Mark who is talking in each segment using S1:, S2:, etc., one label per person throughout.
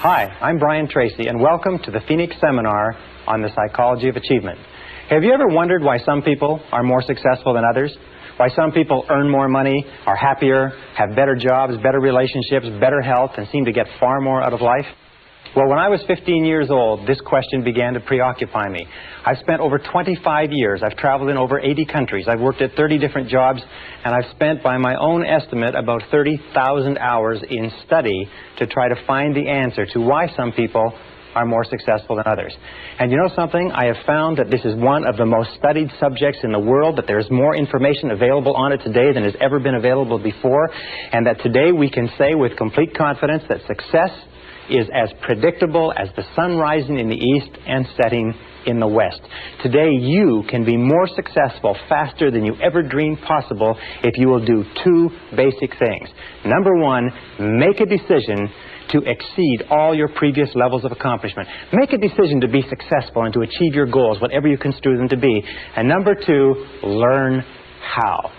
S1: Hi, I'm Brian Tracy, and welcome to the Phoenix Seminar on the Psychology of Achievement. Have you ever wondered why some people are more successful than others? Why some people earn more money, are happier, have better jobs, better relationships, better health, and seem to get far more out of life? Well, when I was 15 years old, this question began to preoccupy me. I've spent over 25 years. I've traveled in over 80 countries. I've worked at 30 different jobs, and I've spent, by my own estimate, about 30,000 hours in study to try to find the answer to why some people are more successful than others. And you know something? I have found that this is one of the most studied subjects in the world, that there's more information available on it today than has ever been available before, and that today we can say with complete confidence that success is as predictable as the sun rising in the east and setting in the west. Today you can be more successful faster than you ever dreamed possible if you will do two basic things. Number one, make a decision to exceed all your previous levels of accomplishment. Make a decision to be successful and to achieve your goals, whatever you construe them to be. And number two, learn how.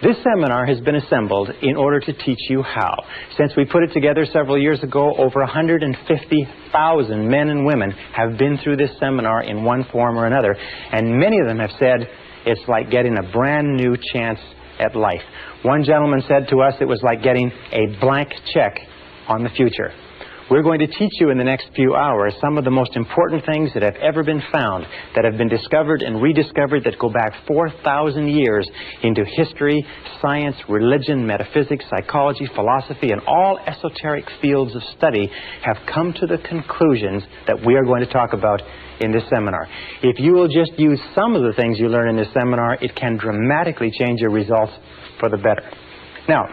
S1: This seminar has been assembled in order to teach you how. Since we put it together several years ago, over 150,000 men and women have been through this seminar in one form or another, and many of them have said it's like getting a brand new chance at life. One gentleman said to us it was like getting a blank check on the future. We're going to teach you in the next few hours some of the most important things that have ever been found, that have been discovered and rediscovered, that go back 4,000 years into history, science, religion, metaphysics, psychology, philosophy, and all esoteric fields of study have come to the conclusions that we are going to talk about in this seminar. If you will just use some of the things you learn in this seminar, it can dramatically change your results for the better. Now,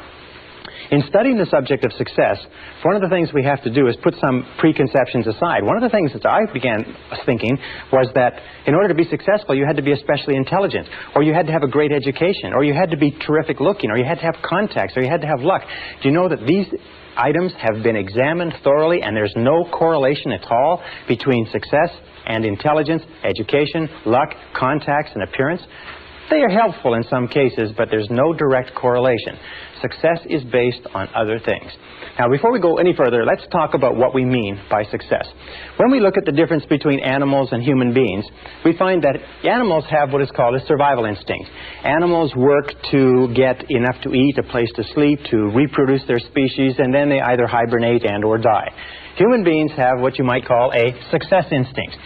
S1: in studying the subject of success, one of the things we have to do is put some preconceptions aside. One of the things that I began thinking was that in order to be successful, you had to be especially intelligent, or you had to have a great education, or you had to be terrific looking, or you had to have contacts, or you had to have luck. Do you know that these items have been examined thoroughly, and there's no correlation at all between success and intelligence, education, luck, contacts, and appearance? They are helpful in some cases, but there's no direct correlation. Success is based on other things. Now, before we go any further, let's talk about what we mean by success. When we look at the difference between animals and human beings, we find that animals have what is called a survival instinct. Animals work to get enough to eat, a place to sleep, to reproduce their species, and then they either hibernate and or die. Human beings have what you might call a success instinct.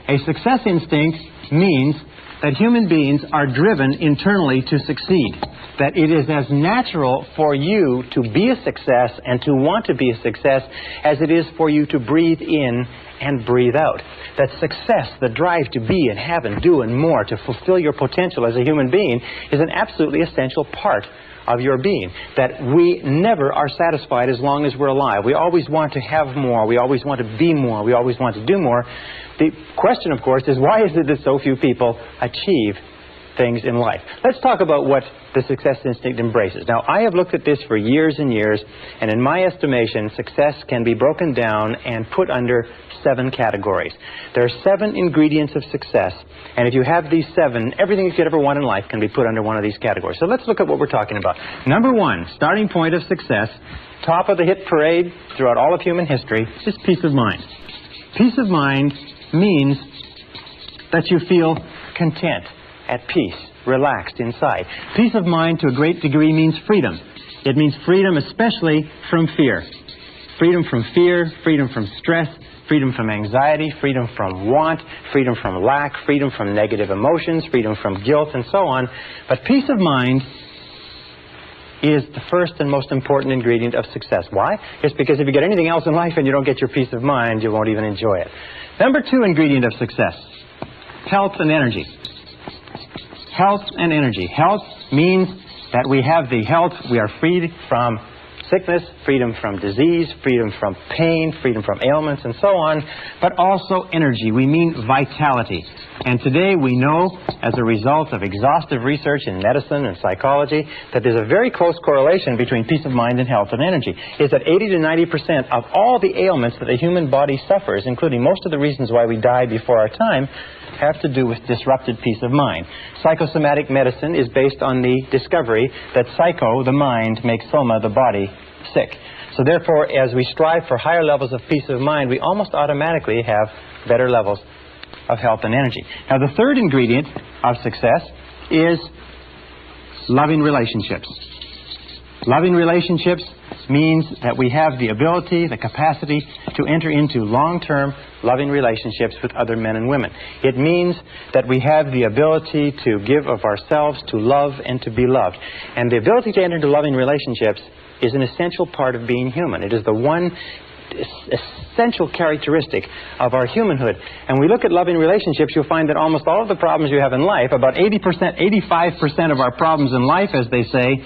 S1: A success instinct means that human beings are driven internally to succeed. That it is as natural for you to be a success and to want to be a success as it is for you to breathe in and breathe out. That success, the drive to be and have and do and more, to fulfill your potential as a human being, is an absolutely essential part of your being. That we never are satisfied as long as we're alive. We always want to have more. We always want to be more. We always want to do more. The question, of course, is why is it that so few people achieve things in life? Let's talk about what the success instinct embraces. Now, I have looked at this for years and years, and in my estimation, success can be broken down and put under 7 categories. There are 7 ingredients of success, and if you have these 7, everything you could ever want in life can be put under one of these categories. So let's look at what we're talking about. Number 1, starting point of success, top of the hit parade throughout all of human history, is peace of mind. Peace of mind means that you feel content, at peace, relaxed inside. Peace of mind to a great degree means freedom. It means freedom especially from fear. Freedom from fear, freedom from stress, freedom from anxiety, freedom from want, freedom from lack, freedom from negative emotions, freedom from guilt, and so on. But peace of mind is the first and most important ingredient of success. Why? It's because if you get anything else in life and you don't get your peace of mind, you won't even enjoy it. Number 2 ingredient of success, health and energy. Health and energy. Health means that we have the health, we are freed from sickness, freedom from disease, freedom from pain, freedom from ailments, and so on, but also energy. We mean vitality. And today we know, as a result of exhaustive research in medicine and psychology, that there's a very close correlation between peace of mind and health and energy. Is that 80 to 90% of all the ailments that the human body suffers, including most of the reasons why we die before our time, have to do with disrupted peace of mind. Psychosomatic medicine is based on the discovery that psycho, the mind, makes soma, the body, sick. So therefore, as we strive for higher levels of peace of mind, we almost automatically have better levels of health and energy. Now, the third ingredient of success is loving relationships. Loving relationships means that we have the ability, the capacity to enter into long-term loving relationships with other men and women. It means that we have the ability to give of ourselves, to love, and to be loved. And the ability to enter into loving relationships is an essential part of being human. It is the one essential characteristic of our humanhood. And when we look at loving relationships, you'll find that almost all of the problems you have in life, about 80%, 85% of our problems in life, as they say,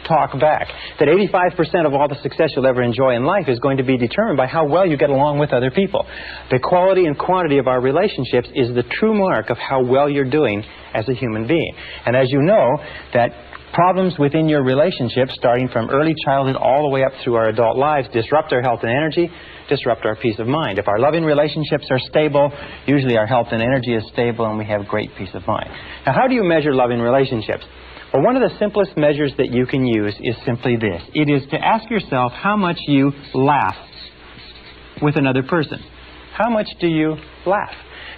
S1: talk back. That 85% of all the success you'll ever enjoy in life is going to be determined by how well you get along with other people. The quality and quantity of our relationships is the true mark of how well you're doing as a human being. And as you know, that problems within your relationships, starting from early childhood all the way up through our adult lives, disrupt our health and energy, disrupt our peace of mind. If our loving relationships are stable, usually our health and energy is stable and we have great peace of mind. Now, how do you measure loving relationships? Well, one of the simplest measures that you can use is simply this. It is to ask yourself how much you laugh with another person. How much do you laugh?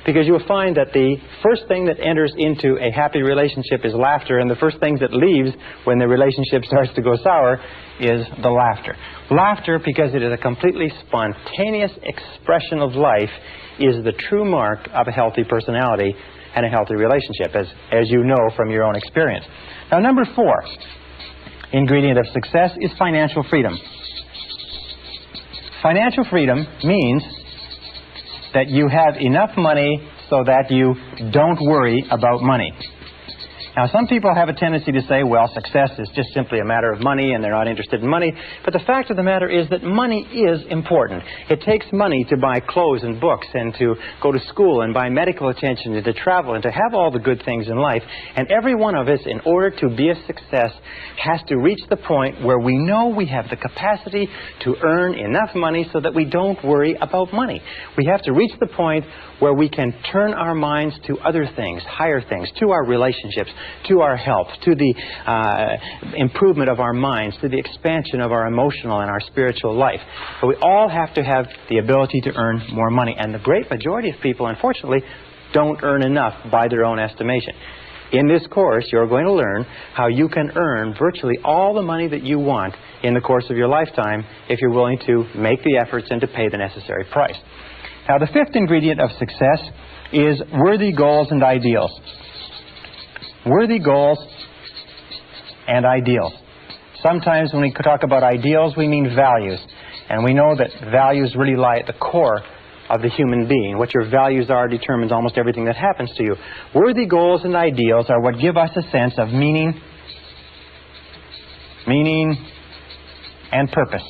S1: Because you'll find that the first thing that enters into a happy relationship is laughter, and the first thing that leaves when the relationship starts to go sour is the laughter. Laughter, because it is a completely spontaneous expression of life, is the true mark of a healthy personality and a healthy relationship, as you know from your own experience. Now, number 4 ingredient of success is financial freedom. Financial freedom means that you have enough money so that you don't worry about money. Now, some people have a tendency to say, well, success is just simply a matter of money and they're not interested in money. But the fact of the matter is that money is important. It takes money to buy clothes and books and to go to school and buy medical attention and to travel and to have all the good things in life. And every one of us, in order to be a success, has to reach the point where we know we have the capacity to earn enough money so that we don't worry about money. We have to reach the point where we can turn our minds to other things, higher things, to our relationships, to our health, to the improvement of our minds, to the expansion of our emotional and our spiritual life. But we all have to have the ability to earn more money. And the great majority of people, unfortunately, don't earn enough by their own estimation. In this course, you're going to learn how you can earn virtually all the money that you want in the course of your lifetime if you're willing to make the efforts and to pay the necessary price. Now, the 5th ingredient of success is worthy goals and ideals. Worthy goals and ideals. Sometimes when we talk about ideals, we mean values. And we know that values really lie at the core of the human being. What your values are determines almost everything that happens to you. Worthy goals and ideals are what give us a sense of meaning and purpose.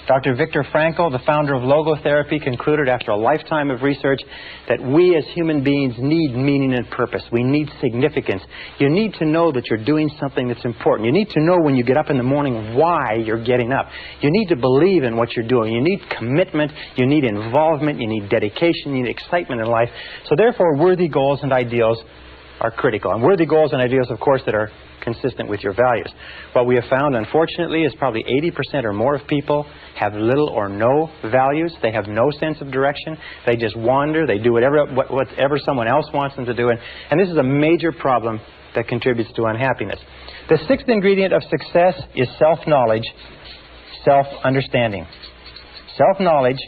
S1: Dr. Viktor Frankl, the founder of logotherapy, concluded after a lifetime of research that we as human beings need meaning and purpose. We need significance. You need to know that you're doing something that's important. You need to know when you get up in the morning why you're getting up. You need to believe in what you're doing. You need commitment. You need involvement. You need dedication. You need excitement in life. So therefore, worthy goals and ideals are critical. And worthy goals and ideals, of course, that are consistent with your values. What we have found, unfortunately, is probably 80% or more of people have little or no values. They have no sense of direction. They just wander. They do whatever someone else wants them to do. And this is a major problem that contributes to unhappiness. The 6th ingredient of success is self-knowledge, self-understanding. Self-knowledge,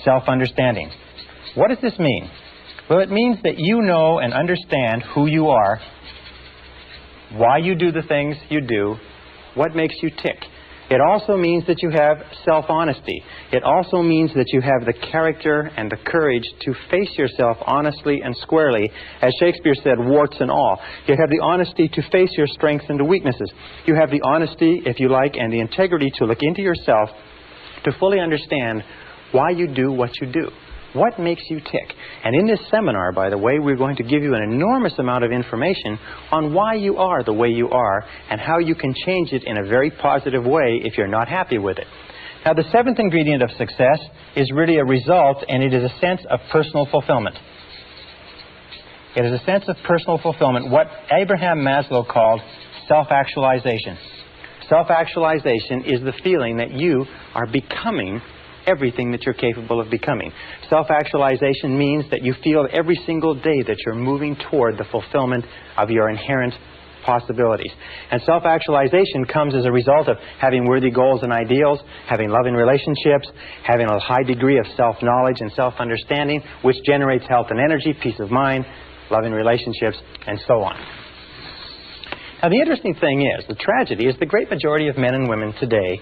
S1: self-understanding. What does this mean? Well, it means that you know and understand who you are, why you do the things you do, what makes you tick. It also means that you have self-honesty. It also means that you have the character and the courage to face yourself honestly and squarely. As Shakespeare said, warts and all. You have the honesty to face your strengths and weaknesses. You have the honesty, if you like, and the integrity to look into yourself to fully understand why you do what you do. What makes you tick? And in this seminar, by the way, we're going to give you an enormous amount of information on why you are the way you are and how you can change it in a very positive way if you're not happy with it. Now, the 7th ingredient of success is really a result, and it is a sense of personal fulfillment. It is a sense of personal fulfillment, what Abraham Maslow called self-actualization. Self-actualization is the feeling that you are becoming everything that you're capable of becoming. Self-actualization means that you feel every single day that you're moving toward the fulfillment of your inherent possibilities. And self-actualization comes as a result of having worthy goals and ideals, having loving relationships, having a high degree of self-knowledge and self-understanding, which generates health and energy, peace of mind, loving relationships, and so on. Now, the interesting thing is, the tragedy is the great majority of men and women today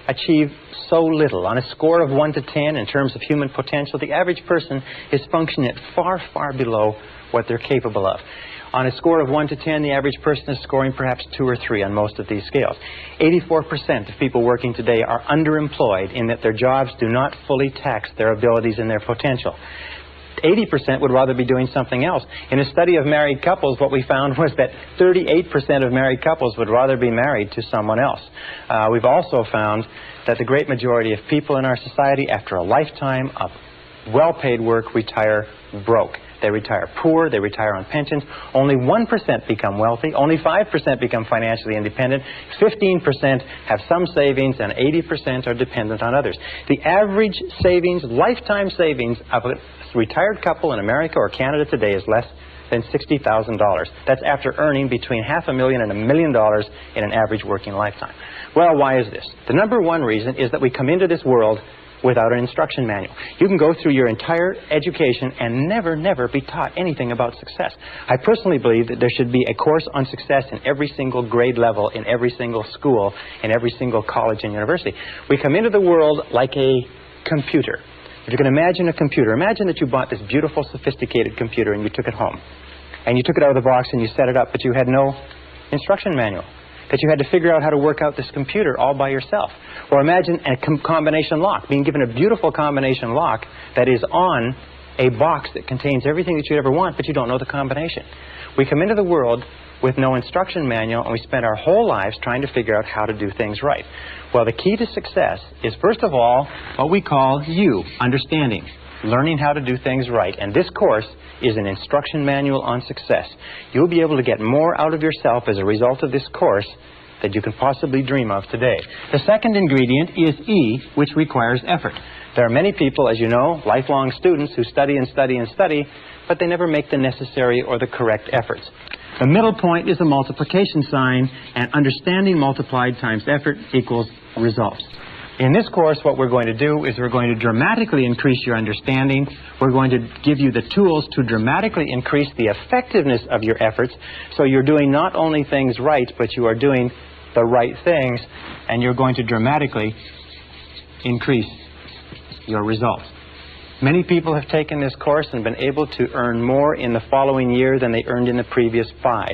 S1: achieve so little. On a score of 1 to 10 in terms of human potential, the average person is functioning at far, far below what they're capable of. On a score of 1 to 10, the average person is scoring perhaps 2 or 3 on most of these scales. 84% of people working today are underemployed in that their jobs do not fully tax their abilities and their potential. 80% would rather be doing something else. In a study of married couples, what we found was that 38% of married couples would rather be married to someone else. We've also found that the great majority of people in our society, after a lifetime of well-paid work, retire broke. They retire poor, they retire on pensions. Only 1% become wealthy, only 5% become financially independent, 15% have some savings, and 80% are dependent on others. The average savings, lifetime savings of a retired couple in America or Canada today is less than $60,000. That's after earning between $500,000 and $1 million in an average working lifetime. Well, why is this? The number one reason is that we come into this world without an instruction manual. You can go through your entire education and never be taught anything about success. I personally believe that there should be a course on success in every single grade level, in every single school, in every single college and university. We come into the world like a computer. If you can imagine a computer, imagine that you bought this beautiful, sophisticated computer and you took it home. And you took it out of the box and you set it up, but you had no instruction manual. That you had to figure out how to work out this computer all by yourself. Or imagine a combination lock, being given a beautiful combination lock that is on a box that contains everything that you'd ever want, but you don't know the combination. We come into the world with no instruction manual, and we spend our whole lives trying to figure out how to do things right. Well, the key to success is, first of all, what we call understanding. Learning how to do things right. And this course is an instruction manual on success. You'll be able to get more out of yourself as a result of this course that you can possibly dream of today. The second ingredient is E, which requires effort. There are many people, as you know, lifelong students who study and study and study, but they never make the necessary or the correct efforts. The middle point is a multiplication sign, and understanding multiplied times effort equals results. In this course, what we're going to do is we're going to dramatically increase your understanding. We're going to give you the tools to dramatically increase the effectiveness of your efforts, so you're doing not only things right, but you are doing the right things, and you're going to dramatically increase your results. Many people have taken this course and been able to earn more in the following year than they earned in the previous 5.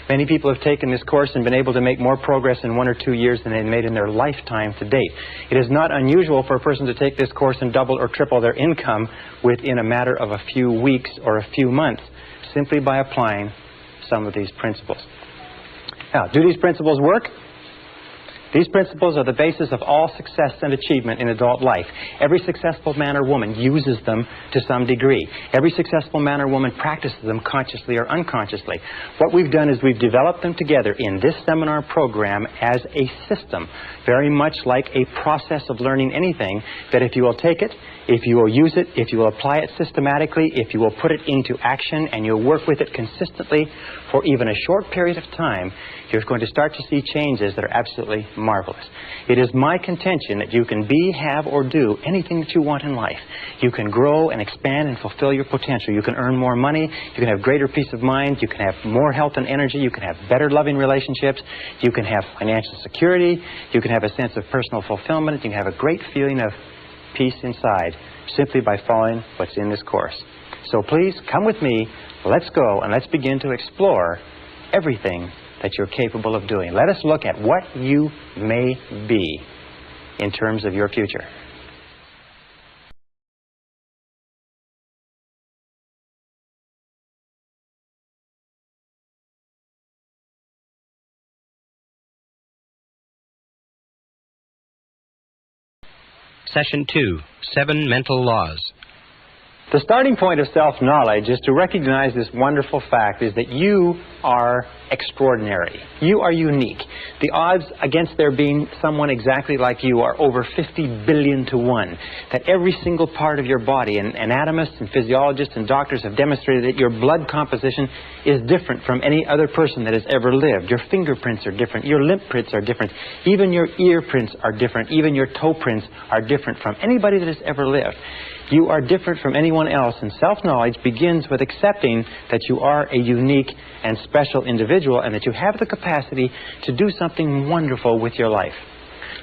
S1: Many people have taken this course and been able to make more progress in 1 or 2 years than they made in their lifetime to date. It is not unusual for a person to take this course and double or triple their income within a matter of a few weeks or a few months, simply by applying some of these principles. Now, do these principles work? These principles are the basis of all success and achievement in adult life. Every successful man or woman uses them to some degree. Every successful man or woman practices them consciously or unconsciously. What we've done is we've developed them together in this seminar program as a system, very much like a process of learning anything, that if you will take it, if you will use it, if you will apply it systematically, if you will put it into action and you'll work with it consistently for even a short period of time, you're going to start to see changes that are absolutely marvelous. It is my contention that you can be, have, or do anything that you want in life. You can grow and expand and fulfill your potential. You can earn more money. You can have greater peace of mind. You can have more health and energy. You can have better loving relationships. You can have financial security. You can have a sense of personal fulfillment. You can have a great feeling of peace inside simply by following what's in this course. So please come with me. Let's go and let's begin to explore everything that you're capable of doing. Let us look at what you may be in terms of your future.
S2: Session 2, 7 Mental Laws.
S1: The starting point of self-knowledge is to recognize this wonderful fact is that you are extraordinary. You are unique. The odds against there being someone exactly like you are over 50 billion to 1. That every single part of your body, and anatomists and physiologists and doctors have demonstrated that your blood composition is different from any other person that has ever lived. Your fingerprints are different. Your lip prints are different. Even your ear prints are different. Even your toe prints are different from anybody that has ever lived. You are different from anyone else, and self-knowledge begins with accepting that you are a unique and special individual and that you have the capacity to do something wonderful with your life.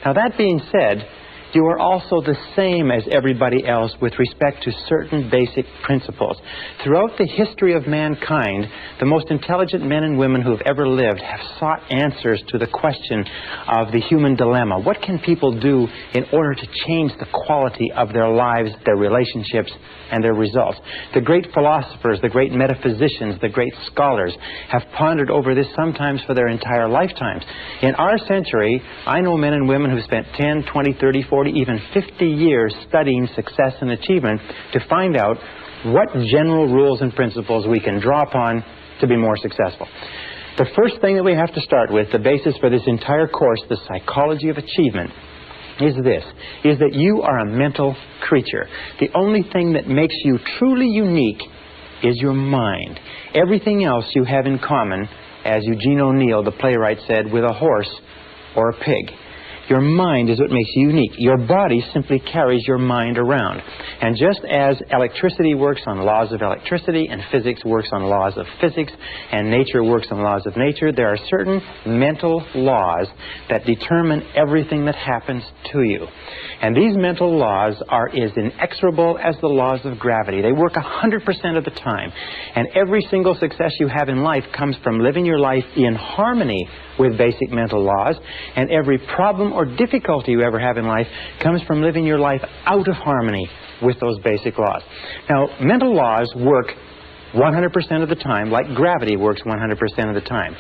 S1: Now, that being said, you are also the same as everybody else with respect to certain basic principles. Throughout the history of mankind, the most intelligent men and women who have ever lived have sought answers to the question of the human dilemma. What can people do in order to change the quality of their lives, their relationships, and their results? The great philosophers, the great metaphysicians, the great scholars have pondered over this sometimes for their entire lifetimes. In our century, I know men and women who spent 10, 20, 30, 40, even 50 years studying success and achievement to find out what general rules and principles we can draw upon to be more successful. The first thing that we have to start with, the basis for this entire course, the psychology of achievement, is this, is that you are a mental creature. The only thing that makes you truly unique is your mind. Everything else you have in common, as Eugene O'Neill, the playwright, said, with a horse or a pig. Your mind is what makes you unique. Your body simply carries your mind around. And just as electricity works on laws of electricity, and physics works on laws of physics, and nature works on laws of nature, there are certain mental laws that determine everything that happens to you. And these mental laws are as inexorable as the laws of gravity. They work 100% of the time. And every single success you have in life comes from living your life in harmony with basic mental laws, and every problem or difficulty you ever have in life comes from living your life out of harmony with those basic laws. Now, mental laws work 100% of the time, like gravity works 100% of the time.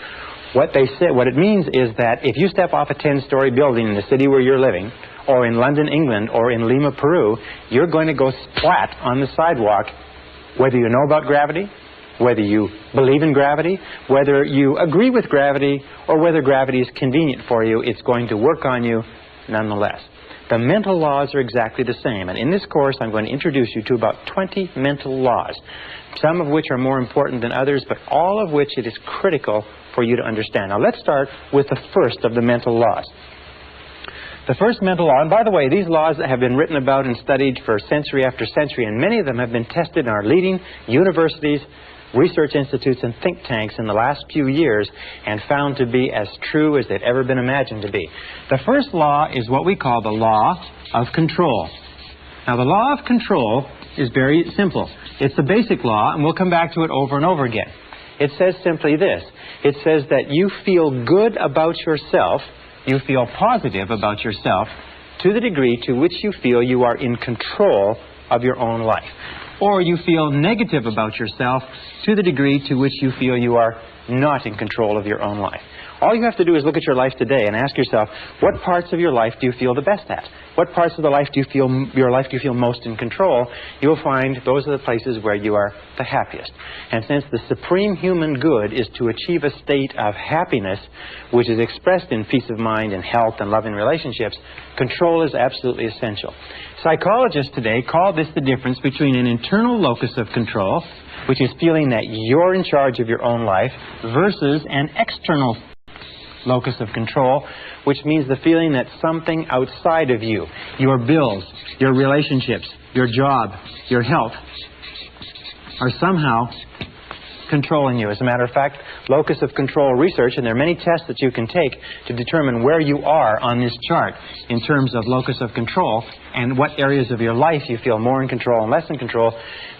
S1: What it means is that if you step off a 10-story building in the city where you're living, or in London, England, or in Lima, Peru, you're going to go splat on the sidewalk, whether you know about gravity, whether you believe in gravity, whether you agree with gravity, or whether gravity is convenient for you, it's going to work on you nonetheless. The mental laws are exactly the same, and in this course I'm going to introduce you to about 20 mental laws, some of which are more important than others, but all of which it is critical for you to understand. Now let's start with the first of the mental laws. The first mental law, and by the way, these laws have been written about and studied for century after century, and many of them have been tested in our leading universities, research institutes, and think tanks in the last few years and found to be as true as they've ever been imagined to be. The first law is what we call the law of control. Now, the law of control is very simple. It's the basic law, and we'll come back to it over and over again. It says simply this. It says that you feel good about yourself, you feel positive about yourself, to the degree to which you feel you are in control of your own life. Or you feel negative about yourself to the degree to which you feel you are not in control of your own life. All you have to do is look at your life today and ask yourself, what parts of your life do you feel the best at? What parts of the life do you feel most in control? You'll find those are the places where you are the happiest. And since the supreme human good is to achieve a state of happiness, which is expressed in peace of mind and health and loving relationships, control is absolutely essential. Psychologists today call this the difference between an internal locus of control, which is feeling that you're in charge of your own life, versus an external locus of control, which means the feeling that something outside of you, your bills, your relationships, your job, your health, are somehow controlling you. As a matter of fact, locus of control research, and there are many tests that you can take to determine where you are on this chart in terms of locus of control and what areas of your life you feel more in control and less in control.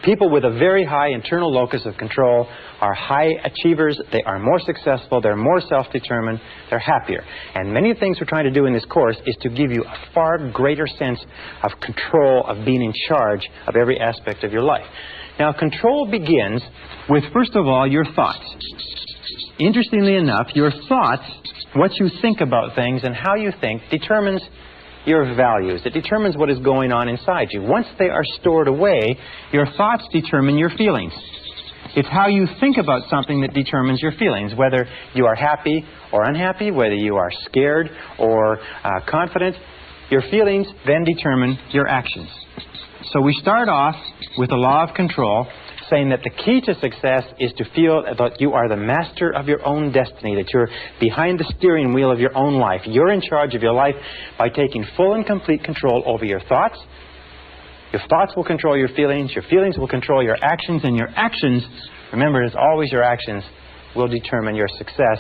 S1: People with a very high internal locus of control are high achievers, they are more successful, they're more self-determined, they're happier. And many of the things we're trying to do in this course is to give you a far greater sense of control, of being in charge of every aspect of your life. Now, control begins with, first of all, your thoughts. Interestingly enough, your thoughts, what you think about things and how you think, determines your values. It determines what is going on inside you. Once they are stored away, your thoughts determine your feelings. It's how you think about something that determines your feelings, whether you are happy or unhappy, whether you are scared or confident. Your feelings then determine your actions. So we start off with the law of control, saying that the key to success is to feel that you are the master of your own destiny, that you're behind the steering wheel of your own life. You're in charge of your life by taking full and complete control over your thoughts. Your thoughts will control your feelings will control your actions, and your actions, remember, it's always your actions, will determine your success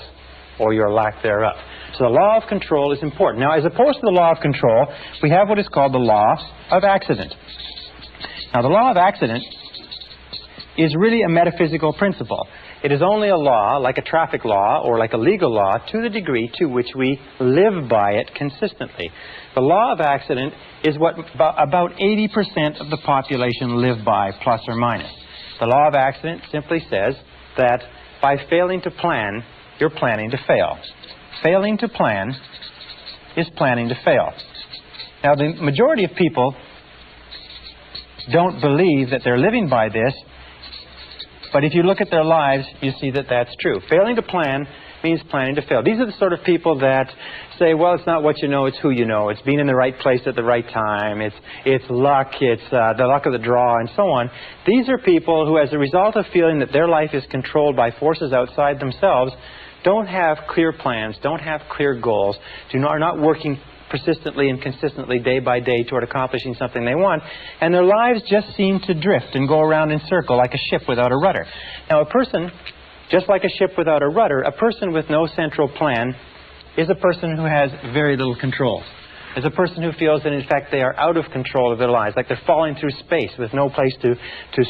S1: or your lack thereof. So the law of control is important. Now, as opposed to the law of control, we have what is called the law of accident. Now, the law of accident is really a metaphysical principle. It is only a law, like a traffic law or like a legal law, to the degree to which we live by it consistently. The law of accident is what about 80% of the population live by, plus or minus. The law of accident simply says that by failing to plan, you're planning to fail. Failing to plan is planning to fail. Now, the majority of people don't believe that they're living by this, but if you look at their lives, you see that that's true. Failing to plan means planning to fail. These are the sort of people that say, well, it's not what you know, it's who you know. It's being in the right place at the right time. It's luck. It's the luck of the draw, and so on. These are people who, as a result of feeling that their life is controlled by forces outside themselves, don't have clear plans, don't have clear goals, are not working persistently and consistently day by day toward accomplishing something they want, and their lives just seem to drift and go around in circle like a ship without a rudder. Now, a person, just like a ship without a rudder, a person with no central plan is a person who has very little control. Is a person who feels that, in fact, they are out of control of their lives, like they're falling through space with no place to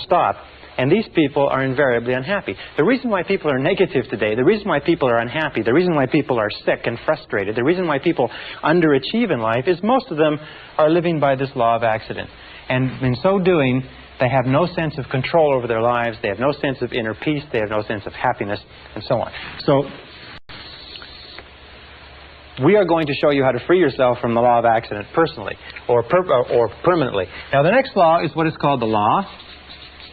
S1: stop. And these people are invariably unhappy. The reason why people are negative today, the reason why people are unhappy, the reason why people are sick and frustrated, the reason why people underachieve in life is most of them are living by this law of accident. And in so doing, they have no sense of control over their lives, they have no sense of inner peace, they have no sense of happiness, and so on. So we are going to show you how to free yourself from the law of accident personally or permanently. Now, the next law is what is called the law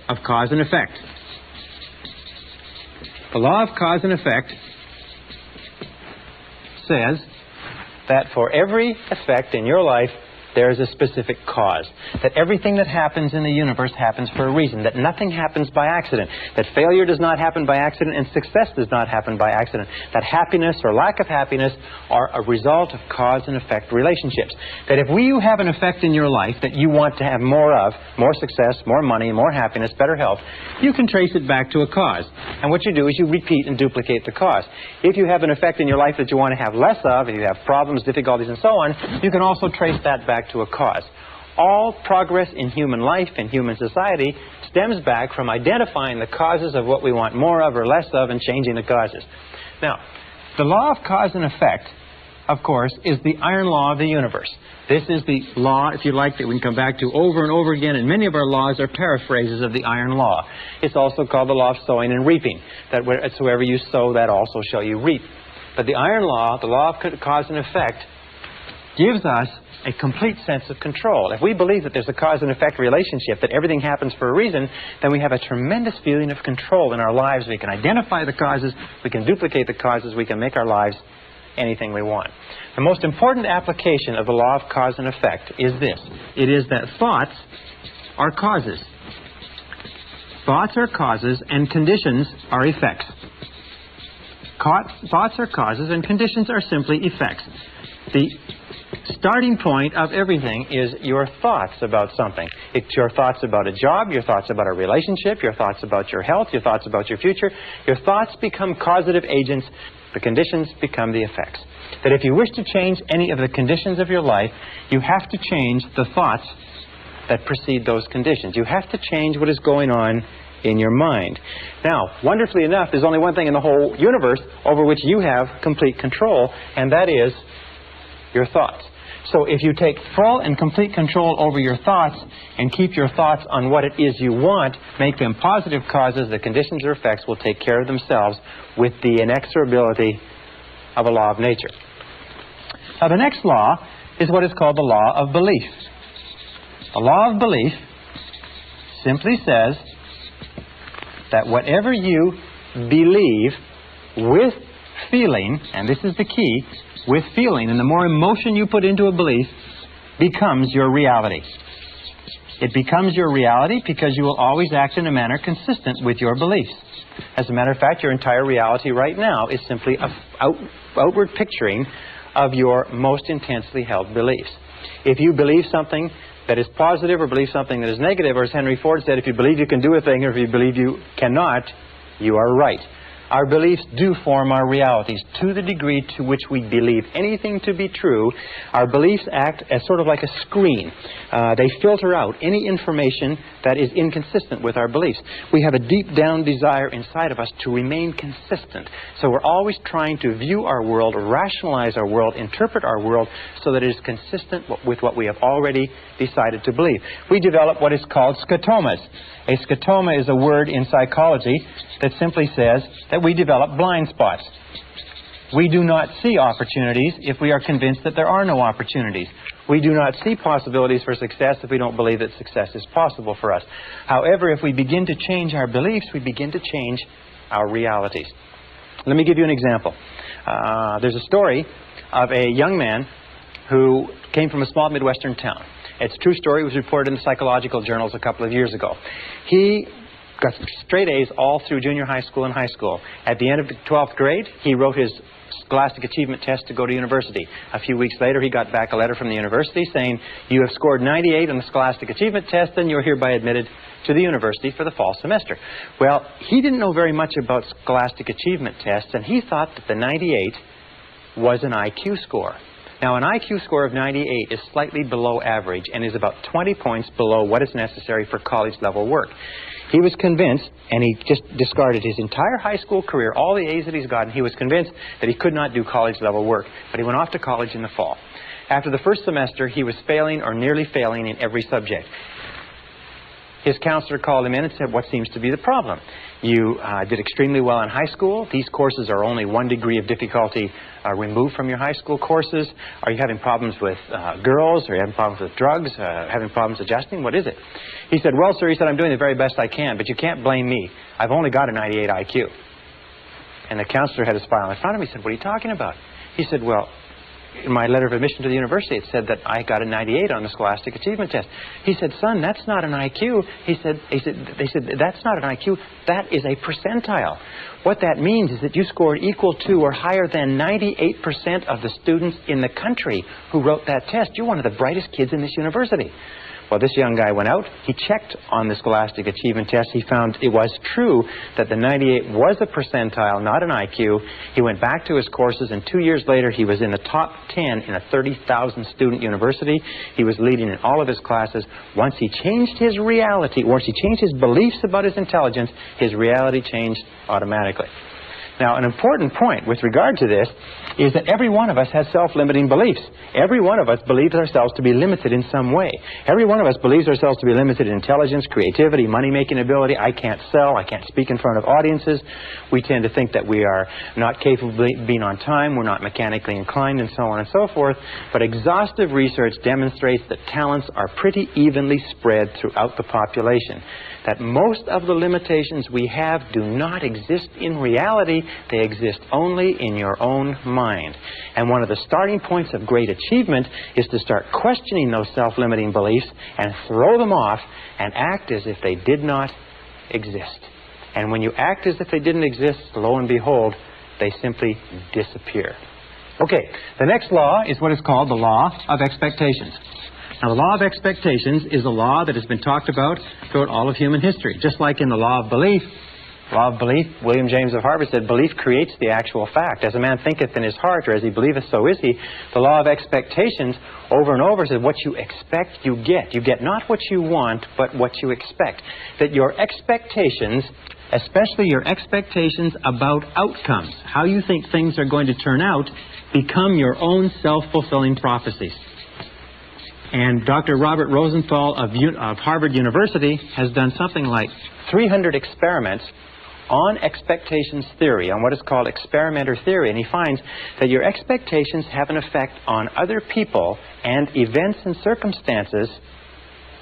S1: of cause and effect. The law of cause and effect says that for every effect in your life, there is a specific cause. That everything that happens in the universe happens for a reason. That nothing happens by accident. That failure does not happen by accident and success does not happen by accident. That happiness or lack of happiness are a result of cause and effect relationships. That if you have an effect in your life that you want to have more of, more success, more money, more happiness, better health, you can trace it back to a cause. And what you do is you repeat and duplicate the cause. If you have an effect in your life that you want to have less of, if you have problems, difficulties, and so on, you can also trace that back to a cause. All progress in human life and human society stems back from identifying the causes of what we want more of or less of and changing the causes. Now, the law of cause and effect, of course, is the iron law of the universe. This is the law, if you like, that we can come back to over and over again, and many of our laws are paraphrases of the iron law. It's also called the law of sowing and reaping, that wheresoever you sow, that also shall you reap. But the iron law, the law of cause and effect, gives us a complete sense of control. If we believe that there's a cause and effect relationship, that everything happens for a reason, then we have a tremendous feeling of control in our lives. We can identify the causes, we can duplicate the causes, we can make our lives anything we want. The most important application of the law of cause and effect is this. It is that thoughts are causes. Thoughts are causes and conditions are effects. Thoughts are causes and conditions are simply effects. The starting point of everything is your thoughts about something. It's your thoughts about a job, your thoughts about a relationship, your thoughts about your health, your thoughts about your future. Your thoughts become causative agents. The conditions become the effects. That if you wish to change any of the conditions of your life, you have to change the thoughts that precede those conditions. You have to change what is going on in your mind. Now, wonderfully enough, there's only one thing in the whole universe over which you have complete control, and that is your thoughts. So if you take full and complete control over your thoughts and keep your thoughts on what it is you want, make them positive causes, the conditions or effects will take care of themselves with the inexorability of a law of nature. Now, the next law is what is called the law of belief. The law of belief simply says that whatever you believe with feeling, and this is the key, with feeling, and the more emotion you put into a belief, becomes your reality. It becomes your reality because you will always act in a manner consistent with your beliefs. As a matter of fact, your entire reality right now is simply an outward picturing of your most intensely held beliefs. If you believe something that is positive or believe something that is negative, or as Henry Ford said, if you believe you can do a thing or if you believe you cannot, you are right. Our beliefs do form our realities. To the degree to which we believe anything to be true, our beliefs act as sort of like a screen. They filter out any information that is inconsistent with our beliefs. We have a deep down desire inside of us to remain consistent. So we're always trying to view our world, rationalize our world, interpret our world so that it is consistent with what we have already decided to believe. We develop what is called scotomas. A scotoma is a word in psychology that simply says that we develop blind spots. We do not see opportunities if we are convinced that there are no opportunities. We do not see possibilities for success if we don't believe that success is possible for us. However, if we begin to change our beliefs, we begin to change our realities. Let me give you an example. There's a story of a young man who came from a small Midwestern town. It's a true story. It was reported in the psychological journals a couple of years ago. He got straight A's all through junior high school and high school. At the end of the 12th grade, he wrote his Scholastic Achievement Test to go to university. A few weeks later, he got back a letter from the university saying, "You have scored 98 on the Scholastic Achievement Test, and you're hereby admitted to the university for the fall semester." Well, he didn't know very much about Scholastic Achievement Tests, and he thought that the 98 was an IQ score. Now, an IQ score of 98 is slightly below average and is about 20 points below what is necessary for college-level work. He was convinced, and he just discarded his entire high school career, all the A's that he's gotten. He was convinced that he could not do college-level work, but he went off to college in the fall. After the first semester, he was failing or nearly failing in every subject. His counselor called him in and said, "What seems to be the problem? You did extremely well in high school. These courses are only 1 degree of difficulty removed from your high school courses. Are you having problems with girls? Are you having problems with drugs? Having problems adjusting? What is it?" He said, "Well, sir," he said, "I'm doing the very best I can, but you can't blame me. I've only got a 98 IQ. And the counselor had his file in front of him. He said, "What are you talking about?" He said, "Well, in my letter of admission to the university, it said that I got a 98 on the Scholastic Achievement Test." He said, "Son, that's not an IQ." They said, "That's not an IQ. That is a percentile. What that means is that you scored equal to or higher than 98% of the students in the country who wrote that test. You're one of the brightest kids in this university." Well, this young guy went out. He checked on the Scholastic Achievement Test. He found it was true that the 98 was a percentile, not an IQ. He went back to his courses, and 2 years later, he was in the top 10 in a 30,000 student university. He was leading in all of his classes. Once he changed his reality, once he changed his beliefs about his intelligence, his reality changed automatically. Now, an important point with regard to this is that every one of us has self-limiting beliefs. Every one of us believes ourselves to be limited in some way. Every one of us believes ourselves to be limited in intelligence, creativity, money-making ability. I can't sell. I can't speak in front of audiences. We tend to think that we are not capable of being on time. We're not mechanically inclined, and so on and so forth. But exhaustive research demonstrates that talents are pretty evenly spread throughout the population. That most of the limitations we have do not exist in reality. They exist only in your own mind. And one of the starting points of great achievement is to start questioning those self-limiting beliefs and throw them off and act as if they did not exist. And when you act as if they didn't exist, lo and behold, they simply disappear. Okay, the next law is what is called the law of expectations. Now, the law of expectations is a law that has been talked about throughout all of human history. Just like in the law of belief, William James of Harvard said, "Belief creates the actual fact. As a man thinketh in his heart, or as he believeth, so is he." The law of expectations over and over says, what you expect, you get. You get not what you want, but what you expect. That your expectations, especially your expectations about outcomes, how you think things are going to turn out, become your own self-fulfilling prophecies. And Dr. Robert Rosenthal of Harvard University has done something like 300 experiments on expectations theory, on what is called experimenter theory, and he finds that your expectations have an effect on other people and events and circumstances,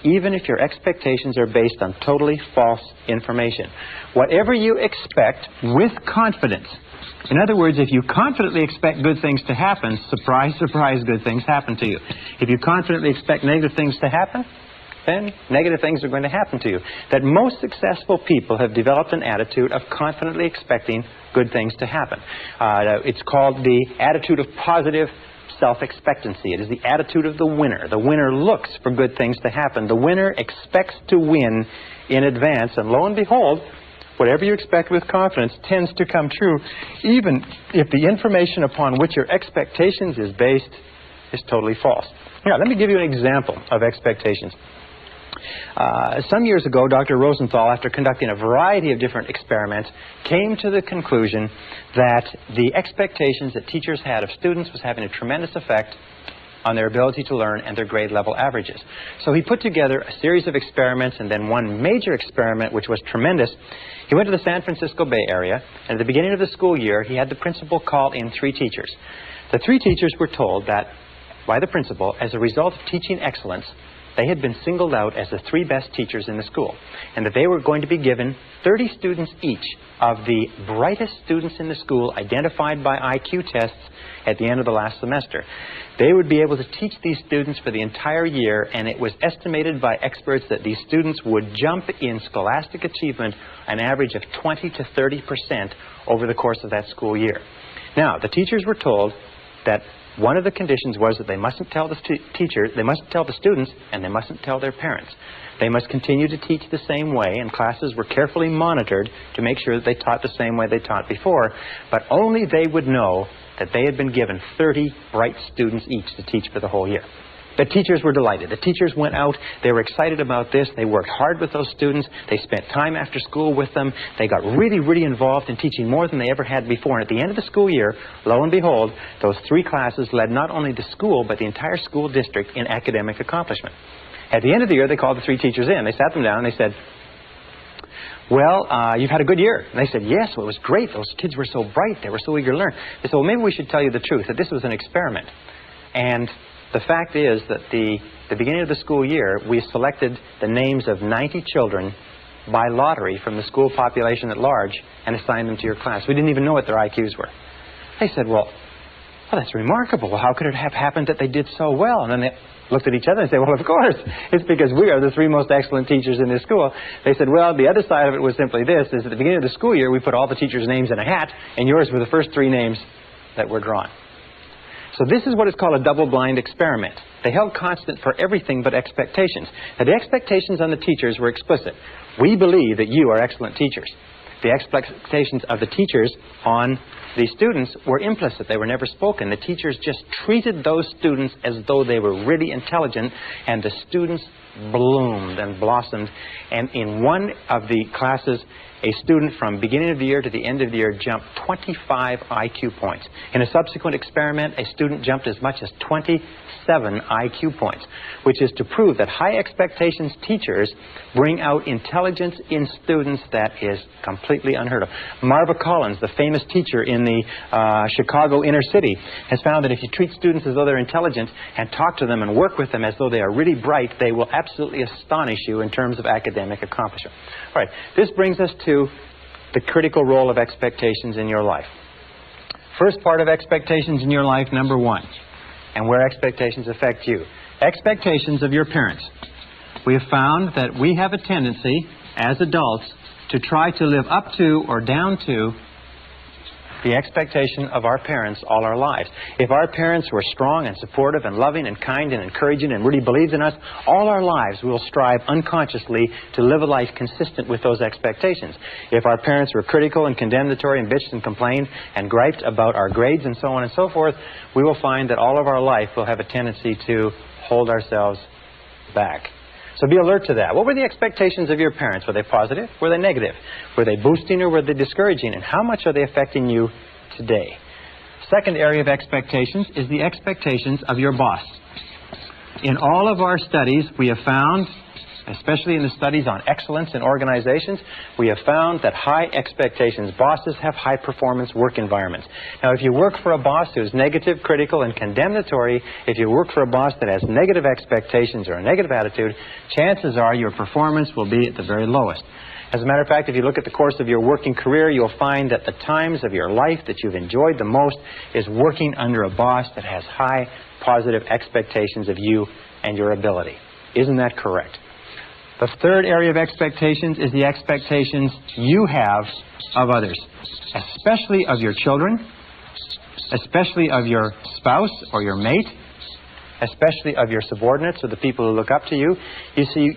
S1: even if your expectations are based on totally false information. Whatever you expect with confidence. In other words, if you confidently expect good things to happen, surprise, surprise, good things happen to you. If you confidently expect negative things to happen, then negative things are going to happen to you. That most successful people have developed an attitude of confidently expecting good things to happen. It's called the attitude of positive self-expectancy. It is the attitude of the winner. The winner looks for good things to happen. The winner expects to win in advance, and lo and behold, whatever you expect with confidence tends to come true, even if the information upon which your expectations is based is totally false. Now, let me give you an example of expectations. Some years ago, Dr. Rosenthal, after conducting a variety of different experiments, came to the conclusion that the expectations that teachers had of students was having a tremendous effect on their ability to learn and their grade level averages. So he put together a series of experiments, and then one major experiment which was tremendous. He went to the San Francisco Bay Area, and at the beginning of the school year, he had the principal call in 3 teachers. The 3 teachers were told that by the principal, as a result of teaching excellence, they had been singled out as the 3 best teachers in the school, and that they were going to be given 30 students each of the brightest students in the school, identified by IQ tests at the end of the last semester. They would be able to teach these students for the entire year, and it was estimated by experts that these students would jump in scholastic achievement an average of 20 to 30% over the course of that school year. Now, the teachers were told that one of the conditions was that they mustn't tell the teachers, they mustn't tell the students, and they mustn't tell their parents. They must continue to teach the same way, and classes were carefully monitored to make sure that they taught the same way they taught before, but only they would know that they had been given 30 bright students each to teach for the whole year. The teachers were delighted. The teachers went out. They were excited about this. They worked hard with those students. They spent time after school with them. They got really, really involved in teaching more than they ever had before. And at the end of the school year, lo and behold, those 3 classes led not only the school, but the entire school district in academic accomplishment. At the end of the year, they called the 3 teachers in. They sat them down and they said, well, you've had a good year. And they said, yes, well, it was great. Those kids were so bright. They were so eager to learn. They said, well, maybe we should tell you the truth, that this was an experiment. And the fact is that the beginning of the school year, we selected the names of 90 children by lottery from the school population at large and assigned them to your class. We didn't even know what their IQs were. They said, well, that's remarkable. Well, how could it have happened that they did so well? And then they looked at each other and said, well, of course, it's because we are the 3 most excellent teachers in this school. They said, well, the other side of it was simply this, is at the beginning of the school year, we put all the teachers' names in a hat, and yours were the first 3 names that were drawn. So this is what is called a double-blind experiment. They held constant for everything but expectations. Now, the expectations on the teachers were explicit. We believe that you are excellent teachers. The expectations of the teachers on the students were implicit. They were never spoken. The teachers just treated those students as though they were really intelligent, and the students bloomed and blossomed. And in one of the classes, a student from beginning of the year to the end of the year jumped 25 IQ points. In a subsequent experiment, a student jumped as much as 27 IQ points, which is to prove that high expectations teachers bring out intelligence in students that is completely unheard of. Marva Collins, the famous teacher in the Chicago inner city, has found that if you treat students as though they're intelligent and talk to them and work with them as though they are really bright, they will absolutely astonish you in terms of academic accomplishment. All right, this brings us to the critical role of expectations in your life. First part of expectations in your life, number 1, and where expectations affect you. Expectations of your parents. We have found that we have a tendency as adults to try to live up to or down to the expectation of our parents all our lives. If our parents were strong and supportive and loving and kind and encouraging and really believed in us, all our lives we will strive unconsciously to live a life consistent with those expectations. If our parents were critical and condemnatory and bitched and complained and griped about our grades and so on and so forth, we will find that all of our life we'll have a tendency to hold ourselves back. So be alert to that. What were the expectations of your parents? Were they positive? Were they negative? Were they boosting or were they discouraging? And how much are they affecting you today? Second area of expectations is the expectations of your boss. In all of our studies, we have found, especially in the studies on excellence in organizations, we have found that high expectations, bosses have high performance work environments. Now, if you work for a boss who's negative, critical, and condemnatory, if you work for a boss that has negative expectations or a negative attitude, chances are your performance will be at the very lowest. As a matter of fact, if you look at the course of your working career, you'll find that the times of your life that you've enjoyed the most is working under a boss that has high positive expectations of you and your ability. Isn't that correct? The third area of expectations is the expectations you have of others, especially of your children, especially of your spouse or your mate, especially of your subordinates or the people who look up to you. You see,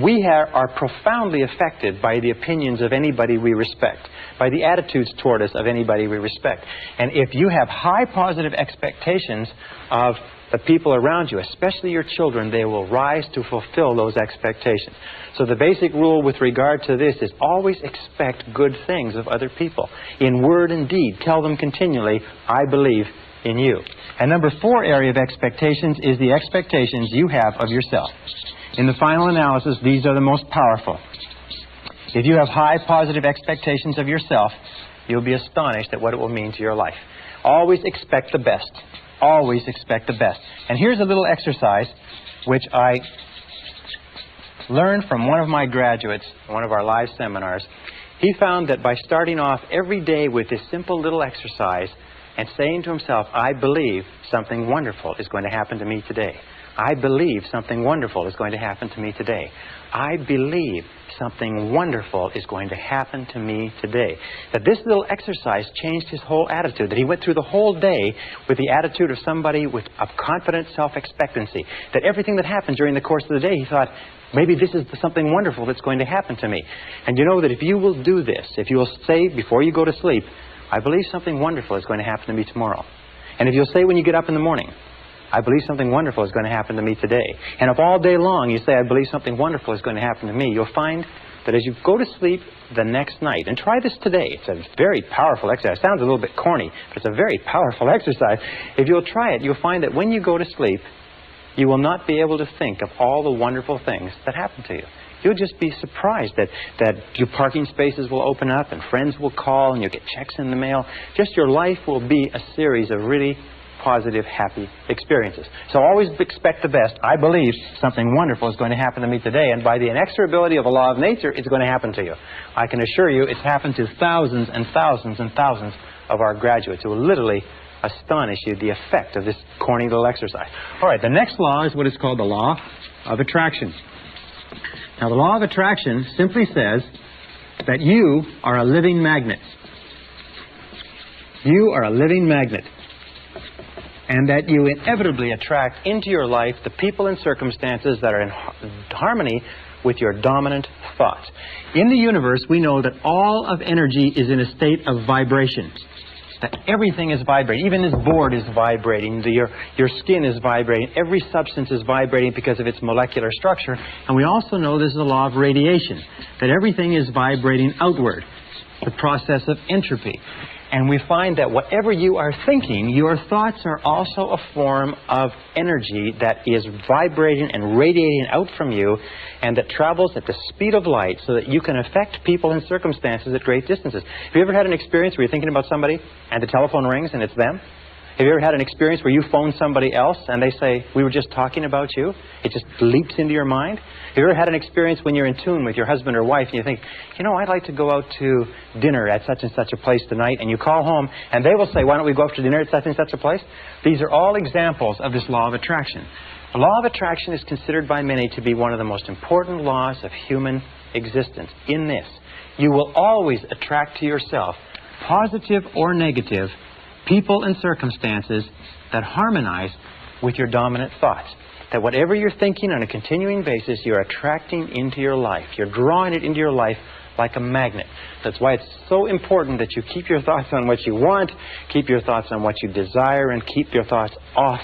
S1: we are profoundly affected by the opinions of anybody we respect, by the attitudes toward us of anybody we respect. And if you have high positive expectations of the people around you, especially your children, they will rise to fulfill those expectations. So the basic rule with regard to this is always expect good things of other people. In word and deed, tell them continually, I believe in you. And number 4 area of expectations is the expectations you have of yourself. In the final analysis, these are the most powerful. If you have high positive expectations of yourself, you'll be astonished at what it will mean to your life. Always expect the best. Always expect the best. And here's a little exercise which I learned from one of my graduates, one of our live seminars. He found that by starting off every day with this simple little exercise and saying to himself, I believe something wonderful is going to happen to me today. I believe something wonderful is going to happen to me today. I believe something wonderful is going to happen to me today. That this little exercise changed his whole attitude. That he went through the whole day with the attitude of somebody with a confident self-expectancy. That everything that happened during the course of the day, he thought, maybe this is something wonderful that's going to happen to me. And you know that if you will do this, if you will say before you go to sleep, I believe something wonderful is going to happen to me tomorrow. And if you'll say when you get up in the morning, I believe something wonderful is going to happen to me today. And if all day long you say, I believe something wonderful is going to happen to me, you'll find that as you go to sleep the next night, and try this today, it's a very powerful exercise. It sounds a little bit corny, but it's a very powerful exercise. If you'll try it, you'll find that when you go to sleep, you will not be able to think of all the wonderful things that happen to you. You'll just be surprised that your parking spaces will open up and friends will call and you'll get checks in the mail. Just your life will be a series of really positive, happy experiences. So always expect the best. I believe something wonderful is going to happen to me today, and by the inexorability of a law of nature, it's going to happen to you. I can assure you it's happened to thousands and thousands and thousands of our graduates who will literally astonish you the effect of this corny little exercise. All right, the next law is what is called the law of attraction. Now, the law of attraction simply says that you are a living magnet. You are a living magnet. And that you inevitably attract into your life the people and circumstances that are in harmony with your dominant thoughts. In the universe, we know that all of energy is in a state of vibration. That everything is vibrating. Even this board is vibrating. Your skin is vibrating. Every substance is vibrating because of its molecular structure. And we also know there's a law of radiation. That everything is vibrating outward. The process of entropy. And we find that whatever you are thinking, your thoughts are also a form of energy that is vibrating and radiating out from you and that travels at the speed of light so that you can affect people and circumstances at great distances. Have you ever had an experience where you're thinking about somebody and the telephone rings and it's them? Have you ever had an experience where you phone somebody else and they say, we were just talking about you? It just leaps into your mind? Have you ever had an experience when you're in tune with your husband or wife and you think, you know, I'd like to go out to dinner at such and such a place tonight, and you call home and they will say, why don't we go out to dinner at such and such a place? These are all examples of this law of attraction. The law of attraction is considered by many to be one of the most important laws of human existence. In this, you will always attract to yourself, positive or negative, people and circumstances that harmonize with your dominant thoughts. That whatever you're thinking on a continuing basis, you're attracting into your life. You're drawing it into your life like a magnet. That's why it's so important that you keep your thoughts on what you want, keep your thoughts on what you desire, and keep your thoughts off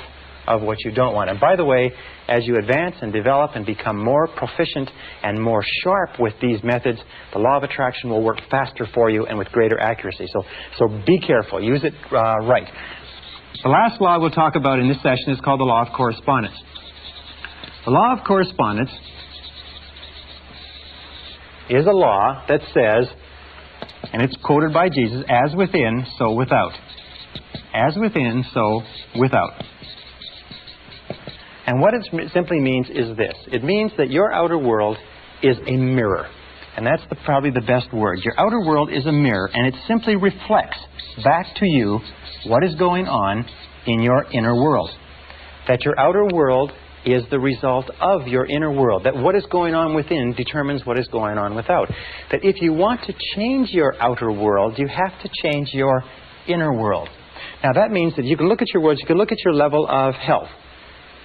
S1: of what you don't want. And by the way, as you advance and develop and become more proficient and more sharp with these methods, the law of attraction will work faster for you and with greater accuracy. So be careful. Use it right. The last law we'll talk about in this session is called the law of correspondence. The law of correspondence is a law that says, and it's quoted by Jesus, as within, so without. As within, so without. And what it simply means is this. It means that your outer world is a mirror. And that's probably the best word. Your outer world is a mirror, and it simply reflects back to you what is going on in your inner world. That your outer world is the result of your inner world. That what is going on within determines what is going on without. That if you want to change your outer world, you have to change your inner world. Now that means that you can look at your words, you can look at your level of health.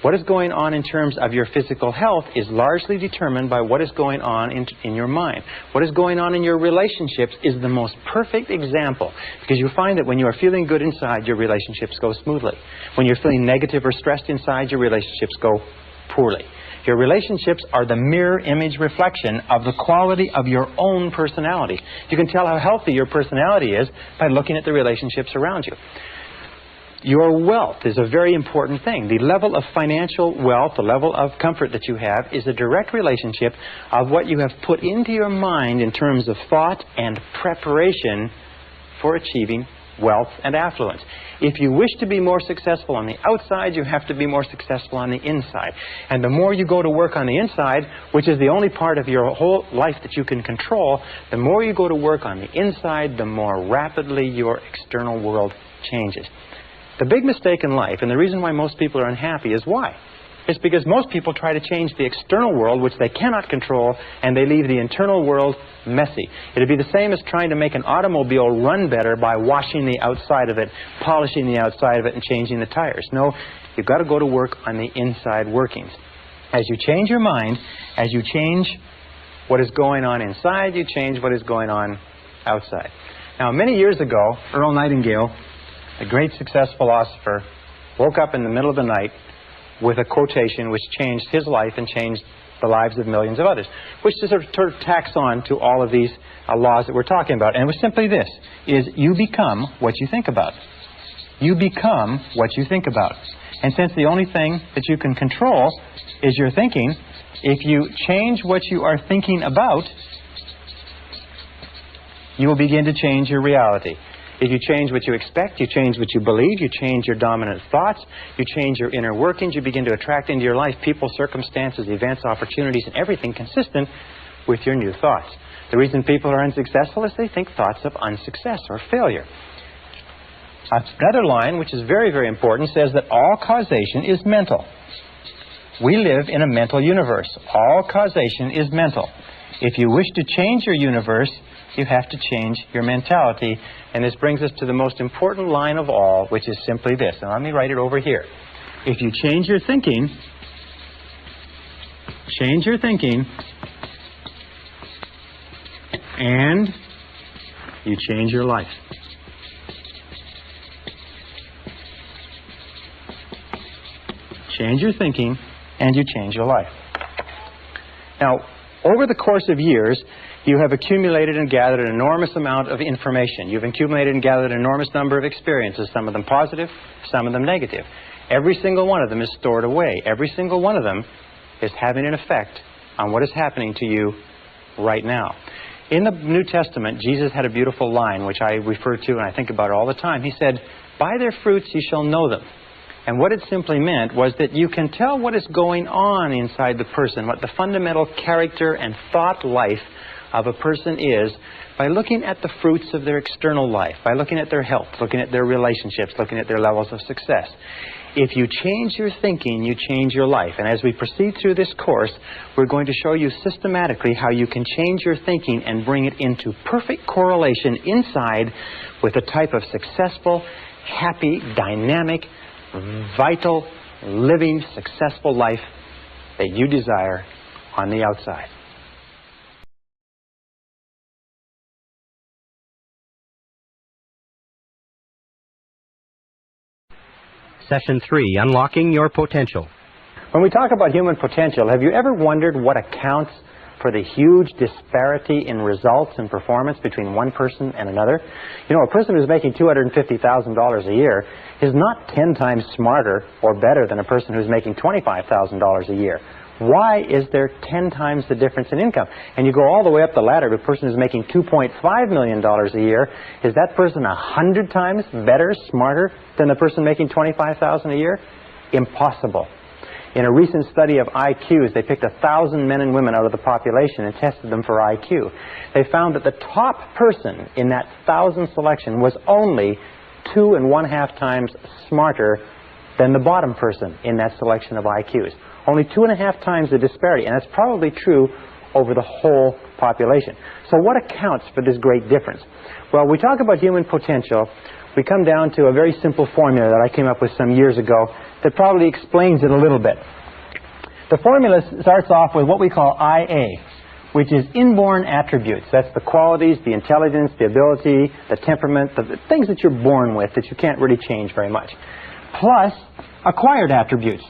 S1: What is going on in terms of your physical health is largely determined by what is going on in your mind. What is going on in your relationships is the most perfect example, because you find that when you are feeling good inside, your relationships go smoothly. When you're feeling negative or stressed inside, your relationships go poorly. Your relationships are the mirror image reflection of the quality of your own personality. You can tell how healthy your personality is by looking at the relationships around you. Your wealth is a very important thing. The level of financial wealth, the level of comfort that you have, is a direct relationship of what you have put into your mind in terms of thought and preparation for achieving wealth and affluence. If you wish to be more successful on the outside, you have to be more successful on the inside. And the more you go to work on the inside, which is the only part of your whole life that you can control, the more you go to work on the inside, the more rapidly your external world changes. The big mistake in life, and the reason why most people are unhappy, is why? It's because most people try to change the external world, which they cannot control, and they leave the internal world messy. It would be the same as trying to make an automobile run better by washing the outside of it, polishing the outside of it, and changing the tires. No, you've got to go to work on the inside workings. As you change your mind, as you change what is going on inside, you change what is going on outside. Now, many years ago, Earl Nightingale, a great success philosopher, woke up in the middle of the night with a quotation which changed his life and changed the lives of millions of others, which sort of tacks on to all of these laws that we're talking about. And it was simply this, is you become what you think about. You become what you think about. And since the only thing that you can control is your thinking, if you change what you are thinking about, you will begin to change your reality. If you change what you expect, you change what you believe, you change your dominant thoughts, you change your inner workings, you begin to attract into your life people, circumstances, events, opportunities, and everything consistent with your new thoughts. The reason people are unsuccessful is they think thoughts of unsuccess or failure. Another line, which is very, very important, says that all causation is mental. We live in a mental universe. All causation is mental. If you wish to change your universe, you have to change your mentality. And this brings us to the most important line of all, which is simply this. And let me write it over here. If you change your thinking, and you change your life. Change your thinking, and you change your life. Now, over the course of years, you have accumulated and gathered an enormous amount of information. You've accumulated and gathered an enormous number of experiences, some of them positive, some of them negative. Every single one of them is stored away. Every single one of them is having an effect on what is happening to you right now. In the New Testament, Jesus had a beautiful line, which I refer to and I think about all the time. He said, "By their fruits you shall know them." And what it simply meant was that you can tell what is going on inside the person, what the fundamental character and thought life of a person is, by looking at the fruits of their external life, by looking at their health, looking at their relationships, looking at their levels of success. If you change your thinking, you change your life. And as we proceed through this course, we're going to show you systematically how you can change your thinking and bring it into perfect correlation inside with a type of successful, happy, dynamic, vital, living, successful life that you desire on the outside.
S2: Session 3, Unlocking Your Potential.
S1: When we talk about human potential, have you ever wondered what accounts for the huge disparity in results and performance between one person and another? You know, a person who's making $250,000 a year is not 10 times smarter or better than a person who's making $25,000 a year. Why is there 10 times the difference in income? And you go all the way up the ladder to a person who's making $2.5 million a year. Is that person 100 times better, smarter than the person making $25,000 a year? Impossible. In a recent study of IQs, they picked 1,000 men and women out of the population and tested them for IQ. They found that the top person in that 1,000 selection was only 2.5 times smarter than the bottom person in that selection of IQs. Only 2.5 times the disparity, and that's probably true over the whole population. So what accounts for this great difference? Well, we talk about human potential. We come down to a very simple formula that I came up with some years ago that probably explains it a little bit. The formula starts off with what we call IA, which is inborn attributes. That's the qualities, the intelligence, the ability, the temperament, the things that you're born with that you can't really change very much, plus acquired attributes.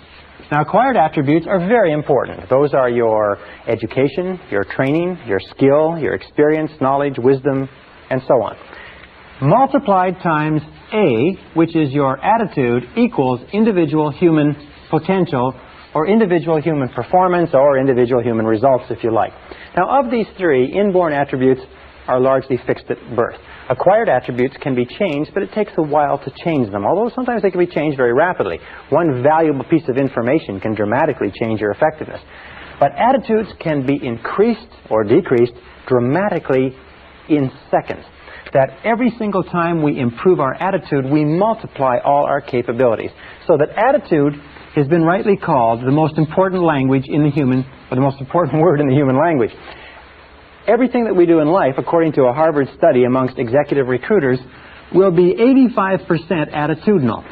S1: Now, acquired attributes are very important. Those are your education, your training, your skill, your experience, knowledge, wisdom, and so on. Multiplied times A, which is your attitude, equals individual human potential, or individual human performance, or individual human results, if you like. Now, of these three, inborn attributes are largely fixed at birth. Acquired attributes can be changed, but it takes a while to change them, although sometimes they can be changed very rapidly. One valuable piece of information can dramatically change your effectiveness. But attitudes can be increased or decreased dramatically in seconds. That every single time we improve our attitude, we multiply all our capabilities. So that attitude has been rightly called the most important language in the human, or the most important word in the human language. Everything that we do in life, according to a Harvard study amongst executive recruiters, will be 85% attitudinal.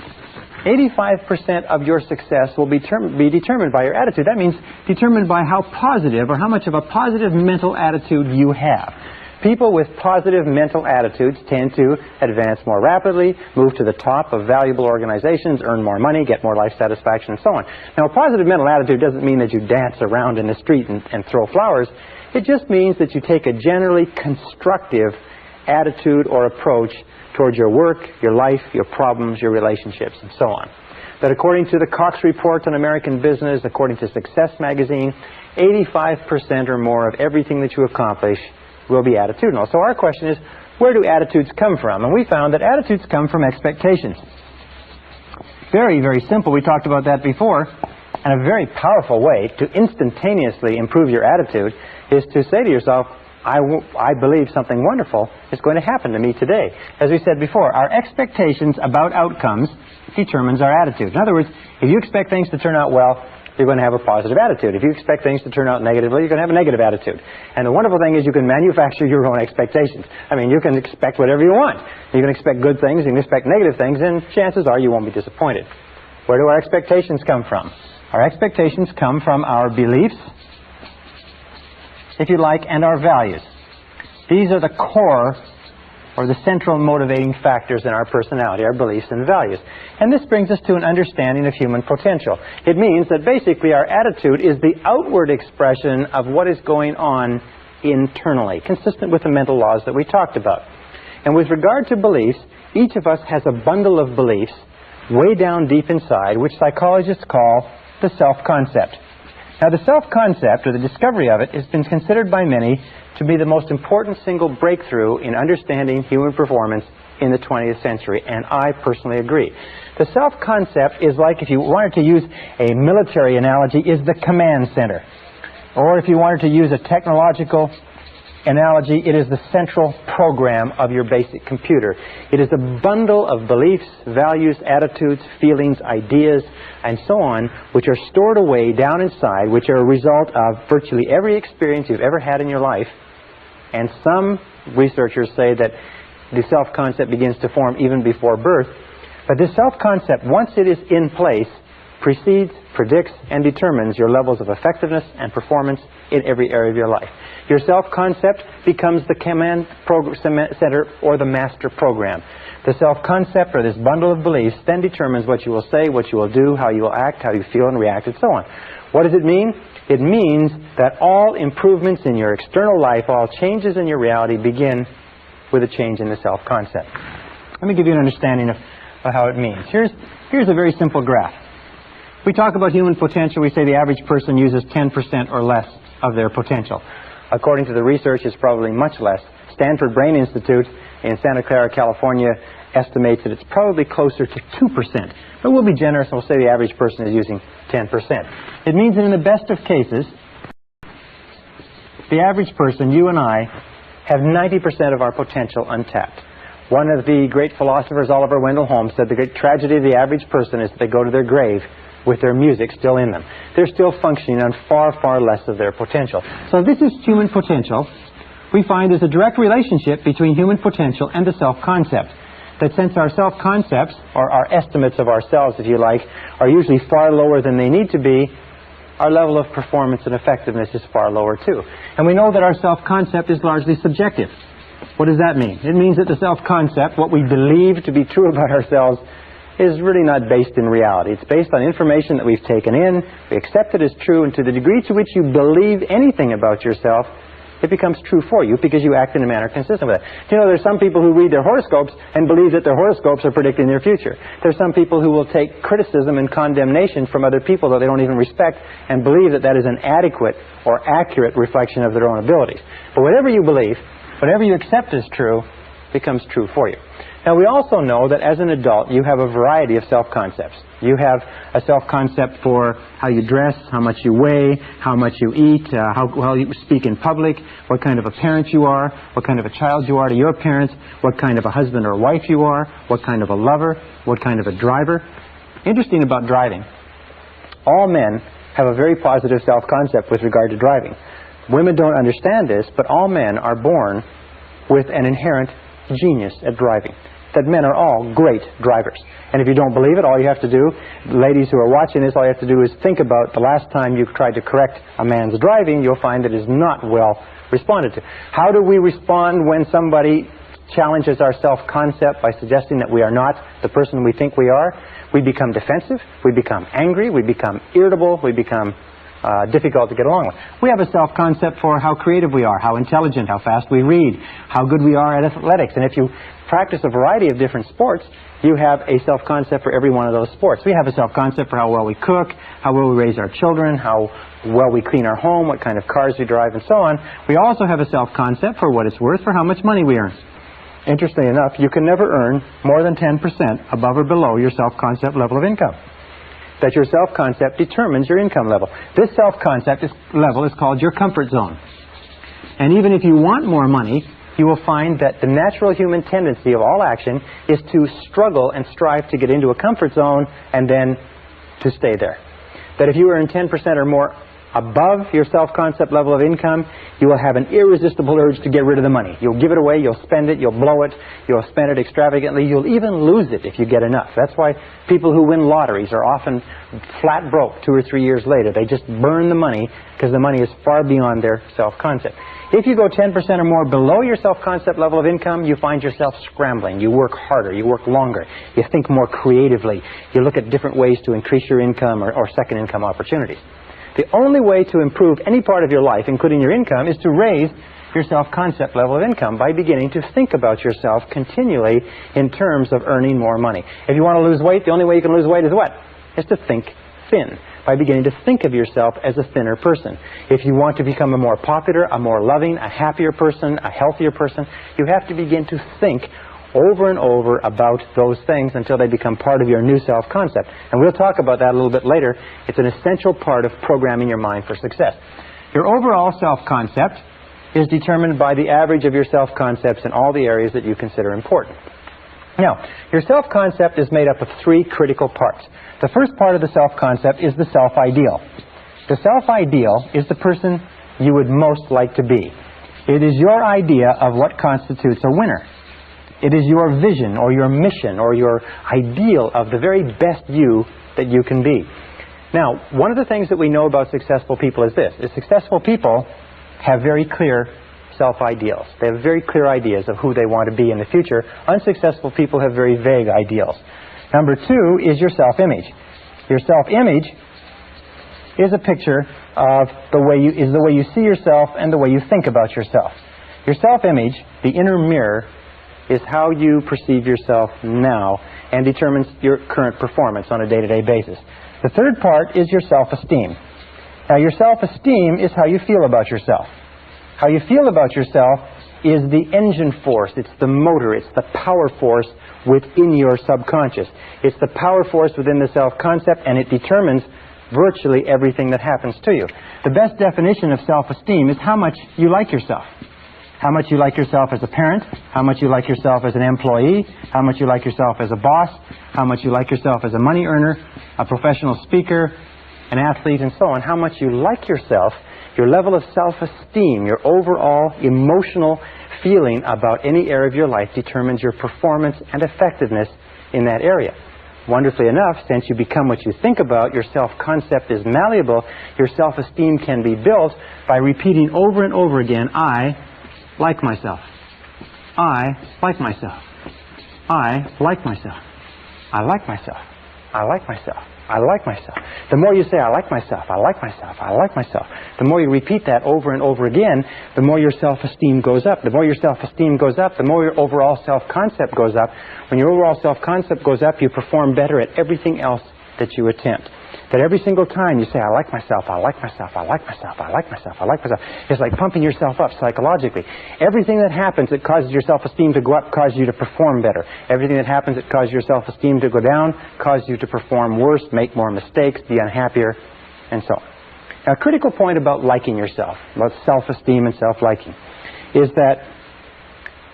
S1: 85% of your success will be determined by your attitude. That means determined by how positive or how much of a positive mental attitude you have. People with positive mental attitudes tend to advance more rapidly, move to the top of valuable organizations, earn more money, get more life satisfaction, and so on. Now, a positive mental attitude doesn't mean that you dance around in the street and throw flowers. It just means that you take a generally constructive attitude or approach towards your work, your life, your problems, your relationships, and so on. That according to the Cox Report on American Business, according to Success Magazine, 85% or more of everything that you accomplish will be attitudinal. So our question is, where do attitudes come from? And we found that attitudes come from expectations. Very, very simple. We talked about that before. And a very powerful way to instantaneously improve your attitude is to say to yourself, I believe something wonderful is going to happen to me today. As we said before, our expectations about outcomes determines our attitude. In other words, if you expect things to turn out well, you're going to have a positive attitude. If you expect things to turn out negatively, you're going to have a negative attitude. And the wonderful thing is you can manufacture your own expectations. I mean, you can expect whatever you want. You can expect good things, you can expect negative things, and chances are you won't be disappointed. Where do our expectations come from? Our expectations come from our beliefs, if you like, and our values. These are the core or the central motivating factors in our personality, our beliefs and values. And this brings us to an understanding of human potential. It means that basically our attitude is the outward expression of what is going on internally, consistent with the mental laws that we talked about. And with regard to beliefs, each of us has a bundle of beliefs way down deep inside, which psychologists call the self-concept. Now, the self-concept, or the discovery of it, has been considered by many to be the most important single breakthrough in understanding human performance in the 20th century, and I personally agree. The self-concept is like, if you wanted to use a military analogy, is the command center. Or if you wanted to use a technological analogy, it is the central program of your basic computer. It is a bundle of beliefs, values, attitudes, feelings, ideas, and so on, which are stored away down inside, which are a result of virtually every experience you've ever had in your life. And some researchers say that the self-concept begins to form even before birth. But this self-concept, once it is in place, precedes, predicts, and determines your levels of effectiveness and performance in every area of your life. Your self-concept becomes the command center or the master program. The self-concept, or this bundle of beliefs, then determines what you will say, what you will do, how you will act, how you feel and react, and so on. What does it mean? It means that all improvements in your external life, all changes in your reality, begin with a change in the self-concept. Let me give you an understanding of how it means. Here's a very simple graph. We talk about human potential, we say the average person uses 10% or less of their potential. According to the research, it's probably much less. Stanford Brain Institute in Santa Clara, California, estimates that it's probably closer to 2%. But we'll be generous and we'll say the average person is using 10%. It means that in the best of cases, the average person, you and I, have 90% of our potential untapped. One of the great philosophers, Oliver Wendell Holmes, said the great tragedy of the average person is that they go to their grave with their music still in them. They're still functioning on far, far less of their potential. So this is human potential. We find there's a direct relationship between human potential and the self-concept. That since our self-concepts, or our estimates of ourselves, if you like, are usually far lower than they need to be, our level of performance and effectiveness is far lower too. And we know that our self-concept is largely subjective. What does that mean? It means that the self-concept, what we believe to be true about ourselves, is really not based in reality. It's based on information that we've taken in, we accept it as true, and to the degree to which you believe anything about yourself, it becomes true for you because you act in a manner consistent with it. You know, there's some people who read their horoscopes and believe that their horoscopes are predicting their future. There's some people who will take criticism and condemnation from other people that they don't even respect and believe that that is an adequate or accurate reflection of their own abilities. But whatever you believe, whatever you accept as true, becomes true for you. Now, we also know that as an adult, you have a variety of self-concepts. You have a self-concept for how you dress, how much you weigh, how much you eat, how well you speak in public, what kind of a parent you are, what kind of a child you are to your parents, what kind of a husband or wife you are, what kind of a lover, what kind of a driver. Interesting about driving, all men have a very positive self-concept with regard to driving. Women don't understand this, but all men are born with an inherent genius at driving. That men are all great drivers. And if you don't believe it, all you have to do, ladies who are watching this, all you have to do is think about the last time you tried to correct a man's driving. You'll find that it is not well responded to. How do we respond when somebody challenges our self-concept by suggesting that we are not the person we think we are? We become defensive, we become angry, we become irritable, we become difficult to get along with. We have a self-concept for how creative we are, how intelligent, how fast we read, how good we are at athletics. And if you practice a variety of different sports, you have a self-concept for every one of those sports. We have a self-concept for how well we cook, how well we raise our children, how well we clean our home, what kind of cars we drive, and so on. We also have a self-concept for what it's worth, for how much money we earn. Interestingly enough, you can never earn more than 10% above or below your self-concept level of income. That your self-concept determines your income level. This self-concept level is called your comfort zone. And even if you want more money, you will find that the natural human tendency of all action is to struggle and strive to get into a comfort zone and then to stay there. That if you earn 10% or more above your self-concept level of income, you will have an irresistible urge to get rid of the money. You'll give it away, you'll spend it, you'll blow it, you'll spend it extravagantly, you'll even lose it if you get enough. That's why people who win lotteries are often flat broke 2 or 3 years later. They just burn the money because the money is far beyond their self-concept. If you go 10% or more below your self-concept level of income, you find yourself scrambling. You work harder, you work longer, you think more creatively, you look at different ways to increase your income or second income opportunities. The only way to improve any part of your life, including your income, is to raise your self-concept level of income by beginning to think about yourself continually in terms of earning more money. If you want to lose weight, the only way you can lose weight is what? Is to think thin, by beginning to think of yourself as a thinner person. If you want to become a more popular, a more loving, a happier person, a healthier person, you have to begin to think over and over about those things until they become part of your new self-concept. And we'll talk about that a little bit later. It's an essential part of programming your mind for success. Your overall self-concept is determined by the average of your self-concepts in all the areas that you consider important. Now, your self-concept is made up of 3 critical parts. The first part of the self-concept is the self-ideal. The self-ideal is the person you would most like to be. It is your idea of what constitutes a winner. It is your vision or your mission or your ideal of the very best you that you can be. Now, one of the things that we know about successful people is this. Successful people have very clear self-ideals. They have very clear ideas of who they want to be in the future. Unsuccessful people have very vague ideals. Number 2 is your self-image. Your self-image is a picture of the way you see yourself and the way you think about yourself. Your self-image, the inner mirror, is how you perceive yourself now and determines your current performance on a day-to-day basis. The third part is your self-esteem. Now, your self-esteem is how you feel about yourself. How you feel about yourself is the engine force, it's the motor, it's the power force within your subconscious. It's the power force within the self-concept, and it determines virtually everything that happens to you. The best definition of self-esteem is how much you like yourself. How much you like yourself as a parent, how much you like yourself as an employee, how much you like yourself as a boss, how much you like yourself as a money earner, a professional speaker, an athlete, and so on. How much you like yourself, your level of self-esteem, your overall emotional feeling about any area of your life determines your performance and effectiveness in that area. Wonderfully enough, since you become what you think about, your self-concept is malleable, your self-esteem can be built by repeating over and over again, I like myself. I like myself. I like myself. I like myself. I like myself. I like myself. The more you say, I like myself, I like myself, I like myself, the more you repeat that over and over again, the more your self-esteem goes up. The more your self-esteem goes up, the more your overall self-concept goes up. When your overall self-concept goes up, you perform better at everything else that you attempt. That every single time you say, I like myself, I like myself, I like myself, I like myself, I like myself, it's like pumping yourself up psychologically. Everything that happens that causes your self-esteem to go up causes you to perform better. Everything that happens that causes your self-esteem to go down causes you to perform worse, make more mistakes, be unhappier, and so on. Now, a critical point about liking yourself, about self-esteem and self-liking, is that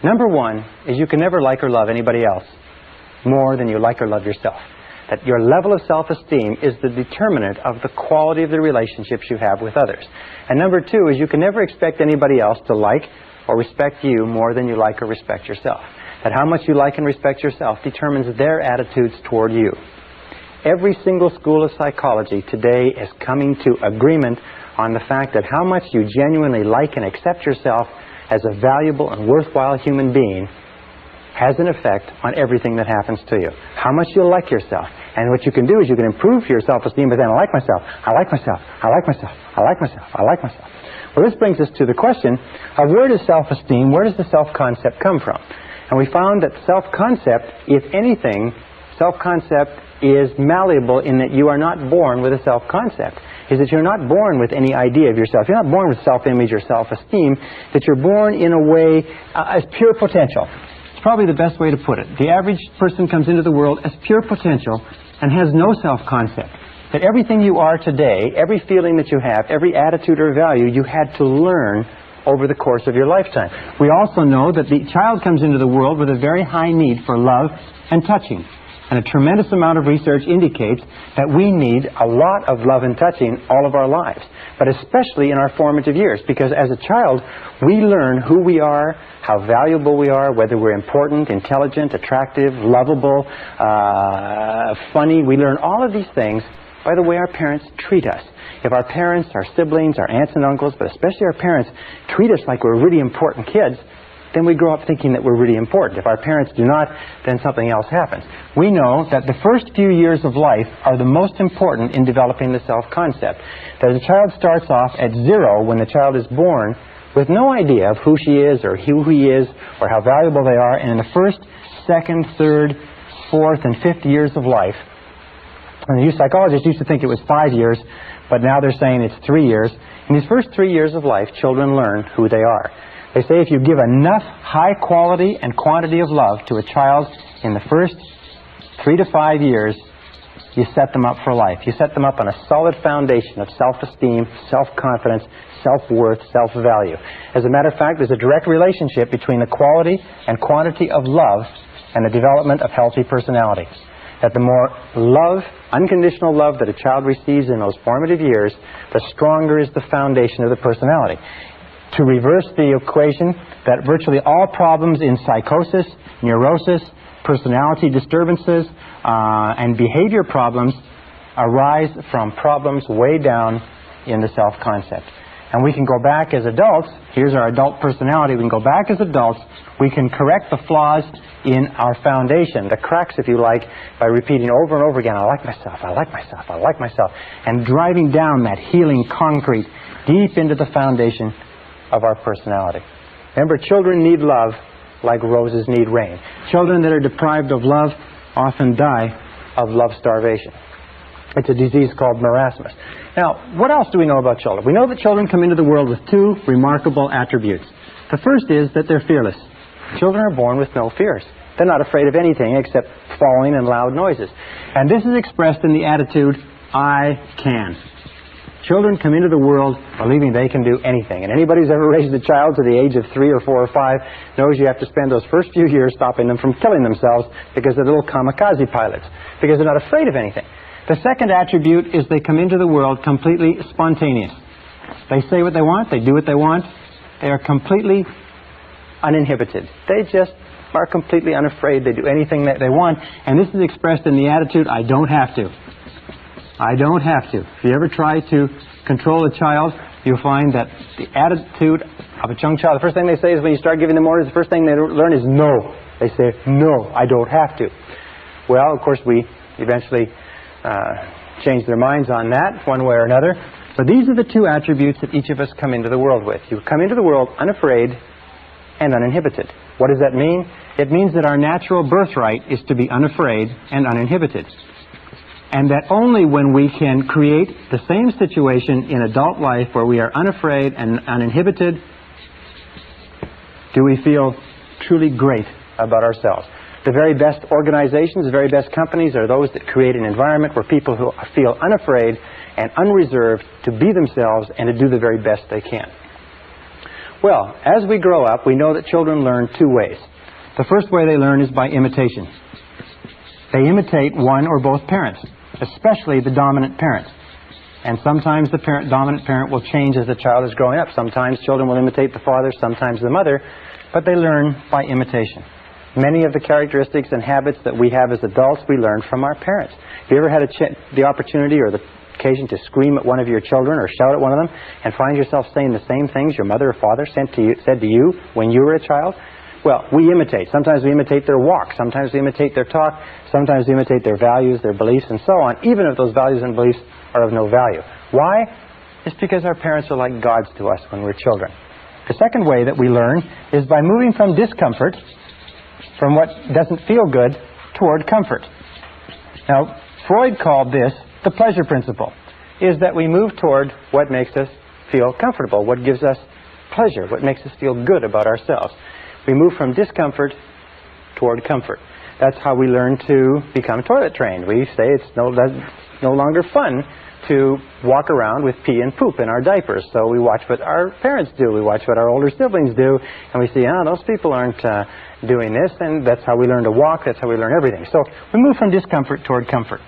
S1: number one is you can never like or love anybody else more than you like or love yourself. That your level of self-esteem is the determinant of the quality of the relationships you have with others. And number two is you can never expect anybody else to like or respect you more than you like or respect yourself. That how much you like and respect yourself determines their attitudes toward you. Every single school of psychology today is coming to agreement on the fact that how much you genuinely like and accept yourself as a valuable and worthwhile human being has an effect on everything that happens to you. How much you like yourself. And what you can do is you can improve your self-esteem by saying, I like myself, I like myself, I like myself, I like myself, I like myself. Well, this brings us to the question of where does self-esteem, where does the self-concept come from? And we found that self-concept, if anything, self-concept is malleable in that you are not born with a self-concept. Is that you're not born with any idea of yourself. You're not born with self-image or self-esteem. That you're born in a way as pure potential. It's probably the best way to put it. The average person comes into the world as pure potential and has no self-concept. That everything you are today, every feeling that you have, every attitude or value, you had to learn over the course of your lifetime. We also know that the child comes into the world with a very high need for love and touching. And a tremendous amount of research indicates that we need a lot of love and touching all of our lives, but especially in our formative years, because as a child, we learn who we are, how valuable we are, whether we're important, intelligent, attractive, lovable, funny. We learn all of these things by the way our parents treat us. If our parents, our siblings, our aunts and uncles, but especially our parents, treat us like we're really important kids, then we grow up thinking that we're really important. If our parents do not, then something else happens. We know that the first few years of life are the most important in developing the self-concept. That the child starts off at 0 when the child is born with no idea of who she is or who he is or how valuable they are. And in the first, second, third, fourth, and fifth years of life, and the psychologists used to think it was 5 years, but now they're saying it's 3 years. In these first 3 years of life, children learn who they are. They say if you give enough high quality and quantity of love to a child in the first 3 to 5 years, you set them up for life. You set them up on a solid foundation of self-esteem, self-confidence, self-worth, self-value. As a matter of fact, there's a direct relationship between the quality and quantity of love and the development of healthy personality. That the more love, unconditional love that a child receives in those formative years, the stronger is the foundation of the personality. To reverse the equation, that virtually all problems in psychosis, neurosis, personality disturbances, and behavior problems arise from problems way down in the self-concept. And we can go back as adults, here's our adult personality, we can go back as adults, we can correct the flaws in our foundation, the cracks if you like, by repeating over and over again, I like myself, I like myself, I like myself, and driving down that healing concrete deep into the foundation of our personality. Remember, children need love like roses need rain. Children that are deprived of love often die of love starvation. It's a disease called marasmus. Now, what else do we know about children? We know that children come into the world with two remarkable attributes. The first is that they're fearless. Children are born with no fears. They're not afraid of anything except falling and loud noises. And this is expressed in the attitude, I can. Children come into the world believing they can do anything. And anybody who's ever raised a child to the age of 3 or 4 or 5 knows you have to spend those first few years stopping them from killing themselves because they're little kamikaze pilots, because they're not afraid of anything. The second attribute is they come into the world completely spontaneous. They say what they want, they do what they want. They are completely uninhibited. They just are completely unafraid. They do anything that they want. And this is expressed in the attitude, I don't have to. I don't have to. If you ever try to control a child, you'll find that the attitude of a young child, the first thing they say is when you start giving them orders, the first thing they learn is no. They say, no, I don't have to. Well, of course, we eventually change their minds on that one way or another. But these are the two attributes that each of us come into the world with. You come into the world unafraid and uninhibited. What does that mean? It means that our natural birthright is to be unafraid and uninhibited. And that only when we can create the same situation in adult life where we are unafraid and uninhibited do we feel truly great about ourselves. The very best organizations, the very best companies are those that create an environment where people who feel unafraid and unreserved to be themselves and to do the very best they can. Well, as we grow up, we know that children learn two ways. The first way they learn is by imitation. They imitate one or both parents, especially the dominant parent. And sometimes the dominant parent will change as the child is growing up. Sometimes children will imitate the father, sometimes the mother, but they learn by imitation. Many of the characteristics and habits that we have as adults, we learn from our parents. Have you ever had the opportunity or the occasion to scream at one of your children or shout at one of them and find yourself saying the same things your mother or father said to you when you were a child? Well, we imitate. Sometimes we imitate their walk. Sometimes we imitate their talk. Sometimes we imitate their values, their beliefs, and so on, even if those values and beliefs are of no value. Why? It's because our parents are like gods to us when we're children. The second way that we learn is by moving from discomfort, from what doesn't feel good, toward comfort. Now, Freud called this the pleasure principle, is that we move toward what makes us feel comfortable, what gives us pleasure, what makes us feel good about ourselves. We move from discomfort toward comfort. That's how we learn to become toilet trained. We say it's no longer fun to walk around with pee and poop in our diapers. So we watch what our parents do. We watch what our older siblings do. And we see, those people aren't doing this. And that's how we learn to walk. That's how we learn everything. So we move from discomfort toward comfort.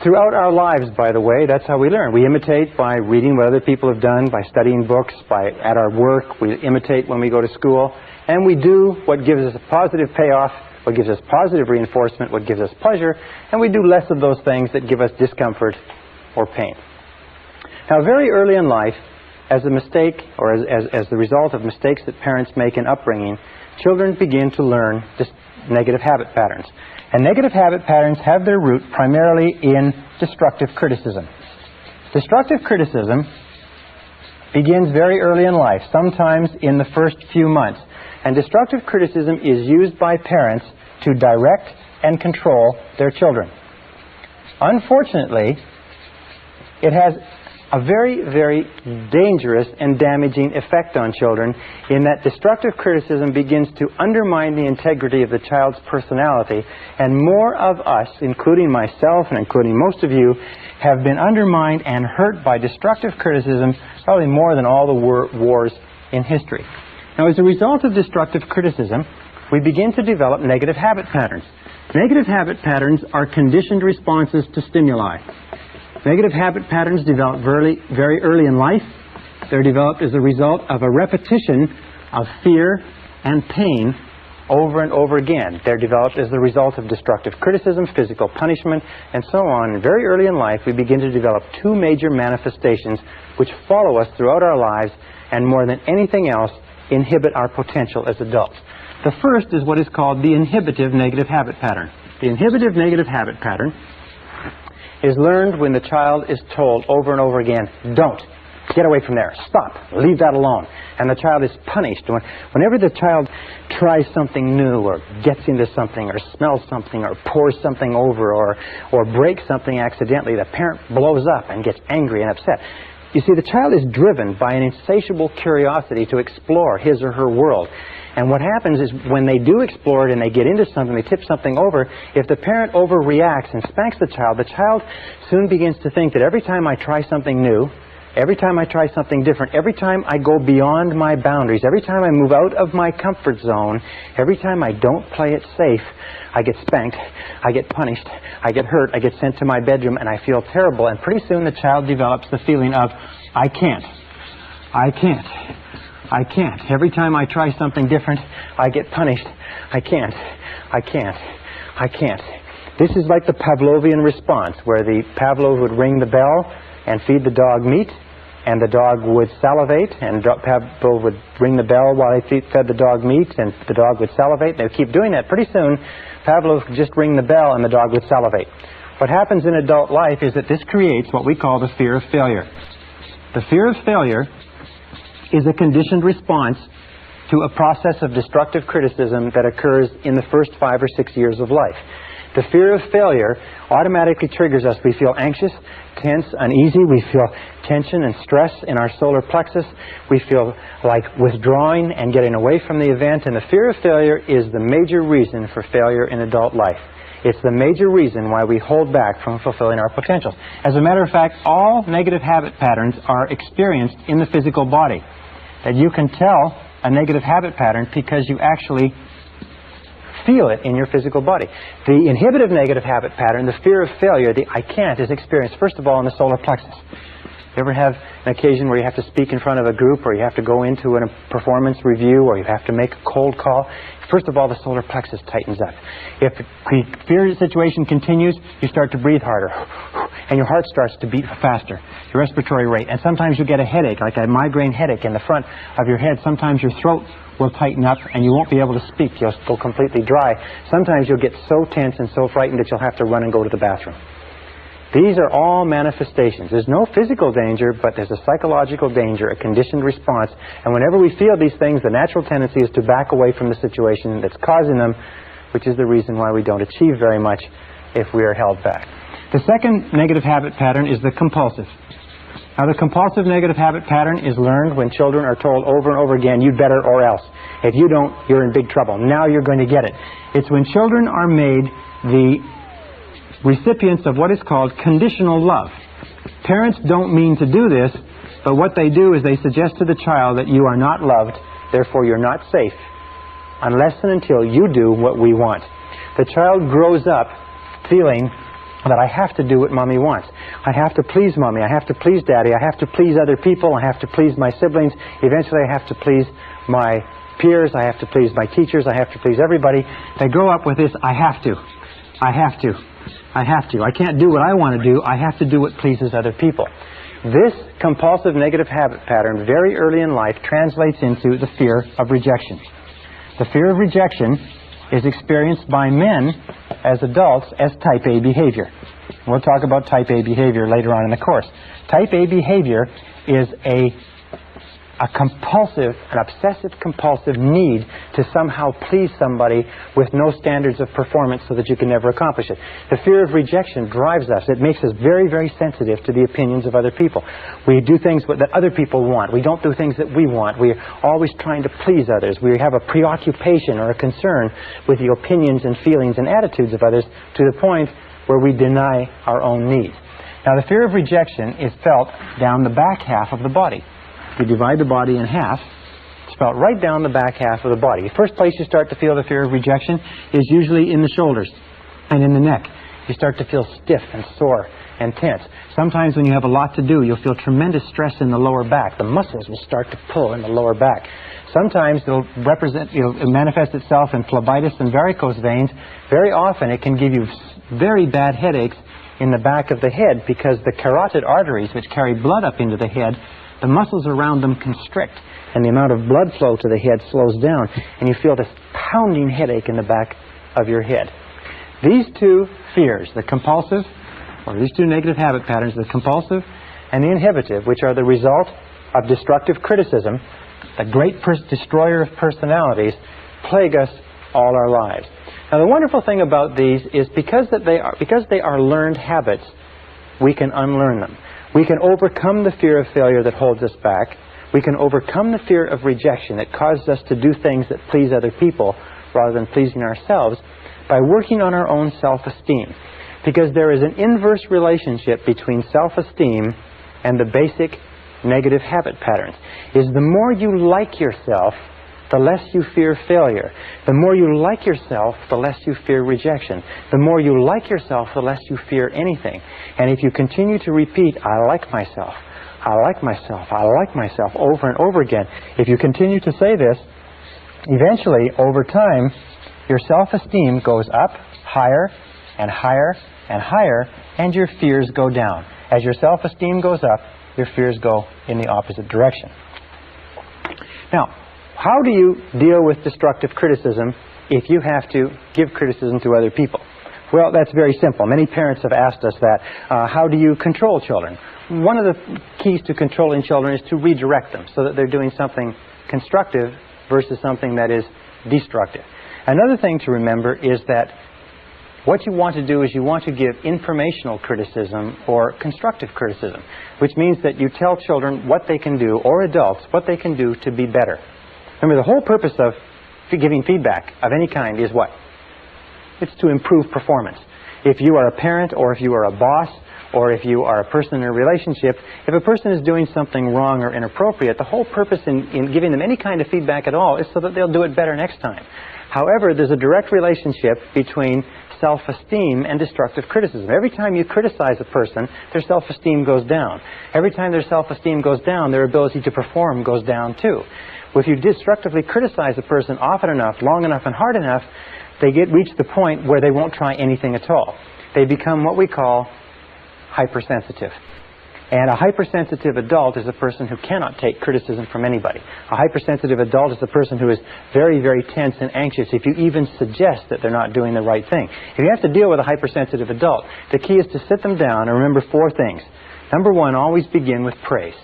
S1: Throughout our lives, by the way, that's how we learn. We imitate by reading what other people have done, by studying books, at our work. We imitate when we go to school. And we do what gives us a positive payoff, what gives us positive reinforcement, what gives us pleasure. And we do less of those things that give us discomfort or pain. Now, very early in life, as a mistake or as the result of mistakes that parents make in upbringing, children begin to learn just negative habit patterns. And negative habit patterns have their root primarily in destructive criticism. Destructive criticism begins very early in life, sometimes in the first few months. And destructive criticism is used by parents to direct and control their children. Unfortunately, it has a very, very dangerous and damaging effect on children in that destructive criticism begins to undermine the integrity of the child's personality, and more of us, including myself and including most of you, have been undermined and hurt by destructive criticism probably more than all the wars in history. Now, as a result of destructive criticism, we begin to develop negative habit patterns. Negative habit patterns are conditioned responses to stimuli. Negative habit patterns develop very early in life. They're developed as a result of a repetition of fear and pain over and over again. They're developed as the result of destructive criticism, physical punishment, and so on. And very early in life, we begin to develop two major manifestations which follow us throughout our lives and, more than anything else, inhibit our potential as adults. The first is what is called the inhibitive negative habit pattern. The inhibitive negative habit pattern is learned when the child is told over and over again, don't. Get away from there. Stop. Leave that alone. And the child is punished. Whenever the child tries something new or gets into something or smells something or pours something over or breaks something accidentally, the parent blows up and gets angry and upset. You see, the child is driven by an insatiable curiosity to explore his or her world. And what happens is when they do explore it and they get into something, they tip something over, if the parent overreacts and spanks the child soon begins to think that every time I try something new, every time I try something different, every time I go beyond my boundaries, every time I move out of my comfort zone, every time I don't play it safe, I get spanked, I get punished, I get hurt, I get sent to my bedroom, and I feel terrible. And pretty soon the child develops the feeling of, I can't. Every time I try something different, I get punished. I can't. This is like the Pavlovian response, where the Pavlov would ring the bell and feed the dog meat, and the dog would salivate, and Pavlov would ring the bell while he fed the dog meat, and the dog would salivate. They would keep doing that. Pretty soon, Pavlov would just ring the bell, and the dog would salivate. What happens in adult life is that this creates what we call the fear of failure. The fear of failure is a conditioned response to a process of destructive criticism that occurs in the first 5 or 6 years of life. The fear of failure automatically triggers us. We feel anxious, tense, uneasy. We feel tension and stress in our solar plexus. We feel like withdrawing and getting away from the event. And the fear of failure is the major reason for failure in adult life. It's the major reason why we hold back from fulfilling our potentials. As a matter of fact, all negative habit patterns are experienced in the physical body. That you can tell a negative habit pattern because you actually feel it in your physical body. The inhibitive negative habit pattern, the fear of failure, the I can't, is experienced first of all in the solar plexus. You ever have an occasion where you have to speak in front of a group, or you have to go into a performance review, or you have to make a cold call? First of all, the solar plexus tightens up. If the fear situation continues, you start to breathe harder, and your heart starts to beat faster, your respiratory rate. And sometimes you get a headache, like a migraine headache in the front of your head. Sometimes your throat will tighten up, and you won't be able to speak. You'll go completely dry. Sometimes you'll get so tense and so frightened that you'll have to run and go to the bathroom. These are all manifestations. There's no physical danger, but there's a psychological danger, a conditioned response. And whenever we feel these things, the natural tendency is to back away from the situation that's causing them, which is the reason why we don't achieve very much if we are held back. The second negative habit pattern is the compulsive. Now, the compulsive negative habit pattern is learned when children are told over and over again, you'd better or else. If you don't, you're in big trouble. Now you're going to get it. It's when children are made the recipients of what is called conditional love. Parents don't mean to do this, but what they do is they suggest to the child that you are not loved, therefore you're not safe, unless and until you do what we want. The child grows up feeling that I have to do what Mommy wants. I have to please Mommy. I have to please Daddy. I have to please other people. I have to please my siblings. Eventually I have to please my peers. I have to please my teachers. I have to please everybody. They grow up with this, I have to. I can't do what I want to do. I have to do what pleases other people. This compulsive negative habit pattern very early in life translates into the fear of rejection. The fear of rejection is experienced by men as adults as type A behavior. We'll talk about type A behavior later on in the course. Type A behavior is a compulsive, an obsessive-compulsive need to somehow please somebody with no standards of performance so that you can never accomplish it. The fear of rejection drives us. It makes us very, very sensitive to the opinions of other people. We do things that other people want. We don't do things that we want. We're always trying to please others. We have a preoccupation or a concern with the opinions and feelings and attitudes of others to the point where we deny our own needs. Now, the fear of rejection is felt down the back half of the body. You divide the body in half, it's felt right down the back half of the body. The first place you start to feel the fear of rejection is usually in the shoulders and in the neck. You start to feel stiff and sore and tense. Sometimes when you have a lot to do, you'll feel tremendous stress in the lower back. The muscles will start to pull in the lower back. Sometimes it'll manifest itself in phlebitis and varicose veins. Very often it can give you very bad headaches in the back of the head because the carotid arteries, which carry blood up into the head, the muscles around them constrict, and the amount of blood flow to the head slows down, and you feel this pounding headache in the back of your head. These two fears, the compulsive, or these two negative habit patterns, the compulsive and the inhibitive, which are the result of destructive criticism, the great destroyer of personalities, plague us all our lives. Now, the wonderful thing about these is because they are learned habits, we can unlearn them. We can overcome the fear of failure that holds us back. We can overcome the fear of rejection that causes us to do things that please other people rather than pleasing ourselves by working on our own self-esteem. Because there is an inverse relationship between self-esteem and the basic negative habit patterns. Is the more you like yourself, the less you fear failure. The more you like yourself, the less you fear rejection. The more you like yourself, the less you fear anything. And if you continue to repeat, I like myself, I like myself, I like myself, over and over again, if you continue to say this, eventually, over time, your self-esteem goes up higher and higher and higher, and your fears go down. As your self-esteem goes up, your fears go in the opposite direction. Now, how do you deal with destructive criticism if you have to give criticism to other people? Well, that's very simple. Many parents have asked us that. How do you control children? One of the keys to controlling children is to redirect them so that they're doing something constructive versus something that is destructive. Another thing to remember is that what you want to do is you want to give informational criticism or constructive criticism, which means that you tell children what they can do, or adults, what they can do to be better. Remember, the whole purpose of giving feedback of any kind is what? It's to improve performance. If you are a parent, or if you are a boss, or if you are a person in a relationship, if a person is doing something wrong or inappropriate, the whole purpose in giving them any kind of feedback at all is so that they'll do it better next time. However, there's a direct relationship between self-esteem and destructive criticism. Every time you criticize a person, their self-esteem goes down. Every time their self-esteem goes down, their ability to perform goes down too. If you destructively criticize a person often enough, long enough, and hard enough, they reach the point where they won't try anything at all. They become what we call hypersensitive. And a hypersensitive adult is a person who cannot take criticism from anybody. A hypersensitive adult is a person who is very, very tense and anxious if you even suggest that they're not doing the right thing. If you have to deal with a hypersensitive adult, the key is to sit them down and remember 4 things. Number 1, always begin with praise.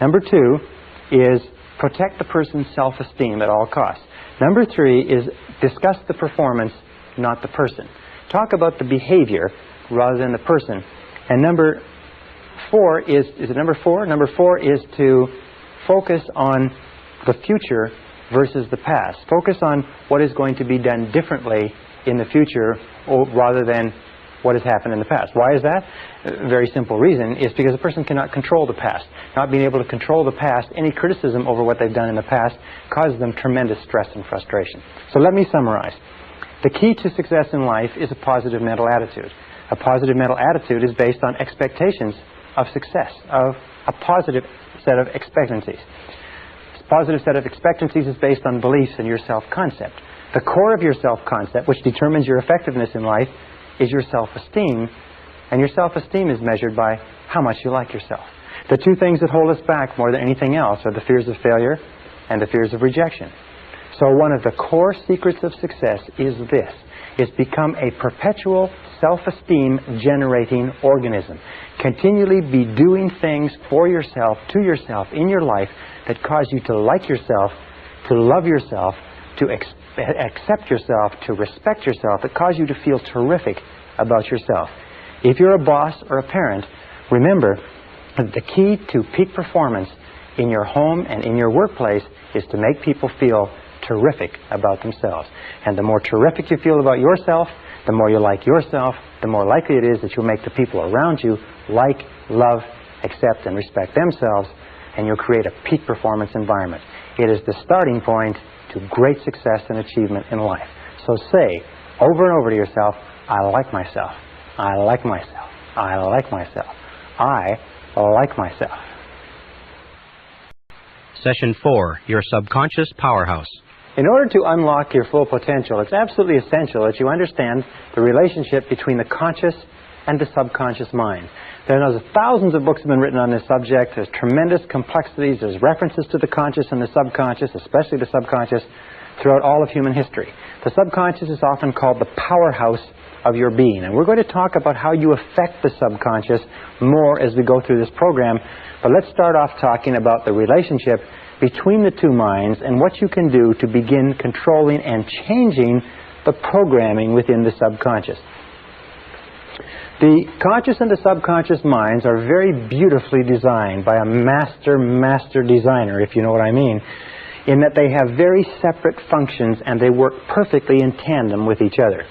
S1: Number 2 is protect the person's self-esteem at all costs. Number 3 is discuss the performance, not the person. Talk about the behavior rather than the person. And number 4 is it number 4? Number 4 is to focus on the future versus the past. Focus on what is going to be done differently in the future rather than what has happened in the past. Why is that? A very simple reason is because a person cannot control the past. Not being able to control the past, any criticism over what they've done in the past causes them tremendous stress and frustration. So let me summarize. The key to success in life is a positive mental attitude. A positive mental attitude is based on expectations of success, of a positive set of expectancies. This positive set of expectancies is based on beliefs in your self-concept. The core of your self-concept, which determines your effectiveness in life, is your self-esteem, and your self-esteem is measured by how much you like yourself. The 2 things that hold us back more than anything else are the fears of failure and the fears of rejection. So one of the core secrets of success is this, is become a perpetual self-esteem generating organism. Continually be doing things for yourself, to yourself, in your life that cause you to like yourself, to love yourself, to accept yourself, to respect yourself, that cause you to feel terrific about yourself. If you're a boss or a parent, remember that the key to peak performance in your home and in your workplace is to make people feel terrific about themselves. And the more terrific you feel about yourself, the more you like yourself, the more likely it is that you'll make the people around you like, love, accept, and respect themselves, and you'll create a peak performance environment. It is the starting point to great success and achievement in life. So say over and over to yourself, I like myself, I like myself, I like myself, I like myself.
S2: Session 4, Your Subconscious Powerhouse.
S1: In order to unlock your full potential, it's absolutely essential that you understand the relationship between the conscious and the subconscious mind. There are thousands of books have been written on this subject. There's tremendous complexities. There's references to the conscious and the subconscious, especially the subconscious, throughout all of human history. The subconscious is often called the powerhouse of your being. And we're going to talk about how you affect the subconscious more as we go through this program. But let's start off talking about the relationship between the two minds and what you can do to begin controlling and changing the programming within the subconscious. The conscious and the subconscious minds are very beautifully designed by a master designer, if you know what I mean, in that they have very separate functions and they work perfectly in tandem with each other.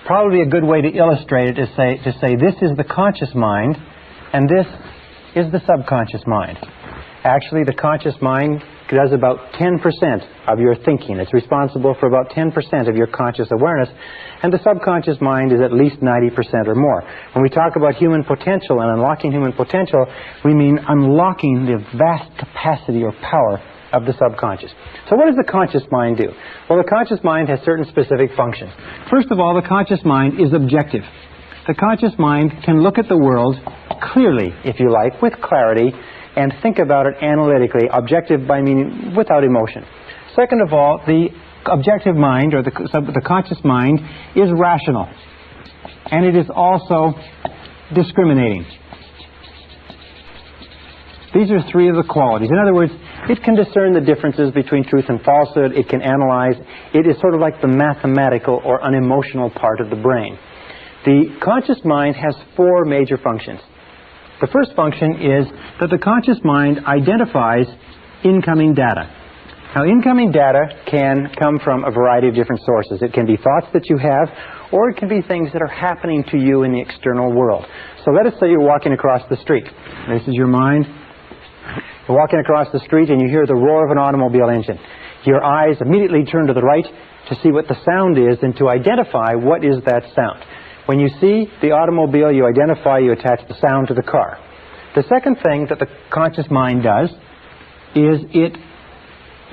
S1: Probably a good way to illustrate it is to say this is the conscious mind and this is the subconscious mind. Actually, the conscious mind does about 10% of your thinking. It's responsible for about 10% of your conscious awareness, and the subconscious mind is at least 90% or more. When we talk about human potential and unlocking human potential, we mean unlocking the vast capacity or power of the subconscious. So what does the conscious mind do? Well, the conscious mind has certain specific functions. First of all, the conscious mind is objective. The conscious mind can look at the world clearly, if you like, with clarity, and think about it analytically, objective by meaning without emotion. Second of all, the objective mind, or the conscious mind, is rational. And it is also discriminating. These are three of the qualities. In other words, it can discern the differences between truth and falsehood. It can analyze. It is sort of like the mathematical or unemotional part of the brain. The conscious mind has four major functions. The first function is that the conscious mind identifies incoming data. Now, incoming data can come from a variety of different sources. It can be thoughts that you have, or it can be things that are happening to you in the external world. So let us say you're walking across the street. This is your mind. You're walking across the street and you hear the roar of an automobile engine. Your eyes immediately turn to the right to see what the sound is and to identify what is that sound. When you see the automobile, you identify, you attach the sound to the car. The second thing that the conscious mind does is it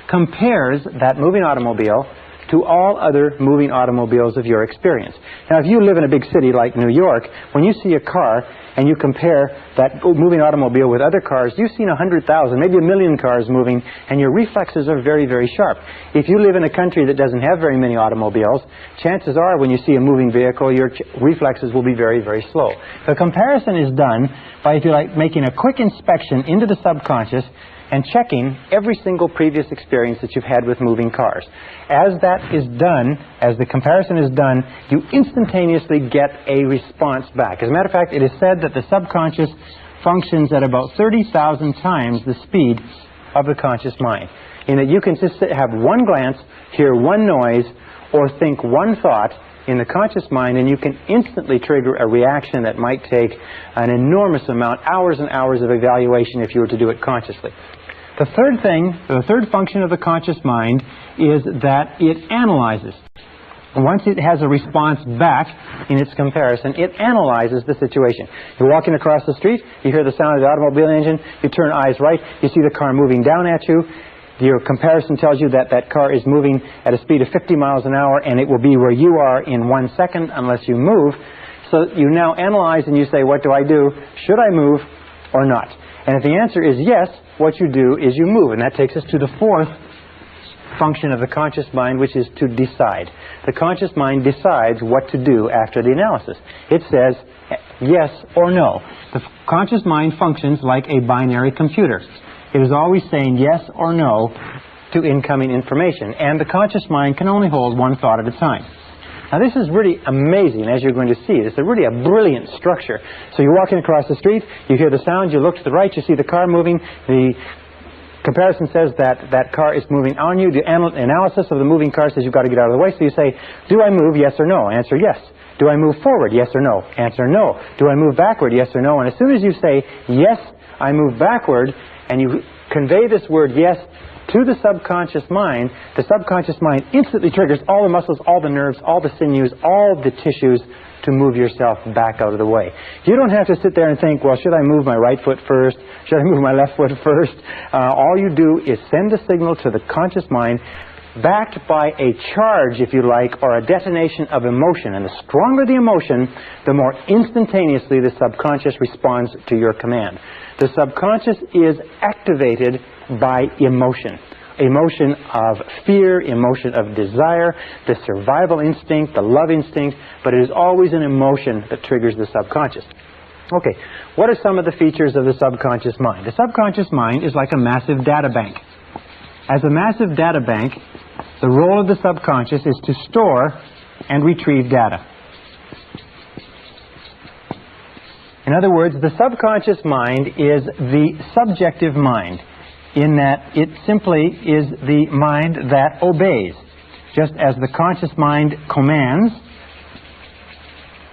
S1: compares that moving automobile to all other moving automobiles of your experience. Now, if you live in a big city like New York, when you see a car and you compare that moving automobile with other cars, you've seen 100,000, maybe 1 million cars moving, and your reflexes are very, very sharp. If you live in a country that doesn't have very many automobiles, chances are when you see a moving vehicle, your reflexes will be very, very slow. The comparison is done by, if you like, making a quick inspection into the subconscious and checking every single previous experience that you've had with moving cars. As that is done, as the comparison is done, you instantaneously get a response back. As a matter of fact, it is said that the subconscious functions at about 30,000 times the speed of the conscious mind, in that you can just have one glance, hear one noise, or think one thought in the conscious mind, and you can instantly trigger a reaction that might take an enormous amount, hours and hours of evaluation if you were to do it consciously. The third function of the conscious mind is that it analyzes. Once it has a response back in its comparison, it analyzes the situation. You're walking across the street, you hear the sound of the automobile engine, you turn eyes right, you see the car moving down at you. Your comparison tells you that that car is moving at a speed of 50 miles an hour, and it will be where you are in 1 second unless you move. So you now analyze and you say, what do I do? Should I move or not? And if the answer is yes, what you do is you move. And that takes us to the fourth function of the conscious mind, which is to decide. The conscious mind decides what to do after the analysis. It says yes or no. The conscious mind functions like a binary computer. It is always saying yes or no to incoming information. And the conscious mind can only hold one thought at a time. Now, this is really amazing, as you're going to see. It's really a brilliant structure. So you're walking across the street, you hear the sound, you look to the right, you see the car moving. The comparison says that that car is moving on you. The analysis of the moving car says you've got to get out of the way. So you say, do I move, yes or no? Answer, yes. Do I move forward, yes or no? Answer, no. Do I move backward, yes or no? And as soon as you say, yes, I move backward, and you convey this word yes to the subconscious mind instantly triggers all the muscles, all the nerves, all the sinews, all the tissues to move yourself back out of the way. You don't have to sit there and think, well, should I move my right foot first? Should I move my left foot first? All you do is send a signal to the conscious mind, backed by a charge, if you like, or a detonation of emotion. And the stronger the emotion, the more instantaneously the subconscious responds to your command. The subconscious is activated by emotion. emotion of fear, emotion of desire, the survival instinct, the love instinct, but it is always an emotion that triggers the subconscious. Okay, what are some of the features of the subconscious mind? The subconscious mind is like a massive data bank. As a massive data bank, the role of the subconscious is to store and retrieve data. In other words, the subconscious mind is the subjective mind, in that it simply is the mind that obeys. Just as the conscious mind commands,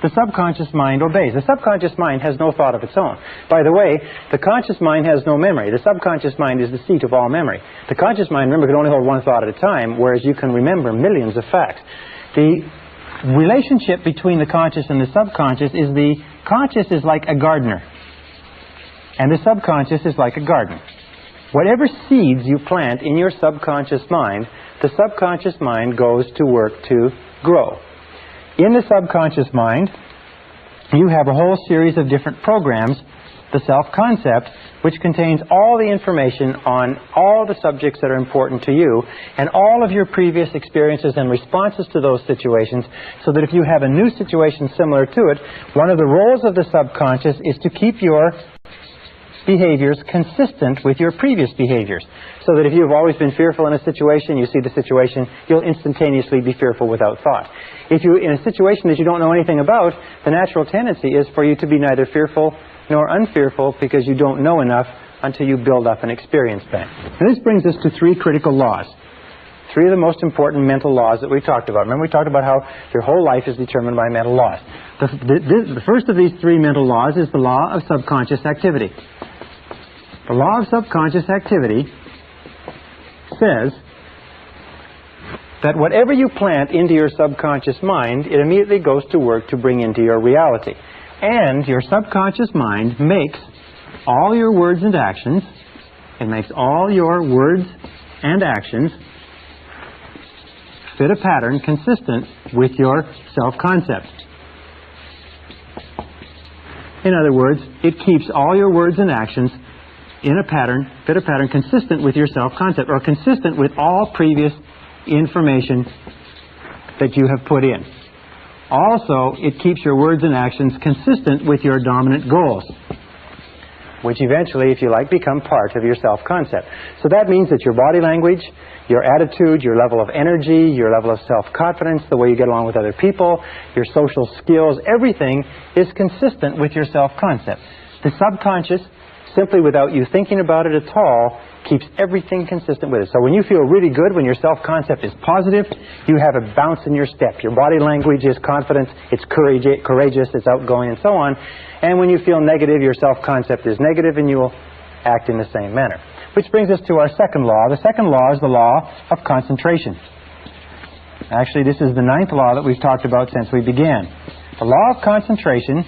S1: the subconscious mind obeys. The subconscious mind has no thought of its own. By the way, the conscious mind has no memory. The subconscious mind is the seat of all memory. The conscious mind, remember, can only hold one thought at a time, whereas you can remember millions of facts. The relationship between the conscious and the subconscious is the conscious is like a gardener, and the subconscious is like a garden. Whatever seeds you plant in your subconscious mind, the subconscious mind goes to work to grow. In the subconscious mind, you have a whole series of different programs, the self-concept, which contains all the information on all the subjects that are important to you and all of your previous experiences and responses to those situations, so that if you have a new situation similar to it, one of the roles of the subconscious is to keep your behaviors consistent with your previous behaviors. So that if you've always been fearful in a situation, you see the situation, you'll instantaneously be fearful without thought. If you're in a situation that you don't know anything about, the natural tendency is for you to be neither fearful nor unfearful, because you don't know enough until you build up an experience bank. And this brings us to three critical laws. Three of the most important mental laws that we talked about. Remember, we talked about how your whole life is determined by mental laws. The first of these three mental laws is the law of subconscious activity. The law of subconscious activity says that whatever you plant into your subconscious mind, it immediately goes to work to bring into your reality. And your subconscious mind makes all your words and actions, it makes all your words and actions fit a pattern consistent with your self-concept. In other words, it keeps all your words and actions in a pattern, fit a pattern consistent with your self-concept, or consistent with all previous information that you have put in. Also, it keeps your words and actions consistent with your dominant goals, which eventually, if you like, become part of your self-concept. So that means that your body language, your attitude, your level of energy, your level of self-confidence, the way you get along with other people, your social skills, everything is consistent with your self-concept. The subconscious, simply without you thinking about it at all, keeps everything consistent with it. So when you feel really good, when your self-concept is positive, you have a bounce in your step. Your body language is confident, it's courageous, it's outgoing, and so on. And when you feel negative, your self-concept is negative, and you will act in the same manner. Which brings us to our second law. The second law is the law of concentration. Actually, this is the ninth law that we've talked about since we began. The law of concentration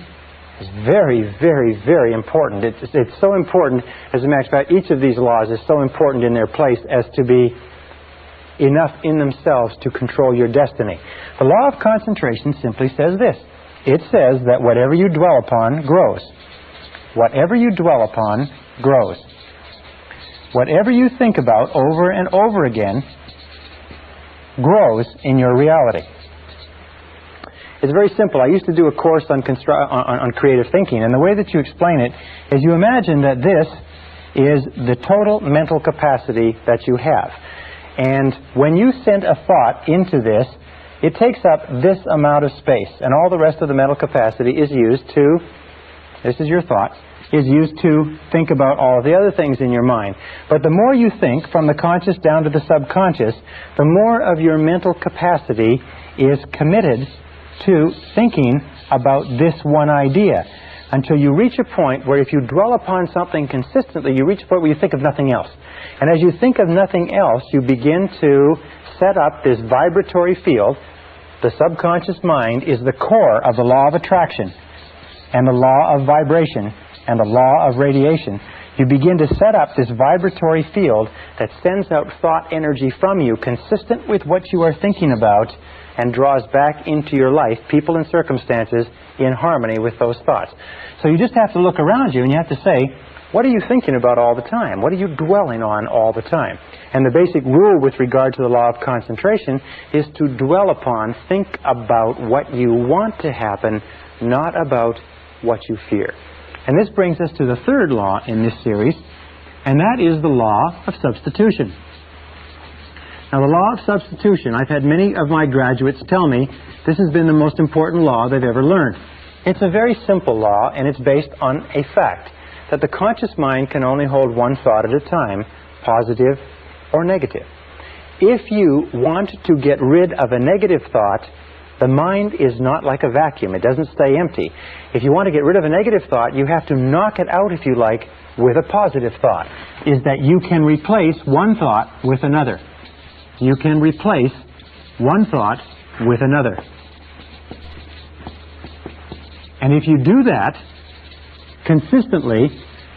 S1: is very, very, very important. It's so important, as a matter of fact, each of these laws is so important in their place as to be enough in themselves to control your destiny. The law of concentration simply says this. It says that whatever you dwell upon grows. Whatever you dwell upon grows. Whatever you think about over and over again grows in your reality. It's very simple. I used to do a course on creative thinking, and the way that you explain it is you imagine that this is the total mental capacity that you have. And when you send a thought into this, it takes up this amount of space, and all the rest of the mental capacity is used to, this is your thought, is used to think about all of the other things in your mind. But the more you think, from the conscious down to the subconscious, the more of your mental capacity is committed to thinking about this one idea, until you reach a point where if you dwell upon something consistently, you reach a point where you think of nothing else. And as you think of nothing else, you begin to set up this vibratory field. The subconscious mind is the core of the law of attraction and the law of vibration and the law of radiation. You begin to set up this vibratory field that sends out thought energy from you consistent with what you are thinking about, and draws back into your life people and circumstances in harmony with those thoughts. So you just have to look around you and you have to say, What are you thinking about all the time? What are you dwelling on all the time? And the basic rule with regard to the law of concentration is to dwell upon, think about what you want to happen, not about what you fear. And this brings us to the third law in this series, and that is the law of substitution. Now, the law of substitution, I've had many of my graduates tell me this has been the most important law they've ever learned. It's a very simple law, and it's based on a fact that the conscious mind can only hold one thought at a time, positive or negative. If you want to get rid of a negative thought, the mind is not like a vacuum. It doesn't stay empty. If you want to get rid of a negative thought, you have to knock it out, if you like, with a positive thought. Is that you can replace one thought with another. You can replace one thought with another. And if you do that consistently,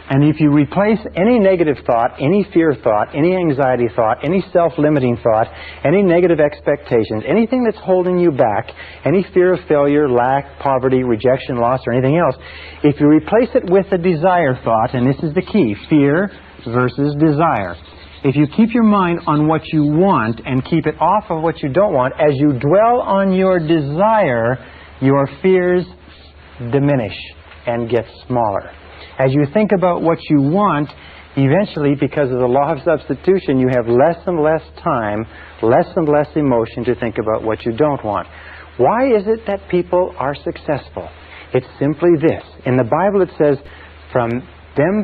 S1: and if you replace any negative thought, any fear thought, any anxiety thought, any self-limiting thought, any negative expectations, anything that's holding you back, any fear of failure, lack, poverty, rejection, loss, or anything else, if you replace it with a desire thought, and this is the key, fear versus desire. If you keep your mind on what you want and keep it off of what you don't want, as you dwell on your desire, your fears diminish and get smaller. As you think about what you want, eventually, because of the law of substitution, you have less and less time, less and less emotion to think about what you don't want. Why is it that people are successful? It's simply this. In the Bible it says, to them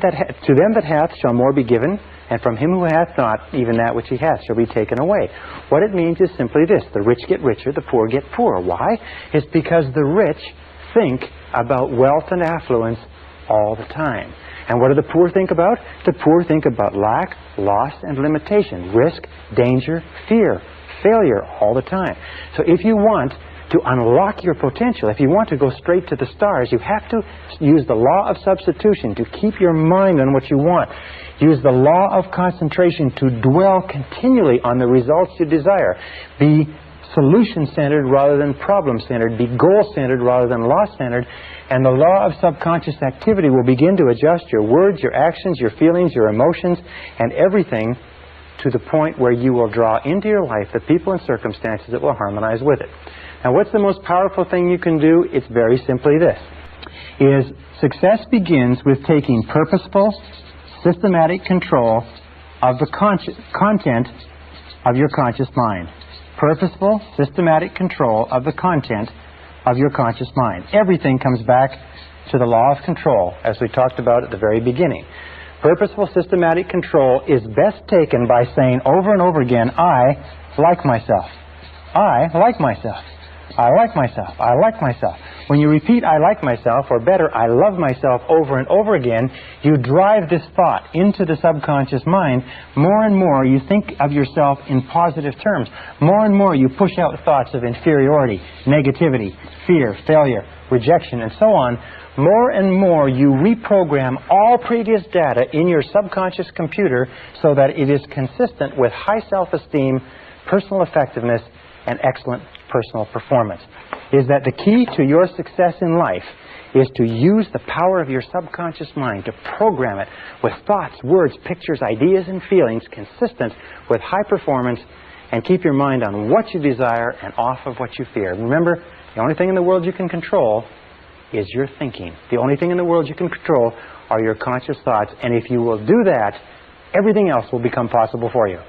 S1: that hath shall more be given, and from him who hath not, even that which he hath shall be taken away. What it means is simply this. The rich get richer, the poor get poorer. Why? It's because the rich think about wealth and affluence all the time. And what do the poor think about? The poor think about lack, loss, and limitation, risk, danger, fear, failure all the time. So if you want to unlock your potential, if you want to go straight to the stars, you have to use the law of substitution to keep your mind on what you want. Use the law of concentration to dwell continually on the results you desire. Be solution-centered rather than problem-centered. Be goal-centered rather than loss-centered. And the law of subconscious activity will begin to adjust your words, your actions, your feelings, your emotions, and everything to the point where you will draw into your life the people and circumstances that will harmonize with it. Now, what's the most powerful thing you can do? It's very simply this. Success begins with taking purposeful, systematic control of the content of your conscious mind. Purposeful, systematic control of the content of your conscious mind. Everything comes back to the law of control, as we talked about at the very beginning. Purposeful, systematic control is best taken by saying over and over again, I like myself. I like myself. I like myself. I like myself. When you repeat, I like myself, or better, I love myself over and over again, you drive this thought into the subconscious mind. More and more you think of yourself in positive terms. More and more you push out thoughts of inferiority, negativity, fear, failure, rejection, and so on. More and more you reprogram all previous data in your subconscious computer so that it is consistent with high self-esteem, personal effectiveness, and excellent personal performance. Is that the key to your success in life is to use the power of your subconscious mind to program it with thoughts, words, pictures, ideas, and feelings consistent with high performance, and keep your mind on what you desire and off of what you fear. Remember, the only thing in the world you can control is your thinking. The only thing in the world you can control are your conscious thoughts, and if you will do that, everything else will become possible for you.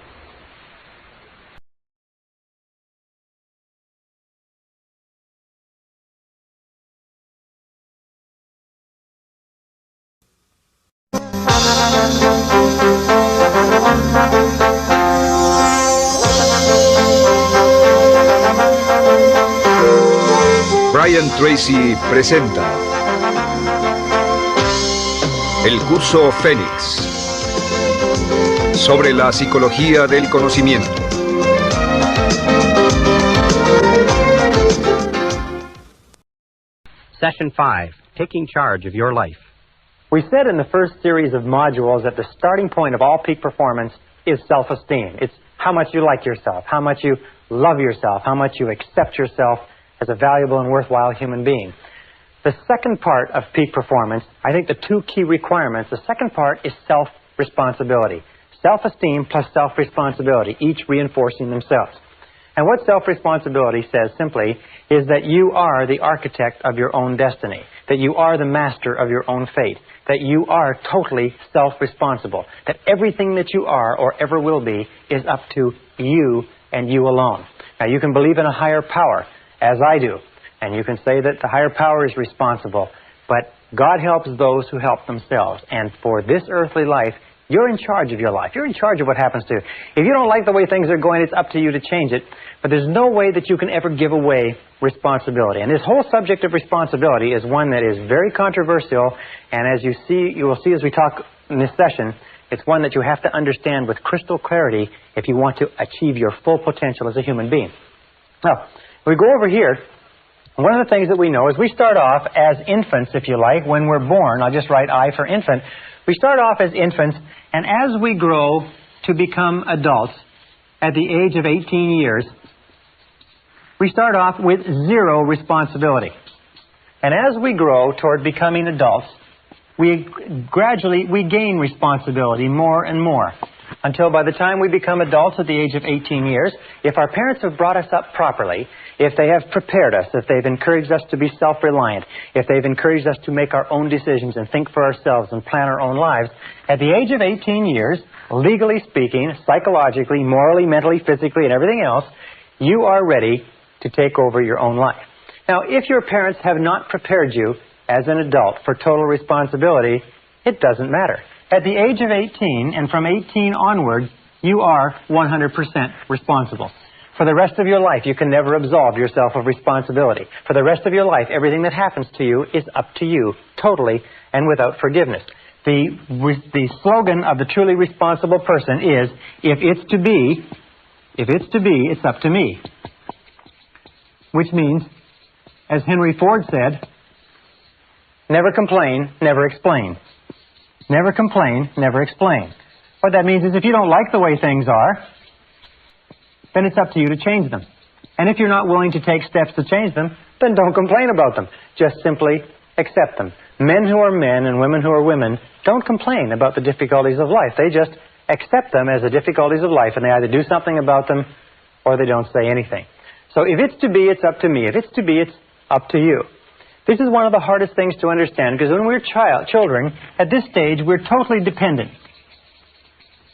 S3: Brian Tracy presenta el curso Fénix sobre la psicología del conocimiento.
S2: Session 5, Taking Charge of Your Life.
S1: We said in the first series of modules that the starting point of all peak performance is self-esteem. It's how much you like yourself, how much you love yourself, how much you accept yourself as a valuable and worthwhile human being. The second part of peak performance, I think the two key requirements, the second part is self-responsibility. Self-esteem plus self-responsibility, each reinforcing themselves. And what self-responsibility says simply is that you are the architect of your own destiny, that you are the master of your own fate, that you are totally self-responsible, that everything that you are or ever will be is up to you and you alone. Now, you can believe in a higher power, as I do, and you can say that the higher power is responsible, but God helps those who help themselves. And for this earthly life, you're in charge of your life. You're in charge of what happens to you. If you don't like the way things are going, it's up to you to change it. But there's no way that you can ever give away responsibility. And this whole subject of responsibility is one that is very controversial. And as you will see as we talk in this session, it's one that you have to understand with crystal clarity if you want to achieve your full potential as a human being. Now, we go over here. One of the things that we know is we start off as infants, if you like, when we're born. I'll just write I for infant. We start off as infants, and as we grow to become adults at the age of 18 years, we start off with zero responsibility. And as we grow toward becoming adults, we gain responsibility more and more, until by the time we become adults at the age of 18 years, if our parents have brought us up properly, if they have prepared us, if they've encouraged us to be self-reliant, if they've encouraged us to make our own decisions and think for ourselves and plan our own lives, at the age of 18 years, legally speaking, psychologically, morally, mentally, physically, and everything else, you are ready to take over your own life. Now, if your parents have not prepared you as an adult for total responsibility, it doesn't matter. At the age of 18, and from 18 onward, you are 100% responsible. For the rest of your life, you can never absolve yourself of responsibility. For the rest of your life, everything that happens to you is up to you, totally and without forgiveness. The slogan of the truly responsible person is, if it's to be, it's up to me. Which means, as Henry Ford said, never complain, never explain. Never complain, never explain. What that means is if you don't like the way things are, then it's up to you to change them. And if you're not willing to take steps to change them, then don't complain about them. Just simply accept them. Men who are men and women who are women don't complain about the difficulties of life. They just accept them as the difficulties of life, and they either do something about them or they don't say anything. So if it's to be, it's up to me. If it's to be, it's up to you. This is one of the hardest things to understand, because when we're children, at this stage, we're totally dependent.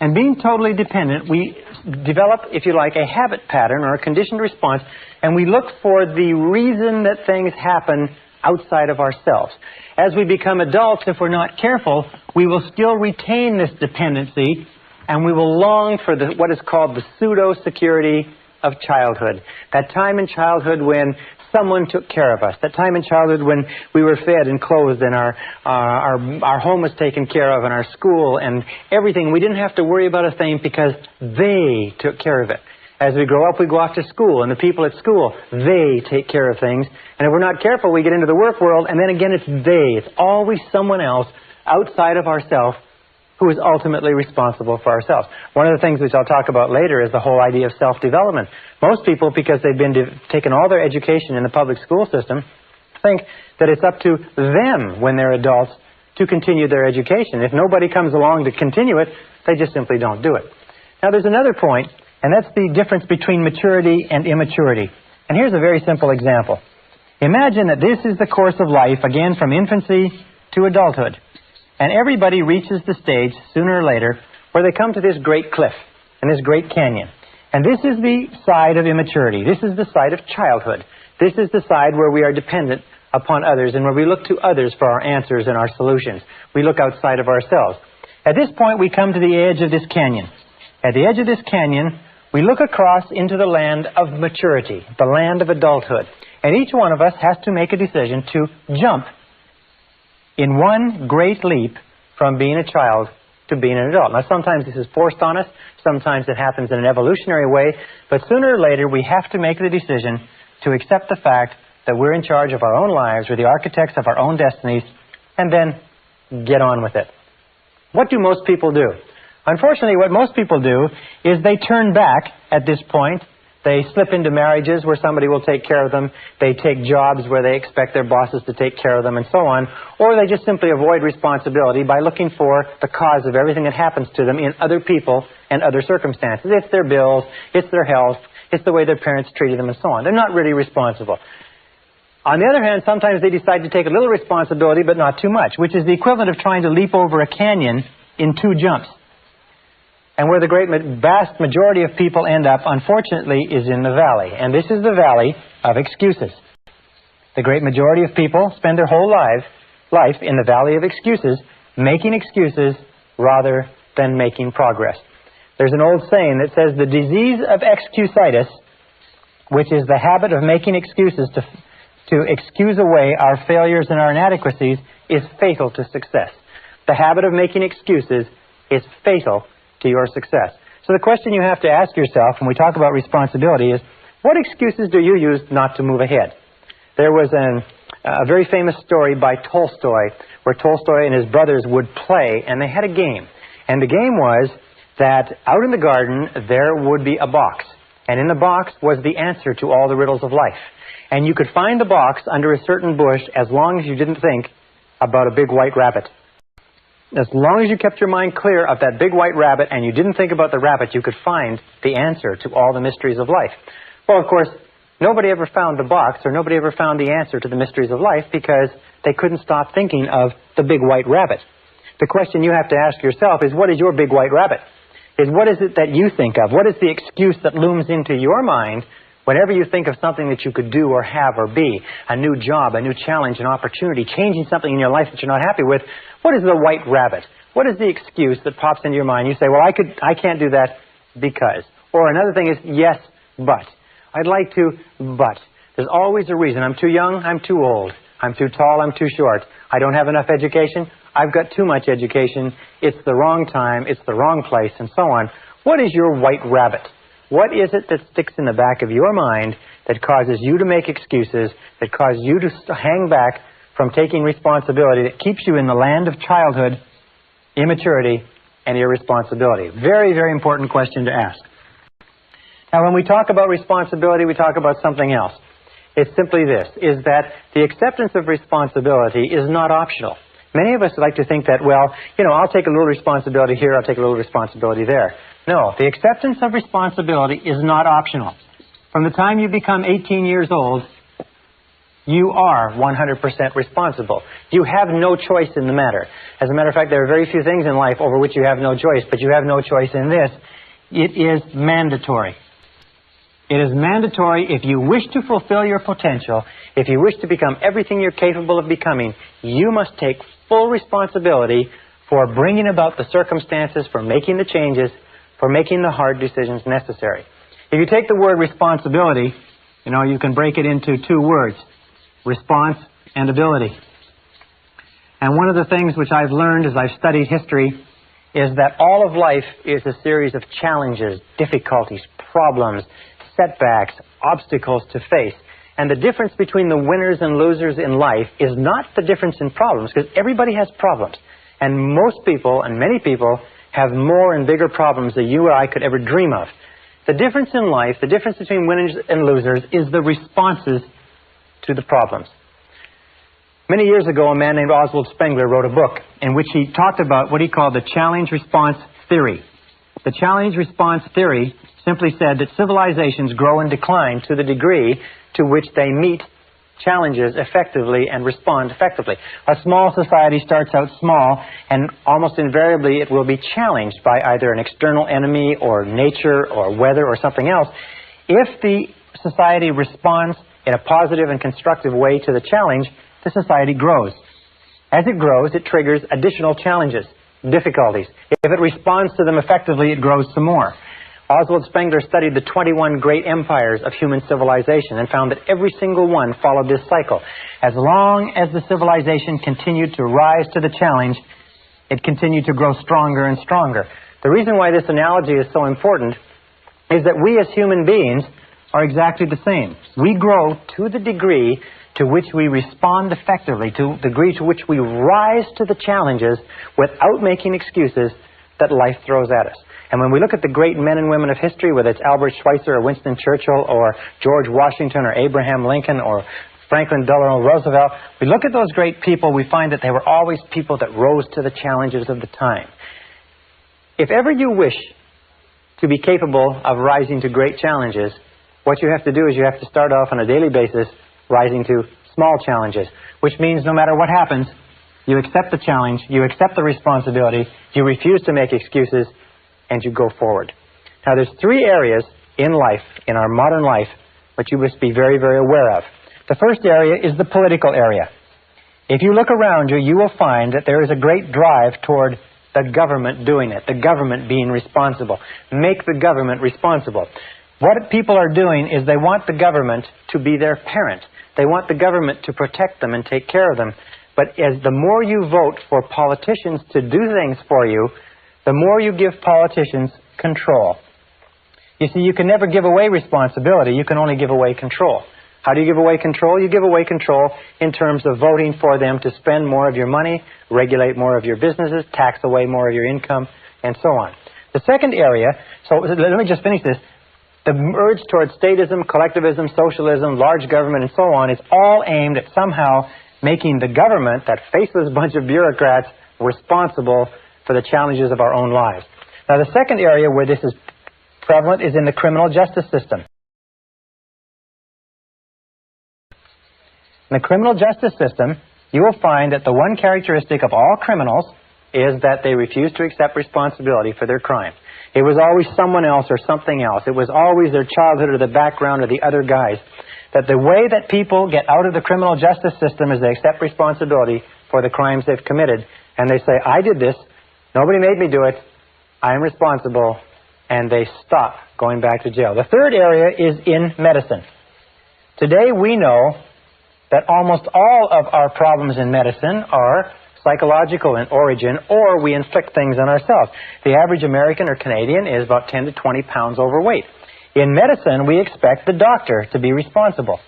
S1: And being totally dependent, we develop, if you like, a habit pattern or a conditioned response, and we look for the reason that things happen outside of ourselves. As we become adults, if we're not careful, we will still retain this dependency, and we will long for what is called the pseudo-security of childhood. That time in childhood when someone took care of us. That time in childhood when we were fed and clothed and our home was taken care of and our school and everything. We didn't have to worry about a thing because they took care of it. As we grow up, we go off to school, and the people at school, they take care of things. And if we're not careful, we get into the work world, and then again it's they. It's always someone else outside of ourselves who is ultimately responsible for ourselves. One of the things which I'll talk about later is the whole idea of self-development. Most people, because they've been taken all their education in the public school system, think that it's up to them when they're adults to continue their education. If nobody comes along to continue it, they just simply don't do it. Now there's another point, and that's the difference between maturity and immaturity. And here's a very simple example. Imagine that this is the course of life, again from infancy to adulthood. And everybody reaches the stage, sooner or later, where they come to this great cliff and this great canyon. And this is the side of immaturity. This is the side of childhood. This is the side where we are dependent upon others and where we look to others for our answers and our solutions. We look outside of ourselves. At this point, we come to the edge of this canyon. At the edge of this canyon, we look across into the land of maturity, the land of adulthood. And each one of us has to make a decision to jump in one great leap from being a child to being an adult. Now, sometimes this is forced on us. Sometimes it happens in an evolutionary way. But sooner or later, we have to make the decision to accept the fact that we're in charge of our own lives, we're the architects of our own destinies, and then get on with it. What do most people do? Unfortunately, what most people do is they turn back at this point They slip into marriages where somebody will take care of them. They take jobs where they expect their bosses to take care of them and so on. Or they just simply avoid responsibility by looking for the cause of everything that happens to them in other people and other circumstances. It's their bills, it's their health, it's the way their parents treated them and so on. They're not really responsible. On the other hand, sometimes they decide to take a little responsibility but not too much, which is the equivalent of trying to leap over a canyon in 2 jumps. And where the vast majority of people end up, unfortunately, is in the valley. And this is the valley of excuses. The great majority of people spend their whole life in the valley of excuses, making excuses rather than making progress. There's an old saying that says the disease of excusitis, which is the habit of making excuses to excuse away our failures and our inadequacies, is fatal to success. The habit of making excuses is fatal to your success. So the question you have to ask yourself when we talk about responsibility is, what excuses do you use not to move ahead? There was a very famous story by Tolstoy, where Tolstoy and his brothers would play, and they had a game. And the game was that out in the garden there would be a box. And in the box was the answer to all the riddles of life. And you could find the box under a certain bush as long as you didn't think about a big white rabbit. As long as you kept your mind clear of that big white rabbit and you didn't think about the rabbit, you could find the answer to all the mysteries of life. Well, of course, nobody ever found the box, or nobody ever found the answer to the mysteries of life because they couldn't stop thinking of the big white rabbit. The question you have to ask yourself is, what is your big white rabbit? What is it that you think of? What is the excuse that looms into your mind whenever you think of something that you could do or have or be? A new job, a new challenge, an opportunity, changing something in your life that you're not happy with. What is the white rabbit? What is the excuse that pops into your mind? You say, well, I can't do that because. Or another thing is, yes, but. I'd like to, but. There's always a reason. I'm too young, I'm too old. I'm too tall, I'm too short. I don't have enough education, I've got too much education. It's the wrong time, it's the wrong place, and so on. What is your white rabbit? What is it that sticks in the back of your mind that causes you to make excuses, that causes you to hang back from taking responsibility, that keeps you in the land of childhood, immaturity, and irresponsibility? Very, very important question to ask. Now, when we talk about responsibility, we talk about something else. It's simply this, is that the acceptance of responsibility is not optional. Many of us like to think that, well, I'll take a little responsibility here, I'll take a little responsibility there. No, the acceptance of responsibility is not optional. From the time you become 18 years old, you are 100% responsible. You have no choice in the matter. As a matter of fact, there are very few things in life over which you have no choice, but you have no choice in this. It is mandatory. It is mandatory if you wish to fulfill your potential, if you wish to become everything you're capable of becoming, you must take full responsibility for bringing about the circumstances, for making the changes, for making the hard decisions necessary. If you take the word responsibility, you can break it into 2 words, response and ability. And one of the things which I've learned as I've studied history is that all of life is a series of challenges, difficulties, problems, setbacks, obstacles to face. And the difference between the winners and losers in life is not the difference in problems, because everybody has problems. And most people, and many people, have more and bigger problems than you or I could ever dream of. The difference in life, the difference between winners and losers, is the responses to the problems. Many years ago, a man named Oswald Spengler wrote a book in which he talked about what he called the challenge-response theory. The challenge-response theory simply said that civilizations grow and decline to the degree to which they meet challenges effectively and respond effectively. A small society starts out small, and almost invariably it will be challenged by either an external enemy or nature or weather or something else. If the society responds in a positive and constructive way to the challenge, the society grows. As it grows, it triggers additional challenges, difficulties. If it responds to them effectively, it grows some more. Oswald Spengler studied the 21 great empires of human civilization and found that every single one followed this cycle. As long as the civilization continued to rise to the challenge, it continued to grow stronger and stronger. The reason why this analogy is so important is that we as human beings are exactly the same. We grow to the degree to which we respond effectively, to the degree to which we rise to the challenges without making excuses that life throws at us. And when we look at the great men and women of history, whether it's Albert Schweitzer or Winston Churchill or George Washington or Abraham Lincoln or Franklin Delano Roosevelt, we look at those great people, we find that they were always people that rose to the challenges of the time. If ever you wish to be capable of rising to great challenges, what you have to do is you have to start off on a daily basis rising to small challenges, which means no matter what happens, you accept the challenge, you accept the responsibility, you refuse to make excuses, and you go forward. Now, there's three areas in life, in our modern life, which you must be very, very aware of. The first area is the political area. If you look around you, you will find that there is a great drive toward the government doing it, the government being responsible. Make the government responsible. What people are doing is they want the government to be their parent. They want the government to protect them and take care of them. But as the more you vote for politicians to do things for you, the more you give politicians control. You see, you can never give away responsibility. You can only give away control. How do you give away control? You give away control in terms of voting for them to spend more of your money, regulate more of your businesses, tax away more of your income, and so on. The second area, so let me just finish this. The urge towards statism, collectivism, socialism, large government, and so on is all aimed at somehow making the government, that faceless bunch of bureaucrats, responsible for the challenges of our own lives. Now, the second area where this is prevalent is in the criminal justice system. In the criminal justice system, you will find that the one characteristic of all criminals is that they refuse to accept responsibility for their crimes. It was always someone else or something else. It was always their childhood or the background or the other guys. That the way that people get out of the criminal justice system is they accept responsibility for the crimes they've committed. And they say, I did this. Nobody made me do it. I am responsible. And they stop going back to jail. The third area is in medicine. Today we know that almost all of our problems in medicine are psychological in origin, or we inflict things on ourselves. The average American or Canadian is about 10 to 20 pounds overweight. In medicine, we expect the doctor to be responsible.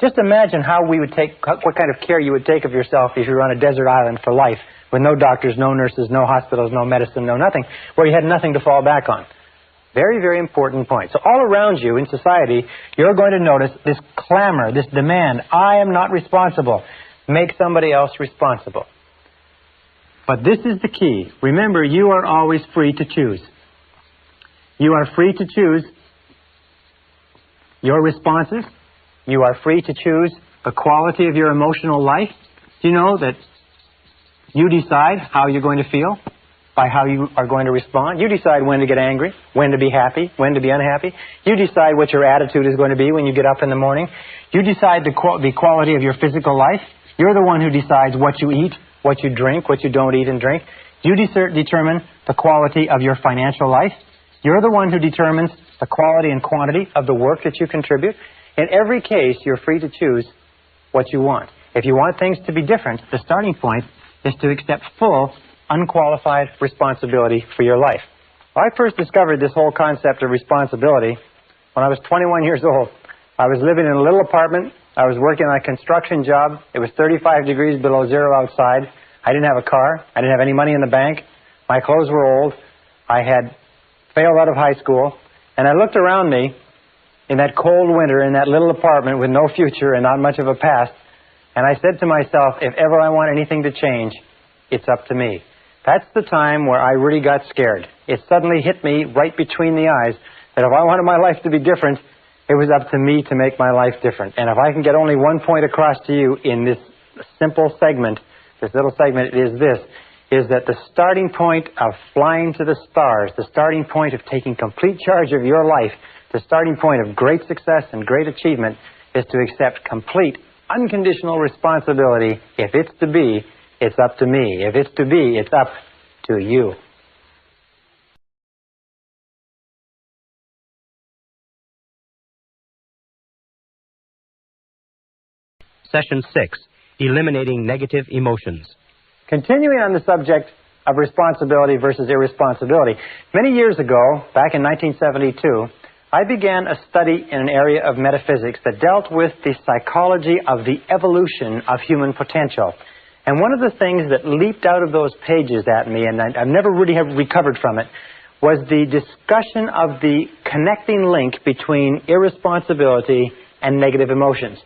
S1: Just imagine how we would take, what kind of care you would take of yourself if you were on a desert island for life, with no doctors, no nurses, no hospitals, no medicine, no nothing, where you had nothing to fall back on. Very, very important point. So all around you in society, you're going to notice this clamor, this demand, I am not responsible. Make somebody else responsible. But this is the key. Remember, you are always free to choose. You are free to choose your responses. You are free to choose the quality of your emotional life. Do you know that you decide how you're going to feel by how you are going to respond? You decide when to get angry, when to be happy, when to be unhappy. You decide what your attitude is going to be when you get up in the morning. You decide the quality of your physical life. You're the one who decides what you eat, what you drink, what you don't eat and drink. You determine the quality of your financial life. You're the one who determines the quality and quantity of the work that you contribute. In every case, you're free to choose what you want. If you want things to be different, the starting point is to accept full, unqualified responsibility for your life. I first discovered this whole concept of responsibility when I was 21 years old. I was living in a little apartment. I was working on a construction job. It was 35 degrees below zero outside. I didn't have a car. I didn't have any money in the bank. My clothes were old. I had failed out of high school. And I looked around me in that cold winter in that little apartment with no future and not much of a past. And I said to myself, if ever I want anything to change, it's up to me. That's the time where I really got scared. It suddenly hit me right between the eyes that if I wanted my life to be different, it was up to me to make my life different. And if I can get only one point across to you in this simple segment, this little segment, is that the starting point of flying to the stars, the starting point of taking complete charge of your life, the starting point of great success and great achievement is to accept complete, unconditional responsibility. If it's to be, it's up to me. If it's to be, it's up to you.
S2: Session 6, Eliminating Negative Emotions.
S1: Continuing on the subject of responsibility versus irresponsibility, many years ago, back in 1972, I began a study in an area of metaphysics that dealt with the psychology of the evolution of human potential. And one of the things that leaped out of those pages at me, and I've never really have recovered from it, was the discussion of the connecting link between irresponsibility and negative emotions.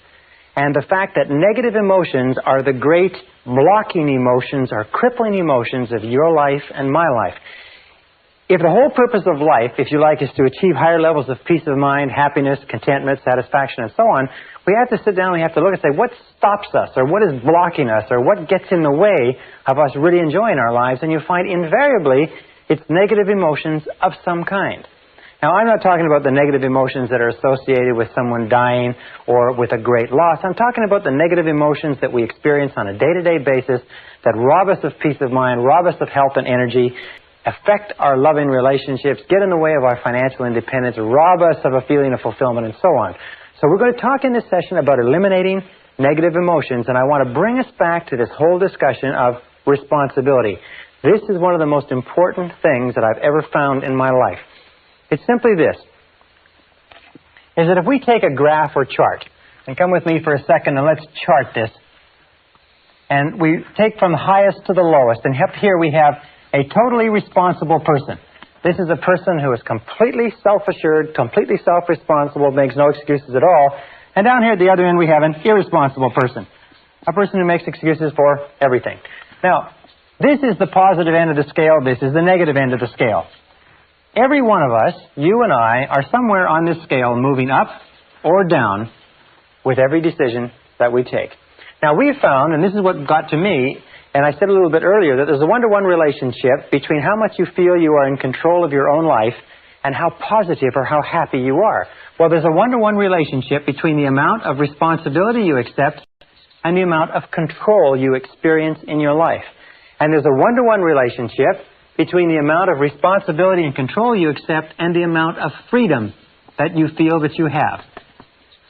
S1: And the fact that negative emotions are the great blocking emotions or crippling emotions of your life and my life. If the whole purpose of life, if you like, is to achieve higher levels of peace of mind, happiness, contentment, satisfaction, and so on, we have to sit down and we have to look and say, what stops us, or what is blocking us, or what gets in the way of us really enjoying our lives? And you find invariably it's negative emotions of some kind. Now, I'm not talking about the negative emotions that are associated with someone dying or with a great loss. I'm talking about the negative emotions that we experience on a day-to-day basis that rob us of peace of mind, rob us of health and energy, affect our loving relationships, get in the way of our financial independence, rob us of a feeling of fulfillment, and so on. So we're going to talk in this session about eliminating negative emotions, and I want to bring us back to this whole discussion of responsibility. This is one of the most important things that I've ever found in my life. It's simply this, is that if we take a graph or chart, and come with me for a second and let's chart this, and we take from the highest to the lowest, and up here we have a totally responsible person. This is a person who is completely self-assured, completely self-responsible, makes no excuses at all. And down here at the other end we have an irresponsible person, a person who makes excuses for everything. Now, this is the positive end of the scale, this is the negative end of the scale. Every one of us, you and I, are somewhere on this scale moving up or down with every decision that we take. Now, we've found, and this is what got to me, and I said a little bit earlier, that there's a one-to-one relationship between how much you feel you are in control of your own life and how positive or how happy you are. Well, there's a one-to-one relationship between the amount of responsibility you accept and the amount of control you experience in your life. And there's a one-to-one relationship between the amount of responsibility and control you accept and the amount of freedom that you feel that you have.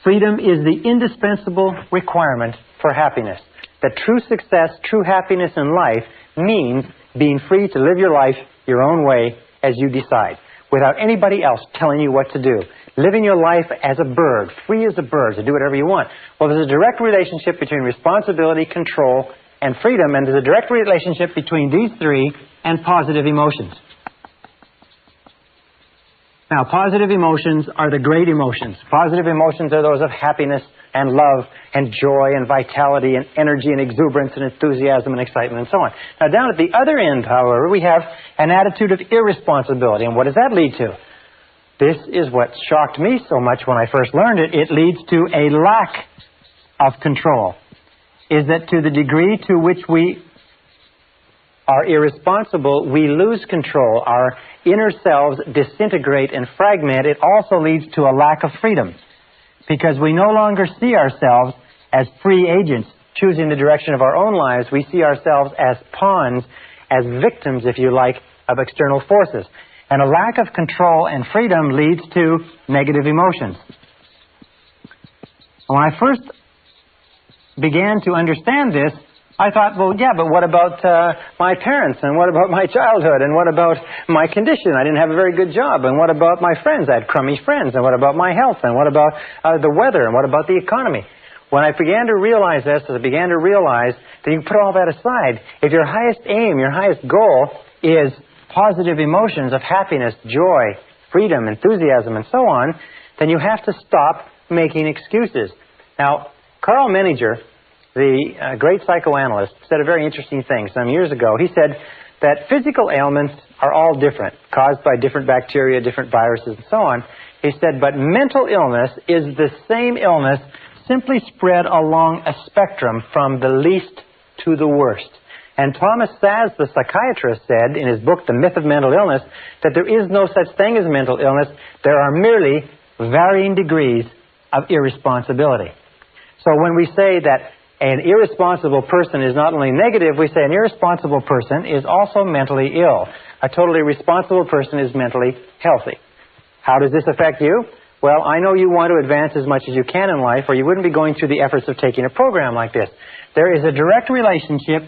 S1: Freedom is the indispensable requirement for happiness. That true success, true happiness in life means being free to live your life your own way as you decide, without anybody else telling you what to do. Living your life as a bird, free as a bird, to do whatever you want. Well, there's a direct relationship between responsibility, control, and freedom, and there's a direct relationship between these three and positive emotions. Now, positive emotions are the great emotions. Positive emotions are those of happiness and love and joy and vitality and energy and exuberance and enthusiasm and excitement and so on. Now, down at the other end, however, we have an attitude of irresponsibility. And what does that lead to? This is what shocked me so much when I first learned it. It leads to a lack of control. Is that to the degree to which we are irresponsible, we lose control. Our inner selves disintegrate and fragment. It also leads to a lack of freedom, because we no longer see ourselves as free agents choosing the direction of our own lives. We see ourselves as pawns, as victims, if you like, of external forces. And a lack of control and freedom leads to negative emotions. When I first began to understand this, I thought, well, yeah, but what about my parents, and what about my childhood, and what about my condition? I didn't have a very good job, and what about my friends? I had crummy friends, and what about my health, and what about the weather, and what about the economy? When I began to realize this, I began to realize that you can put all that aside. If your highest aim, your highest goal is positive emotions of happiness, joy, freedom, enthusiasm, and so on, then you have to stop making excuses. Now, Carl Menninger, the great psychoanalyst, said a very interesting thing some years ago. He said that physical ailments are all different, caused by different bacteria, different viruses, and so on. He said, but mental illness is the same illness, simply spread along a spectrum from the least to the worst. And Thomas Szasz, the psychiatrist, said in his book, The Myth of Mental Illness, that there is no such thing as mental illness. There are merely varying degrees of irresponsibility. So when we say that an irresponsible person is not only negative, we say an irresponsible person is also mentally ill. A totally responsible person is mentally healthy. How does this affect you? Well, I know you want to advance as much as you can in life, or you wouldn't be going through the efforts of taking a program like this. There is a direct relationship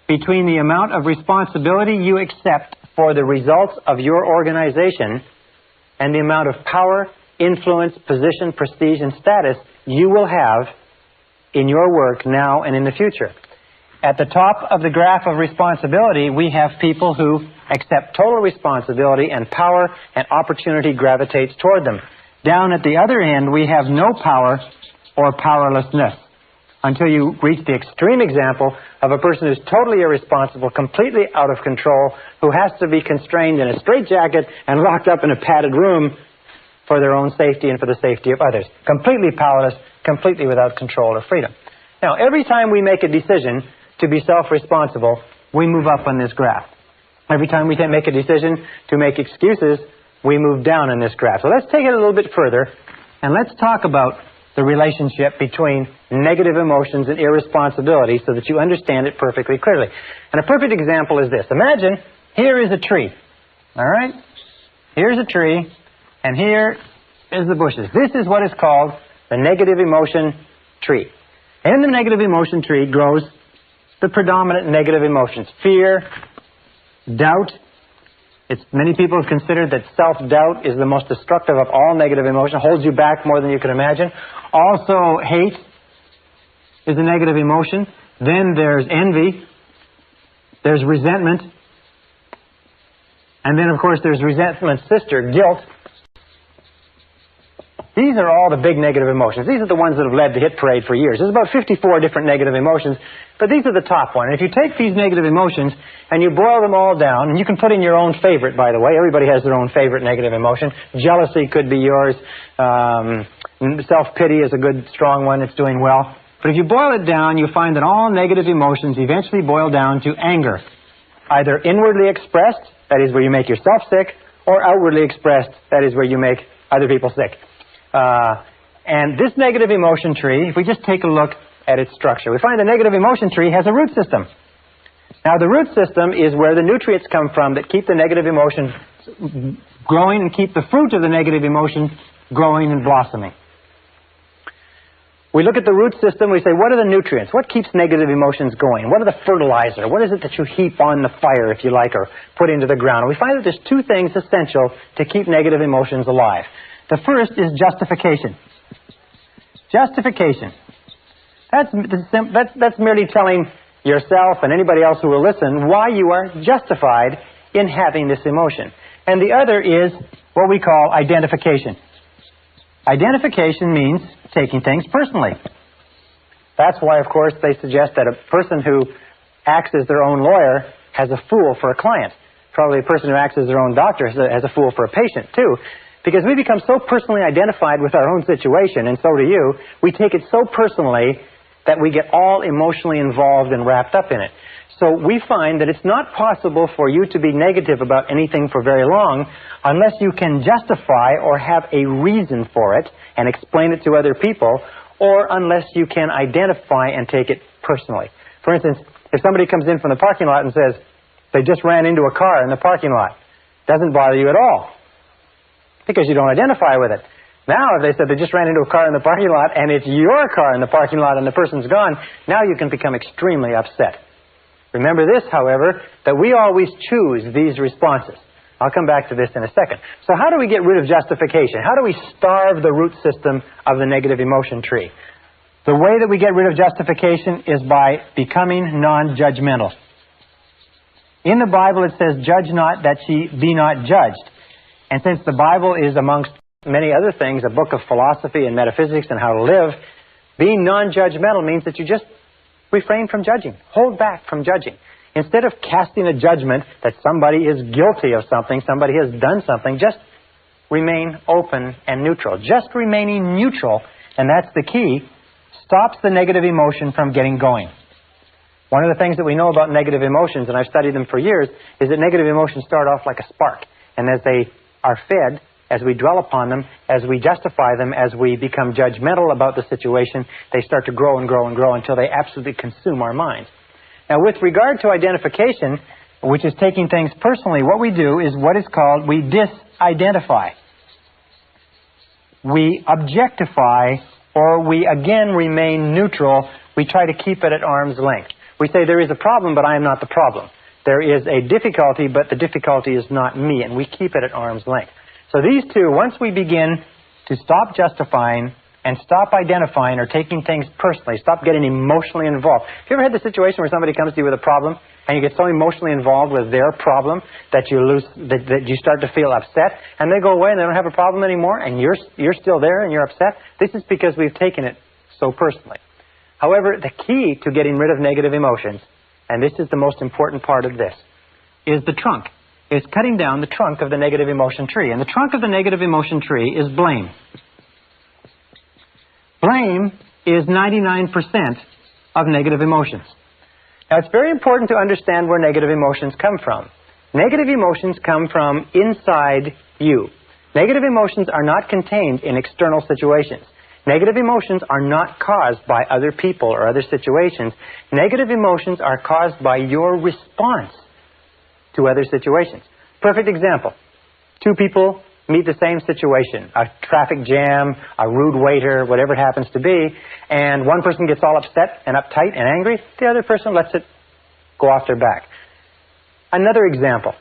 S1: between the amount of responsibility you accept for the results of your organization and the amount of power, influence, position, prestige, and status you will have in your work now and in the future. At the top of the graph of responsibility, we have people who accept total responsibility, and power and opportunity gravitates toward them. Down at the other end, we have no power or powerlessness, until you reach the extreme example of a person who's totally irresponsible, completely out of control, who has to be constrained in a straitjacket and locked up in a padded room for their own safety and for the safety of others. Completely powerless, completely without control or freedom. Now, every time we make a decision to be self-responsible, we move up on this graph. Every time we make a decision to make excuses, we move down on this graph. So let's take it a little bit further, and let's talk about the relationship between negative emotions and irresponsibility so that you understand it perfectly clearly. And a perfect example is this. Imagine here is a tree. All right? Here's a tree, and here is the bushes. This is what is called the negative emotion tree. In the negative emotion tree grows the predominant negative emotions: fear, doubt. Many people have considered that self-doubt is the most destructive of all negative emotion, holds you back more than you can imagine. Also, hate is a negative emotion. Then there's envy. There's resentment. And then, of course, there's resentment's sister, guilt. These are all the big negative emotions. These are the ones that have led the hit parade for years. There's about 54 different negative emotions, but these are the top one. And if you take these negative emotions and you boil them all down, and you can put in your own favorite, by the way. Everybody has their own favorite negative emotion. Jealousy could be yours. Self-pity is a good, strong one. It's doing well. But if you boil it down, you find that all negative emotions eventually boil down to anger. Either inwardly expressed, that is where you make yourself sick, or outwardly expressed, that is where you make other people sick. And this negative emotion tree, if we just take a look at its structure, we find the negative emotion tree has a root system. Now, the root system is where the nutrients come from that keep the negative emotion growing and keep the fruit of the negative emotion growing and blossoming. We look at the root system, we say, what are the nutrients? What keeps negative emotions going? What are the fertilizer? What is it that you heap on the fire, if you like, or put into the ground? And we find that there's two things essential to keep negative emotions alive. The first is justification. Justification. That's merely telling yourself and anybody else who will listen why you are justified in having this emotion. And the other is what we call identification. Identification means taking things personally. That's why, of course, they suggest that a person who acts as their own lawyer has a fool for a client. Probably a person who acts as their own doctor has a fool for a patient, too. Because we become so personally identified with our own situation, and so do you, we take it so personally that we get all emotionally involved and wrapped up in it. So we find that it's not possible for you to be negative about anything for very long unless you can justify or have a reason for it and explain it to other people, or unless you can identify and take it personally. For instance, if somebody comes in from the parking lot and says they just ran into a car in the parking lot, it doesn't bother you at all, because you don't identify with it. Now, if they said they just ran into a car in the parking lot and it's your car in the parking lot and the person's gone, now you can become extremely upset. Remember this, however, that we always choose these responses. I'll come back to this in a second. So how do we get rid of justification? How do we starve the root system of the negative emotion tree? The way that we get rid of justification is by becoming non-judgmental. In the Bible it says, "Judge not that ye be not judged." And since the Bible is, amongst many other things, a book of philosophy and metaphysics and how to live, being non-judgmental means that you just refrain from judging. Hold back from judging. Instead of casting a judgment that somebody is guilty of something, somebody has done something, just remain open and neutral. Just remaining neutral, and that's the key, stops the negative emotion from getting going. One of the things that we know about negative emotions, and I've studied them for years, is that negative emotions start off like a spark. And as they are fed, as we dwell upon them, as we justify them, as we become judgmental about the situation, they start to grow and grow and grow until they absolutely consume our minds. Now, with regard to identification, which is taking things personally, what we do is what is called, we disidentify. We objectify, or we again remain neutral. We try to keep it at arm's length. We say there is a problem, but I am not the problem. There is a difficulty, but the difficulty is not me, and we keep it at arm's length. So these two, once we begin to stop justifying and stop identifying or taking things personally, stop getting emotionally involved. Have you ever had the situation where somebody comes to you with a problem and you get so emotionally involved with their problem that that you start to feel upset, and they go away and they don't have a problem anymore, and you're still there and you're upset. This is because we've taken it so personally. However, the key to getting rid of negative emotions, and this is the most important part of this, is the trunk. It's cutting down the trunk of the negative emotion tree. And the trunk of the negative emotion tree is blame. Blame is 99% of negative emotions. Now, it's very important to understand where negative emotions come from. Negative emotions come from inside you. Negative emotions are not contained in external situations. Negative emotions are not caused by other people or other situations. Negative emotions are caused by your response to other situations. Perfect example. Two people meet the same situation, a traffic jam, a rude waiter, whatever it happens to be, and one person gets all upset and uptight and angry, the other person lets it go off their back. Another example.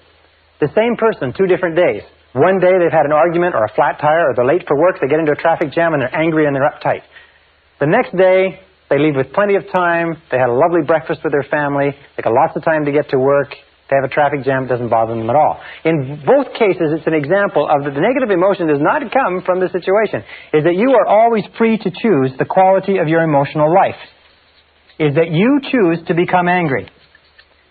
S1: The same person, 2 different days. One day they've had an argument or a flat tire or they're late for work, they get into a traffic jam and they're angry and they're uptight. The next day, they leave with plenty of time, they had a lovely breakfast with their family, they got lots of time to get to work, they have a traffic jam, it doesn't bother them at all. In both cases, it's an example of that the negative emotion does not come from the situation. Is that you are always free to choose the quality of your emotional life. Is that you choose to become angry.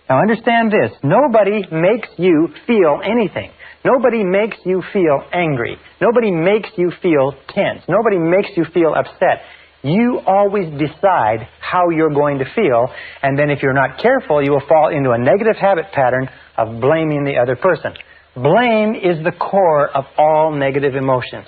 S1: Now understand this, nobody makes you feel anything. Nobody makes you feel angry. Nobody makes you feel tense. Nobody makes you feel upset. You always decide how you're going to feel, and then if you're not careful, you will fall into a negative habit pattern of blaming the other person. Blame is the core of all negative emotions.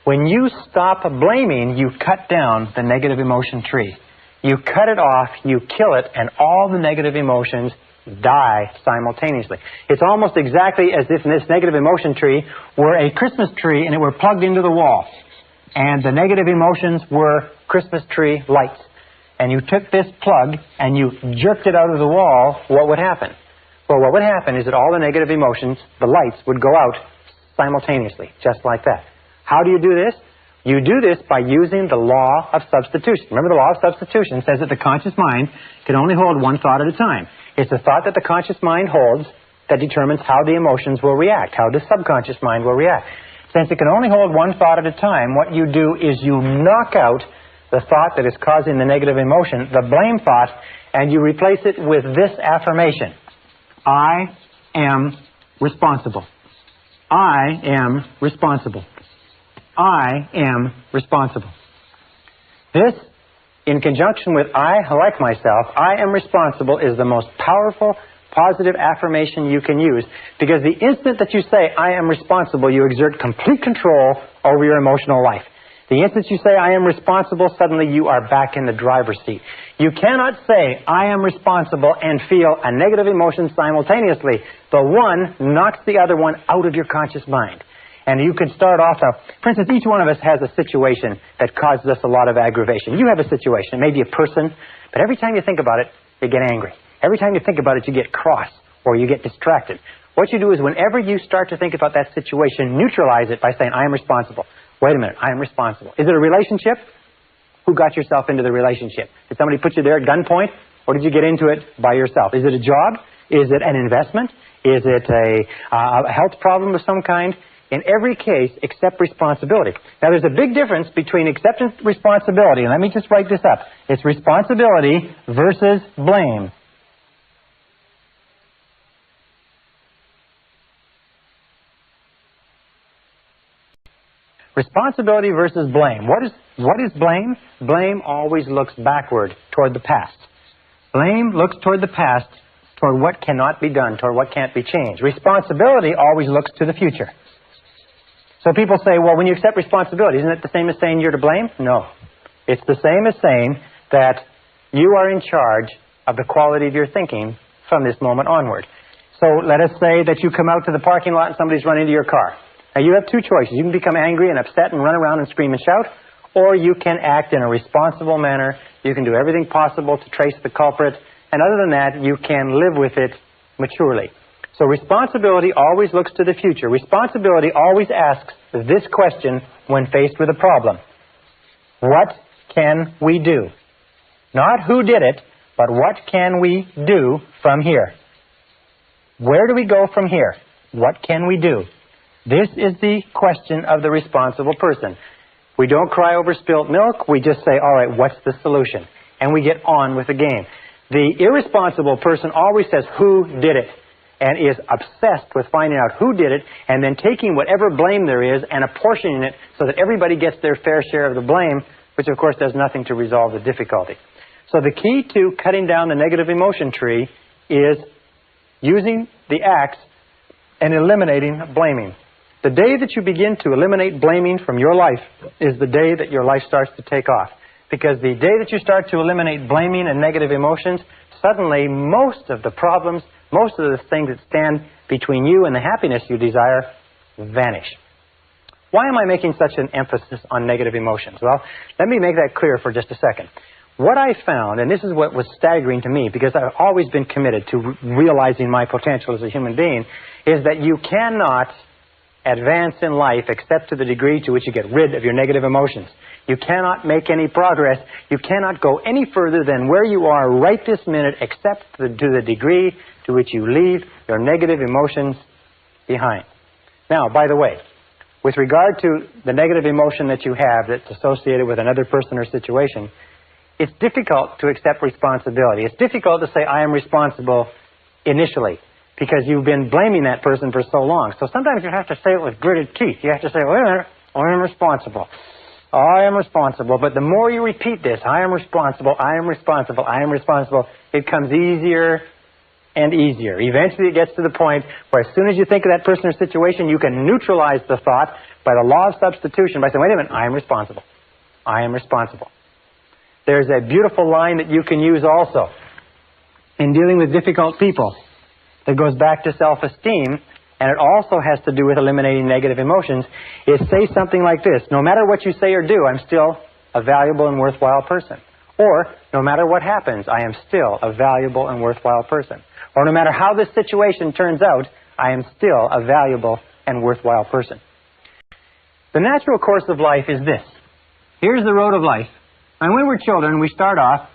S1: When you stop blaming, you cut down the negative emotion tree. You cut it off, you kill it, and all the negative emotions die simultaneously. It's almost exactly as if this negative emotion tree were a Christmas tree and it were plugged into the wall. And the negative emotions were Christmas tree lights. And you took this plug and you jerked it out of the wall, what would happen? Well, what would happen is that all the negative emotions, the lights, would go out simultaneously, just like that. How do you do this? You do this by using the law of substitution. Remember, the law of substitution says that the conscious mind can only hold one thought at a time. It's the thought that the conscious mind holds that determines how the emotions will react, how the subconscious mind will react. Since it can only hold one thought at a time, what you do is you knock out the thought that is causing the negative emotion, the blame thought, and you replace it with this affirmation. I am responsible. I am responsible. I am responsible. This, in conjunction with I like myself, I am responsible, is the most powerful, positive affirmation you can use, because the instant that you say, I am responsible, you exert complete control over your emotional life. The instant you say, I am responsible, suddenly you are back in the driver's seat. You cannot say, I am responsible, and feel a negative emotion simultaneously. The one knocks the other one out of your conscious mind. And you can start off, for instance, each one of us has a situation that causes us a lot of aggravation. You have a situation, maybe a person, but every time you think about it, you get angry. Every time you think about it, you get cross or you get distracted. What you do is whenever you start to think about that situation, neutralize it by saying, I am responsible. Wait a minute, I am responsible. Is it a relationship? Who got yourself into the relationship? Did somebody put you there at gunpoint, or did you get into it by yourself? Is it a job? Is it an investment? Is it a health problem of some kind? In every case, accept responsibility. Now, there's a big difference between acceptance and responsibility, and let me just write this up. It's responsibility versus blame. Responsibility versus blame. What is blame? Blame always looks backward toward the past. Blame looks toward the past, toward what cannot be done, toward what can't be changed. Responsibility always looks to the future. So people say, well, when you accept responsibility, isn't it the same as saying you're to blame? No. It's the same as saying that you are in charge of the quality of your thinking from this moment onward. So let us say that you come out to the parking lot and somebody's run into your car. Now, you have two choices. You can become angry and upset and run around and scream and shout, or you can act in a responsible manner. You can do everything possible to trace the culprit, and other than that, you can live with it maturely. So responsibility always looks to the future. Responsibility always asks this question when faced with a problem. What can we do? Not who did it, but what can we do from here? Where do we go from here? What can we do? This is the question of the responsible person. We don't cry over spilt milk. We just say, all right, what's the solution? And we get on with the game. The irresponsible person always says, who did it? And is obsessed with finding out who did it and then taking whatever blame there is and apportioning it so that everybody gets their fair share of the blame, which of course does nothing to resolve the difficulty. So the key to cutting down the negative emotion tree is using the axe and eliminating blaming. The day that you begin to eliminate blaming from your life is the day that your life starts to take off. Because the day that you start to eliminate blaming and negative emotions, suddenly most of the problems, most of the things that stand between you and the happiness you desire vanish. Why am I making such an emphasis on negative emotions? Well, let me make that clear for just a second. What I found, and this is what was staggering to me, because I've always been committed to realizing my potential as a human being, is that you cannot advance in life except to the degree to which you get rid of your negative emotions. You cannot make any progress. You cannot go any further than where you are right this minute except to the degree to which you leave your negative emotions behind. Now, by the way, with regard to the negative emotion that you have that's associated with another person or situation, it's difficult to accept responsibility. It's difficult to say, I am responsible initially, because you've been blaming that person for so long. So sometimes you have to say it with gritted teeth. You have to say, wait a minute, I am responsible. I am responsible. But the more you repeat this, I am responsible, I am responsible, I am responsible, it comes easier and easier. Eventually it gets to the point where as soon as you think of that person or situation, you can neutralize the thought by the law of substitution by saying, wait a minute, I am responsible. I am responsible. There's a beautiful line that you can use also in dealing with difficult people that goes back to self-esteem, and it also has to do with eliminating negative emotions, is say something like this: no matter what you say or do, I'm still a valuable and worthwhile person. Or, no matter what happens, I am still a valuable and worthwhile person. Or, no matter how this situation turns out, I am still a valuable and worthwhile person. The natural course of life is this. Here's the road of life. And when we're children, we start off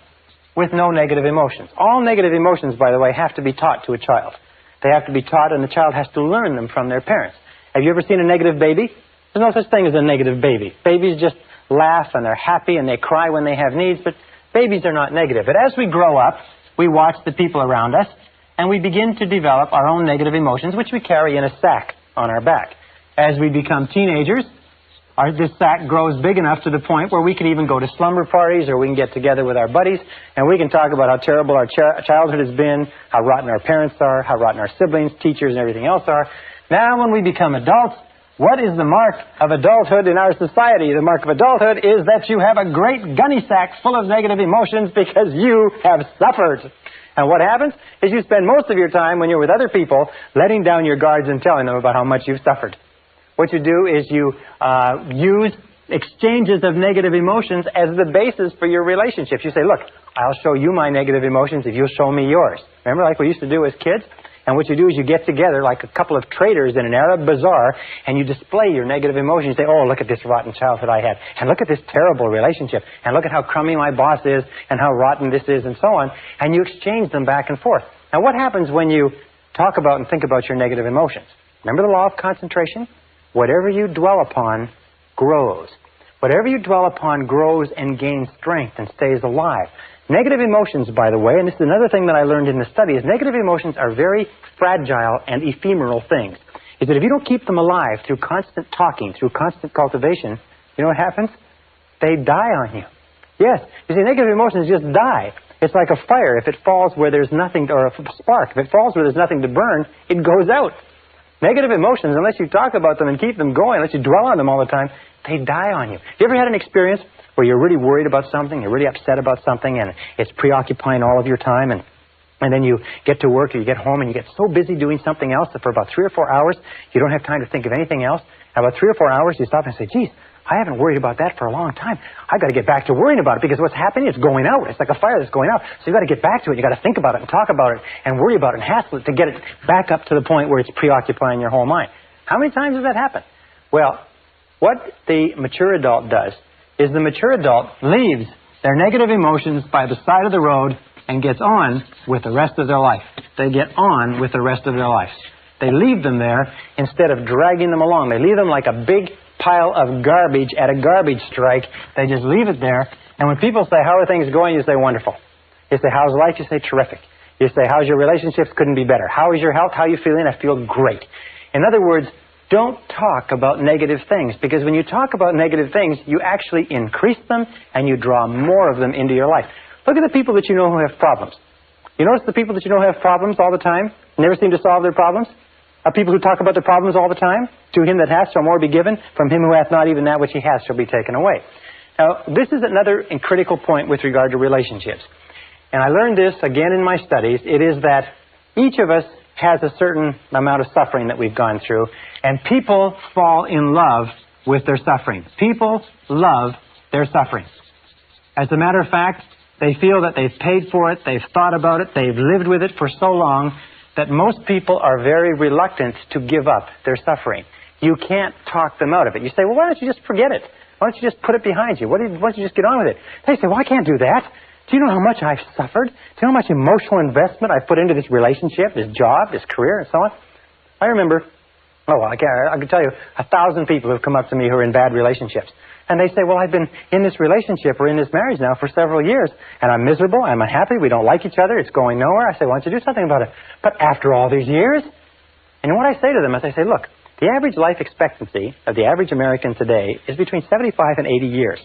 S1: with no negative emotions. All negative emotions, by the way, have to be taught to a child. They have to be taught, and the child has to learn them from their parents. Have you ever seen a negative baby? There's no such thing as a negative baby. Babies just laugh, and they're happy, and they cry when they have needs, but babies are not negative. But as we grow up, we watch the people around us, and we begin to develop our own negative emotions, which we carry in a sack on our back. As we become teenagers, this sack grows big enough to the point where we can even go to slumber parties, or we can get together with our buddies, and we can talk about how terrible our childhood has been, how rotten our parents are, how rotten our siblings, teachers, and everything else are. Now, when we become adults, what is the mark of adulthood in our society? The mark of adulthood is that you have a great gunny sack full of negative emotions because you have suffered. And what happens is you spend most of your time when you're with other people letting down your guards and telling them about how much you've suffered. What you do is you use exchanges of negative emotions as the basis for your relationships. You say, look, I'll show you my negative emotions if you'll show me yours. Remember, like we used to do as kids? And what you do is you get together like a couple of traders in an Arab bazaar, and you display your negative emotions. You say, oh, look at this rotten childhood I had, and look at this terrible relationship, and look at how crummy my boss is, and how rotten this is, and so on. And you exchange them back and forth. Now, what happens when you talk about and think about your negative emotions? Remember the law of concentration? Whatever you dwell upon grows. Whatever you dwell upon grows and gains strength and stays alive. Negative emotions, by the way, and this is another thing that I learned in the study, is negative emotions are very fragile and ephemeral things. Is that if you don't keep them alive through constant talking, through constant cultivation, you know what happens? They die on you. Yes. You see, negative emotions just die. It's like a fire. If it falls where there's nothing, or a spark, if it falls where there's nothing to burn, it goes out. Negative emotions, unless you talk about them and keep them going, unless you dwell on them all the time, they die on you. You ever had an experience where you're really worried about something, you're really upset about something, and it's preoccupying all of your time, and then you get to work or you get home and you get so busy doing something else that for about 3 or 4 hours, you don't have time to think of anything else. And about 3 or 4 hours, you stop and say, geez, I haven't worried about that for a long time. I've got to get back to worrying about it, because what's happening is going out. It's like a fire that's going out. So you've got to get back to it. You've got to think about it and talk about it and worry about it and hassle it to get it back up to the point where it's preoccupying your whole mind. How many times does that happen? Well, what the mature adult does is the mature adult leaves their negative emotions by the side of the road and gets on with the rest of their life. They get on with the rest of their life. They leave them there instead of dragging them along. They leave them like a big pile of garbage at a garbage strike. They just leave it there. And when people say, how are things going? You say, wonderful. You say, how's life? You say, terrific. You say, how's your relationships? Couldn't be better. How is your health? How are you feeling? I feel great. In other words, don't talk about negative things, because when you talk about negative things, you actually increase them and you draw more of them into your life. Look at the people that you know who have problems. You notice the people that you know who have problems all the time, never seem to solve their problems, are people who talk about their problems all the time. To him that hath shall more be given. From him who hath not, even that which he has shall be taken away. Now, this is another critical point with regard to relationships. And I learned this again in my studies. It is that each of us has a certain amount of suffering that we've gone through, and people fall in love with their suffering. People love their suffering. As a matter of fact, they feel that they've paid for it, they've thought about it, they've lived with it for so long that most people are very reluctant to give up their suffering. You can't talk them out of it. You say, well, why don't you just forget it? Why don't you just put it behind you? Why don't you just get on with it? They say, well, I can't do that. Do you know how much I've suffered? Do you know how much emotional investment I've put into this relationship, this job, this career, and so on? I remember, I can tell you 1,000 people who've come up to me who are in bad relationships. And they say, well, I've been in this relationship or in this marriage now for several years, and I'm miserable, I'm unhappy, we don't like each other, it's going nowhere. I say, why don't you do something about it? But after all these years? And what I say to them is I say, look, the average life expectancy of the average American today is between 75 and 80 years,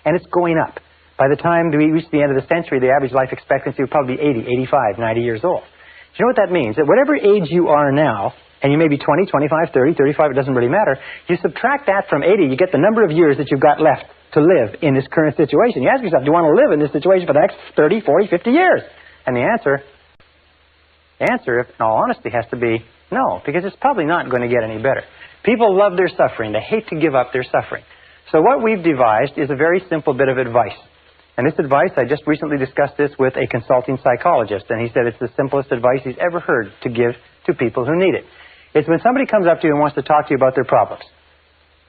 S1: and it's going up. By the time we reach the end of the century, the average life expectancy will probably be 80, 85, 90 years old. Do you know what that means? That whatever age you are now, and you may be 20, 25, 30, 35, it doesn't really matter, you subtract that from 80, you get the number of years that you've got left to live in this current situation. You ask yourself, do you want to live in this situation for the next 30, 40, 50 years? And the answer, in all honesty, has to be no, because it's probably not going to get any better. People love their suffering. They hate to give up their suffering. So what we've devised is a very simple bit of advice. And this advice, I just recently discussed this with a consulting psychologist, and he said it's the simplest advice he's ever heard to give to people who need it. It's when somebody comes up to you and wants to talk to you about their problems.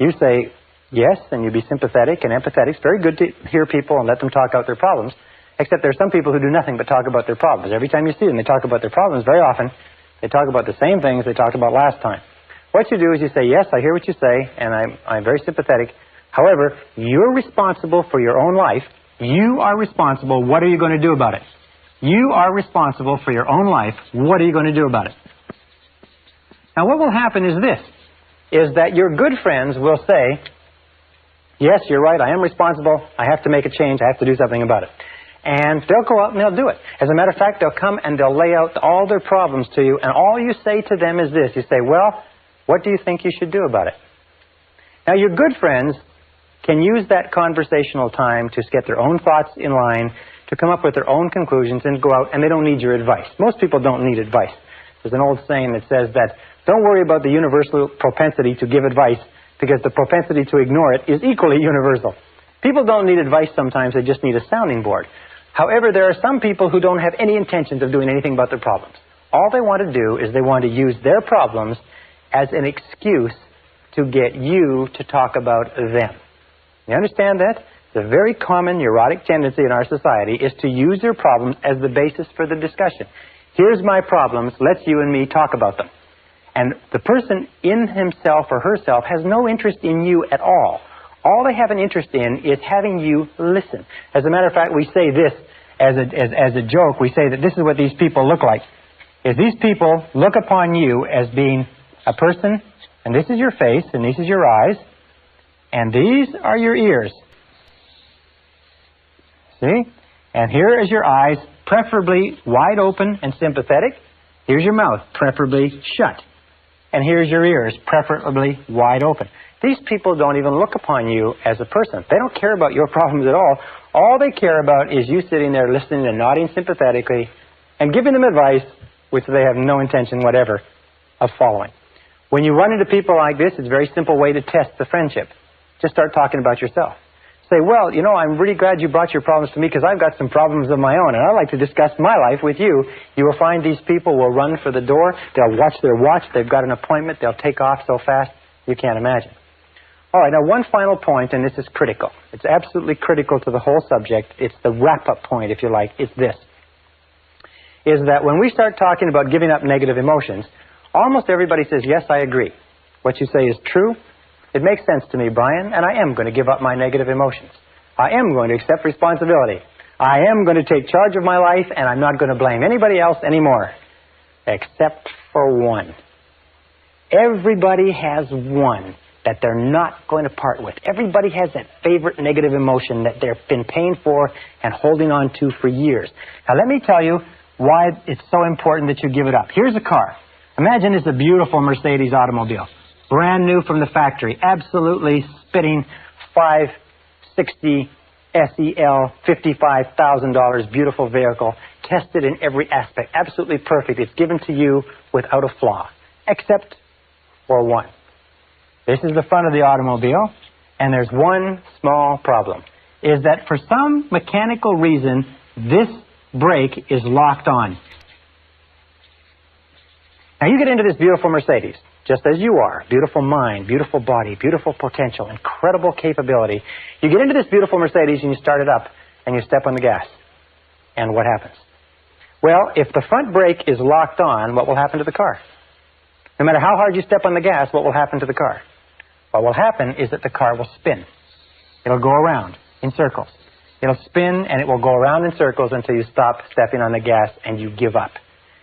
S1: You say yes, and you be sympathetic and empathetic. It's very good to hear people and let them talk out their problems, except there are some people who do nothing but talk about their problems. Every time you see them, they talk about their problems. Very often, they talk about the same things they talked about last time. What you do is you say, yes, I hear what you say, and I'm very sympathetic. However, you're responsible for your own life. You are responsible. What are you going to do about it? You are responsible for your own life. What are you going to do about it? Now, what will happen is this, is that your good friends will say, yes, you're right, I am responsible. I have to make a change. I have to do something about it. And they'll go out and they'll do it. As a matter of fact, they'll come and they'll lay out all their problems to you, and all you say to them is this. You say, well, what do you think you should do about it? Now, your good friends can use that conversational time to get their own thoughts in line, to come up with their own conclusions and go out, and they don't need your advice. Most people don't need advice. There's an old saying that says that don't worry about the universal propensity to give advice, because the propensity to ignore it is equally universal. People don't need advice sometimes, they just need a sounding board. However, there are some people who don't have any intentions of doing anything about their problems. All they want to do is they want to use their problems as an excuse to get you to talk about them. You understand that? It's a very common neurotic tendency in our society is to use their problems as the basis for the discussion. Here's my problems, let's you and me talk about them. And the person in himself or herself has no interest in you at all. All they have an interest in is having you listen. As a matter of fact, we say this as a joke. We say that this is what these people look like. Is these people look upon you as being a person, and this is your face, and this is your eyes, and these are your ears. See? And here is your eyes, preferably wide open and sympathetic. Here's your mouth, preferably shut. And here's your ears, preferably wide open. These people don't even look upon you as a person. They don't care about your problems at all. All they care about is you sitting there listening and nodding sympathetically and giving them advice which they have no intention whatever of following. When you run into people like this, it's a very simple way to test the friendship. Just start talking about yourself. Say, well, you know, I'm really glad you brought your problems to me because I've got some problems of my own, and I'd like to discuss my life with you. You will find these people will run for the door. They'll watch their watch. They've got an appointment. They'll take off so fast you can't imagine. All right, now one final point, and this is critical. It's absolutely critical to the whole subject. It's the wrap-up point, if you like. It's this. is that when we start talking about giving up negative emotions, almost everybody says, yes, I agree. What you say is true. It makes sense to me, Brian, and I am going to give up my negative emotions. I am going to accept responsibility. I am going to take charge of my life, and I'm not going to blame anybody else anymore, except for one. Everybody has one that they're not going to part with. Everybody has that favorite negative emotion that they've been paying for and holding on to for years. Now, let me tell you why it's so important that you give it up. Here's a car. Imagine it's a beautiful Mercedes automobile. Brand new from the factory. Absolutely spitting 560 SEL, $55,000, beautiful vehicle. Tested in every aspect. Absolutely perfect. It's given to you without a flaw. Except for one. This is the front of the automobile, and there's one small problem. Is that for some mechanical reason, this brake is locked on. Now you get into this beautiful Mercedes, just as you are. Beautiful mind, beautiful body, beautiful potential, incredible capability. You get into this beautiful Mercedes and you start it up and you step on the gas. And what happens? Well, if the front brake is locked on, what will happen to the car? No matter how hard you step on the gas, what will happen to the car? What will happen is that the car will spin. It'll go around in circles. It'll spin and it will go around in circles until you stop stepping on the gas and you give up.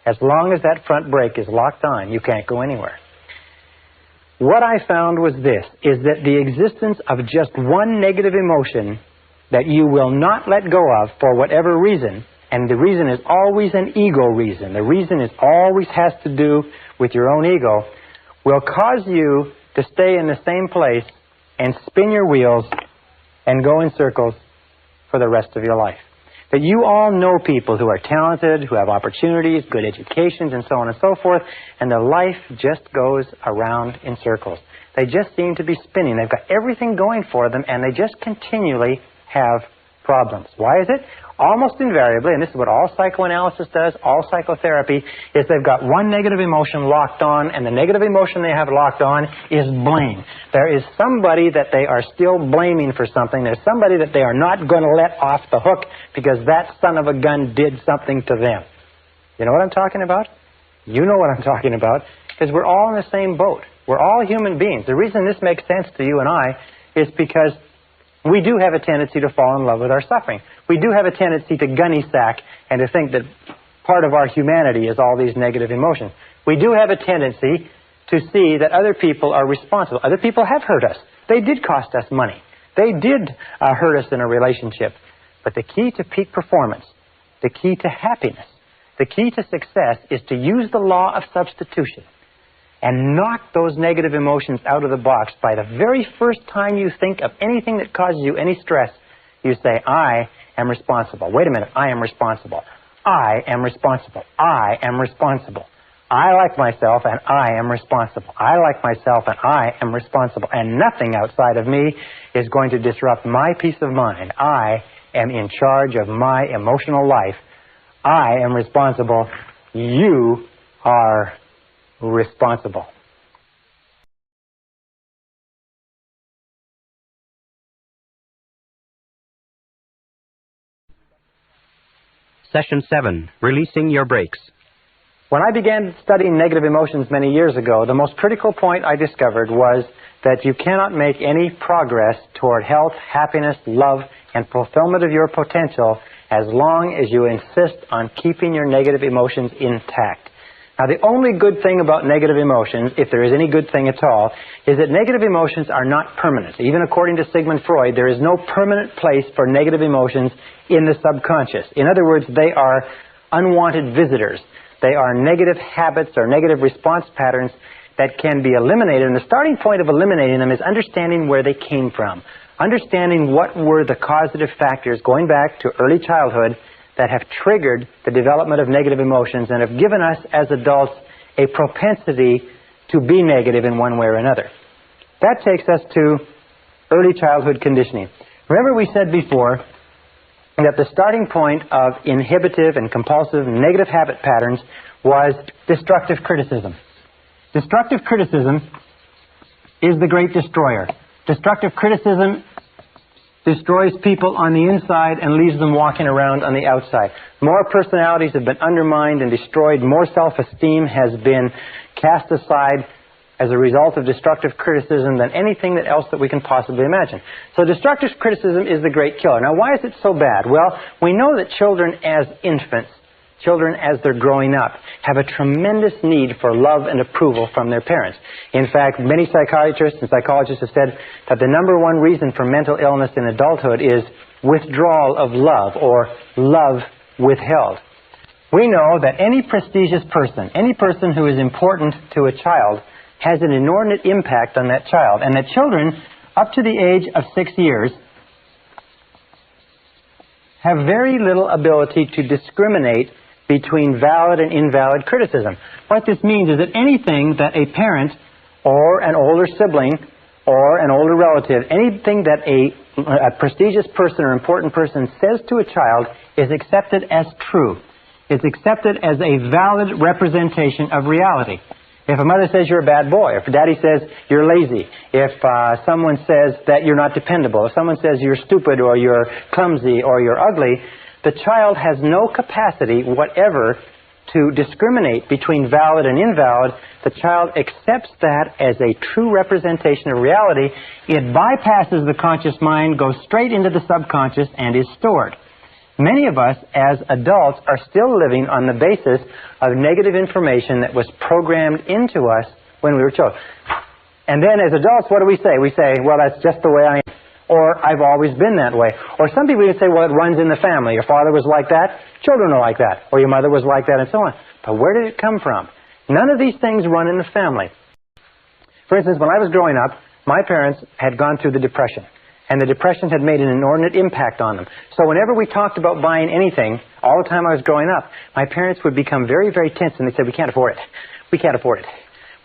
S1: As long as that front brake is locked on, you can't go anywhere. What I found was this, is that the existence of just one negative emotion that you will not let go of for whatever reason, and the reason is always an ego reason, the reason is always has to do with your own ego, will cause you to stay in the same place and spin your wheels and go in circles for the rest of your life. That you all know people who are talented, who have opportunities, good educations, and so on and so forth, and their life just goes around in circles. They just seem to be spinning. They've got everything going for them, and they just continually have problems. Why is it? Almost invariably, and this is what all psychoanalysis does, all psychotherapy, is they've got one negative emotion locked on, and the negative emotion they have locked on is blame. There is somebody that they are still blaming for something. There's somebody that they are not going to let off the hook because that son of a gun did something to them. You know what I'm talking about? You know what I'm talking about, because we're all in the same boat. We're all human beings. The reason this makes sense to you and I is because we do have a tendency to fall in love with our suffering. We do have a tendency to gunny sack and to think that part of our humanity is all these negative emotions. We do have a tendency to see that other people are responsible. Other people have hurt us. They did cost us money. They did hurt us in a relationship. But the key to peak performance, the key to happiness, the key to success is to use the law of substitution and knock those negative emotions out of the box. By the very first time you think of anything that causes you any stress, you say, I am responsible. Wait a minute, I am responsible. I am responsible. I am responsible. I like myself and I am responsible. I like myself and I am responsible. And nothing outside of me is going to disrupt my peace of mind. I am in charge of my emotional life. I am responsible. You are responsible.
S2: Session 7, Releasing Your Brakes.
S1: When I began studying negative emotions many years ago, the most critical point I discovered was that you cannot make any progress toward health, happiness, love, and fulfillment of your potential as long as you insist on keeping your negative emotions intact. Now, the only good thing about negative emotions, if there is any good thing at all, is that negative emotions are not permanent. Even according to Sigmund Freud, there is no permanent place for negative emotions in the subconscious. In other words, they are unwanted visitors. They are negative habits or negative response patterns that can be eliminated. And the starting point of eliminating them is understanding where they came from. Understanding what were the causative factors going back to early childhood that have triggered the development of negative emotions and have given us as adults a propensity to be negative in one way or another. That takes us to early childhood conditioning. Remember we said before that the starting point of inhibitive and compulsive negative habit patterns was destructive criticism. Destructive criticism is the great destroyer. Destructive criticism destroys people on the inside and leaves them walking around on the outside. More personalities have been undermined and destroyed. More self-esteem has been cast aside as a result of destructive criticism than anything else that we can possibly imagine. So destructive criticism is the great killer. Now, why is it so bad? Well, we know that children as infants, children as they're growing up, have a tremendous need for love and approval from their parents. In fact, many psychiatrists and psychologists have said that the number one reason for mental illness in adulthood is withdrawal of love, or love withheld. We know that any prestigious person, any person who is important to a child, has an inordinate impact on that child, and that children up to the age of 6 years have very little ability to discriminate between valid and invalid criticism. What this means is that anything that a parent or an older sibling or an older relative, anything that a prestigious person or important person says to a child is accepted as true. It's accepted as a valid representation of reality. If a mother says you're a bad boy, if daddy says you're lazy, if someone says that you're not dependable, if someone says you're stupid or you're clumsy or you're ugly, the child has no capacity whatever to discriminate between valid and invalid. The child accepts that as a true representation of reality. It bypasses the conscious mind, goes straight into the subconscious, and is stored. Many of us, as adults, are still living on the basis of negative information that was programmed into us when we were children. And then as adults, what do we say? We say, well, that's just the way I am. Or, I've always been that way. Or some people even say, well, it runs in the family. Your father was like that, children are like that. Or your mother was like that, and so on. But where did it come from? None of these things run in the family. For instance, when I was growing up, my parents had gone through the Depression. And the Depression had made an inordinate impact on them. So whenever we talked about buying anything, all the time I was growing up, my parents would become very, very tense, and they said, we can't afford it. We can't afford it.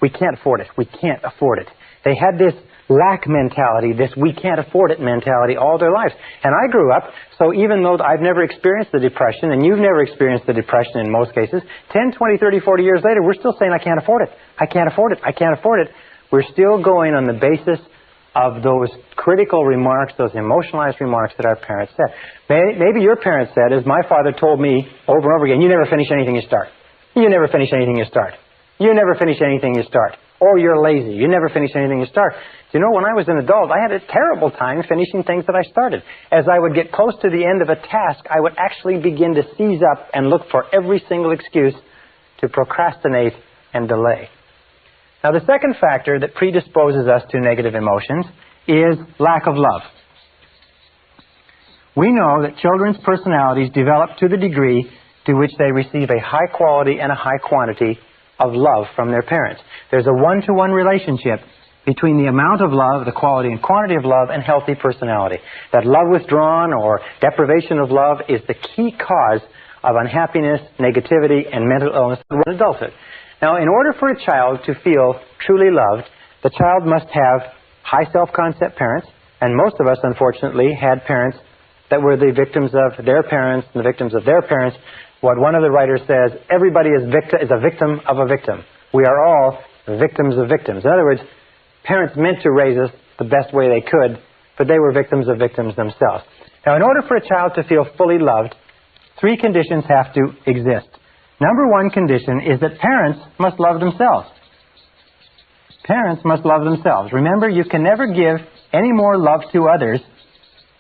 S1: We can't afford it. We can't afford it. They had this lack mentality, this we can't afford it mentality all their lives. And I grew up, so even though I've never experienced the Depression, and you've never experienced the Depression in most cases, 10, 20, 30, 40 years later, we're still saying, I can't afford it. I can't afford it. I can't afford it. We're still going on the basis of those critical remarks, those emotionalized remarks that our parents said. Maybe your parents said, as my father told me over and over again, you never finish anything you start. You never finish anything you start. You never finish anything you start. Or you're lazy. You never finish anything you start. You know, when I was an adult, I had a terrible time finishing things that I started. As I would get close to the end of a task, I would actually begin to seize up and look for every single excuse to procrastinate and delay. Now, the second factor that predisposes us to negative emotions is lack of love. We know that children's personalities develop to the degree to which they receive a high quality and a high quantity of love from their parents. There's a one-to-one relationship between the amount of love, the quality and quantity of love, and healthy personality. That love withdrawn or deprivation of love is the key cause of unhappiness, negativity, and mental illness in adulthood. Now, in order for a child to feel truly loved, the child must have high self-concept parents, and most of us, unfortunately, had parents that were the victims of their parents and the victims of their parents. What one of the writers says, everybody is a victim of a victim. We are all victims of victims. In other words, parents meant to raise us the best way they could, but they were victims of victims themselves. Now, in order for a child to feel fully loved, three conditions have to exist. Number one condition is that parents must love themselves. Parents must love themselves. Remember, you can never give any more love to others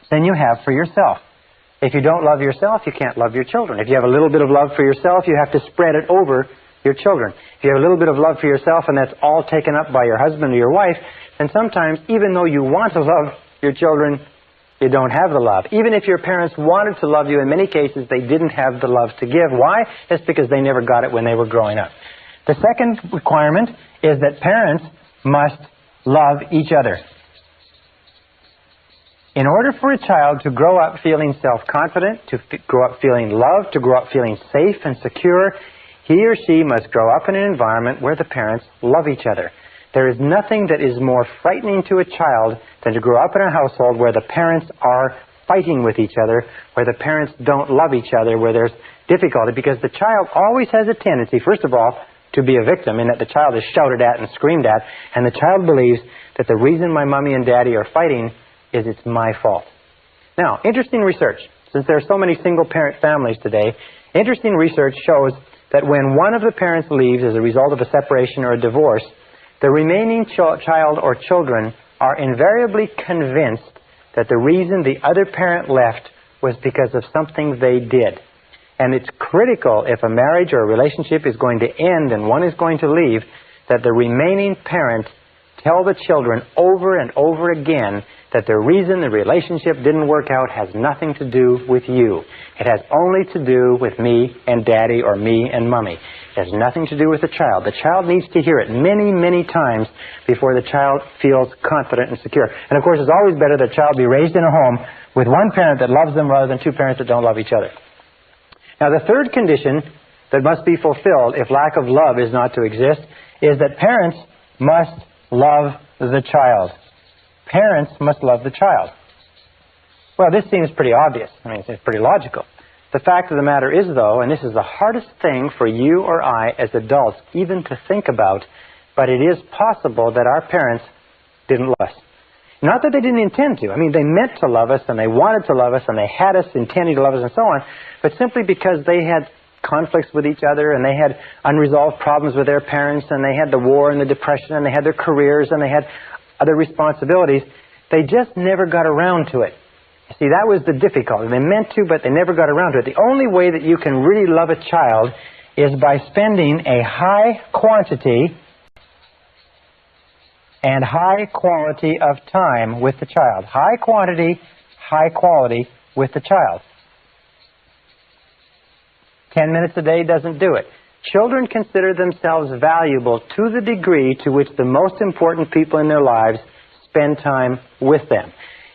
S1: than you have for yourself. If you don't love yourself, you can't love your children. If you have a little bit of love for yourself, you have to spread it over your children. If you have a little bit of love for yourself and that's all taken up by your husband or your wife, then sometimes, even though you want to love your children, you don't have the love. Even if your parents wanted to love you, in many cases, they didn't have the love to give. Why? It's because they never got it when they were growing up. The second requirement is that parents must love each other. In order for a child to grow up feeling self-confident, to grow up feeling loved, to grow up feeling safe and secure, he or she must grow up in an environment where the parents love each other. There is nothing that is more frightening to a child than to grow up in a household where the parents are fighting with each other, where the parents don't love each other, where there's difficulty, because the child always has a tendency, first of all, to be a victim, in that the child is shouted at and screamed at, and the child believes that the reason my mommy and daddy are fighting is it's my fault. Now, interesting research. Since there are so many single-parent families today, interesting research shows that when one of the parents leaves as a result of a separation or a divorce, the remaining child or children are invariably convinced that the reason the other parent left was because of something they did. And it's critical, if a marriage or a relationship is going to end and one is going to leave, that the remaining parent tell the children over and over again that the reason the relationship didn't work out has nothing to do with you. It has only to do with me and Daddy or me and Mommy. It has nothing to do with the child. The child needs to hear it many, many times before the child feels confident and secure. And of course, it's always better that a child be raised in a home with one parent that loves them rather than two parents that don't love each other. Now, the third condition that must be fulfilled if lack of love is not to exist is that parents must love the child. Parents must love the child. Well, this seems pretty obvious. I mean, it's pretty logical. The fact of the matter is, though, and this is the hardest thing for you or I as adults even to think about, but it is possible that our parents didn't love us. Not that they didn't intend to. I mean, they meant to love us, and they wanted to love us, and they had us intending to love us and so on, but simply because they had conflicts with each other, and they had unresolved problems with their parents, and they had the war and the depression, and they had their careers, and they had other responsibilities, they just never got around to it. You see, that was the difficulty. They meant to, but they never got around to it. The only way that you can really love a child is by spending a high quantity and high quality of time with the child. High quantity, high quality with the child. 10 minutes a day doesn't do it. Children consider themselves valuable to the degree to which the most important people in their lives spend time with them.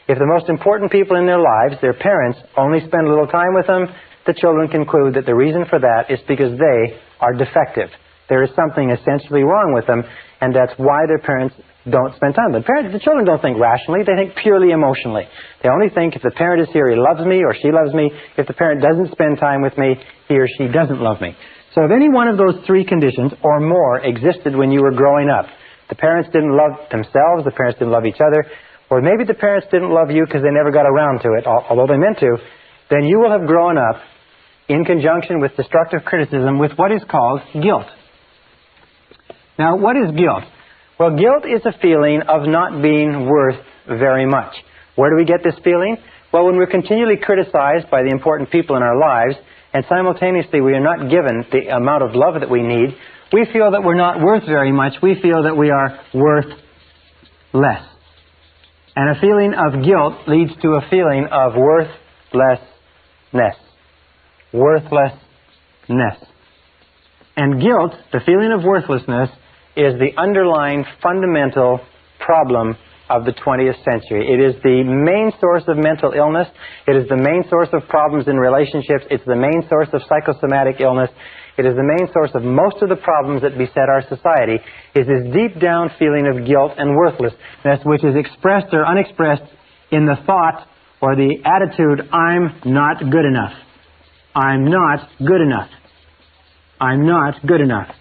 S1: If the most important people in their lives, their parents, only spend little time with them, the children conclude that the reason for that is because they are defective. There is something essentially wrong with them, and that's why their parents don't spend time with them. The children don't think rationally, they think purely emotionally. They only think if the parent is here, he loves me or she loves me. If the parent doesn't spend time with me, he or she doesn't love me. So if any one of those three conditions or more existed when you were growing up, the parents didn't love themselves, the parents didn't love each other, or maybe the parents didn't love you because they never got around to it, although they meant to, then you will have grown up in conjunction with destructive criticism with what is called guilt. Now, what is guilt? Well, guilt is a feeling of not being worth very much. Where do we get this feeling? Well, when we're continually criticized by the important people in our lives, and simultaneously we are not given the amount of love that we need, we feel that we're not worth very much. We feel that we are worth less. And a feeling of guilt leads to a feeling of worthlessness. Worthlessness. And guilt, the feeling of worthlessness, is the underlying fundamental problem of the 20th century. It is the main source of mental illness. It is the main source of problems in relationships. It's the main source of psychosomatic illness. It is the main source of most of the problems that beset our society, is this deep down feeling of guilt and worthlessness, which is expressed or unexpressed in the thought or the attitude, I'm not good enough. I'm not good enough. I'm not good enough.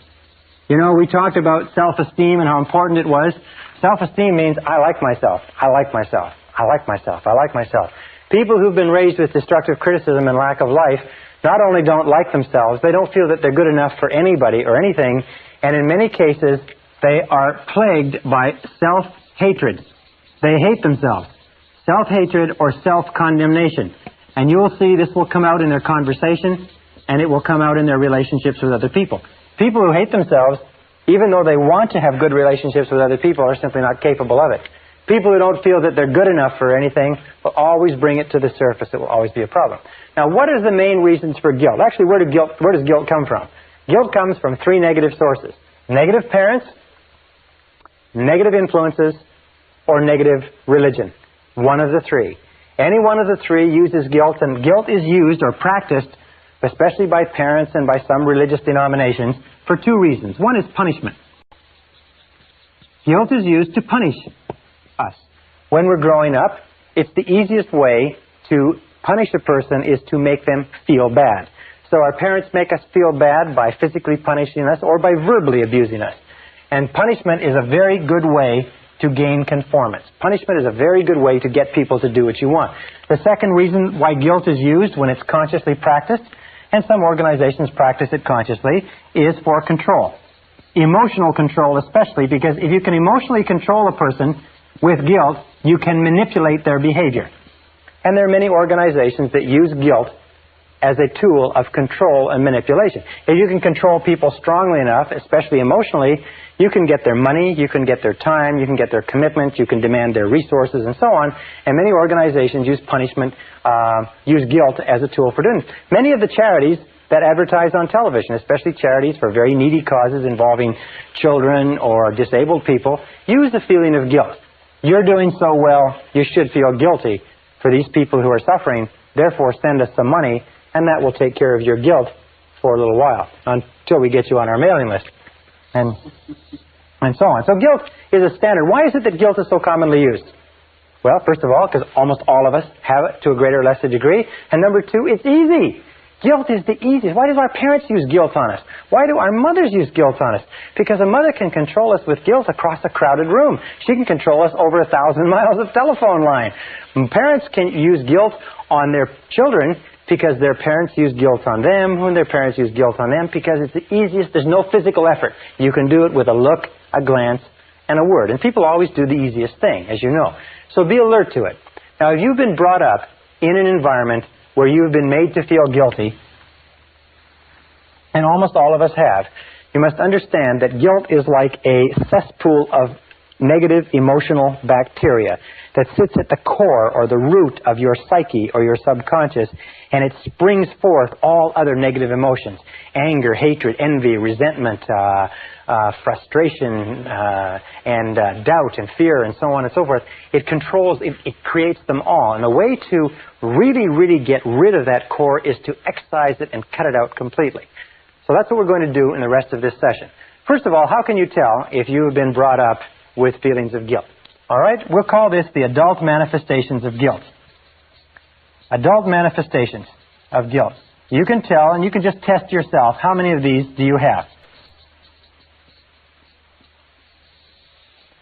S1: You know, we talked about self-esteem and how important it was. Self-esteem means I like myself. I like myself. I like myself. I like myself. People who've been raised with destructive criticism and lack of life not only don't like themselves, they don't feel that they're good enough for anybody or anything, and in many cases, they are plagued by self-hatred. They hate themselves. Self-hatred or self-condemnation. And you will see this will come out in their conversation, and it will come out in their relationships with other people. People who hate themselves, even though they want to have good relationships with other people, are simply not capable of it. People who don't feel that they're good enough for anything will always bring it to the surface. It will always be a problem. Now, what are the main reasons for guilt? Actually, where does guilt come from? Guilt comes from three negative sources. Negative parents, negative influences, or negative religion. One of the three. Any one of the three uses guilt, and guilt is used or practiced, especially by parents and by some religious denominations, for two reasons. One is punishment. Guilt is used to punish us. When we're growing up, it's the easiest way to punish a person is to make them feel bad. So our parents make us feel bad by physically punishing us or by verbally abusing us. And punishment is a very good way to gain conformance. Punishment is a very good way to get people to do what you want. The second reason why guilt is used when it's consciously practiced, and some organizations practice it consciously, is for control. Emotional control especially, because if you can emotionally control a person with guilt, you can manipulate their behavior. And there are many organizations that use guilt as a tool of control and manipulation. If you can control people strongly enough, especially emotionally, you can get their money, you can get their time, you can get their commitment, you can demand their resources, and so on. And many organizations use punishment, use guilt as a tool for doing this. Many of the charities that advertise on television, especially charities for very needy causes involving children or disabled people, use the feeling of guilt. You're doing so well, you should feel guilty for these people who are suffering, therefore send us some money, and that will take care of your guilt for a little while, until we get you on our mailing list, and so on. So guilt is a standard. Why is it that guilt is so commonly used? Well, first of all, because almost all of us have it to a greater or lesser degree, and number two, it's easy. Guilt is the easiest. Why do our parents use guilt on us? Why do our mothers use guilt on us? Because a mother can control us with guilt across a crowded room. She can control us over 1,000 miles of telephone line. Parents can use guilt on their children because their parents use guilt on them, when their parents use guilt on them, because it's the easiest. There's no physical effort. You can do it with a look, a glance, and a word. And people always do the easiest thing, as you know. So be alert to it. Now, if you've been brought up in an environment where you've been made to feel guilty, and almost all of us have, you must understand that guilt is like a cesspool of negative emotional bacteria that sits at the core or the root of your psyche or your subconscious, and it springs forth all other negative emotions: anger, hatred, envy, resentment, frustration, and doubt and fear, and so on and so forth. It controls, it creates them all. And the way to really, really get rid of that core is to excise it and cut it out completely. So that's what we're going to do in the rest of this session. First of all, how can you tell if you have been brought up with feelings of guilt? All right, we'll call this the adult manifestations of guilt. Adult manifestations of guilt. You can tell, and you can just test yourself, how many of these do you have?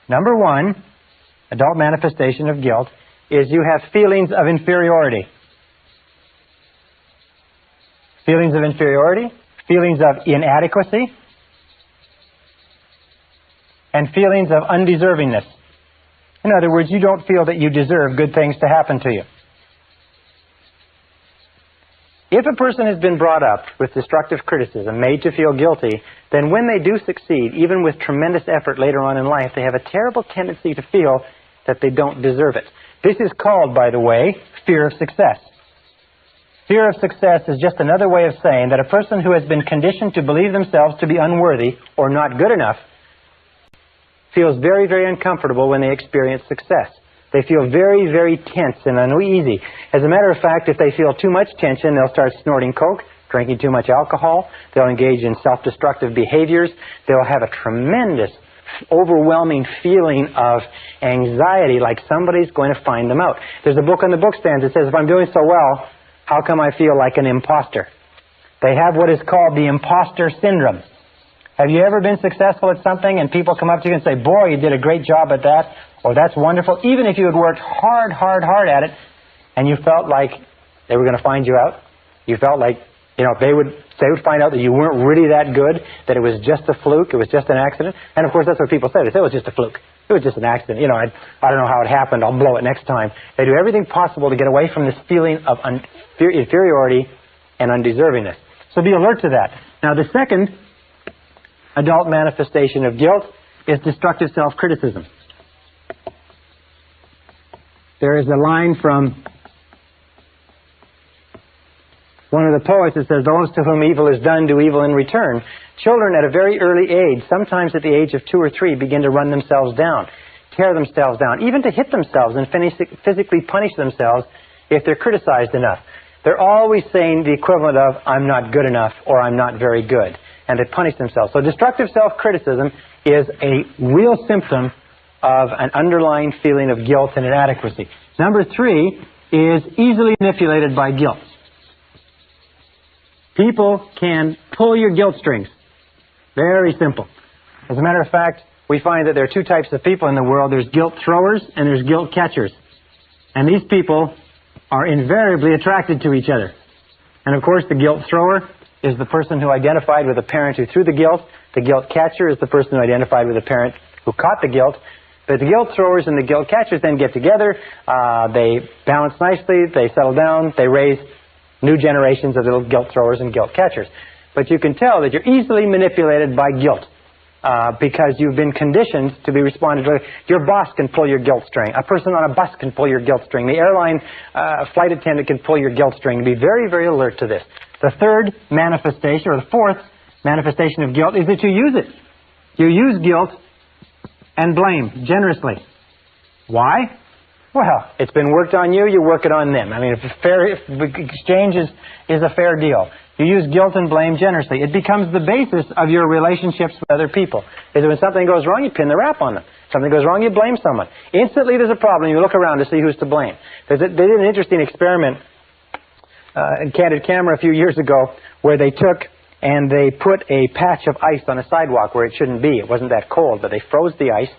S1: Number one, adult manifestation of guilt, is you have feelings of inferiority. Feelings of inferiority, feelings of inadequacy, and feelings of undeservingness. In other words, you don't feel that you deserve good things to happen to you. If a person has been brought up with destructive criticism, made to feel guilty, then when they do succeed, even with tremendous effort later on in life, they have a terrible tendency to feel that they don't deserve it. This is called, by the way, fear of success. Fear of success is just another way of saying that a person who has been conditioned to believe themselves to be unworthy or not good enough feels very, very uncomfortable when they experience success. They feel very, very tense and uneasy. As a matter of fact, if they feel too much tension, they'll start snorting coke, drinking too much alcohol, they'll engage in self-destructive behaviors, they'll have a tremendous, overwhelming feeling of anxiety, like somebody's going to find them out. There's a book on the bookstands that says, if I'm doing so well, how come I feel like an imposter? They have what is called the imposter syndrome. Have you ever been successful at something and people come up to you and say, boy, you did a great job at that, or that's wonderful, even if you had worked hard at it, and you felt like they were going to find you out? You felt like, you know, they would find out that you weren't really that good, that it was just a fluke, it was just an accident. And of course, that's what people say. They say it was just a fluke. It was just an accident. You know, I don't know how it happened. I'll blow it next time. They do everything possible to get away from this feeling of inferiority and undeservingness. So be alert to that. Now, the second adult manifestation of guilt is destructive self-criticism. There is a line from one of the poets that says, those to whom evil is done do evil in return. Children at a very early age, sometimes at the age of 2 or 3, begin to run themselves down, tear themselves down, even to hit themselves and physically punish themselves if they're criticized enough. They're always saying the equivalent of, I'm not good enough, or I'm not very good, and they punish themselves. So destructive self-criticism is a real symptom of an underlying feeling of guilt and inadequacy. Number 3 is easily manipulated by guilt. People can pull your guilt strings. Very simple. As a matter of fact, we find that there are two types of people in the world. There's guilt throwers and there's guilt catchers. And these people are invariably attracted to each other. And of course, the guilt thrower is the person who identified with a parent who threw the guilt. The guilt catcher is the person who identified with a parent who caught the guilt. But the guilt throwers and the guilt catchers then get together. They balance nicely. They settle down. They raise new generations of little guilt throwers and guilt catchers. But you can tell that you're easily manipulated by guilt because you've been conditioned to be responded to. Your boss can pull your guilt string. A person on a bus can pull your guilt string. The airline flight attendant can pull your guilt string. Be very, very alert to this. The third manifestation, or the fourth manifestation of guilt, is that you use it. You use guilt and blame generously. Why? Well, it's been worked on you, you work it on them. I mean, if exchange is a fair deal. You use guilt and blame generously. It becomes the basis of your relationships with other people. Is when something goes wrong, you pin the rap on them. Something goes wrong, you blame someone. Instantly there's a problem, you look around to see who's to blame. They did an interesting experiment in Candid Camera a few years ago where they took and they put a patch of ice on a sidewalk where it shouldn't be. It wasn't that cold, but they froze the ice.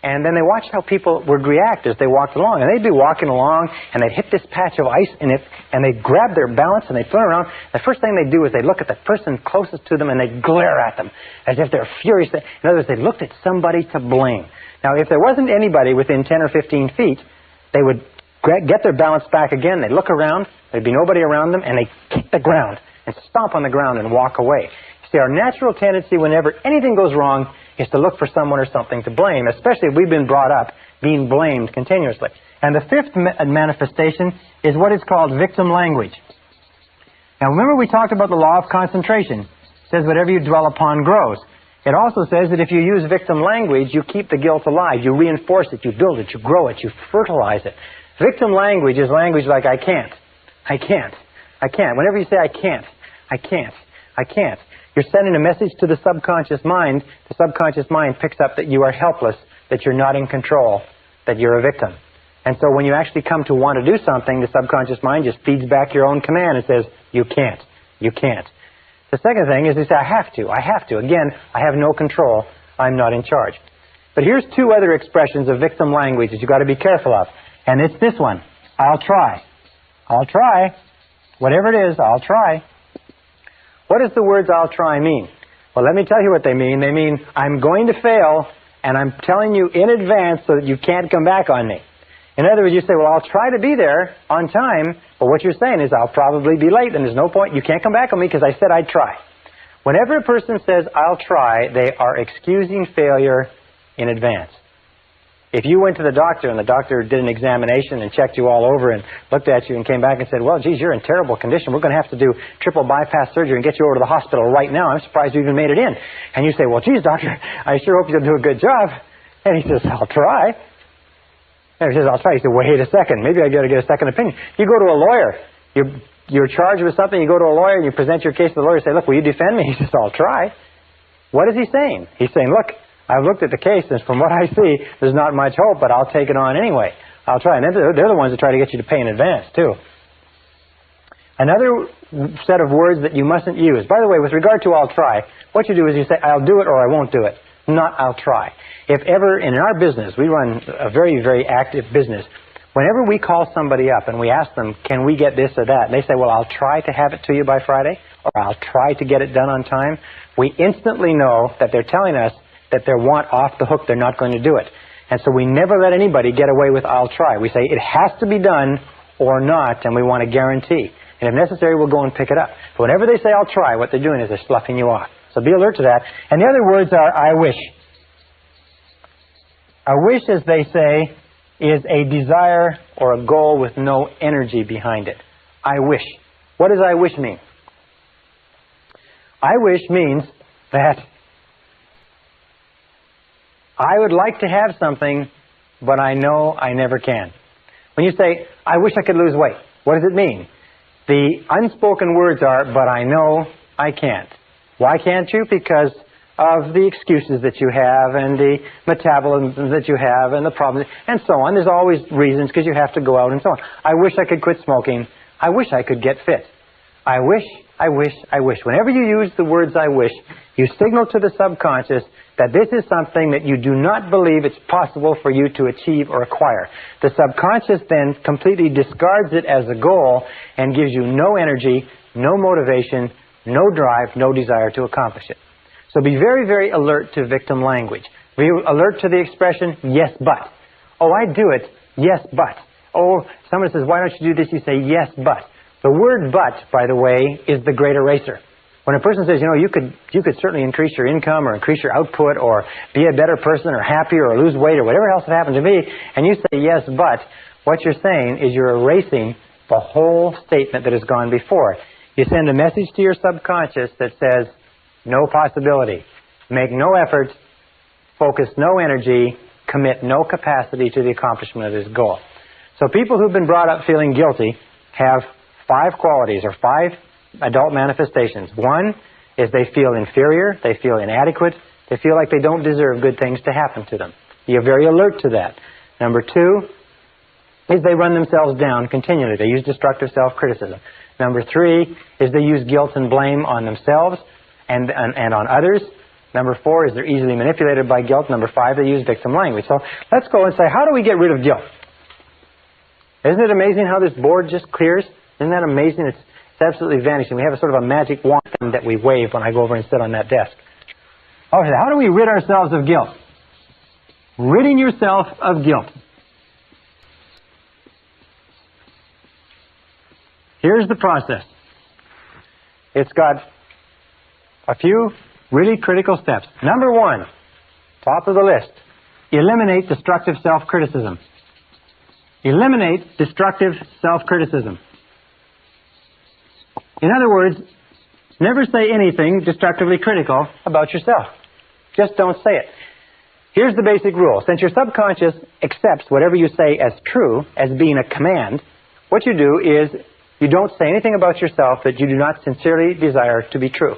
S1: And then they watched how people would react as they walked along. And they'd be walking along, and they'd hit this patch of ice in it, and they'd grab their balance, and they'd turn around. The first thing they'd do is they'd look at the person closest to them, and they'd glare at them, as if they're furious. In other words, they looked at somebody to blame. Now, if there wasn't anybody within 10 or 15 feet, they would get their balance back again. They'd look around. There'd be nobody around them, and they'd kick the ground and stomp on the ground and walk away. See, our natural tendency whenever anything goes wrong is to look for someone or something to blame, especially if we've been brought up being blamed continuously. And the fifth manifestation is what is called victim language. Now, remember we talked about the law of concentration. It says whatever you dwell upon grows. It also says that if you use victim language, you keep the guilt alive. You reinforce it, you build it, you grow it, you fertilize it. Victim language is language like I can't, I can't, I can't. Whenever you say I can't, I can't, I can't, you're sending a message to the subconscious mind. The subconscious mind picks up that you are helpless, that you're not in control, that you're a victim. And so when you actually come to want to do something, the subconscious mind just feeds back your own command and says, you can't, you can't. The second thing is you say, I have to, I have to. Again, I have no control, I'm not in charge. But here's two other expressions of victim language that you've got to be careful of. And it's this one, I'll try. I'll try. Whatever it is, I'll try. What does the words I'll try mean? Well, let me tell you what they mean. They mean I'm going to fail, and I'm telling you in advance so that you can't come back on me. In other words, you say, well, I'll try to be there on time, but what you're saying is I'll probably be late, and there's no point. You can't come back on me because I said I'd try. Whenever a person says I'll try, they are excusing failure in advance. If you went to the doctor and the doctor did an examination and checked you all over and looked at you and came back and said, well, geez, you're in terrible condition. We're going to have to do triple bypass surgery and get you over to the hospital right now. I'm surprised you even made it in. And you say, well, geez, doctor, I sure hope you'll do a good job. And he says, I'll try. And he says, I'll try. He said, wait a second. Maybe I got to get a second opinion. You go to a lawyer. You're charged with something. You go to a lawyer and you present your case to the lawyer and say, look, will you defend me? He says, I'll try. What is he saying? He's saying, look, I've looked at the case, and from what I see, there's not much hope, but I'll take it on anyway. I'll try. And they're the ones that try to get you to pay in advance, too. Another set of words that you mustn't use. By the way, with regard to I'll try, what you do is you say, I'll do it or I won't do it. Not I'll try. If ever, in our business, we run a very, very active business. Whenever we call somebody up and we ask them, can we get this or that? And they say, well, I'll try to have it to you by Friday, or I'll try to get it done on time. We instantly know that they're telling us that they want off the hook, they're not going to do it. And so we never let anybody get away with I'll try. We say it has to be done or not, and we want a guarantee. And if necessary, we'll go and pick it up. But whenever they say I'll try, what they're doing is they're sloughing you off. So be alert to that. And the other words are I wish. A wish, as they say, is a desire or a goal with no energy behind it. I wish. What does I wish mean? I wish means that I would like to have something, but I know I never can. When you say, I wish I could lose weight, what does it mean? The unspoken words are, but I know I can't. Why can't you? Because of the excuses that you have and the metabolism that you have and the problems and so on. There's always reasons because you have to go out and so on. I wish I could quit smoking. I wish I could get fit. I wish, I wish, I wish. Whenever you use the words I wish, you signal to the subconscious that this is something that you do not believe it's possible for you to achieve or acquire. The subconscious then completely discards it as a goal and gives you no energy, no motivation, no drive, no desire to accomplish it. So be very, very alert to victim language. Be alert to the expression, yes, but. Oh, I do it, yes, but. Oh, someone says, why don't you do this? You say, yes, but. The word but, by the way, is the great eraser. When a person says, you could certainly increase your income or increase your output or be a better person or happier or lose weight or whatever else it happened to be, and you say yes, but, what you're saying is you're erasing the whole statement that has gone before. You send a message to your subconscious that says, no possibility, make no effort, focus no energy, commit no capacity to the accomplishment of this goal. So people who've been brought up feeling guilty have 5 qualities or 5 adult manifestations. 1 is they feel inferior, they feel inadequate, they feel like they don't deserve good things to happen to them. You're very alert to that. Number 2 is they run themselves down continually. They use destructive self-criticism. Number 3 is they use guilt and blame on themselves and on others. Number 4 is they're easily manipulated by guilt. Number 5, they use victim language. So let's go and say, how do we get rid of guilt? Isn't it amazing how this board just clears? Isn't that amazing? It's absolutely vanishing. We have a sort of a magic wand thing that we wave when I go over and sit on that desk. Okay, how do we rid ourselves of guilt? Ridding yourself of guilt. Here's the process. It's got a few really critical steps. Number 1, top of the list, eliminate destructive self-criticism. Eliminate destructive self-criticism. In other words, never say anything destructively critical about yourself. Just don't say it. Here's the basic rule. Since your subconscious accepts whatever you say as true, as being a command, what you do is you don't say anything about yourself that you do not sincerely desire to be true.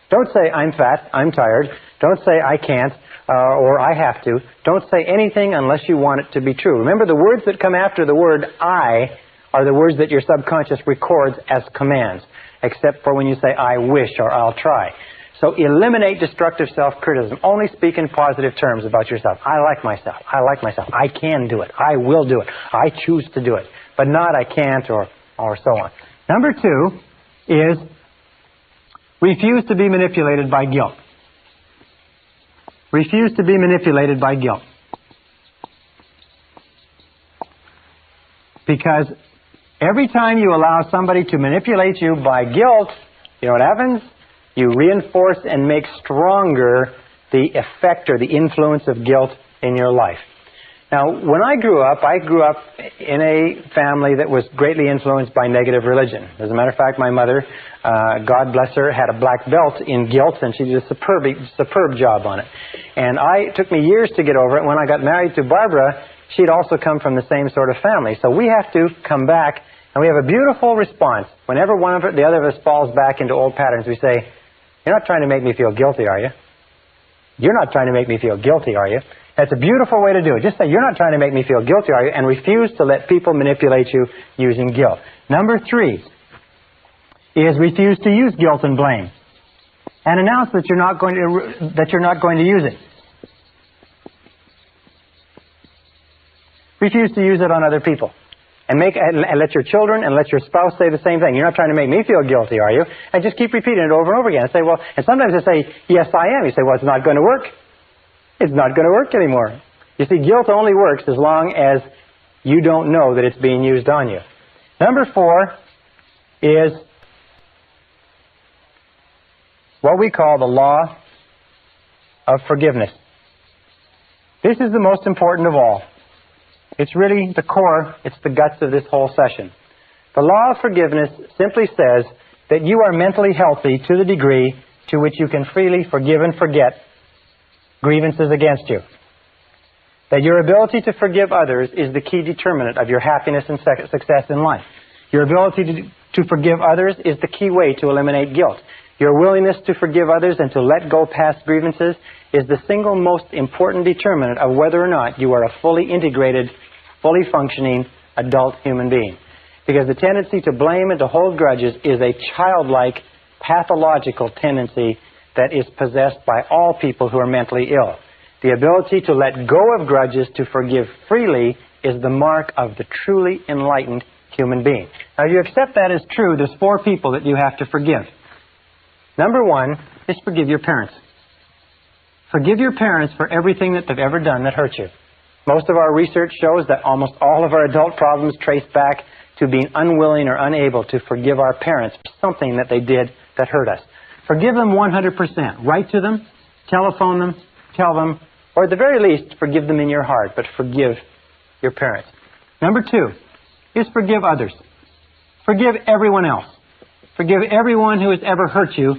S1: Don't say, I'm fat, I'm tired. Don't say, I can't, or I have to. Don't say anything unless you want it to be true. Remember, the words that come after the word I are the words that your subconscious records as commands, except for when you say, I wish or I'll try. So eliminate destructive self-criticism. Only speak in positive terms about yourself. I like myself. I like myself. I can do it. I will do it. I choose to do it. But not I can't or so on. Number 2 is refuse to be manipulated by guilt. Refuse to be manipulated by guilt. Because every time you allow somebody to manipulate you by guilt, you know what happens? You reinforce and make stronger the effect or the influence of guilt in your life. Now, when I grew up in a family that was greatly influenced by negative religion. As a matter of fact, my mother, God bless her, had a black belt in guilt, and she did a superb job on it. And it took me years to get over it. When I got married to Barbara, she'd also come from the same sort of family. So we have to come back, and we have a beautiful response. Whenever the other of us falls back into old patterns, we say, you're not trying to make me feel guilty, are you? You're not trying to make me feel guilty, are you? That's a beautiful way to do it. Just say, you're not trying to make me feel guilty, are you? And refuse to let people manipulate you using guilt. Number 3 is refuse to use guilt and blame. And announce that you're not going to use it. Refuse to use it on other people. And let your children and let your spouse say the same thing. You're not trying to make me feel guilty, are you? And just keep repeating it over and over again. And say, well, and sometimes they say, yes, I am. You say, well, it's not going to work. It's not going to work anymore. You see, guilt only works as long as you don't know that it's being used on you. Number 4 is what we call the law of forgiveness. This is the most important of all. It's really the core, it's the guts of this whole session. The law of forgiveness simply says that you are mentally healthy to the degree to which you can freely forgive and forget grievances against you. That your ability to forgive others is the key determinant of your happiness and success in life. Your ability to forgive others is the key way to eliminate guilt. Your willingness to forgive others and to let go past grievances is the single most important determinant of whether or not you are a fully integrated, fully functioning adult human being. Because the tendency to blame and to hold grudges is a childlike, pathological tendency that is possessed by all people who are mentally ill. The ability to let go of grudges, to forgive freely, is the mark of the truly enlightened human being. Now, if you accept that as true, there's 4 people that you have to forgive. Number 1 is forgive your parents. Forgive your parents for everything that they've ever done that hurt you. Most of our research shows that almost all of our adult problems trace back to being unwilling or unable to forgive our parents for something that they did that hurt us. Forgive them 100%. Write to them, telephone them, tell them, or at the very least, forgive them in your heart, but forgive your parents. Number 2 is forgive others. Forgive everyone else. Forgive everyone who has ever hurt you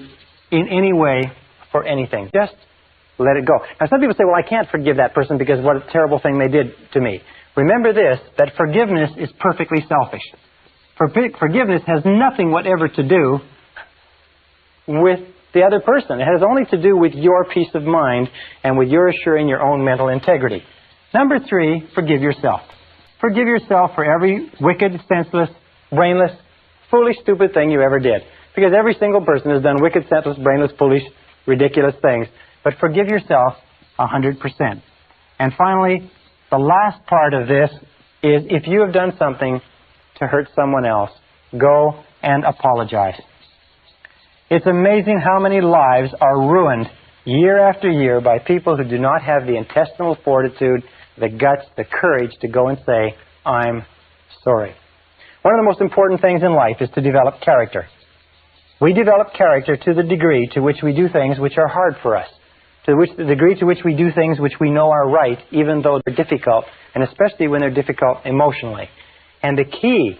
S1: in any way for anything. Just let it go. Now, some people say, well, I can't forgive that person because what a terrible thing they did to me. Remember this, that forgiveness is perfectly selfish. Forgiveness has nothing whatever to do with the other person. It has only to do with your peace of mind and with your assuring your own mental integrity. Number 3, forgive yourself. Forgive yourself for every wicked, senseless, brainless, foolish, stupid thing you ever did. Because every single person has done wicked, senseless, brainless, foolish, ridiculous things. But forgive yourself 100%. And finally, the last part of this is if you have done something to hurt someone else, go and apologize. It's amazing how many lives are ruined year after year by people who do not have the intestinal fortitude, the guts, the courage to go and say, I'm sorry. One of the most important things in life is to develop character. We develop character to the degree to which we do things which are hard for us, to the degree to which we do things which we know are right, even though they're difficult, and especially when they're difficult emotionally. And the key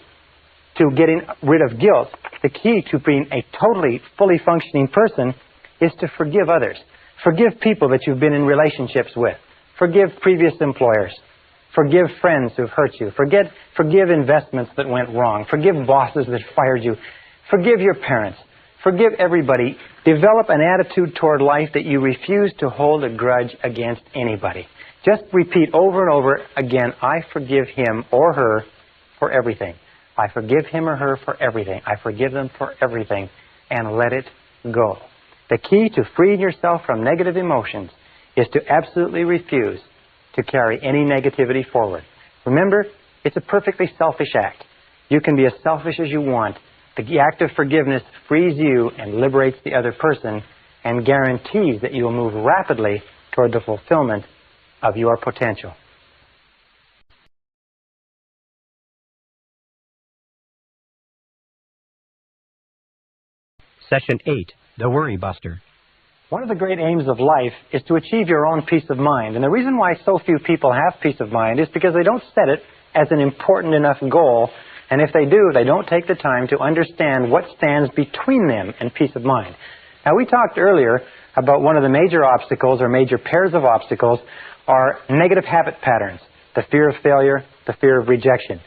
S1: to getting rid of guilt, the key to being a totally, fully functioning person, is to forgive others. Forgive people that you've been in relationships with. Forgive previous employers. Forgive friends who've hurt you. Forgive investments that went wrong. Forgive bosses that fired you. Forgive your parents. Forgive everybody. Develop an attitude toward life that you refuse to hold a grudge against anybody. Just repeat over and over again, I forgive him or her for everything. I forgive him or her for everything. I forgive them for everything. And let it go. The key to freeing yourself from negative emotions is to absolutely refuse to carry any negativity forward. Remember, it's a perfectly selfish act. You can be as selfish as you want. The act of forgiveness frees you and liberates the other person and guarantees that you will move rapidly toward the fulfillment of your potential.
S2: Session 8, The Worry Buster.
S1: One of the great aims of life is to achieve your own peace of mind. And the reason why so few people have peace of mind is because they don't set it as an important enough goal. And if they do, they don't take the time to understand what stands between them and peace of mind. Now, we talked earlier about one of the major obstacles or major pairs of obstacles are negative habit patterns, the fear of failure, the fear of rejection.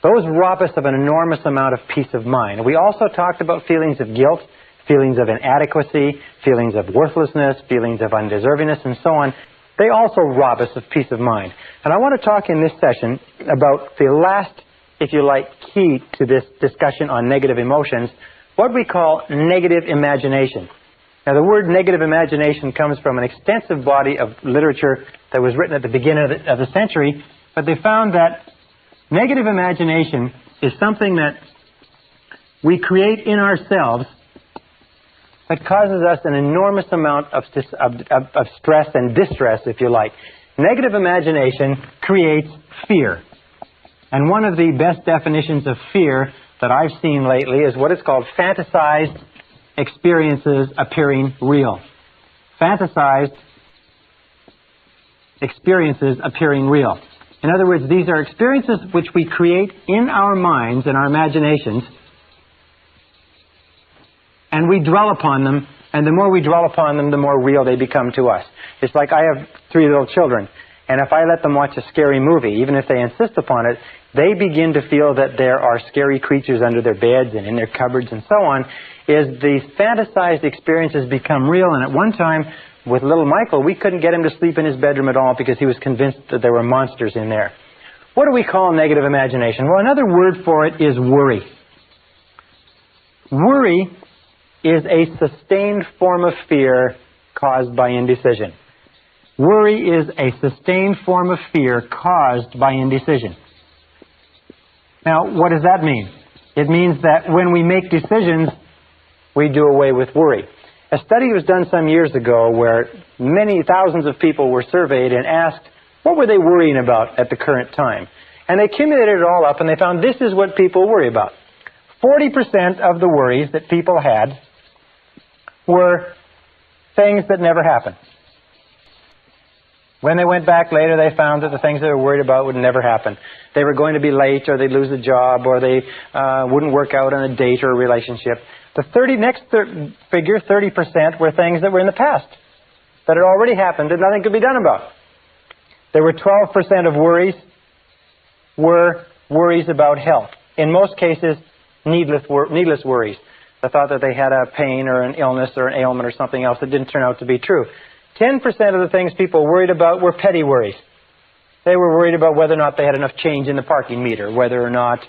S1: Those rob us of an enormous amount of peace of mind. We also talked about feelings of guilt, feelings of inadequacy, feelings of worthlessness, feelings of undeservingness, and so on. They also rob us of peace of mind. And I want to talk in this session about the last, if you like, key to this discussion on negative emotions, what we call negative imagination. Now, the word negative imagination comes from an extensive body of literature that was written at the beginning of the century, but they found that negative imagination is something that we create in ourselves that causes us an enormous amount of stress and distress, if you like. Negative imagination creates fear. And one of the best definitions of fear that I've seen lately is what is called fantasized experiences appearing real. Fantasized experiences appearing real. In other words, these are experiences which we create in our minds and our imaginations, and we dwell upon them, and the more we dwell upon them, the more real they become to us. It's like I have 3 little children, and if I let them watch a scary movie, even if they insist upon it, they begin to feel that there are scary creatures under their beds and in their cupboards and so on. Is these fantasized experiences become real, and at one time, with little Michael, we couldn't get him to sleep in his bedroom at all because he was convinced that there were monsters in there. What do we call negative imagination? Well, another word for it is worry. Worry is a sustained form of fear caused by indecision. Worry is a sustained form of fear caused by indecision. Now, what does that mean? It means that when we make decisions, we do away with worry. A study was done some years ago where many thousands of people were surveyed and asked what were they worrying about at the current time. And they accumulated it all up and they found this is what people worry about. 40% of the worries that people had were things that never happened. When they went back later, they found that the things they were worried about would never happen. They were going to be late, or they'd lose a job, or they wouldn't work out on a date or a relationship. The next figure, 30%, were things that were in the past, that had already happened and nothing could be done about. There were 12% of worries were worries about health. In most cases, needless worries. The thought that they had a pain or an illness or an ailment or something else that didn't turn out to be true. 10% of the things people worried about were petty worries. They were worried about whether or not they had enough change in the parking meter, whether or not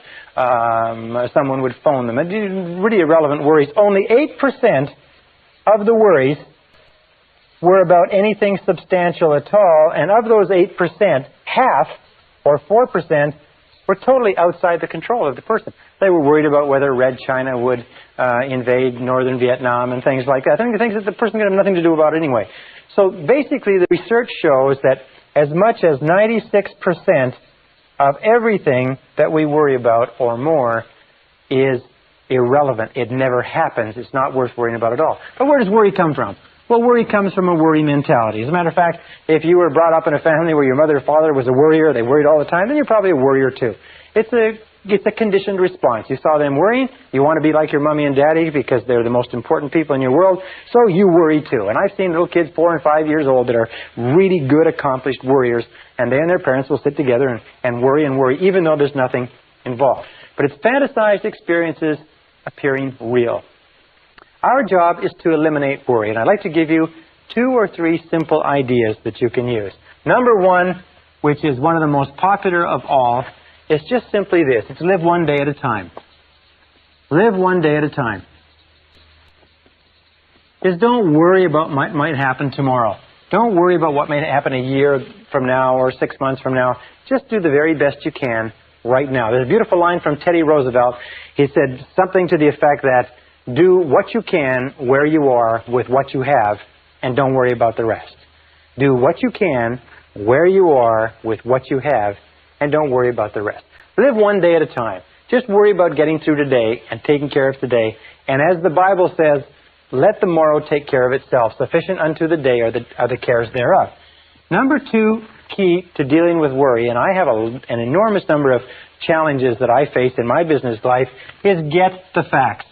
S1: someone would phone them. Really irrelevant worries. Only 8% of the worries were about anything substantial at all, and of those 8%, half, or 4%, were totally outside the control of the person. They were worried about whether Red China would invade northern Vietnam and things like that. I think things that the person could have nothing to do about anyway. So basically the research shows that as much as 96% of everything that we worry about or more is irrelevant. It never happens. It's not worth worrying about at all. But where does worry come from? Well, worry comes from a worry mentality. As a matter of fact, if you were brought up in a family where your mother or father was a worrier, they worried all the time, then you're probably a worrier too. It's a conditioned response. You saw them worrying, you want to be like your mommy and daddy because they're the most important people in your world, so you worry too. And I've seen little kids 4 and 5 years old that are really good, accomplished worriers, and they and their parents will sit together and worry, even though there's nothing involved. But it's fantasized experiences appearing real. Our job is to eliminate worry, and I'd like to give you 2 or 3 simple ideas that you can use. Number 1, which is one of the most popular of all, is just simply this. It's live one day at a time. Live one day at a time. Is don't worry about what might happen tomorrow. Don't worry about what may happen a year from now or 6 months from now. Just do the very best you can right now. There's a beautiful line from Teddy Roosevelt. He said something to the effect that do what you can where you are with what you have and don't worry about the rest. Do what you can where you are with what you have and don't worry about the rest. Live one day at a time. Just worry about getting through today and taking care of today. And as the Bible says, let the morrow take care of itself. Sufficient unto the day are the cares thereof. Number 2 key to dealing with worry, and I have an enormous number of challenges that I face in my business life, is get the facts.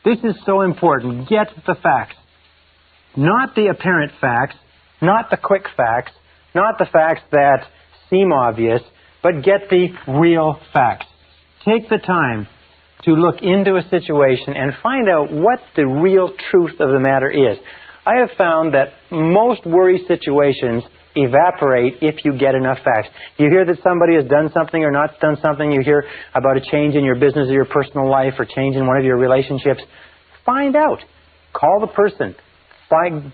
S1: This is so important. Get the facts. Not the apparent facts, not the quick facts, not the facts that seem obvious, but get the real facts. Take the time to look into a situation and find out what the real truth of the matter is. I have found that most worry situations evaporate if you get enough facts. You hear that somebody has done something or not done something. You hear about a change in your business or your personal life or change in one of your relationships. Find out. Call the person. Find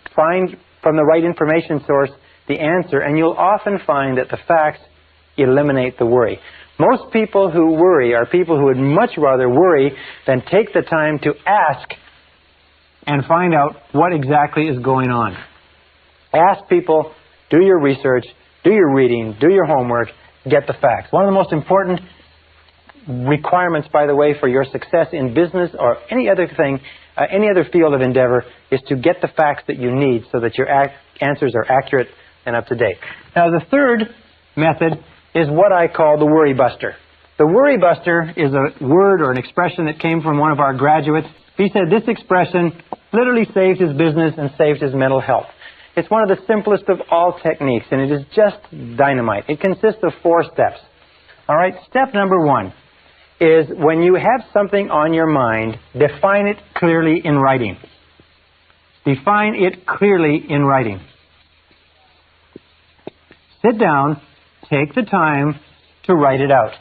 S1: from the right information source the answer, and you'll often find that the facts eliminate the worry. Most people who worry are people who would much rather worry than take the time to ask and find out what exactly is going on. Ask people, do your research, do your reading, do your homework, get the facts. One of the most important requirements, by the way, for your success in business or any other thing, any other field of endeavor, is to get the facts that you need so that your answers are accurate and up to date. Now, the third method is what I call the worry buster. The worry buster is a word or an expression that came from one of our graduates. He said this expression literally saved his business and saved his mental health. It's one of the simplest of all techniques, and it is just dynamite. It consists of 4 steps. All right, step number 1 is when you have something on your mind, define it clearly in writing. Define it clearly in writing. Sit down, take the time to write it out.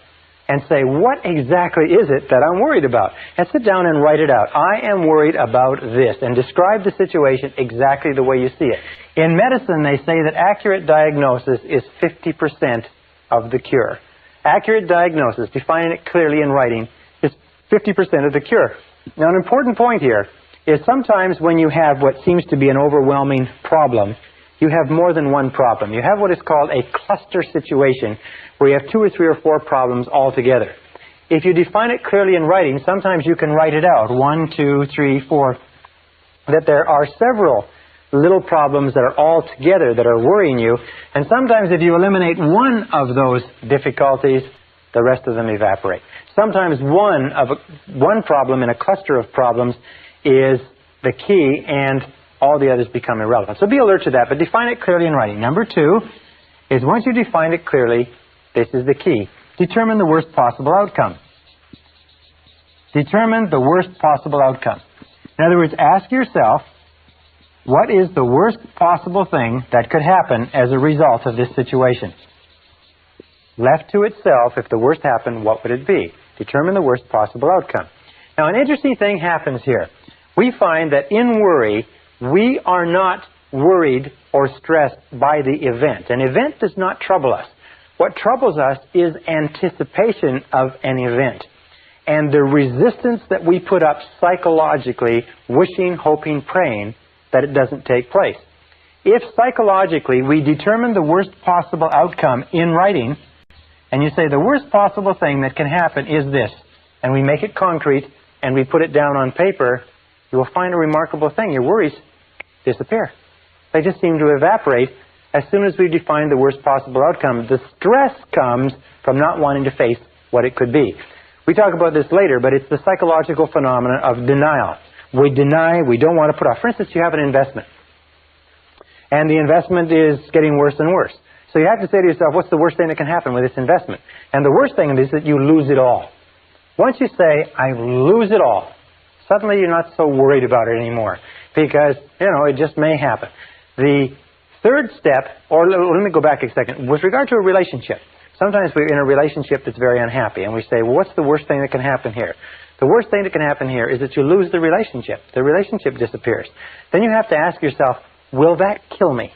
S1: and say, what exactly is it that I'm worried about? And sit down and write it out. I am worried about this, and describe the situation exactly the way you see it. In medicine, they say that accurate diagnosis is 50% of the cure. Accurate diagnosis, defining it clearly in writing, is 50% of the cure. Now, an important point here is sometimes when you have what seems to be an overwhelming problem, you have more than one problem. You have what is called a cluster situation, where you have 2 or 3 or 4 problems all together. If you define it clearly in writing, sometimes you can write it out, 1, 2, 3, 4, that there are several little problems that are all together that are worrying you, and sometimes if you eliminate one of those difficulties, the rest of them evaporate. Sometimes one problem in a cluster of problems is the key, and all the others become irrelevant. So be alert to that, but define it clearly in writing. Number 2 is, once you define it clearly, this is the key. Determine the worst possible outcome. Determine the worst possible outcome. In other words, ask yourself, what is the worst possible thing that could happen as a result of this situation? Left to itself, if the worst happened, what would it be? Determine the worst possible outcome. Now, an interesting thing happens here. We find that in worry, we are not worried or stressed by the event. An event does not trouble us. What troubles us is anticipation of an event and the resistance that we put up psychologically, wishing, hoping, praying that it doesn't take place. If psychologically we determine the worst possible outcome in writing, and you say the worst possible thing that can happen is this, and we make it concrete and we put it down on paper, you will find a remarkable thing. Your worries disappear. They just seem to evaporate as soon as we define the worst possible outcome. The stress comes from not wanting to face what it could be. We talk about this later, but it's the psychological phenomenon of denial. We deny, we don't want to put off. For instance, you have an investment, and the investment is getting worse and worse. So you have to say to yourself, what's the worst thing that can happen with this investment? And the worst thing is that you lose it all. Once you say, I lose it all, suddenly you're not so worried about it anymore, because, it just may happen. The third step, or let me go back a second, with regard to a relationship. Sometimes we're in a relationship that's very unhappy, and we say, well, what's the worst thing that can happen here? The worst thing that can happen here is that you lose the relationship. The relationship disappears. Then you have to ask yourself, will that kill me?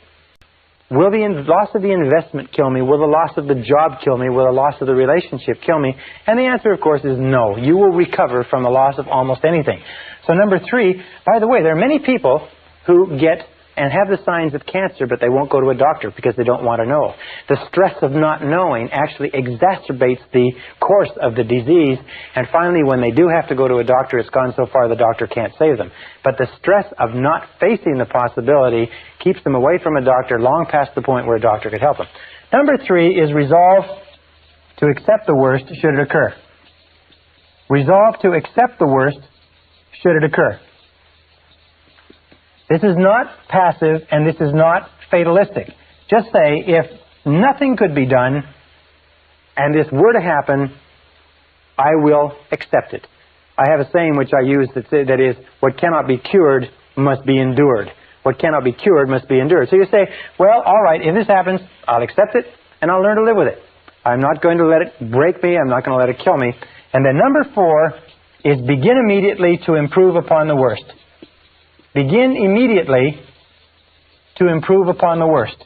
S1: Will the loss of the investment kill me? Will the loss of the job kill me? Will the loss of the relationship kill me? And the answer, of course, is no. You will recover from the loss of almost anything. So number 3, by the way, there are many people who get and have the signs of cancer, but they won't go to a doctor because they don't want to know. The stress of not knowing actually exacerbates the course of the disease, and finally, when they do have to go to a doctor, it's gone so far the doctor can't save them. But the stress of not facing the possibility keeps them away from a doctor long past the point where a doctor could help them. Number 3 is resolve to accept the worst should it occur. Resolve to accept the worst should it occur. This is not passive, and this is not fatalistic. Just say, if nothing could be done, and this were to happen, I will accept it. I have a saying which I use that is, what cannot be cured must be endured. What cannot be cured must be endured. So you say, well, all right, if this happens, I'll accept it, and I'll learn to live with it. I'm not going to let it break me. I'm not going to let it kill me. And then number 4 is begin immediately to improve upon the worst. Begin immediately to improve upon the worst.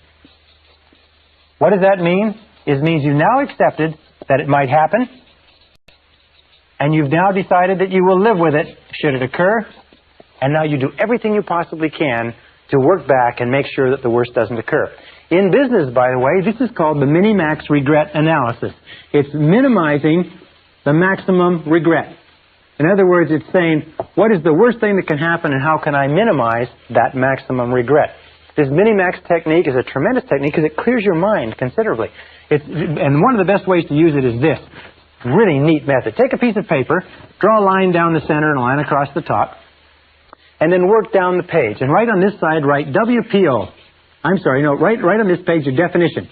S1: What does that mean? It means you've now accepted that it might happen, and you've now decided that you will live with it should it occur, and now you do everything you possibly can to work back and make sure that the worst doesn't occur. In business, by the way, this is called the minimax regret analysis. It's minimizing the maximum regret. In other words, it's saying, what is the worst thing that can happen and how can I minimize that maximum regret? This minimax technique is a tremendous technique because it clears your mind considerably. And one of the best ways to use it is this. Really neat method. Take a piece of paper, draw a line down the center and a line across the top, and then work down the page. And right on this side, write WPO. Right on this page, your definition.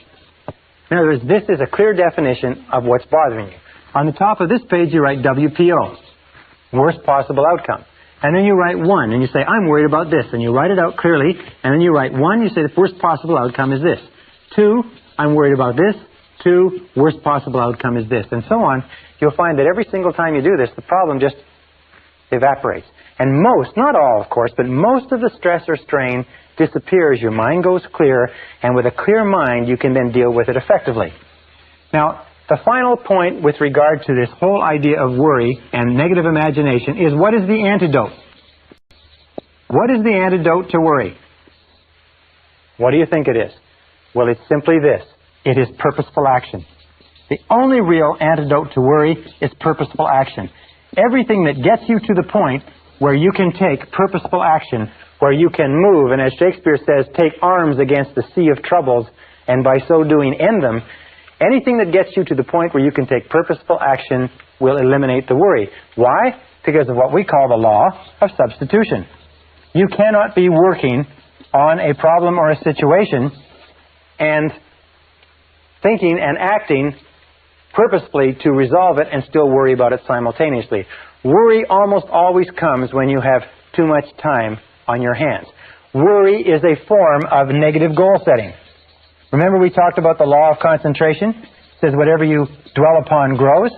S1: In other words, this is a clear definition of what's bothering you. On the top of this page, you write WPO. Worst possible outcome. And then you write 1, and you say, I'm worried about this. And you write it out clearly, and then you write 1, you say the worst possible outcome is this. 2, I'm worried about this. 2, worst possible outcome is this, and so on. You'll find that every single time you do this, the problem just evaporates. And most, not all of course, but most of the stress or strain disappears. Your mind goes clear, and with a clear mind, you can then deal with it effectively. Now, the final point with regard to this whole idea of worry and negative imagination is, what is the antidote? What is the antidote to worry? What do you think it is? Well, it's simply this. It is purposeful action. The only real antidote to worry is purposeful action. Everything that gets you to the point where you can take purposeful action, where you can move, and as Shakespeare says, take arms against the sea of troubles, and by so doing end them, anything that gets you to the point where you can take purposeful action will eliminate the worry. Why? Because of what we call the law of substitution. You cannot be working on a problem or a situation and thinking and acting purposefully to resolve it and still worry about it simultaneously. Worry almost always comes when you have too much time on your hands. Worry is a form of negative goal setting. Remember we talked about the law of concentration? It says whatever you dwell upon grows.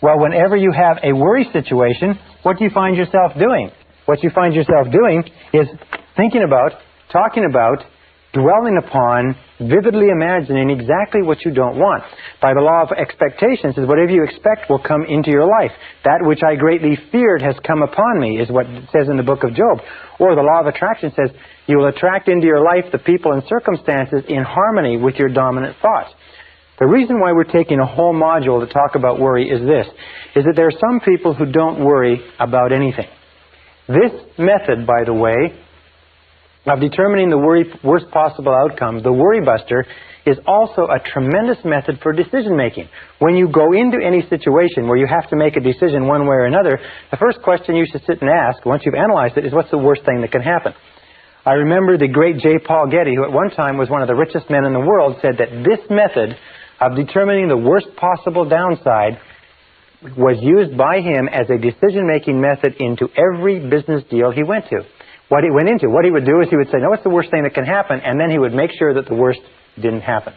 S1: Well, whenever you have a worry situation, what do you find yourself doing? What you find yourself doing is thinking about, talking about, dwelling upon, vividly imagining exactly what you don't want. By the law of expectations, is whatever you expect will come into your life. That which I greatly feared has come upon me, is what it says in the book of Job. Or the law of attraction says, you will attract into your life the people and circumstances in harmony with your dominant thoughts. The reason why we're taking a whole module to talk about worry is this, is that there are some people who don't worry about anything. This method, by the way, of determining the worst possible outcome, the worry buster, is also a tremendous method for decision making. When you go into any situation where you have to make a decision one way or another, the first question you should sit and ask, once you've analyzed it, is what's the worst thing that can happen? I remember the great J. Paul Getty, who at one time was one of the richest men in the world, said that this method of determining the worst possible downside was used by him as a decision-making method into every business deal he went to. What he would do is he would say, no, what's the worst thing that can happen? And then he would make sure that the worst didn't happen.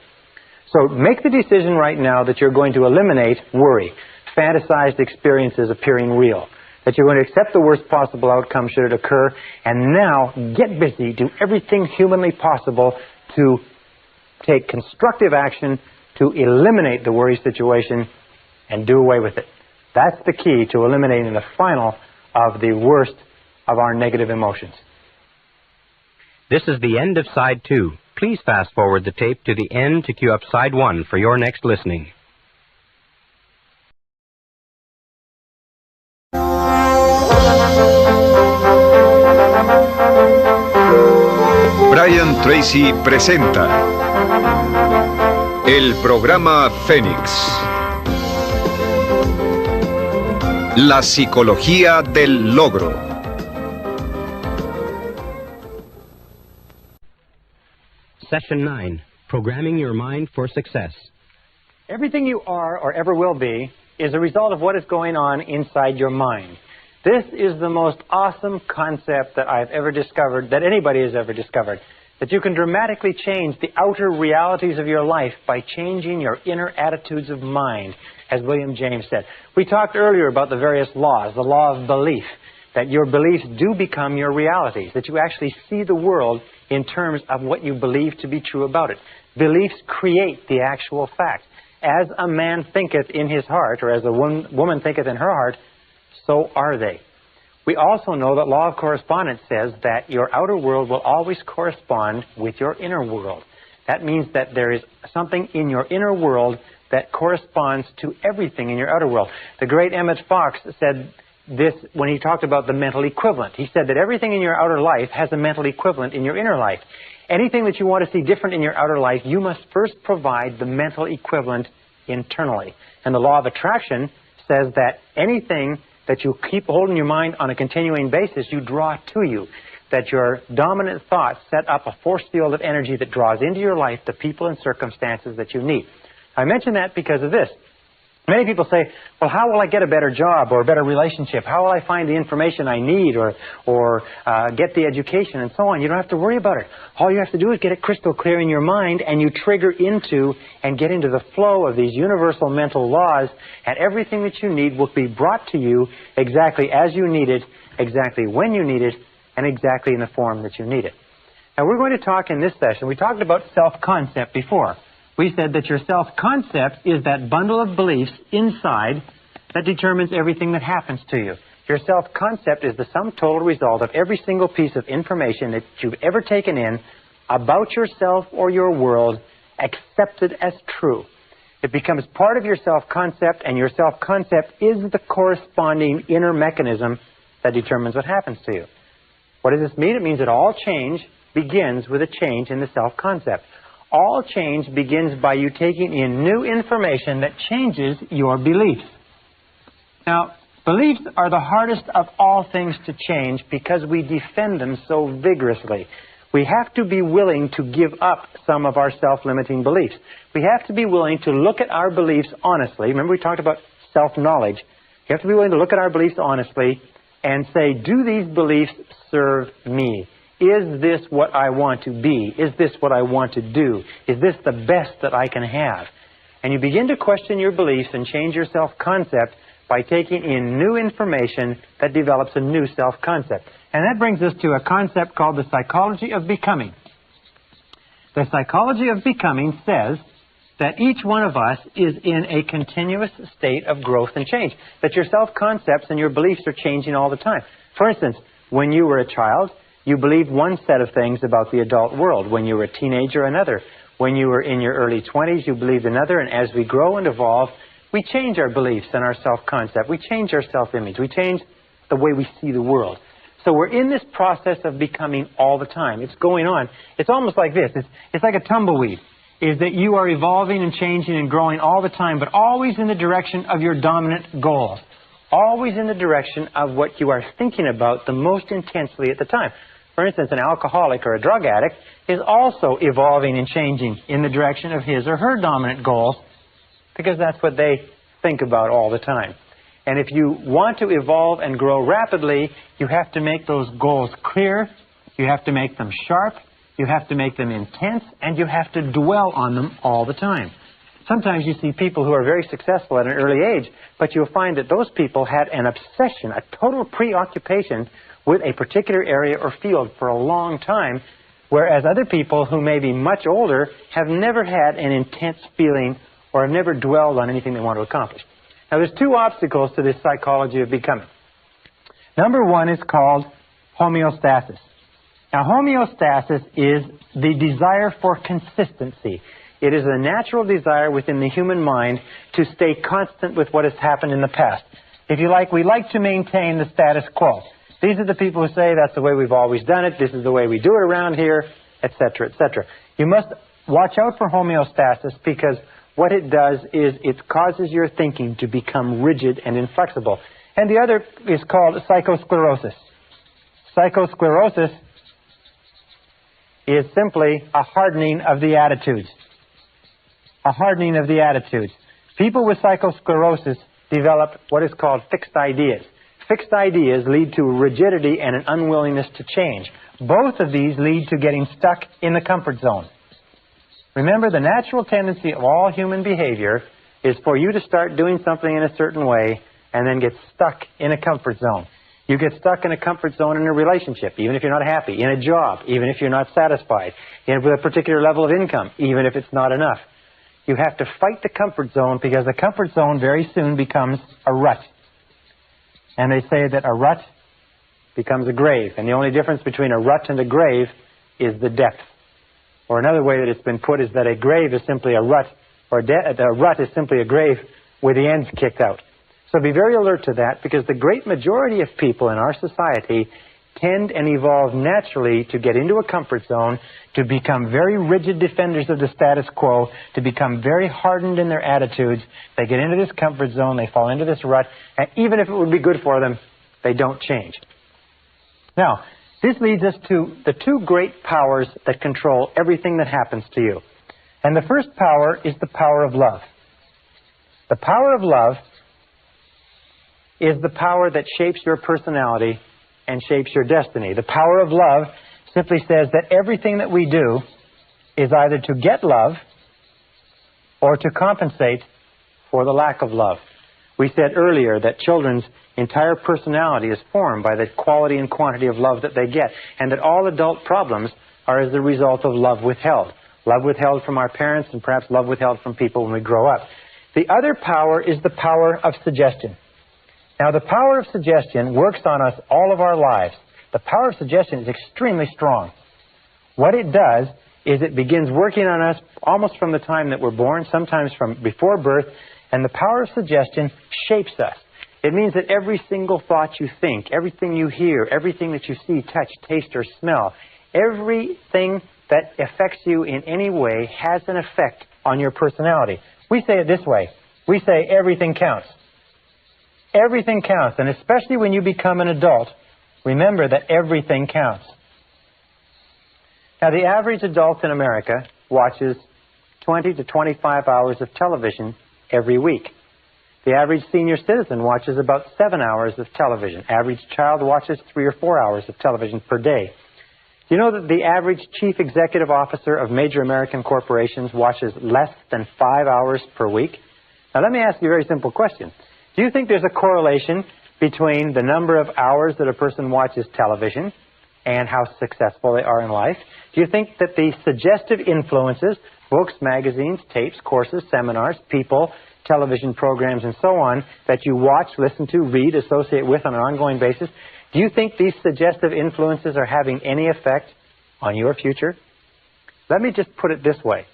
S1: So make the decision right now that you're going to eliminate worry, fantasized experiences appearing real, that you're going to accept the worst possible outcome should it occur, and now get busy, do everything humanly possible to take constructive action to eliminate the worry situation and do away with it. That's the key to eliminating the final of the worst of our negative emotions.
S2: This is the end of Side 2. Please fast forward the tape to the end to cue up Side 1 for your next listening.
S3: Brian Tracy presenta el programa Fénix. La psicología del logro.
S2: Session 9, Programming Your Mind for Success.
S1: Everything you are or ever will be is a result of what is going on inside your mind. This is the most awesome concept that I've ever discovered, that anybody has ever discovered, that you can dramatically change the outer realities of your life by changing your inner attitudes of mind, as William James said. We talked earlier about the various laws, the law of belief, that your beliefs do become your realities, that you actually see the world in terms of what you believe to be true about it. Beliefs create the actual fact. As a man thinketh in his heart, or as a woman thinketh in her heart, so are they. We also know that law of correspondence says that your outer world will always correspond with your inner world. That means that there is something in your inner world that corresponds to everything in your outer world. The great Emmett Fox said this when he talked about the mental equivalent. He said that everything in your outer life has a mental equivalent in your inner life. Anything that you want to see different in your outer life, you must first provide the mental equivalent internally. And the law of attraction says that anything that you keep holding your mind on a continuing basis, you draw to you. That your dominant thoughts set up a force field of energy that draws into your life the people and circumstances that you need. I mention that because of this. Many people say, well, how will I get a better job or a better relationship? How will I find the information I need or get the education and so on? You don't have to worry about it. All you have to do is get it crystal clear in your mind, and you trigger into and get into the flow of these universal mental laws, and everything that you need will be brought to you exactly as you need it, exactly when you need it, and exactly in the form that you need it. Now, we're going to talk in this session. We talked about self-concept before. We said that your self-concept is that bundle of beliefs inside that determines everything that happens to you. Your self-concept is the sum total result of every single piece of information that you've ever taken in about yourself or your world, accepted as true. It becomes part of your self-concept, and your self-concept is the corresponding inner mechanism that determines what happens to you. What does this mean? It means that all change begins with a change in the self-concept. All change begins by you taking in new information that changes your beliefs. Now, beliefs are the hardest of all things to change because we defend them so vigorously. We have to be willing to give up some of our self-limiting beliefs. We have to be willing to look at our beliefs honestly. Remember, we talked about self-knowledge. You have to be willing to look at our beliefs honestly and say, do these beliefs serve me? Is this what I want to be? Is this what I want to do? Is this the best that I can have? And you begin to question your beliefs and change your self-concept by taking in new information that develops a new self-concept. And that brings us to a concept called the psychology of becoming. The psychology of becoming says that each one of us is in a continuous state of growth and change, that your self-concepts and your beliefs are changing all the time. For instance, when you were a child, you believed one set of things about the adult world. When you were a teenager, another. When you were in your early 20s, you believed another. And as we grow and evolve, we change our beliefs and our self-concept. We change our self-image. We change the way we see the world. So we're in this process of becoming all the time. It's going on. It's almost like this. It's like a tumbleweed, is that you are evolving and changing and growing all the time, but always in the direction of your dominant goals. Always in the direction of what you are thinking about the most intensely at the time. For instance, an alcoholic or a drug addict is also evolving and changing in the direction of his or her dominant goals, because that's what they think about all the time. And if you want to evolve and grow rapidly, you have to make those goals clear, you have to make them sharp, you have to make them intense, and you have to dwell on them all the time. Sometimes you see people who are very successful at an early age, but you'll find that those people had an obsession, a total preoccupation with a particular area or field for a long time, whereas other people who may be much older have never had an intense feeling or have never dwelled on anything they want to accomplish. Now, there's two obstacles to this psychology of becoming. Number one is called homeostasis. Now, homeostasis is the desire for consistency. It is a natural desire within the human mind to stay constant with what has happened in the past. If you like, we like to maintain the status quo. These are the people who say that's the way we've always done it, this is the way we do it around here, etc., etc. You must watch out for homeostasis, because what it does is it causes your thinking to become rigid and inflexible. And the other is called psychosclerosis. Psychosclerosis is simply a hardening of the attitudes. A hardening of the attitudes. People with psychosclerosis develop what is called fixed ideas. Fixed ideas lead to rigidity and an unwillingness to change. Both of these lead to getting stuck in the comfort zone. Remember, the natural tendency of all human behavior is for you to start doing something in a certain way and then get stuck in a comfort zone. You get stuck in a comfort zone in a relationship, even if you're not happy, in a job, even if you're not satisfied, with a particular level of income, even if it's not enough. You have to fight the comfort zone, because the comfort zone very soon becomes a rut. And they say that a rut becomes a grave. And the only difference between a rut and a grave is the depth. Or another way that it's been put is that a grave is simply a rut, or a rut is simply a grave with the ends kicked out. So be very alert to that, because the great majority of people in our society tend and evolve naturally to get into a comfort zone, to become very rigid defenders of the status quo, to become very hardened in their attitudes. They get into this comfort zone, they fall into this rut, and even if it would be good for them, they don't change. Now, this leads us to the two great powers that control everything that happens to you. And the first power is the power of love. The power of love is the power that shapes your personality and shapes your destiny. The power of love simply says that everything that we do is either to get love or to compensate for the lack of love. We said earlier that children's entire personality is formed by the quality and quantity of love that they get, and that all adult problems are as the result of love withheld. Love withheld from our parents, and perhaps love withheld from people when we grow up. The other power is the power of suggestion. Now, the power of suggestion works on us all of our lives. The power of suggestion is extremely strong. What it does is it begins working on us almost from the time that we're born, sometimes from before birth, and the power of suggestion shapes us. It means that every single thought you think, everything you hear, everything that you see, touch, taste, or smell, everything that affects you in any way has an effect on your personality. We say it this way. We say everything counts. Everything counts, and especially when you become an adult, remember that everything counts. Now, the average adult in America watches 20 to 25 hours of television every week. The average senior citizen watches about 7 hours of television. Average child watches 3 or 4 hours of television per day. Do you know that the average chief executive officer of major American corporations watches less than 5 hours per week? Now, let me ask you a very simple question. Do you think there's a correlation between the number of hours that a person watches television and how successful they are in life? Do you think that the suggestive influences, books, magazines, tapes, courses, seminars, people, television programs, and so on, that you watch, listen to, read, associate with on an ongoing basis, do you think these suggestive influences are having any effect on your future? Let me just put it this way.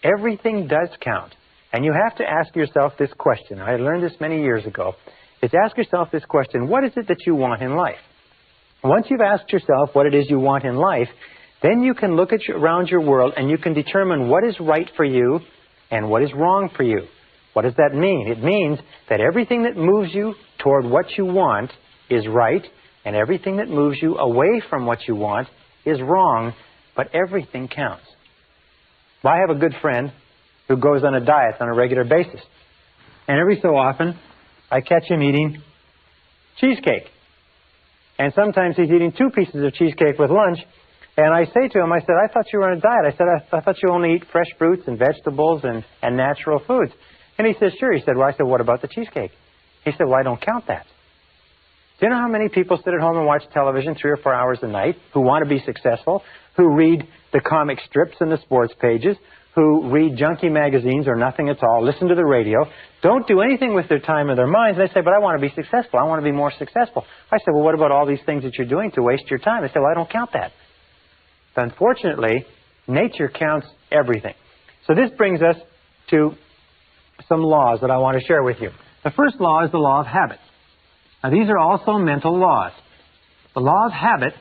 S1: Everything does count. And you have to ask yourself this question. I learned this many years ago. Is ask yourself this question: what is it that you want in life? Once you've asked yourself what it is you want in life, then you can look around your world and you can determine what is right for you and what is wrong for you. What does that mean? It means that everything that moves you toward what you want is right, and everything that moves you away from what you want is wrong, but everything counts. Well, I have a good friend who goes on a diet on a regular basis. And every so often, I catch him eating cheesecake. And sometimes he's eating 2 pieces of cheesecake with lunch. And I say to him, I said, I thought you were on a diet. I said, I thought you only eat fresh fruits and vegetables and natural foods. And he says, sure. He said, well, I said, what about the cheesecake? He said, well, I don't count that. Do you know how many people sit at home and watch television 3 or 4 hours a night, who want to be successful, who read the comic strips and the sports pages, who read junky magazines or nothing at all, listen to the radio, don't do anything with their time or their minds, and they say, but I want to be successful. I want to be more successful. I said, well, what about all these things that you're doing to waste your time? They said, well, I don't count that. But unfortunately, nature counts everything. So this brings us to some laws that I want to share with you. The first law is the law of habit. Now, these are also mental laws. The law of habit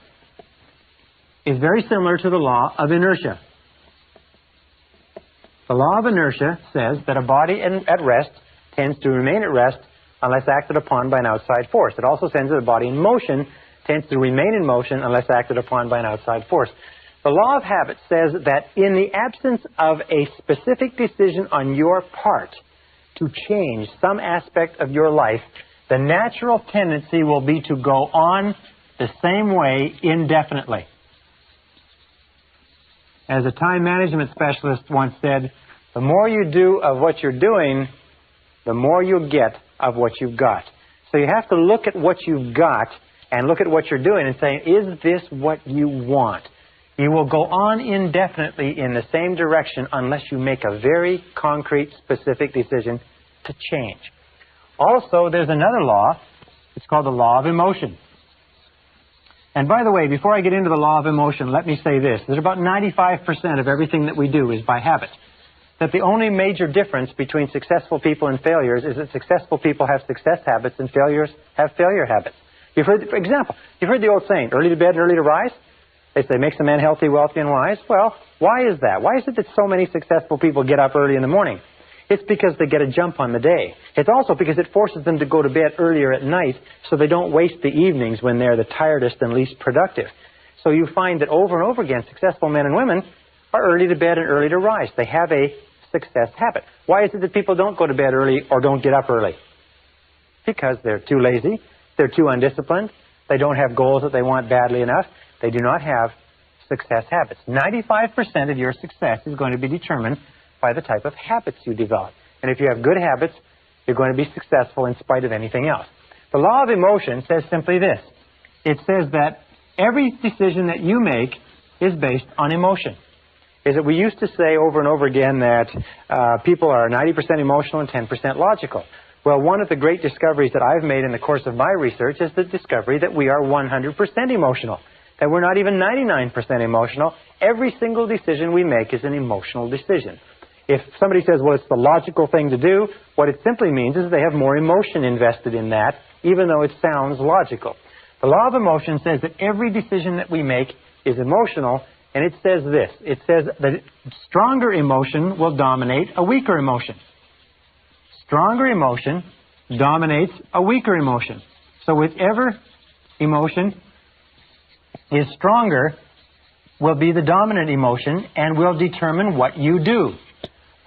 S1: is very similar to the law of inertia. The law of inertia says that a body at rest tends to remain at rest unless acted upon by an outside force. It also says that a body in motion tends to remain in motion unless acted upon by an outside force. The law of habit says that in the absence of a specific decision on your part to change some aspect of your life, the natural tendency will be to go on the same way indefinitely. As a time management specialist once said, the more you do of what you're doing, the more you'll get of what you've got. So you have to look at what you've got and look at what you're doing and say, is this what you want? You will go on indefinitely in the same direction unless you make a very concrete, specific decision to change. Also, there's another law. It's called the law of emotion. And by the way, before I get into the law of emotion, let me say this. That about 95% of everything that we do is by habit. That the only major difference between successful people and failures is that successful people have success habits and failures have failure habits. For example, you've heard the old saying, early to bed and early to rise? They say, makes a man healthy, wealthy, and wise. Well, why is that? Why is it that so many successful people get up early in the morning? It's because they get a jump on the day. It's also because it forces them to go to bed earlier at night so they don't waste the evenings when they're the tiredest and least productive. So you find that over and over again, successful men and women are early to bed and early to rise. They have a success habit. Why is it that people don't go to bed early or don't get up early? Because they're too lazy, they're too undisciplined, they don't have goals that they want badly enough, they do not have success habits. 95% of your success is going to be determined by the type of habits you develop. And if you have good habits, you're going to be successful in spite of anything else. The law of emotion says simply this. It says that every decision that you make is based on emotion. Is that we used to say over and over again that people are 90% emotional and 10% logical. Well, one of the great discoveries that I've made in the course of my research is the discovery that we are 100% emotional, that we're not even 99% emotional. Every single decision we make is an emotional decision. If somebody says, well, it's the logical thing to do, what it simply means is they have more emotion invested in that, even though it sounds logical. The law of emotion says that every decision that we make is emotional, and it says this. It says that stronger emotion will dominate a weaker emotion. Stronger emotion dominates a weaker emotion. So whichever emotion is stronger will be the dominant emotion and will determine what you do.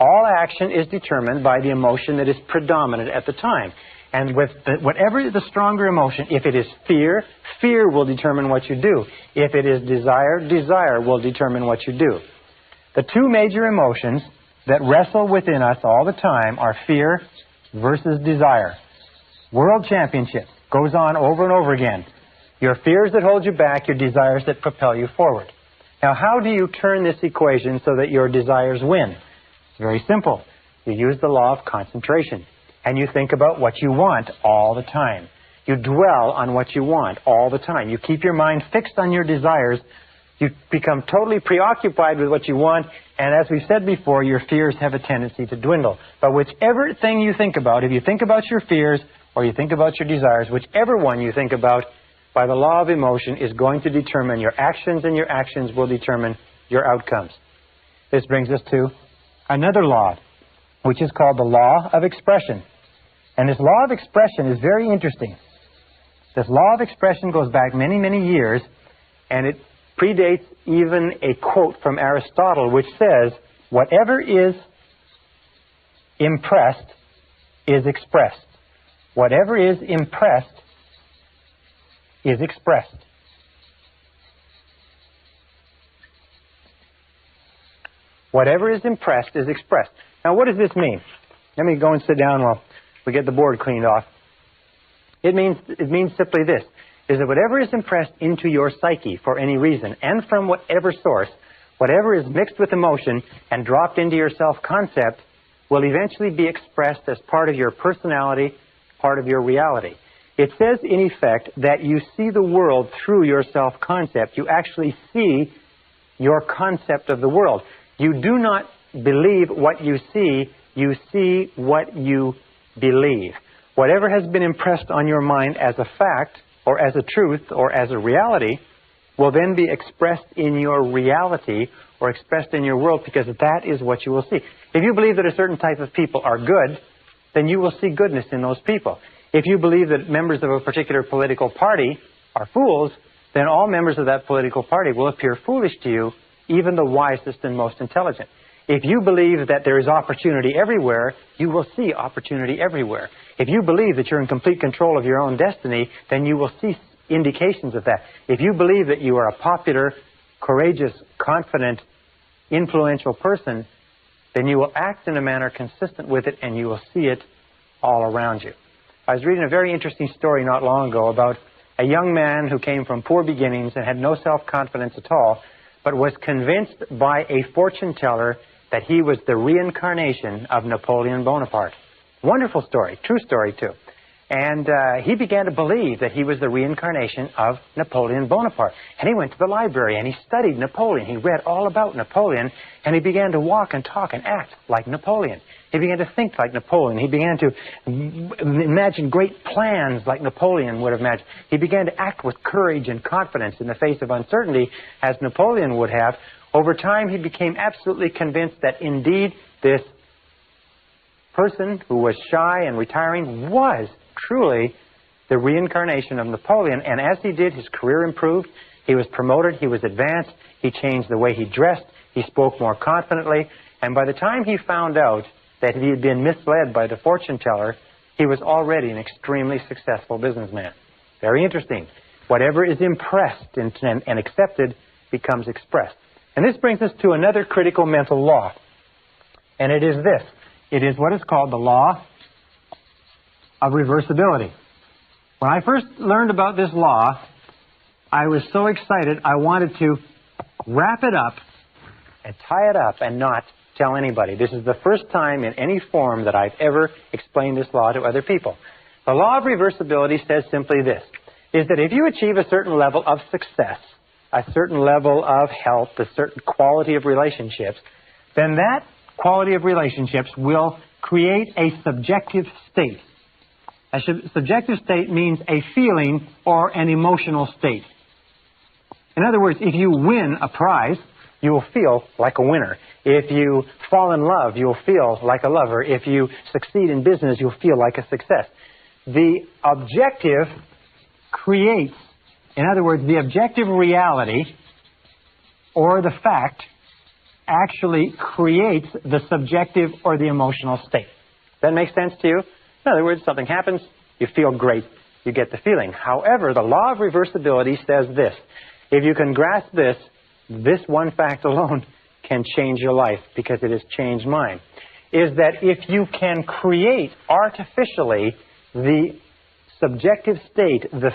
S1: All action is determined by the emotion that is predominant at the time. And with whatever the stronger emotion, if it is fear, fear will determine what you do. If it is desire, desire will determine what you do. The two major emotions that wrestle within us all the time are fear versus desire. World Championship goes on over and over again. Your fears that hold you back, your desires that propel you forward. Now, how do you turn this equation so that your desires win? It's very simple. You use the law of concentration, and you think about what you want all the time. You dwell on what you want all the time. You keep your mind fixed on your desires. You become totally preoccupied with what you want, and as we said before, your fears have a tendency to dwindle. But whichever thing you think about, if you think about your fears or you think about your desires, whichever one you think about, by the law of emotion is going to determine your actions, and your actions will determine your outcomes. This brings us to another law, which is called the law of expression. And this law of expression is very interesting. This law of expression goes back many, many years, and it predates even a quote from Aristotle, which says, whatever is impressed is expressed. Whatever is impressed is expressed. Whatever is impressed is expressed. Now, what does this mean? Let me go and sit down while we get the board cleaned off. It means simply this, is that whatever is impressed into your psyche for any reason, and from whatever source, whatever is mixed with emotion and dropped into your self-concept will eventually be expressed as part of your personality, part of your reality. It says, in effect, that you see the world through your self-concept. You actually see your concept of the world. You do not believe what you see what you believe. Whatever has been impressed on your mind as a fact, or as a truth, or as a reality, will then be expressed in your reality, or expressed in your world, because that is what you will see. If you believe that a certain type of people are good, then you will see goodness in those people. If you believe that members of a particular political party are fools, then all members of that political party will appear foolish to you, even the wisest and most intelligent. If you believe that there is opportunity everywhere, you will see opportunity everywhere. If you believe that you're in complete control of your own destiny, then you will see indications of that. If you believe that you are a popular, courageous, confident, influential person, then you will act in a manner consistent with it, and you will see it all around you. I was reading a very interesting story not long ago about a young man who came from poor beginnings and had no self-confidence at all, but was convinced by a fortune teller that he was the reincarnation of Napoleon Bonaparte. Wonderful story, true story too. And he began to believe that he was the reincarnation of Napoleon Bonaparte. And he went to the library and he studied Napoleon. He read all about Napoleon, and he began to walk and talk and act like Napoleon. He began to think like Napoleon. He began to imagine great plans like Napoleon would have imagined. He began to act with courage and confidence in the face of uncertainty as Napoleon would have. Over time, he became absolutely convinced that indeed this person who was shy and retiring was truly the reincarnation of Napoleon. And as he did, his career improved. He was promoted. He was advanced. He changed the way he dressed. He spoke more confidently. And by the time he found out that he had been misled by the fortune teller, he was already an extremely successful businessman. Very interesting. Whatever is impressed and accepted becomes expressed. And this brings us to another critical mental law. And it is this. It is what is called the law of reversibility. When I first learned about this law, I was so excited I wanted to wrap it up and tie it up and not tell anybody. This is the first time in any form that I've ever explained this law to other people. The law of reversibility says simply this, is that if you achieve a certain level of success, a certain level of health, a certain quality of relationships, then that quality of relationships will create a subjective state. A subjective state means a feeling or an emotional state. In other words, if you win a prize, you will feel like a winner. If you fall in love, you'll feel like a lover. If you succeed in business, you'll feel like a success. The objective creates, in other words, the objective reality or the fact actually creates the subjective or the emotional state. Does that make sense to you? In other words, something happens, you feel great, you get the feeling. However, the law of reversibility says this. If you can grasp this, this one fact alone can change your life because it has changed mine. Is that if you can create artificially the subjective state, the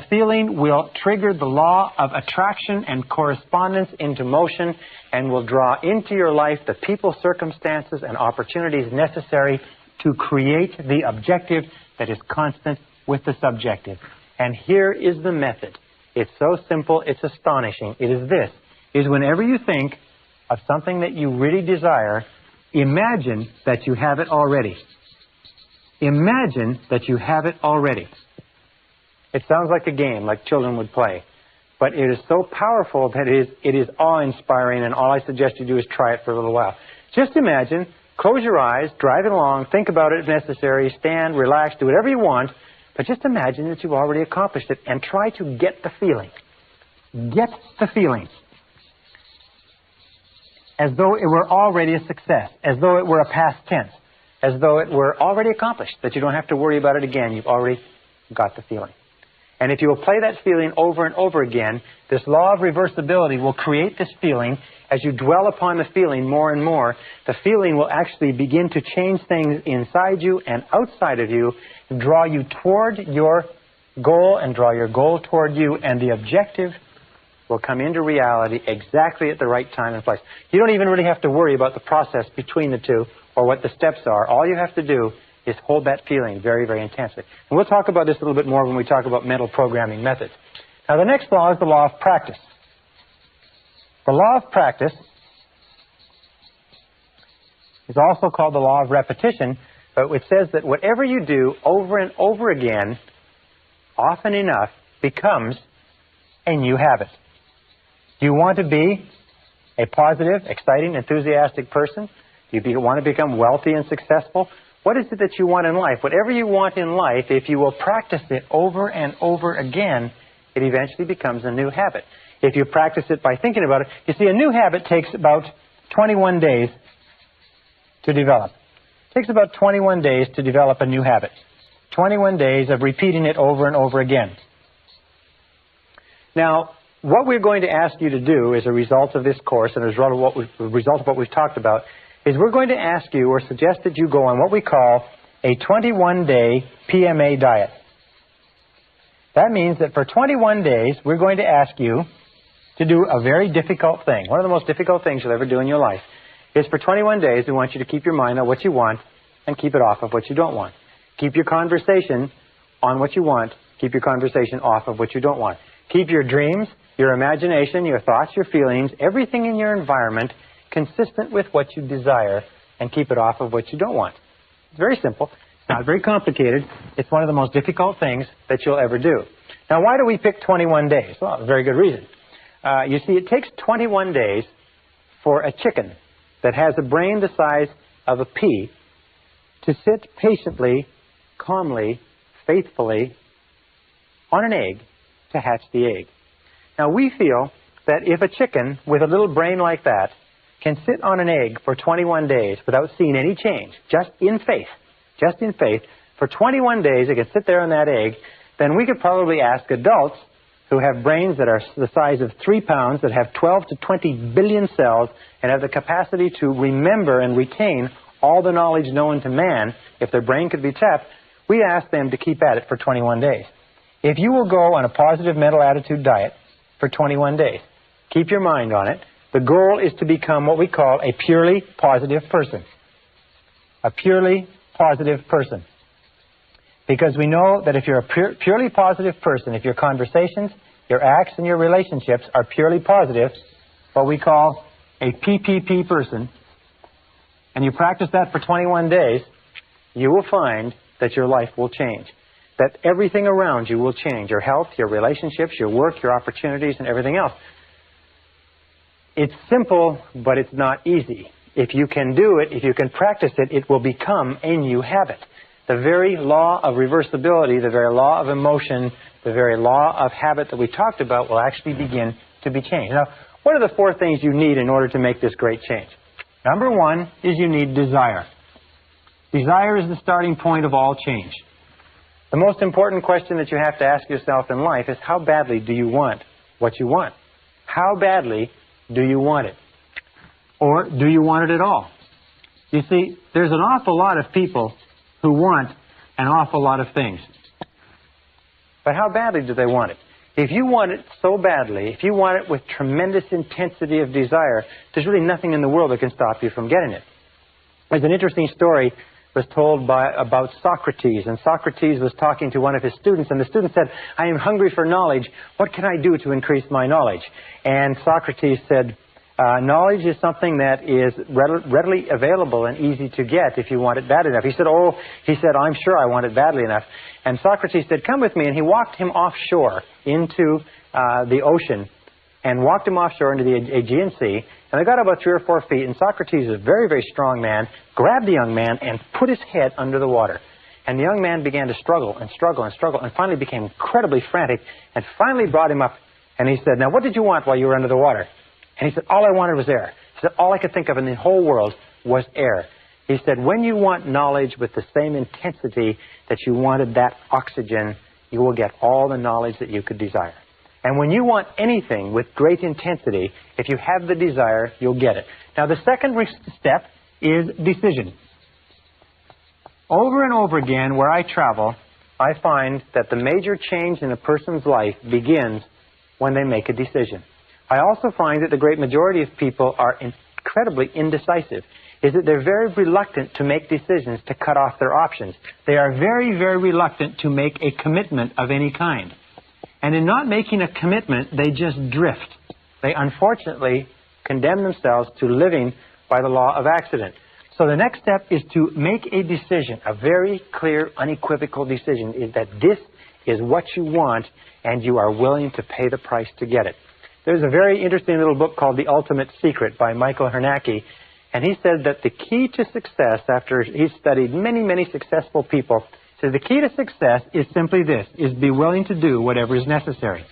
S1: feeling will trigger the law of attraction and correspondence into motion and will draw into your life the people, circumstances, and opportunities necessary to create the objective that is constant with the subjective. And here is the method. It's so simple, it's astonishing. It is this, is whenever you think of something that you really desire, imagine that you have it already. Imagine that you have it already. It sounds like a game, like children would play. But it is so powerful that it is awe-inspiring, and all I suggest you do is try it for a little while. Just imagine, close your eyes, driving along, think about it if necessary, stand, relax, do whatever you want, but just imagine that you've already accomplished it and try to get the feeling. Get the feeling. As though it were already a success, as though it were a past tense, as though it were already accomplished, that you don't have to worry about it again. You've already got the feeling. And if you will play that feeling over and over again, this law of reversibility will create this feeling. As you dwell upon the feeling more and more, the feeling will actually begin to change things inside you and outside of you, draw you toward your goal and draw your goal toward you, and the objective will come into reality exactly at the right time and place. You don't even really have to worry about the process between the two or what the steps are. All you have to do is hold that feeling very, very intensely. And we'll talk about this a little bit more when we talk about mental programming methods. Now, the next law is the law of practice. The law of practice is also called the law of repetition, but it says that whatever you do over and over again, often enough, becomes a new habit. Do you want to be a positive, exciting, enthusiastic person? Do you want to become wealthy and successful? What is it that you want in life? Whatever you want in life, if you will practice it over and over again, it eventually becomes a new habit. If you practice it by thinking about it, you see, a new habit takes about 21 days to develop. It takes about 21 days to develop a new habit. 21 days of repeating it over and over again. Now, what we're going to ask you to do as a result of this course and as a result of what we've talked about is we're going to ask you or suggest that you go on what we call a 21-day PMA diet. That means that for 21 days, we're going to ask you to do a very difficult thing. One of the most difficult things you'll ever do in your life is for 21 days, we want you to keep your mind on what you want and keep it off of what you don't want. Keep your conversation on what you want. Keep your conversation off of what you don't want. Keep your dreams, your imagination, your thoughts, your feelings, everything in your environment consistent with what you desire, and keep it off of what you don't want. It's very simple. It's not very complicated. It's one of the most difficult things that you'll ever do. Now, why do we pick 21 days? Well, a very good reason. You see, it takes 21 days for a chicken that has a brain the size of a pea to sit patiently, calmly, faithfully on an egg to hatch the egg. Now, we feel that if a chicken with a little brain like that can sit on an egg for 21 days without seeing any change, just in faith, for 21 days it can sit there on that egg, then we could probably ask adults who have brains that are the size of 3 pounds, that have 12 to 20 billion cells, and have the capacity to remember and retain all the knowledge known to man, if their brain could be tapped, we ask them to keep at it for 21 days. If you will go on a positive mental attitude diet for 21 days, keep your mind on it, the goal is to become what we call a purely positive person. A purely positive person. Because we know that if you're a purely positive person, if your conversations, your acts, and your relationships are purely positive, what we call a PPP person, and you practice that for 21 days, you will find that your life will change. That everything around you will change. Your health, your relationships, your work, your opportunities, and everything else. It's simple, but it's not easy. If you can do it, if you can practice it, it will become a new habit. The very law of reversibility, the very law of emotion, the very law of habit that we talked about will actually begin to be changed. Now, what are the 4 things you need in order to make this great change? Number 1 is you need desire. Desire is the starting point of all change. The most important question that you have to ask yourself in life is, how badly do you want what you want? How badly do you want it? Or do you want it at all? You see, there's an awful lot of people who want an awful lot of things. But how badly do they want it? If you want it so badly, if you want it with tremendous intensity of desire, there's really nothing in the world that can stop you from getting it. There's an interesting story was told about Socrates, and Socrates was talking to one of his students, and the student said, I am hungry for knowledge. What can I do to increase my knowledge? And Socrates said, knowledge is something that is readily available and easy to get if you want it bad enough. He said, I'm sure I want it badly enough. And Socrates said, come with me. And he walked him offshore into the ocean, and walked him offshore into the Aegean Sea. And they got about 3 or 4 feet, and Socrates, a very, very strong man, grabbed the young man and put his head under the water. And the young man began to struggle and struggle and struggle, and finally became incredibly frantic, and finally brought him up. And he said, now what did you want while you were under the water? And he said, all I wanted was air. He said, all I could think of in the whole world was air. He said, when you want knowledge with the same intensity that you wanted that oxygen, you will get all the knowledge that you could desire. And when you want anything with great intensity, if you have the desire, you'll get it. Now, the second step is decision. Over and over again, where I travel, I find that the major change in a person's life begins when they make a decision. I also find that the great majority of people are incredibly indecisive. Is that they're very reluctant to make decisions to cut off their options. They are very, very reluctant to make a commitment of any kind. And in not making a commitment, they just drift. They unfortunately condemn themselves to living by the law of accident. So the next step is to make a decision, a very clear, unequivocal decision, is that this is what you want and you are willing to pay the price to get it. There's a very interesting little book called The Ultimate Secret by Michael Hernacki, and he said that the key to success, after he's studied many, many successful people, says the key to success is simply this, is be willing to do whatever is necessary.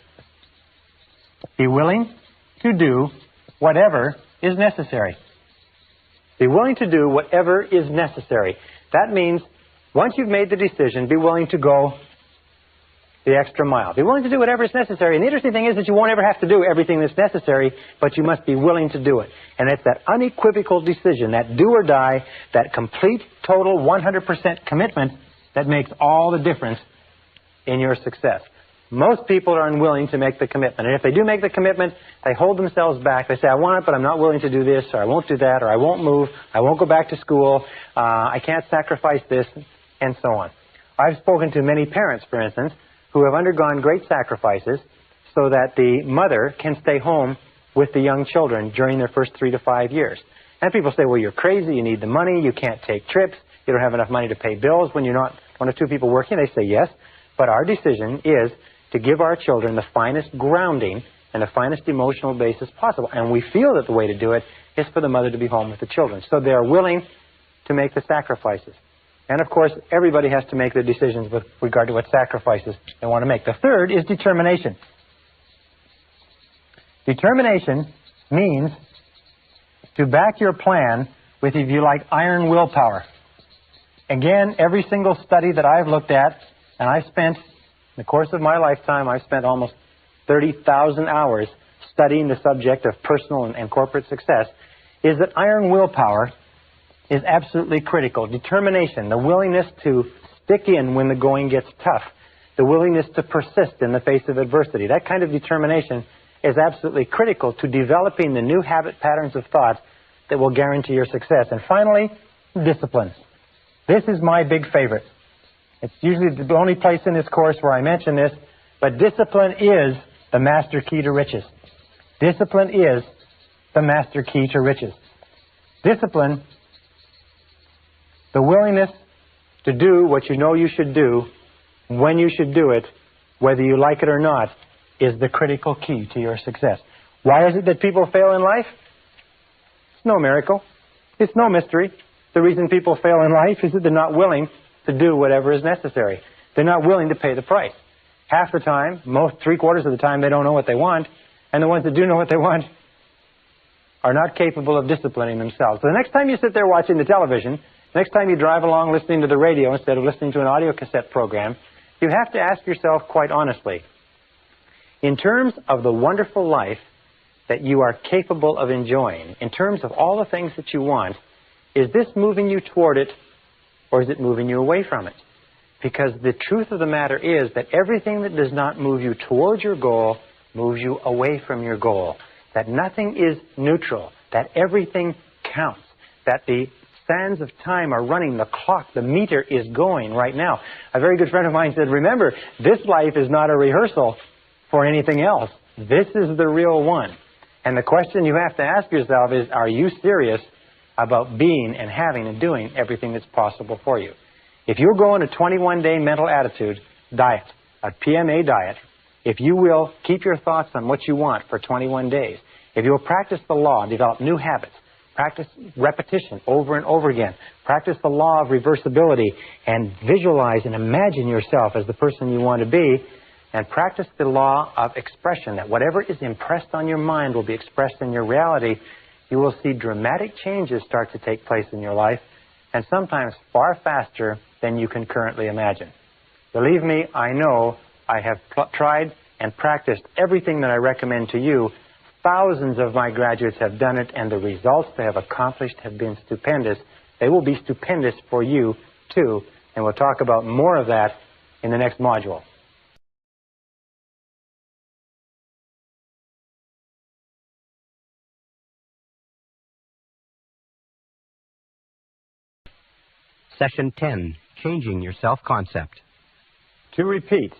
S1: Be willing to do whatever is necessary. Be willing to do whatever is necessary. That means once you've made the decision, be willing to go the extra mile. Be willing to do whatever is necessary. And the interesting thing is that you won't ever have to do everything that's necessary, but you must be willing to do it. And it's that unequivocal decision, that do or die, that complete, total, 100% commitment that makes all the difference in your success. Most people are unwilling to make the commitment. And if they do make the commitment, they hold themselves back. They say, I want it, but I'm not willing to do this, or I won't do that, or I won't move, I won't go back to school, I can't sacrifice this, and so on. I've spoken to many parents, for instance, who have undergone great sacrifices so that the mother can stay home with the young children during their first 3 to 5 years. And people say, well, you're crazy, you need the money, you can't take trips, you don't have enough money to pay bills when you're not one or two people working. They say yes, but our decision is to give our children the finest grounding and the finest emotional basis possible. And we feel that the way to do it is for the mother to be home with the children. So they are willing to make the sacrifices. And of course, everybody has to make their decisions with regard to what sacrifices they want to make. The third is determination. Determination means to back your plan with, if you like, iron willpower. Again, every single study that I've looked at, and I've spent, in the course of my lifetime, I've spent almost 30,000 hours studying the subject of personal and corporate success, is that iron willpower is absolutely critical. Determination, the willingness to stick in when the going gets tough, the willingness to persist in the face of adversity. That kind of determination is absolutely critical to developing the new habit patterns of thought that will guarantee your success. And finally, discipline. This is my big favorite. It's usually the only place in this course where I mention this, but discipline is the master key to riches. Discipline is the master key to riches. Discipline, the willingness to do what you know you should do, when you should do it, whether you like it or not, is the critical key to your success. Why is it that people fail in life? It's no miracle. It's no mystery. The reason people fail in life is that they're not willing to do whatever is necessary. They're not willing to pay the price. Half the time, three-quarters of the time, they don't know what they want, and the ones that do know what they want are not capable of disciplining themselves. So the next time you sit there watching the television, next time you drive along listening to the radio instead of listening to an audio cassette program, you have to ask yourself quite honestly, in terms of the wonderful life that you are capable of enjoying, in terms of all the things that you want, is this moving you toward it, or is it moving you away from it? Because the truth of the matter is that everything that does not move you towards your goal moves you away from your goal. That nothing is neutral. That everything counts. That the sands of time are running. The clock, the meter is going right now. A very good friend of mine said, remember, this life is not a rehearsal for anything else. This is the real one. And the question you have to ask yourself is, are you serious about being and having and doing everything that's possible for you? If you're going a 21-day mental attitude diet, a PMA diet, if you will keep your thoughts on what you want for 21 days, if you will practice the law, develop new habits, practice repetition over and over again, practice the law of reversibility, and visualize and imagine yourself as the person you want to be, and practice the law of expression, that whatever is impressed on your mind will be expressed in your reality, you will see dramatic changes start to take place in your life, and sometimes far faster than you can currently imagine. Believe me, I know I have tried and practiced everything that I recommend to you. Thousands of my graduates have done it, and the results they have accomplished have been stupendous. They will be stupendous for you, too, and we'll talk about more of that in the next module.
S2: Session 10, Changing Your Self-Concept.
S1: To repeat,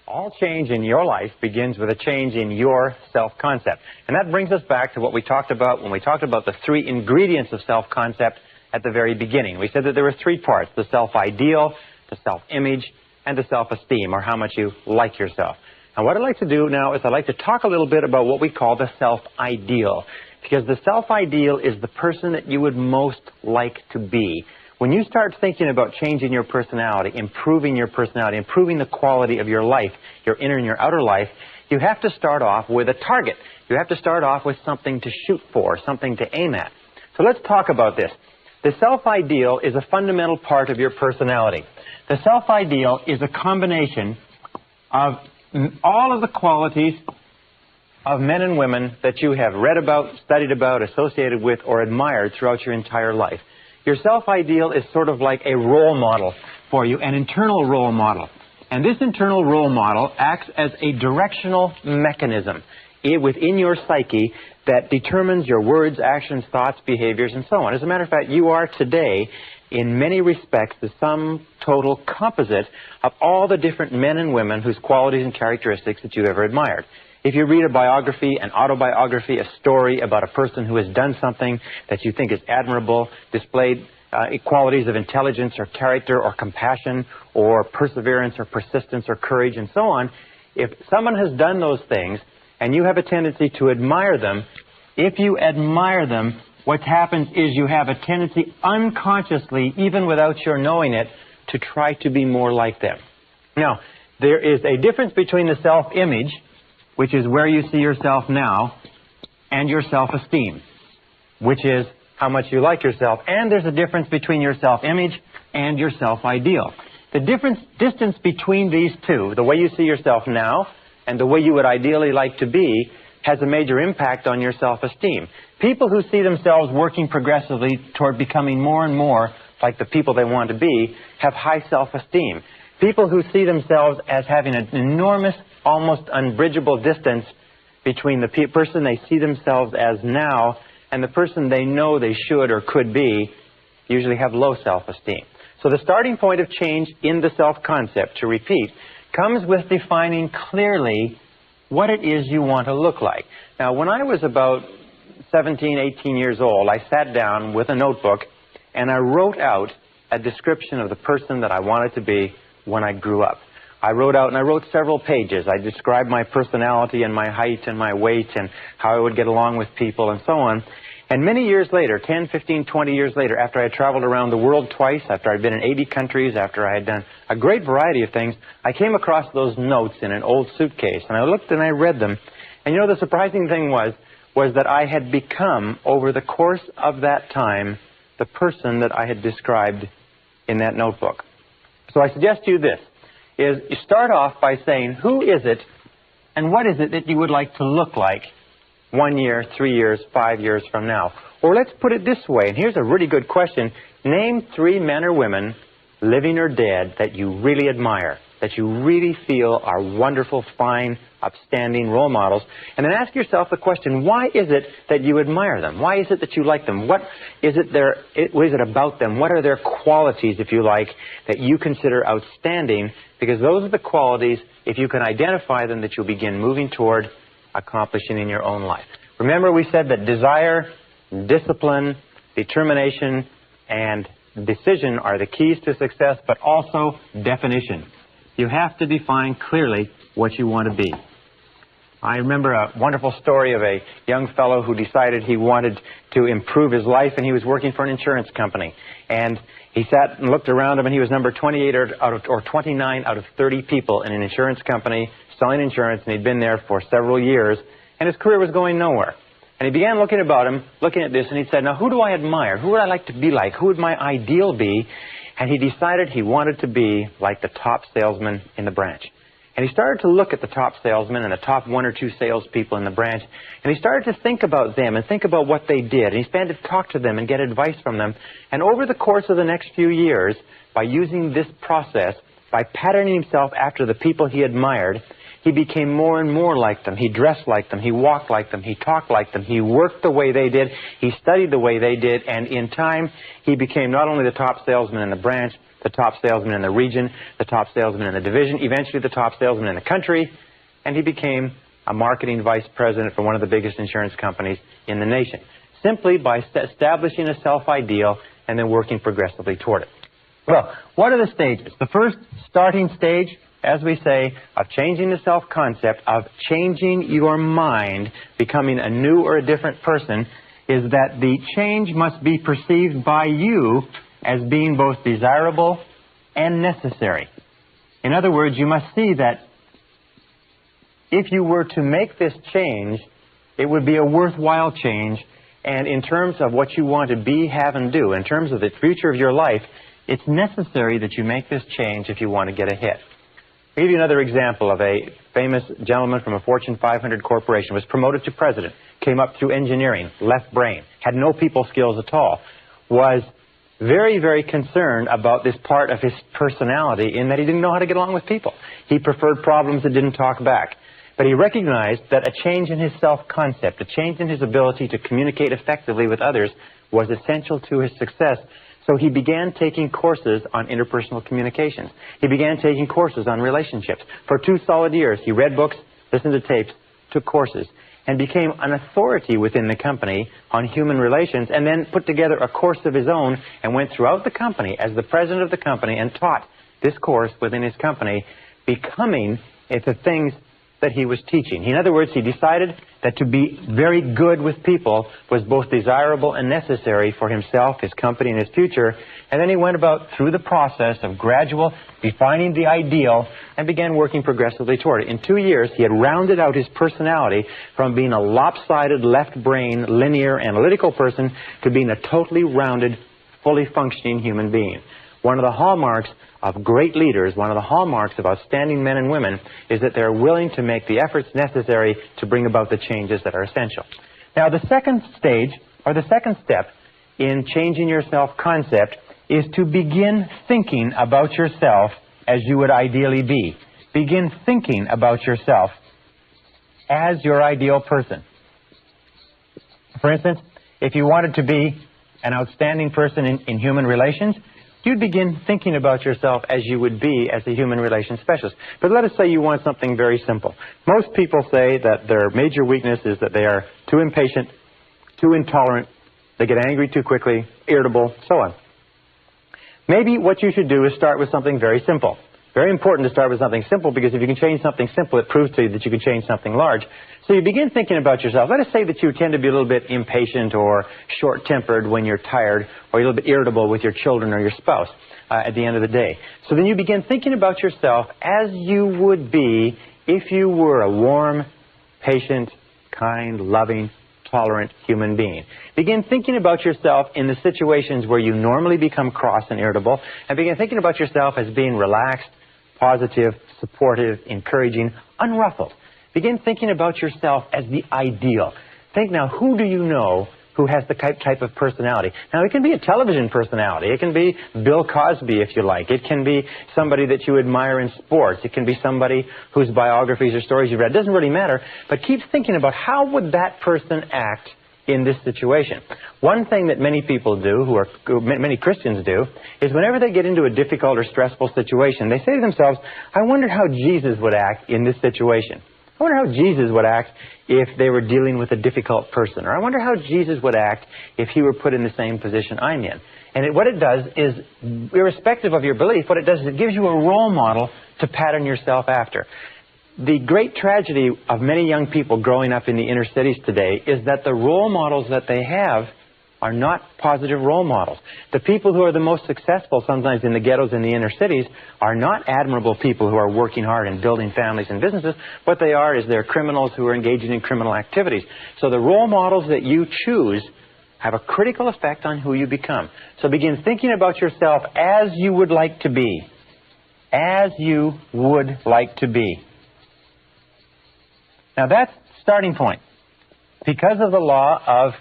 S1: all change in your life begins with a change in your self-concept. And that brings us back to what we talked about when we talked about the three ingredients of self-concept at the very beginning. We said that there were three parts: the self-ideal, the self-image, and the self-esteem, or how much you like yourself. And what I'd like to do now is I'd like to talk a little bit about what we call the self-ideal. Because the self-ideal is the person that you would most like to be. When you start thinking about changing your personality, improving the quality of your life, your inner and your outer life, you have to start off with a target. You have to start off with something to shoot for, something to aim at. So let's talk about this. The self-ideal is a fundamental part of your personality. The self-ideal is a combination of all of the qualities of men and women that you have read about, studied about, associated with, or admired throughout your entire life. Your self-ideal is sort of like a role model for you, an internal role model. And this internal role model acts as a directional mechanism within your psyche that determines your words, actions, thoughts, behaviors, and so on. As a matter of fact, you are today, in many respects, the sum total composite of all the different men and women whose qualities and characteristics that you ever admired. If you read a biography, an autobiography, a story about a person who has done something that you think is admirable, displayed qualities of intelligence or character or compassion or perseverance or persistence or courage and so on, if someone has done those things and you have a tendency to admire them, if you admire them, what happens is you have a tendency unconsciously, even without your knowing it, to try to be more like them. Now, there is a difference between the self-image, which is where you see yourself now, and your self-esteem. which is how much you like yourself. And there's a difference between your self-image and your self-ideal. The distance between these two, the way you see yourself now and the way you would ideally like to be, has a major impact on your self-esteem. People who see themselves working progressively toward becoming more and more like the people they want to be have high self-esteem. People who see themselves as having an enormous, almost unbridgeable distance between the person they see themselves as now and the person they know they should or could be usually have low self-esteem. So the starting point of change in the self-concept, to repeat, comes with defining clearly what it is you want to look like. Now, when I was about 17, 18 years old, I sat down with a notebook and I wrote out a description of the person that I wanted to be when I grew up. I wrote several pages. I described my personality and my height and my weight and how I would get along with people and so on. And many years later, 10, 15, 20 years later, after I had traveled around the world twice, after I'd been in 80 countries, after I had done a great variety of things, I came across those notes in an old suitcase. And I looked and I read them. And you know, the surprising thing was that I had become, over the course of that time, the person that I had described in that notebook. So I suggest to you this, is you start off by saying, who is it and what is it that you would like to look like 1 year, 3 years, 5 years from now? Or let's put it this way, and here's a really good question. Name 3 men or women, living or dead, that you really admire, that you really feel are wonderful, fine, upstanding role models. And then ask yourself the question, why is it that you admire them? Why is it that you like them? What is it about them? What are their qualities, if you like, that you consider outstanding? Because those are the qualities, if you can identify them, that you'll begin moving toward accomplishing in your own life. Remember, we said that desire, discipline, determination, and decision are the keys to success, but also definition. You have to define clearly what you want to be. I remember a wonderful story of a young fellow who decided he wanted to improve his life, and he was working for an insurance company. And he sat and looked around him, and he was number 28 or 29 out of 30 people in an insurance company selling insurance, and he'd been there for several years, and his career was going nowhere. And he began looking about him, looking at this, and he said, now, who do I admire? Who would I like to be like? Who would my ideal be? And he decided he wanted to be like the top salesman in the branch. And he started to look at the top salesmen and the top 1 or 2 salespeople in the branch, and he started to think about them and think about what they did. And he began to talk to them and get advice from them. And over the course of the next few years, by using this process, by patterning himself after the people he admired, he became more and more like them. He dressed like them. He walked like them. He talked like them. He worked the way they did. He studied the way they did. And in time, he became not only the top salesman in the branch, the top salesman in the region, the top salesman in the division, eventually the top salesman in the country, and he became a marketing vice president for one of the biggest insurance companies in the nation, simply by establishing a self-ideal and then working progressively toward it. Well, what are the stages? The first starting stage, as we say, of changing the self-concept, of changing your mind, becoming a new or a different person, is that the change must be perceived by you as being both desirable and necessary. In other words, you must see that if you were to make this change, it would be a worthwhile change, and in terms of what you want to be, have, and do, in terms of the future of your life, it's necessary that you make this change if you want to get ahead. I'll give you another example of a famous gentleman from a Fortune 500 corporation, was promoted to president, came up through engineering, left brain, had no people skills at all, was very, very concerned about this part of his personality in that he didn't know how to get along with people. He preferred problems that didn't talk back. But he recognized that a change in his self-concept, a change in his ability to communicate effectively with others was essential to his success. So he began taking courses on interpersonal communications. He began taking courses on relationships. For 2 solid years, he read books, listened to tapes, took courses, and became an authority within the company on human relations, and then put together a course of his own and went throughout the company as the president of the company and taught this course within his company, becoming the things that he was teaching. In other words, he decided that to be very good with people was both desirable and necessary for himself, his company, and his future. And then he went about through the process of gradual defining the ideal and began working progressively toward it. In 2 years, he had rounded out his personality from being a lopsided, left-brain, linear, analytical person to being a totally rounded, fully functioning human being. One of the hallmarks of great leaders, one of the hallmarks of outstanding men and women, is that they're willing to make the efforts necessary to bring about the changes that are essential. Now, the second stage, or the second step in changing your self-concept, is to begin thinking about yourself as you would ideally be. Begin thinking about yourself as your ideal person. For instance, if you wanted to be an outstanding person in human relations, you'd begin thinking about yourself as you would be as a human relations specialist. But let us say you want something very simple. Most people say that their major weakness is that they are too impatient, too intolerant, they get angry too quickly, irritable, so on. Maybe what you should do is start with something very simple. Very important to start with something simple, because if you can change something simple, it proves to you that you can change something large. So you begin thinking about yourself. Let us say that you tend to be a little bit impatient or short-tempered when you're tired, or you're a little bit irritable with your children or your spouse at the end of the day. So then you begin thinking about yourself as you would be if you were a warm, patient, kind, loving, tolerant human being. Begin thinking about yourself in the situations where you normally become cross and irritable, and begin thinking about yourself as being relaxed, positive, supportive, encouraging, unruffled. Begin thinking about yourself as the ideal. Think now, who do you know who has the type of personality? Now, it can be a television personality. It can be Bill Cosby, if you like. It can be somebody that you admire in sports. It can be somebody whose biographies or stories you've read. It doesn't really matter, but keep thinking about how would that person act in this situation. One thing that many people do, many Christians do, is whenever they get into a difficult or stressful situation, they say to themselves, I wonder how Jesus would act in this situation. I wonder how Jesus would act if they were dealing with a difficult person. Or I wonder how Jesus would act if he were put in the same position I'm in. And what it does is, irrespective of your belief, what it does is it gives you a role model to pattern yourself after. The great tragedy of many young people growing up in the inner cities today is that the role models that they have are not positive role models. The people who are the most successful sometimes in the ghettos in the inner cities are not admirable people who are working hard and building families and businesses. What they are is they're criminals who are engaging in criminal activities. So the role models that you choose have a critical effect on who you become. So begin thinking about yourself as you would like to be. As you would like to be. Now that's the starting point. Because of the law of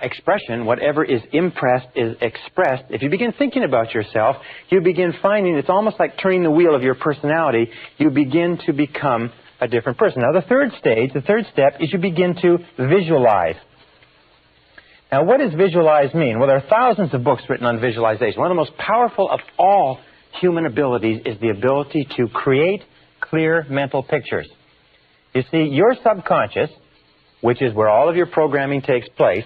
S1: expression, whatever is impressed is expressed. If you begin thinking about yourself, you begin finding it's almost like turning the wheel of your personality. You begin to become a different person. Now the third stage, the third step, is you begin to visualize. Now what does visualize mean? Well, there are thousands of books written on visualization. One of the most powerful of all human abilities is the ability to create clear mental pictures. You see, your subconscious, which is where all of your programming takes place,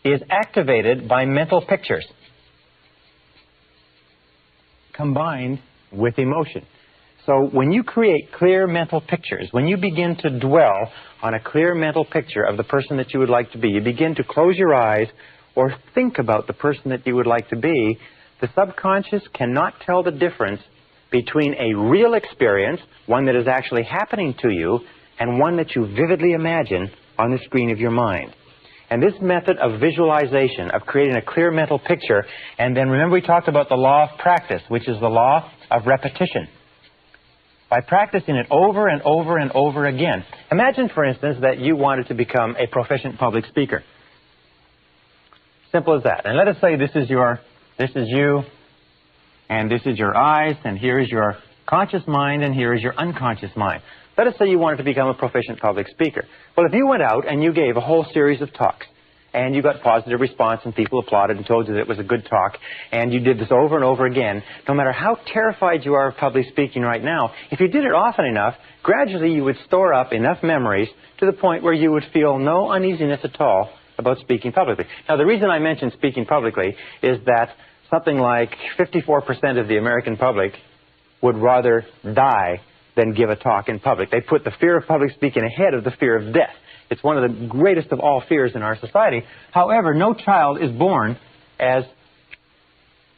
S1: is activated by mental pictures combined with emotion. So when you create clear mental pictures, when you begin to dwell on a clear mental picture of the person that you would like to be, you begin to close your eyes or think about the person that you would like to be, the subconscious cannot tell the difference between a real experience, one that is actually happening to you, and one that you vividly imagine on the screen of your mind. And this method of visualization, of creating a clear mental picture, and then remember we talked about the law of practice, which is the law of repetition. By practicing it over and over and over again. Imagine, for instance, that you wanted to become a proficient public speaker. Simple as that. And let us say this is you, and this is your eyes, and here is your conscious mind, and here is your unconscious mind. Let us say you wanted to become a proficient public speaker. Well, if you went out and you gave a whole series of talks, and you got positive response, and people applauded and told you that it was a good talk, and you did this over and over again, no matter how terrified you are of public speaking right now, if you did it often enough, gradually you would store up enough memories to the point where you would feel no uneasiness at all about speaking publicly. Now, the reason I mention speaking publicly is that something like 54% of the American public would rather die than give a talk in public. They put the fear of public speaking ahead of the fear of death. It's one of the greatest of all fears in our society. However, no child is born as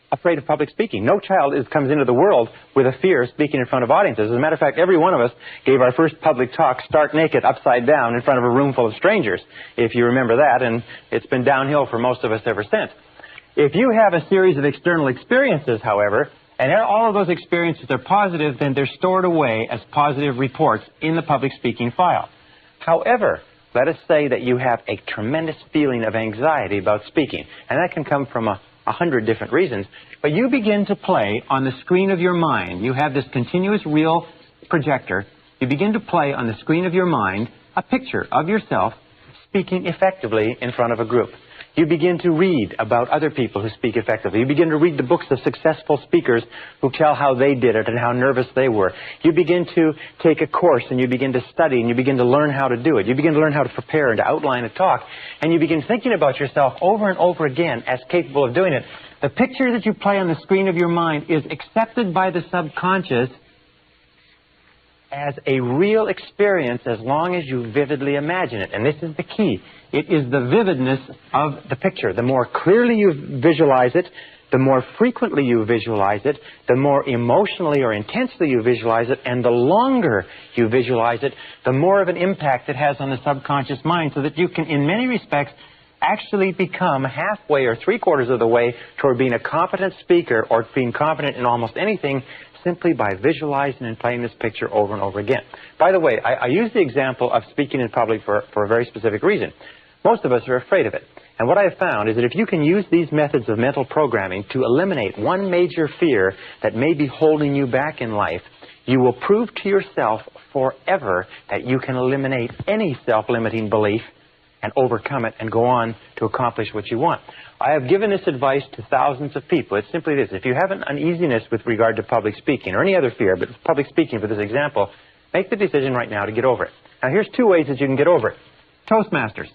S1: afraid of public speaking. No child comes into the world with a fear of speaking in front of audiences. As a matter of fact, every one of us gave our first public talk stark naked, upside down, in front of a room full of strangers, if you remember that, and it's been downhill for most of us ever since. If you have a series of external experiences, however, and all of those experiences are positive, then they're stored away as positive reports in the public speaking file. However, let us say that you have a tremendous feeling of anxiety about speaking, and that can come from 100 different reasons, but you begin to play on the screen of your mind. You have this continuous real projector. You begin to play on the screen of your mind a picture of yourself speaking effectively in front of a group. You begin to read about other people who speak effectively. You begin to read the books of successful speakers who tell how they did it and how nervous they were. You begin to take a course and you begin to study and you begin to learn how to do it. You begin to learn how to prepare and to outline a talk. And you begin thinking about yourself over and over again as capable of doing it. The picture that you play on the screen of your mind is accepted by the subconscious as a real experience as long as you vividly imagine it. And this is the key. It is the vividness of the picture. The more clearly you visualize it, the more frequently you visualize it, the more emotionally or intensely you visualize it, and the longer you visualize it, the more of an impact it has on the subconscious mind, so that you can, in many respects, actually become halfway or three-quarters of the way toward being a competent speaker or being competent in almost anything simply by visualizing and playing this picture over and over again. By the way, I use the example of speaking in public for a very specific reason. Most of us are afraid of it. And what I have found is that if you can use these methods of mental programming to eliminate one major fear that may be holding you back in life, you will prove to yourself forever that you can eliminate any self-limiting belief and overcome it and go on to accomplish what you want. I have given this advice to thousands of people. It's simply this. If you have an uneasiness with regard to public speaking, or any other fear, but public speaking for this example, make the decision right now to get over it. Now, here's two ways that you can get over it. Toastmasters.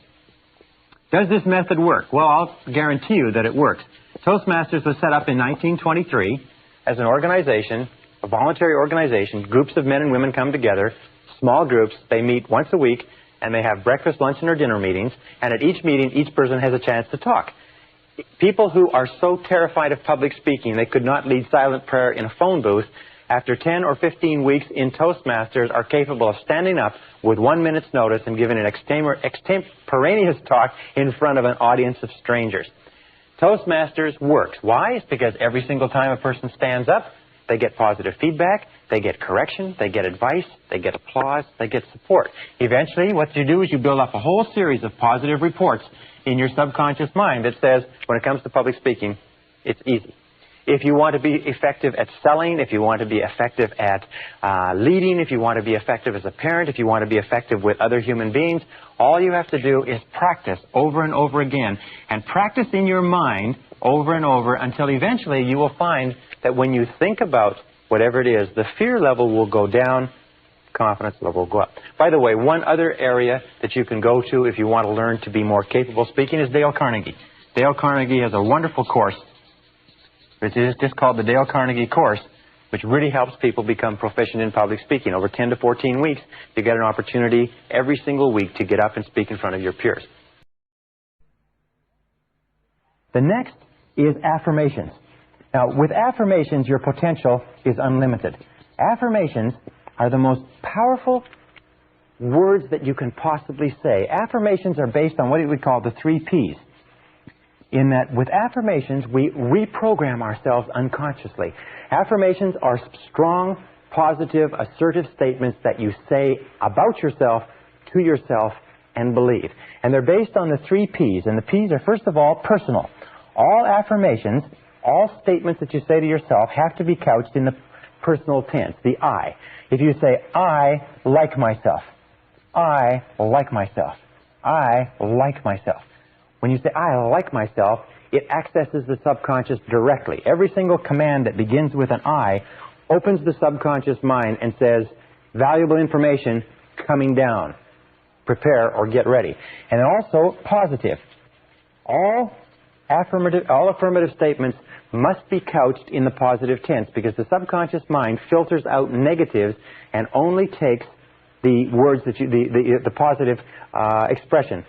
S1: Does this method work? Well, I'll guarantee you that it works. Toastmasters was set up in 1923 as an organization, a voluntary organization. Groups of men and women come together, small groups. They meet once a week, and they have breakfast, lunch, and or dinner meetings. And at each meeting, each person has a chance to talk. People who are so terrified of public speaking they could not lead silent prayer in a phone booth, after 10 or 15 weeks in Toastmasters are capable of standing up with 1 minute's notice and giving an extemporaneous talk in front of an audience of strangers. Toastmasters works. Why? It's because every single time a person stands up, they get positive feedback, they get correction, they get advice, they get applause, they get support. Eventually, what you do is you build up a whole series of positive reports in your subconscious mind that says, when it comes to public speaking, it's easy. If you want to be effective at selling, if you want to be effective at leading, if you want to be effective as a parent, if you want to be effective with other human beings, all you have to do is practice over and over again, and practice in your mind over and over until eventually you will find that when you think about whatever it is, the fear level will go down, confidence level will go up. By the way, one other area that you can go to if you want to learn to be more capable speaking is Dale Carnegie. Dale Carnegie has a wonderful course, which is just called the Dale Carnegie course, which really helps people become proficient in public speaking. Over 10 to 14 weeks, you get an opportunity every single week to get up and speak in front of your peers. The next is affirmations. Now, with affirmations, your potential is unlimited. Affirmations are the most powerful words that you can possibly say. Affirmations are based on what we would call the 3 Ps. In that with affirmations, we reprogram ourselves unconsciously. Affirmations are strong, positive, assertive statements that you say about yourself, to yourself, and believe. And they're based on the 3 Ps. And the Ps are, first of all, personal. All affirmations, all statements that you say to yourself have to be couched in the personal tense, the I. If you say, I like myself, I like myself, I like myself. When you say, I like myself, it accesses the subconscious directly. Every single command that begins with an I opens the subconscious mind and says, valuable information coming down. Prepare or get ready. And also, positive. All all affirmative statements must be couched in the positive tense, because the subconscious mind filters out negatives and only takes the words that the positive expression.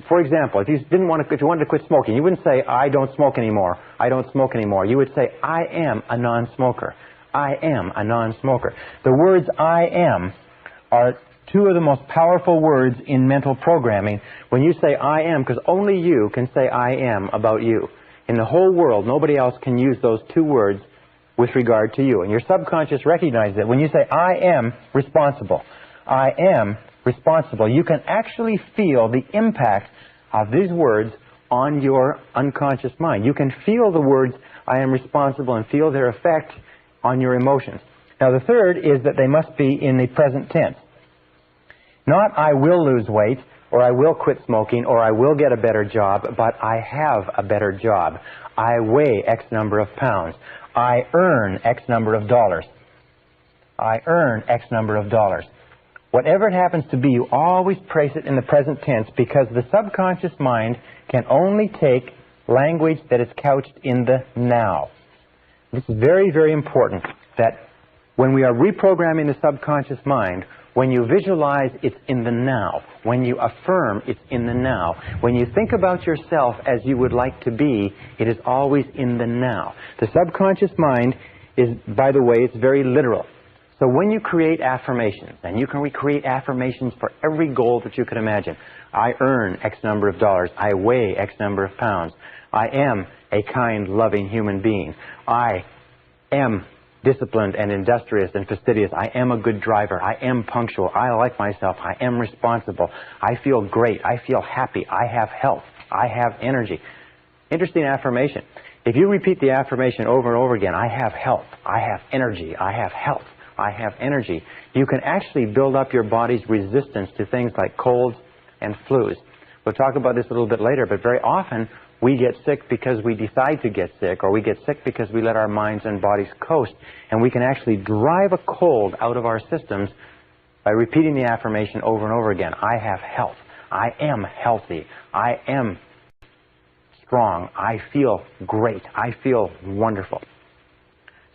S1: For example, if you wanted to quit smoking, you wouldn't say, I don't smoke anymore. I don't smoke anymore. You would say, I am a non-smoker. I am a non-smoker. The words I am are two of the most powerful words in mental programming. When you say I am, because only you can say I am about you. In the whole world, nobody else can use those two words with regard to you. And your subconscious recognizes it. When you say I am responsible, I am responsible, you can actually feel the impact of these words on your unconscious mind. You can feel the words I am responsible and feel their effect on your emotions. Now the third is that they must be in the present tense. Not I will lose weight, or I will quit smoking, or I will get a better job, but I have a better job. I weigh X number of pounds. I earn X number of dollars. I earn X number of dollars. Whatever it happens to be, you always place it in the present tense, because the subconscious mind can only take language that is couched in the now. This is very, very important, that when we are reprogramming the subconscious mind, when you visualize, it's in the now. When you affirm, it's in the now. When you think about yourself as you would like to be, it is always in the now. The subconscious mind is, by the way, it's very literal. So when you create affirmations, and you can recreate affirmations for every goal that you can imagine. I earn X number of dollars. I weigh X number of pounds. I am a kind, loving human being. I am disciplined and industrious and fastidious. I am a good driver. I am punctual. I like myself. I am responsible. I feel great. I feel happy. I have health. I have energy. Interesting affirmation. If you repeat the affirmation over and over again, I have health. I have energy. I have health. I have energy. You can actually build up your body's resistance to things like colds and flus. We'll talk about this a little bit later, but very often we get sick because we decide to get sick, or we get sick because we let our minds and bodies coast, and we can actually drive a cold out of our systems by repeating the affirmation over and over again. I have health. I am healthy. I am strong. I feel great. I feel wonderful.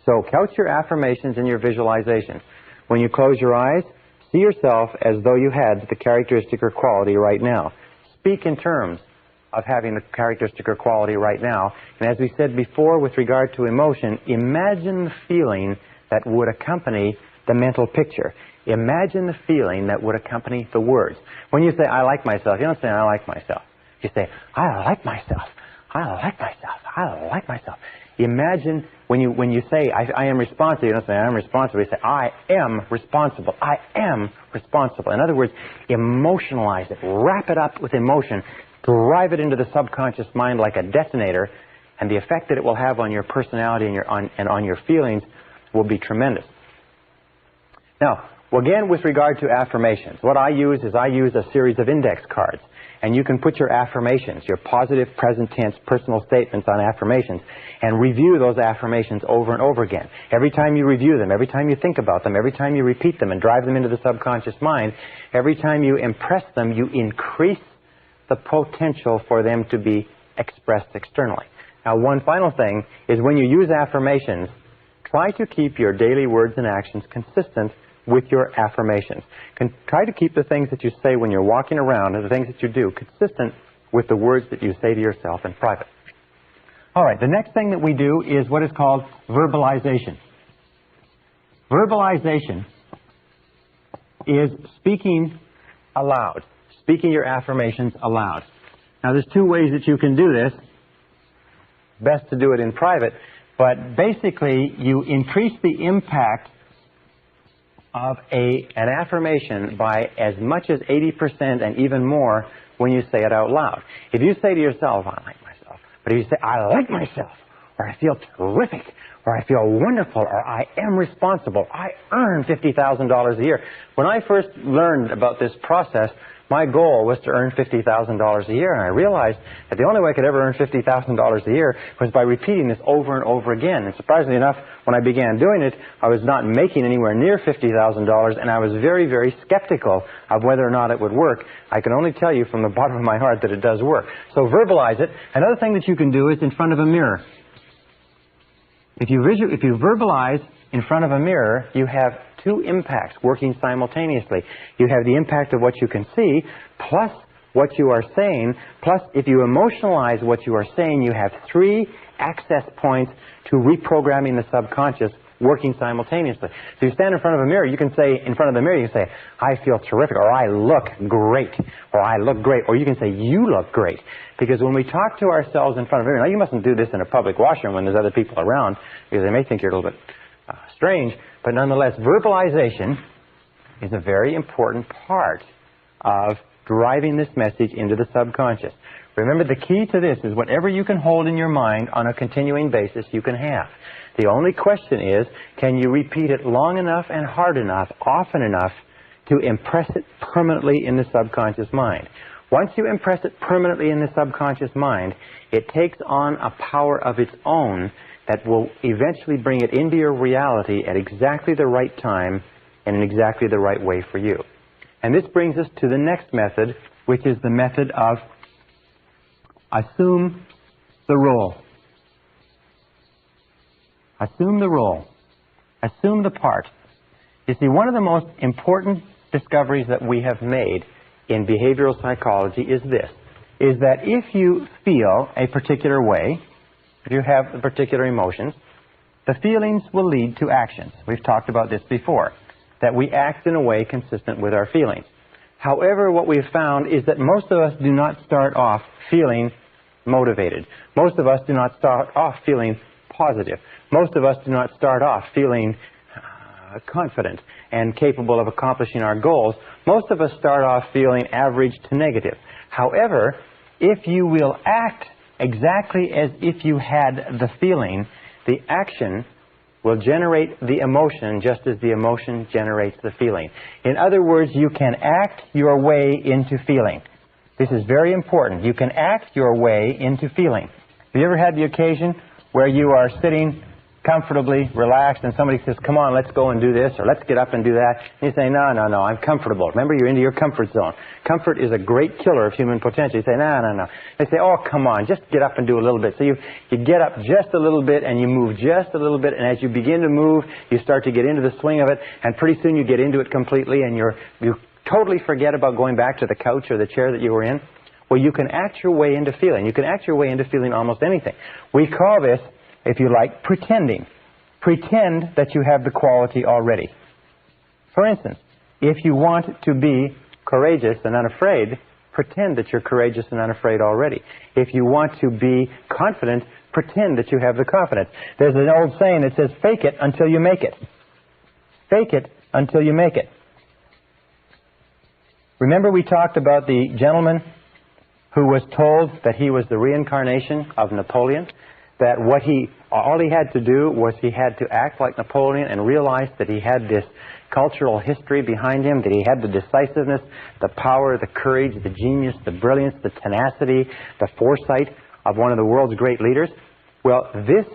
S1: So couch your affirmations and your visualizations. When you close your eyes, see yourself as though you had the characteristic or quality right now. Speak in terms of having the characteristic or quality right now. And as we said before with regard to emotion, imagine the feeling that would accompany the mental picture. Imagine the feeling that would accompany the words. When you say, I like myself, you don't say, I like myself. You say, I like myself. I like myself. I like myself. Imagine when you say, I am responsible, you don't say, I am responsible. You say, I am responsible. I am responsible. In other words, emotionalize it. Wrap it up with emotion. Drive it into the subconscious mind like a detonator, and the effect that it will have on your personality and on your feelings will be tremendous. Now, again, with regard to affirmations, what I use is I use a series of index cards. And you can put your affirmations, your positive, present tense, personal statements on affirmations, and review those affirmations over and over again. Every time you review them, every time you think about them, every time you repeat them and drive them into the subconscious mind, every time you impress them, you increase the potential for them to be expressed externally. Now, one final thing is when you use affirmations, try to keep your daily words and actions consistent with your affirmations. Try to keep the things that you say when you're walking around and the things that you do consistent with the words that you say to yourself in private. All right, the next thing that we do is what is called verbalization. Verbalization is speaking aloud, speaking your affirmations aloud. Now, there's two ways that you can do this. Best to do it in private, but basically you increase the impact of an affirmation by as much as 80% and even more when you say it out loud. If you say to yourself, I like myself, but if you say, I like myself, or I feel terrific, or I feel wonderful, or I am responsible. I earn $50,000 a year. When I first learned about this process, my goal was to earn $50,000 a year, and I realized that the only way I could ever earn $50,000 a year was by repeating this over and over again. And surprisingly enough, when I began doing it, I was not making anywhere near $50,000, and I was very, very skeptical of whether or not it would work. I can only tell you from the bottom of my heart that it does work. So verbalize it. Another thing that you can do is in front of a mirror. If you verbalize in front of a mirror, you have two impacts working simultaneously. You have the impact of what you can see, plus what you are saying, plus if you emotionalize what you are saying, you have three access points to reprogramming the subconscious working simultaneously. So you stand in front of a mirror, you can say, in front of the mirror, you can say, I feel terrific, or I look great, or I look great, or you can say, you look great. Because when we talk to ourselves in front of a mirror, now you mustn't do this in a public washroom when there's other people around, because they may think you're a little bit strange, but nonetheless, verbalization is a very important part of driving this message into the subconscious. Remember, the key to this is whatever you can hold in your mind on a continuing basis, you can have. The only question is, can you repeat it long enough and hard enough, often enough, to impress it permanently in the subconscious mind? Once you impress it permanently in the subconscious mind, it takes on a power of its own that will eventually bring it into your reality at exactly the right time and in exactly the right way for you. And this brings us to the next method, which is the method of assume the role. Assume the role. Assume the part. You see, one of the most important discoveries that we have made in behavioral psychology is this, is that if you feel a particular way, if you have particular emotions, the feelings will lead to actions. We've talked about this before, that we act in a way consistent with our feelings. However, what we've found is that most of us do not start off feeling motivated. Most of us do not start off feeling positive. Most of us do not start off feeling confident and capable of accomplishing our goals. Most of us start off feeling average to negative. However, if you will act exactly as if you had the feeling, the action will generate the emotion just as the emotion generates the feeling. In other words, you can act your way into feeling. This is very important. You can act your way into feeling. Have you ever had the occasion where you are sitting comfortably, relaxed, and somebody says, come on, let's go and do this, or let's get up and do that, and you say, no, I'm comfortable. Remember, you're into your comfort zone. Comfort is a great killer of human potential. You say, no. They say, oh, come on, just get up and do a little bit. So you get up just a little bit, and you move just a little bit, and as you begin to move, you start to get into the swing of it, and pretty soon you get into it completely, and you totally forget about going back to the couch or the chair that you were in. Well, you can act your way into feeling. You can act your way into feeling almost anything. We call this, if you like, pretending. Pretend that you have the quality already. For instance, if you want to be courageous and unafraid, pretend that you're courageous and unafraid already. If you want to be confident, pretend that you have the confidence. There's an old saying that says, fake it until you make it. Fake it until you make it. Remember we talked about the gentleman who was told that he was the reincarnation of Napoleon? That all he had to do was he had to act like Napoleon and realize that he had this cultural history behind him, that he had the decisiveness, the power, the courage, the genius, the brilliance, the tenacity, the foresight of one of the world's great leaders. Well, this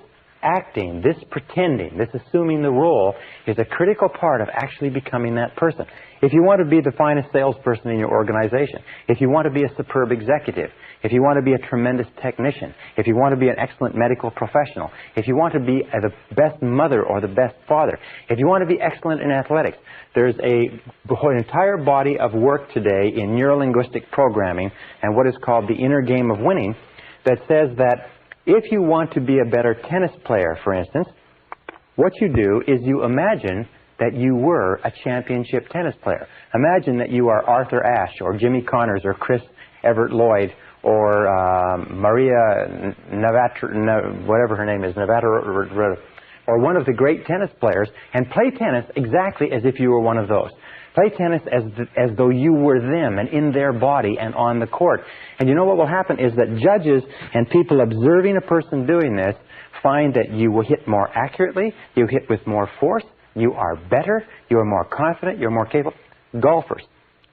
S1: acting, this pretending, this assuming the role is a critical part of actually becoming that person. If you want to be the finest salesperson in your organization, if you want to be a superb executive, if you want to be a tremendous technician, if you want to be an excellent medical professional, if you want to be the best mother or the best father, if you want to be excellent in athletics, there's an entire body of work today in neurolinguistic programming and what is called the inner game of winning that says that if you want to be a better tennis player, for instance, what you do is you imagine that you were a championship tennis player. Imagine that you are Arthur Ashe or Jimmy Connors or Chris Everett Lloyd or Maria Navatra, whatever her name is, Navatra, or one of the great tennis players, and play tennis exactly as if you were one of those. Play tennis as though you were them and in their body and on the court. And you know what will happen is that judges and people observing a person doing this find that you will hit more accurately, you hit with more force, you are better, you are more confident, you're more capable. Golfers.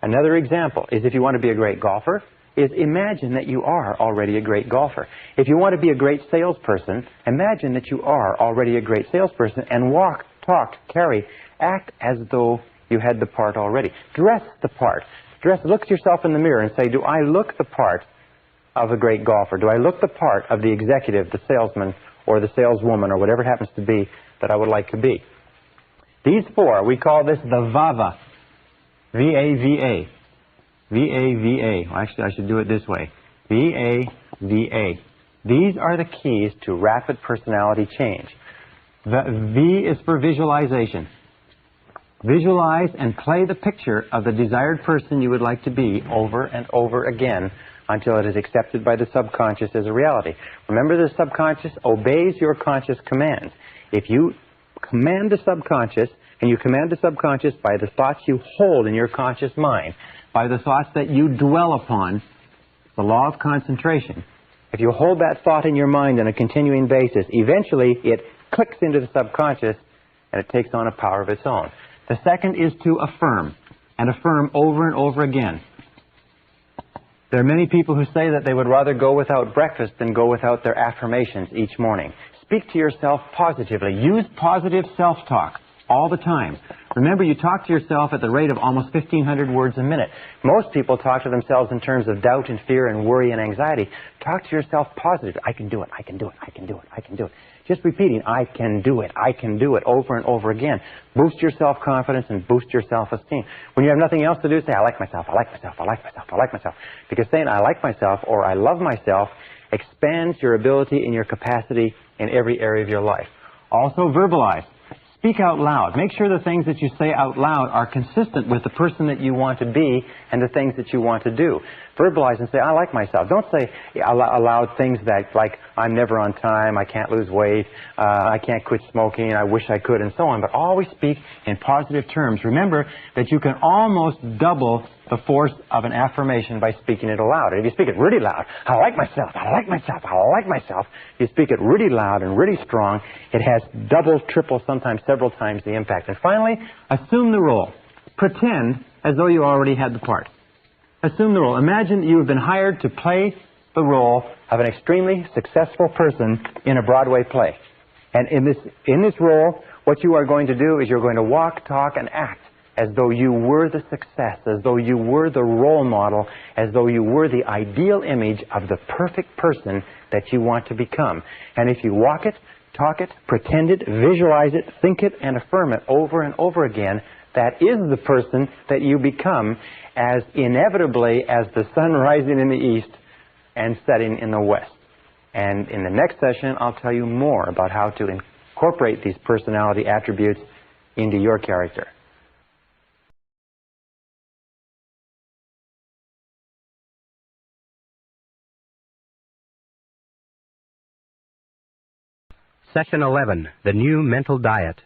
S1: Another example is if you want to be a great golfer, is imagine that you are already a great golfer. If you want to be a great salesperson, imagine that you are already a great salesperson and walk, talk, carry, act as though you had the part already. Dress the part. Look at yourself in the mirror and say, do I look the part of a great golfer? Do I look the part of the executive, the salesman, or the saleswoman, or whatever it happens to be that I would like to be? These four, we call this the VAVA. V-A-V-A. V-A-V-A. Well, actually, I should do it this way. V-A-V-A. These are the keys to rapid personality change. The V is for visualization. Visualize and play the picture of the desired person you would like to be over and over again until it is accepted by the subconscious as a reality. Remember, the subconscious obeys your conscious commands. If you command the subconscious, and you command the subconscious by the thoughts you hold in your conscious mind, by the thoughts that you dwell upon, the law of concentration. If you hold that thought in your mind on a continuing basis, eventually it clicks into the subconscious and it takes on a power of its own. The second is to affirm, and affirm over and over again. There are many people who say that they would rather go without breakfast than go without their affirmations each morning. Speak to yourself positively. Use positive self-talk all the time. Remember, you talk to yourself at the rate of almost 1,500 words a minute. Most people talk to themselves in terms of doubt and fear and worry and anxiety. Talk to yourself positively. I can do it, I can do it, I can do it, I can do it. Just repeating, I can do it, over and over again. Boost your self-confidence and boost your self-esteem. When you have nothing else to do, say, I like myself, I like myself, I like myself, I like myself. Because saying I like myself or I love myself expands your ability and your capacity in every area of your life. Also, verbalize. Speak out loud. Make sure the things that you say out loud are consistent with the person that you want to be and the things that you want to do. Verbalize and say, I like myself. Don't say aloud things that, like, I'm never on time, I can't lose weight, I can't quit smoking, I wish I could, and so on. But always speak in positive terms. Remember that you can almost double the force of an affirmation by speaking it aloud. And if you speak it really loud, I like myself, I like myself, I like myself, if you speak it really loud and really strong, it has double, triple, sometimes several times the impact. And finally, assume the role. Pretend as though you already had the part. Assume the role. Imagine you have been hired to play the role of an extremely successful person in a Broadway play. And in this role, what you are going to do is you're going to walk, talk, and act as though you were the success, as though you were the role model, as though you were the ideal image of the perfect person that you want to become. And if you walk it, talk it, pretend it, visualize it, think it, and affirm it over and over again, that is the person that you become as inevitably as the sun rising in the east and setting in the west. And in the next session, I'll tell you more about how to incorporate these personality attributes into your character.
S2: Session 11, the new mental diet.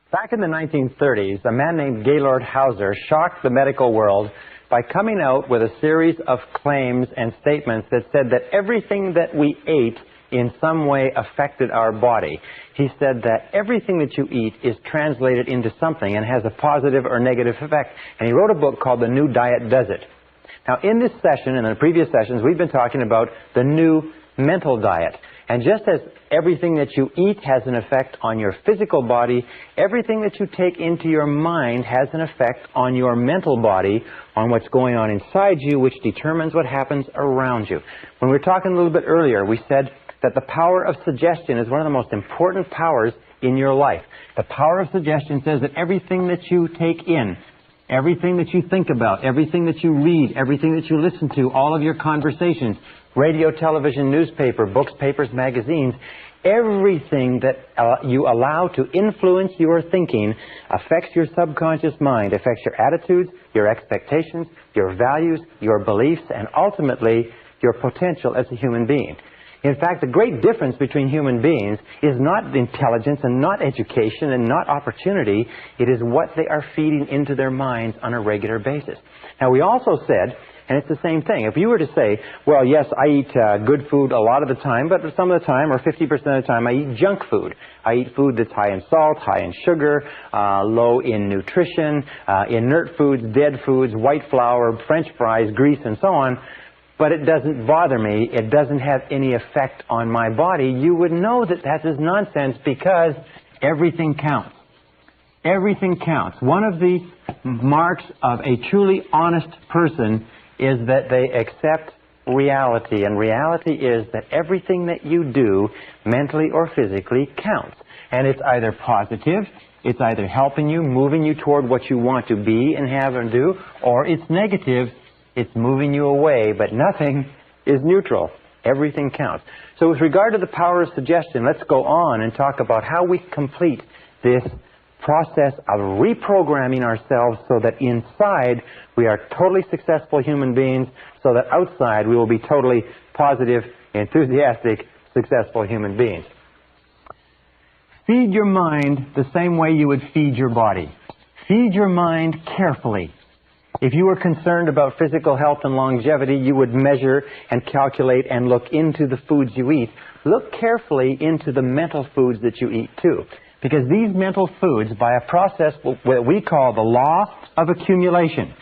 S1: Back in the 1930s, a man named Gaylord Hauser shocked the medical world by coming out with a series of claims and statements that said that everything that we ate in some way affected our body. He said that everything that you eat is translated into something and has a positive or negative effect. And he wrote a book called The New Diet Does It. Now, in this session and in the previous sessions, we've been talking about the new mental diet. And just as everything that you eat has an effect on your physical body, everything that you take into your mind has an effect on your mental body, on what's going on inside you, which determines what happens around you. When we were talking a little bit earlier, we said that the power of suggestion is one of the most important powers in your life. The power of suggestion says that everything that you take in, everything that you think about, everything that you read, everything that you listen to, all of your conversations, radio, television, newspaper, books, papers, magazines, everything that you allow to influence your thinking affects your subconscious mind, affects your attitudes, your expectations, your values, your beliefs, and ultimately your potential as a human being. In fact, the great difference between human beings is not intelligence and not education and not opportunity. It is what they are feeding into their minds on a regular basis. Now, we also said, and it's the same thing, if you were to say, well, yes, I eat good food a lot of the time, but some of the time, or 50% of the time, I eat junk food. I eat food that's high in salt, high in sugar, low in nutrition, inert foods, dead foods, white flour, French fries, grease, and so on. But it doesn't bother me. It doesn't have any effect on my body. You would know that that is nonsense because everything counts. Everything counts. One of the marks of a truly honest person is that they accept reality. And reality is that everything that you do, mentally or physically, counts. And it's either positive, it's either helping you, moving you toward what you want to be and have and do, or it's negative, it's moving you away, but nothing is neutral. Everything counts. So with regard to the power of suggestion, let's go on and talk about how we complete this process of reprogramming ourselves so that inside we are totally successful human beings, so that outside we will be totally positive, enthusiastic, successful human beings. Feed your mind the same way you would feed your body. Feed your mind carefully. If you were concerned about physical health and longevity, you would measure and calculate and look into the foods you eat. Look carefully into the mental foods that you eat too. Because these mental foods, by a process what we call the law of accumulation.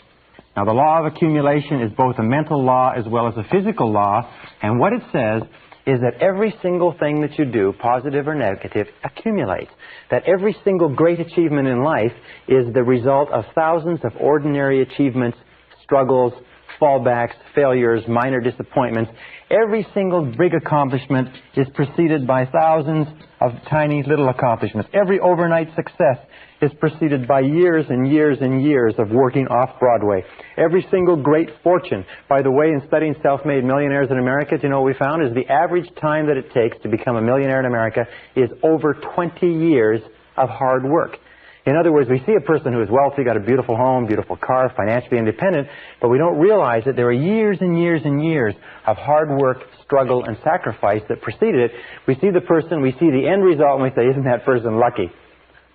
S1: Now, the law of accumulation is both a mental law as well as a physical law. And what it says is that every single thing that you do, positive or negative, accumulates. That every single great achievement in life is the result of thousands of ordinary achievements, struggles, fallbacks, failures, minor disappointments. Every single big accomplishment is preceded by thousands of tiny little accomplishments. Every overnight success is preceded by years and years and years of working off-Broadway. Every single great fortune. By the way, in studying self-made millionaires in America, do you know what we found? Is the average time that it takes to become a millionaire in America is over 20 years of hard work. In other words, we see a person who is wealthy, got a beautiful home, beautiful car, financially independent, but we don't realize that there are years and years and years of hard work, struggle, and sacrifice that preceded it. We see the person, we see the end result, and we say, isn't that person lucky?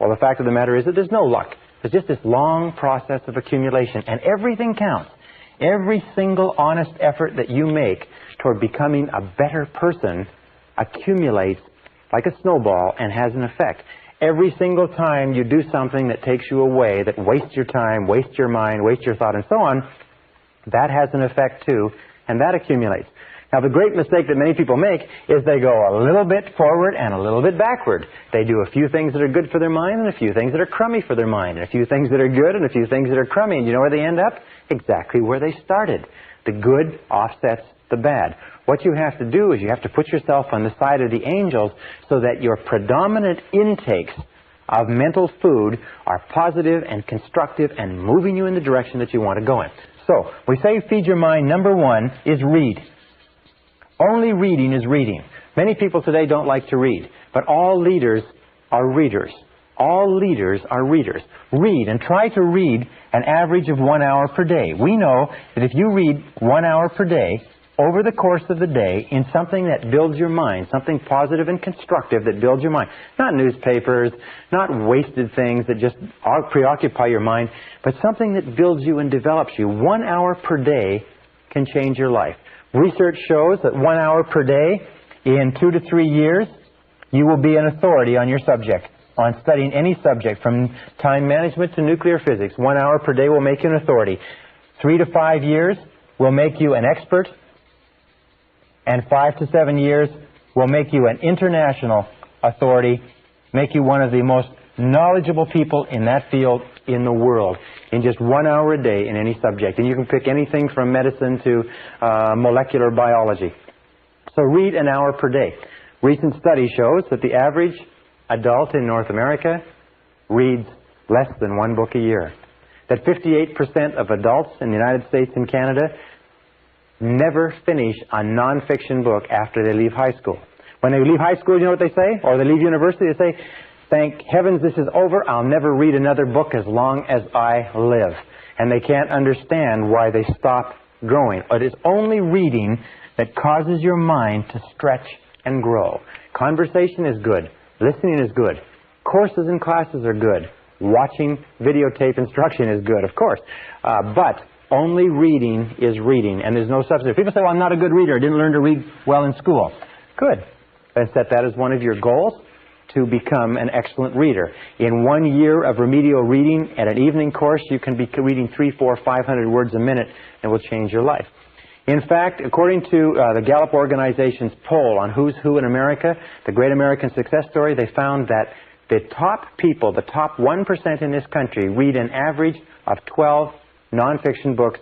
S1: Well, the fact of the matter is that there's no luck. There's just this long process of accumulation, and everything counts. Every single honest effort that you make toward becoming a better person accumulates like a snowball and has an effect. Every single time you do something that takes you away, that wastes your time, wastes your mind, wastes your thought, and so on, that has an effect too, and that accumulates. Now, the great mistake that many people make is they go a little bit forward and a little bit backward. They do a few things that are good for their mind and a few things that are crummy for their mind, and a few things that are good and a few things that are crummy. And you know where they end up? Exactly where they started. The good offsets the bad. What you have to do is you have to put yourself on the side of the angels so that your predominant intakes of mental food are positive and constructive and moving you in the direction that you want to go in. So, we say feed your mind. Number one is read. Only reading is reading. Many people today don't like to read, but all leaders are readers. All leaders are readers. Read, and try to read an average of 1 hour per day. We know that if you read 1 hour per day, over the course of the day, in something that builds your mind, something positive and constructive that builds your mind, not newspapers, not wasted things that just preoccupy your mind, but something that builds you and develops you. 1 hour per day can change your life. Research shows that 1 hour per day, in 2 to 3 years, you will be an authority on your subject, on studying any subject, from time management to nuclear physics. 1 hour per day will make you an authority. 3 to 5 years will make you an expert, and 5 to 7 years will make you an international authority, make you one of the most knowledgeable people in that field in the world, in just 1 hour a day in any subject. And you can pick anything from medicine to molecular biology. So read an hour per day. Recent study shows that the average adult in North America reads less than 1 book a year. That 58% of adults in the United States and Canada never finish a non-fiction book after they leave high school. When they leave high school, you know what they say? Or they leave university, they say, thank heavens this is over. I'll never read another book as long as I live. And they can't understand why they stop growing. It is only reading that causes your mind to stretch and grow. Conversation is good. Listening is good. Courses and classes are good. Watching videotape instruction is good, of course. But only reading is reading, and there's no substitute. People say, well, I'm not a good reader. I didn't learn to read well in school. Good. Then set that as one of your goals, to become an excellent reader. In 1 year of remedial reading at an evening course, you can be reading 300, 400, 500 words a minute, and it will change your life. In fact, according to the Gallup organization's poll on who's who in America, the Great American Success Story, they found that the top people, the top 1% in this country, read an average of 12 nonfiction books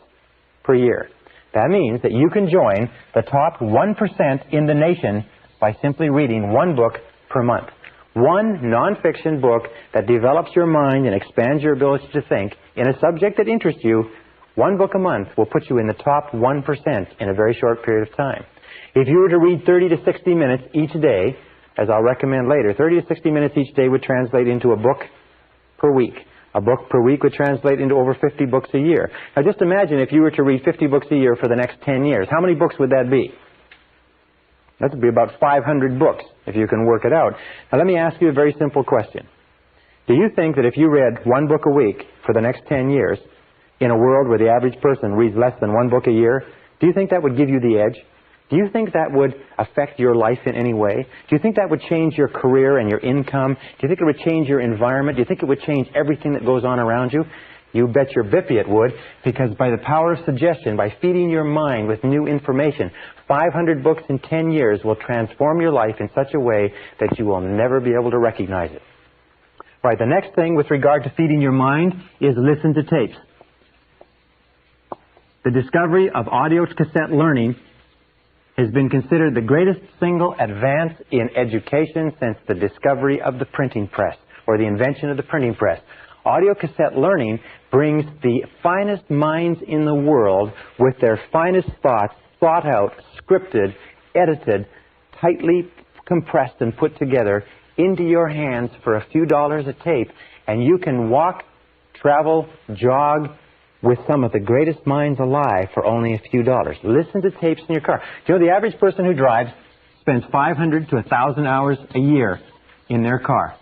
S1: per year. That means that you can join the top 1% in the nation by simply reading one book per month. One nonfiction book that develops your mind and expands your ability to think in a subject that interests you. One book a month will put you in the top 1% in a very short period of time. If you were to read 30 to 60 minutes each day, as I'll recommend later, 30 to 60 minutes each day would translate into a book per week. A book per week would translate into over 50 books a year. Now just imagine if you were to read 50 books a year for the next 10 years. How many books would that be? That would be about 500 books, if you can work it out. Now let me ask you a very simple question. Do you think that if you read one book a week for the next 10 years, in a world where the average person reads less than one book a year, do you think that would give you the edge? Do you think that would affect your life in any way? Do you think that would change your career and your income? Do you think it would change your environment? Do you think it would change everything that goes on around you? You bet your bippy it would, because by the power of suggestion, by feeding your mind with new information, 500 books in 10 years will transform your life in such a way that you will never be able to recognize it. Right, the next thing with regard to feeding your mind is listen to tapes. The discovery of audio cassette learning has been considered the greatest single advance in education since the discovery of the printing press, or the invention of the printing press. Audio cassette learning brings the finest minds in the world with their finest thoughts thought out, scripted, edited, tightly compressed and put together into your hands for a few dollars a tape, and you can walk, travel, jog with some of the greatest minds alive for only a few dollars. Listen to tapes in your car. Do you know the average person who drives spends 500 to 1,000 hours a year in their car?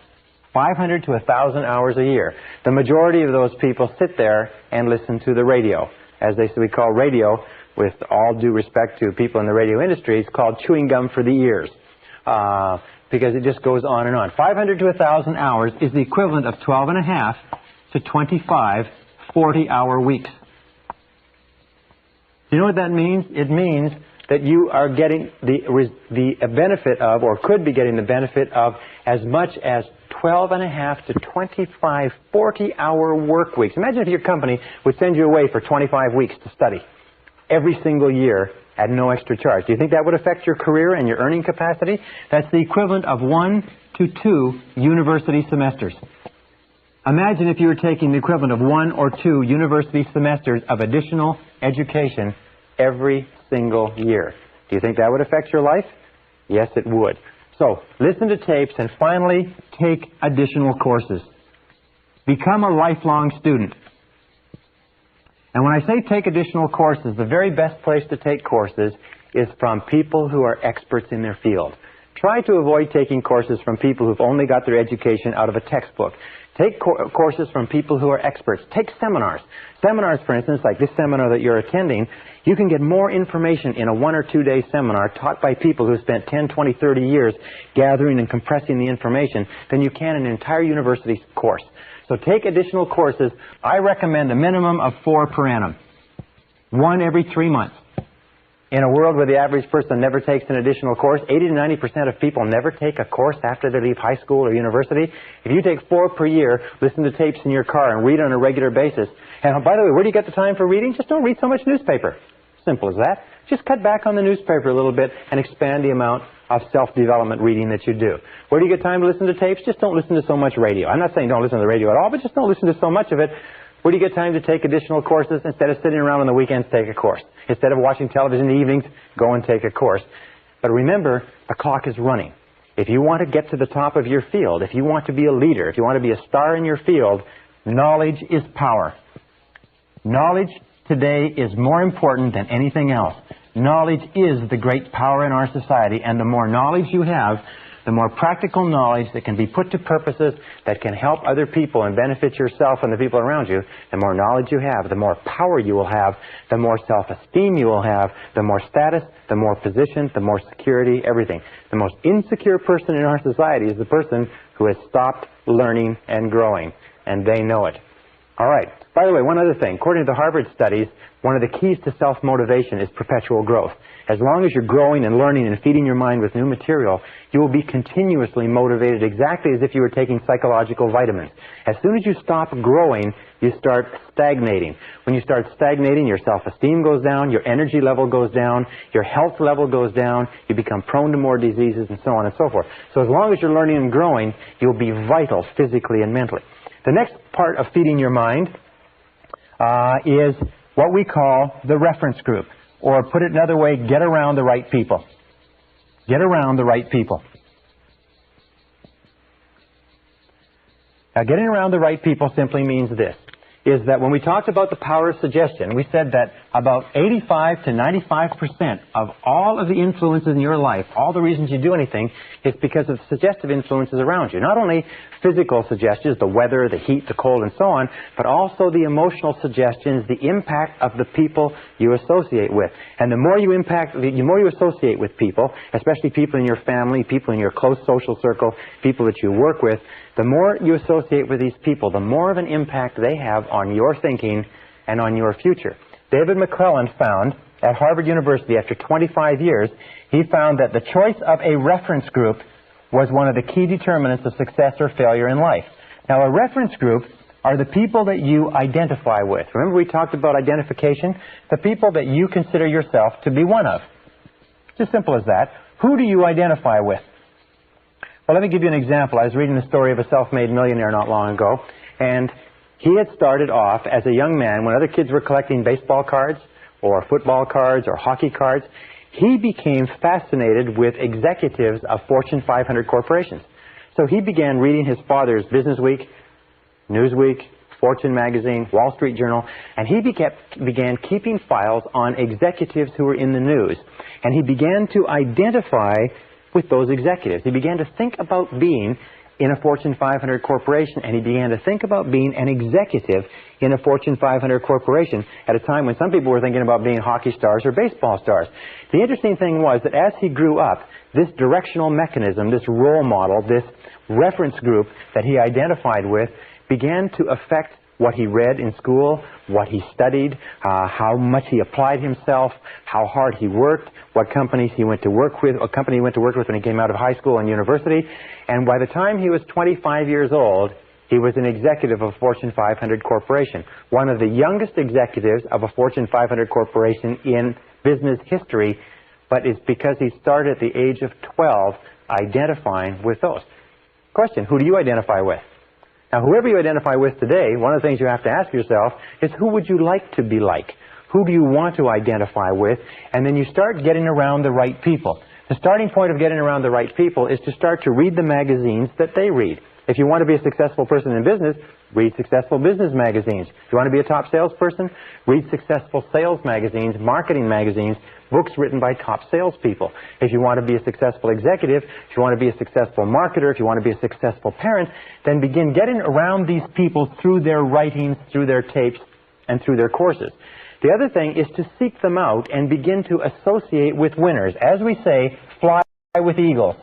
S1: 500 to 1,000 hours a year. The majority of those people sit there and listen to the radio. As we call radio, with all due respect to people in the radio industry, it's called chewing gum for the ears. Because it just goes on and on. 500 to 1,000 hours is the equivalent of 12 and a half to 25 40-hour weeks. You know what that means? It means that you are getting the benefit of, or could be getting the benefit of, as much as 12 and a half to 25 40-hour work weeks. Imagine if your company would send you away for 25 weeks to study every single year at no extra charge. Do you think that would affect your career and your earning capacity? That's the equivalent of 1 to 2 university semesters. Imagine if you were taking the equivalent of 1 or 2 university semesters of additional education every single year. Do you think that would affect your life? Yes, it would. So, listen to tapes and finally take additional courses. Become a lifelong student. And when I say take additional courses, the very best place to take courses is from people who are experts in their field. Try to avoid taking courses from people who've only got their education out of a textbook. Take courses from people who are experts. Take seminars. Seminars, for instance, like this seminar that you're attending, you can get more information in a 1 or 2 day seminar taught by people who spent 10, 20, 30 years gathering and compressing the information than you can in an entire university course. So take additional courses. I recommend a minimum of 4 per annum. 1 every 3 months. In a world where the average person never takes an additional course, 80 to 90% of people never take a course after they leave high school or university. If you take 4 per year, listen to tapes in your car and read on a regular basis. And by the way, where do you get the time for reading? Just don't read so much newspaper. Simple as that. Just cut back on the newspaper a little bit and expand the amount of self-development reading that you do. Where do you get time to listen to tapes? Just don't listen to so much radio. I'm not saying don't listen to the radio at all, but just don't listen to so much of it. Where do you get time to take additional courses? Instead of sitting around on the weekends, take a course. Instead of watching television in the evenings, go and take a course. But remember, the clock is running. If you want to get to the top of your field, if you want to be a leader, if you want to be a star in your field, knowledge is power. Knowledge today is more important than anything else. knowledge is the great power in our society, and the more knowledge you have, the more practical knowledge that can be put to purposes that can help other people and benefit yourself and the people around you, the more knowledge you have, the more power you will have, the more self-esteem you will have, the more status, the more position, the more security, everything. The most insecure person in our society is the person who has stopped learning and growing, and they know it. All right. By the way, one other thing. According to the Harvard studies, one of the keys to self-motivation is perpetual growth. As long as you're growing and learning and feeding your mind with new material, you will be continuously motivated exactly as if you were taking psychological vitamins. As soon as you stop growing, you start stagnating. When you start stagnating, your self-esteem goes down, your energy level goes down, your health level goes down, you become prone to more diseases, and so on and so forth. So as long as you're learning and growing, you'll be vital physically and mentally. The next part of feeding your mind is what we call the reference group. Or put it another way, get around the right people. Get around the right people. Now, getting around the right people simply means this, is that when we talked about the power of suggestion, we said that about 85 to 95% of all of the influences in your life, all the reasons you do anything, is because of suggestive influences around you. Not only physical suggestions, the weather, the heat, the cold, and so on, but also the emotional suggestions, the impact of the people you associate with. And the more you associate with people, especially people in your family, people in your close social circle, people that you work with, the more you associate with these people, the more of an impact they have on your thinking and on your future. David McClelland found at Harvard University, after 25 years, he found that the choice of a reference group was one of the key determinants of success or failure in life. Now, a reference group are the people that you identify with. Remember we talked about identification? The people that you consider yourself to be one of. It's as simple as that. Who do you identify with? Well, let me give you an example. I was reading the story of a self-made millionaire not long ago, and he had started off as a young man when other kids were collecting baseball cards or football cards or hockey cards. He became fascinated with executives of Fortune 500 corporations. So he began reading his father's Business Week, Newsweek, Fortune magazine, Wall Street Journal, and he began keeping files on executives who were in the news. And he began to identify with those executives. He began to think about being in a Fortune 500 corporation, and he began to think about being an executive in a Fortune 500 corporation at a time when some people were thinking about being hockey stars or baseball stars. The interesting thing was that as he grew up, this directional mechanism, this role model, this reference group that he identified with began to affect what he read in school, what he studied, how much he applied himself, how hard he worked, what companies he went to work with, what company he went to work with when he came out of high school and university. And by the time he was 25 years old, he was an executive of a Fortune 500 corporation, one of the youngest executives of a Fortune 500 corporation in business history, but it's because he started at the age of 12 identifying with those. Question, who do you identify with? Now, whoever you identify with today, one of the things you have to ask yourself is, who would you like to be like? Who do you want to identify with? And then you start getting around the right people. The starting point of getting around the right people is to start to read the magazines that they read. If you want to be a successful person in business, read successful business magazines. If you want to be a top salesperson, read successful sales magazines, marketing magazines, books written by top salespeople. If you want to be a successful executive, if you want to be a successful marketer, if you want to be a successful parent, then begin getting around these people through their writings, through their tapes, and through their courses. The other thing is to seek them out and begin to associate with winners. As we say, fly with eagles.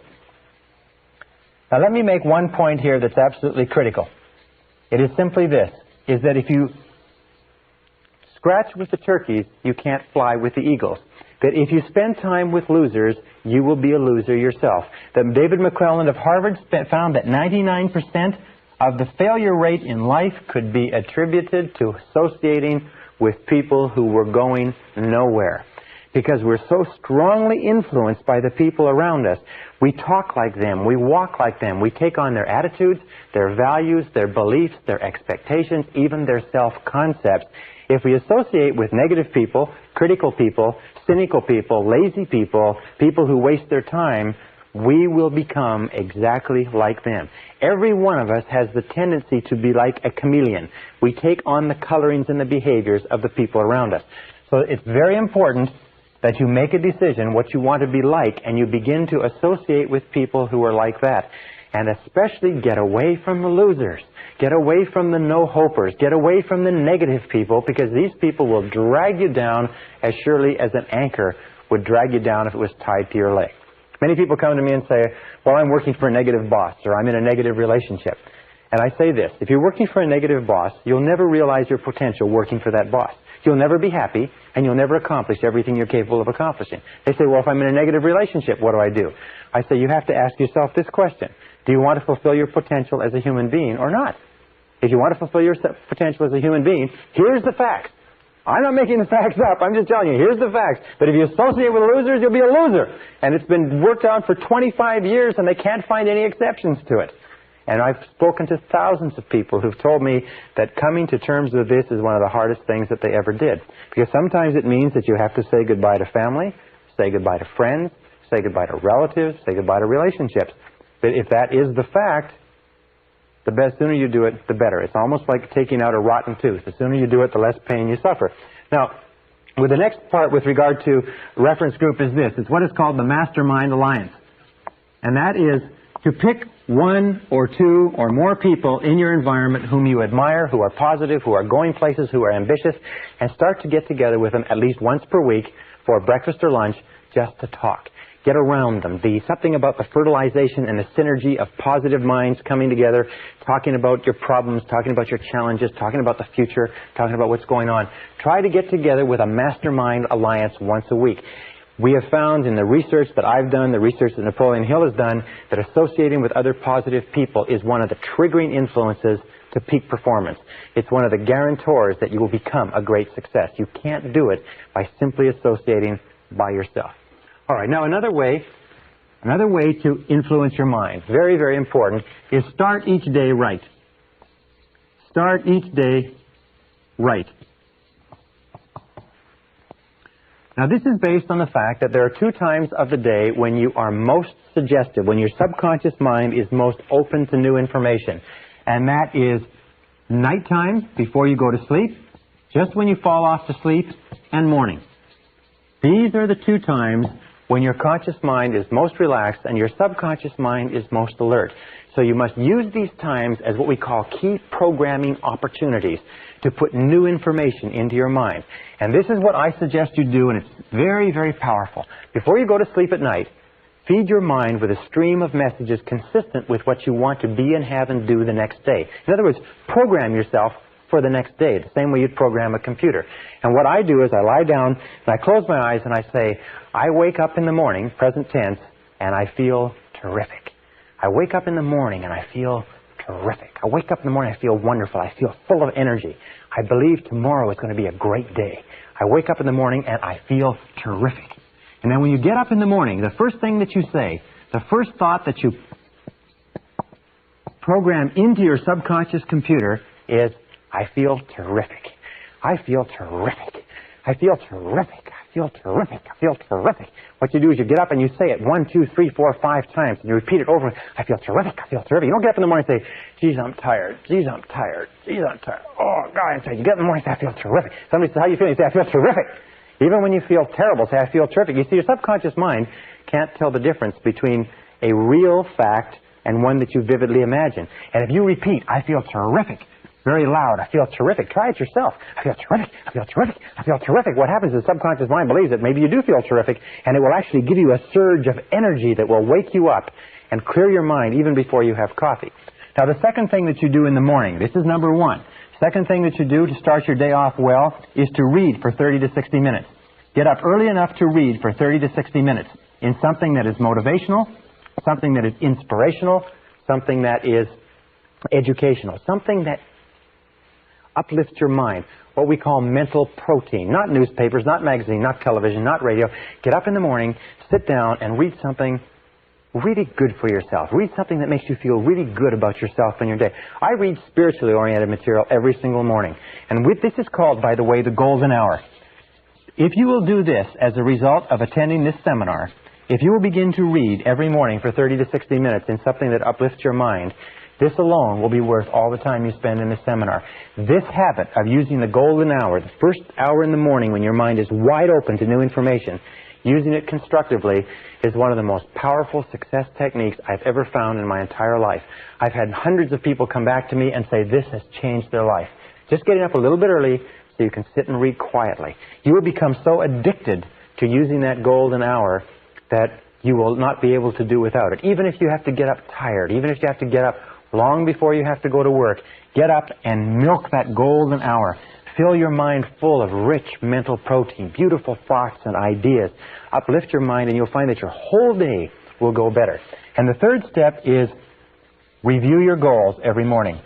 S1: Now let me make one point here that's absolutely critical. It is simply this, is that if you scratch with the turkeys, you can't fly with the eagles. That if you spend time with losers, you will be a loser yourself. That David McClelland of Harvard found that 99% of the failure rate in life could be attributed to associating with people who were going nowhere. Because we're so strongly influenced by the people around us. We talk like them, we walk like them, we take on their attitudes, their values, their beliefs, their expectations, even their self-concepts. If we associate with negative people, critical people, cynical people, lazy people, people who waste their time, we will become exactly like them. Every one of us has the tendency to be like a chameleon. We take on the colorings and the behaviors of the people around us. So it's very important that you make a decision what you want to be like, and you begin to associate with people who are like that. And especially get away from the losers. Get away from the no-hopers. Get away from the negative people, because these people will drag you down as surely as an anchor would drag you down if it was tied to your leg. Many people come to me and say, well, I'm working for a negative boss, or I'm in a negative relationship. And I say this, if you're working for a negative boss, you'll never realize your potential working for that boss. You'll never be happy, and you'll never accomplish everything you're capable of accomplishing. They say, well, if I'm in a negative relationship, what do I do? I say, you have to ask yourself this question. Do you want to fulfill your potential as a human being or not? If you want to fulfill your potential as a human being, here's the facts. I'm not making the facts up. I'm just telling you, here's the facts. But if you associate with losers, you'll be a loser. And it's been worked out for 25 years, and they can't find any exceptions to it. And I've spoken to thousands of people who've told me that coming to terms with this is one of the hardest things that they ever did. Because sometimes it means that you have to say goodbye to family, say goodbye to friends, say goodbye to relatives, say goodbye to relationships. But if that is the fact, the sooner you do it, the better. It's almost like taking out a rotten tooth. The sooner you do it, the less pain you suffer. Now, with the next part with regard to reference group is this. It's what is called the Mastermind Alliance. And that is to pick one or two or more people in your environment whom you admire, who are positive, who are going places, who are ambitious, and start to get together with them at least once per week for breakfast or lunch just to talk. Get around them. Something about the fertilization and the synergy of positive minds coming together, talking about your problems, talking about your challenges, talking about the future, talking about what's going on. Try to get together with a mastermind alliance once a week. We have found in the research that I've done, the research that Napoleon Hill has done, that associating with other positive people is one of the triggering influences to peak performance. It's one of the guarantors that you will become a great success. You can't do it by simply associating by yourself. All right, now another way to influence your mind, very, very important, is start each day right. Start each day right. Now this is based on the fact that there are 2 times of the day when you are most suggestive, when your subconscious mind is most open to new information. And that is nighttime before you go to sleep, just when you fall off to sleep, and morning. These are the 2 times when your conscious mind is most relaxed and your subconscious mind is most alert. So you must use these times as what we call key programming opportunities to put new information into your mind. And this is what I suggest you do, and it's very, very powerful. Before you go to sleep at night, feed your mind with a stream of messages consistent with what you want to be and have and do the next day. In other words, program yourself for the next day, the same way you'd program a computer. And what I do is I lie down and I close my eyes and I say, I wake up in the morning, present tense, and I feel terrific. I wake up in the morning and I feel terrific. I wake up in the morning, I feel wonderful. I feel full of energy. I believe tomorrow is going to be a great day. I wake up in the morning and I feel terrific. And then when you get up in the morning, the first thing that you say, the first thought that you program into your subconscious computer is, I feel terrific. I feel terrific. I feel terrific. I feel terrific. I feel terrific. What you do is you get up and you say it 1, 2, 3, 4, 5 times, and you repeat it over. I feel terrific. I feel terrific. You don't get up in the morning and say, geez, I'm tired. Geez, I'm tired. Geez, I'm tired. Oh, God, I'm tired. You get up in the morning and say, I feel terrific. Somebody says, how you feel? You say, I feel terrific. Even when you feel terrible, say, I feel terrific. You see, your subconscious mind can't tell the difference between a real fact and one that you vividly imagine. And if you repeat, I feel terrific, very loud, I feel terrific. Try it yourself. I feel terrific. I feel terrific. I feel terrific. What happens is the subconscious mind believes that maybe you do feel terrific, and it will actually give you a surge of energy that will wake you up and clear your mind even before you have coffee. Now, the second thing that you do in the morning, this is number 1. Second thing that you do to start your day off well is to read for 30 to 60 minutes. Get up early enough to read for 30 to 60 minutes in something that is motivational, something that is inspirational, something that is educational, something that uplifts your mind, what we call mental protein. Not newspapers, not magazine, not television, not radio. Get up in the morning, sit down, and read something really good for yourself. Read something that makes you feel really good about yourself and your day. I read spiritually oriented material every single morning. And this is called, by the way, the golden hour. If you will do this as a result of attending this seminar, if you will begin to read every morning for 30 to 60 minutes in something that uplifts your mind, This alone will be worth all the time you spend in the seminar. This habit of using the golden hour, the first hour in the morning when your mind is wide open to new information, using it constructively is one of the most powerful success techniques I've ever found in my entire life. I've had hundreds of people come back to me and say this has changed their life. Just getting up a little bit early so you can sit and read quietly. You will become so addicted to using that golden hour that you will not be able to do without it. Even if you have to get up tired, even if you have to get up long before you have to go to work, get up and milk that golden hour. Fill your mind full of rich mental protein, beautiful thoughts and ideas. Uplift your mind and you'll find that your whole day will go better. And the third step is review your goals every morning.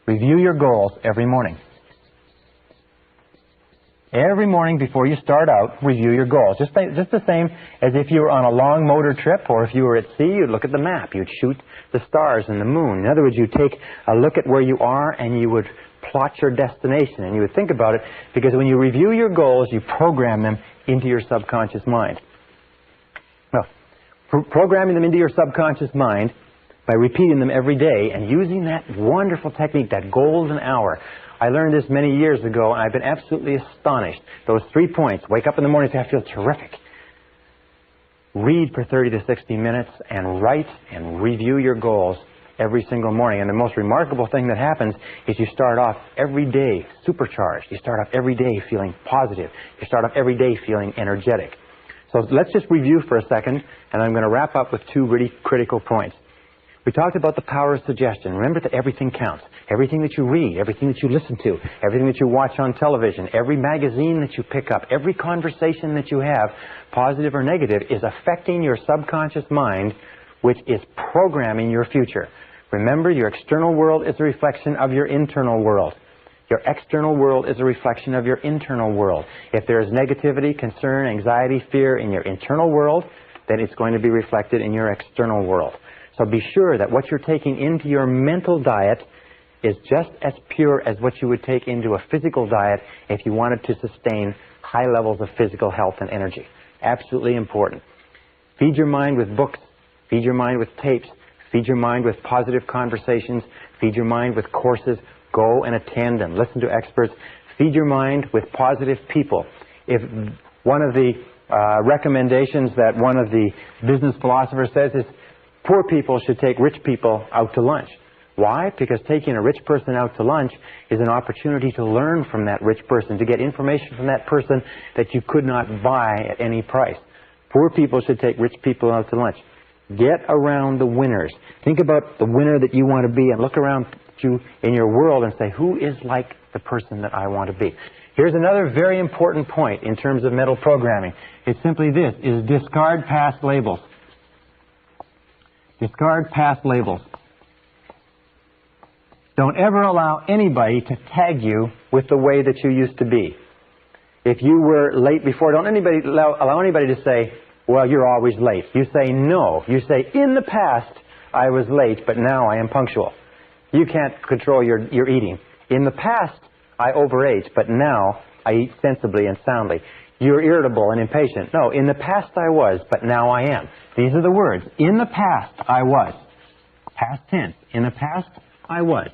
S1: Review your goals every morning. Every morning before you start out, review your goals. Just the same as if you were on a long motor trip, or if you were at sea, you'd look at the map. You'd shoot the stars and the moon. In other words, you'd take a look at where you are and you would plot your destination and you would think about it, because when you review your goals, you program them into your subconscious mind. Well, programming them into your subconscious mind by repeating them every day and using that wonderful technique, that golden hour. I learned this many years ago, and I've been absolutely astonished. Those 3 points: wake up in the morning and say, I feel terrific. Read for 30 to 60 minutes and write and review your goals every single morning. And the most remarkable thing that happens is you start off every day supercharged. You start off every day feeling positive. You start off every day feeling energetic. So let's just review for a second, and I'm going to wrap up with 2 really critical points. We talked about the power of suggestion. Remember that everything counts. Everything that you read, everything that you listen to, everything that you watch on television, every magazine that you pick up, every conversation that you have, positive or negative, is affecting your subconscious mind, which is programming your future. Remember, your external world is a reflection of your internal world. Your external world is a reflection of your internal world. If there is negativity, concern, anxiety, fear in your internal world, then it's going to be reflected in your external world. So be sure that what you're taking into your mental diet is just as pure as what you would take into a physical diet if you wanted to sustain high levels of physical health and energy. Absolutely important. Feed your mind with books. Feed your mind with tapes. Feed your mind with positive conversations. Feed your mind with courses. Go and attend them. Listen to experts. Feed your mind with positive people. If one of the recommendations that one of the business philosophers says is poor people should take rich people out to lunch. Why? Because taking a rich person out to lunch is an opportunity to learn from that rich person, to get information from that person that you could not buy at any price. Poor people should take rich people out to lunch. Get around the winners. Think about the winner that you want to be and look around you in your world and say, who is like the person that I want to be? Here's another very important point in terms of mental programming. It's simply this, is discard past labels. Discard past labels. Don't ever allow anybody to tag you with the way that you used to be. If you were late before, don't allow anybody to say, well, you're always late. You say no. You say, in the past, I was late, but now I am punctual. You can't control your eating. In the past, I overate, but now I eat sensibly and soundly. You're irritable and impatient. No, in the past I was, but now I am. These are the words. In the past, I was. Past tense. In the past, I was.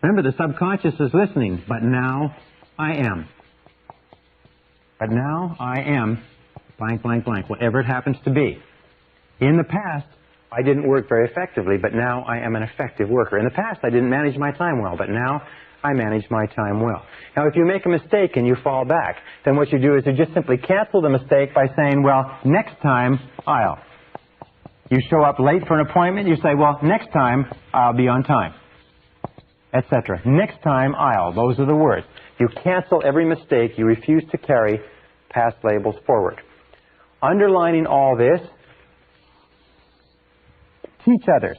S1: Remember, the subconscious is listening, but now I am. But now I am blank, blank, blank, whatever it happens to be. In the past, I didn't work very effectively, but now I am an effective worker. In the past, I didn't manage my time well, but now I manage my time well. Now, if you make a mistake and you fall back, then what you do is you just simply cancel the mistake by saying, well, next time, I'll. You show up late for an appointment, you say, well, next time, I'll be on time, etc. Next time, I'll. Those are the words. You cancel every mistake. You refuse to carry past labels forward. Underlining all this, teach others.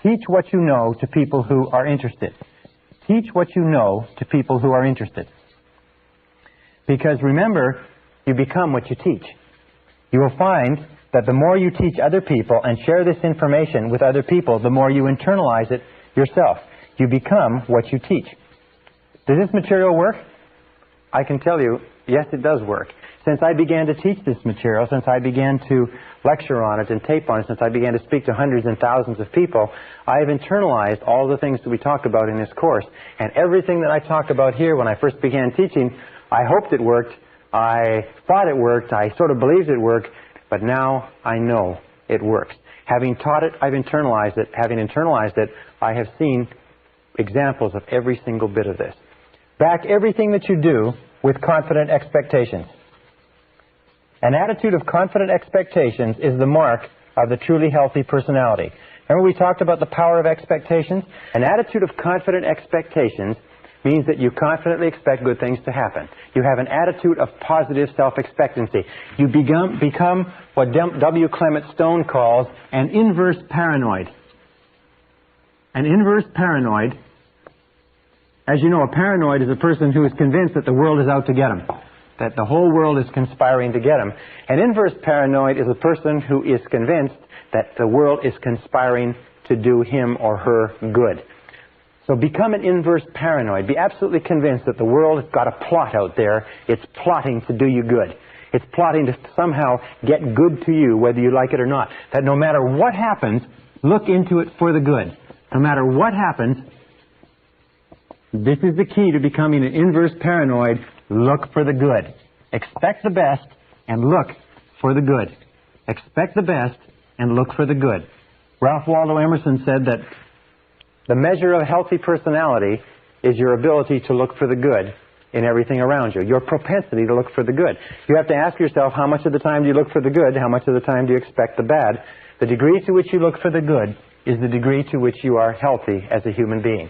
S1: Teach what you know to people who are interested. Teach what you know to people who are interested. Because remember, you become what you teach. You will find that the more you teach other people and share this information with other people, the more you internalize it yourself. You become what you teach. Does this material work? I can tell you, yes, it does work. Since I began to teach this material, since I began to lecture on it and tape on it, since I began to speak to hundreds and thousands of people, I have internalized all the things that we talk about in this course. And everything that I talk about here when I first began teaching, I hoped it worked, I thought it worked, I sort of believed it worked, but now I know it works. Having taught it, I've internalized it. Having internalized it, I have seen examples of every single bit of this. Back everything that you do with confident expectations. An attitude of confident expectations is the mark of the truly healthy personality. Remember we talked about the power of expectations? An attitude of confident expectations means that you confidently expect good things to happen. You have an attitude of positive self-expectancy. You become what W. Clement Stone calls an inverse paranoid. An inverse paranoid, as you know, a paranoid is a person who is convinced that the world is out to get him, that the whole world is conspiring to get him. An inverse paranoid is a person who is convinced that the world is conspiring to do him or her good. So become an inverse paranoid. Be absolutely convinced that the world has got a plot out there. It's plotting to do you good. It's plotting to somehow get good to you, whether you like it or not. That no matter what happens, look into it for the good. No matter what happens, this is the key to becoming an inverse paranoid. Look for the good. Expect the best and look for the good. Expect the best and look for the good. Ralph Waldo Emerson said that the measure of a healthy personality is your ability to look for the good in everything around you, your propensity to look for the good. You have to ask yourself, how much of the time do you look for the good? How much of the time do you expect the bad? The degree to which you look for the good is the degree to which you are healthy as a human being.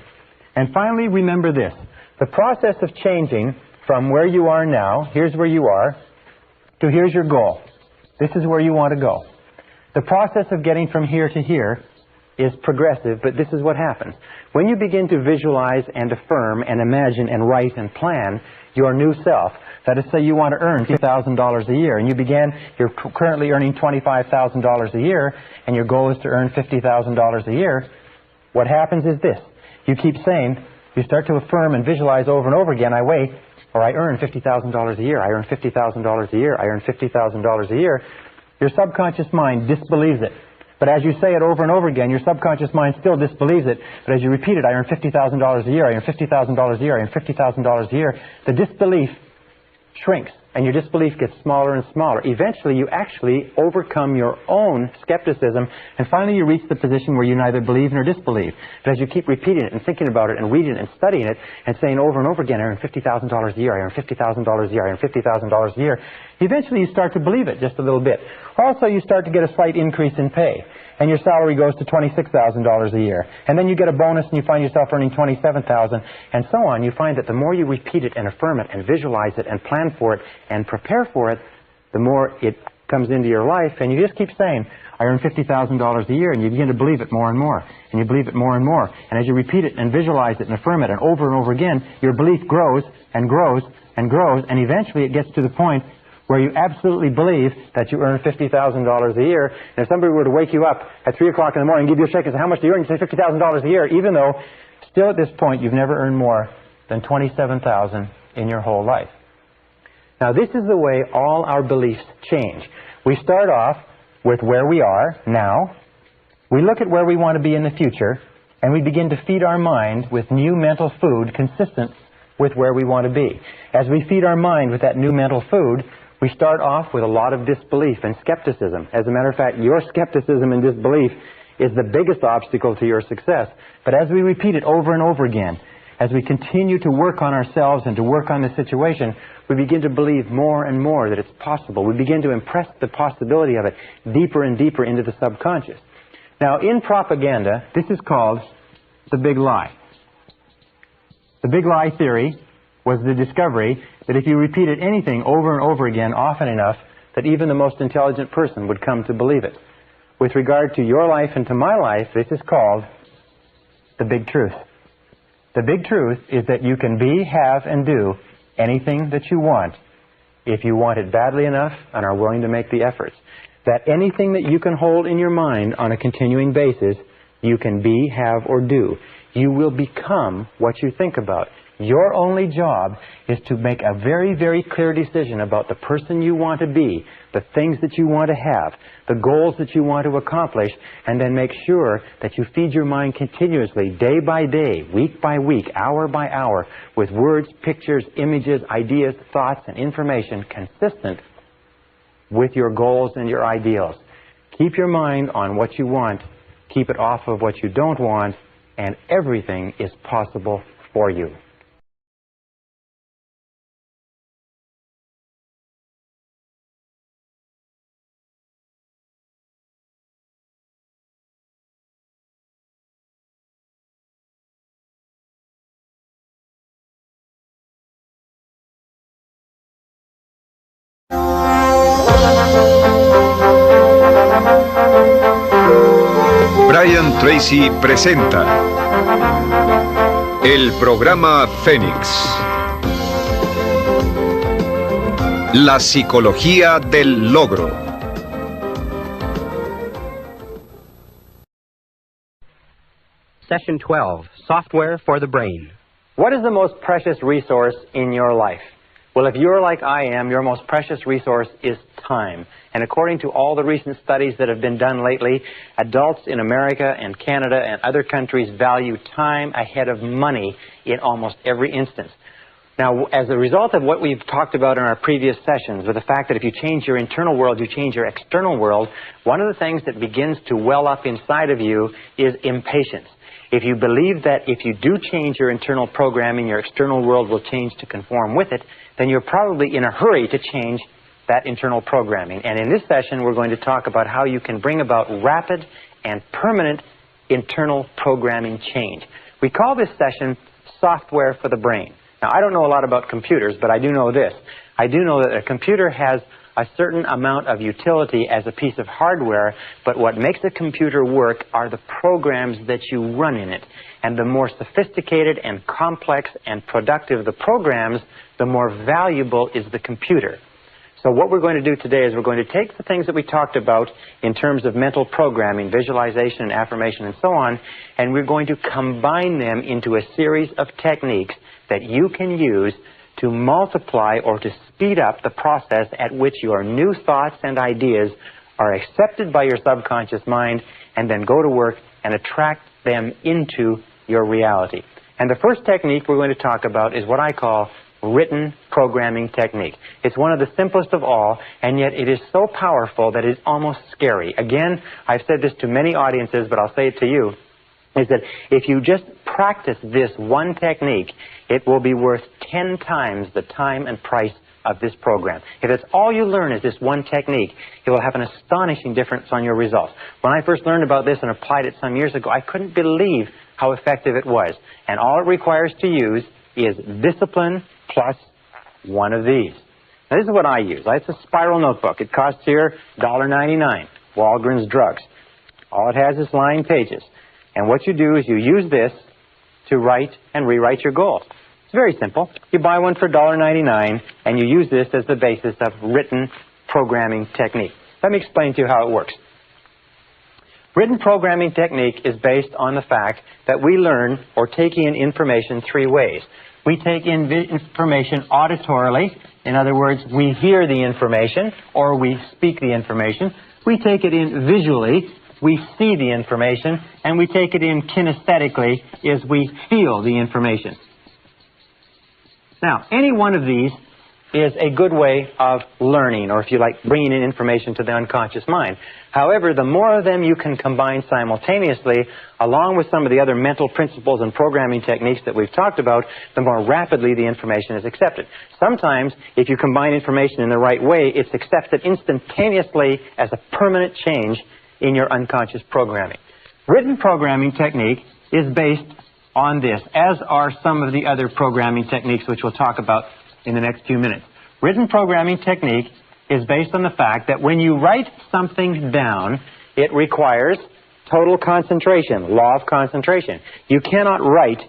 S1: And finally, remember this. The process of changing from where you are now, here's where you are, to here's your goal. This is where you want to go. The process of getting from here to here is progressive, but this is what happens. When you begin to visualize and affirm and imagine and write and plan your new self, that is, say you want to earn $50,000 a year, and you're currently earning $25,000 a year, and your goal is to earn $50,000 a year, what happens is this. You keep saying, you start to affirm and visualize over and over again, I earn $50,000 a year, I earn $50,000 a year, I earn $50,000 a year. Your subconscious mind disbelieves it. But as you say it over and over again, your subconscious mind still disbelieves it. But as you repeat it, I earn $50,000 a year, I earn $50,000 a year, I earn $50,000 a year, the disbelief shrinks, and your disbelief gets smaller and smaller. Eventually, you actually overcome your own skepticism, and finally you reach the position where you neither believe nor disbelieve. But as you keep repeating it and thinking about it and reading it and studying it and saying over and over again, I earn $50,000 a year, I earn $50,000 a year, I earn $50,000 a year, eventually you start to believe it just a little bit. Also, you start to get a slight increase in pay, and your salary goes to $26,000 a year. And then you get a bonus and you find yourself earning $27,000, and so on. You find that the more you repeat it and affirm it and visualize it and plan for it and prepare for it, the more it comes into your life, and you just keep saying, I earn $50,000 a year, and you begin to believe it more and more, and you believe it more and more. And as you repeat it and visualize it and affirm it and over again, your belief grows and grows and grows, and eventually it gets to the point where you absolutely believe that you earn $50,000 a year. And if somebody were to wake you up at 3 o'clock in the morning and give you a check and say, how much do you earn? You say $50,000 a year, even though still at this point you've never earned more than $27,000 in your whole life. Now, this is the way all our beliefs change. We start off with where we are now. We look at where we want to be in the future, and we begin to feed our mind with new mental food consistent with where we want to be. As we feed our mind with that new mental food, we start off with a lot of disbelief and skepticism. As a matter of fact, your skepticism and disbelief is the biggest obstacle to your success. But as we repeat it over and over again, as we continue to work on ourselves and to work on the situation, we begin to believe more and more that it's possible. We begin to impress the possibility of it deeper and deeper into the subconscious. Now, in propaganda, this is called the big lie. The big lie theory was the discovery that if you repeated anything over and over again often enough, that even the most intelligent person would come to believe it. With regard to your life and to my life, this is called the big truth. The big truth is that you can be, have, and do anything that you want if you want it badly enough and are willing to make the efforts. That anything that you can hold in your mind on a continuing basis, you can be, have, or do. You will become what you think about. Your only job is to make a very, very clear decision about the person you want to be, the things that you want to have, the goals that you want to accomplish, and then make sure that you feed your mind continuously, day by day, week by week, hour by hour, with words, pictures, images, ideas, thoughts, and information consistent with your goals and your ideals. Keep your mind on what you want, keep it off of what you don't want, and everything is possible for you.
S3: Brian Tracy presenta el programa Fénix. La psicología del logro.
S2: Session 12, Software for the Brain.
S1: What is the most precious resource in your life? Well, if you're like I am, your most precious resource is time. And according to all the recent studies that have been done lately, adults in America and Canada and other countries value time ahead of money in almost every instance. Now, as a result of what we've talked about in our previous sessions, with the fact that if you change your internal world, you change your external world, one of the things that begins to well up inside of you is impatience. If you believe that if you do change your internal programming, your external world will change to conform with it, then you're probably in a hurry to change that internal programming. And in this session, we're going to talk about how you can bring about rapid and permanent internal programming change. We call this session Software for the Brain. Now, I don't know a lot about computers, but I do know this. I do know that a computer has a certain amount of utility as a piece of hardware, but what makes a computer work are the programs that you run in it. And the more sophisticated and complex and productive the programs, the more valuable is the computer. So what we're going to do today is we're going to take the things that we talked about in terms of mental programming, visualization and affirmation and so on, and we're going to combine them into a series of techniques that you can use to multiply or to speed up the process at which your new thoughts and ideas are accepted by your subconscious mind and then go to work and attract them into your reality. And the first technique we're going to talk about is what I call written programming technique. It's one of the simplest of all, and yet it is so powerful that it's almost scary. Again, I've said this to many audiences, but I'll say it to you, is that if you just practice this one technique, it will be worth 10 times the time and price of this program. If it's all you learn is this one technique, it will have an astonishing difference on your results. When I first learned about this and applied it some years ago, I couldn't believe how effective it was. And all it requires to use is discipline plus one of these. Now, this is what I use. It's a spiral notebook. It costs here $1.99, Walgreens Drugs. All it has is lined pages. And what you do is you use this to write and rewrite your goals. It's very simple. You buy one for $1.99, and you use this as the basis of written programming technique. Let me explain to you how it works. Written programming technique is based on the fact that we learn or take in information three ways. We take in information auditorily. In other words, we hear the information or we speak the information. We take it in visually. We see the information. And we take it in kinesthetically as we feel the information. Now, any one of these is a good way of learning, or if you like, bringing in information to the unconscious mind. However, the more of them you can combine simultaneously, along with some of the other mental principles and programming techniques that we've talked about, the more rapidly the information is accepted. Sometimes, if you combine information in the right way, it's accepted instantaneously as a permanent change in your unconscious programming. Written programming technique is based on this, as are some of the other programming techniques which we'll talk about in the next few minutes. Written programming technique is based on the fact that when you write something down, it requires total concentration, law of concentration. You cannot write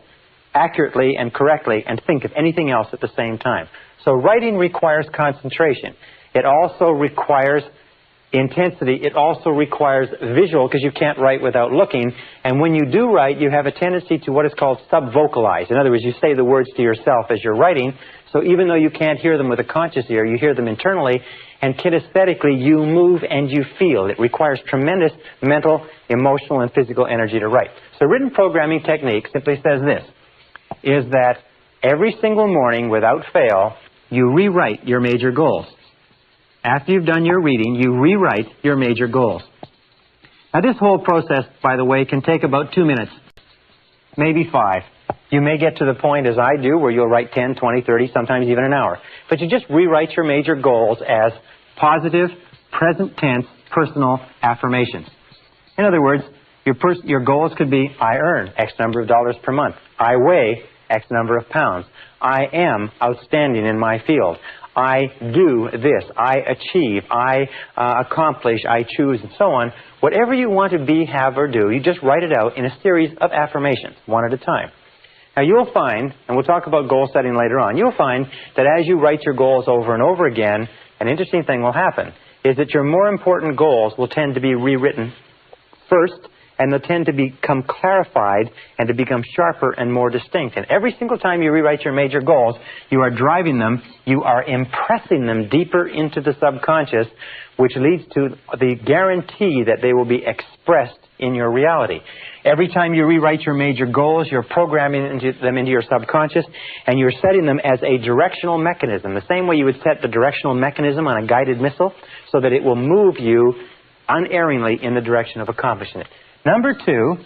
S1: accurately and correctly and think of anything else at the same time. So writing requires concentration. It also requires intensity, it also requires visual, because you can't write without looking. And when you do write, you have a tendency to what is called sub-vocalize. In other words, you say the words to yourself as you're writing. So even though you can't hear them with a conscious ear, you hear them internally. And kinesthetically, you move and you feel. It requires tremendous mental, emotional, and physical energy to write. So written programming technique simply says this, is that every single morning, without fail, you rewrite your major goals. After you've done your reading, you rewrite your major goals. Now, this whole process, by the way, can take about 2 minutes, maybe 5. You may get to the point, as I do, where you'll write 10, 20, 30, sometimes even an hour. But you just rewrite your major goals as positive, present tense, personal affirmations. In other words, your goals could be, I earn X number of dollars per month. I weigh X number of pounds. I am outstanding in my field. I do this. I achieve. I accomplish. I choose, and so on. Whatever you want to be, have, or do, you just write it out in a series of affirmations, one at a time. Now, you'll find, and we'll talk about goal setting later on, you'll find that as you write your goals over and over again, an interesting thing will happen, is that your more important goals will tend to be rewritten first, and they'll tend to become clarified and to become sharper and more distinct. And every single time you rewrite your major goals, you are driving them, you are impressing them deeper into the subconscious, which leads to the guarantee that they will be expressed in your reality. Every time you rewrite your major goals, you're programming them into your subconscious, and you're setting them as a directional mechanism, the same way you would set the directional mechanism on a guided missile, so that it will move you unerringly in the direction of accomplishing it. Number 2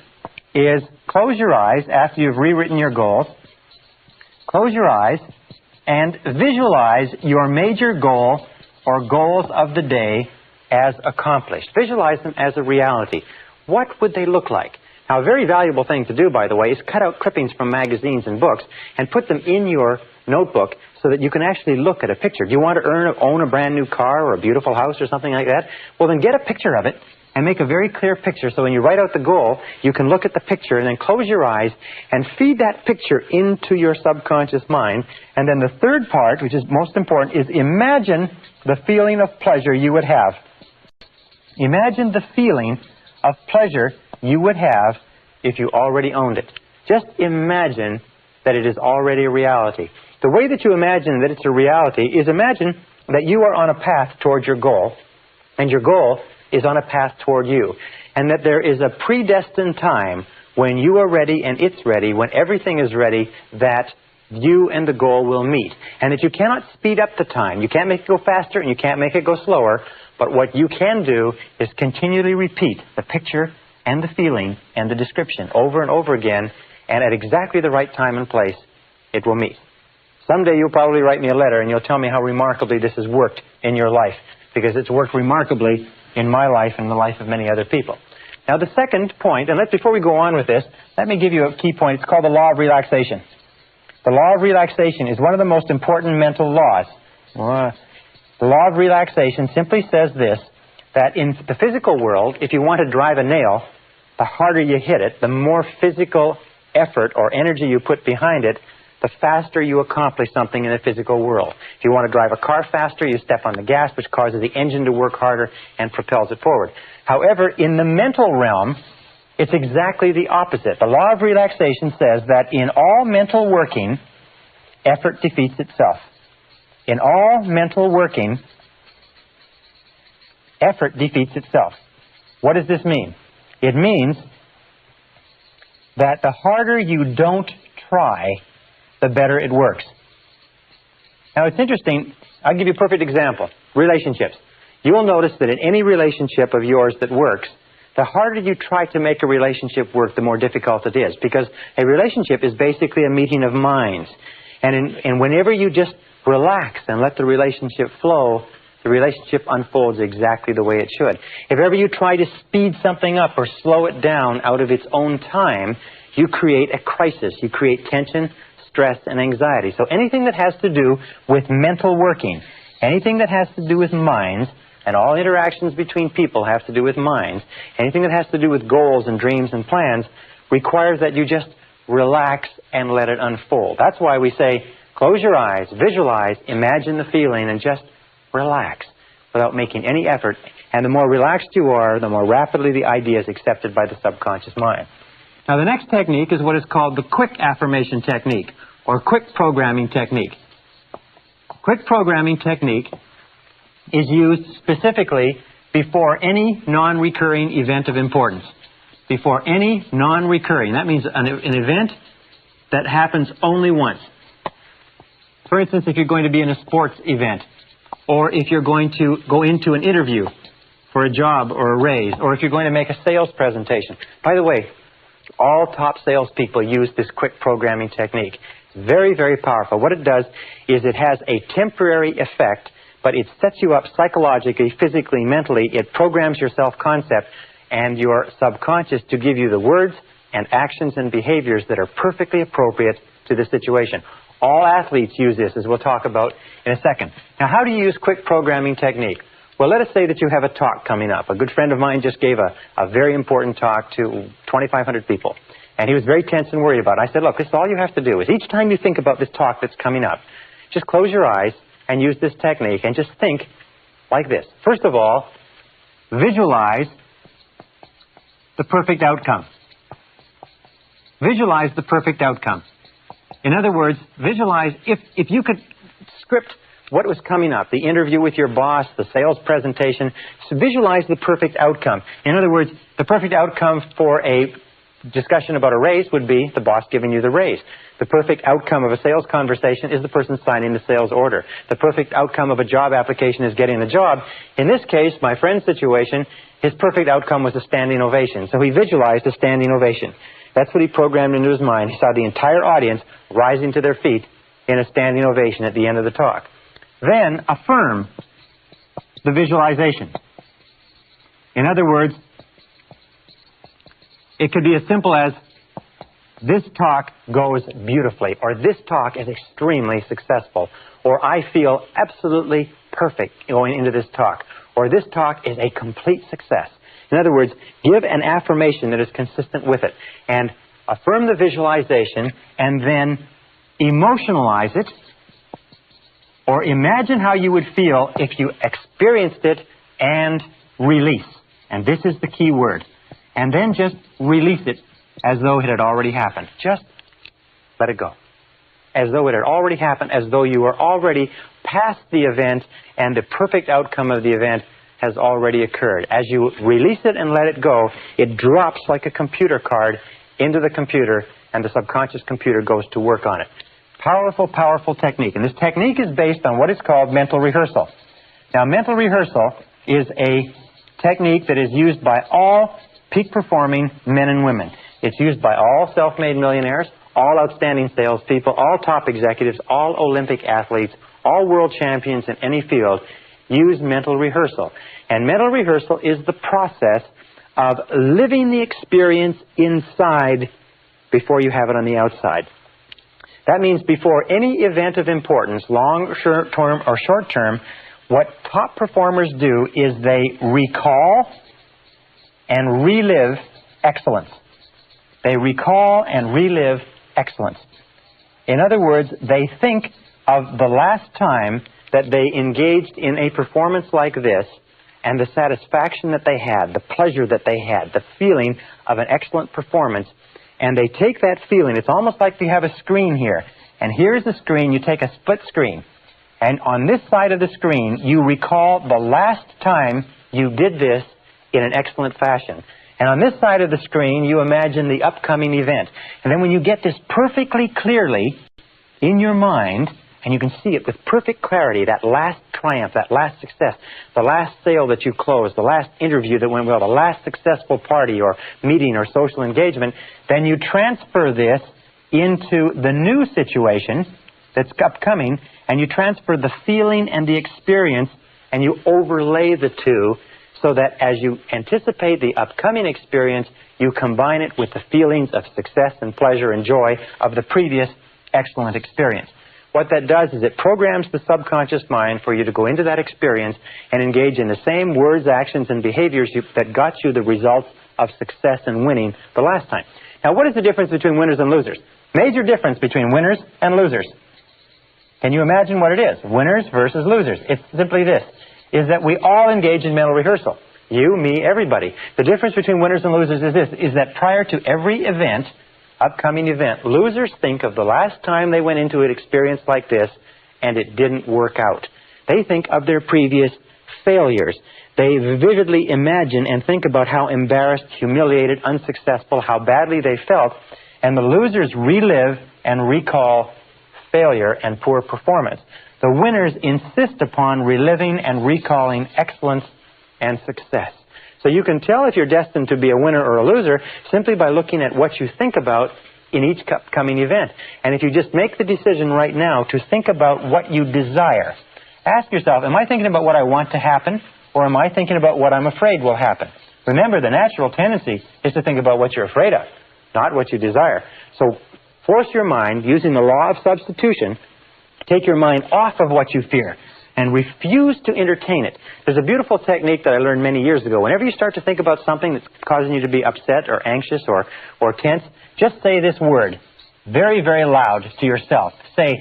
S1: is close your eyes after you've rewritten your goals. Close your eyes and visualize your major goal or goals of the day as accomplished. Visualize them as a reality. What would they look like? Now, a very valuable thing to do, by the way, is cut out clippings from magazines and books and put them in your notebook so that you can actually look at a picture. Do you want to own a brand new car or a beautiful house or something like that? Well, then get a picture of it and make a very clear picture, so when you write out the goal, you can look at the picture and then close your eyes and feed that picture into your subconscious mind. And then the third part, which is most important, is imagine the feeling of pleasure you would have. Imagine the feeling of pleasure you would have if you already owned it. Just imagine that it is already a reality. The way that you imagine that it's a reality is imagine that you are on a path toward your goal, and your goal is on a path toward you, and that there is a predestined time when you are ready and it's ready, when everything is ready, that you and the goal will meet. And that you cannot speed up the time. You can't make it go faster and you can't make it go slower, but what you can do is continually repeat the picture and the feeling and the description over and over again, and at exactly the right time and place, it will meet. Someday you'll probably write me a letter and you'll tell me how remarkably this has worked in your life, because it's worked remarkably in my life and the life of many other people. Now, the second point, and before we go on with this, let me give you a key point. It's called the law of relaxation. The law of relaxation is one of the most important mental laws. The law of relaxation simply says this, that in the physical world, if you want to drive a nail, the harder you hit it, the more physical effort or energy you put behind it, the faster you accomplish something in the physical world. If you want to drive a car faster, you step on the gas, which causes the engine to work harder and propels it forward. However, in the mental realm, it's exactly the opposite. The law of relaxation says that in all mental working, effort defeats itself. In all mental working, effort defeats itself. What does this mean? It means that the harder you don't try, the better it works. Now, it's interesting. I'll give you a perfect example. Relationships. You will notice that in any relationship of yours that works, the harder you try to make a relationship work, the more difficult it is. Because a relationship is basically a meeting of minds. And whenever you just relax and let the relationship flow, the relationship unfolds exactly the way it should. If ever you try to speed something up or slow it down out of its own time, you create a crisis. You create tension, stress, and anxiety. So anything that has to do with mental working, anything that has to do with minds, and all interactions between people have to do with minds, anything that has to do with goals and dreams and plans requires that you just relax and let it unfold. That's why we say, close your eyes, visualize, imagine the feeling, and just relax. without making any effort. And the more relaxed you are, the more rapidly the idea is accepted by the subconscious mind. Now, the next technique is what is called the quick affirmation technique, or quick programming technique. Quick programming technique is used specifically before any non-recurring event of importance. Before any non-recurring. That means an event that happens only once. For instance, if you're going to be in a sports event, or if you're going to go into an interview for a job or a raise, or if you're going to make a sales presentation. By the way, all top salespeople use this quick programming technique. Very, very powerful. What it does is it has a temporary effect, but it sets you up psychologically, physically, mentally. It programs your self-concept and your subconscious to give you the words and actions and behaviors that are perfectly appropriate to the situation. All athletes use this, as we'll talk about in a second. Now, how do you use quick programming technique? Well, let us say that you have a talk coming up. A good friend of mine just gave a very important talk to 2,500 people. And he was very tense and worried about it. I said, look, this is all you have to do is each time you think about this talk that's coming up, just close your eyes and use this technique and just think like this. First of all, visualize the perfect outcome. Visualize the perfect outcome. In other words, visualize, if you could script what was coming up, the interview with your boss, the sales presentation, so visualize the perfect outcome. In other words, the perfect outcome for a discussion about a raise would be the boss giving you the raise. The perfect outcome of a sales conversation is the person signing the sales order. The perfect outcome of a job application is getting the job. In this case, my friend's situation, his perfect outcome was a standing ovation. So he visualized a standing ovation. That's what he programmed into his mind. He saw the entire audience rising to their feet in a standing ovation at the end of the talk. Then affirm the visualization. In other words, it could be as simple as, this talk goes beautifully, or this talk is extremely successful, or I feel absolutely perfect going into this talk, or this talk is a complete success. In other words, give an affirmation that is consistent with it, and affirm the visualization, and then emotionalize it, or imagine how you would feel if you experienced it, and release. And this is the key word. And then just release it as though it had already happened. Just let it go. As though it had already happened, as though you were already past the event and the perfect outcome of the event has already occurred. As you release it and let it go, it drops like a computer card into the computer, and the subconscious computer goes to work on it. Powerful, powerful technique. And this technique is based on what is called mental rehearsal. Now, mental rehearsal is a technique that is used by all peak-performing men and women. It's used by all self-made millionaires, all outstanding salespeople, all top executives, all Olympic athletes, all world champions in any field use mental rehearsal. And mental rehearsal is the process of living the experience inside before you have it on the outside. That means before any event of importance, long, short-term, or short-term, what top performers do is they recall and relive excellence. They recall and relive excellence. In other words, they think of the last time that they engaged in a performance like this, and the satisfaction that they had, the pleasure that they had, the feeling of an excellent performance, and they take that feeling. It's almost like you have a screen here, and here's the screen. You take a split screen, and on this side of the screen, you recall the last time you did this in an excellent fashion. And on this side of the screen, you imagine the upcoming event. And then when you get this perfectly clearly in your mind, and you can see it with perfect clarity, that last triumph, that last success, the last sale that you closed, the last interview that went well, the last successful party or meeting or social engagement, then you transfer this into the new situation that's upcoming, and you transfer the feeling and the experience, and you overlay the two, so that as you anticipate the upcoming experience, you combine it with the feelings of success and pleasure and joy of the previous excellent experience. What that does is it programs the subconscious mind for you to go into that experience and engage in the same words, actions, and behaviors that got you the results of success and winning the last time. Now, what is the difference between winners and losers? Major difference between winners and losers. Can you imagine what it is? Winners versus losers. It's simply this. is that we all engage in mental rehearsal. You, me, everybody. The difference between winners and losers is this, is that prior to every event, upcoming event, losers think of the last time they went into an experience like this and it didn't work out. They think of their previous failures. They vividly imagine and think about how embarrassed, humiliated, unsuccessful, how badly they felt. And the losers relive and recall failure and poor performance. The winners insist upon reliving and recalling excellence and success. So you can tell if you're destined to be a winner or a loser simply by looking at what you think about in each upcoming event. And if you just make the decision right now to think about what you desire, ask yourself, am I thinking about what I want to happen, or am I thinking about what I'm afraid will happen? Remember, the natural tendency is to think about what you're afraid of, not what you desire. So force your mind, using the law of substitution, take your mind off of what you fear and refuse to entertain it. There's a beautiful technique that I learned many years ago. Whenever you start to think about something that's causing you to be upset or anxious or tense, just say this word very, very loud to yourself. Say,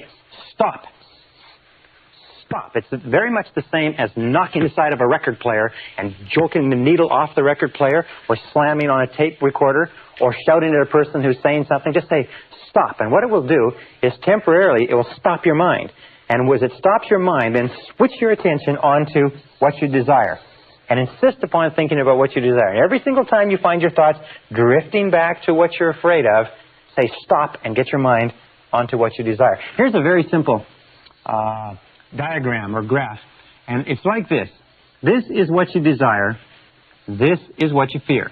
S1: stop. Stop. It's very much the same as knocking the side of a record player and joking the needle off the record player, or slamming on a tape recorder, or shouting at a person who's saying something. Just say, stop. And what it will do is temporarily it will stop your mind. And as it stops your mind, then switch your attention onto what you desire. And insist upon thinking about what you desire. And every single time you find your thoughts drifting back to what you're afraid of, say stop and get your mind onto what you desire. Here's a very simple diagram or graph. And it's like this. This is what you desire. This is what you fear.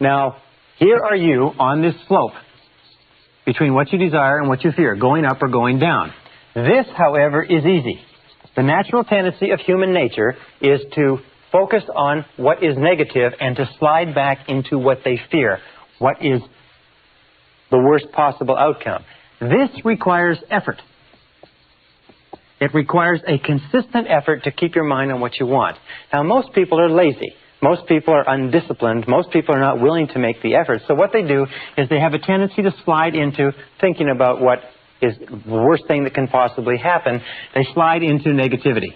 S1: Now, here are you on this slope between what you desire and what you fear, going up or going down. This, however, is easy. The natural tendency of human nature is to focus on what is negative and to slide back into what they fear, what is the worst possible outcome. This requires effort. It requires a consistent effort to keep your mind on what you want. Now, most people are lazy. Most people are undisciplined. Most people are not willing to make the effort. So what they do is they have a tendency to slide into thinking about what is the worst thing that can possibly happen. They slide into negativity.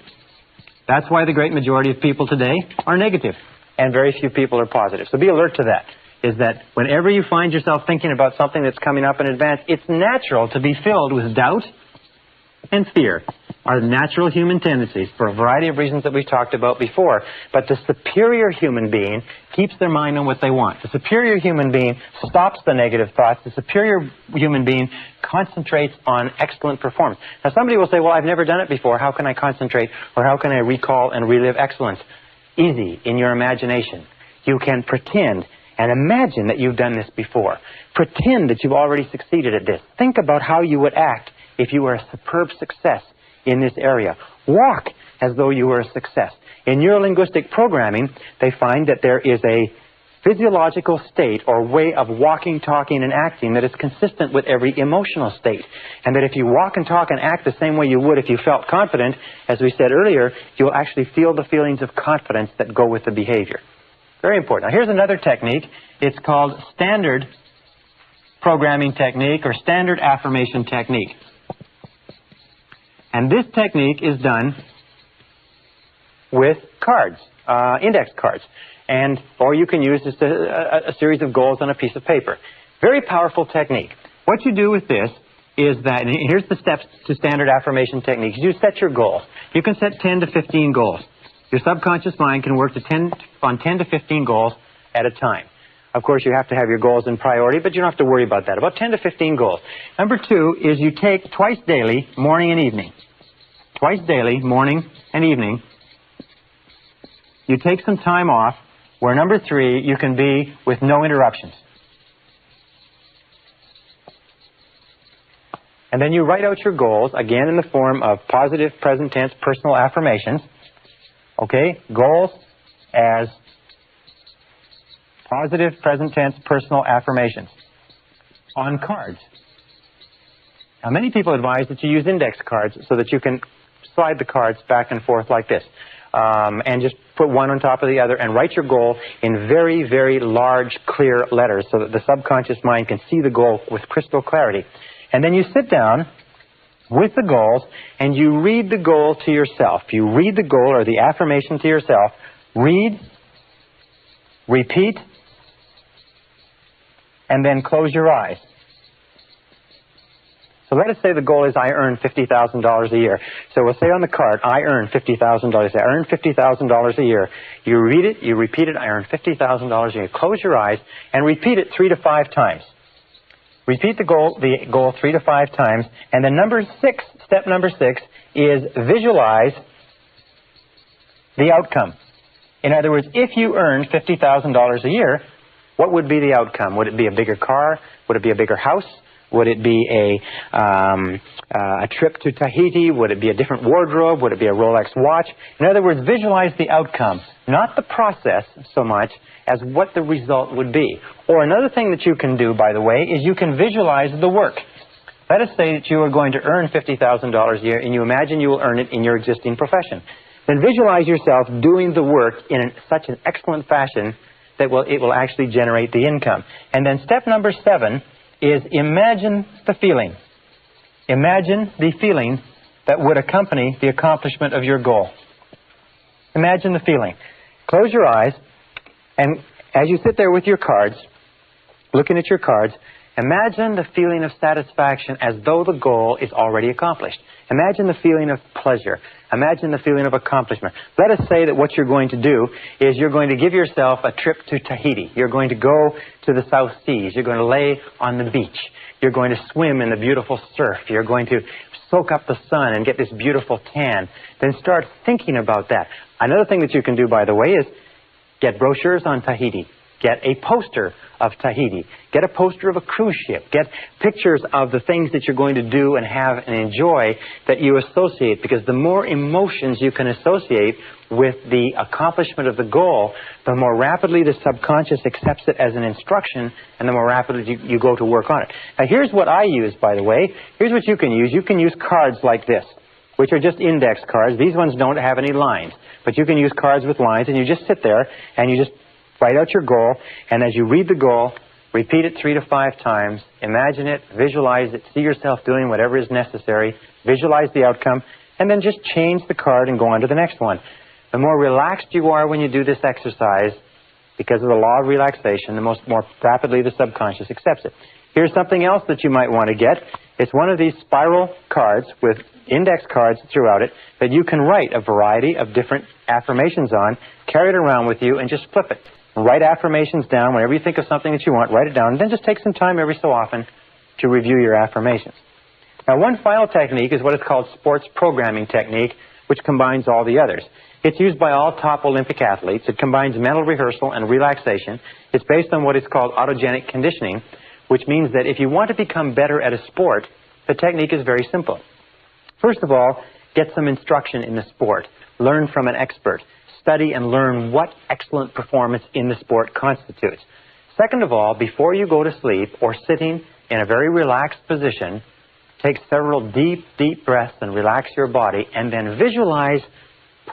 S1: That's why the great majority of people today are negative, and very few people are positive. So be alert to that, is that whenever you find yourself thinking about something that's coming up in advance, it's natural to be filled with doubt and fear. Are natural human tendencies for a variety of reasons that we've talked about before. But the superior human being keeps their mind on what they want. The superior human being stops the negative thoughts. The superior human being concentrates on excellent performance. Now, somebody will say, well, I've never done it before. How can I concentrate, or how can I recall and relive excellence? Easy, in your imagination. You can pretend and imagine that you've done this before. Pretend that you've already succeeded at this. Think about how you would act if you were a superb success in this area. Walk as though you were a success. In neurolinguistic programming, they find that there is a physiological state or way of walking, talking, and acting that is consistent with every emotional state. And that if you walk and talk and act the same way you would if you felt confident, as we said earlier, you'll actually feel the feelings of confidence that go with the behavior. Very important. Now, here's another technique. It's called standard programming technique or standard affirmation technique. And this technique is done with cards, index cards. Or you can use just a series of goals on a piece of paper. Very powerful technique. What you do with this is that, and here's the steps to standard affirmation techniques. You set your goals. You can set 10 to 15 goals. Your subconscious mind can work on 10 to 15 goals at a time. Of course, you have to have your goals in priority, but you don't have to worry about that. About 10 to 15 goals. Number 2 is you take twice daily, morning and evening. Twice daily, morning and evening. You take some time off, where number 3, you can be with no interruptions. And then you write out your goals, again in the form of positive present tense personal affirmations. Okay? Goals as positive present tense personal affirmations on cards. Now, many people advise that you use index cards so that you can slide the cards back and forth like this. And just put one on top of the other and write your goal in very, very large, clear letters so that the subconscious mind can see the goal with crystal clarity. And then you sit down with the goals, and you read the goal to yourself. You read the goal or the affirmation to yourself. Read, repeat, and then close your eyes. So let us say the goal is I earn $50,000 a year. So we'll say on the card, I earn $50,000. I earn $50,000 a year. You read it, you repeat it, I earn $50,000 a year. Close your eyes and repeat it 3 to 5 times. Repeat the goal 3 to 5 times. And then step number 6 is visualize the outcome. In other words, if you earned $50,000 a year, what would be the outcome? Would it be a bigger car? Would it be a bigger house? Would it be a trip to Tahiti? Would it be a different wardrobe? Would it be a Rolex watch? In other words, visualize the outcome, not the process so much as what the result would be. Or another thing that you can do, by the way, is you can visualize the work. Let us say that you are going to earn $50,000 a year and you imagine you will earn it in your existing profession. Then visualize yourself doing the work in such an excellent fashion that it will actually generate the income. And then step number 7 is imagine the feeling. Imagine the feeling that would accompany the accomplishment of your goal. Imagine the feeling. Close your eyes, and as you sit there with your cards, looking at your cards, imagine the feeling of satisfaction as though the goal is already accomplished. Imagine the feeling of pleasure. Imagine the feeling of accomplishment. Let us say that what you're going to do is you're going to give yourself a trip to Tahiti. You're going to go to the South Seas. You're going to lay on the beach. You're going to swim in the beautiful surf. You're going to soak up the sun and get this beautiful tan. Then start thinking about that. Another thing that you can do, by the way, is get brochures on Tahiti. Get a poster of Tahiti. Get a poster of a cruise ship. Get pictures of the things that you're going to do and have and enjoy that you associate, because the more emotions you can associate with the accomplishment of the goal, the more rapidly the subconscious accepts it as an instruction and the more rapidly you go to work on it. Now here's what I use, by the way. Here's what you can use. You can use cards like this, which are just index cards. These ones don't have any lines, but you can use cards with lines, and you just sit there and you just write out your goal, and as you read the goal, repeat it 3 to 5 times, imagine it, visualize it, see yourself doing whatever is necessary, visualize the outcome, and then just change the card and go on to the next one. The more relaxed you are when you do this exercise, because of the law of relaxation, the more rapidly the subconscious accepts it. Here's something else that you might want to get. It's one of these spiral cards with index cards throughout it that you can write a variety of different affirmations on, carry it around with you, and just flip it. Write affirmations down. Whenever you think of something that you want, write it down, and then just take some time every so often to review your affirmations. Now, one final technique is what is called sports programming technique, which combines all the others. It's used by all top Olympic athletes. It combines mental rehearsal and relaxation. It's based on what is called autogenic conditioning, which means that if you want to become better at a sport, the technique is very simple. First of all, get some instruction in the sport. Learn from an expert. Study and learn what excellent performance in the sport constitutes. Second of all, before you go to sleep or sitting in a very relaxed position, take several deep, deep breaths and relax your body, and then visualize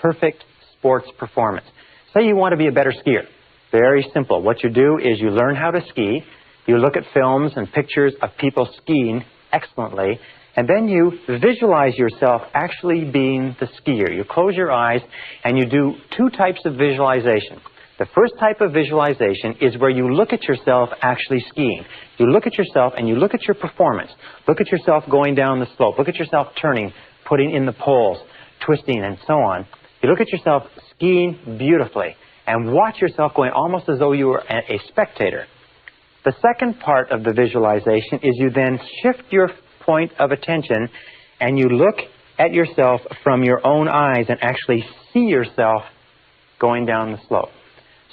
S1: perfect sports performance. Say you want to be a better skier. Very simple. What you do is you learn how to ski, you look at films and pictures of people skiing excellently, and then you visualize yourself actually being the skier. You close your eyes and you do 2 types of visualization. The first type of visualization is where you look at yourself actually skiing. You look at yourself and you look at your performance. Look at yourself going down the slope. Look at yourself turning, putting in the poles, twisting, and so on. You look at yourself skiing beautifully and watch yourself going almost as though you were a spectator. The second part of the visualization is you then shift your point of attention and you look at yourself from your own eyes and actually see yourself going down the slope.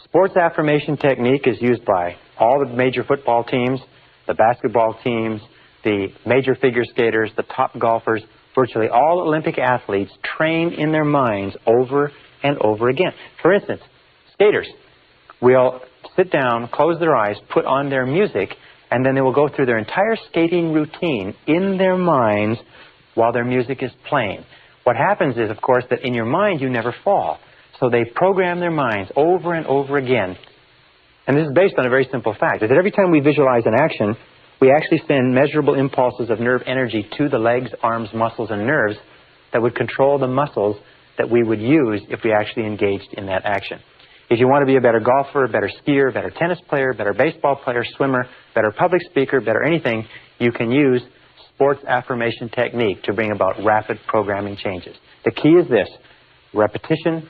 S1: Sports affirmation technique is used by all the major football teams, the basketball teams, the major figure skaters, the top golfers. Virtually all Olympic athletes train in their minds over and over again. For instance, skaters will sit down, close their eyes, put on their music, and then they will go through their entire skating routine in their minds while their music is playing. What happens is, of course, that in your mind you never fall. So they program their minds over and over again. And this is based on a very simple fact, is that every time we visualize an action, we actually send measurable impulses of nerve energy to the legs, arms, muscles, and nerves that would control the muscles that we would use if we actually engaged in that action. If you want to be a better golfer, a better skier, a better tennis player, a better baseball player, swimmer, better public speaker, better anything, you can use sports affirmation technique to bring about rapid programming changes. The key is this: repetition,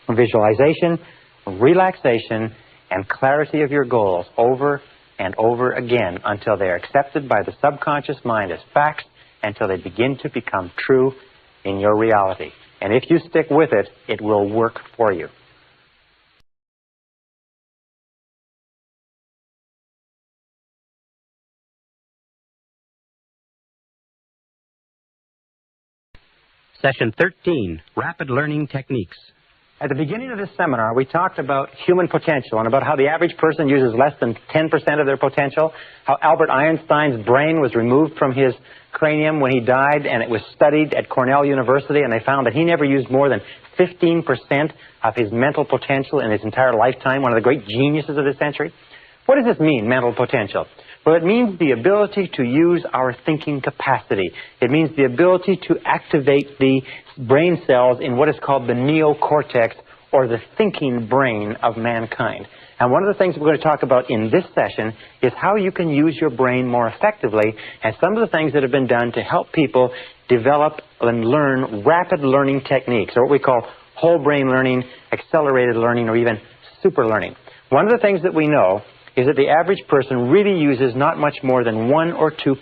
S1: visualization, relaxation, and clarity of your goals over and over again until they are accepted by the subconscious mind as facts, until they begin to become true in your reality. And if you stick with it, it will work for you.
S2: Session 13, Rapid Learning Techniques.
S1: At the beginning of this seminar, we talked about human potential and about how the average person uses less than 10% of their potential, how Albert Einstein's brain was removed from his cranium when he died, and it was studied at Cornell University, and they found that he never used more than 15% of his mental potential in his entire lifetime, one of the great geniuses of this century. What does this mean, mental potential? Well, it means the ability to use our thinking capacity. It means the ability to activate the brain cells in what is called the neocortex, or the thinking brain of mankind. And one of the things we're going to talk about in this session is how you can use your brain more effectively, and some of the things that have been done to help people develop and learn rapid learning techniques, or what we call whole brain learning, accelerated learning, or even super learning. One of the things that we know is that the average person really uses not much more than 1 or 2%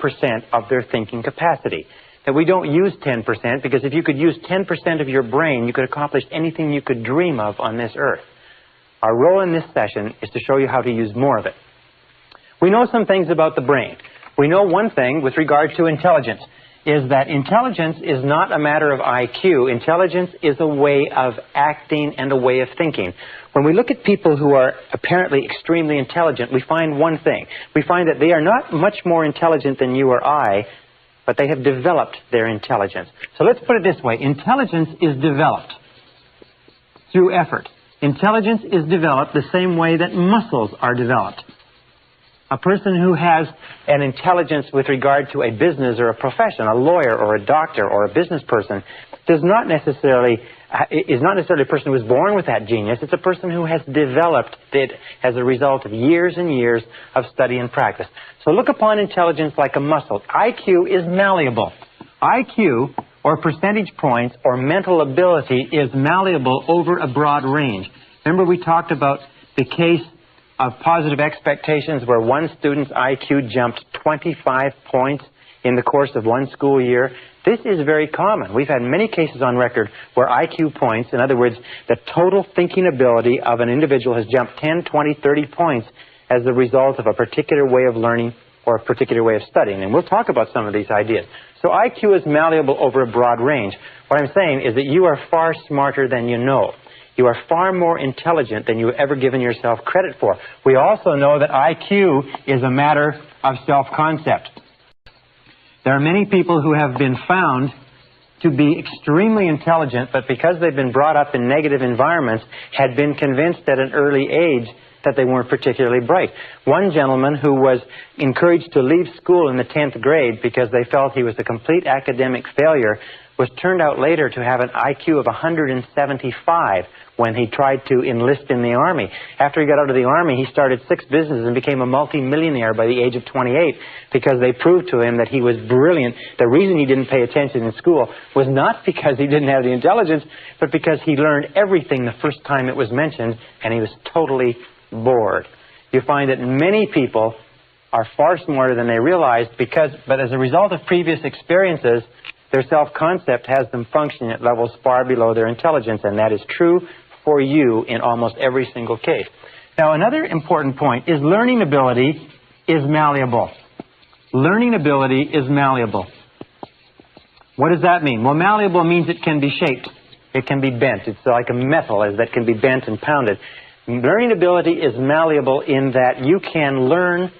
S1: of their thinking capacity. That we don't use 10%, because if you could use 10% of your brain, you could accomplish anything you could dream of on this earth. Our role in this session is to show you how to use more of it. We know some things about the brain. We know one thing with regard to intelligence, is that intelligence is not a matter of IQ. Intelligence is a way of acting and a way of thinking. When we look at people who are apparently extremely intelligent, we find one thing. We find that they are not much more intelligent than you or I, but they have developed their intelligence. So let's put it this way. Intelligence is developed through effort. Intelligence is developed the same way that muscles are developed. A person who has an intelligence with regard to a business or a profession, a lawyer or a doctor or a business person, is not necessarily a person who was born with that genius. It's a person who has developed it as a result of years and years of study and practice. So look upon intelligence like a muscle. IQ is malleable. IQ, or percentage points, or mental ability, is malleable over a broad range. Remember we talked about the case of positive expectations where one student's IQ jumped 25 points in the course of one school year. This is very common. We've had many cases on record where IQ points, in other words, the total thinking ability of an individual has jumped 10, 20, 30 points as the result of a particular way of learning or a particular way of studying. And we'll talk about some of these ideas. So IQ is malleable over a broad range. What I'm saying is that you are far smarter than you know. You are far more intelligent than you've ever given yourself credit for. We also know that IQ is a matter of self-concept. There are many people who have been found to be extremely intelligent, but because they've been brought up in negative environments, had been convinced at an early age that they weren't particularly bright. One gentleman who was encouraged to leave school in the 10th grade because they felt he was a complete academic failure was turned out later to have an IQ of 175 when he tried to enlist in the Army. After he got out of the Army, he started 6 businesses and became a multi-millionaire by the age of 28 because they proved to him that he was brilliant. The reason he didn't pay attention in school was not because he didn't have the intelligence, but because he learned everything the first time it was mentioned and he was totally bored. You find that many people are far smarter than they realize but as a result of previous experiences, their self-concept has them functioning at levels far below their intelligence, and that is true for you in almost every single case. Now, another important point is learning ability is malleable. Learning ability is malleable. What does that mean? Well, malleable means it can be shaped. It can be bent. It's like a metal that can be bent and pounded. Learning ability is malleable in that you can learn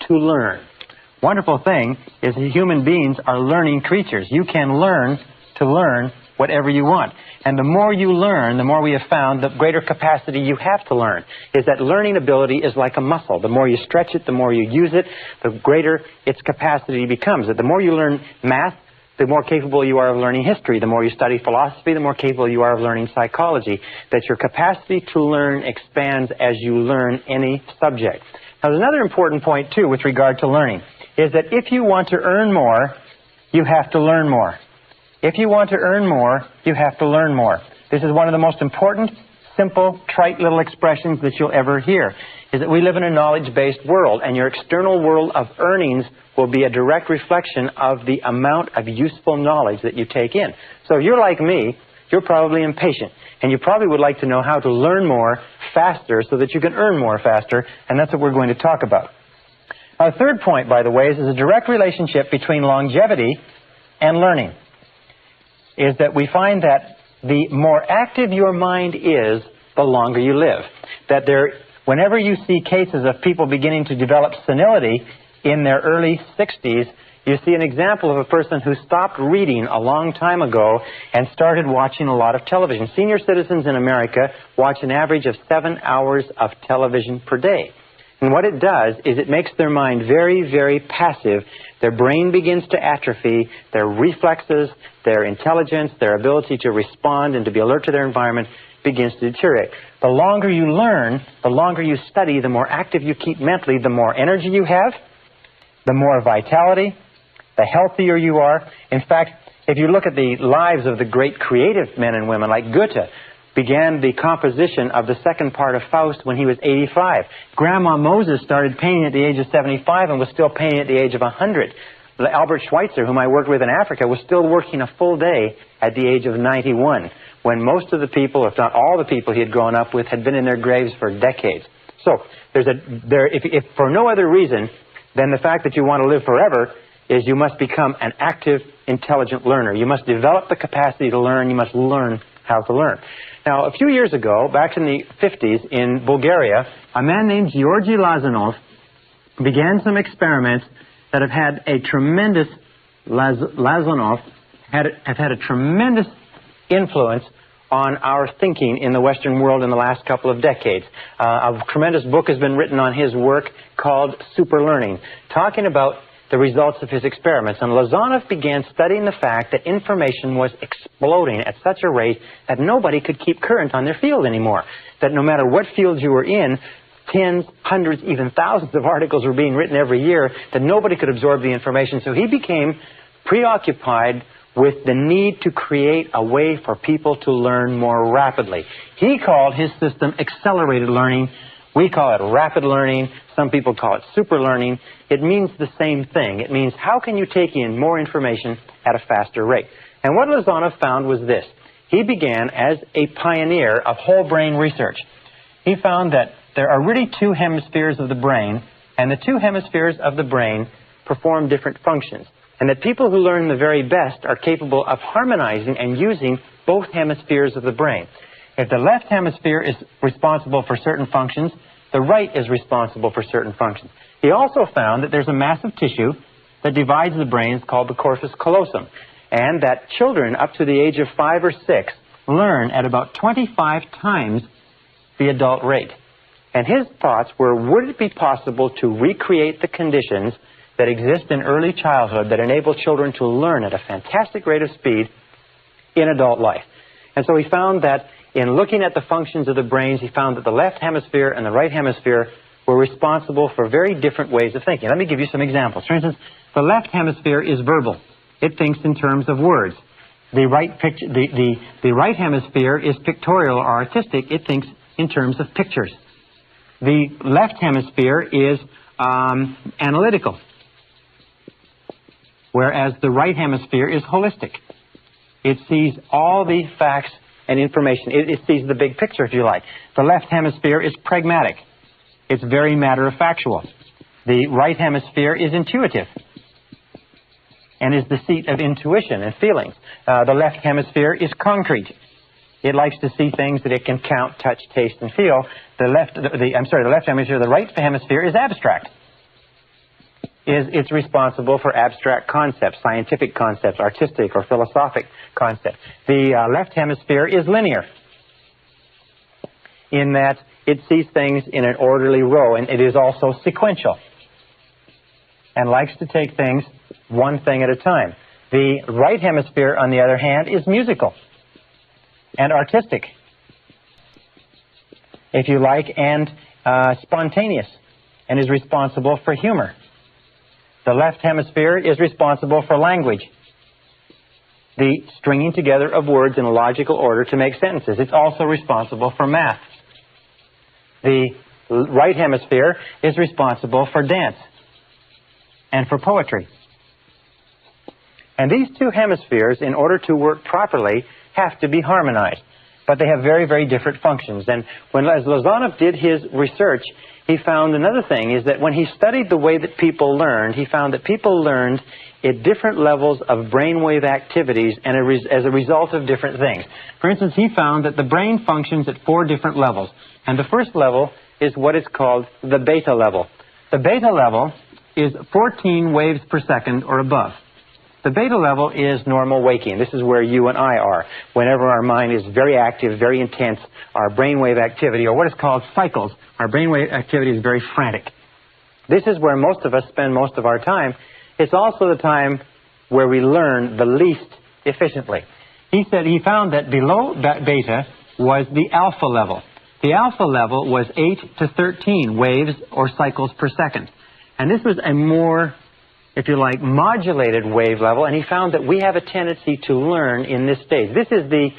S1: to learn. Wonderful thing is that human beings are learning creatures. You can learn to learn whatever you want. And the more you learn, the more we have found, the greater capacity you have to learn. Is that learning ability is like a muscle. The more you stretch it, the more you use it, the greater its capacity becomes. The more you learn math, the more capable you are of learning history. The more you study philosophy, the more capable you are of learning psychology. That your capacity to learn expands as you learn any subject. Now, there's another important point, too, with regard to learning, is that if you want to earn more, you have to learn more. If you want to earn more, you have to learn more. This is one of the most important, simple, trite little expressions that you'll ever hear, is that we live in a knowledge-based world, and your external world of earnings will be a direct reflection of the amount of useful knowledge that you take in. So if you're like me, you're probably impatient, and you probably would like to know how to learn more faster so that you can earn more faster, and that's what we're going to talk about. Our third point, by the way, is a direct relationship between longevity and learning. Is that we find that the more active your mind is, the longer you live. That whenever you see cases of people beginning to develop senility in their early 60s, you see an example of a person who stopped reading a long time ago and started watching a lot of television. Senior citizens in America watch an average of 7 hours of television per day. And what it does is it makes their mind very, very passive. Their brain begins to atrophy. Their reflexes, their intelligence, their ability to respond and to be alert to their environment begins to deteriorate. The longer you learn, the longer you study, the more active you keep mentally, the more energy you have, the more vitality, the healthier you are. In fact, if you look at the lives of the great creative men and women like Goethe, began the composition of the second part of Faust when he was 85. Grandma Moses started painting at the age of 75 and was still painting at the age of 100. Albert Schweitzer, whom I worked with in Africa, was still working a full day at the age of 91, when most of the people, if not all the people he had grown up with, had been in their graves for decades. So, if for no other reason than the fact that you want to live forever, is you must become an active, intelligent learner. You must develop the capacity to learn. You must learn how to learn. Now, a few years ago, back in the 50s in Bulgaria, a man named Georgy Lazanov began some experiments that have had a tremendous Lazanov have had a tremendous influence on our thinking in the Western world in the last couple of decades. A tremendous book has been written on his work called Super Learning, talking about the results of his experiments. And Lazanov began studying the fact that information was exploding at such a rate that nobody could keep current on their field anymore. That no matter what field you were in, tens, hundreds, even thousands of articles were being written every year, that nobody could absorb the information. So he became preoccupied with the need to create a way for people to learn more rapidly. He called his system accelerated learning. We call it rapid learning. Some people call it super learning. It means the same thing. It means how can you take in more information at a faster rate? And what Lazanov found was this. He began as a pioneer of whole brain research. He found that there are really two hemispheres of the brain, and the two hemispheres of the brain perform different functions. And that people who learn the very best are capable of harmonizing and using both hemispheres of the brain. If the left hemisphere is responsible for certain functions, the right is responsible for certain functions. He also found that there's a massive tissue that divides the brain called the corpus callosum, and that children up to the age of 5 or 6 learn at about 25 times the adult rate. And his thoughts were, would it be possible to recreate the conditions that exist in early childhood that enable children to learn at a fantastic rate of speed in adult life? And so he found that in looking at the functions of the brains, he found that the left hemisphere and the right hemisphere were responsible for very different ways of thinking. Let me give you some examples. For instance, the left hemisphere is verbal. It thinks in terms of words. The right hemisphere is pictorial or artistic. It thinks in terms of pictures. The left hemisphere is analytical, whereas the right hemisphere is holistic. It sees all the facts and information. It sees the big picture, if you like. The left hemisphere is pragmatic. It's very matter-of-factual. The right hemisphere is intuitive and is the seat of intuition and feelings. The left hemisphere is concrete. It likes to see things that it can count, touch, taste, and feel. The right hemisphere is abstract. is it's responsible for abstract concepts, scientific concepts, artistic or philosophic concepts. The left hemisphere is linear in that it sees things in an orderly row, and it is also sequential and likes to take things one thing at a time. The right hemisphere, on the other hand, is musical and artistic, if you like, and spontaneous, and is responsible for humor. The left hemisphere is responsible for language, the stringing together of words in a logical order to make sentences. It's also responsible for math. The right hemisphere is responsible for dance and for poetry. And these two hemispheres, in order to work properly, have to be harmonized. But they have very, very different functions. And as Lozanov did his research, he found another thing, is that when he studied the way that people learned, he found that people learned at different levels of brainwave activities and as a result of different things. For instance, he found that the brain functions at 4 different levels. And the first level is what is called the beta level. The beta level is 14 waves per second or above. The beta level is normal waking. This is where you and I are. Whenever our mind is very active, very intense, our brainwave activity, or what is called cycles, our brainwave activity is very frantic. This is where most of us spend most of our time. It's also the time where we learn the least efficiently. He said he found that below that beta was the alpha level. The alpha level was 8 to 13 waves or cycles per second. And this was a more, if you like, modulated wave level, and he found that we have a tendency to learn in this stage. This is the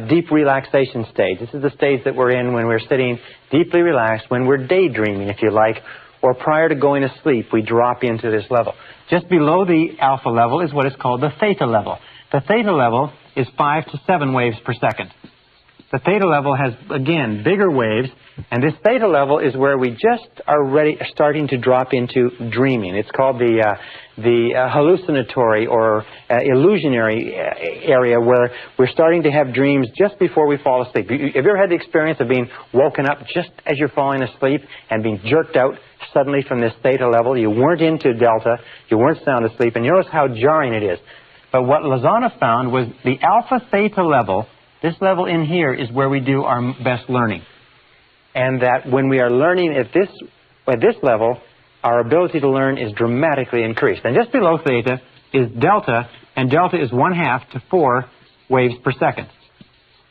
S1: deep relaxation stage. This is the stage that we're in when we're sitting deeply relaxed, when we're daydreaming, if you like, or prior to going to sleep, we drop into this level. Just below the alpha level is what is called the theta level. The theta level is 5 to 7 waves per second. The theta level has, again, bigger waves, and this theta level is where we just are starting to drop into dreaming. It's called the hallucinatory or illusionary area, where we're starting to have dreams just before we fall asleep. Have you ever had the experience of being woken up just as you're falling asleep and being jerked out suddenly from this theta level? You weren't into delta, you weren't sound asleep, and you notice how jarring it is. But what Lozanov found was the alpha theta level. This level in here is where we do our best learning. And that when we are learning at this level, our ability to learn is dramatically increased. And just below theta is delta, and delta is 1/2 to 4 waves per second.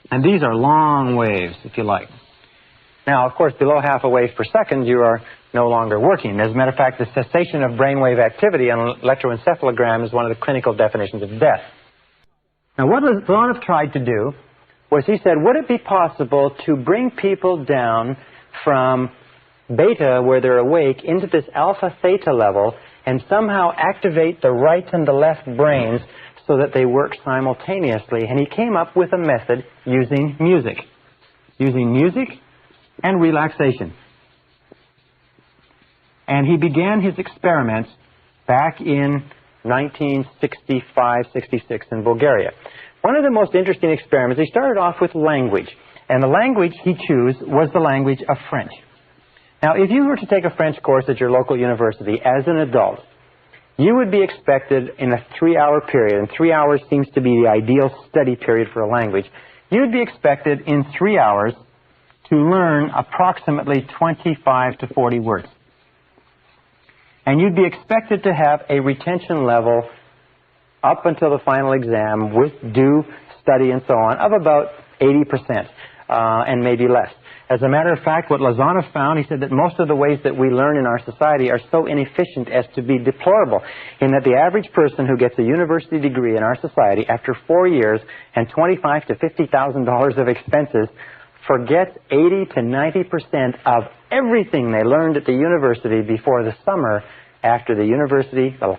S1: And these are long waves, if you like. Now, of course, below half a wave per second, you are no longer working. As a matter of fact, the cessation of brainwave activity on an electroencephalogram is one of the clinical definitions of death. Now, what Lozanov tried to do was he said, would it be possible to bring people down from beta, where they're awake, into this alpha theta level and somehow activate the right and the left brains so that they work simultaneously? And he came up with a method using music and relaxation. And he began his experiments back in 1965-66 in Bulgaria. One of the most interesting experiments, he started off with language. And the language he chose was the language of French. Now, if you were to take a French course at your local university as an adult, you would be expected in a 3-hour period, and 3 hours seems to be the ideal study period for a language, you would be expected in 3 hours to learn approximately 25 to 40 words. And you'd be expected to have a retention level up until the final exam with due study and so on of about 80% and maybe less. As a matter of fact, what Lozanov found, he said that most of the ways that we learn in our society are so inefficient as to be deplorable, in that the average person who gets a university degree in our society after 4 years and $25,000 to $50,000 of expenses forgets 80 to 90% of everything they learned at the university before the summer after the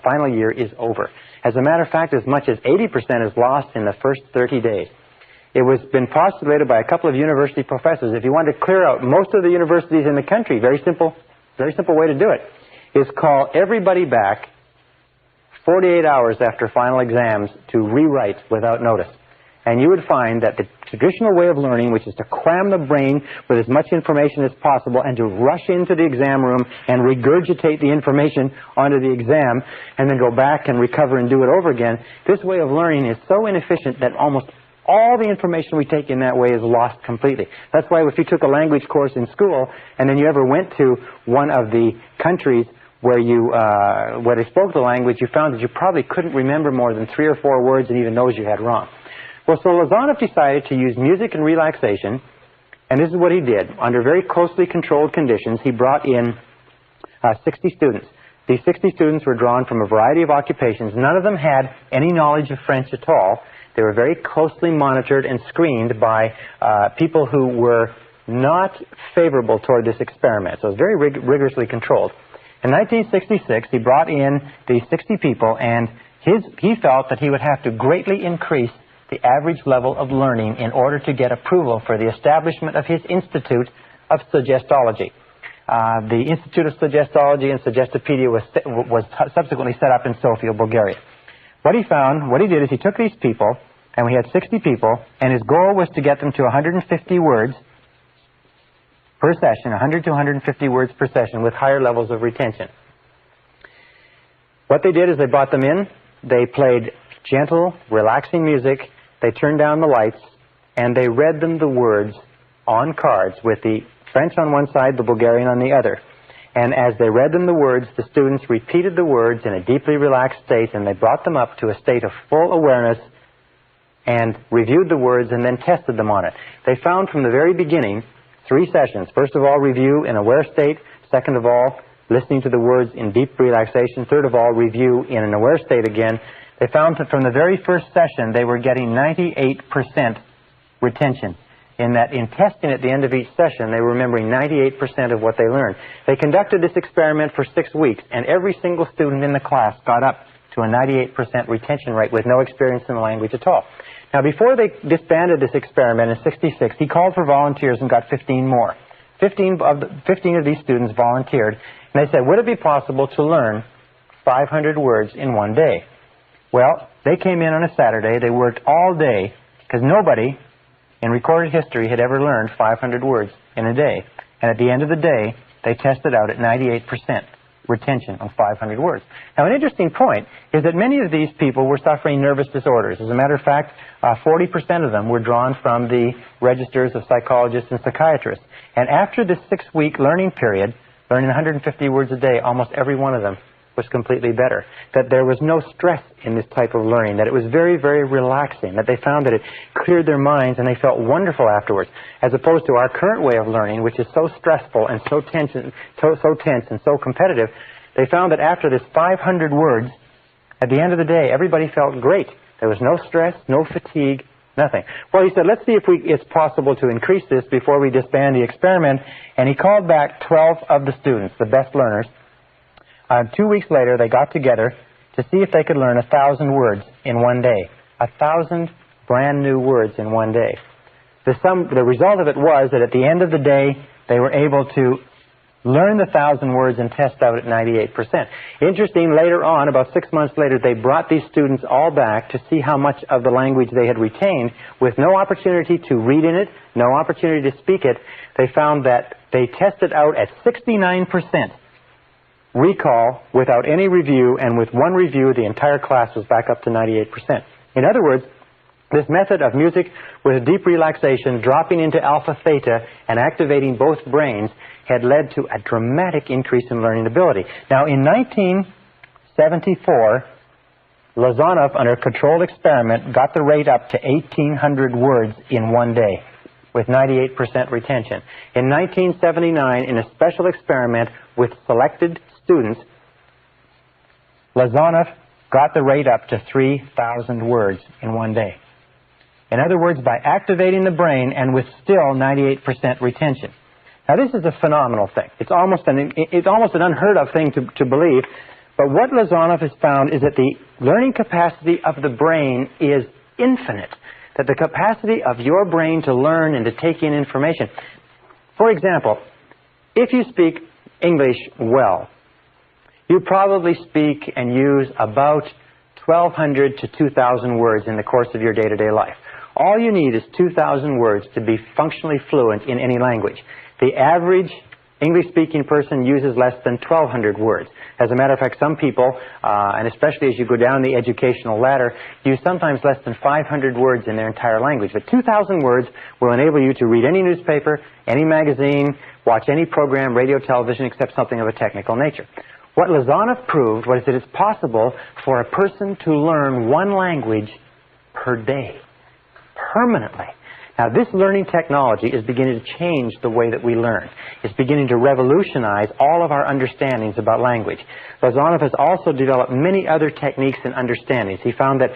S1: final year is over. As a matter of fact, as much as 80% is lost in the first 30 days. It was been postulated by a couple of university professors. If you want to clear out most of the universities in the country, very simple way to do it, is call everybody back 48 hours after final exams to rewrite without notice. and you would find that the traditional way of learning, which is to cram the brain with as much information as possible and to rush into the exam room and regurgitate the information onto the exam and then go back and recover and do it over again, this way of learning is so inefficient that almost all the information we take in that way is lost completely. That's why if you took a language course in school and then you ever went to one of the countries where they spoke the language, you found that you probably couldn't remember more than 3 or 4 words, and even those you had wrong. Well, so Lazanov decided to use music and relaxation, and this is what he did. Under very closely controlled conditions, he brought in 60 students. These 60 students were drawn from a variety of occupations. None of them had any knowledge of French at all. They were very closely monitored and screened by people who were not favorable toward this experiment. So it was very rigorously controlled. In 1966, he brought in these 60 people, and he felt that he would have to greatly increase the average level of learning in order to get approval for the establishment of his Institute of Suggestology. The Institute of Suggestology and Suggestopedia was subsequently set up in Sofia, Bulgaria. What he did is he took these people, and we had 60 people, and his goal was to get them to 150 words per session, 100 to 150 words per session with higher levels of retention. What they did is they brought them in, they played gentle, relaxing music, they turned down the lights, and they read them the words on cards with the French on one side, the Bulgarian on the other. And as they read them the words, the students repeated the words in a deeply relaxed state, and they brought them up to a state of full awareness and reviewed the words and then tested them on it. They found from the very beginning 3 sessions. First of all, review in aware state. Second of all, listening to the words in deep relaxation. Third of all, review in an aware state again. They found that from the very first session, they were getting 98% retention. In that, in testing at the end of each session, they were remembering 98% of what they learned. They conducted this experiment for 6 weeks, and every single student in the class got up to a 98% retention rate with no experience in the language at all. Now, before they disbanded this experiment in '66, he called for volunteers and got 15 more. 15 of these students volunteered, and they said, would it be possible to learn 500 words in one day? Well, they came in on a Saturday. They worked all day because nobody in recorded history had ever learned 500 words in a day. And at the end of the day, they tested out at 98% retention of 500 words. Now, an interesting point is that many of these people were suffering nervous disorders. As a matter of fact, 40% of them were drawn from the registers of psychologists and psychiatrists. And after this 6-week learning period, learning 150 words a day, almost every one of them was completely better. That there was no stress in this type of learning, that it was very, very relaxing, that they found that it cleared their minds and they felt wonderful afterwards, as opposed to our current way of learning, which is so stressful and so tense and so competitive. They found that after this 500 words, at the end of the day, everybody felt great. There was no stress, no fatigue, nothing. Well, he said, let's see if it's possible to increase this before we disband the experiment. And he called back 12 of the students, the best learners. 2 weeks later, they got together to see if they could learn 1,000 words in one day. 1,000 brand new words in one day. The result of it was that at the end of the day, they were able to learn the 1,000 words and test out at 98%. Interesting, later on, about 6 months later, they brought these students all back to see how much of the language they had retained with no opportunity to read in it, no opportunity to speak it. They found that they tested out at 69% recall without any review, and with one review, the entire class was back up to 98%. In other words, this method of music with deep relaxation, dropping into alpha theta and activating both brains had led to a dramatic increase in learning ability. Now, in 1974, Lazanov, under a controlled experiment, got the rate up to 1,800 words in one day with 98% retention. In 1979, in a special experiment with selected students, Lazanov got the rate up to 3,000 words in one day. In other words, by activating the brain and with still 98% retention. Now, this is a phenomenal thing. It's almost an unheard of thing to believe. But what Lazanov has found is that the learning capacity of the brain is infinite. That the capacity of your brain to learn and to take in information. For example, if you speak English well, you probably speak and use about 1,200 to 2,000 words in the course of your day-to-day life. All you need is 2,000 words to be functionally fluent in any language. The average English-speaking person uses less than 1,200 words. As a matter of fact, some people, and especially as you go down the educational ladder, use sometimes less than 500 words in their entire language. But 2,000 words will enable you to read any newspaper, any magazine, watch any program, radio, television, except something of a technical nature. What Lazarov proved was that it's possible for a person to learn one language per day, permanently. Now, this learning technology is beginning to change the way that we learn. It's beginning to revolutionize all of our understandings about language. Lazarov has also developed many other techniques and understandings. He found that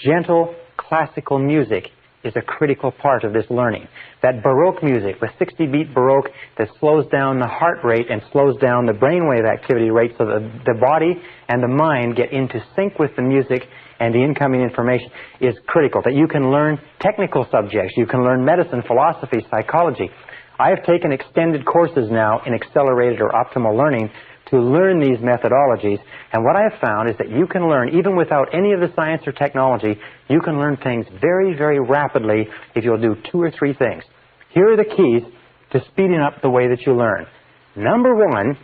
S1: gentle classical music is a critical part of this learning. That Baroque music, with 60-beat Baroque that slows down the heart rate and slows down the brainwave activity rate so that the body and the mind get into sync with the music and the incoming information, is critical. That you can learn technical subjects, you can learn medicine, philosophy, psychology. I have taken extended courses now in accelerated or optimal learning to learn these methodologies, and what I have found is that you can learn, even without any of the science or technology, you can learn things very, very rapidly if you'll do 2 or 3 things. Here are the keys to speeding up the way that you learn. Number 1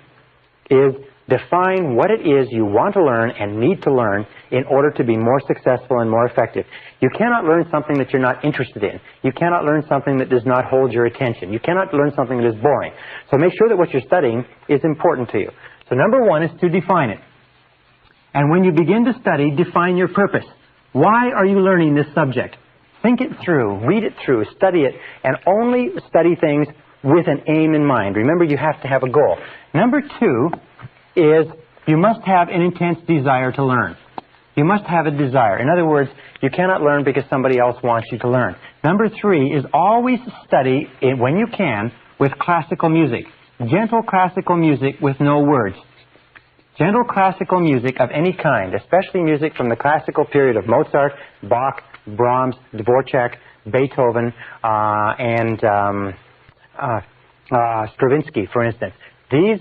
S1: is define what it is you want to learn and need to learn in order to be more successful and more effective. You cannot learn something that you're not interested in. You cannot learn something that does not hold your attention. You cannot learn something that is boring. So make sure that what you're studying is important to you. So number 1 is to define it. And when you begin to study, define your purpose. Why are you learning this subject? Think it through, read it through, study it, and only study things with an aim in mind. Remember, you have to have a goal. Number 2 is you must have an intense desire to learn. You must have a desire. In other words, you cannot learn because somebody else wants you to learn. Number 3 is always study, when you can, with classical music. Gentle classical music with no words. Gentle classical music of any kind, especially music from the classical period of Mozart, Bach, Brahms, Dvorak, Beethoven, and Stravinsky, for instance. These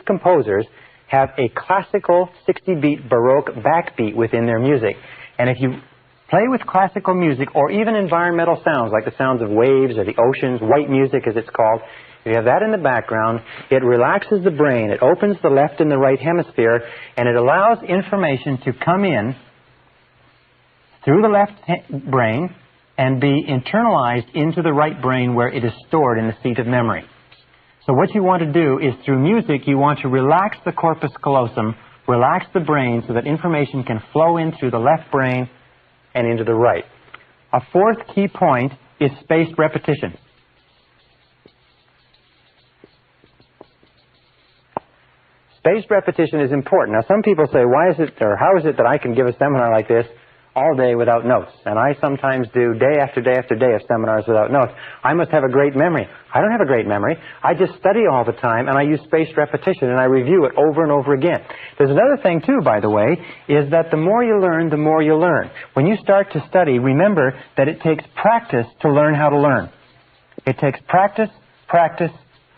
S1: composers have a classical 60-beat Baroque backbeat within their music. And if you play with classical music or even environmental sounds like the sounds of waves or the oceans, white music as it's called, if you have that in the background, it relaxes the brain, it opens the left and the right hemisphere, and it allows information to come in through the left brain and be internalized into the right brain where it is stored in the seat of memory. So what you want to do is, through music, you want to relax the corpus callosum, relax the brain so that information can flow in through the left brain and into the right. A 4th key point is spaced repetition. Spaced repetition is important. Now, some people say, why is it, or how is it that I can give a seminar like this all day without notes? And I sometimes do day after day after day of seminars without notes. I must have a great memory. I don't have a great memory. I just study all the time, and I use spaced repetition, and I review it over and over again. There's another thing, too, by the way, is that the more you learn, the more you learn. When you start to study, remember that it takes practice to learn how to learn. It takes practice, practice,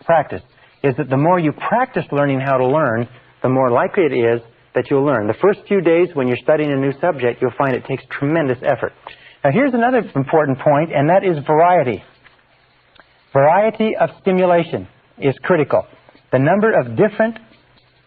S1: practice. Is that the more you practice learning how to learn, the more likely it is that you'll learn. The first few days when you're studying a new subject, you'll find it takes tremendous effort. Now, here's another important point, and that is variety. Variety of stimulation is critical. The number of different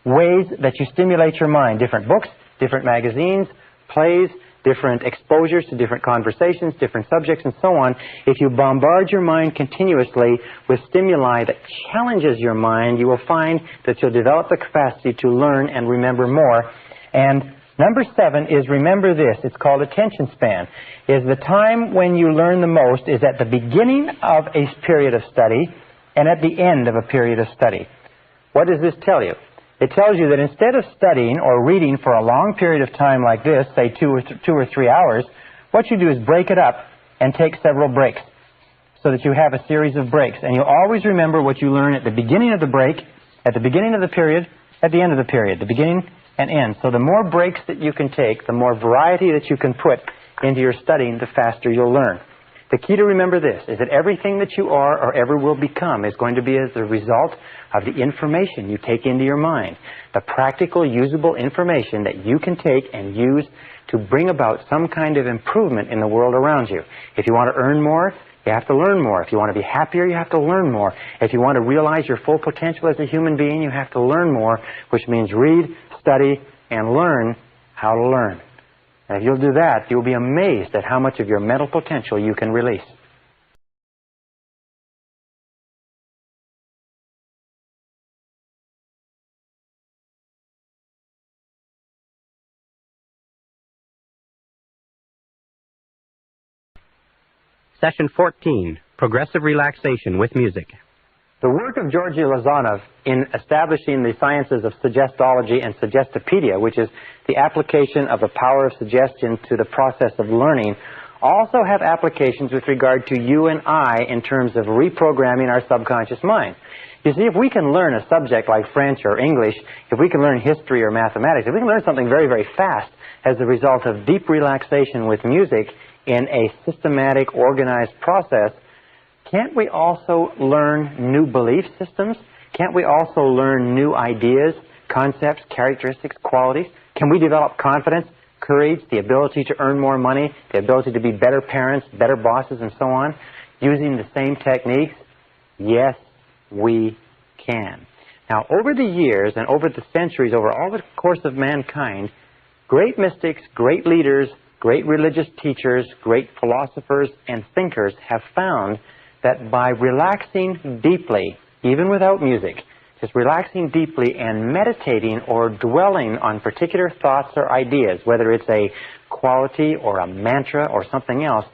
S1: ways that you stimulate your mind, different books, different magazines, plays, different exposures to different conversations, different subjects, and so on. If you bombard your mind continuously with stimuli that challenges your mind, you will find that you'll develop the capacity to learn and remember more. And number 7 is, remember this, it's called attention span, is the time when you learn the most is at the beginning of a period of study and at the end of a period of study. What does this tell you? It tells you that instead of studying or reading for a long period of time like this, say 2 or 3 hours, what you do is break it up and take several breaks so that you have a series of breaks. And you'll always remember what you learn at the beginning of the break, at the beginning of the period, at the end of the period, the beginning and end. So the more breaks that you can take, the more variety that you can put into your studying, the faster you'll learn. The key to remember this is that everything that you are or ever will become is going to be as a result of the information you take into your mind. The practical, usable information that you can take and use to bring about some kind of improvement in the world around you. If you want to earn more, you have to learn more. If you want to be happier, you have to learn more. If you want to realize your full potential as a human being, you have to learn more, which means read, study, and learn how to learn. And if you'll do that, you'll be amazed at how much of your mental potential you can release.
S2: Session 14, Progressive Relaxation with Music.
S1: The work of Georgi Lazanov in establishing the sciences of suggestology and suggestopedia, which is the application of the power of suggestion to the process of learning, also have applications with regard to you and I in terms of reprogramming our subconscious mind. You see, if we can learn a subject like French or English, if we can learn history or mathematics, if we can learn something very, very fast as a result of deep relaxation with music in a systematic, organized process, can't we also learn new belief systems? Can't we also learn new ideas, concepts, characteristics, qualities? Can we develop confidence, courage, the ability to earn more money, the ability to be better parents, better bosses, and so on, using the same techniques? Yes, we can. Now, over the years and over the centuries, over all the course of mankind, great mystics, great leaders, great religious teachers, great philosophers and thinkers have found that by relaxing deeply, even without music, just relaxing deeply and meditating or dwelling on particular thoughts or ideas, whether it's a quality or a mantra or something else,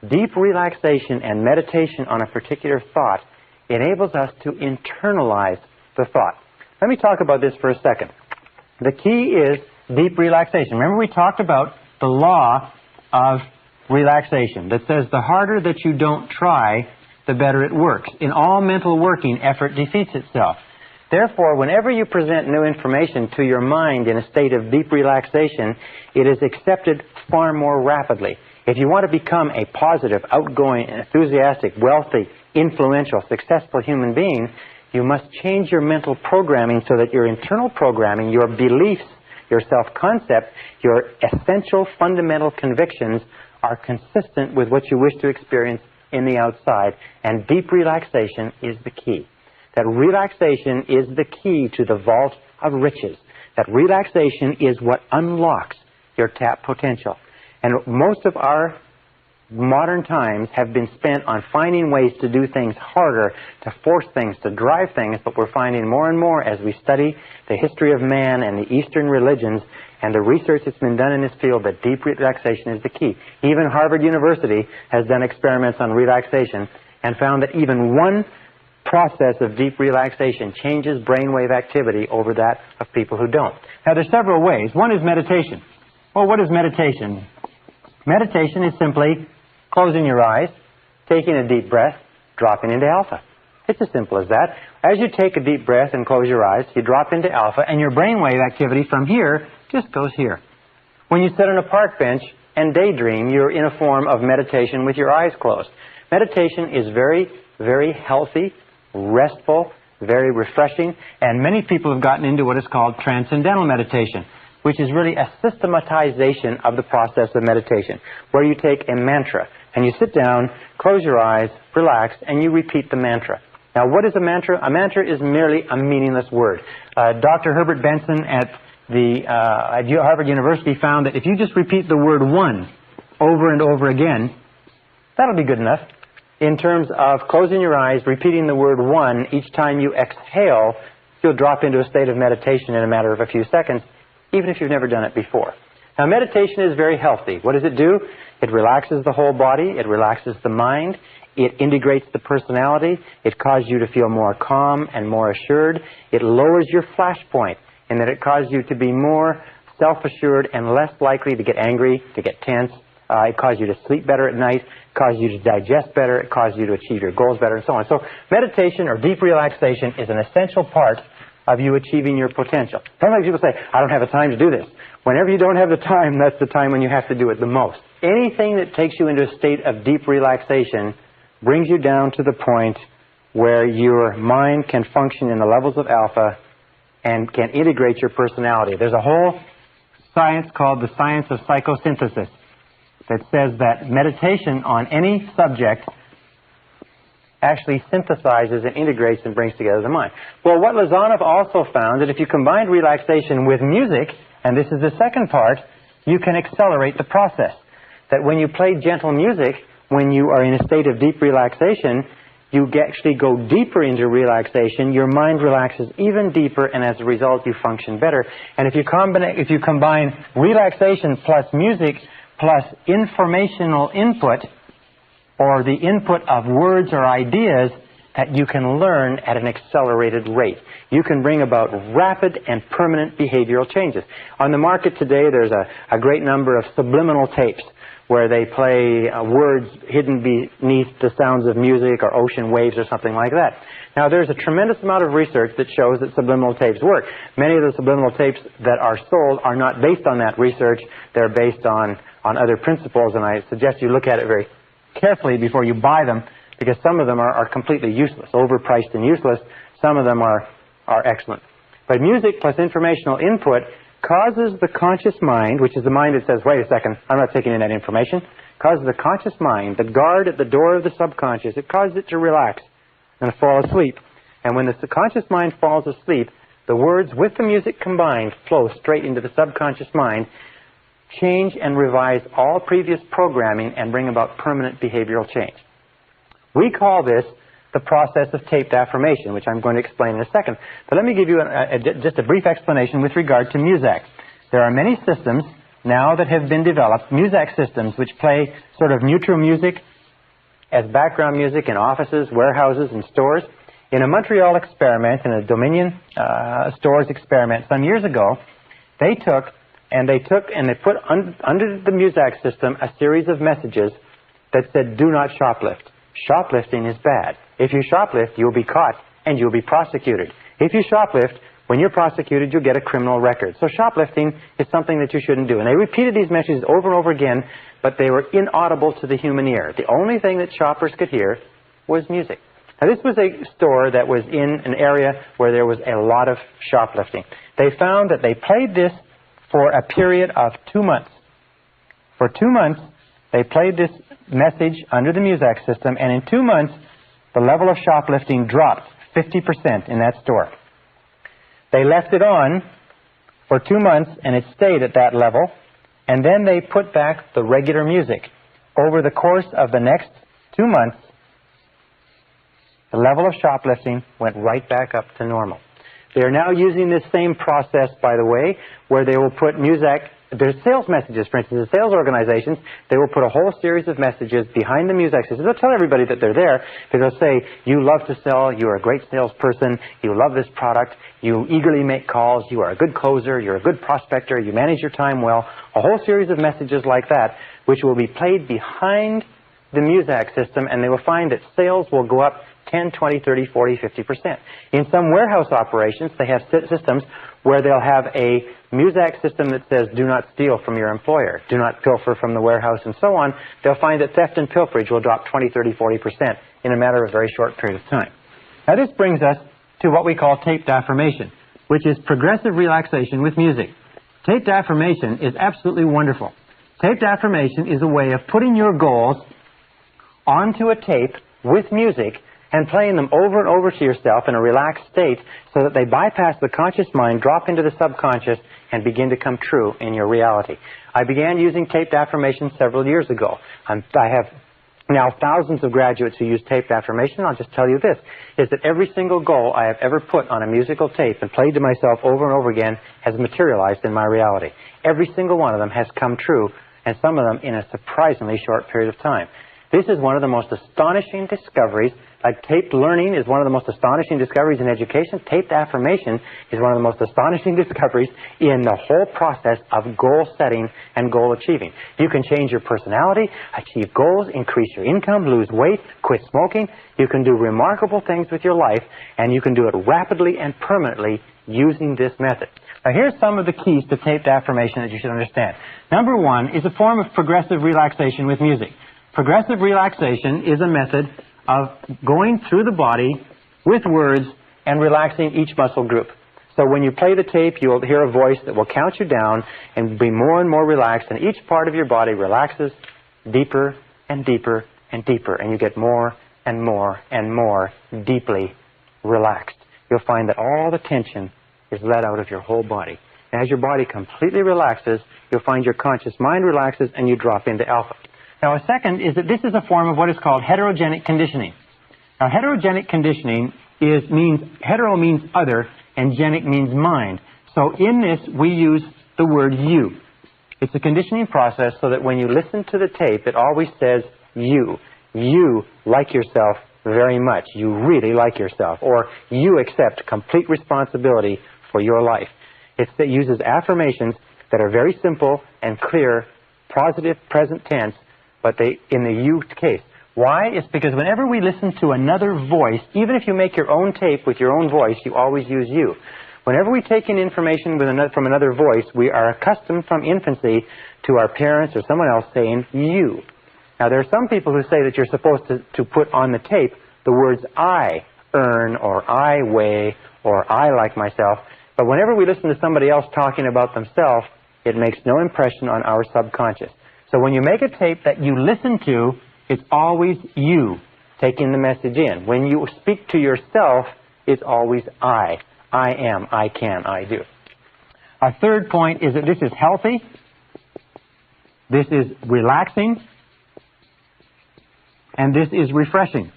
S1: deep relaxation and meditation on a particular thought enables us to internalize the thought. Let me talk about this for a second. The key is deep relaxation. Remember we talked about the law of relaxation that says the harder that you don't try, the better it works. In all mental working, effort defeats itself. Therefore, whenever you present new information to your mind in a state of deep relaxation, it is accepted far more rapidly. If you want to become a positive, outgoing, enthusiastic, wealthy, influential, successful human being, you must change your mental programming so that your internal programming, your beliefs, your self-concept, your essential fundamental convictions are consistent with what you wish to experience in the outside, and deep relaxation is the key. That relaxation is the key to the vault of riches. That relaxation is what unlocks your tapped potential. And most of our modern times have been spent on finding ways to do things harder, to force things, to drive things, but we're finding more and more as we study the history of man and the Eastern religions and the research that's been done in this field that deep relaxation is the key. Even Harvard University has done experiments on relaxation and found that even one process of deep relaxation changes brainwave activity over that of people who don't. Now, there's several ways. One is meditation. Well, what is meditation? Meditation is simply closing your eyes, taking a deep breath, dropping into alpha. It's as simple as that. As you take a deep breath and close your eyes, you drop into alpha, and your brainwave activity from here just goes here. When you sit on a park bench and daydream, you're in a form of meditation with your eyes closed. Meditation is very, very healthy, restful, very refreshing, and many people have gotten into what is called transcendental meditation, which is really a systematization of the process of meditation, where you take a mantra and you sit down, close your eyes, relax, and you repeat the mantra. Now, what is a mantra? A mantra is merely a meaningless word. Dr. Herbert Benson at Harvard University found that if you just repeat the word one over and over again, that'll be good enough. In terms of closing your eyes, repeating the word one, each time you exhale, you'll drop into a state of meditation in a matter of a few seconds, even if you've never done it before. Now, meditation is very healthy. What does it do? It relaxes the whole body. It relaxes the mind. It integrates the personality. It causes you to feel more calm and more assured. It lowers your flashpoint in that it causes you to be more self-assured and less likely to get angry, to get tense. It causes you to sleep better at night. It causes you to digest better. It causes you to achieve your goals better, and so on. So meditation or deep relaxation is an essential part of you achieving your potential. Sometimes people say, I don't have the time to do this. Whenever you don't have the time, that's the time when you have to do it the most. anything that takes you into a state of deep relaxation brings you down to the point where your mind can function in the levels of alpha and can integrate your personality. There's a whole science called the science of psychosynthesis that says that meditation on any subject actually synthesizes and integrates and brings together the mind. Well, what Lazanov also found, that if you combine relaxation with music, and this is the second part, you can accelerate the process. That when you play gentle music, when you are in a state of deep relaxation, you actually go deeper into relaxation, your mind relaxes even deeper, and as a result you function better. And if you combine relaxation plus music plus informational input, or the input of words or ideas, that you can learn at an accelerated rate. You can bring about rapid and permanent behavioral changes. On the market today, there's a great number of subliminal tapes where they play words hidden beneath the sounds of music or ocean waves or something like that. Now, there's a tremendous amount of research that shows that subliminal tapes work. Many of the subliminal tapes that are sold are not based on that research. They're based on other principles, and I suggest you look at it very carefully before you buy them, because some of them are completely useless, overpriced and useless. Some of them are excellent. But music plus informational input causes the conscious mind, which is the mind that says, wait a second, I'm not taking in that information, causes the conscious mind, the guard at the door of the subconscious, it causes it to relax and fall asleep. And when the conscious mind falls asleep, the words with the music combined flow straight into the subconscious mind, change and revise all previous programming, and bring about permanent behavioral change. We call this the process of taped affirmation, which I'm going to explain in a second. But let me give you just a brief explanation with regard to Muzak. There are many systems now that have been developed, Muzak systems, which play sort of neutral music as background music in offices, warehouses, and stores. In a Montreal experiment, in a Dominion stores experiment some years ago, they put under the Muzak system a series of messages that said, do not shoplift. Shoplifting is bad. If you shoplift, you'll be caught and you'll be prosecuted. If you shoplift, when you're prosecuted, you'll get a criminal record. So shoplifting is something that you shouldn't do. And they repeated these messages over and over again, but they were inaudible to the human ear. The only thing that shoppers could hear was music. Now, this was a store that was in an area where there was a lot of shoplifting. They found that they played this for a period of 2 months. For 2 months, they played this message under the Muzak system, and in 2 months, the level of shoplifting dropped 50% in that store. They left it on for 2 months, and it stayed at that level, and then they put back the regular music. Over the course of the next 2 months, the level of shoplifting went right back up to normal. They are now using this same process, by the way, where they will put Muzak. There's sales messages, for instance, in sales organizations, they will put a whole series of messages behind the Muzak system. They'll tell everybody that they're there, because they'll say, you love to sell, you're a great salesperson, you love this product, you eagerly make calls, you are a good closer, you're a good prospector, you manage your time well. A whole series of messages like that, which will be played behind the Muzak system, and they will find that sales will go up 10, 20, 30, 40, 50%. In some warehouse operations, they have systems where they'll have a Muzak system that says, do not steal from your employer, do not pilfer from the warehouse, and so on. They'll find that theft and pilferage will drop 20, 30, 40% in a matter of a very short period of time. Now, this brings us to what we call taped affirmation, which is progressive relaxation with music. Taped affirmation is absolutely wonderful. Taped affirmation is a way of putting your goals onto a tape with music and playing them over and over to yourself in a relaxed state so that they bypass the conscious mind, drop into the subconscious, and begin to come true in your reality. I began using taped affirmation several years ago. I have now thousands of graduates who use taped affirmation. I'll just tell you this, is that every single goal I have ever put on a musical tape and played to myself over and over again has materialized in my reality. Every single one of them has come true, and some of them in a surprisingly short period of time. This is one of the most astonishing discoveries. Like taped learning is one of the most astonishing discoveries in education. Taped affirmation is one of the most astonishing discoveries in the whole process of goal setting and goal achieving. You can change your personality, achieve goals, increase your income, lose weight, quit smoking. You can do remarkable things with your life, and you can do it rapidly and permanently using this method. Now, here's some of the keys to taped affirmation that you should understand. Number one is a form of progressive relaxation with music. Progressive relaxation is a method of going through the body with words and relaxing each muscle group. So when you play the tape, you will hear a voice that will count you down and be more and more relaxed, and each part of your body relaxes deeper and deeper and deeper, and you get more and more and more deeply relaxed. You'll find that all the tension is let out of your whole body. And as your body completely relaxes, you'll find your conscious mind relaxes and you drop into alpha. Now, a second is that this is a form of what is called heterogenic conditioning. Now, heterogenic conditioning means hetero means other and genic means mind. So in this, we use the word you. It's a conditioning process so that when you listen to the tape, it always says you. You like yourself very much. You really like yourself. Or you accept complete responsibility for your life. It uses affirmations that are very simple and clear, positive, present tense, but they in the you case. Why? It's because whenever we listen to another voice, even if you make your own tape with your own voice, you always use you. Whenever we take in information from another voice, we are accustomed from infancy to our parents or someone else saying you. Now, there are some people who say that you're supposed to put on the tape the words I earn or I weigh or I like myself. But whenever we listen to somebody else talking about themselves, it makes no impression on our subconscious. So when you make a tape that you listen to, it's always you taking the message in. When you speak to yourself, it's always I. I am, I can, I do. Our third point is that this is healthy. This is relaxing. And this is refreshing.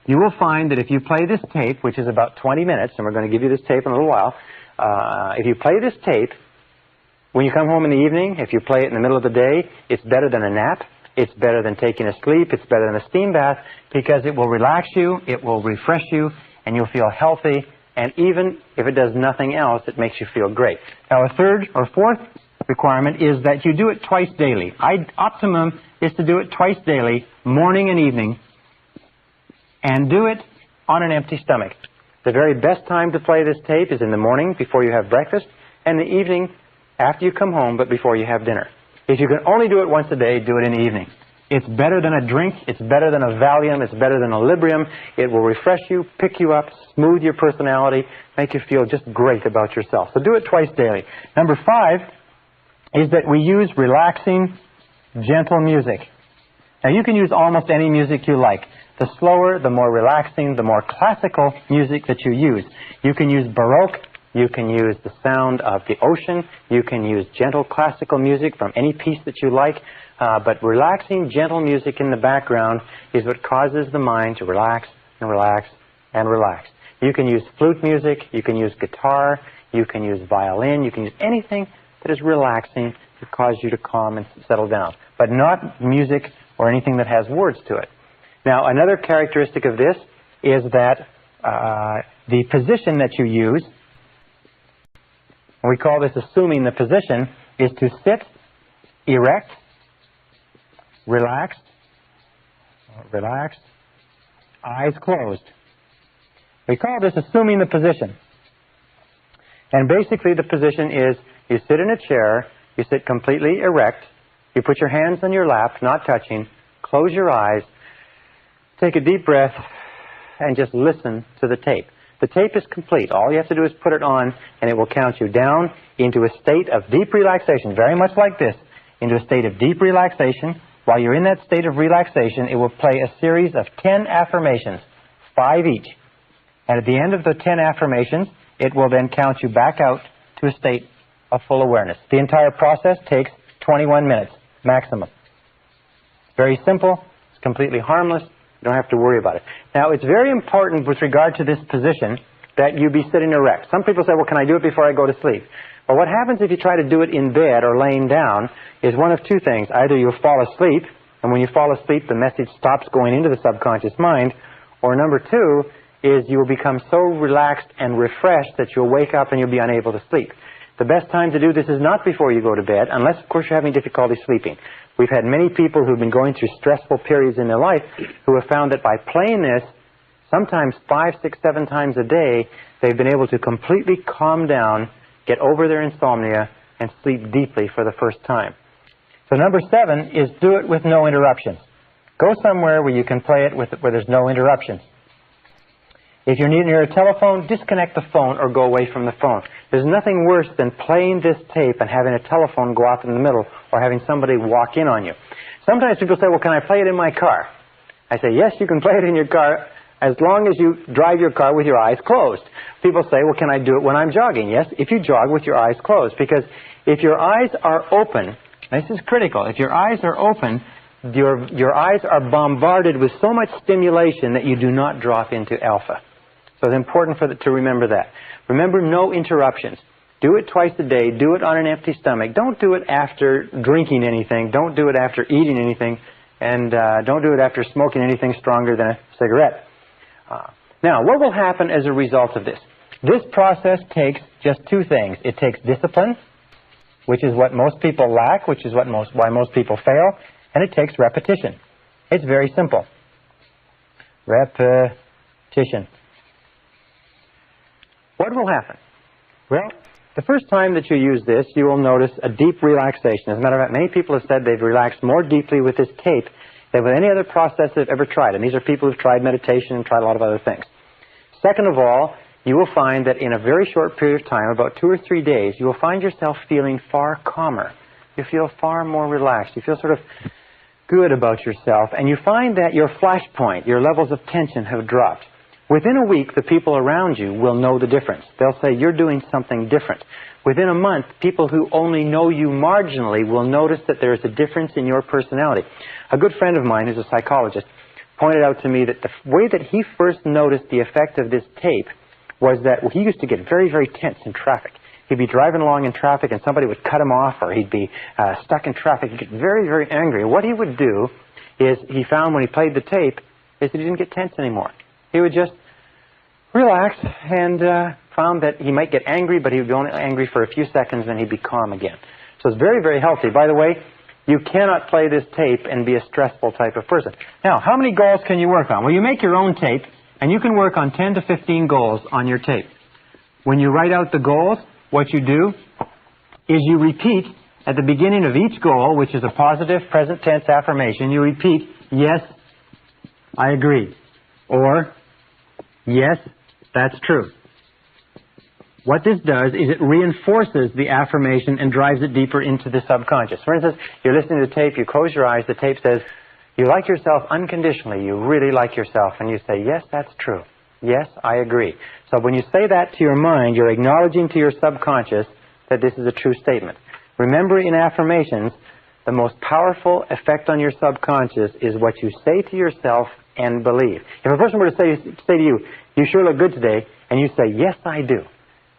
S1: You will find that if you play this tape, which is about 20 minutes, and we're going to give you this tape in a little while, if you play this tape, when you come home in the evening, if you play it in the middle of the day, it's better than a nap. It's better than taking a sleep. It's better than a steam bath because it will relax you, it will refresh you, and you'll feel healthy. And even if it does nothing else, it makes you feel great. Now, a third or fourth requirement is that you do it twice daily. Optimum is to do it twice daily, morning and evening, and do it on an empty stomach. The very best time to play this tape is in the morning before you have breakfast, and the evening after you come home but before you have dinner. If you can only do it once a day, do it in the evening. It's better than a drink. It's better than a Valium. It's better than a Librium. It will refresh you, pick you up, smooth your personality, make you feel just great about yourself. So do it twice daily. Number 5 is that we use relaxing, gentle music. Now, you can use almost any music you like. The slower, the more relaxing, the more classical music that you use. You can use Baroque. You can use the sound of the ocean. You can use gentle classical music from any piece that you like. But relaxing, gentle music in the background is what causes the mind to relax and relax and relax. You can use flute music. You can use guitar. You can use violin. You can use anything that is relaxing to cause you to calm and settle down. But not music or anything that has words to it. Now, another characteristic of this is that the position that you use, and we call this assuming the position, is to sit erect, relaxed, eyes closed. We call this assuming the position. And basically the position is you sit in a chair, you sit completely erect, you put your hands on your lap, not touching, close your eyes, take a deep breath, and just listen to the tape. The tape is complete. All you have to do is put it on, and it will count you down into a state of deep relaxation, very much like this, into a state of deep relaxation. While you're in that state of relaxation, it will play a series of 10 affirmations, 5 each. And at the end of the 10 affirmations, it will then count you back out to a state of full awareness. The entire process takes 21 minutes, maximum. It's very simple. It's completely harmless. You don't have to worry about it. Now, it's very important with regard to this position that you be sitting erect. Some people say, well, can I do it before I go to sleep? Well, what happens if you try to do it in bed or laying down is one of two things. Either you'll fall asleep, and when you fall asleep, the message stops going into the subconscious mind, or number 2 is you will become so relaxed and refreshed that you'll wake up and you'll be unable to sleep. The best time to do this is not before you go to bed, unless, of course, you're having difficulty sleeping. We've had many people who've been going through stressful periods in their life who have found that by playing this, sometimes 5, 6, 7 times a day, they've been able to completely calm down get over their insomnia, and sleep deeply for the first time. So number 7 is do it with no interruptions. Go somewhere where you can play it where there's no interruptions. If you're near a telephone, disconnect the phone or go away from the phone. There's nothing worse than playing this tape and having a telephone go off in the middle or having somebody walk in on you. Sometimes people say, well, can I play it in my car? I say, yes, you can play it in your car as long as you drive your car with your eyes closed. People say, well, can I do it when I'm jogging? Yes, if you jog with your eyes closed. Because if your eyes are open, this is critical, if your eyes are open, your eyes are bombarded with so much stimulation that you do not drop into alpha. So it's important to remember that. Remember, no interruptions. Do it twice a day. Do it on an empty stomach. Don't do it after drinking anything. Don't do it after eating anything. And don't do it after smoking anything stronger than a cigarette. Now, what will happen as a result of this? This process takes just 2 things. It takes discipline, which is what most people lack, which is why most people fail. And it takes repetition. It's very simple. Repetition. What will happen? Well, the first time that you use this, you will notice a deep relaxation. As a matter of fact, many people have said they've relaxed more deeply with this tape than with any other process they've ever tried. And these are people who've tried meditation and tried a lot of other things. Second of all, you will find that in a very short period of time, about 2 or 3 days, you will find yourself feeling far calmer. You feel far more relaxed. You feel sort of good about yourself. And you find that your flashpoint, your levels of tension have dropped. Within a week, the people around you will know the difference. They'll say, you're doing something different. Within a month, people who only know you marginally will notice that there is a difference in your personality. A good friend of mine, who's a psychologist, pointed out to me that the way that he first noticed the effect of this tape was that he used to get very, very tense in traffic. He'd be driving along in traffic and somebody would cut him off, or he'd be stuck in traffic. He'd get very, very angry. And what he would do is, he found when he played the tape, is that he didn't get tense anymore. He would just relax and found that he might get angry, but he would be only angry for a few seconds, then he'd be calm again. So it's very, very healthy. By the way, you cannot play this tape and be a stressful type of person. Now, how many goals can you work on? Well, you make your own tape, and you can work on 10 to 15 goals on your tape. When you write out the goals, what you do is you repeat at the beginning of each goal, which is a positive present tense affirmation, you repeat, yes, I agree, or yes, that's true. What this does is it reinforces the affirmation and drives it deeper into the subconscious. For instance, you're listening to the tape, you close your eyes, the tape says, you like yourself unconditionally, you really like yourself, and you say, yes, that's true. Yes, I agree. So when you say that to your mind, you're acknowledging to your subconscious that this is a true statement. Remember, in affirmations, the most powerful effect on your subconscious is what you say to yourself and believe. If a person were to say to you, you sure look good today, and you say, yes, I do.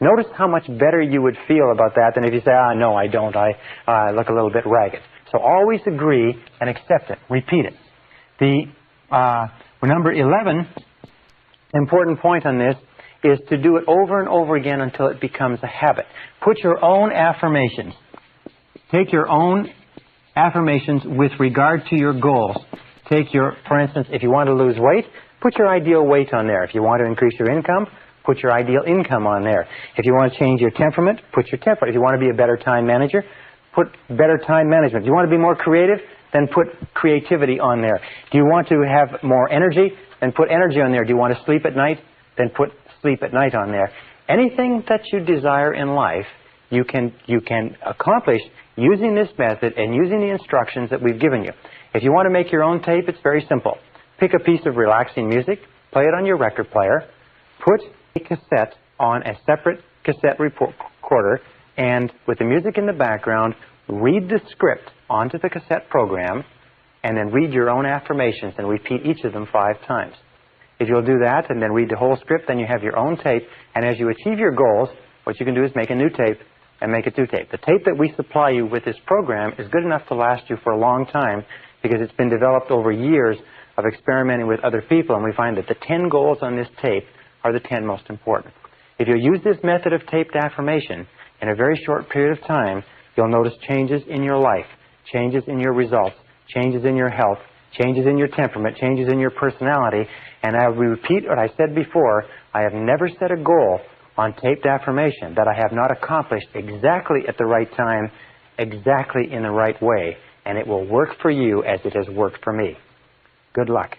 S1: Notice how much better you would feel about that than if you say, no, I don't. I look a little bit ragged. So always agree and accept it. Repeat it. The number 11 important point on this is to do it over and over again until it becomes a habit. Put your own affirmations. Take your own affirmations with regard to your goals. For instance, if you want to lose weight, put your ideal weight on there. If you want to increase your income, put your ideal income on there. If you want to change your temperament, put your temperament. If you want to be a better time manager, put better time management. If you want to be more creative, then put creativity on there. Do you want to have more energy? Then put energy on there. Do you want to sleep at night? Then put sleep at night on there. Anything that you desire in life, you can accomplish using this method and using the instructions that we've given you. If you want to make your own tape, it's very simple. Pick a piece of relaxing music, play it on your record player, put a cassette on a separate cassette recorder, and with the music in the background, read the script onto the cassette program, and then read your own affirmations and repeat each of them 5 times. If you'll do that and then read the whole script, then you have your own tape, and as you achieve your goals, what you can do is make a new tape and make a 2 tape. The tape that we supply you with this program is good enough to last you for a long time because it's been developed over years of experimenting with other people, and we find that the 10 goals on this tape are the 10 most important. If you use this method of taped affirmation in a very short period of time, you'll notice changes in your life, changes in your results, changes in your health, changes in your temperament, changes in your personality. And I will repeat what I said before, I have never set a goal on taped affirmation that I have not accomplished exactly at the right time, exactly in the right way, and it will work for you as it has worked for me. Good luck.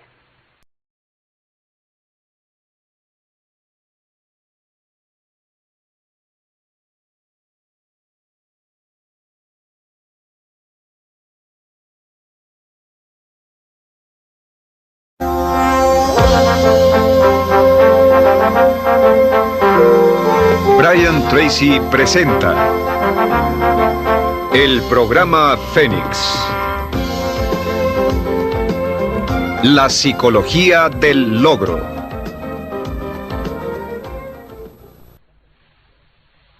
S3: Brian Tracy presenta el programa Fénix. La psicología del logro.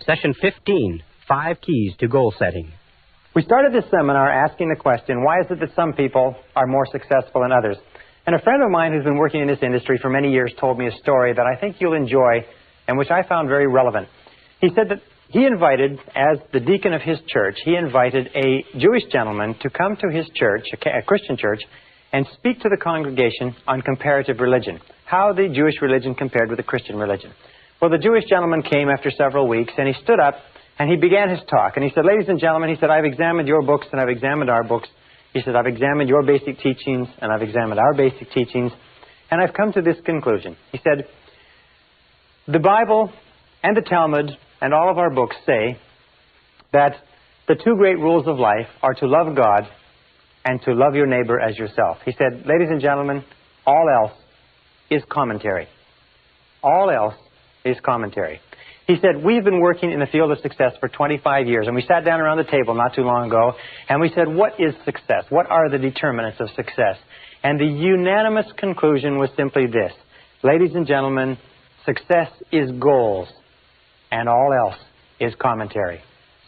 S2: Session 15, 5 Keys to Goal Setting.
S1: We started this seminar asking the question, why is it that some people are more successful than others? And a friend of mine who's been working in this industry for many years told me a story that I think you'll enjoy and which I found very relevant. He said that he invited, as the deacon of his church, he invited a Jewish gentleman to come to his church, a Christian church, and speak to the congregation on comparative religion, how the Jewish religion compared with the Christian religion. Well, the Jewish gentleman came after several weeks, and he stood up, and he began his talk. And he said, ladies and gentlemen, he said, I've examined your books, and I've examined our books. He said, I've examined your basic teachings, and I've examined our basic teachings, and I've come to this conclusion. He said, the Bible and the Talmud and all of our books say that the two great rules of life are to love God and to love your neighbor as yourself. He said, ladies and gentlemen, all else is commentary. All else is commentary. He said, we've been working in the field of success for 25 years, and we sat down around the table not too long ago, and we said, what is success? What are the determinants of success? And the unanimous conclusion was simply this. Ladies and gentlemen, success is goals, and all else is commentary.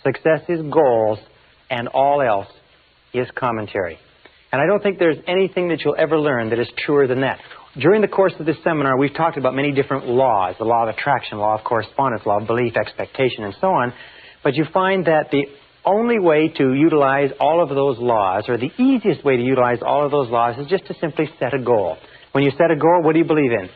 S1: Success is goals, and all else is commentary. And I don't think there's anything that you'll ever learn that is truer than that. During the course of this seminar, we've talked about many different laws, the law of attraction, law of correspondence, law of belief, expectation, and so on. But you find that the only way to utilize all of those laws, or the easiest way to utilize all of those laws, is just to simply set a goal. When you set a goal, what do you believe in?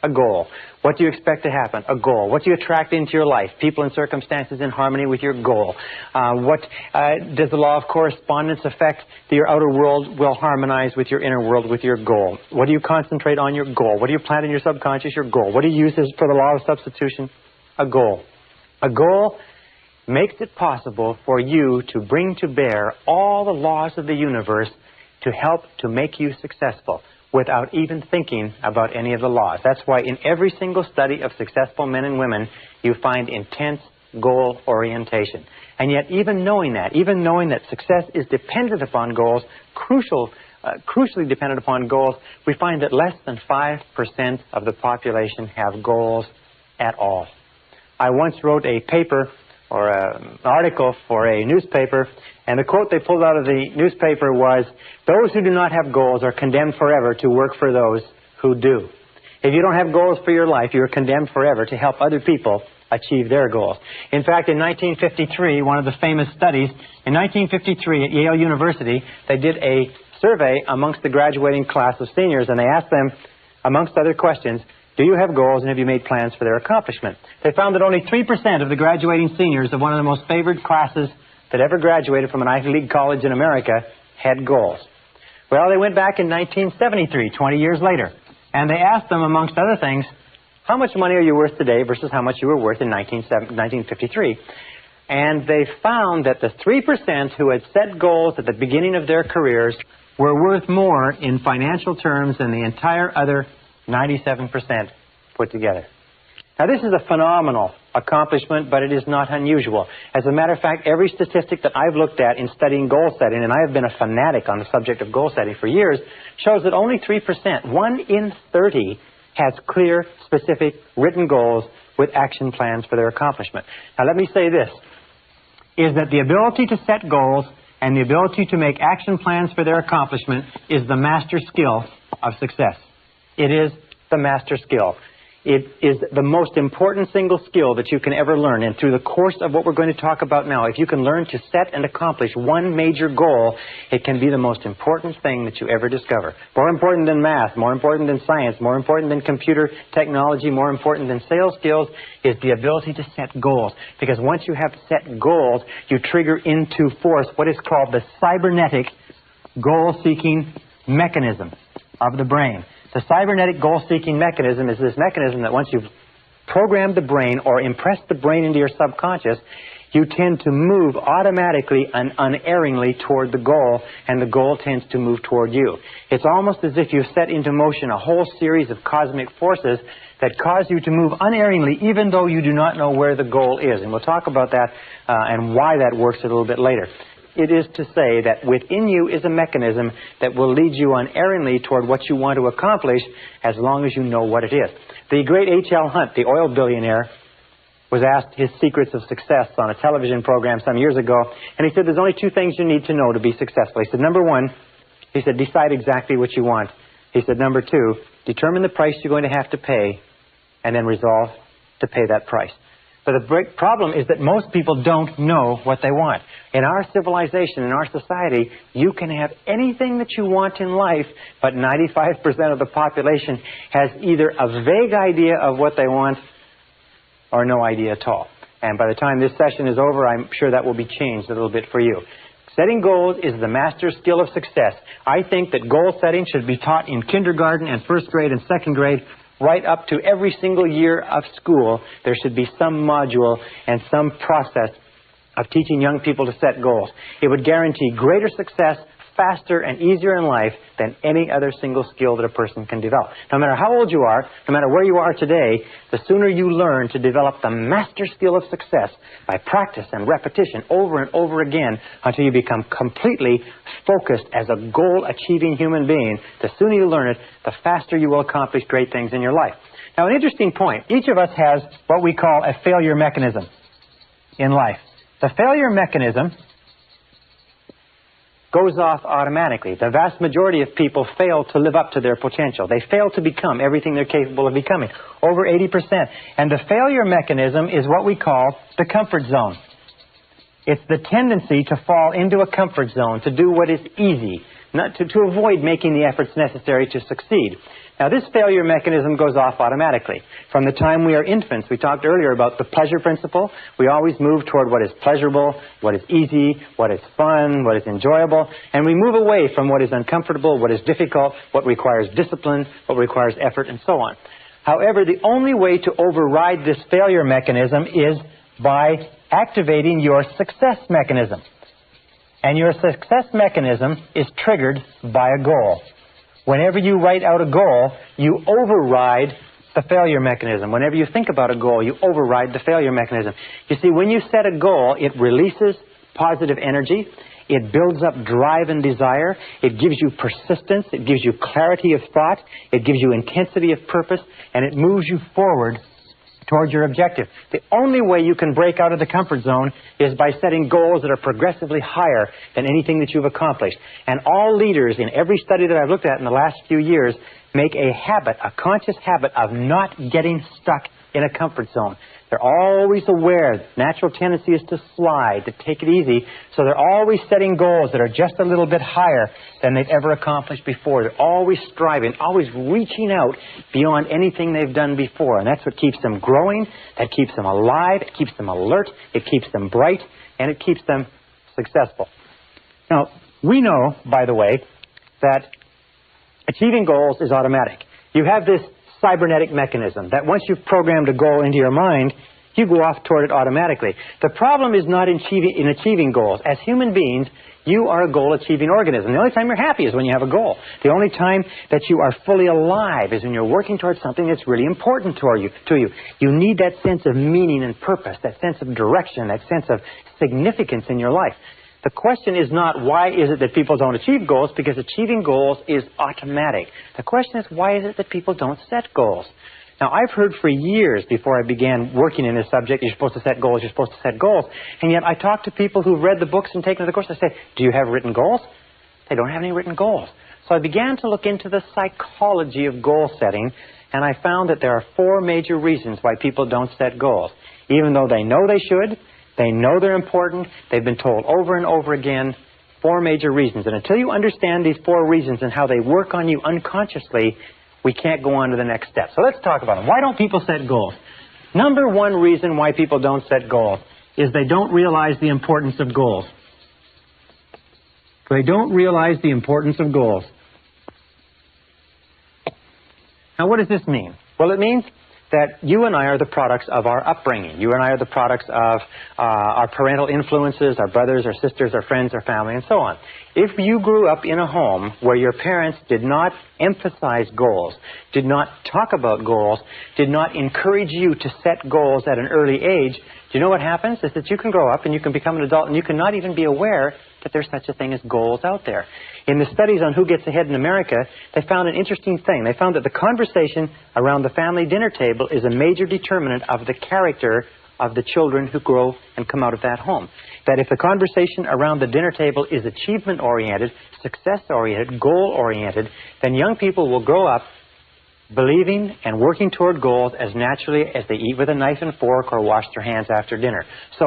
S1: A goal. What do you expect to happen? A goal. What do you attract into your life? People and circumstances in harmony with your goal. What does the law of correspondence affect? Your outer world will harmonize with your inner world with your goal. What do you concentrate on? Your goal. What do you plant in your subconscious? Your goal. What do you use for the law of substitution? A goal. A goal makes it possible for you to bring to bear all the laws of the universe to help to make you successful, without even thinking about any of the laws. That's why in every single study of successful men and women, you find intense goal orientation. And yet even knowing that success is dependent upon goals, crucially dependent upon goals, we find that less than 5% of the population have goals at all. I once wrote a paper or an article for a newspaper, and the quote they pulled out of the newspaper was, those who do not have goals are condemned forever to work for those who do. If you don't have goals for your life, you're condemned forever to help other people achieve their goals. In fact, in 1953, one of the famous studies, in 1953 at Yale University, they did a survey amongst the graduating class of seniors, and they asked them, amongst other questions, do you have goals and have you made plans for their accomplishment? They found that only 3% of the graduating seniors of one of the most favored classes that ever graduated from an Ivy League college in America had goals. Well, they went back in 1973, 20 years later, and they asked them, amongst other things, how much money are you worth today versus how much you were worth in 1953? And they found that the 3% who had set goals at the beginning of their careers were worth more in financial terms than the entire other 97% put together. Now, this is a phenomenal accomplishment, but it is not unusual. As a matter of fact, every statistic that I've looked at in studying goal setting, and I have been a fanatic on the subject of goal setting for years, shows that only 3%, 1 in 30, has clear, specific, written goals with action plans for their accomplishment. Now, let me say this, is that the ability to set goals and the ability to make action plans for their accomplishment is the master skill of success. It is the master skill. It is the most important single skill that you can ever learn. And through the course of what we're going to talk about now, if you can learn to set and accomplish one major goal, it can be the most important thing that you ever discover. More important than math, more important than science, more important than computer technology, more important than sales skills is the ability to set goals. Because once you have set goals, you trigger into force what is called the cybernetic goal-seeking mechanism of the brain. The cybernetic goal-seeking mechanism is this mechanism that once you've programmed the brain or impressed the brain into your subconscious, you tend to move automatically and unerringly toward the goal, and the goal tends to move toward you. It's almost as if you've set into motion a whole series of cosmic forces that cause you to move unerringly even though you do not know where the goal is. And we'll talk about that and why that works a little bit later. It is to say that within you is a mechanism that will lead you unerringly toward what you want to accomplish as long as you know what it is. The great H.L. Hunt, the oil billionaire, was asked his secrets of success on a television program some years ago, and he said there's only two things you need to know to be successful. He said, number one, he said, decide exactly what you want. He said, number two, determine the price you're going to have to pay, and then resolve to pay that price. But the problem is that most people don't know what they want. In our civilization, in our society, you can have anything that you want in life, but 95% of the population has either a vague idea of what they want or no idea at all. And by the time this session is over, I'm sure that will be changed a little bit for you. Setting goals is the master skill of success. I think that goal setting should be taught in kindergarten and first grade and second grade, right up to every single year of school. There should be some module and some process of teaching young people to set goals. It would guarantee greater success, faster and easier in life than any other single skill that a person can develop. No matter how old you are, no matter where you are today, the sooner you learn to develop the master skill of success by practice and repetition over and over again until you become completely focused as a goal-achieving human being, the sooner you learn it, the faster you will accomplish great things in your life. Now, an interesting point. Each of us has what we call a failure mechanism in life. The failure mechanism goes off automatically. The vast majority of people fail to live up to their potential. They fail to become everything they're capable of becoming, over 80%. And the failure mechanism is what we call the comfort zone. It's the tendency to fall into a comfort zone, to do what is easy, not to avoid making the efforts necessary to succeed. Now, this failure mechanism goes off automatically. From the time we are infants, we talked earlier about the pleasure principle. We always move toward what is pleasurable, what is easy, what is fun, what is enjoyable, and we move away from what is uncomfortable, what is difficult, what requires discipline, what requires effort, and so on. However, the only way to override this failure mechanism is by activating your success mechanism. And your success mechanism is triggered by a goal. Whenever you write out a goal, you override the failure mechanism. Whenever you think about a goal, you override the failure mechanism. You see, when you set a goal, it releases positive energy. It builds up drive and desire. It gives you persistence. It gives you clarity of thought. It gives you intensity of purpose. And it moves you forward towards your objective. The only way you can break out of the comfort zone is by setting goals that are progressively higher than anything that you've accomplished. And all leaders in every study that I've looked at in the last few years make a habit, a conscious habit of not getting stuck in a comfort zone. They're always aware. Natural tendency is to slide, to take it easy. So they're always setting goals that are just a little bit higher than they've ever accomplished before. They're always striving, always reaching out beyond anything they've done before. And that's what keeps them growing. That keeps them alive. It keeps them alert. It keeps them bright. And it keeps them successful. Now, we know, by the way, that achieving goals is automatic. You have this cybernetic mechanism that once you've programmed a goal into your mind, you go off toward it automatically. The problem is not in achieving goals. As human beings, you are a goal-achieving organism. The only time you're happy is when you have a goal. The only time that you are fully alive is when you're working towards something that's really important to you. You need that sense of meaning and purpose, that sense of direction, that sense of significance in your life. The question is not why is it that people don't achieve goals, because achieving goals is automatic. The question is why is it that people don't set goals? Now, I've heard for years before I began working in this subject, you're supposed to set goals, you're supposed to set goals. And yet I talk to people who've read the books and taken the course. I say, do you have written goals? They don't have any written goals. So I began to look into the psychology of goal setting, and I found that there are 4 major reasons why people don't set goals. Even though they know they should, they know they're important, they've been told over and over again, 4 major reasons. And until you understand these 4 reasons and how they work on you unconsciously, we can't go on to the next step. So let's talk about them. Why don't people set goals? Number 1 reason why people don't set goals is they don't realize the importance of goals. They don't realize the importance of goals. Now, what does this mean? Well, it means that you and I are the products of our upbringing. You and I are the products of our parental influences, our brothers, our sisters, our friends, our family, and so on. If you grew up in a home where your parents did not emphasize goals, did not talk about goals, did not encourage you to set goals at an early age, do you know what happens? Is that you can grow up and you can become an adult and you can not even be aware that there's such a thing as goals out there. In the studies on who gets ahead in America, they found an interesting thing. They found that the conversation around the family dinner table is a major determinant of the character of the children who grow and come out of that home. That if the conversation around the dinner table is achievement-oriented, success-oriented, goal-oriented, then young people will grow up believing and working toward goals as naturally as they eat with a knife and fork or wash their hands after dinner. So,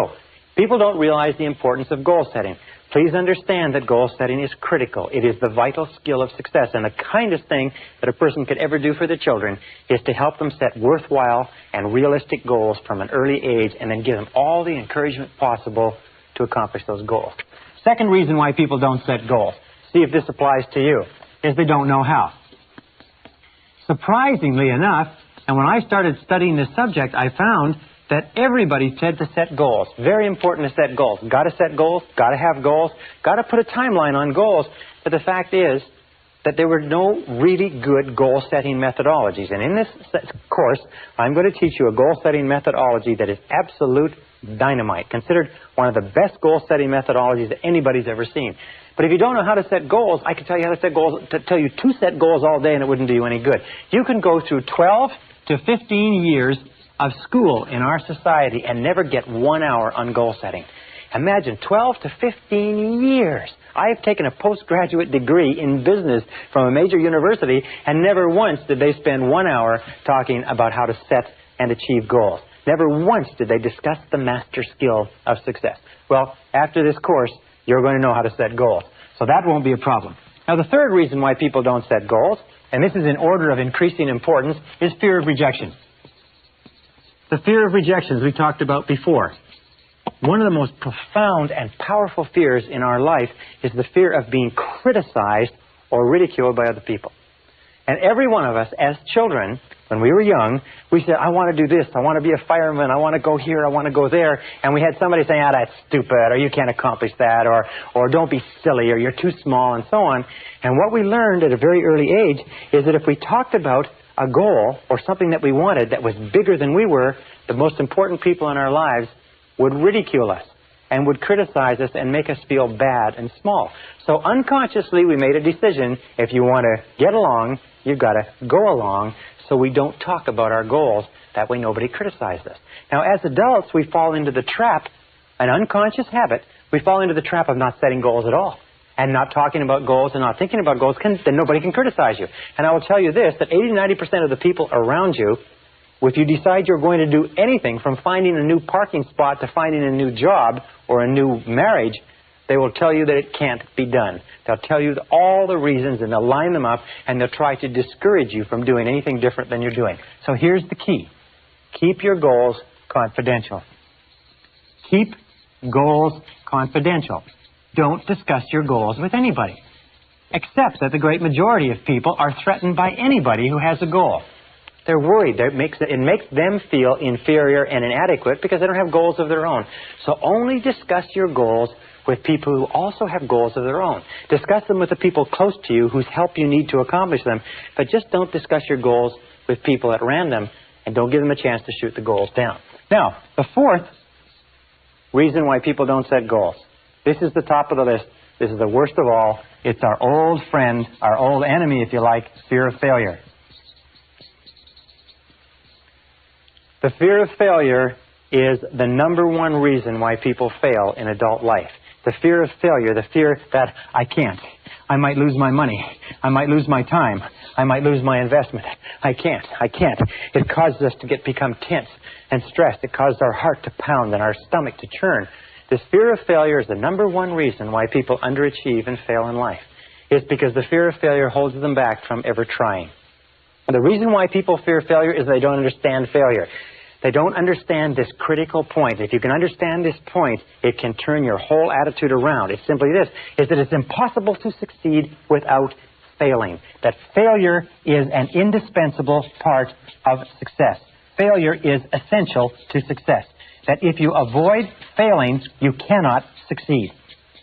S1: people don't realize the importance of goal setting. Please understand that goal setting is critical. It is the vital skill of success. And the kindest thing that a person could ever do for their children is to help them set worthwhile and realistic goals from an early age and then give them all the encouragement possible to accomplish those goals. Second reason why people don't set goals, see if this applies to you, is they don't know how. Surprisingly enough, and when I started studying this subject, I found that everybody said to set goals. Very important to set goals. Got to set goals, got to have goals, got to put a timeline on goals. But the fact is that there were no really good goal-setting methodologies. And in this course, I'm going to teach you a goal-setting methodology that is absolute dynamite, considered one of the best goal-setting methodologies that anybody's ever seen. But if you don't know how to set goals, I can tell you how to set goals, tell you to set goals all day and it wouldn't do you any good. You can go through 12 to 15 years of school in our society and never get 1 hour on goal setting. Imagine 12 to 15 years. I have taken a postgraduate degree in business from a major university and never once did they spend 1 hour talking about how to set and achieve goals. Never once did they discuss the master skill of success. Well, after this course, you're going to know how to set goals. So that won't be a problem. Now, the third reason why people don't set goals, and this is in order of increasing importance, is fear of rejection. The fear of rejection, as we talked about before. One of the most profound and powerful fears in our life is the fear of being criticized or ridiculed by other people. And every one of us, as children, when we were young, we said, I want to do this, I want to be a fireman, I want to go here, I want to go there. And we had somebody saying, that's stupid, or you can't accomplish that, or don't be silly, or you're too small, and so on. And what we learned at a very early age is that if we talked about a goal or something that we wanted that was bigger than we were, the most important people in our lives would ridicule us and would criticize us and make us feel bad and small. So unconsciously we made a decision, if you want to get along, you've got to go along, so we don't talk about our goals. That way nobody criticizes us. Now, as adults, we fall into the trap, an unconscious habit, we fall into the trap of not setting goals at all. And not talking about goals and not thinking about goals, then nobody can criticize you. And I will tell you this, that 80-90% of the people around you, if you decide you're going to do anything from finding a new parking spot to finding a new job or a new marriage, they will tell you that it can't be done. They'll tell you all the reasons and they'll line them up and they'll try to discourage you from doing anything different than you're doing. So here's the key. Keep your goals confidential. Keep goals confidential. Don't discuss your goals with anybody, except that the great majority of people are threatened by anybody who has a goal. They're worried. It makes them feel inferior and inadequate because they don't have goals of their own. So only discuss your goals with people who also have goals of their own. Discuss them with the people close to you whose help you need to accomplish them, but just don't discuss your goals with people at random and don't give them a chance to shoot the goals down. Now, the fourth reason why people don't set goals. This is the top of the list. This is the worst of all. It's our old friend, our old enemy, if you like, fear of failure. The fear of failure is the number one reason why people fail in adult life. The fear of failure, the fear that I can't. I might lose my money. I might lose my time. I might lose my investment. I can't. It causes us to become tense and stressed. It causes our heart to pound and our stomach to churn. This fear of failure is the number one reason why people underachieve and fail in life. It's because the fear of failure holds them back from ever trying. The reason why people fear failure is they don't understand failure. They don't understand this critical point. If you can understand this point, it can turn your whole attitude around. It's simply this, is that it's impossible to succeed without failing. That failure is an indispensable part of success. Failure is essential to success. That if you avoid failing, you cannot succeed.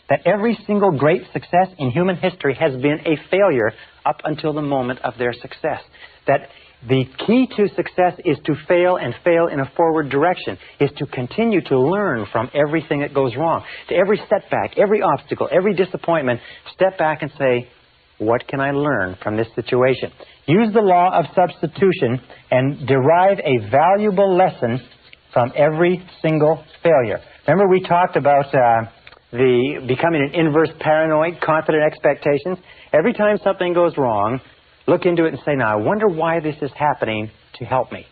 S1: That every single great success in human history has been a failure up until the moment of their success. That the key to success is to fail and fail in a forward direction, is to continue to learn from everything that goes wrong. To every setback, every obstacle, every disappointment, step back and say, what can I learn from this situation? Use the law of substitution and derive a valuable lesson from every single failure. Remember we talked about the becoming an inverse paranoid, confident expectations? Every time something goes wrong, look into it and say, now, I wonder why this is happening to help me.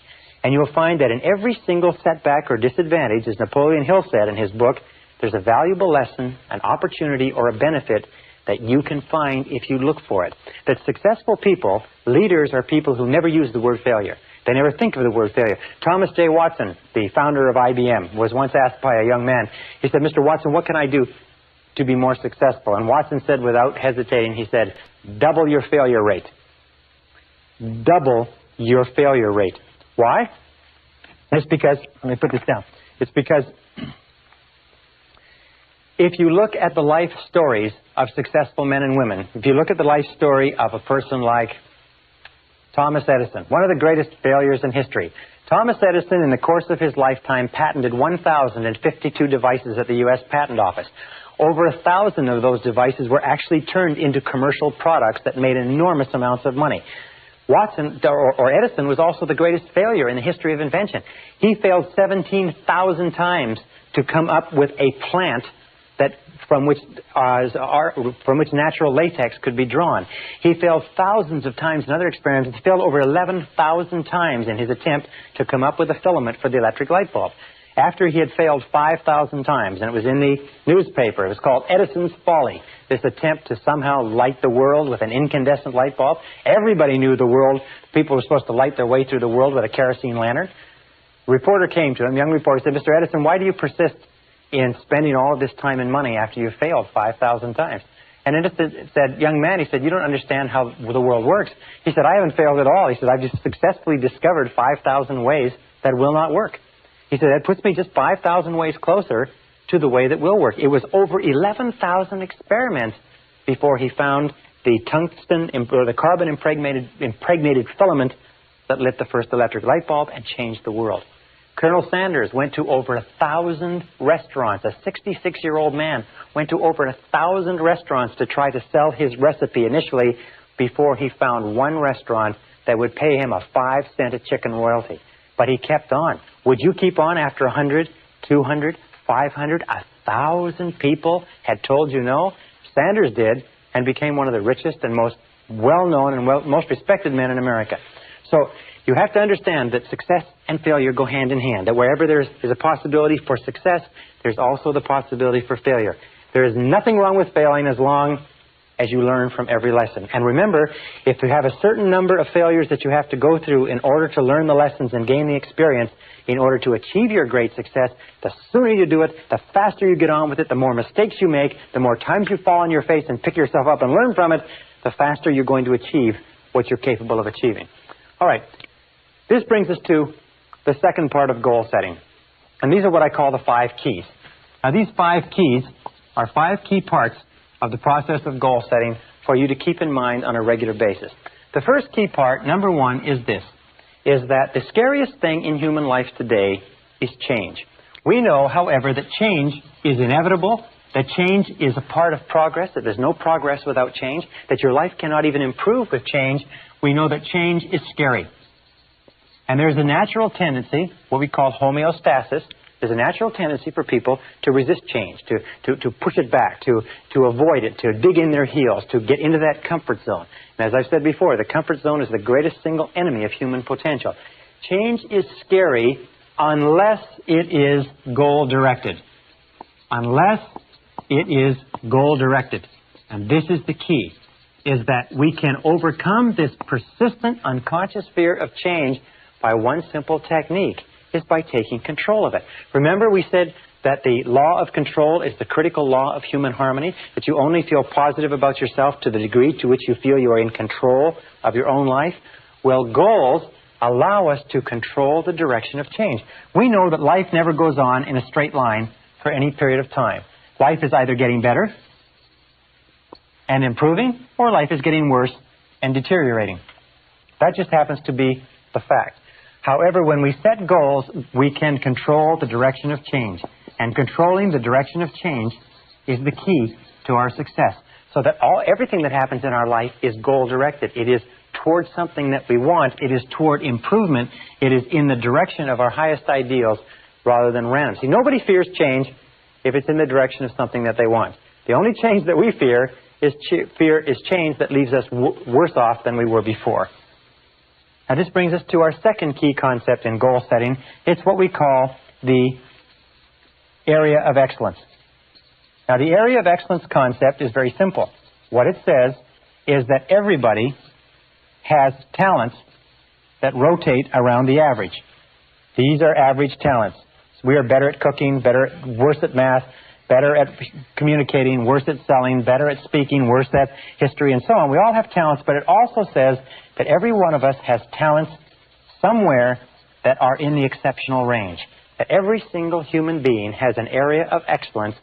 S1: And you'll find that in every single setback or disadvantage, as Napoleon Hill said in his book, there's a valuable lesson, an opportunity, or a benefit that you can find if you look for it. That successful people, leaders, are people who never use the word failure. They never think of the word failure. Thomas J. Watson, the founder of IBM, was once asked by a young man, he said, Mr. Watson, what can I do to be more successful? And Watson said without hesitating, he said, double your failure rate. Double your failure rate. Why? It's because, let me put this down. It's because if you look at the life stories of successful men and women, if you look at the life story of a person like Thomas Edison, one of the greatest failures in history. Thomas Edison, in the course of his lifetime, patented 1,052 devices at the U.S. Patent Office. Over 1,000 of those devices were actually turned into commercial products that made enormous amounts of money. Watson, or Edison, was also the greatest failure in the history of invention. He failed 17,000 times to come up with a plant that from which natural latex could be drawn. He failed thousands of times in other experiments. He failed over 11,000 times in his attempt to come up with a filament for the electric light bulb. After he had failed 5,000 times, and it was in the newspaper, it was called Edison's Folly, this attempt to somehow light the world with an incandescent light bulb. Everybody knew the world, people were supposed to light their way through the world with a kerosene lantern. A reporter came to him, a young reporter, said, Mr. Edison, why do you persist in spending all of this time and money after you've failed 5,000 times? And Edison said, young man, he said, you don't understand how the world works. He said, I haven't failed at all. He said, I've just successfully discovered 5,000 ways that will not work. He said, that puts me just 5,000 ways closer to the way that will work. It was over 11,000 experiments before he found the tungsten or the carbon impregnated filament that lit the first electric light bulb and changed the world. Colonel Sanders went to over 1,000 restaurants. A 66-year-old man went to over 1,000 restaurants to try to sell his recipe initially before he found one restaurant that would pay him a 5-cent a chicken royalty. But he kept on. Would you keep on after 100, 200, 500, 1,000 people had told you no? Sanders did, and became one of the richest and most well-known and most respected men in America. So you have to understand that success and failure go hand in hand, that wherever there is a possibility for success, there's also the possibility for failure. There is nothing wrong with failing as long as you learn from every lesson. And remember, if you have a certain number of failures that you have to go through in order to learn the lessons and gain the experience in order to achieve your great success, the sooner you do it, the faster you get on with it, the more mistakes you make, the more times you fall on your face and pick yourself up and learn from it, the faster you're going to achieve what you're capable of achieving. All right. This brings us to the second part of goal setting. And these are what I call the 5 keys. Now, these 5 keys are 5 key parts of the process of goal setting for you to keep in mind on a regular basis. The first key part, number 1, is this, is that the scariest thing in human life today is change. We know, however, that change is inevitable, that change is a part of progress, that there's no progress without change, that your life cannot even improve with change. We know that change is scary. And there's a natural tendency, what we call homeostasis, There's a natural tendency for people to resist change, to push it back, to avoid it, to dig in their heels, to get into that comfort zone. And as I've said before, the comfort zone is the greatest single enemy of human potential. Change is scary unless it is goal-directed. Unless it is goal-directed. And this is the key, is that we can overcome this persistent unconscious fear of change by one simple technique, is by taking control of it. Remember we said that the law of control is the critical law of human harmony, that you only feel positive about yourself to the degree to which you feel you are in control of your own life. Well, goals allow us to control the direction of change. We know that life never goes on in a straight line for any period of time. Life is either getting better and improving, or life is getting worse and deteriorating. That just happens to be the fact. However, when we set goals, we can control the direction of change. And controlling the direction of change is the key to our success. So that everything that happens in our life is goal-directed. It is towards something that we want. It is toward improvement. It is in the direction of our highest ideals rather than random. See, nobody fears change if it's in the direction of something that they want. The only change that we fear is change that leaves us worse off than we were before. Now this brings us to our second key concept in goal setting. It's what we call the area of excellence. Now the area of excellence concept is very simple. What it says is that everybody has talents that rotate around the average. These are average talents. So we are better at cooking, worse at math, better at communicating, worse at selling, better at speaking, worse at history, and so on. We all have talents, but it also says that every one of us has talents somewhere that are in the exceptional range. That every single human being has an area of excellence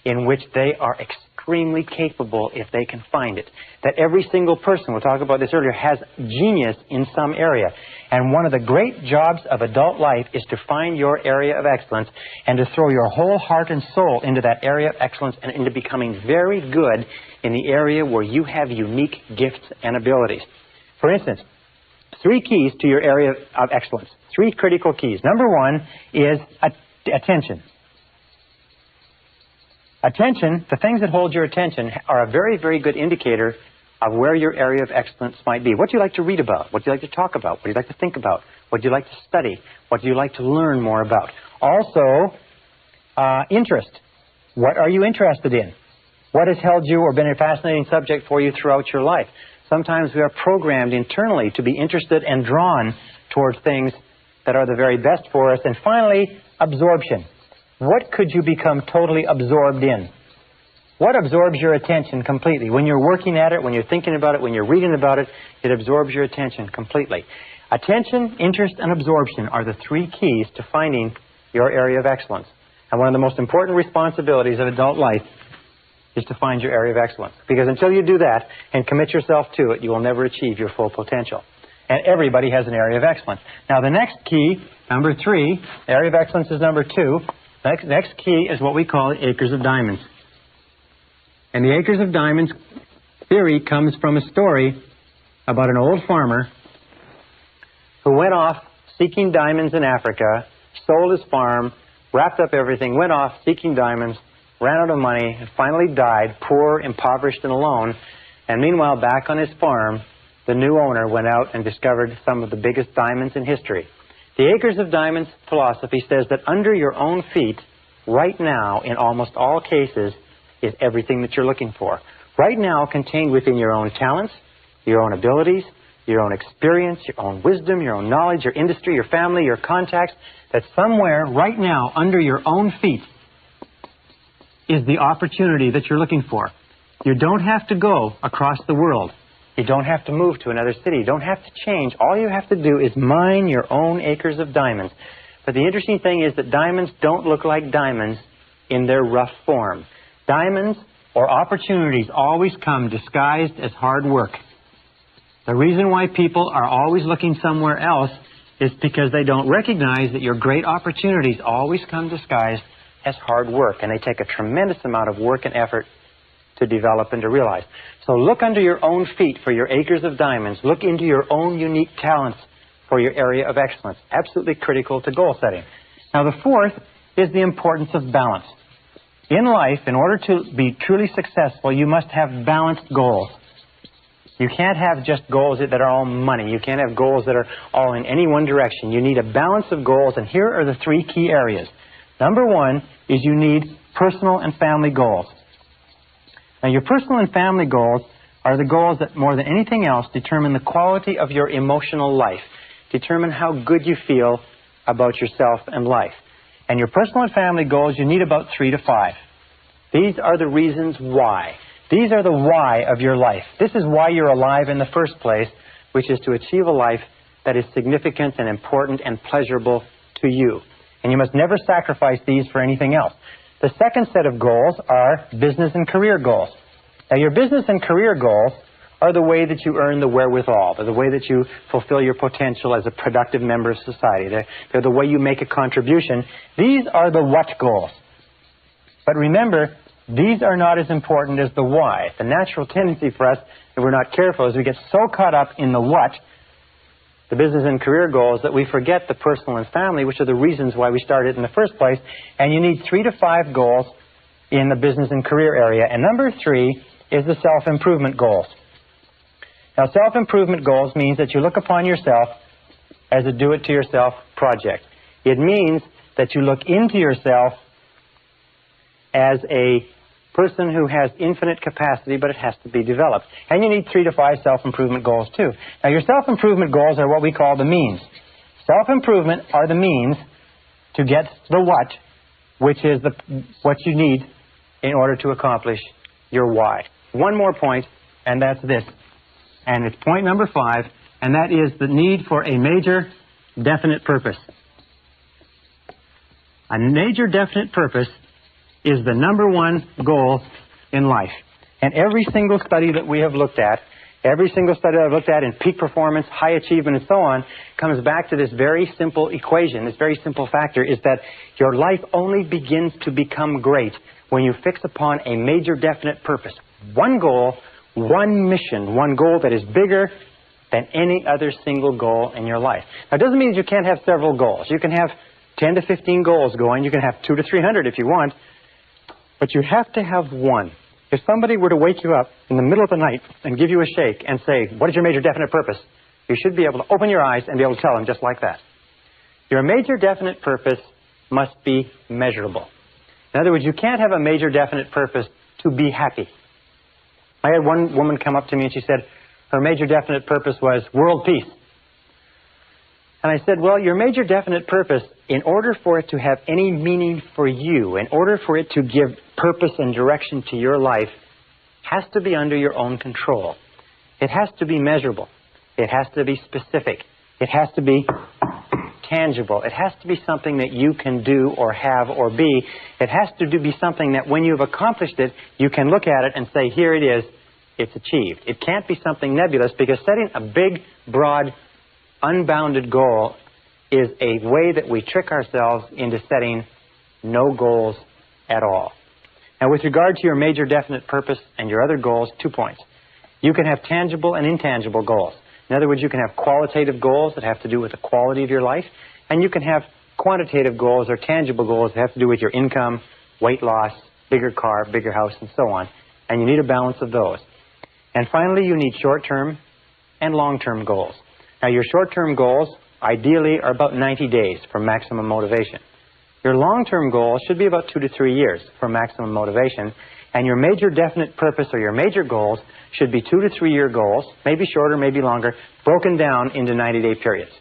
S1: in which they are extremely capable if they can find it. That every single person, we'll talk about this earlier, has genius in some area. And one of the great jobs of adult life is to find your area of excellence and to throw your whole heart and soul into that area of excellence and into becoming very good in the area where you have unique gifts and abilities. For instance, 3 keys to your area of excellence. 3 critical keys. Number 1 is attention. Attention, the things that hold your attention are a very, very good indicator of where your area of excellence might be. What do you like to read about? What do you like to talk about? What do you like to think about? What do you like to study? What do you like to learn more about? Also, interest. What are you interested in? What has held you or been a fascinating subject for you throughout your life? Sometimes we are programmed internally to be interested and drawn towards things that are the very best for us. And finally, absorption. What could you become totally absorbed in? What absorbs your attention completely? When you're working at it, when you're thinking about it, when you're reading about it, it absorbs your attention completely. Attention, interest, and absorption are the 3 keys to finding your area of excellence. And one of the most important responsibilities of adult life is to find your area of excellence. Because until you do that and commit yourself to it, you will never achieve your full potential. And everybody has an area of excellence. Now the next key, number 3, area of excellence is number 2. Next key is what we call the acres of diamonds. And the acres of diamonds theory comes from a story about an old farmer who went off seeking diamonds in Africa, sold his farm, wrapped up everything, went off seeking diamonds, ran out of money, and finally died, poor, impoverished, and alone. And meanwhile, back on his farm, the new owner went out and discovered some of the biggest diamonds in history. The Acres of Diamonds philosophy says that under your own feet, right now, in almost all cases, is everything that you're looking for. Right now, contained within your own talents, your own abilities, your own experience, your own wisdom, your own knowledge, your industry, your family, your contacts, that somewhere right now under your own feet is the opportunity that you're looking for. You don't have to go across the world. You don't have to move to another city. You don't have to change. All you have to do is mine your own acres of diamonds. But the interesting thing is that diamonds don't look like diamonds in their rough form. Diamonds or opportunities always come disguised as hard work. The reason why people are always looking somewhere else is because they don't recognize that your great opportunities always come disguised as hard work, and they take a tremendous amount of work and effort to develop and to realize. So look under your own feet for your acres of diamonds. Look into your own unique talents for your area of excellence. Absolutely critical to goal setting. Now the fourth is the importance of balance. In life, in order to be truly successful, you must have balanced goals. You can't have just goals that are all money. You can't have goals that are all in any one direction. You need a balance of goals, and here are the three key areas. Number one is you need personal and family goals. Now, your personal and family goals are the goals that, more than anything else, determine the quality of your emotional life, determine how good you feel about yourself and life. And your personal and family goals, you need about 3 to 5. These are the reasons why. These are the why of your life. This is why you're alive in the first place, which is to achieve a life that is significant and important and pleasurable to you. And you must never sacrifice these for anything else. The second set of goals are business and career goals. Now, your business and career goals are the way that you earn the wherewithal. They're the way that you fulfill your potential as a productive member of society. They're the way you make a contribution. These are the what goals. But remember, these are not as important as the why. The natural tendency for us, if we're not careful, is we get so caught up in the what, the business and career goals, that we forget the personal and family, which are the reasons why we started in the first place. And you need 3 to 5 goals in the business and career area. And number 3 is the self-improvement goals. Now, self-improvement goals means that you look upon yourself as a do-it-to-yourself project. It means that you look into yourself as a person who has infinite capacity, but it has to be developed. And you need 3 to 5 self-improvement goals, too. Now, your self-improvement goals are what we call the means. Self-improvement are the means to get the what, which is what you need in order to accomplish your why. One more point, and that's this. And it's point number 5, and that is the need for a major definite purpose. A major definite purpose is the number one goal in life. And every single study that we have looked at, every single study that I've looked at in peak performance, high achievement, and so on, comes back to this very simple equation, this very simple factor, is that your life only begins to become great when you fix upon a major definite purpose. One goal, one mission, one goal that is bigger than any other single goal in your life. Now, it doesn't mean you can't have several goals. You can have 10 to 15 goals going. You can have 200 to 300 if you want. But you have to have one. If somebody were to wake you up in the middle of the night and give you a shake and say, what is your major definite purpose? You should be able to open your eyes and be able to tell them just like that. Your major definite purpose must be measurable. In other words, you can't have a major definite purpose to be happy. I had one woman come up to me and she said her major definite purpose was world peace. And I said, well, your major definite purpose, in order for it to have any meaning for you, in order for it to give purpose and direction to your life, has to be under your own control. It has to be measurable. It has to be specific. It has to be tangible. It has to be something that you can do or have or be. It has to be something that when you've accomplished it, you can look at it and say, here it is, it's achieved. It can't be something nebulous, because setting a big, broad, unbounded goal is a way that we trick ourselves into setting no goals at all. Now, with regard to your major definite purpose and your other goals, 2 points. You can have tangible and intangible goals. In other words, you can have qualitative goals that have to do with the quality of your life, and you can have quantitative goals or tangible goals that have to do with your income, weight loss, bigger car, bigger house, and so on. And you need a balance of those. And finally, you need short-term and long-term goals. Now, your short-term goals, ideally, are about 90 days for maximum motivation. Your long-term goals should be about 2 to 3 years for maximum motivation. And your major definite purpose or your major goals should be 2 to 3 year goals, maybe shorter, maybe longer, broken down into 90-day periods.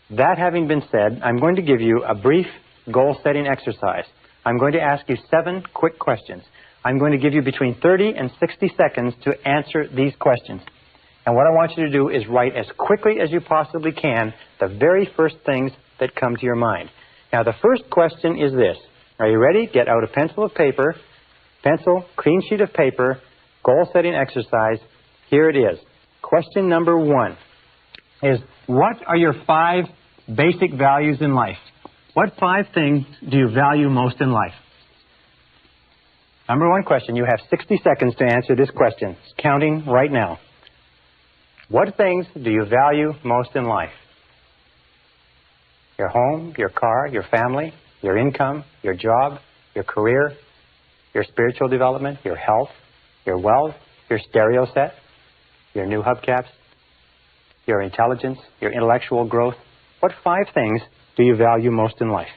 S1: That having been said, I'm going to give you a brief goal-setting exercise. I'm going to ask you 7 quick questions. I'm going to give you between 30 and 60 seconds to answer these questions. And what I want you to do is write as quickly as you possibly can the very first things that come to your mind. Now, the first question is this. Are you ready? Get out a pencil of paper, pencil, clean sheet of paper, goal-setting exercise. Here it is. Question number 1 is, what are your 5 basic values in life? What 5 things do you value most in life? Number 1 question. You have 60 seconds to answer this question. It's counting right now. What things do you value most in life? Your home, your car, your family, your income, your job, your career, your spiritual development, your health, your wealth, your stereo set, your new hubcaps, your intelligence, your intellectual growth. What 5 things do you value most in life?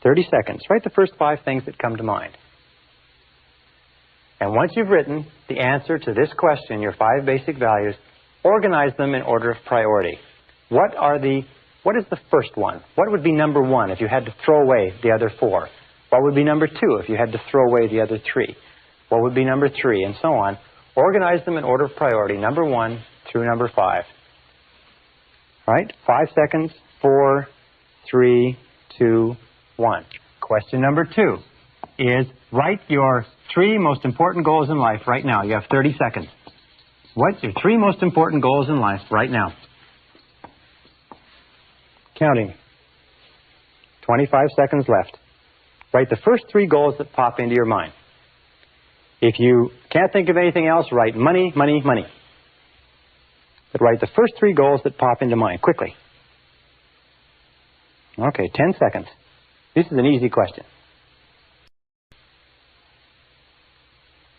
S1: 30 seconds. Write the first 5 things that come to mind. And once you've written the answer to this question, your 5 basic values, organize them in order of priority. What is the first one? What would be number 1 if you had to throw away the other 4? What would be number 2 if you had to throw away the other 3? What would be number 3, and so on? Organize them in order of priority, number 1 through number 5. All right? 5 seconds. 4, 3, 2, 1. Question number 2 is write your 3 most important goals in life right now. You have 30 seconds. What's your 3 most important goals in life right now? Counting. 25 seconds left. Write the first 3 goals that pop into your mind. If you can't think of anything else, write money, money, money. But write the first 3 goals that pop into mind, quickly. Okay, 10 seconds. This is an easy question.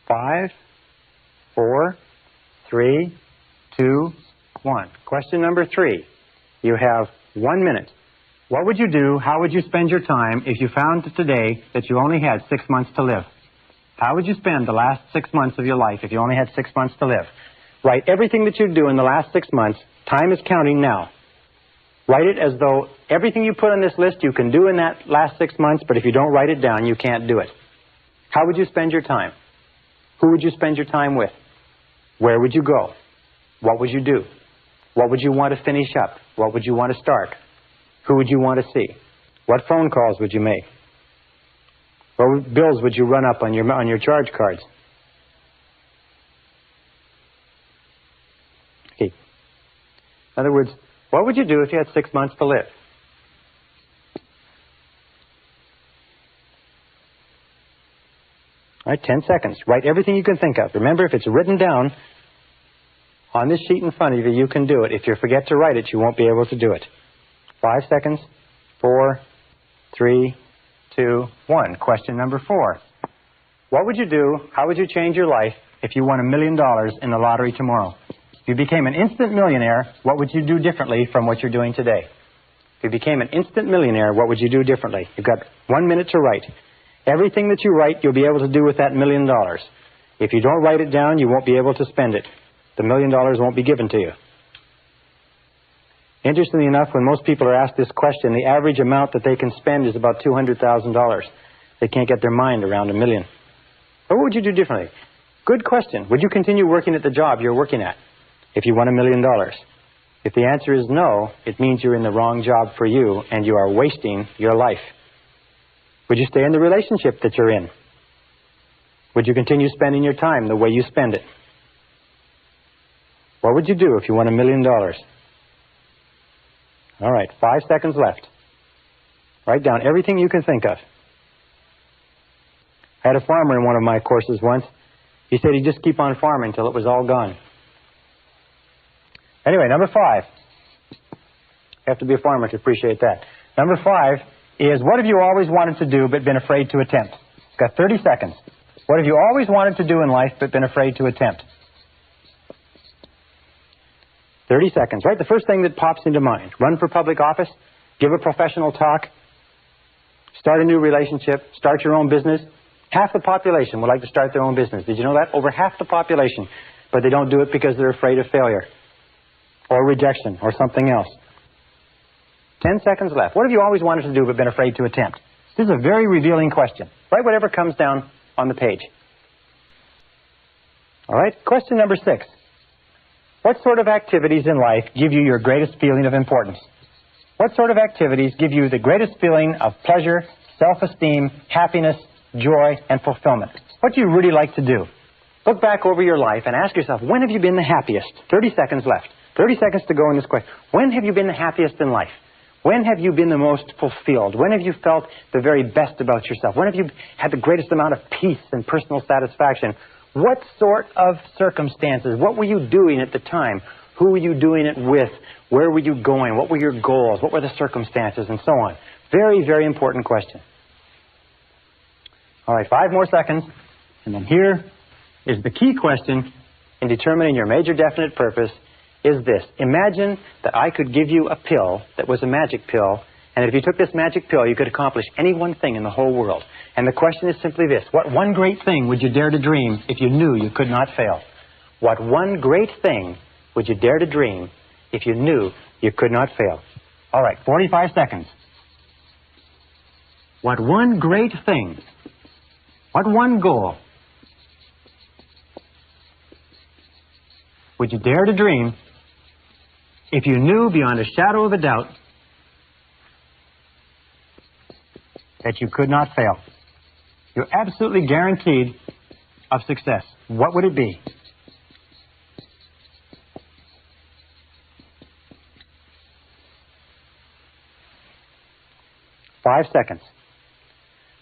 S1: 5, 4, 3, 2, 1. Question number 3. You have 1 minute. What would you do, how would you spend your time if you found today that you only had 6 months to live? How would you spend the last 6 months of your life if you only had 6 months to live? Write everything that you do in the last 6 months. Time is counting now. Write it as though everything you put on this list you can do in that last 6 months, but if you don't write it down, you can't do it. How would you spend your time? Who would you spend your time with? Where would you go? What would you do? What would you want to finish up? What would you want to start? Who would you want to see? What phone calls would you make? What bills would you run up on your charge cards? Okay. In other words, what would you do if you had 6 months to live? All right, 10 seconds. Write everything you can think of. Remember, if it's written down on this sheet in front of you, you can do it. If you forget to write it, you won't be able to do it. 5 seconds. 4, 3, 2, 1. Question number 4. What would you do, how would you change your life if you won $1 million in the lottery tomorrow? If you became an instant millionaire, what would you do differently from what you're doing today? If you became an instant millionaire, what would you do differently? You've got 1 minute to write. Everything that you write, you'll be able to do with that $1 million. If you don't write it down, you won't be able to spend it. The $1 million won't be given to you. Interestingly enough, when most people are asked this question, the average amount that they can spend is about $200,000. They can't get their mind around $1 million. What would you do differently? Good question. Would you continue working at the job you're working at if you won $1 million? If the answer is no, it means you're in the wrong job for you and you are wasting your life. Would you stay in the relationship that you're in? Would you continue spending your time the way you spend it? What would you do if you won $1 million? All right, 5 seconds left. Write down everything you can think of. I had a farmer in one of my courses once. He said he'd just keep on farming until it was all gone. Anyway, number 5. You have to be a farmer to appreciate that. Number 5 is, what have you always wanted to do but been afraid to attempt? You've got 30 seconds. What have you always wanted to do in life but been afraid to attempt? 30 seconds. Right? The first thing that pops into mind. Run for public office, give a professional talk, start a new relationship, start your own business. Half the population would like to start their own business. Did you know that? Over half the population. But they don't do it because they're afraid of failure or rejection or something else. 10 seconds left. What have you always wanted to do but been afraid to attempt? This is a very revealing question. Write whatever comes down on the page. All right? Question number 6. What sort of activities in life give you your greatest feeling of importance? What sort of activities give you the greatest feeling of pleasure, self-esteem, happiness, joy, and fulfillment? What do you really like to do? Look back over your life and ask yourself, when have you been the happiest? 30 seconds left. 30 seconds to go in this question. When have you been the happiest in life? When have you been the most fulfilled? When have you felt the very best about yourself? When have you had the greatest amount of peace and personal satisfaction? What sort of circumstances? What were you doing at the time? Who were you doing it with? Where were you going? What were your goals? What were the circumstances? And so on. Very, very important question. All right, 5 more seconds. And then here is the key question in determining your major definite purpose is this. Imagine that I could give you a pill that was a magic pill, and if you took this magic pill, you could accomplish any one thing in the whole world. And the question is simply this. What one great thing would you dare to dream if you knew you could not fail? What one great thing would you dare to dream if you knew you could not fail? All right, 45 seconds. What one great thing, what one goal would you dare to dream if you knew beyond a shadow of a doubt that you could not fail? You're absolutely guaranteed of success. What would it be? Five seconds.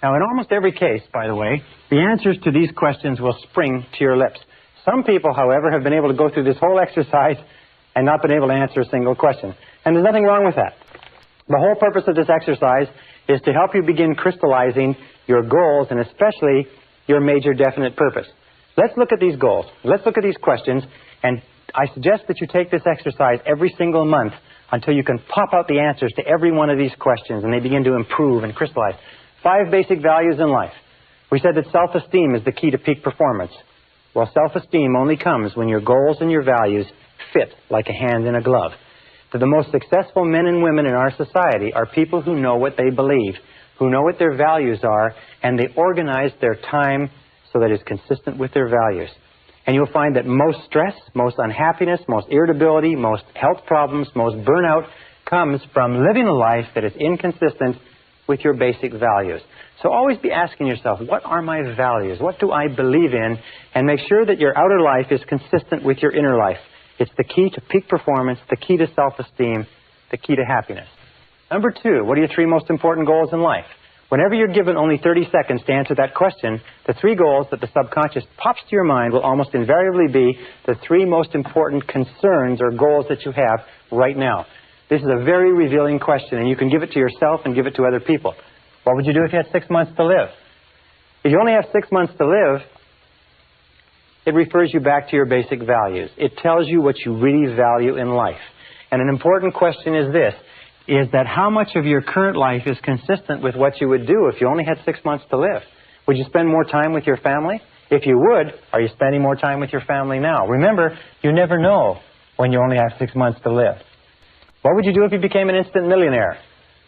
S1: Now, in almost every case, by the way, the answers to these questions will spring to your lips. Some people, however, have been able to go through this whole exercise and not been able to answer a single question. And there's nothing wrong with that. The whole purpose of this exercise is to help you begin crystallizing your goals and especially your major definite purpose. Let's look at these goals. Let's look at these questions, and I suggest that you take this exercise every single month until you can pop out the answers to every one of these questions and they begin to improve and crystallize. 5 basic values in life. We said that self-esteem is the key to peak performance. Well, self-esteem only comes when your goals and your values fit like a hand in a glove. That the most successful men and women in our society are people who know what they believe, who know what their values are, and they organize their time so that it's consistent with their values. And you'll find that most stress, most unhappiness, most irritability, most health problems, most burnout comes from living a life that is inconsistent with your basic values. So always be asking yourself, what are my values? What do I believe in? And make sure that your outer life is consistent with your inner life. It's the key to peak performance, the key to self-esteem, the key to happiness. Number 2, what are your 3 most important goals in life? Whenever you're given only 30 seconds to answer that question, the 3 goals that the subconscious pops to your mind will almost invariably be the 3 most important concerns or goals that you have right now. This is a very revealing question, and you can give it to yourself and give it to other people. What would you do if you had 6 months to live? If you only have 6 months to live, it refers you back to your basic values. It tells you what you really value in life. And an important question is this, is that how much of your current life is consistent with what you would do if you only had 6 months to live? Would you spend more time with your family? If you would, are you spending more time with your family now? Remember, you never know when you only have 6 months to live. What would you do if you became an instant millionaire?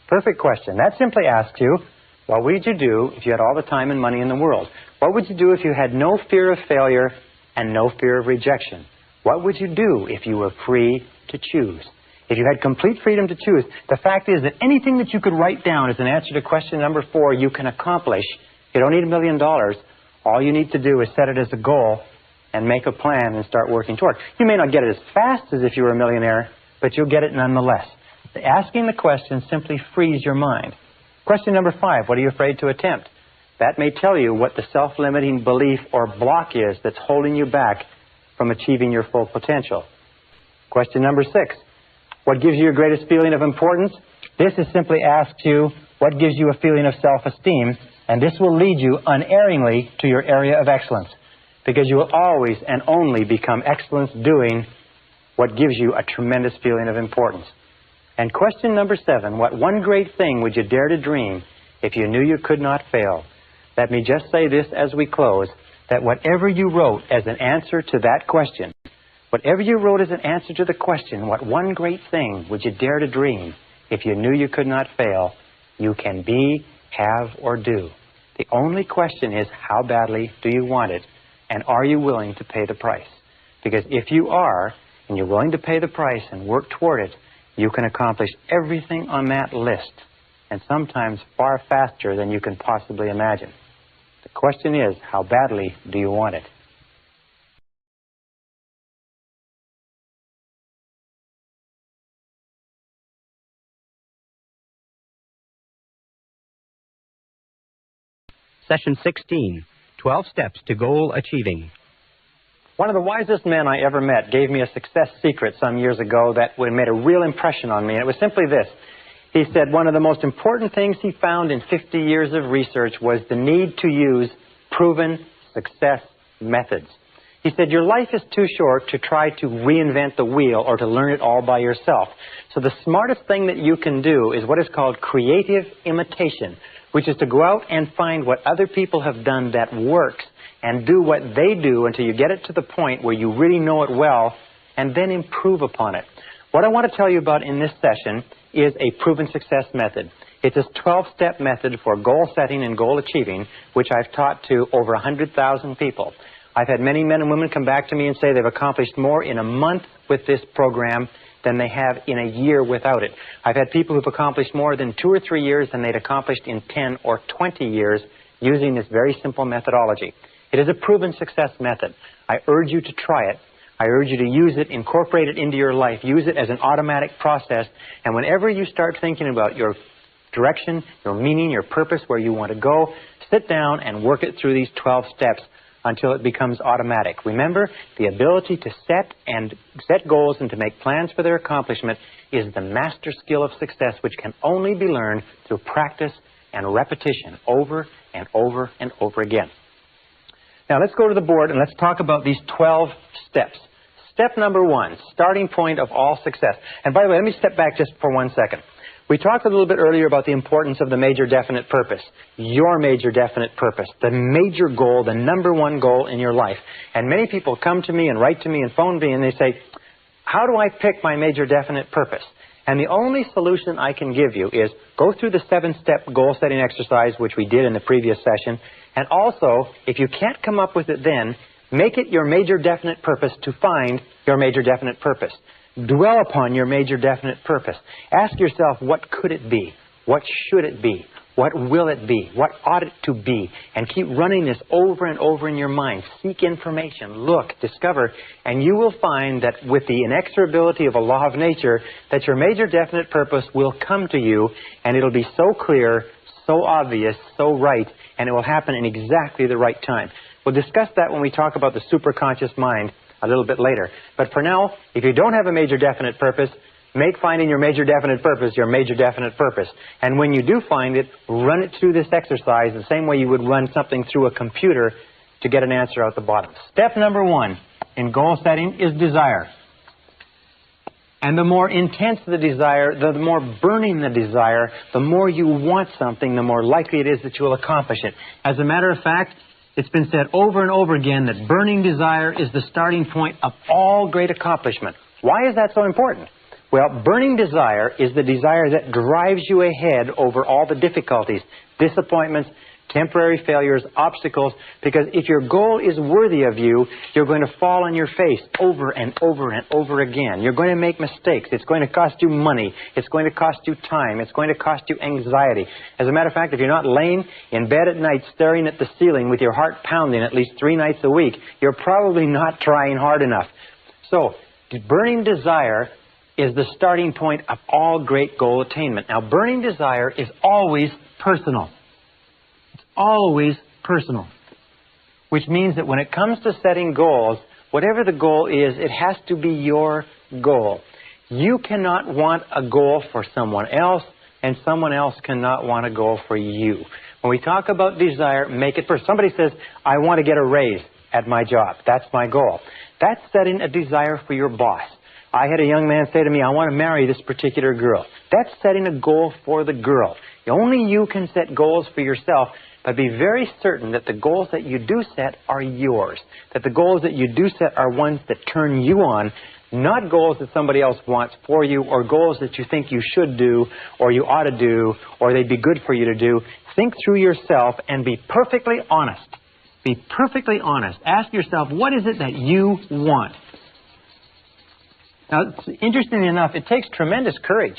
S1: Perfect question. That simply asks you, what would you do if you had all the time and money in the world? What would you do if you had no fear of failure and no fear of rejection? What would you do if you were free to choose? If you had complete freedom to choose, the fact is that anything that you could write down as an answer to question number 4, you can accomplish. You don't need $1 million. All you need to do is set it as a goal and make a plan and start working toward it. You may not get it as fast as if you were a millionaire, but you'll get it nonetheless. Asking the question simply frees your mind. Question number 5, what are you afraid to attempt? That may tell you what the self-limiting belief or block is that's holding you back from achieving your full potential. Question number 6, what gives you your greatest feeling of importance? This is simply asks you what gives you a feeling of self-esteem, and this will lead you unerringly to your area of excellence, because you will always and only become excellence doing what gives you a tremendous feeling of importance. And question number 7, what one great thing would you dare to dream if you knew you could not fail? Let me just say this as we close, that whatever you wrote as an answer to that question, whatever you wrote as an answer to the question, what one great thing would you dare to dream if you knew you could not fail, you can be, have, or do. The only question is, how badly do you want it, and are you willing to pay the price? Because if you are, and you're willing to pay the price and work toward it, you can accomplish everything on that list, and sometimes far faster than you can possibly imagine. The question is, how badly do you want it?
S2: Session 16, 12 Steps to Goal Achieving.
S1: One of the wisest men I ever met gave me a success secret some years ago that made a real impression on me, and it was simply this. He said one of the most important things he found in 50 years of research was the need to use proven success methods. He said, your life is too short to try to reinvent the wheel or to learn it all by yourself. So the smartest thing that you can do is what is called creative imitation, which is to go out and find what other people have done that works and do what they do until you get it to the point where you really know it well and then improve upon it. What I want to tell you about in this session is a proven success method. It's a 12-step method for goal setting and goal achieving, which I've taught to over 100,000 people. I've had many men and women come back to me and say they've accomplished more in a month with this program than they have in a year without it. I've had people who've accomplished more than 2 or 3 years than they'd accomplished in 10 or 20 years using this very simple methodology. It is a proven success method. I urge you to try it. I urge you to use it, incorporate it into your life, use it as an automatic process, and whenever you start thinking about your direction, your meaning, your purpose, where you want to go, sit down and work it through these 12 steps until it becomes automatic. Remember, the ability to set goals and to make plans for their accomplishment is the master skill of success, which can only be learned through practice and repetition over and over and over again. Now let's go to the board and let's talk about these 12 steps. Step number 1, starting point of all success. And by the way, let me step back just for 1 second. We talked a little bit earlier about the importance of the major definite purpose. Your major definite purpose. The major goal, the number 1 goal in your life. And many people come to me and write to me and phone me and they say, how do I pick my major definite purpose? And the only solution I can give you is go through the 7-step goal setting exercise, which we did in the previous session. And also, if you can't come up with it then, make it your major definite purpose to find your major definite purpose. Dwell upon your major definite purpose. Ask yourself, what could it be? What should it be? What will it be? What ought it to be? And keep running this over and over in your mind. Seek information, look, discover, and you will find that with the inexorability of a law of nature, that your major definite purpose will come to you, and it'll be so clear, so obvious, so right, and it will happen in exactly the right time. We'll discuss that when we talk about the superconscious mind a little bit later. But for now, if you don't have a major definite purpose, make finding your major definite purpose your major definite purpose. And when you do find it, run it through this exercise the same way you would run something through a computer to get an answer out the bottom. Step number 1 in goal setting is desire. And the more intense the desire, the more burning the desire, the more you want something, the more likely it is that you will accomplish it. As a matter of fact, it's been said over and over again that burning desire is the starting point of all great accomplishment. Why is that so important? Well, burning desire is the desire that drives you ahead over all the difficulties, disappointments, temporary failures, obstacles, because if your goal is worthy of you, you're going to fall on your face over and over and over again. You're going to make mistakes. It's going to cost you money. It's going to cost you time. It's going to cost you anxiety. As a matter of fact, if you're not laying in bed at night staring at the ceiling with your heart pounding at least 3 nights a week, you're probably not trying hard enough. So, burning desire is the starting point of all great goal attainment. Now, burning desire is always personal. Always personal, which means that when it comes to setting goals, whatever the goal is, it has to be your goal. You cannot want a goal for someone else, and someone else cannot want a goal for you. When we talk about desire, make it personal. Somebody says, I want to get a raise at my job. That's my goal. That's setting a desire for your boss. I had a young man say to me, I want to marry this particular girl. That's setting a goal for the girl. Only you can set goals for yourself. But be very certain that the goals that you do set are yours. That the goals that you do set are ones that turn you on, not goals that somebody else wants for you, or goals that you think you should do, or you ought to do, or they'd be good for you to do. Think through yourself and be perfectly honest. Be perfectly honest. Ask yourself, what is it that you want? Now, interestingly enough, it takes tremendous courage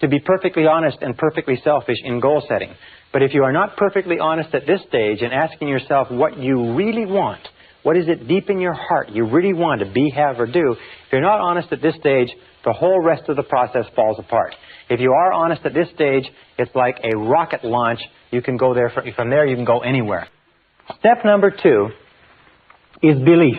S1: to be perfectly honest and perfectly selfish in goal setting. But if you are not perfectly honest at this stage and asking yourself what you really want, what is it deep in your heart you really want to be, have, or do, if you're not honest at this stage, the whole rest of the process falls apart. If you are honest at this stage, it's like a rocket launch. You can go there, from there you can go anywhere. Step number 2 is belief.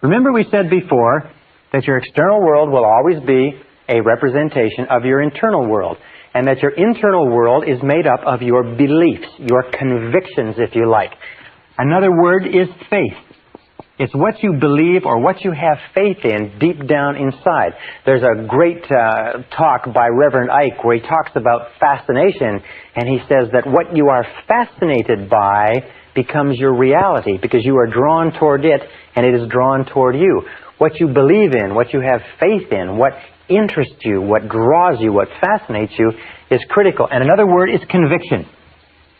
S1: Remember we said before that your external world will always be a representation of your internal world, and that your internal world is made up of your beliefs, your convictions, if you like. Another word is faith. It's what you believe or what you have faith in deep down inside. There's a great talk by Reverend Ike where he talks about fascination, and he says that what you are fascinated by becomes your reality because you are drawn toward it and it is drawn toward you. What you believe in, what you have faith in, what interests you, what draws you, what fascinates you is critical. And another word is conviction.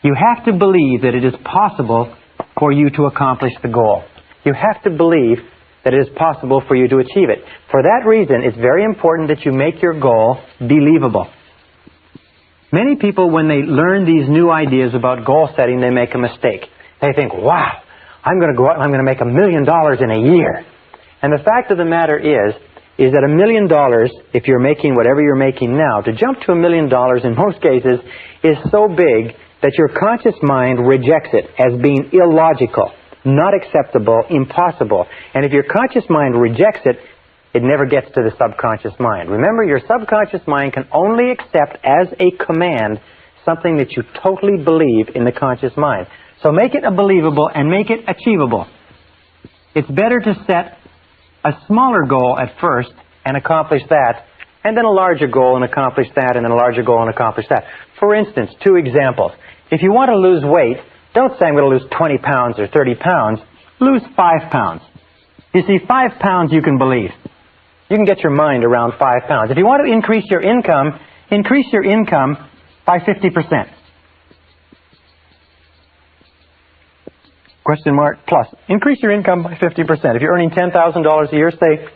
S1: You have to believe that it is possible for you to accomplish the goal. You have to believe that it is possible for you to achieve it. For that reason, it's very important that you make your goal believable. Many people, when they learn these new ideas about goal setting, they make a mistake. They think, wow, I'm going to go out and I'm going to make $1 million in a year. And the fact of the matter is that $1 million, if you're making whatever you're making now, to jump to $1 million in most cases is so big that your conscious mind rejects it as being illogical, not acceptable, impossible. And if your conscious mind rejects it, it never gets to the subconscious mind. Remember, your subconscious mind can only accept as a command something that you totally believe in the conscious mind. So make it believable and make it achievable. It's better to set a smaller goal at first and accomplish that, and then a larger goal and accomplish that, and then a larger goal and accomplish that. For instance, 2 examples. If you want to lose weight, don't say I'm going to lose 20 pounds or 30 pounds. Lose 5 pounds. You see, 5 pounds you can believe. You can get your mind around 5 pounds. If you want to increase your income by 50%. Question mark plus. Increase your income by 50%. If you're earning $10,000 a year, say,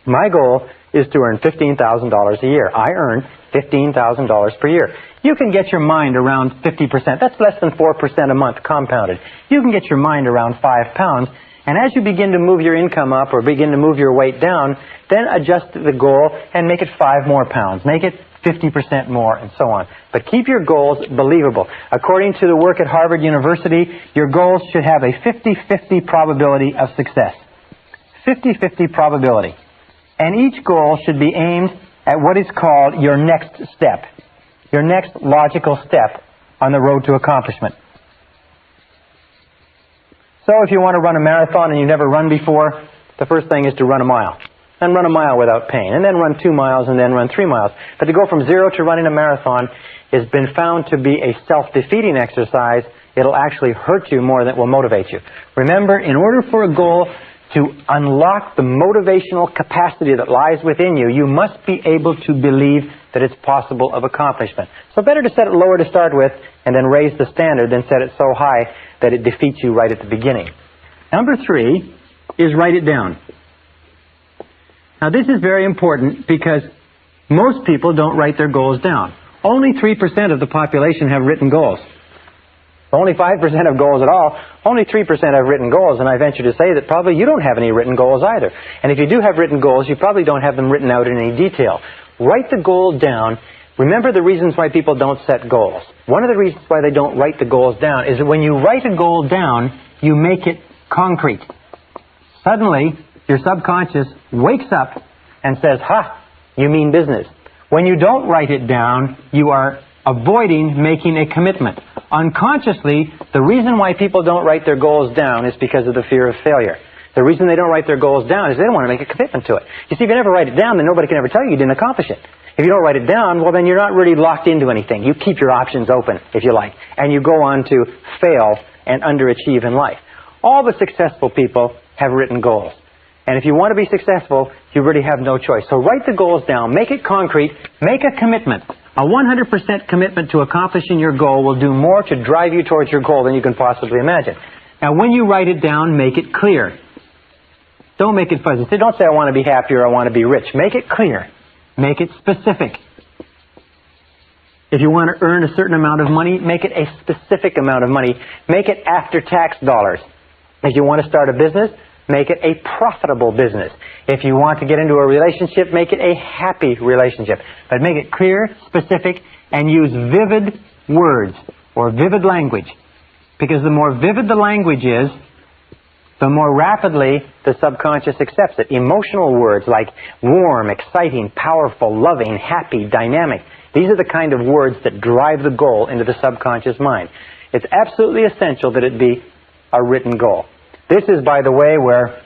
S1: my goal is to earn $15,000 a year. I earn $15,000 per year. You can get your mind around 50%. That's less than 4% a month compounded. You can get your mind around 5 pounds. And as you begin to move your income up or begin to move your weight down, then adjust the goal and make it 5 more pounds. Make it 50% more, and so on. But keep your goals believable. According to the work at Harvard University, your goals should have a 50-50 probability of success. 50-50 probability. And each goal should be aimed at what is called your next step. Your next logical step on the road to accomplishment. So if you want to run a marathon and you've never run before, the first thing is to run a mile. Then run a mile without pain. And then run 2 miles and then run 3 miles. But to go from 0 to running a marathon has been found to be a self-defeating exercise. It'll actually hurt you more than it will motivate you. Remember, in order for a goal to unlock the motivational capacity that lies within you, you must be able to believe that it's possible of accomplishment. So better to set it lower to start with and then raise the standard than set it so high that it defeats you right at the beginning. Number 3 is write it down. Now this is very important because most people don't write their goals down. Only 3% of the population have written goals. Only 5% have goals at all. Only 3% have written goals, and I venture to say that probably you don't have any written goals either. And if you do have written goals, you probably don't have them written out in any detail. Write the goal down. Remember the reasons why people don't set goals. One of the reasons why they don't write the goals down is that when you write a goal down, you make it concrete. Suddenly, your subconscious wakes up and says, ha, you mean business. When you don't write it down, you are avoiding making a commitment. Unconsciously, the reason why people don't write their goals down is because of the fear of failure. The reason they don't write their goals down is they don't want to make a commitment to it. You see, if you never write it down, then nobody can ever tell you didn't accomplish it. If you don't write it down, well, then you're not really locked into anything. You keep your options open, if you like, and you go on to fail and underachieve in life. All the successful people have written goals. And if you want to be successful, you really have no choice. So write the goals down, make it concrete, make a commitment. A 100% commitment to accomplishing your goal will do more to drive you towards your goal than you can possibly imagine. Now, when you write it down, make it clear. Don't make it fuzzy. Don't say, I want to be happy or I want to be rich. Make it clear. Make it specific. If you want to earn a certain amount of money, make it a specific amount of money. Make it after-tax dollars. If you want to start a business, make it a profitable business. If you want to get into a relationship, make it a happy relationship. But make it clear, specific, and use vivid words or vivid language. Because the more vivid the language is, the more rapidly the subconscious accepts it. Emotional words like warm, exciting, powerful, loving, happy, dynamic. These are the kind of words that drive the goal into the subconscious mind. It's absolutely essential that it be a written goal. This is, by the way, where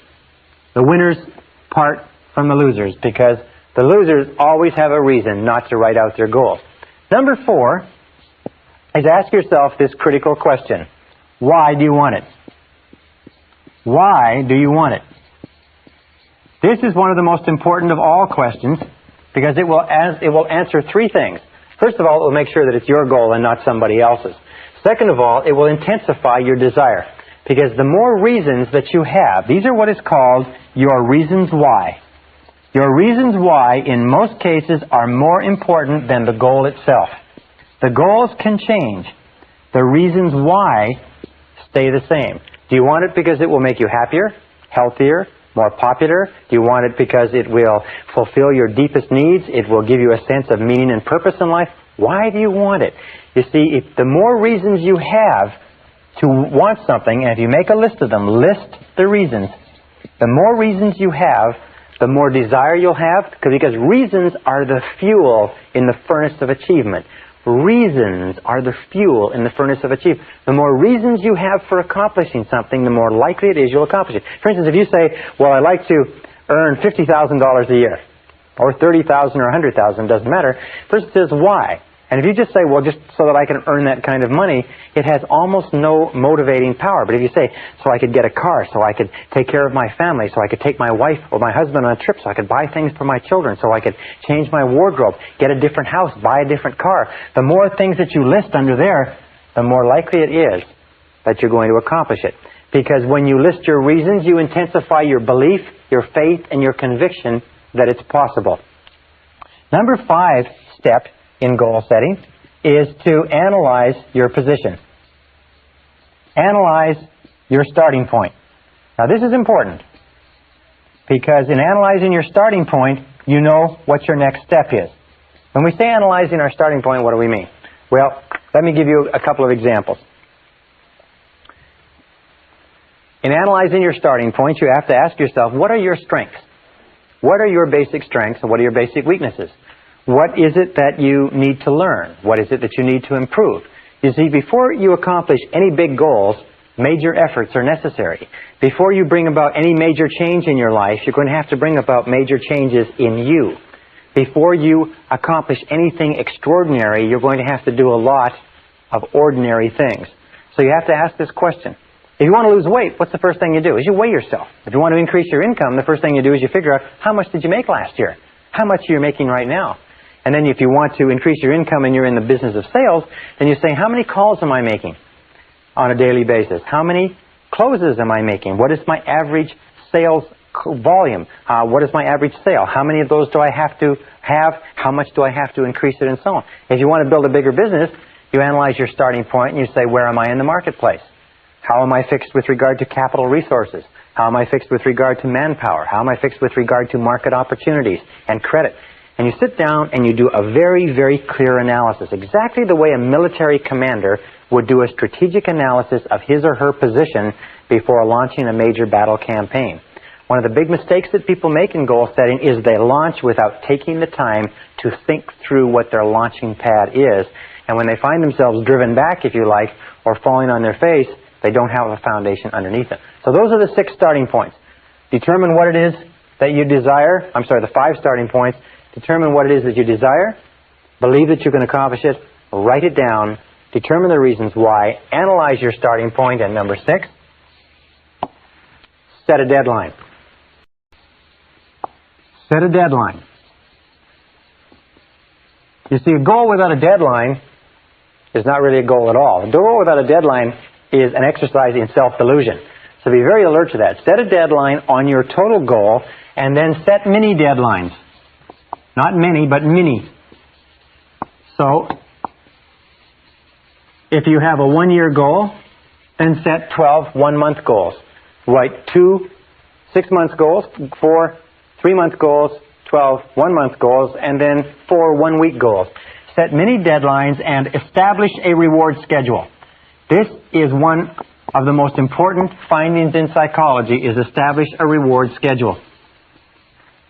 S1: the winners part from the losers, because the losers always have a reason not to write out their goals. Number 4 is ask yourself this critical question. Why do you want it? Why do you want it? This is one of the most important of all questions because it will answer 3 things. First of all, it will make sure that it's your goal and not somebody else's. Second of all, it will intensify your desire because the more reasons that you have, these are what is called your reasons why. Your reasons why, in most cases, are more important than the goal itself. The goals can change. The reasons why stay the same. Do you want it because it will make you happier, healthier, more popular? Do you want it because it will fulfill your deepest needs? It will give you a sense of meaning and purpose in life? Why do you want it? You see, the more reasons you have to want something, and if you make a list of them, list the reasons. The more reasons you have, the more desire you'll have, because reasons are the fuel in the furnace of achievement. Reasons are the fuel in the furnace of achievement. The more reasons you have for accomplishing something, the more likely it is you'll accomplish it. For instance, if you say, well, I'd like to earn $50,000 a year, or $30,000 or $100,000, doesn't matter. Person says, why? And if you just say, well, just so that I can earn that kind of money, it has almost no motivating power. But if you say, so I could get a car, so I could take care of my family, so I could take my wife or my husband on a trip, so I could buy things for my children, so I could change my wardrobe, get a different house, buy a different car. The more things that you list under there, the more likely it is that you're going to accomplish it. Because when you list your reasons, you intensify your belief, your faith, and your conviction that it's possible. Number 5 step in goal setting is to analyze your position. Analyze your starting point. Now this is important because in analyzing your starting point, you know what your next step is. When we say analyzing our starting point, what do we mean? Well, let me give you a couple of examples. In analyzing your starting point, you have to ask yourself, what are your strengths? What are your basic strengths and what are your basic weaknesses? What is it that you need to learn? What is it that you need to improve? You see, before you accomplish any big goals, major efforts are necessary. Before you bring about any major change in your life, you're going to have to bring about major changes in you. Before you accomplish anything extraordinary, you're going to have to do a lot of ordinary things. So you have to ask this question. If you want to lose weight, what's the first thing you do? Is you weigh yourself. If you want to increase your income, the first thing you do is you figure out how much did you make last year? How much are you making right now? And then if you want to increase your income and you're in the business of sales, then you say, how many calls am I making on a daily basis? How many closes am I making? What is my average sales volume? What is my average sale? How many of those do I have to have? How much do I have to increase it, and so on? If you want to build a bigger business, you analyze your starting point and you say, where am I in the marketplace? How am I fixed with regard to capital resources? How am I fixed with regard to manpower? How am I fixed with regard to market opportunities and credit? And you sit down and you do a very, very clear analysis, exactly the way a military commander would do a strategic analysis of his or her position before launching a major battle campaign. One of the big mistakes that people make in goal setting is they launch without taking the time to think through what their launching pad is. And when they find themselves driven back, if you like, or falling on their face, they don't have a foundation underneath it. So those are the 6 starting points. Determine what it is that you desire. The 5 starting points. Determine what it is that you desire. Believe that you can accomplish it. Write it down. Determine the reasons why. Analyze your starting point. And number 6, set a deadline. Set a deadline. You see, a goal without a deadline is not really a goal at all. A goal without a deadline is an exercise in self-delusion. So be very alert to that. Set a deadline on your total goal and then set mini deadlines. Not many, but mini. So, if you have a 1-year goal, then set 12 one-month goals. Write 2 6-month goals, 4 3-month goals, 12 one-month goals, and then 4 one-week goals. Set mini deadlines and establish a reward schedule. This is one of the most important findings in psychology is establish a reward schedule.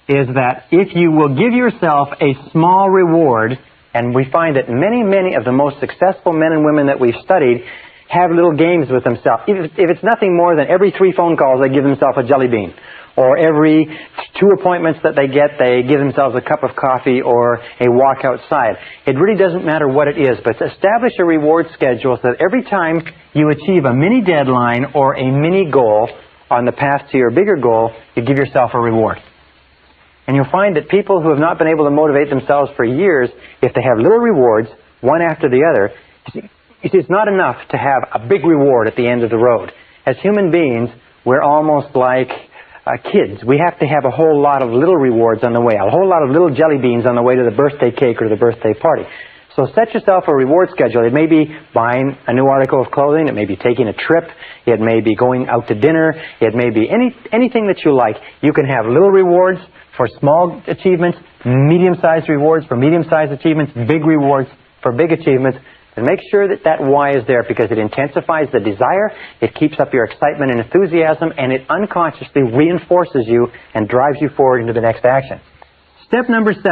S1: Is that if you will give yourself a small reward, and we find that many of the most successful men and women that we've studied have little games with themselves. If it's nothing more than every 3 phone calls they give themselves a jelly bean, or every 2 appointments that they get they give themselves a cup of coffee or a walk outside. It really doesn't matter what it is, but establish a reward schedule so that every time you achieve a mini deadline or a mini goal on the path to your bigger goal, you give yourself a reward. And you'll find that people who have not been able to motivate themselves for years, if they have little rewards, one after the other, it's not enough to have a big reward at the end of the road. As human beings, we're almost like kids. We have to have a whole lot of little rewards on the way, a whole lot of little jelly beans on the way to the birthday cake or the birthday party. So set yourself a reward schedule. It may be buying a new article of clothing. It may be taking a trip. It may be going out to dinner. It may be anything that you like. You can have little rewards for small achievements, medium-sized rewards for medium-sized achievements, big rewards for big achievements. And make sure that that why is there, because it intensifies the desire, it keeps up your excitement and enthusiasm, and it unconsciously reinforces you and drives you forward into the next action. Step number 7.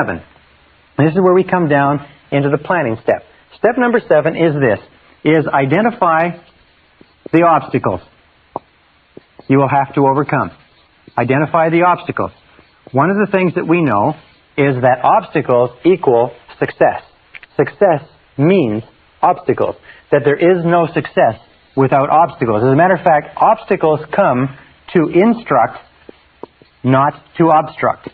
S1: And this is where we come down into the planning step. Step number 7 is this, is identify the obstacles you will have to overcome. Identify the obstacles. One of the things that we know is that obstacles equal success. Success means obstacles. That there is no success without obstacles. As a matter of fact, obstacles come to instruct, not to obstruct.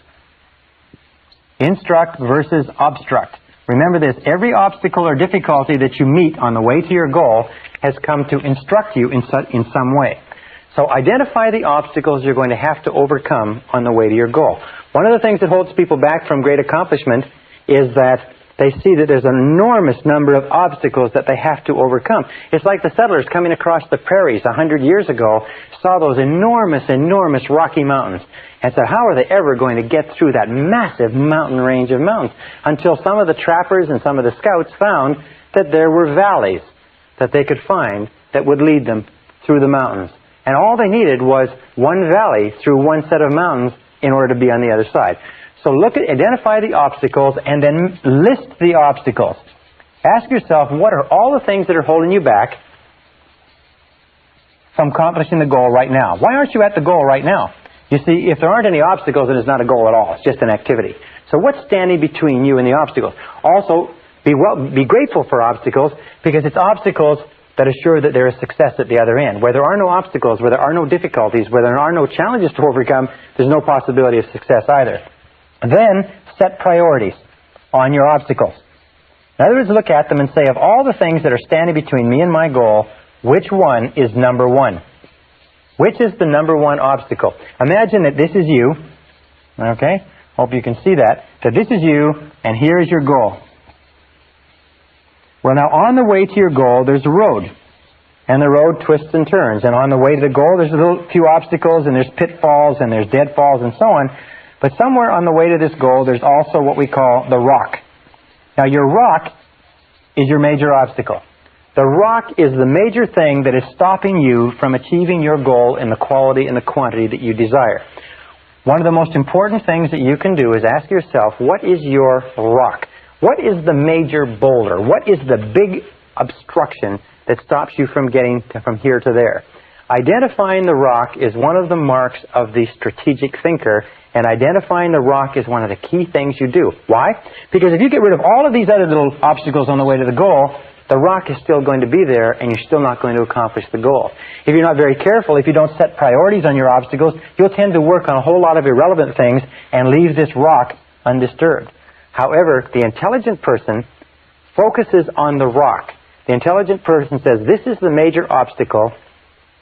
S1: Instruct versus obstruct. Remember this, every obstacle or difficulty that you meet on the way to your goal has come to instruct you in some way. So identify the obstacles you're going to have to overcome on the way to your goal. One of the things that holds people back from great accomplishment is that they see that there's an enormous number of obstacles that they have to overcome. It's like the settlers coming across the prairies 100 years ago saw those enormous Rocky Mountains and said, how are they ever going to get through that massive mountain range of mountains? Until some of the trappers and some of the scouts found that there were valleys that they could find that would lead them through the mountains. And all they needed was one valley through one set of mountains in order to be on the other side. So identify the obstacles and then list the obstacles. Ask yourself, what are all the things that are holding you back from accomplishing the goal right now? Why aren't you at the goal right now? You see, if there aren't any obstacles, then it's not a goal at all. It's just an activity. So what's standing between you and the obstacles? Also, be grateful for obstacles, because it's obstacles that assure that there is success at the other end. Where there are no obstacles, where there are no difficulties, where there are no challenges to overcome, there's no possibility of success either. Then, set priorities on your obstacles. In other words, look at them and say, of all the things that are standing between me and my goal, which one is number 1? Which is the number 1 obstacle? Imagine that this is you, okay? Hope you can see that this is you, and here is your goal. Well, now, on the way to your goal, there's a road. And the road twists and turns. And on the way to the goal, there's a few obstacles, and there's pitfalls, and there's deadfalls, and so on. But somewhere on the way to this goal, there's also what we call the rock. Now, your rock is your major obstacle. The rock is the major thing that is stopping you from achieving your goal in the quality and the quantity that you desire. One of the most important things that you can do is ask yourself, what is your rock? What is the major boulder? What is the big obstruction that stops you from getting from here to there? Identifying the rock is one of the marks of the strategic thinker, and identifying the rock is one of the key things you do. Why? Because if you get rid of all of these other little obstacles on the way to the goal, the rock is still going to be there, and you're still not going to accomplish the goal. If you're not very careful, if you don't set priorities on your obstacles, you'll tend to work on a whole lot of irrelevant things and leave this rock undisturbed. However, the intelligent person focuses on the rock. The intelligent person says, this is the major obstacle,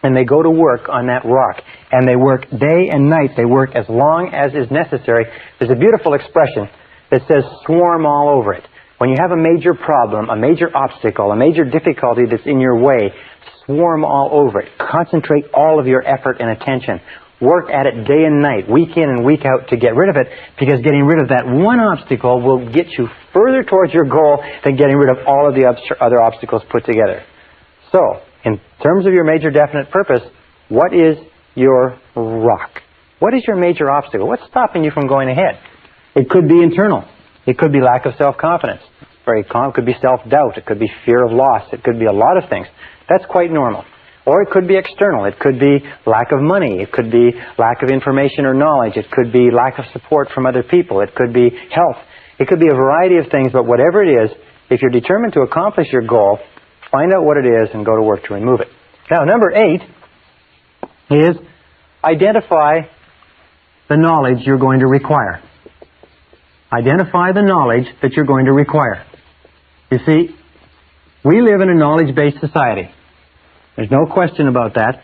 S1: and they go to work on that rock. And they work day and night. They work as long as is necessary. There's a beautiful expression that says, swarm all over it. When you have a major problem, a major obstacle, a major difficulty that's in your way, swarm all over it. Concentrate all of your effort and attention. Work at it day and night, week in and week out, to get rid of it, because getting rid of that one obstacle will get you further towards your goal than getting rid of all of the other obstacles put together. So, in terms of your major definite purpose, what is your rock? What is your major obstacle? What's stopping you from going ahead? It could be internal. It could be lack of self-confidence. It could be self-doubt. It could be fear of loss. It could be a lot of things. That's quite normal. Or it could be external. It could be lack of money. It could be lack of information or knowledge. It could be lack of support from other people. It could be health. It could be a variety of things, but whatever it is, if you're determined to accomplish your goal, find out what it is and go to work to remove it. Now, number 8 is identify the knowledge you're going to require. Identify the knowledge that you're going to require. You see, we live in a knowledge-based society. There's no question about that.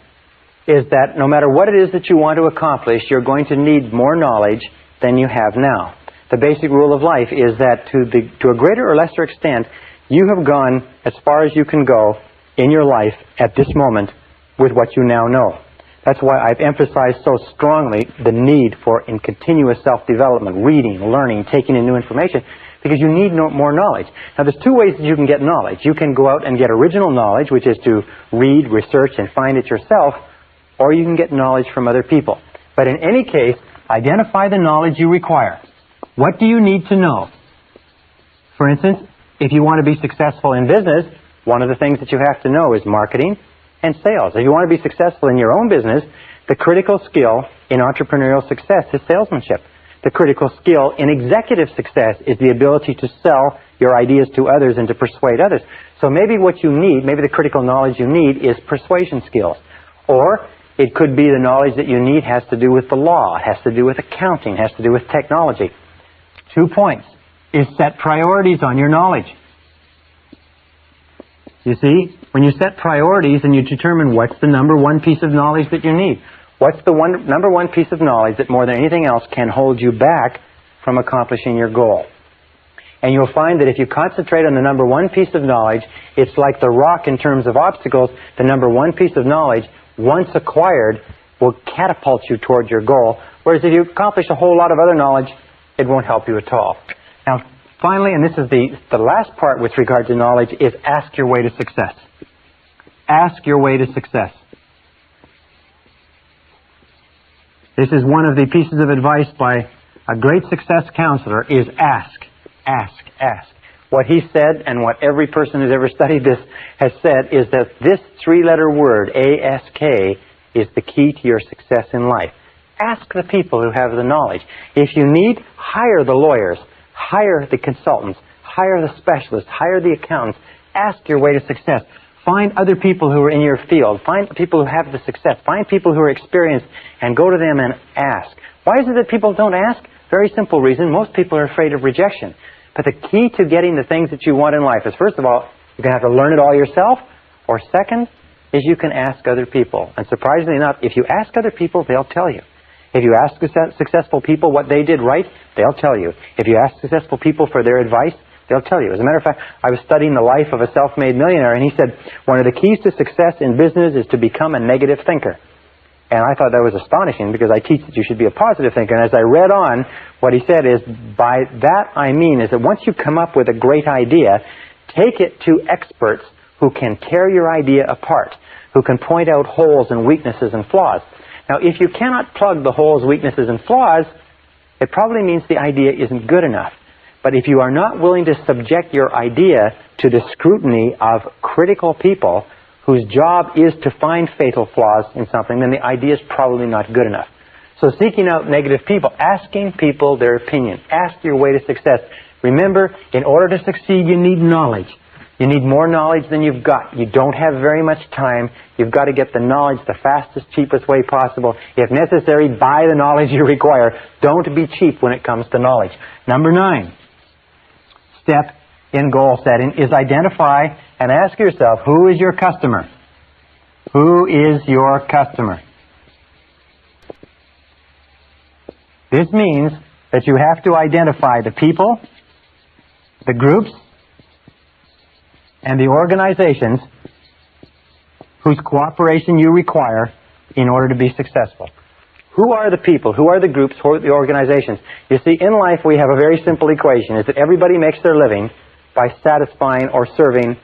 S1: Is that no matter what it is that you want to accomplish, you're going to need more knowledge than you have now. The basic rule of life is that to a greater or lesser extent, you have gone as far as you can go in your life at this moment with what you now know. That's why I've emphasized so strongly the need for in continuous self-development, reading, learning, taking in new information, because you need more knowledge. Now, there's 2 ways that you can get knowledge. You can go out and get original knowledge, which is to read, research, and find it yourself, or you can get knowledge from other people. But in any case, identify the knowledge you require. What do you need to know? For instance, if you want to be successful in business, one of the things that you have to know is marketing and sales. If you want to be successful in your own business, the critical skill in entrepreneurial success is salesmanship. The critical skill in executive success is the ability to sell your ideas to others and to persuade others. So maybe what you need, maybe the critical knowledge you need is persuasion skills. Or it could be the knowledge that you need has to do with the law, has to do with accounting, has to do with technology. 2 points is set priorities on your knowledge. You see, when you set priorities and you determine what's the number 1 piece of knowledge that you need, what's the number 1 piece of knowledge that more than anything else can hold you back from accomplishing your goal. And you'll find that if you concentrate on the number 1 piece of knowledge, it's like the rock in terms of obstacles. The number 1 piece of knowledge, once acquired, will catapult you toward your goal. Whereas if you accomplish a whole lot of other knowledge, it won't help you at all. Now, finally, and this is the last part with regard to knowledge, is ask your way to success. Ask your way to success. This is one of the pieces of advice by a great success counselor is ask, ask, ask. What he said, and what every person who's ever studied this has said, is that this 3-letter word, ASK, is the key to your success in life. Ask the people who have the knowledge. If you need, hire the lawyers, hire the consultants, hire the specialists, hire the accountants. Ask your way to success. Find other people who are in your field. Find people who have the success. Find people who are experienced and go to them and ask. Why is it that people don't ask? Very simple reason. Most people are afraid of rejection. But the key to getting the things that you want in life is, first of all, you're going to have to learn it all yourself. Or second, is you can ask other people. And surprisingly enough, if you ask other people, they'll tell you. If you ask successful people what they did right, they'll tell you. If you ask successful people for their advice, they'll tell you. As a matter of fact, I was studying the life of a self-made millionaire, and he said, one of the keys to success in business is to become a negative thinker. And I thought that was astonishing, because I teach that you should be a positive thinker. And as I read on, what he said is, by that I mean is that once you come up with a great idea, take it to experts who can tear your idea apart, who can point out holes and weaknesses and flaws. Now, if you cannot plug the holes, weaknesses, and flaws, it probably means the idea isn't good enough. But if you are not willing to subject your idea to the scrutiny of critical people whose job is to find fatal flaws in something, then the idea is probably not good enough. So seeking out negative people, asking people their opinion, ask your way to success. Remember, in order to succeed, you need knowledge. You need more knowledge than you've got. You don't have very much time. You've got to get the knowledge the fastest, cheapest way possible. If necessary, buy the knowledge you require. Don't be cheap when it comes to knowledge. Number 9 step in goal setting is identify and ask yourself, who is your customer? Who is your customer? This means that you have to identify the people, the groups, and the organizations whose cooperation you require in order to be successful. Who are the people? Who are the groups? Who are the organizations? You see, in life we have a very simple equation, is that everybody makes their living by satisfying or serving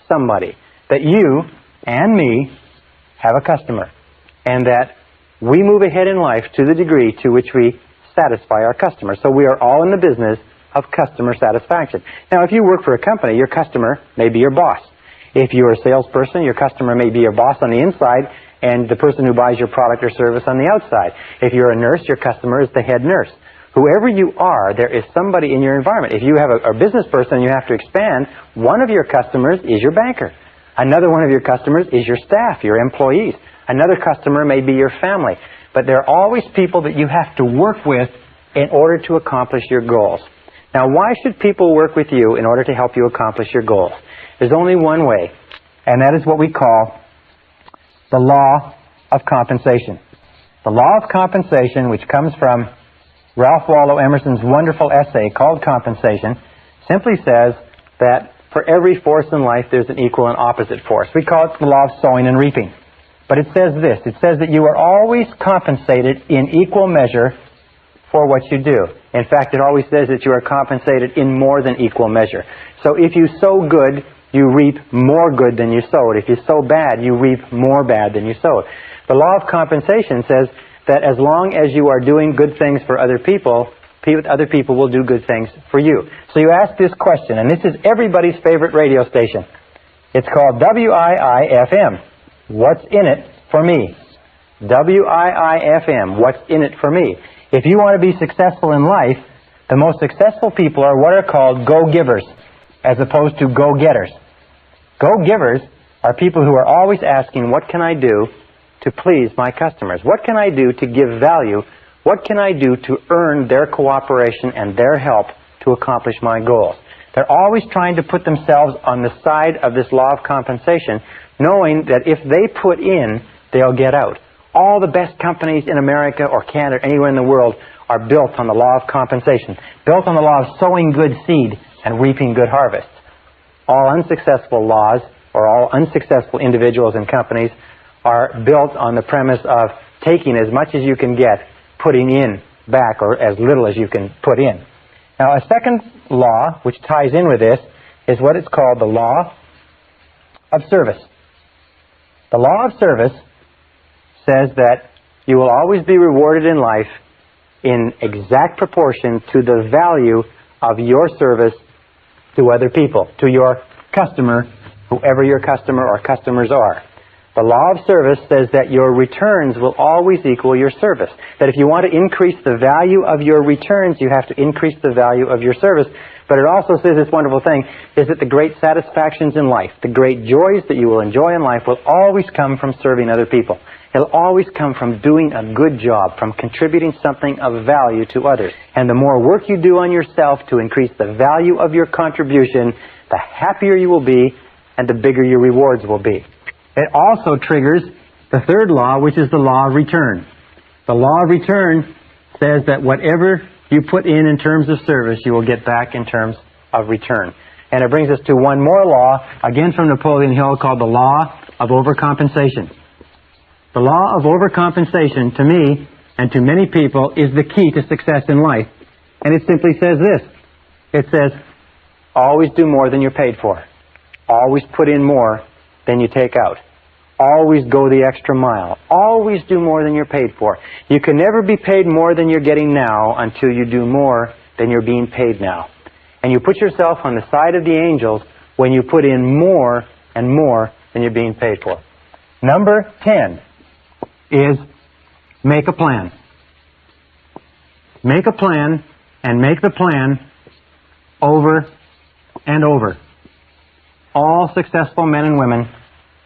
S1: somebody. That you and me have a customer, and that we move ahead in life to the degree to which we satisfy our customer. So we are all in the business of customer satisfaction. Now, if you work for a company, your customer may be your boss. If you're a salesperson, your customer may be your boss on the inside and the person who buys your product or service on the outside. If you're a nurse, your customer is the head nurse. Whoever you are, there is somebody in your environment. If you have a business person and you have to expand, one of your customers is your banker. Another one of your customers is your staff, your employees. Another customer may be your family. But there are always people that you have to work with in order to accomplish your goals. Now, why should people work with you in order to help you accomplish your goals? There's only one way, and that is what we call the law of compensation. The law of compensation, which comes from Ralph Waldo Emerson's wonderful essay called Compensation, simply says that for every force in life, there's an equal and opposite force. We call it the law of sowing and reaping. But it says this. It says that you are always compensated in equal measure for what you do. In fact, it always says that you are compensated in more than equal measure. So if you sow good, you reap more good than you sowed. If you sow bad, you reap more bad than you sowed. The law of compensation says that as long as you are doing good things for other people will do good things for you. So you ask this question, and this is everybody's favorite radio station. It's called WIIFM. What's in it for me? WIIFM. What's in it for me? If you want to be successful in life, the most successful people are what are called go-givers, as opposed to go-getters. Go-givers are people who are always asking, what can I do to please my customers? What can I do to give value? What can I do to earn their cooperation and their help to accomplish my goals? They're always trying to put themselves on the side of this law of compensation, knowing that if they put in, they'll get out. All the best companies in America or Canada, anywhere in the world, are built on the law of compensation, built on the law of sowing good seed and reaping good harvests. All unsuccessful laws, or all unsuccessful individuals and companies, are built on the premise of taking as much as you can get, putting in back, or as little as you can put in. Now, a second law, which ties in with this, is what is called the law of service. The law of service says that you will always be rewarded in life in exact proportion to the value of your service to other people, to your customer, whoever your customer or customers are. The law of service says that your returns will always equal your service. That if you want to increase the value of your returns, you have to increase the value of your service. But it also says this wonderful thing, is that the great satisfactions in life, the great joys that you will enjoy in life will always come from serving other people. It'll always come from doing a good job, from contributing something of value to others. And the more work you do on yourself to increase the value of your contribution, the happier you will be and the bigger your rewards will be. It also triggers the third law, which is the law of return. The law of return says that whatever you put in terms of service, you will get back in terms of return. And it brings us to one more law, again from Napoleon Hill, called the law of overcompensation. The law of overcompensation, to me and to many people, is the key to success in life. And it simply says this. It says, always do more than you're paid for. Always put in more than you take out. Always go the extra mile. Always do more than you're paid for. You can never be paid more than you're getting now until you do more than you're being paid now. And you put yourself on the side of the angels when you put in more and more than you're being paid for. Number 10 is make a plan. Make a plan, and make the plan over and over. All successful men and women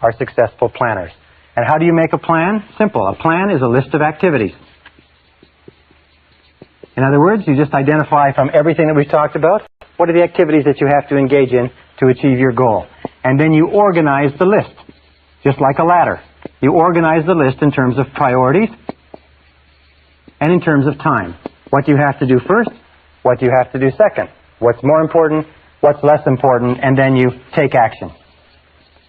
S1: are successful planners. And how do you make a plan? Simple. A plan is a list of activities. In other words, you just identify from everything that we've talked about, what are the activities that you have to engage in to achieve your goal. And then you organize the list, just like a ladder. You organize the list in terms of priorities and in terms of time. What do you have to do first? What do you have to do second? What's more important? What's less important? And then you take action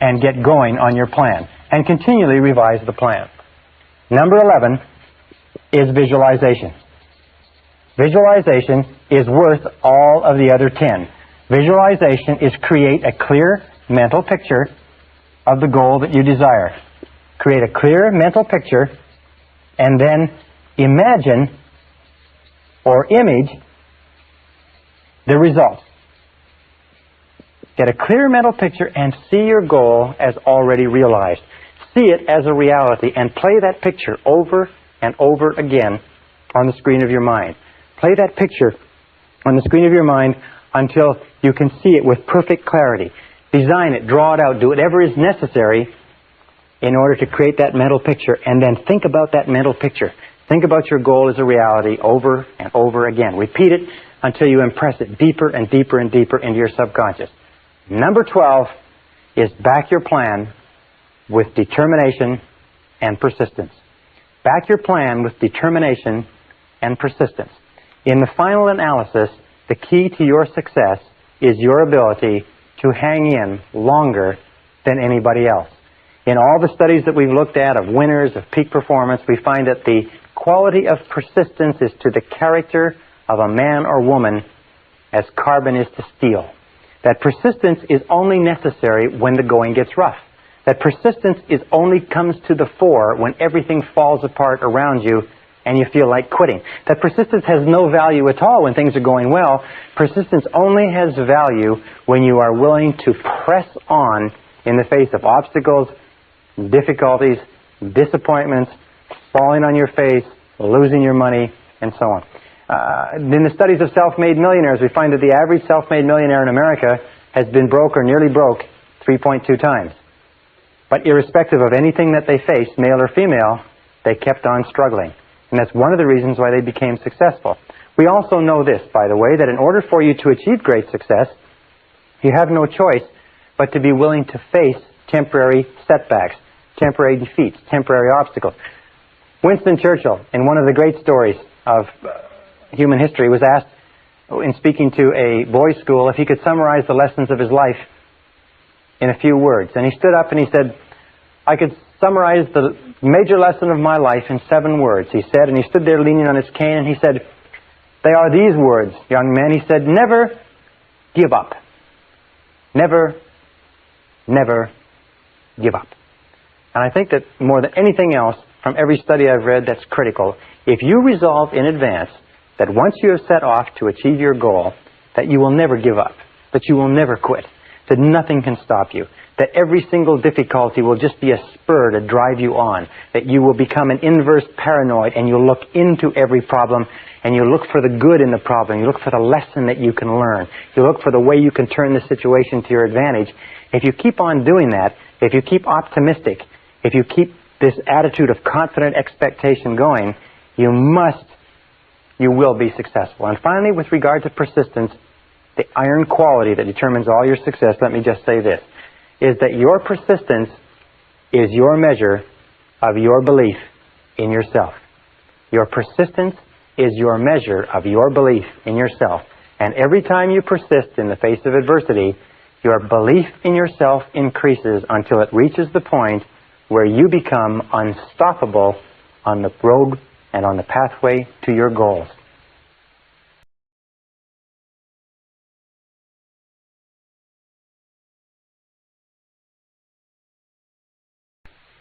S1: and get going on your plan and continually revise the plan. Number 11 is visualization. Visualization is worth all of the other 10. Visualization is create a clear mental picture of the goal that you desire. Create a clear mental picture and then imagine or image the results. Get a clear mental picture and see your goal as already realized. See it as a reality and play that picture over and over again on the screen of your mind. Play that picture on the screen of your mind until you can see it with perfect clarity. Design it, draw it out, do whatever is necessary in order to create that mental picture, and then think about that mental picture. Think about your goal as a reality over and over again. Repeat it until you impress it deeper and deeper and deeper into your subconscious. Number 12 is back your plan with determination and persistence. Back your plan with determination and persistence. In the final analysis, the key to your success is your ability to hang in longer than anybody else. In all the studies that we've looked at of winners, of peak performance, we find that the quality of persistence is to the character of a man or woman as carbon is to steel. That persistence is only necessary when the going gets rough. That persistence only comes to the fore when everything falls apart around you and you feel like quitting. That persistence has no value at all when things are going well. Persistence only has value when you are willing to press on in the face of obstacles, difficulties, disappointments, falling on your face, losing your money, and so on. In the studies of self-made millionaires, we find that the average self-made millionaire in America has been broke or nearly broke 3.2 times. But irrespective of anything that they faced, male or female, they kept on struggling. And that's one of the reasons why they became successful. We also know this, by the way, that in order for you to achieve great success, you have no choice but to be willing to face temporary setbacks, temporary defeats, temporary obstacles. Winston Churchill, in one of the great stories of human history, was asked, in speaking to a boys' school, if he could summarize the lessons of his life in a few words. And he stood up and he said, I could summarize the major lesson of my life in 7 words, he said. And he stood there leaning on his cane and he said, they are these words, young man. He said, never give up. Never, never give up. And I think that more than anything else, from every study I've read, that's critical. If you resolve in advance that once you have set off to achieve your goal, that you will never give up, that you will never quit, that nothing can stop you, that every single difficulty will just be a spur to drive you on, that you will become an inverse paranoid and you'll look into every problem and you look for the good in the problem, you look for the lesson that you can learn, you look for the way you can turn the situation to your advantage. If you keep on doing that, if you keep optimistic, if you keep this attitude of confident expectation going, you will be successful. And finally, with regard to persistence, the iron quality that determines all your success, let me just say this, is that your persistence is your measure of your belief in yourself. Your persistence is your measure of your belief in yourself. And every time you persist in the face of adversity, your belief in yourself increases until it reaches the point where you become unstoppable on the road and on the pathway to your goals.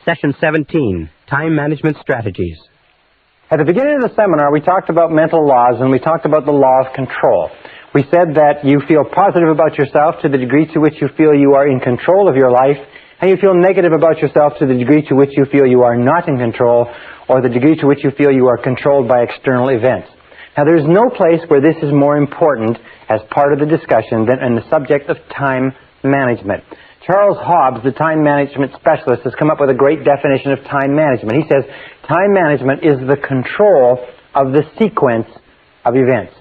S2: Session 17, Time Management Strategies.
S1: At the beginning of the seminar, we talked about mental laws and we talked about the law of control. We said that you feel positive about yourself to the degree to which you feel you are in control of your life, and you feel negative about yourself to the degree to which you feel you are not in control, or the degree to which you feel you are controlled by external events. Now, there is no place where this is more important as part of the discussion than in the subject of time management. Charles Hobbs, the time management specialist, has come up with a great definition of time management. He says, time management is the control of the sequence of events.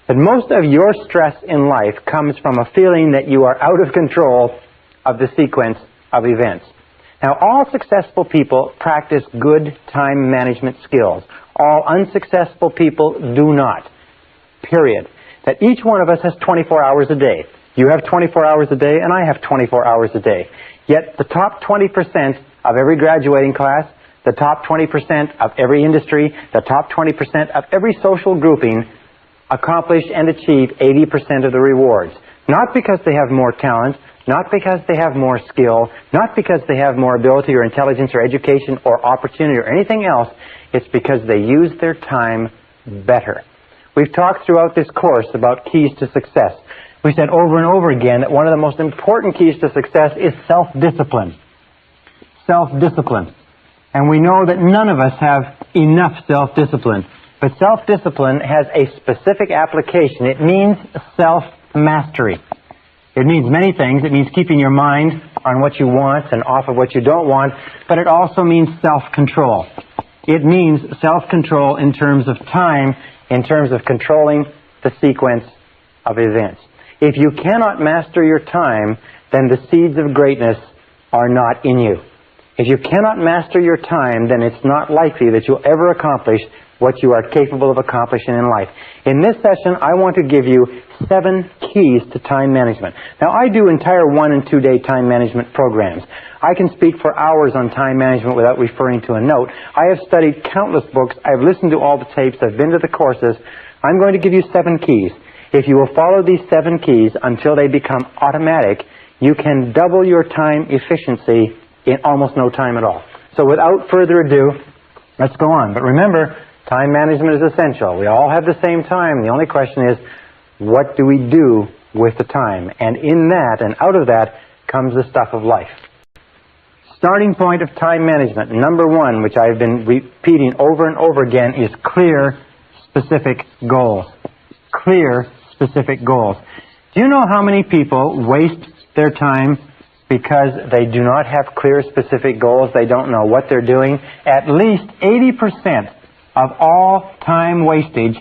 S1: That most of your stress in life comes from a feeling that you are out of control of the sequence of events. Now, all successful people practice good time management skills. All unsuccessful people do not. Period. That each one of us has 24 hours a day. You have 24 hours a day, and I have 24 hours a day. Yet the top 20% of every graduating class, the top 20% of every industry, the top 20% of every social grouping accomplish and achieve 80% of the rewards. Not because they have more talent, not because they have more skill, not because they have more ability or intelligence or education or opportunity or anything else. It's because they use their time better. We've talked throughout this course about keys to success. We said over and over again that one of the most important keys to success is self-discipline. Self-discipline. And we know that none of us have enough self-discipline. But self-discipline has a specific application. It means self-mastery. It means many things. It means keeping your mind on what you want and off of what you don't want. But it also means self-control. It means self-control in terms of time, in terms of controlling the sequence of events. If you cannot master your time, then the seeds of greatness are not in you. If you cannot master your time, then it's not likely that you'll ever accomplish what you are capable of accomplishing in life. In this session, I want to give you 7 keys to time management. Now, I do entire 1- and 2-day time management programs. I can speak for hours on time management without referring to a note. I have studied countless books. I've listened to all the tapes. I've been to the courses. I'm going to give you 7 keys. If you will follow these 7 keys until they become automatic, you can double your time efficiency in almost no time at all. So without further ado, let's go on. But remember, time management is essential. We all have the same time. The only question is, what do we do with the time? And in that and out of that comes the stuff of life. Starting point of time management, number 1, which I've been repeating over and over again, is clear, specific goals. Clear, specific goals. Do you know how many people waste their time because they do not have clear, specific goals? They don't know what they're doing. At least 80% of all time wastage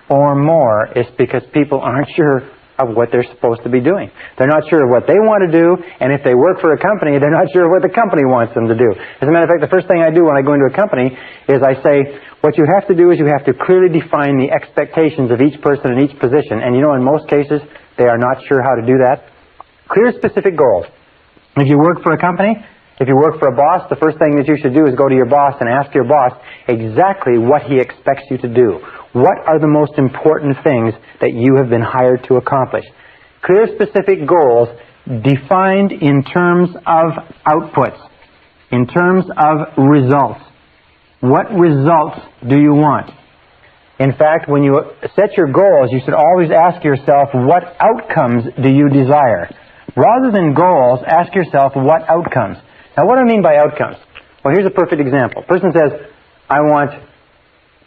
S1: or more is because people aren't sure of what they're supposed to be doing. They're not sure of what they want to do, and if they work for a company, they're not sure what the company wants them to do. As a matter of fact, the first thing I do when I go into a company is I say, what you have to do is you have to clearly define the expectations of each person in each position. And you know, in most cases, they are not sure how to do that. Clear, specific goals. If you work for a company, if you work for a boss, the first thing that you should do is go to your boss and ask your boss exactly what he expects you to do. What are the most important things that you have been hired to accomplish? Clear, specific goals defined in terms of outputs, in terms of results. What results do you want? In fact, when you set your goals, you should always ask yourself, what outcomes do you desire? Rather than goals, ask yourself, what outcomes? Now, what do I mean by outcomes? Well, here's a perfect example. A person says, I want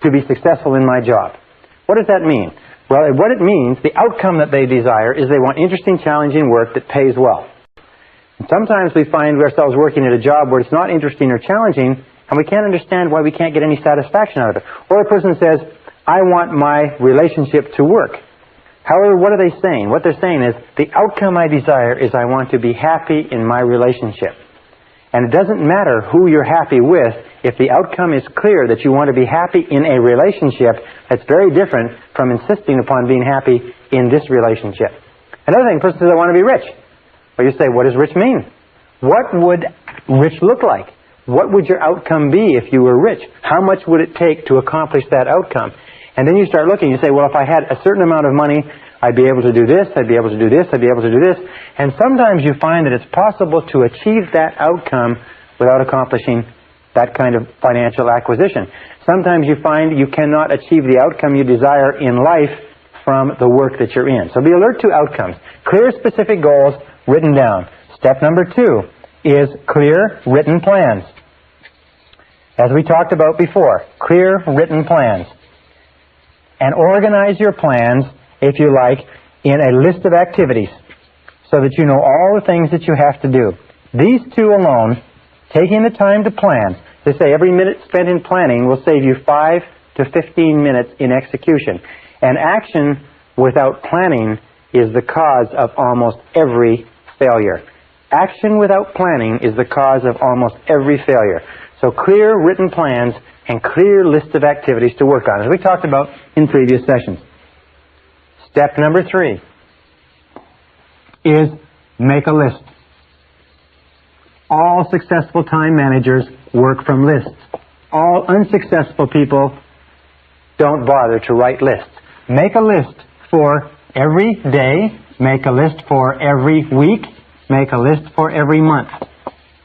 S1: to be successful in my job. What does that mean? Well, what it means, the outcome that they desire is they want interesting, challenging work that pays well. And sometimes we find ourselves working at a job where it's not interesting or challenging, and we can't understand why we can't get any satisfaction out of it. Or a person says, I want my relationship to work. However, what are they saying? What they're saying is, the outcome I desire is I want to be happy in my relationship. And it doesn't matter who you're happy with, if the outcome is clear that you want to be happy in a relationship, that's very different from insisting upon being happy in this relationship. Another thing, a person says, I want to be rich. Well, you say, what does rich mean? What would rich look like? What would your outcome be if you were rich? How much would it take to accomplish that outcome? And then you start looking, you say, well, if I had a certain amount of money, I'd be able to do this, I'd be able to do this, I'd be able to do this. And sometimes you find that it's possible to achieve that outcome without accomplishing that kind of financial acquisition. Sometimes you find you cannot achieve the outcome you desire in life from the work that you're in. So be alert to outcomes. Clear, specific goals written down. Step number 2 is clear, written plans. As we talked about before, clear, written plans. And organize your plans, if you like, in a list of activities so that you know all the things that you have to do. These 2 alone, taking the time to plan, they say every minute spent in planning will save you 5 to 15 minutes in execution. And action without planning is the cause of almost every failure. Action without planning is the cause of almost every failure. So clear written plans and clear list of activities to work on, as we talked about in previous sessions. Step number 3 is make a list. All successful time managers work from lists. All unsuccessful people don't bother to write lists. Make a list for every day. Make a list for every week. Make a list for every month.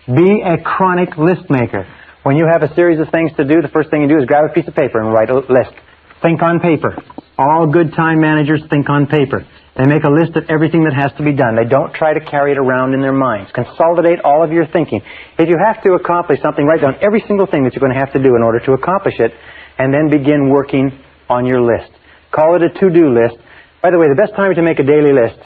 S1: Be a chronic list maker. When you have a series of things to do, the first thing you do is grab a piece of paper and write a list. Think on paper. All good time managers think on paper. They make a list of everything that has to be done. They don't try to carry it around in their minds. Consolidate all of your thinking. If you have to accomplish something, write down every single thing that you're going to have to do in order to accomplish it, and then begin working on your list. Call it a to-do list. By the way, the best time to make a daily list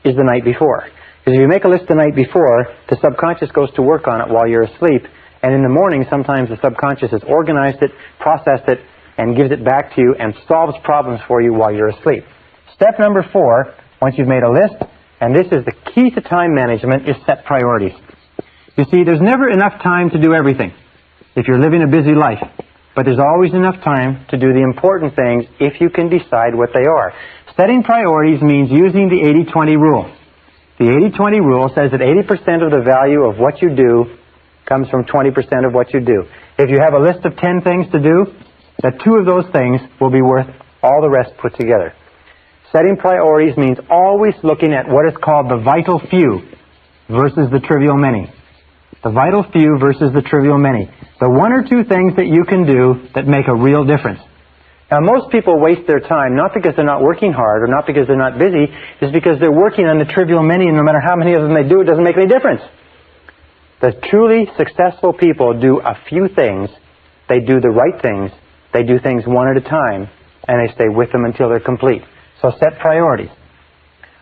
S1: is the night before. Because if you make a list the night before, the subconscious goes to work on it while you're asleep, and in the morning, sometimes the subconscious has organized it, processed it, and gives it back to you and solves problems for you while you're asleep. Step number 4, once you've made a list, and this is the key to time management, is set priorities. You see, there's never enough time to do everything if you're living a busy life. But there's always enough time to do the important things if you can decide what they are. Setting priorities means using the 80-20 rule. The 80-20 rule says that 80% of the value of what you do comes from 20% of what you do. If you have a list of 10 things to do, that 2 of those things will be worth all the rest put together. Setting priorities means always looking at what is called the vital few versus the trivial many. The vital few versus the trivial many. The 1 or 2 things that you can do that make a real difference. Now, most people waste their time not because they're not working hard or not because they're not busy, it's because they're working on the trivial many, and no matter how many of them they do, it doesn't make any difference. The truly successful people do a few things, they do the right things, they do things one at a time, and they stay with them until they're complete. So set priorities.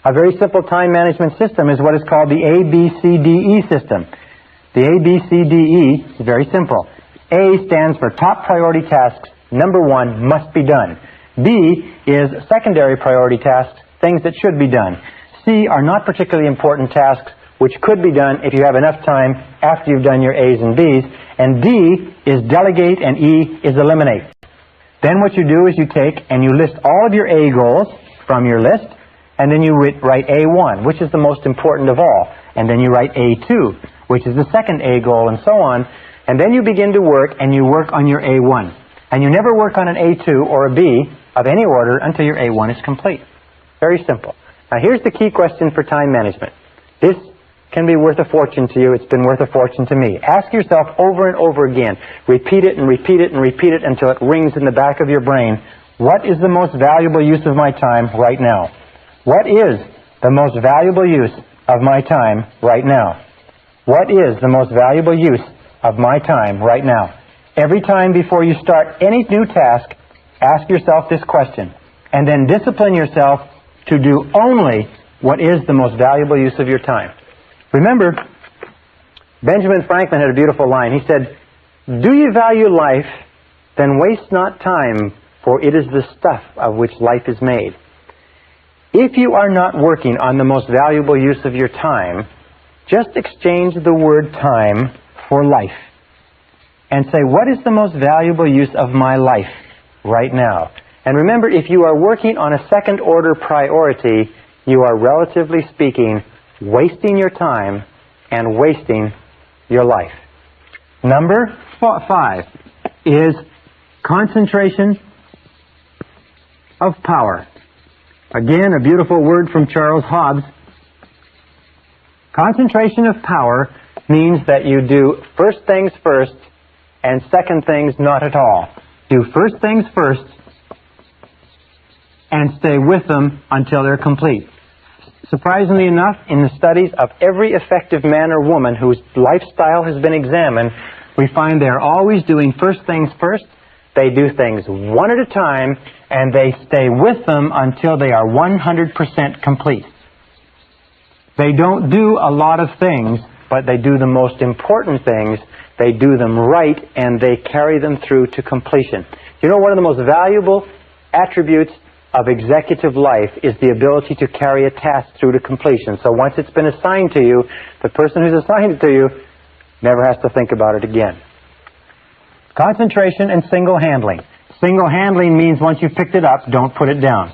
S1: A very simple time management system is what is called the ABCDE system. The ABCDE is very simple. A stands for top priority tasks. Number 1 must be done. B is secondary priority tasks, things that should be done. C are not particularly important tasks, which could be done if you have enough time after you've done your A's and B's. And D is delegate, and E is eliminate. Then what you do is you take and you list all of your A goals from your list, and then you write A1, which is the most important of all. And then you write A2, which is the second A goal, and so on. And then you begin to work, and you work on your A1. And you never work on an A2 or a B of any order until your A1 is complete. Very simple. Now here's the key question for time management. This can be worth a fortune to you. It's been worth a fortune to me. Ask yourself over and over again. Repeat it and repeat it and repeat it until it rings in the back of your brain. What is the most valuable use of my time right now? What is the most valuable use of my time right now? What is the most valuable use of my time right now? Every time before you start any new task, ask yourself this question, and then discipline yourself to do only what is the most valuable use of your time. Remember, Benjamin Franklin had a beautiful line. He said, "Do you value life, then waste not time, for it is the stuff of which life is made." If you are not working on the most valuable use of your time, just exchange the word time for life. And say, what is the most valuable use of my life right now? And remember, if you are working on a second-order priority, you are, relatively speaking, wasting your time and wasting your life. Number 5 is concentration of power. Again, a beautiful word from Charles Hobbes. Concentration of power means that you do first things first and second things not at all. Do first things first and stay with them until they're complete. Surprisingly enough, in the studies of every effective man or woman whose lifestyle has been examined, we find they're always doing first things first, they do things one at a time, and they stay with them until they are 100% complete. They don't do a lot of things, but they do the most important things. They do them right, and they carry them through to completion. You know, one of the most valuable attributes of executive life is the ability to carry a task through to completion. So once it's been assigned to you, the person who's assigned it to you never has to think about it again. Concentration and single-handling. Single-handling means once you've picked it up, don't put it down.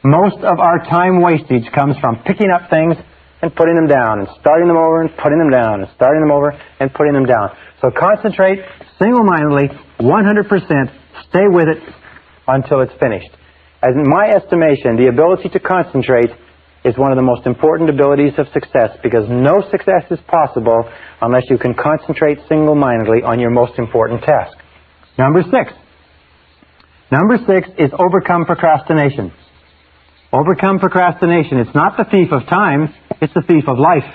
S1: Most of our time wastage comes from picking up things and putting them down, and starting them over and putting them down, and starting them over and putting them down. So concentrate single-mindedly, 100%, stay with it until it's finished. As in my estimation, the ability to concentrate is one of the most important abilities of success, because no success is possible unless you can concentrate single-mindedly on your most important task. Number 6. Number 6 is overcome procrastination. Overcome procrastination. It's not the thief of time, it's the thief of life.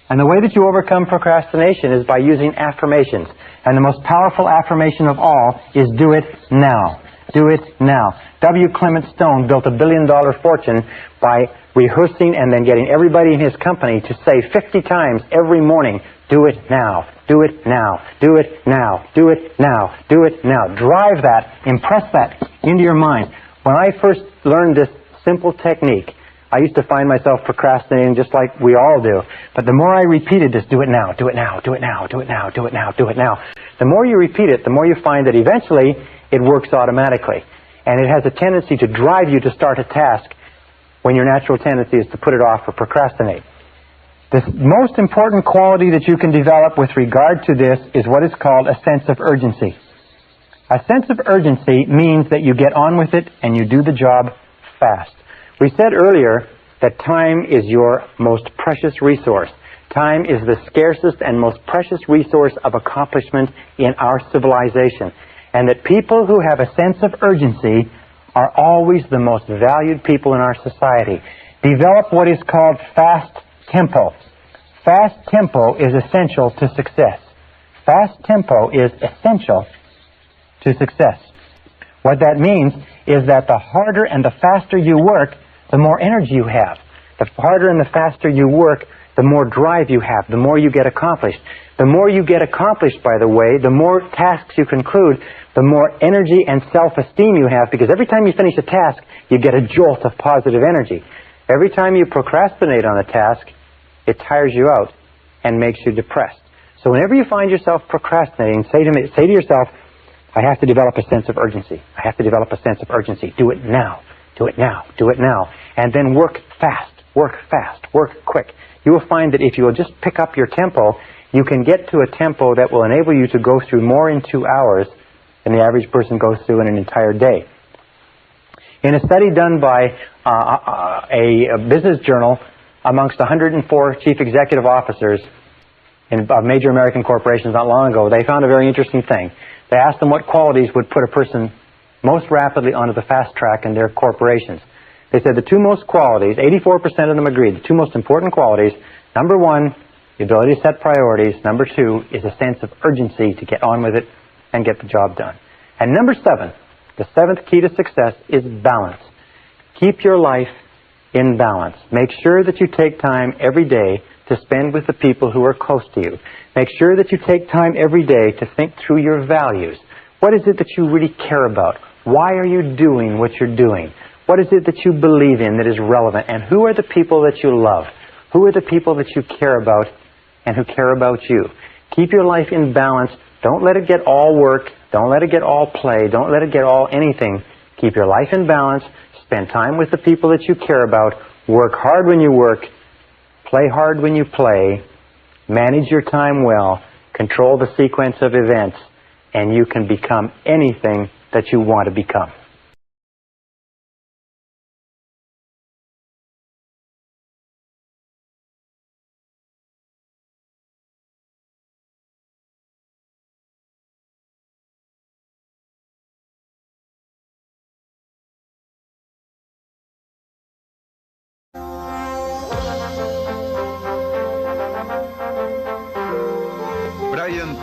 S1: And the way that you overcome procrastination is by using affirmations. And the most powerful affirmation of all is do it now. Do it now. W. Clement Stone built a billion-dollar fortune by rehearsing and then getting everybody in his company to say 50 times every morning, do it now, do it now, do it now, do it now, do it now. Drive that, impress that into your mind. When I first learned this simple technique, I used to find myself procrastinating just like we all do. But the more I repeated this, do it now, do it now, do it now, do it now, do it now, do it now, the more you repeat it, the more you find that eventually it works automatically. And it has a tendency to drive you to start a task when your natural tendency is to put it off or procrastinate. The most important quality that you can develop with regard to this is what is called a sense of urgency. A sense of urgency means that you get on with it and you do the job fast. We said earlier that time is your most precious resource. Time is the scarcest and most precious resource of accomplishment in our civilization. And that people who have a sense of urgency are always the most valued people in our society. Develop what is called fast tempo. Fast tempo is essential to success. Fast tempo is essential to success. What that means is that the harder and the faster you work, the more energy you have. The harder and the faster you work, the more drive you have, the more you get accomplished. The more you get accomplished, by the way, the more tasks you conclude, the more energy and self-esteem you have, because every time you finish a task, you get a jolt of positive energy. Every time you procrastinate on a task, it tires you out and makes you depressed. So whenever you find yourself procrastinating, say to yourself, I have to develop a sense of urgency. I have to develop a sense of urgency. Do it now. Do it now. Do it now. And then work fast. Work fast. Work quick. You will find that if you will just pick up your tempo, you can get to a tempo that will enable you to go through more in 2 hours than the average person goes through in an entire day. In a study done by a business journal amongst 104 chief executive officers of major American corporations not long ago, they found a very interesting thing. They asked them what qualities would put a person most rapidly onto the fast track in their corporations. They said the two most qualities, 84% of them agreed, the two most important qualities, number 1, the ability to set priorities. Number 2 is a sense of urgency to get on with it and get the job done. And number 7, the 7th key to success is balance. Keep your life in balance. Make sure that you take time every day to spend with the people who are close to you. Make sure that you take time every day to think through your values. What is it that you really care about? Why are you doing what you're doing? What is it that you believe in that is relevant? And who are the people that you love? Who are the people that you care about and who care about you? Keep your life in balance. Don't let it get all work. Don't let it get all play. Don't let it get all anything. Keep your life in balance. Spend time with the people that you care about. Work hard when you work. Play hard when you play. Manage your time well. Control the sequence of events. And you can become anything that you want to become.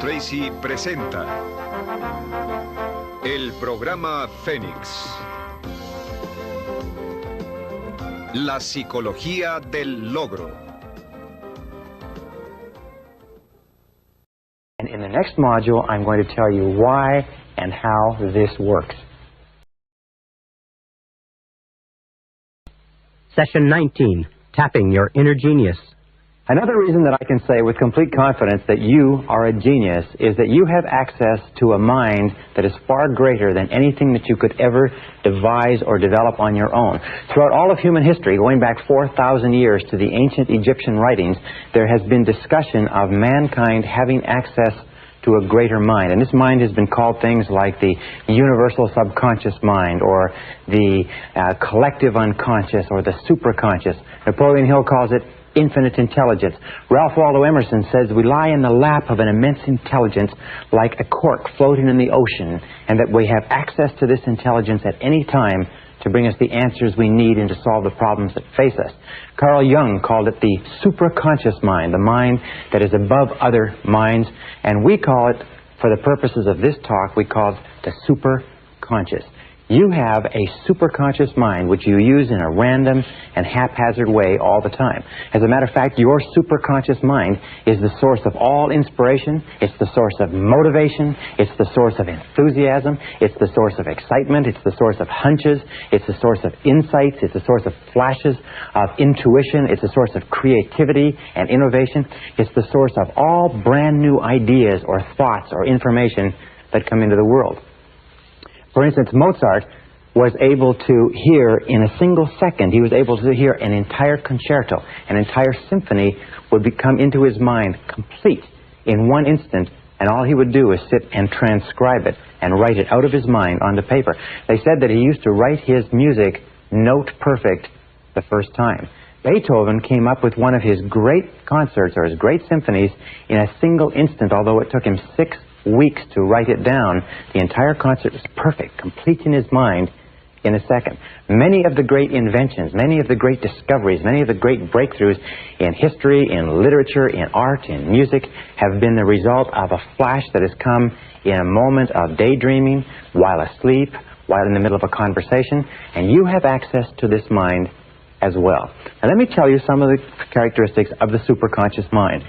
S3: Tracy presenta el programa Fénix. La psicología del logro.
S1: And in the next module, I'm going to tell you why and how this works.
S2: Session 19, Tapping Your Inner Genius.
S1: Another reason that I can say with complete confidence that you are a genius is that you have access to a mind that is far greater than anything that you could ever devise or develop on your own. Throughout all of human history, going back 4,000 years to the ancient Egyptian writings, there has been discussion of mankind having access to a greater mind. And this mind has been called things like the universal subconscious mind, or the collective unconscious, or the superconscious. Napoleon Hill calls it infinite intelligence. Ralph Waldo Emerson says we lie in the lap of an immense intelligence like a cork floating in the ocean, and that we have access to this intelligence at any time to bring us the answers we need and to solve the problems that face us. Carl Jung called it the supraconscious mind, the mind that is above other minds, and we call it, for the purposes of this talk, we call it the superconscious. You have a superconscious mind which you use in a random and haphazard way all the time. As a matter of fact, your superconscious mind is the source of all inspiration, it's the source of motivation, it's the source of enthusiasm, it's the source of excitement, it's the source of hunches, it's the source of insights, it's the source of flashes of intuition, it's the source of creativity and innovation, it's the source of all brand new ideas or thoughts or information that come into the world. For instance, Mozart was able to hear in a single second, he was able to hear an entire concerto, an entire symphony would come into his mind complete in one instant, and all he would do is sit and transcribe it and write it out of his mind onto paper. They said that he used to write his music note perfect the first time. Beethoven came up with one of his great concerts or his great symphonies in a single instant, although it took him 6 weeks to write it down. The entire concert was perfect, complete in his mind in a second. Many of the great inventions, many of the great discoveries, many of the great breakthroughs in history, in literature, in art, in music have been the result of a flash that has come in a moment of daydreaming, while asleep, while in the middle of a conversation, and you have access to this mind as well. Now let me tell you some of the characteristics of the superconscious mind.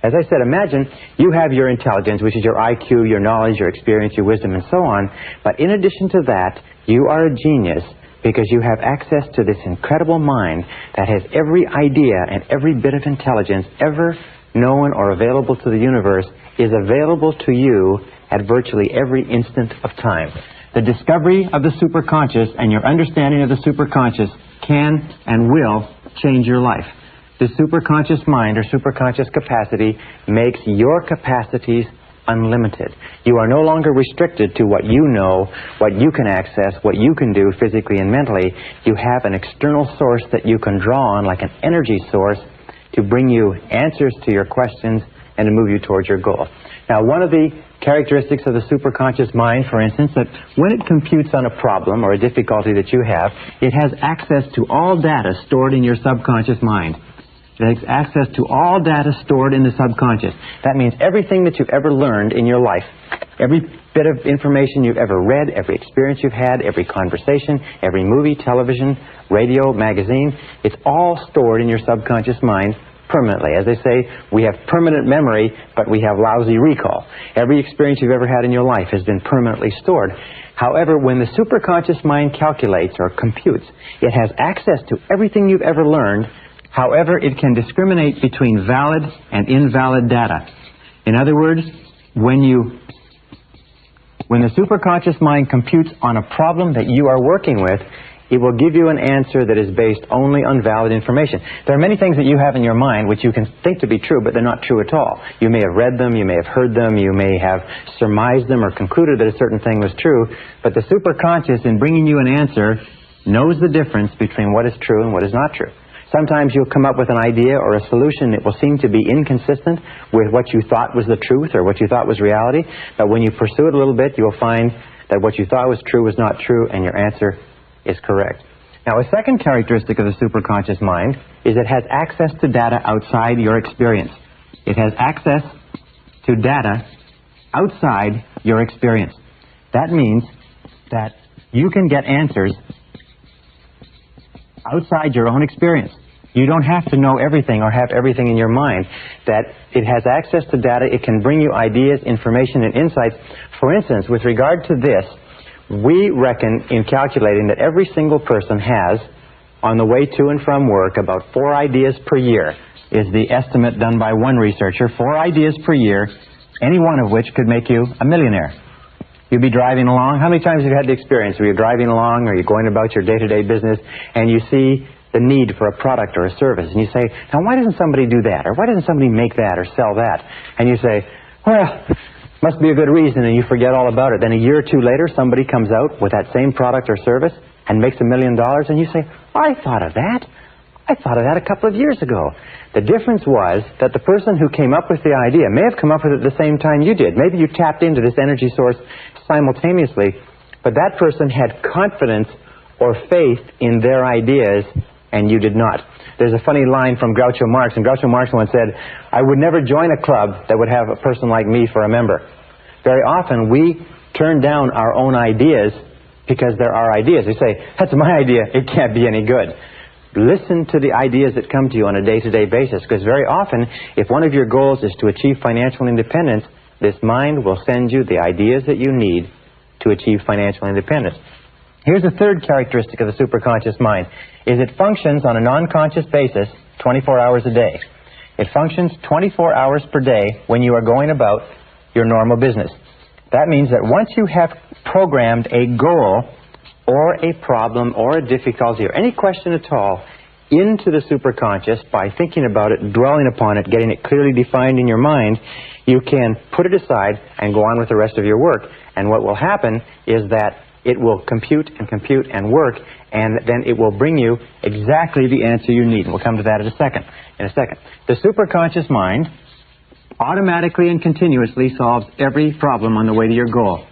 S1: As I said, imagine you have your intelligence, which is your IQ, your knowledge, your experience, your wisdom, and so on. But in addition to that, you are a genius because you have access to this incredible mind that has every idea and every bit of intelligence ever known or available to the universe is available to you at virtually every instant of time. The discovery of the superconscious and your understanding of the superconscious can and will change your life. The superconscious mind or superconscious capacity makes your capacities unlimited. You are no longer restricted to what you know, what you can access, what you can do physically and mentally. You have an external source that you can draw on, like an energy source, to bring you answers to your questions and to move you towards your goal. Now, one of the characteristics of the superconscious mind, for instance, that when it computes on a problem or a difficulty that you have, it has access to all data stored in your subconscious mind. It has access to all data stored in the subconscious. That means everything that you've ever learned in your life, every bit of information you've ever read, every experience you've had, every conversation, every movie, television, radio, magazine, it's all stored in your subconscious mind permanently. As they say, we have permanent memory, but we have lousy recall. Every experience you've ever had in your life has been permanently stored. However, when the superconscious mind calculates or computes, it has access to everything you've ever learned. However, it can discriminate between valid and invalid data. In other words, when the superconscious mind computes on a problem that you are working with, it will give you an answer that is based only on valid information. There are many things that you have in your mind which you can think to be true, but they're not true at all. You may have read them, you may have heard them, you may have surmised them or concluded that a certain thing was true, but the superconscious, in bringing you an answer, knows the difference between what is true and what is not true. Sometimes you'll come up with an idea or a solution that will seem to be inconsistent with what you thought was the truth or what you thought was reality, but when you pursue it a little bit, you'll find that what you thought was true was not true, and your answer is correct. Now, a second characteristic of the superconscious mind is it has access to data outside your experience. It has access to data outside your experience. That means that you can get answers outside your own experience. You don't have to know everything or have everything in your mind. That it has access to data, it can bring you ideas, information, and insights. For instance, with regard to this, we reckon in calculating that every single person has, on the way to and from work, about 4 ideas per year is the estimate done by one researcher. 4 ideas per year, any one of which could make you a millionaire. You'd be driving along. How many times have you had the experience where you're driving along or you're going about your day-to-day business and you see the need for a product or a service and you say, now why doesn't somebody do that? Or why doesn't somebody make that or sell that? And you say, well, Must be a good reason, and you forget all about it. Then a year or two later, somebody comes out with that same product or service and makes $1 million, and you say, I thought of that. I thought of that a couple of years ago. The difference was that the person who came up with the idea may have come up with it at the same time you did. Maybe you tapped into this energy source simultaneously, but that person had confidence or faith in their ideas, and you did not. There's a funny line from Groucho Marx, and Groucho Marx once said, I would never join a club that would have a person like me for a member. Very often we turn down our own ideas because they're our ideas. We say, that's my idea, it can't be any good. Listen to the ideas that come to you on a day-to-day basis, because very often, if one of your goals is to achieve financial independence, this mind will send you the ideas that you need to achieve financial independence. Here's a third characteristic of the superconscious mind, is it functions on a non-conscious basis 24 hours a day. It functions 24 hours per day when you are going about your normal business. That means that once you have programmed a goal or a problem or a difficulty or any question at all into the superconscious by thinking about it, dwelling upon it, getting it clearly defined in your mind, you can put it aside and go on with the rest of your work. And what will happen is that it will compute and work, and then it will bring you exactly the answer you need. And we'll come to that in a second. The superconscious mind automatically and continuously solves every problem on the way to your goal.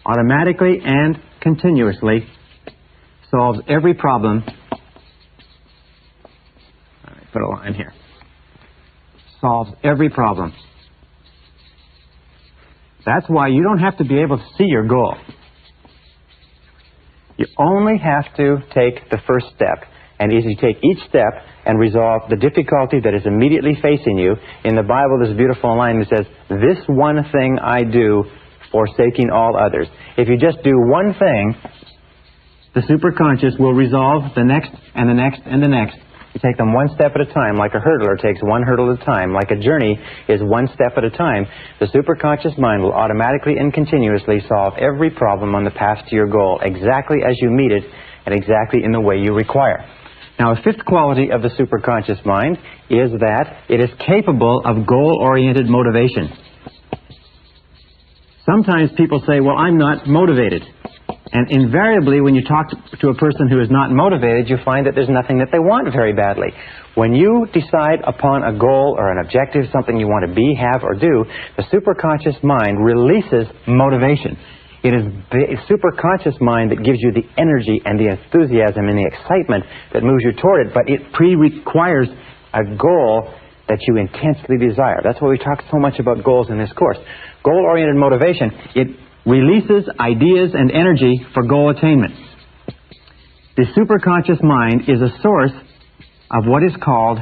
S1: Automatically and continuously solves every problem. All right, put a line here. Solves every problem. That's why you don't have to be able to see your goal. You only have to take the first step. And as you take each step and resolve the difficulty that is immediately facing you, in the Bible there's a beautiful line that says, this one thing I do, forsaking all others. If you just do one thing, the superconscious will resolve the next and the next and the next. You take them one step at a time, like a hurdler takes one hurdle at a time, like a journey is one step at a time. The superconscious mind will automatically and continuously solve every problem on the path to your goal, exactly as you meet it and exactly in the way you require. Now, a fifth quality of the superconscious mind is that it is capable of goal-oriented motivation. Sometimes people say, well, I'm not motivated. And invariably, when you talk to a person who is not motivated, you find that there's nothing that they want very badly. When you decide upon a goal or an objective, something you want to be, have, or do, the superconscious mind releases motivation. It is the superconscious mind that gives you the energy and the enthusiasm and the excitement that moves you toward it, but it requires a goal that you intensely desire. That's why we talk so much about goals in this course. Goal-oriented motivation, it releases ideas and energy for goal attainment. The superconscious mind is a source of what is called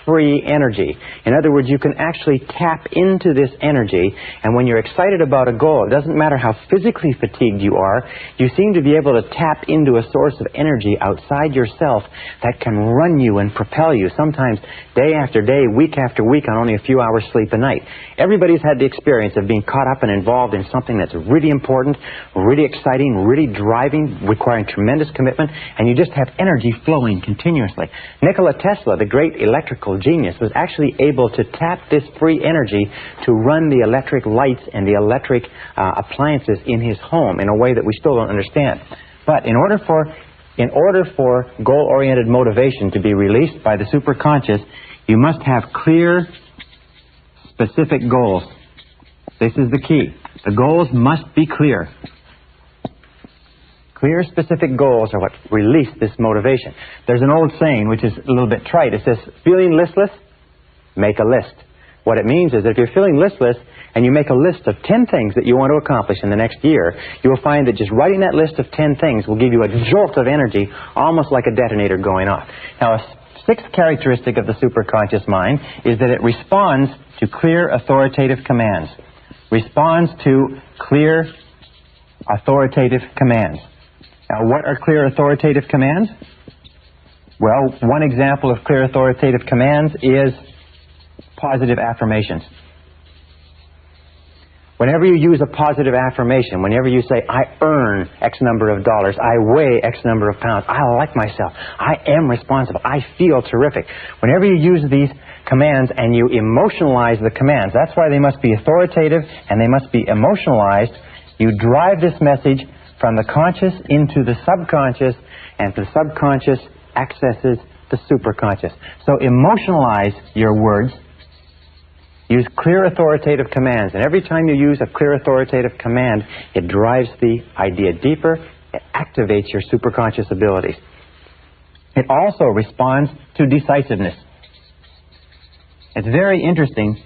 S1: free energy. In other words, you can actually tap into this energy, and when you're excited about a goal, it doesn't matter how physically fatigued you are, you seem to be able to tap into a source of energy outside yourself that can run you and propel you, sometimes day after day, week after week, on only a few hours sleep a night. Everybody's had the experience of being caught up and involved in something that's really important, really exciting, really driving, requiring tremendous commitment, and you just have energy flowing continuously. Nikola Tesla, the great electrical genius, was actually able to tap this free energy to run the electric lights and the electric appliances in his home in a way that we still don't understand. But in order for goal-oriented motivation to be released by the superconscious, you must have clear, specific goals. This is the key. The goals must be clear. Clear, specific goals are what release this motivation. There's an old saying, which is a little bit trite. It says, feeling listless, make a list. What it means is that if you're feeling listless and you make a list of 10 things that you want to accomplish in the next year, you will find that just writing that list of 10 things will give you a jolt of energy, almost like a detonator going off. Now, a sixth characteristic of the superconscious mind is that it responds to clear, authoritative commands. Responds to clear, authoritative commands. Now, what are clear authoritative commands? Well, one example of clear authoritative commands is positive affirmations. Whenever you use a positive affirmation, whenever you say, I earn X number of dollars, I weigh X number of pounds, I like myself, I am responsible, I feel terrific. Whenever you use these commands and you emotionalize the commands, that's why they must be authoritative and they must be emotionalized. You drive this message from the conscious into the subconscious, and the subconscious accesses the superconscious. So emotionalize your words. Use clear authoritative commands, and every time you use a clear authoritative command, it drives the idea deeper, it activates your superconscious abilities. It also responds to decisiveness. It's very interesting.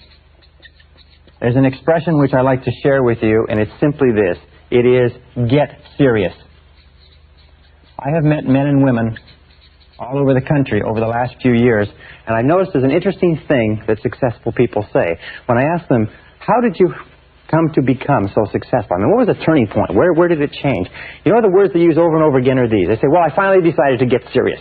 S1: There's an expression which I like to share with you, and it's simply this. It is, get serious. I have met men and women all over the country over the last few years, and I noticed there's an interesting thing that successful people say. When I ask them, how did you come to become so successful? I mean, what was the turning point? Where did it change? You know, the words they use over and over again are these. They say, well, I finally decided to get serious.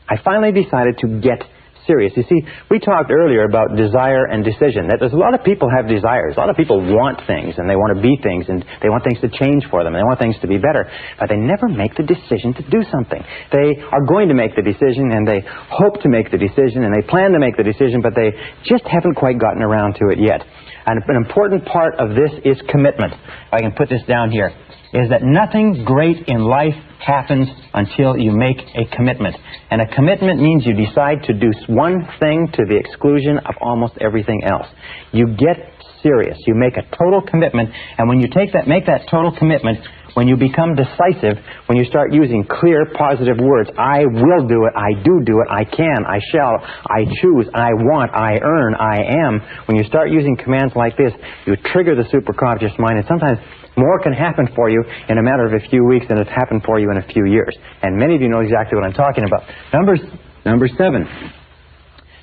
S1: I finally decided to get serious. You see, we talked earlier about desire and decision. That there's a lot of people have desires. A lot of people want things, and they want to be things, and they want things to change for them, and they want things to be better. But they never make the decision to do something. They are going to make the decision, and they hope to make the decision, and they plan to make the decision, but they just haven't quite gotten around to it yet. And an important part of this is commitment. If I can put this down here, is that nothing great in life happens until you make a commitment. And a commitment means you decide to do one thing to the exclusion of almost everything else. You get serious. You make a total commitment, and when you make that total commitment, when you become decisive, when you start using clear, positive words, I will do it, I do it, I can, I shall, I choose, I want, I earn, I am. When you start using commands like this, you trigger the superconscious mind, and sometimes more can happen for you in a matter of a few weeks than it's happened for you in a few years. And many of you know exactly what I'm talking about. Number 7.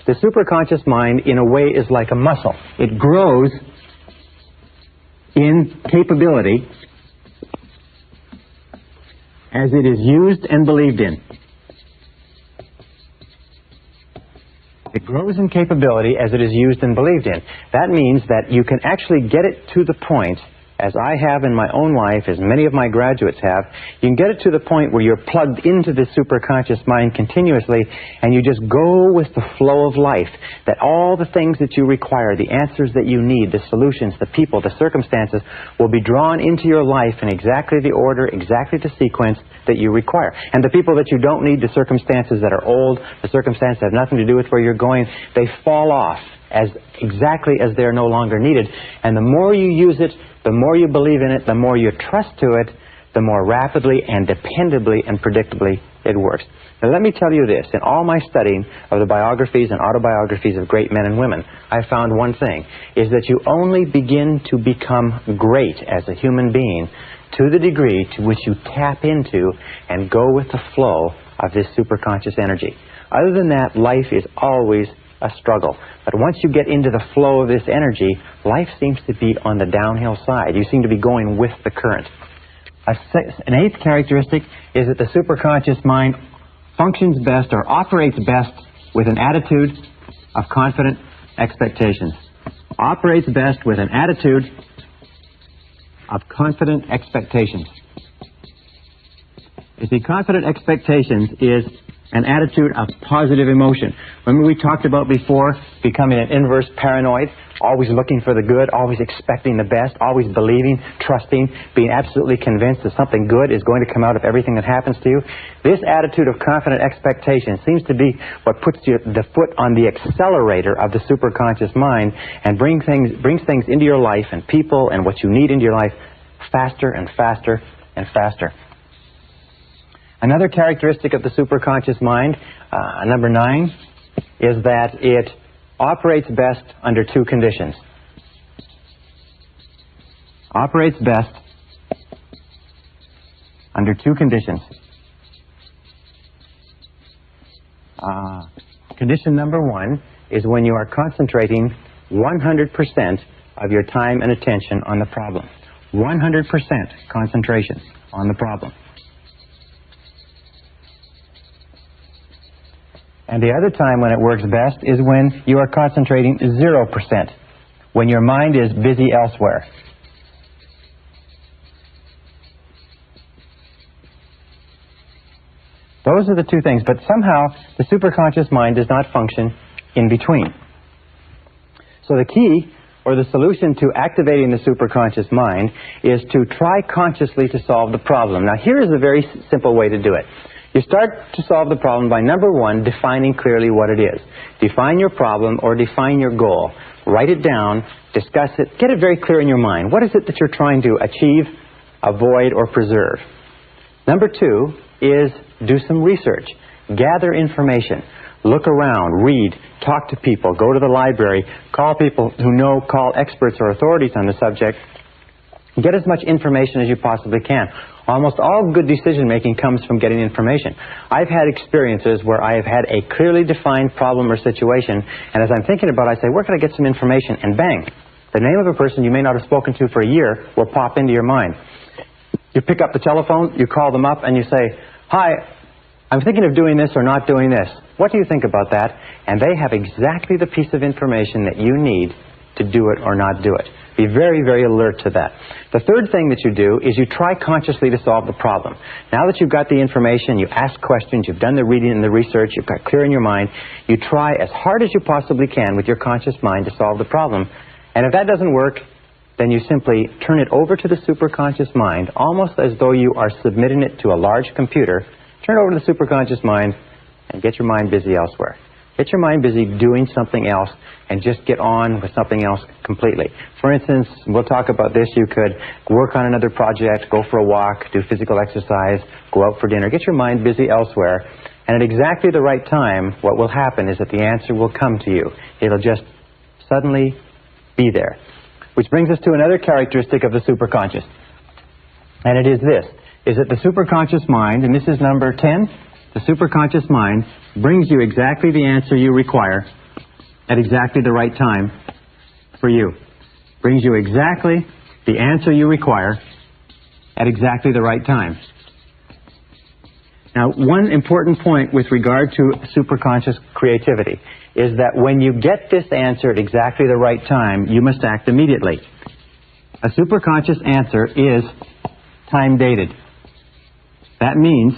S1: The superconscious mind, in a way, is like a muscle. It grows in capability as it is used and believed in. It grows in capability as it is used and believed in. That means that you can actually get it to the point, as I have in my own life, as many of my graduates have, you can get it to the point where you're plugged into the superconscious mind continuously, and you just go with the flow of life. That all the things that you require, the answers that you need, the solutions, the people, the circumstances, will be drawn into your life in exactly the order, exactly the sequence that you require. And the people that you don't need, the circumstances that are old, the circumstances that have nothing to do with where you're going, they fall off as exactly as they're no longer needed. And the more you use it, the more you believe in it, the more you trust to it, the more rapidly and dependably and predictably it works. Now let me tell you this. In all my studying of the biographies and autobiographies of great men and women, I found one thing, is that you only begin to become great as a human being to the degree to which you tap into and go with the flow of this superconscious energy. Other than that, life is always a struggle. But once you get into the flow of this energy, life seems to be on the downhill side. You seem to be going with the current. An 8th characteristic is that the superconscious mind functions best or operates best with an attitude of confident expectations. Operates best with an attitude of confident expectations. You see, confident expectations is an attitude of positive emotion. Remember we talked about before becoming an inverse paranoid, always looking for the good, always expecting the best, always believing, trusting, being absolutely convinced that something good is going to come out of everything that happens to you. This attitude of confident expectation seems to be what puts the foot on the accelerator of the superconscious mind and brings things into your life and people and what you need into your life faster and faster and faster. Another characteristic of the superconscious mind, number 9, is that it operates best under 2 conditions. Operates best under 2 conditions. Condition number 1 is when you are concentrating 100% of your time and attention on the problem. 100% concentration on the problem. And the other time when it works best is when you are concentrating 0%, when your mind is busy elsewhere. Those are the two things, but somehow the superconscious mind does not function in between. So the key, or the solution to activating the superconscious mind, is to try consciously to solve the problem. Now here is a very simple way to do it. You start to solve the problem by, number one, defining clearly what it is. Define your problem or define your goal. Write it down, discuss it, get it very clear in your mind. What is it that you're trying to achieve, avoid, or preserve? Number two is do some research. Gather information. Look around, read, talk to people, go to the library, call people who know, call experts or authorities on the subject. Get as much information as you possibly can. Almost all good decision-making comes from getting information. I've had experiences where I have had a clearly defined problem or situation, and as I'm thinking about it, I say, where can I get some information? And bang, the name of a person you may not have spoken to for a year will pop into your mind. You pick up the telephone, you call them up, and you say, hi, I'm thinking of doing this or not doing this. What do you think about that? And they have exactly the piece of information that you need to do it or not do it. Be very, very alert to that. The third thing that you do is you try consciously to solve the problem. Now that you've got the information, you ask questions, you've done the reading and the research, you've got clear in your mind, you try as hard as you possibly can with your conscious mind to solve the problem. And if that doesn't work, then you simply turn it over to the superconscious mind, almost as though you are submitting it to a large computer. Turn it over to the superconscious mind and get your mind busy elsewhere. Get your mind busy doing something else and just get on with something else completely. For instance, we'll talk about this. You could work on another project, go for a walk, do physical exercise, go out for dinner. Get your mind busy elsewhere. And at exactly the right time, what will happen is that the answer will come to you. It'll just suddenly be there. Which brings us to another characteristic of the superconscious. And it is this, is that the superconscious mind, and this is number 10, the superconscious mind brings you exactly the answer you require at exactly the right time for you. Brings you exactly the answer you require at exactly the right time. Now, one important point with regard to superconscious creativity is that when you get this answer at exactly the right time, you must act immediately. A superconscious answer is time-dated. That means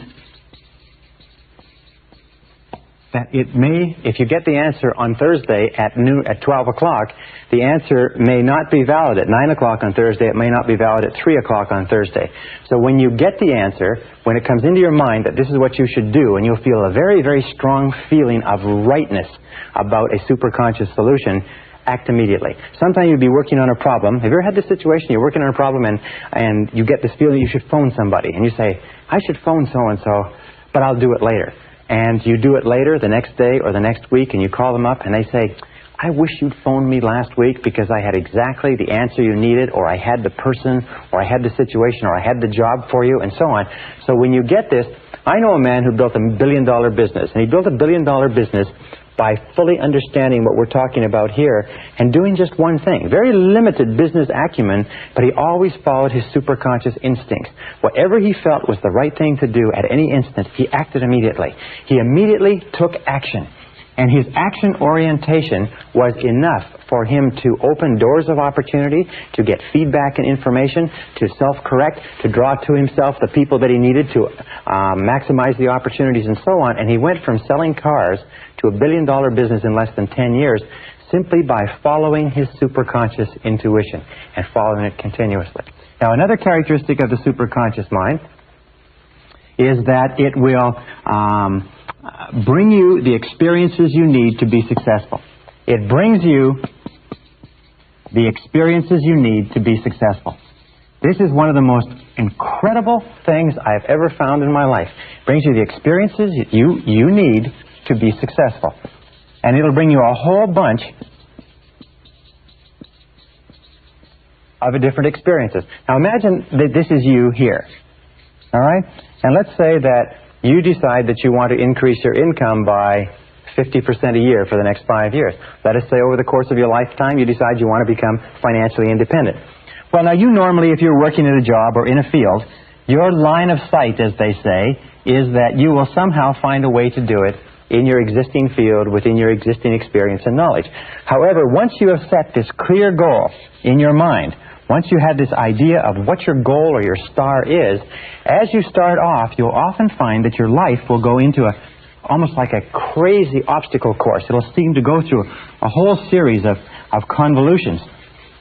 S1: that it may, if you get the answer on Thursday at 12 o'clock, the answer may not be valid at 9 o'clock on Thursday. It may not be valid at 3 o'clock on Thursday. So when you get the answer, when it comes into your mind that this is what you should do, and you'll feel a very, very strong feeling of rightness about a superconscious solution, act immediately. Sometimes you'll be working on a problem. Have you ever had this situation? You're working on a problem and you get this feeling you should phone somebody. And you say, I should phone so-and-so, but I'll do it later. And you do it later, the next day or the next week, and you call them up and they say, I wish you'd phoned me last week because I had exactly the answer you needed, or I had the person, or I had the situation, or I had the job for you, and so on. So when you get this, I know a man who built $1 billion business, and he built $1 billion business by fully understanding what we're talking about here and doing just one thing. Very limited business acumen, but he always followed his superconscious instincts. Whatever he felt was the right thing to do at any instant, he acted immediately. He immediately took action. And his action orientation was enough for him to open doors of opportunity, to get feedback and information, to self-correct, to draw to himself the people that he needed to maximize the opportunities and so on. And he went from selling cars to $1 billion business in less than 10 years simply by following his superconscious intuition and following it continuously. Now, another characteristic of the superconscious mind is that it will bring you the experiences you need to be successful. It brings you the experiences you need to be successful. This is one of the most incredible things I've ever found in my life. It brings you the experiences you need to be successful. And it'll bring you a whole bunch of different experiences. Now imagine that this is you here. All right? And let's say that you decide that you want to increase your income by 50% a year for the next 5 years. Let us say over the course of your lifetime you decide you want to become financially independent. Well, now you normally, if you're working at a job or in a field, your line of sight, as they say, is that you will somehow find a way to do it in your existing field, within your existing experience and knowledge. However, once you have set this clear goal in your mind, once you have this idea of what your goal or your star is, as you start off, you'll often find that your life will go into almost like a crazy obstacle course. It'll seem to go through a whole series of convolutions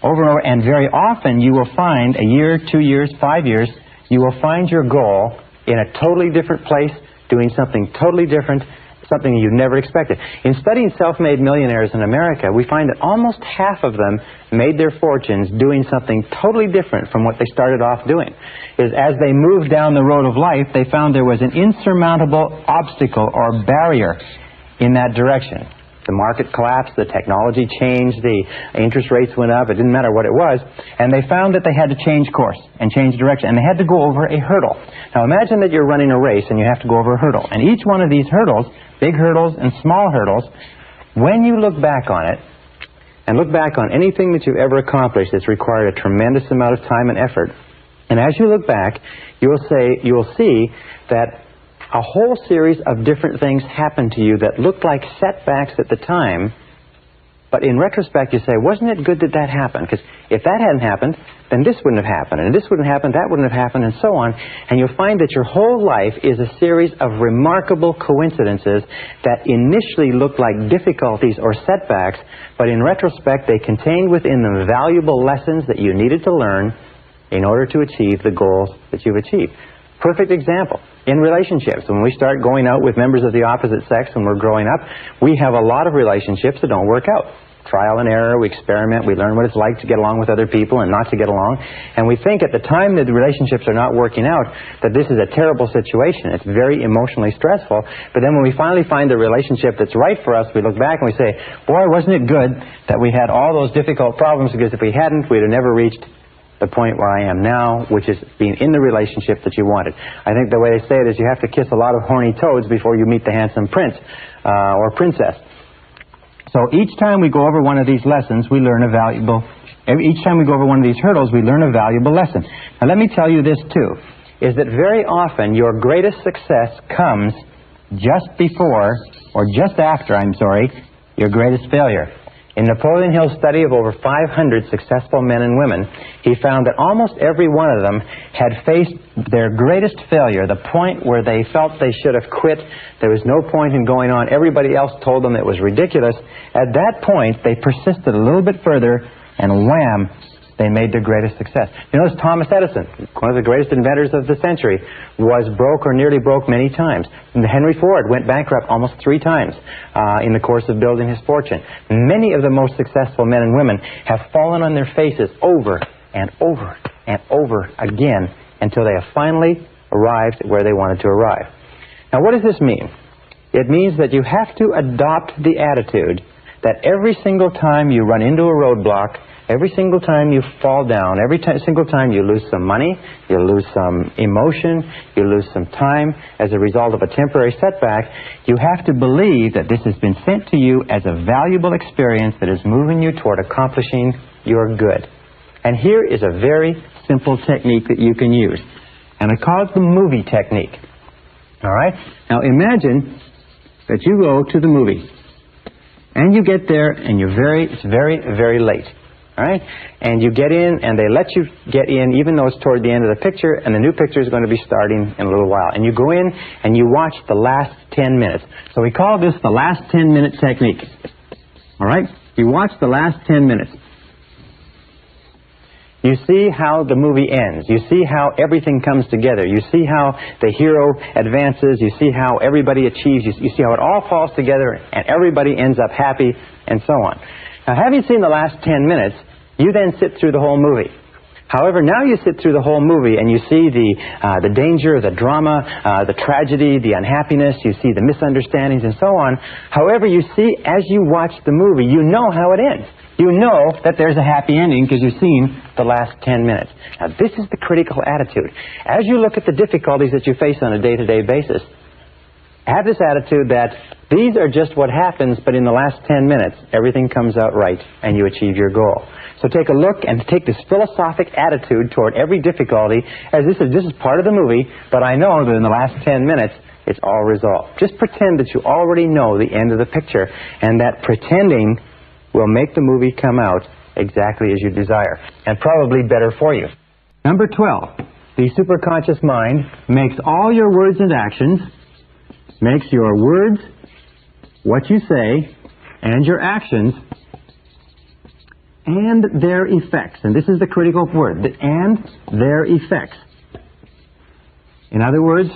S1: over and over, and very often you will find a year, 2 years, 5 years, you will find your goal in a totally different place, doing something totally different, something you never expected. In studying self-made millionaires in America, we find that almost half of them made their fortunes doing something totally different from what they started off doing. As they moved down the road of life, they found there was an insurmountable obstacle or barrier in that direction. The market collapsed, the technology changed, the interest rates went up, it didn't matter what it was, and they found that they had to change course and change direction, and they had to go over a hurdle. Now imagine that you're running a race and you have to go over a hurdle, and each one of these hurdles, big hurdles and small hurdles, when you look back on it, and look back on anything that you've ever accomplished that's required a tremendous amount of time and effort, and as you look back, you will see that a whole series of different things happened to you that looked like setbacks at the time, but in retrospect you say, wasn't it good that that happened? Because if that hadn't happened, then this wouldn't have happened, and this wouldn't happen, that wouldn't have happened, and so on. And you'll find that your whole life is a series of remarkable coincidences that initially looked like difficulties or setbacks, but in retrospect they contained within them valuable lessons that you needed to learn in order to achieve the goals that you've achieved. Perfect example. In relationships, when we start going out with members of the opposite sex when we're growing up, we have a lot of relationships that don't work out. Trial and error, we experiment, we learn what it's like to get along with other people and not to get along. And we think at the time that the relationships are not working out that this is a terrible situation. It's very emotionally stressful. But then when we finally find the relationship that's right for us, we look back and we say, boy, wasn't it good that we had all those difficult problems, because if we hadn't, we'd have never reached the point where I am now, which is being in the relationship that you wanted. I think the way they say it is you have to kiss a lot of horny toads before you meet the handsome prince or princess. So each time we go over one of these lessons, we learn a valuable, each time we go over one of these hurdles, we learn a valuable lesson. Now let me tell you this too, is that very often your greatest success comes just before, or just after, your greatest failure. In Napoleon Hill's study of over 500 successful men and women, he found that almost every one of them had faced their greatest failure, the point where they felt they should have quit. There was no point in going on. Everybody else told them it was ridiculous. At that point, they persisted a little bit further, and wham, they made their greatest success. You notice Thomas Edison, one of the greatest inventors of the century, was broke or nearly broke many times. And Henry Ford went bankrupt almost 3 times in the course of building his fortune. Many of the most successful men and women have fallen on their faces over and over and over again until they have finally arrived where they wanted to arrive. Now what does this mean? It means that you have to adopt the attitude that every single time you run into a roadblock, every single time you fall down, single time you lose some money, you lose some emotion, you lose some time as a result of a temporary setback, you have to believe that this has been sent to you as a valuable experience that is moving you toward accomplishing your good. And here is a very simple technique that you can use. And I call it the movie technique. All right? Now imagine that you go to the movie. And you get there and it's very, very late. All right? And you get in, and they let you get in even though it's toward the end of the picture, and the new picture is going to be starting in a little while. And you go in, and you watch the last 10 minutes. So we call this the last 10-minute technique. All right? You watch the last 10 minutes. You see how the movie ends. You see how everything comes together. You see how the hero advances. You see how everybody achieves. You see how it all falls together, and everybody ends up happy, and so on. Now, having seen the last 10 minutes, you then sit through the whole movie. However, now you sit through the whole movie and you see the danger, the drama, the tragedy, the unhappiness, you see the misunderstandings and so on. However, you see, as you watch the movie, you know how it ends. You know that there's a happy ending because you've seen the last 10 minutes. Now, this is the critical attitude. As you look at the difficulties that you face on a day-to-day basis, have this attitude that these are just what happens, but in the last 10 minutes, everything comes out right and you achieve your goal. So take a look and take this philosophic attitude toward every difficulty as this is part of the movie, but I know that in the last 10 minutes, it's all resolved. Just pretend that you already know the end of the picture, and that pretending will make the movie come out exactly as you desire, and probably better for you. Number 12, the superconscious mind makes all your words and actions, makes your words, what you say, and your actions, and their effects. And this is the critical word, the and their effects. In other words,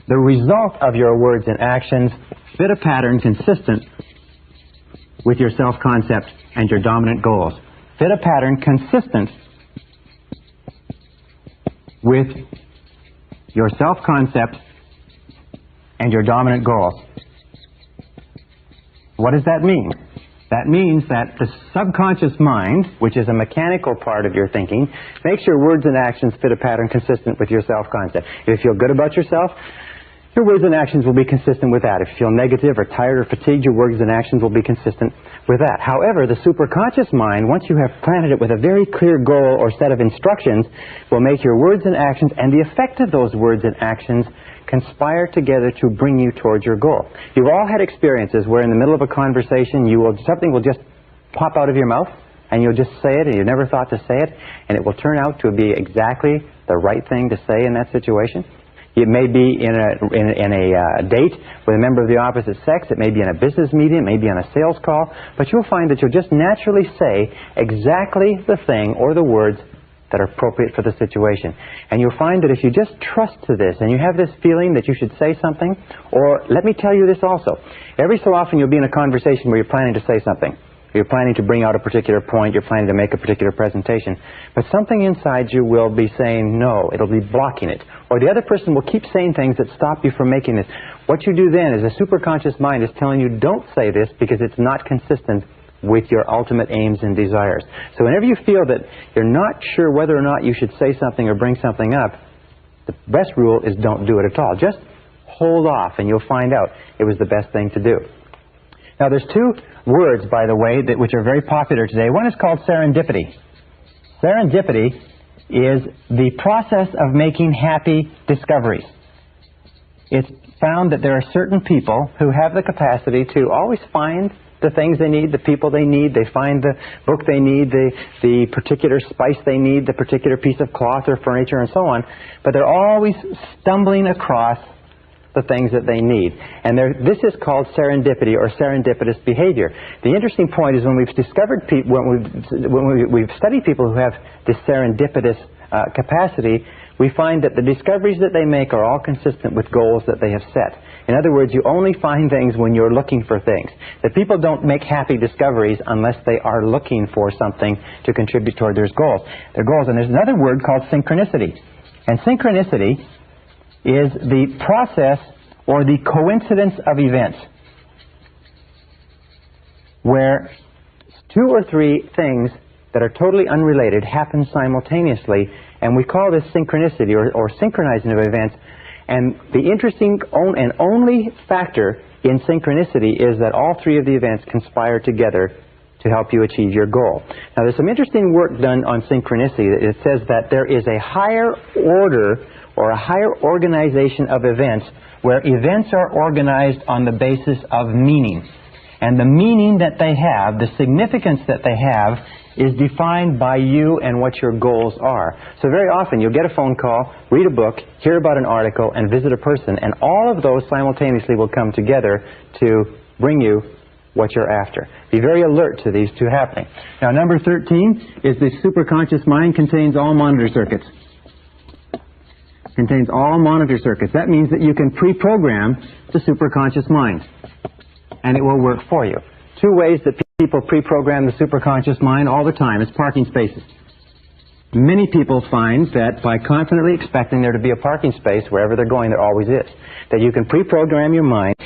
S1: the result of your words and actions fit a pattern consistent with your self-concept and your dominant goals. Fit a pattern consistent with your self-concept and your dominant goals. What does that mean? That means that the subconscious mind, which is a mechanical part of your thinking, makes your words and actions fit a pattern consistent with your self-concept. If you feel good about yourself, your words and actions will be consistent with that. If you feel negative or tired or fatigued, your words and actions will be consistent with that. However, the superconscious mind, once you have planted it with a very clear goal or set of instructions, will make your words and actions and the effect of those words and actions conspire together to bring you towards your goal. You've all had experiences where in the middle of a conversation something will just pop out of your mouth and you'll just say it and you never thought to say it, and it will turn out to be exactly the right thing to say in that situation. It may be in a date with a member of the opposite sex. It may be in a business meeting. It may be on a sales call. But you'll find that you'll just naturally say exactly the thing or the words that are appropriate for the situation. And you'll find that if you just trust to this and you have this feeling that you should say something, or let me tell you this also, every so often you'll be in a conversation where you're planning to say something. You're planning to bring out a particular point, you're planning to make a particular presentation, but something inside you will be saying no, it'll be blocking it. Or the other person will keep saying things that stop you from making this. What you do then is the superconscious mind is telling you don't say this because it's not consistent with your ultimate aims and desires. So whenever you feel that you're not sure whether or not you should say something or bring something up, the best rule is don't do it at all. Just hold off and you'll find out it was the best thing to do. Now there's two words, by the way, which are very popular today. One is called serendipity. Serendipity is the process of making happy discoveries. It's found that there are certain people who have the capacity to always find the things they need, the people they need, they find the book they need, the particular spice they need, the particular piece of cloth or furniture and so on, but they're always stumbling across the things that they need. And this is called serendipity or serendipitous behavior. The interesting point is when we've discovered when we've studied people who have this serendipitous capacity, we find that the discoveries that they make are all consistent with goals that they have set. In other words, you only find things when you're looking for things. That people don't make happy discoveries unless they are looking for something to contribute toward their goals. And there's another word called synchronicity. And synchronicity is the process or the coincidence of events where two or three things that are totally unrelated happen simultaneously, and we call this synchronicity or synchronizing of events. And the interesting and only factor in synchronicity is that all three of the events conspire together to help you achieve your goal. Now there's some interesting work done on synchronicity. It says that there is a higher order or a higher organization of events where events are organized on the basis of meaning. And the meaning that they have, the significance that they have, is defined by you and what your goals are. So very often you'll get a phone call, read a book, hear about an article, and visit a person, and all of those simultaneously will come together to bring you what you're after. Be very alert to these two happening. Now number 13 is the superconscious mind contains all monitor circuits. Contains all monitor circuits. That means that you can pre-program the superconscious mind, and it will work for you. Two ways that people pre-program the superconscious mind all the time is parking spaces. Many people find that by confidently expecting there to be a parking space wherever they're going, there always is. That you can pre-program your mind,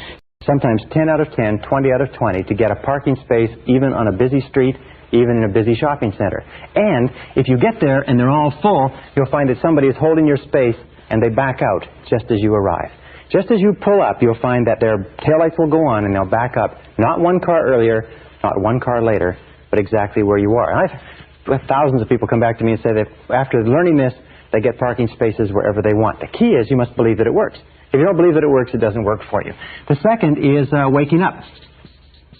S1: sometimes 10 out of 10, 20 out of 20, to get a parking space even on a busy street, even in a busy shopping center. And if you get there and they're all full, you'll find that somebody is holding your space and they back out just as you arrive. Just as you pull up, you'll find that their taillights will go on and they'll back up, not one car earlier, not one car later, but exactly where you are. And I've had thousands of people come back to me and say that after learning this, they get parking spaces wherever they want. The key is you must believe that it works. If you don't believe that it works, it doesn't work for you. The second is waking up.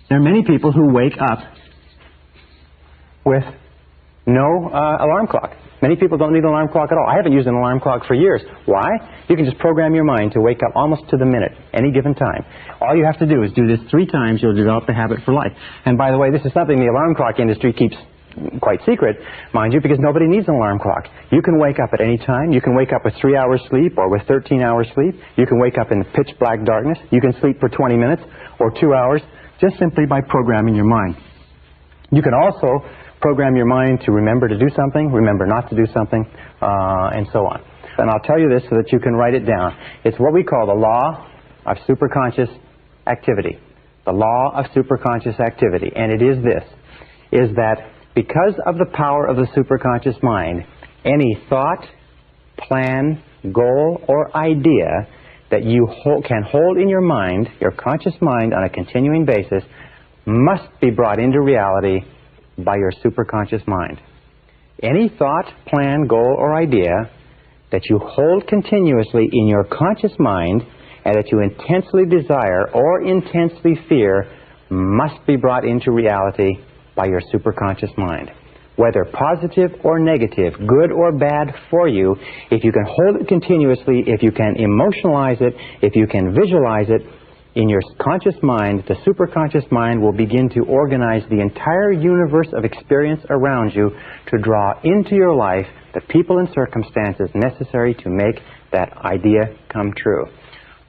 S1: There are many people who wake up with no alarm clock. Many people don't need an alarm clock at all. I haven't used an alarm clock for years. Why? You can just program your mind to wake up almost to the minute, any given time. All you have to do is do this 3 times. You'll develop the habit for life. And by the way, this is something the alarm clock industry keeps quite secret, mind you, because nobody needs an alarm clock. You can wake up at any time. You can wake up with 3 hours sleep or with 13 hours sleep. You can wake up in pitch black darkness. You can sleep for 20 minutes or 2 hours just simply by programming your mind. You can also program your mind to remember to do something, remember not to do something, and so on. And I'll tell you this so that you can write it down. It's what we call the law of superconscious activity. The law of superconscious activity. And it is this, is that because of the power of the superconscious mind, any thought, plan, goal, or idea that you can hold in your mind, your conscious mind, on a continuing basis, must be brought into reality by your superconscious mind. Any thought, plan, goal, or idea that you hold continuously in your conscious mind and that you intensely desire or intensely fear must be brought into reality by your superconscious mind. Whether positive or negative, good or bad for you, if you can hold it continuously, if you can emotionalize it, if you can visualize it, in your conscious mind, the superconscious mind will begin to organize the entire universe of experience around you to draw into your life the people and circumstances necessary to make that idea come true.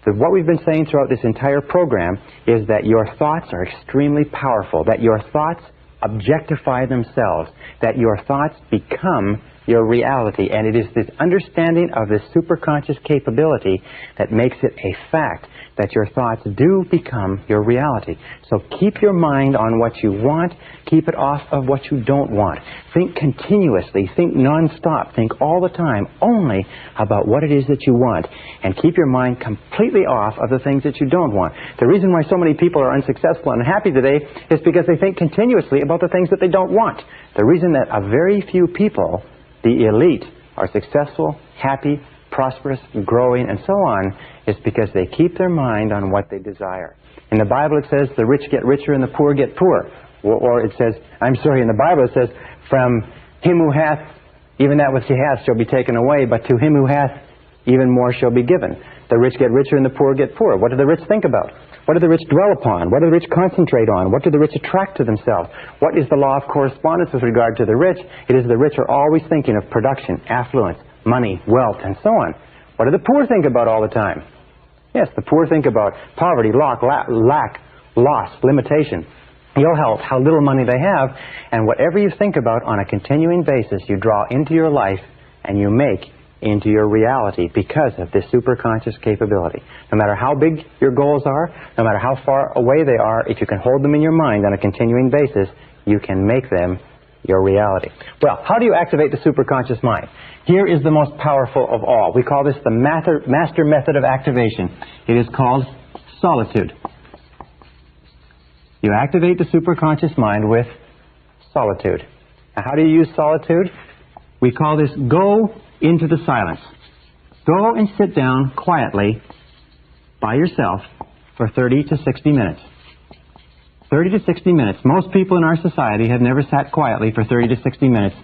S1: So what we've been saying throughout this entire program is that your thoughts are extremely powerful, that your thoughts objectify themselves, that your thoughts become your reality, and it is this understanding of this superconscious capability that makes it a fact that your thoughts do become your reality. So keep your mind on what you want, keep it off of what you don't want. Think continuously, think non-stop, think all the time only about what it is that you want, and keep your mind completely off of the things that you don't want. The reason why so many people are unsuccessful and unhappy today is because they think continuously about the things that they don't want. The reason that a very few people, the elite, are successful, happy, prosperous, growing, and so on, is because they keep their mind on what they desire. In the Bible it says the rich get richer and the poor get poor. Or it says, in the Bible it says, from him who hath, even that which he hath shall be taken away, but to him who hath, even more shall be given. The rich get richer and the poor get poor. What do the rich think about? What do the rich dwell upon? What do the rich concentrate on? What do the rich attract to themselves? What is the law of correspondence with regard to the rich? It is the rich are always thinking of production, affluence, money, wealth, and so on. What do the poor think about all the time? Yes, the poor think about poverty, lack, loss, limitation, ill health, how little money they have, and whatever you think about on a continuing basis, you draw into your life and you make into your reality because of this superconscious capability. No matter how big your goals are, no matter how far away they are, if you can hold them in your mind on a continuing basis, you can make them your reality. Well, how do you activate the superconscious mind? Here is the most powerful of all. We call this the master method of activation. It is called solitude. You activate the superconscious mind with solitude. Now, how do you use solitude? We call this go into the silence. Go and sit down quietly by yourself for 30 to 60 minutes. 30 to 60 minutes. Most people in our society have never sat quietly for 30 to 60 minutes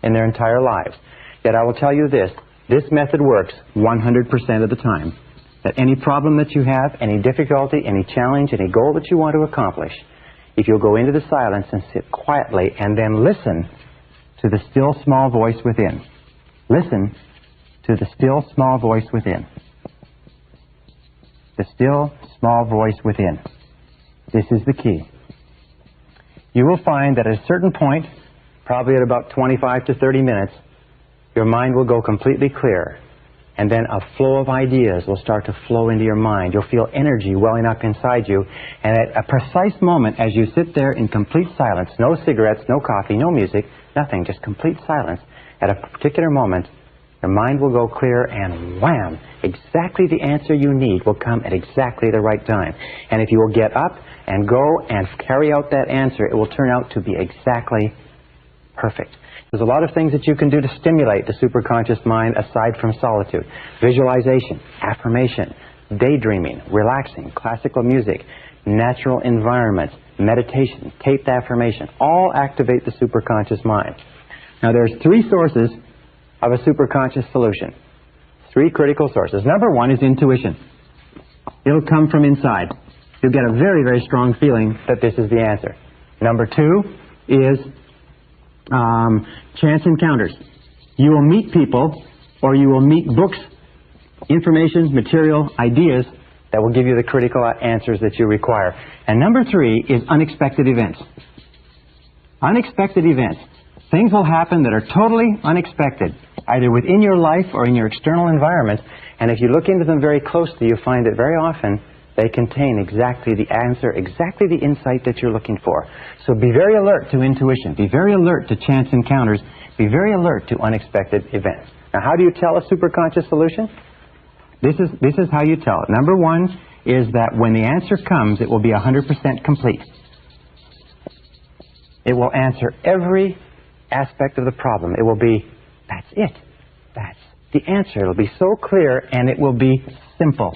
S1: in their entire lives. Yet I will tell you this method works 100% of the time. That any problem that you have, any difficulty, any challenge, any goal that you want to accomplish, if you'll go into the silence and sit quietly and then listen to the still small voice within. Listen to the still small voice within. The still small voice within. This is the key. You will find that at a certain point, probably at about 25 to 30 minutes, your mind will go completely clear. And then a flow of ideas will start to flow into your mind. You'll feel energy welling up inside you. And at a precise moment, as you sit there in complete silence, no cigarettes, no coffee, no music, nothing, just complete silence, at a particular moment, your mind will go clear and wham, exactly the answer you need will come at exactly the right time. And if you will get up and go and carry out that answer, it will turn out to be exactly perfect. There's a lot of things that you can do to stimulate the superconscious mind aside from solitude. Visualization, affirmation, daydreaming, relaxing, classical music, natural environments, meditation, taped affirmation, all activate the superconscious mind. Now there's three sources of a superconscious solution. Three critical sources. Number one is intuition. It'll come from inside. You'll get a very, very strong feeling that this is the answer. Number two is chance encounters. You will meet people, or you will meet books, information, material, ideas that will give you the critical answers that you require. And number three is unexpected events. Unexpected events. Things will happen that are totally unexpected, either within your life or in your external environment. And if you look into them very closely, you find that very often they contain exactly the answer, exactly the insight that you're looking for. So be very alert to intuition. Be very alert to chance encounters. Be very alert to unexpected events. Now, how do you tell a superconscious solution? This is how you tell it. Number one is that when the answer comes, it will be 100% complete. It will answer every aspect of the problem. It will be, that's it. That's the answer. It'll be so clear, and it will be simple.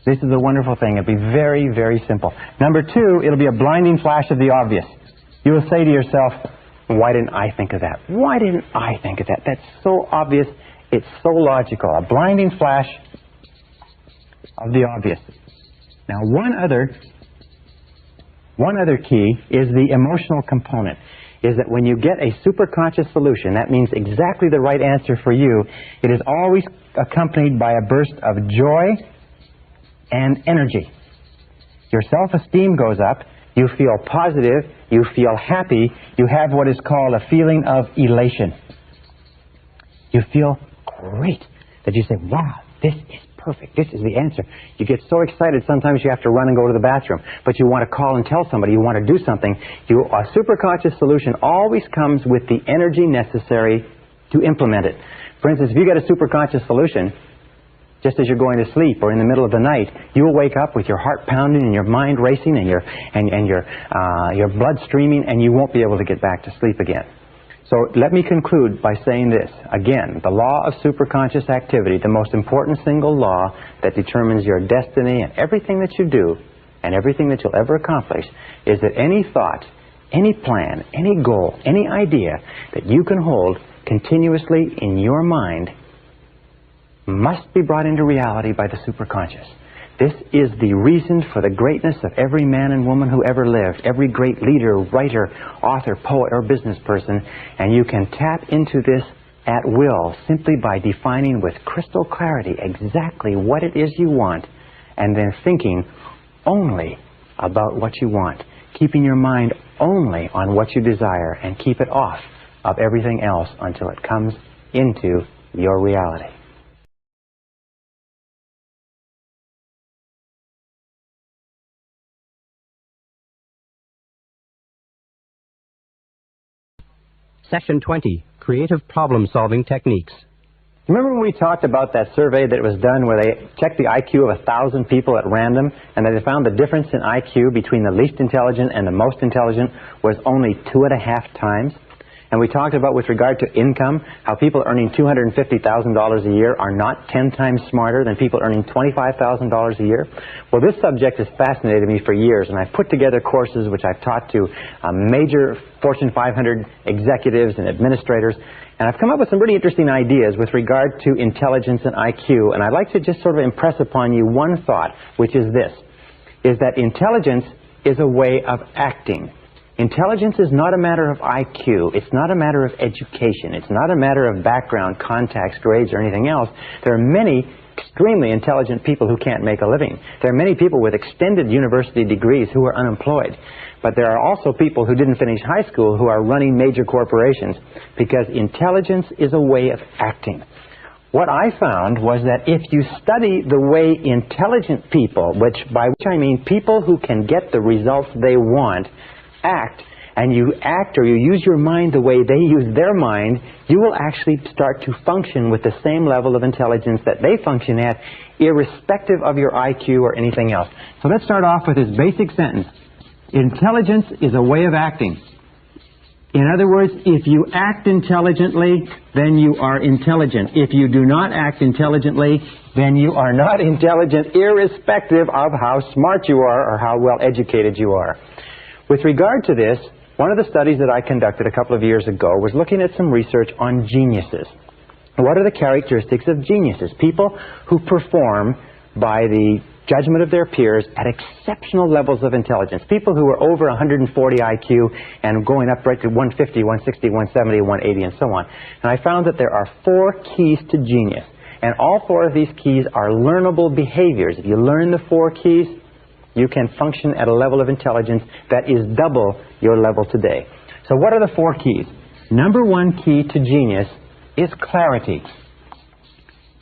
S1: This is a wonderful thing. It'll be very, very simple. Number two, it'll be a blinding flash of the obvious. You will say to yourself, why didn't I think of that? Why didn't I think of that? That's so obvious. It's so logical. A blinding flash of the obvious. Now, one other key is the emotional component. Is that when you get a superconscious solution, that means exactly the right answer for you, it is always accompanied by a burst of joy and energy. Your self-esteem goes up, you feel positive, you feel happy, you have what is called a feeling of elation. You feel great that you say, wow, this is perfect, this is the answer. You get so excited sometimes you have to run and go to the bathroom, but you want to call and tell somebody, you want to do something. A superconscious solution always comes with the energy necessary to implement it. For instance, if you get a superconscious solution, just as you're going to sleep or in the middle of the night, you will wake up with your heart pounding and your mind racing and your blood streaming, and you won't be able to get back to sleep again. So let me conclude by saying this. Again, the law of superconscious activity, the most important single law that determines your destiny and everything that you do and everything that you'll ever accomplish, is that any thought, any plan, any goal, any idea that you can hold continuously in your mind must be brought into reality by the superconscious. This is the reason for the greatness of every man and woman who ever lived, every great leader, writer, author, poet, or business person, and you can tap into this at will simply by defining with crystal clarity exactly what it is you want, and then thinking only about what you want, keeping your mind only on what you desire, and keep it off of everything else until it comes into your reality.
S2: Session 20, Creative Problem-Solving Techniques.
S1: Remember when we talked about that survey that was done where they checked the IQ of 1,000 people at random, and that they found the difference in IQ between the least intelligent and the most intelligent was only 2.5 times? And we talked about, with regard to income, how people earning $250,000 a year are not 10 times smarter than people earning $25,000 a year. Well, this subject has fascinated me for years, and I've put together courses which I've taught to major Fortune 500 executives and administrators, and I've come up with some pretty interesting ideas with regard to intelligence and IQ, and I'd like to just sort of impress upon you one thought, which is this, is that intelligence is a way of acting. Intelligence is not a matter of IQ. It's not a matter of education. It's not a matter of background, contacts, grades, or anything else. There are many extremely intelligent people who can't make a living. There are many people with extended university degrees who are unemployed. But there are also people who didn't finish high school who are running major corporations, because intelligence is a way of acting. What I found was that if you study the way intelligent people, by which I mean people who can get the results they want, act, and you act or you use your mind the way they use their mind, you will actually start to function with the same level of intelligence that they function at, irrespective of your IQ or anything else. So let's start off with this basic sentence. Intelligence is a way of acting. In other words, if you act intelligently, then you are intelligent. If you do not act intelligently, then you are not intelligent, irrespective of how smart you are or how well educated you are. With regard to this, one of the studies that I conducted a couple of years ago was looking at some research on geniuses. What are the characteristics of geniuses? People who perform by the judgment of their peers at exceptional levels of intelligence. People who are over 140 IQ and going up right to 150, 160, 170, 180, and so on. And I found that there are 4 keys to genius. And all 4 of these keys are learnable behaviors. If you learn the 4 keys, you can function at a level of intelligence that is double your level today. So what are the 4 keys? Number 1 key to genius is clarity.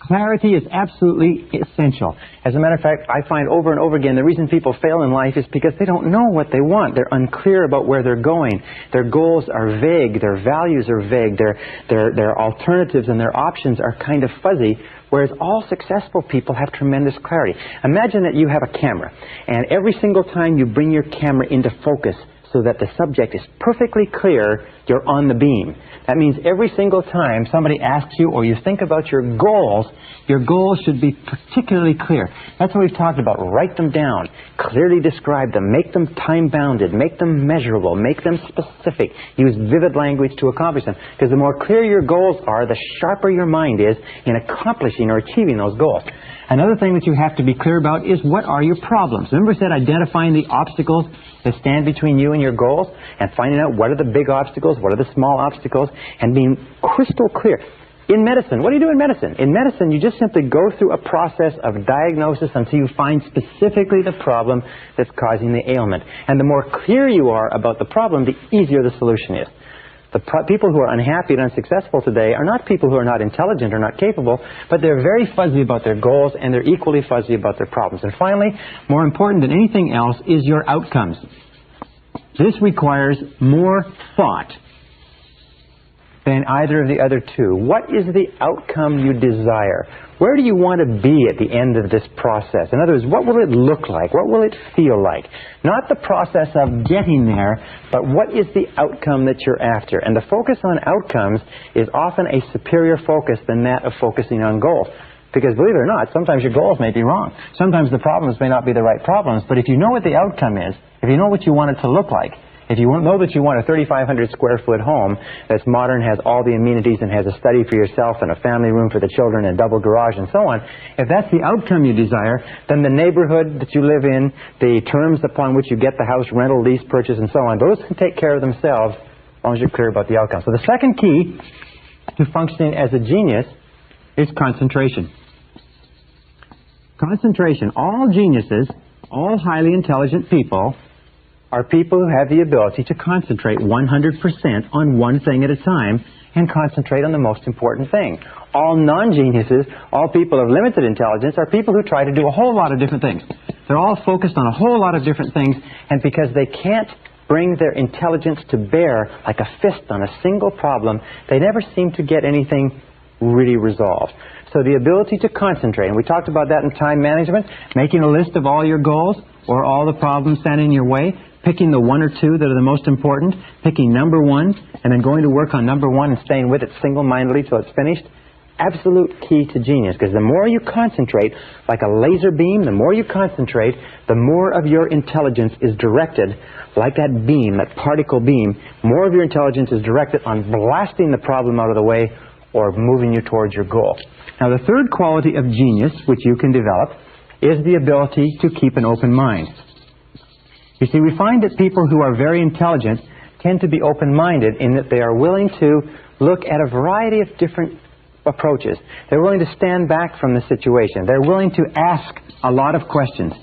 S1: Clarity is absolutely essential. As a matter of fact, I find over and over again the reason people fail in life is because they don't know what they want. They're unclear about where they're going. Their goals are vague. Their values are vague. Their alternatives and their options are kind of fuzzy, whereas all successful people have tremendous clarity. Imagine that you have a camera, and every single time you bring your camera into focus so that the subject is perfectly clear, you're on the beam. That means every single time somebody asks you or you think about your goals should be particularly clear. That's what we've talked about. Write them down, clearly describe them, make them time-bounded, make them measurable, make them specific. Use vivid language to accomplish them. Because the more clear your goals are, the sharper your mind is in accomplishing or achieving those goals. Another thing that you have to be clear about is what are your problems. Remember I said identifying the obstacles that stand between you and your goals and finding out what are the big obstacles, what are the small obstacles, and being crystal clear. In medicine, what do you do in medicine? In medicine, you just simply go through a process of diagnosis until you find specifically the problem that's causing the ailment. And the more clear you are about the problem, the easier the solution is. The people who are unhappy and unsuccessful today are not people who are not intelligent or not capable, but they're very fuzzy about their goals and they're equally fuzzy about their problems. And finally, more important than anything else is your outcomes. This requires more thought than either of the other 2. What is the outcome you desire? Where do you want to be at the end of this process? In other words, what will it look like? What will it feel like? Not the process of getting there, but what is the outcome that you're after? And the focus on outcomes is often a superior focus than that of focusing on goals. Because believe it or not, sometimes your goals may be wrong. Sometimes the problems may not be the right problems, but if you know what the outcome is, if you know what you want it to look like, if you know that you want a 3,500 square foot home that's modern, has all the amenities, and has a study for yourself and a family room for the children and a double garage and so on, if that's the outcome you desire, then the neighborhood that you live in, the terms upon which you get the house, rental, lease, purchase, and so on, those can take care of themselves as long as you're clear about the outcome. So the second key to functioning as a genius is concentration. Concentration. All geniuses, all highly intelligent people, are people who have the ability to concentrate 100% on one thing at a time and concentrate on the most important thing. All non-geniuses, all people of limited intelligence, are people who try to do a whole lot of different things. They're all focused on a whole lot of different things, and because they can't bring their intelligence to bear like a fist on a single problem, they never seem to get anything really resolved. So the ability to concentrate, and we talked about that in time management, making a list of all your goals or all the problems standing in your way, picking the 1 or 2 that are the most important, picking number 1, and then going to work on number 1 and staying with it single-mindedly till it's finished. Absolute key to genius, because the more you concentrate, like a laser beam, the more you concentrate, the more of your intelligence is directed, like that beam, that particle beam, more of your intelligence is directed on blasting the problem out of the way or moving you towards your goal. Now, the third quality of genius, which you can develop, is the ability to keep an open mind. You see, we find that people who are very intelligent tend to be open-minded in that they are willing to look at a variety of different approaches. They're willing to stand back from the situation. They're willing to ask a lot of questions.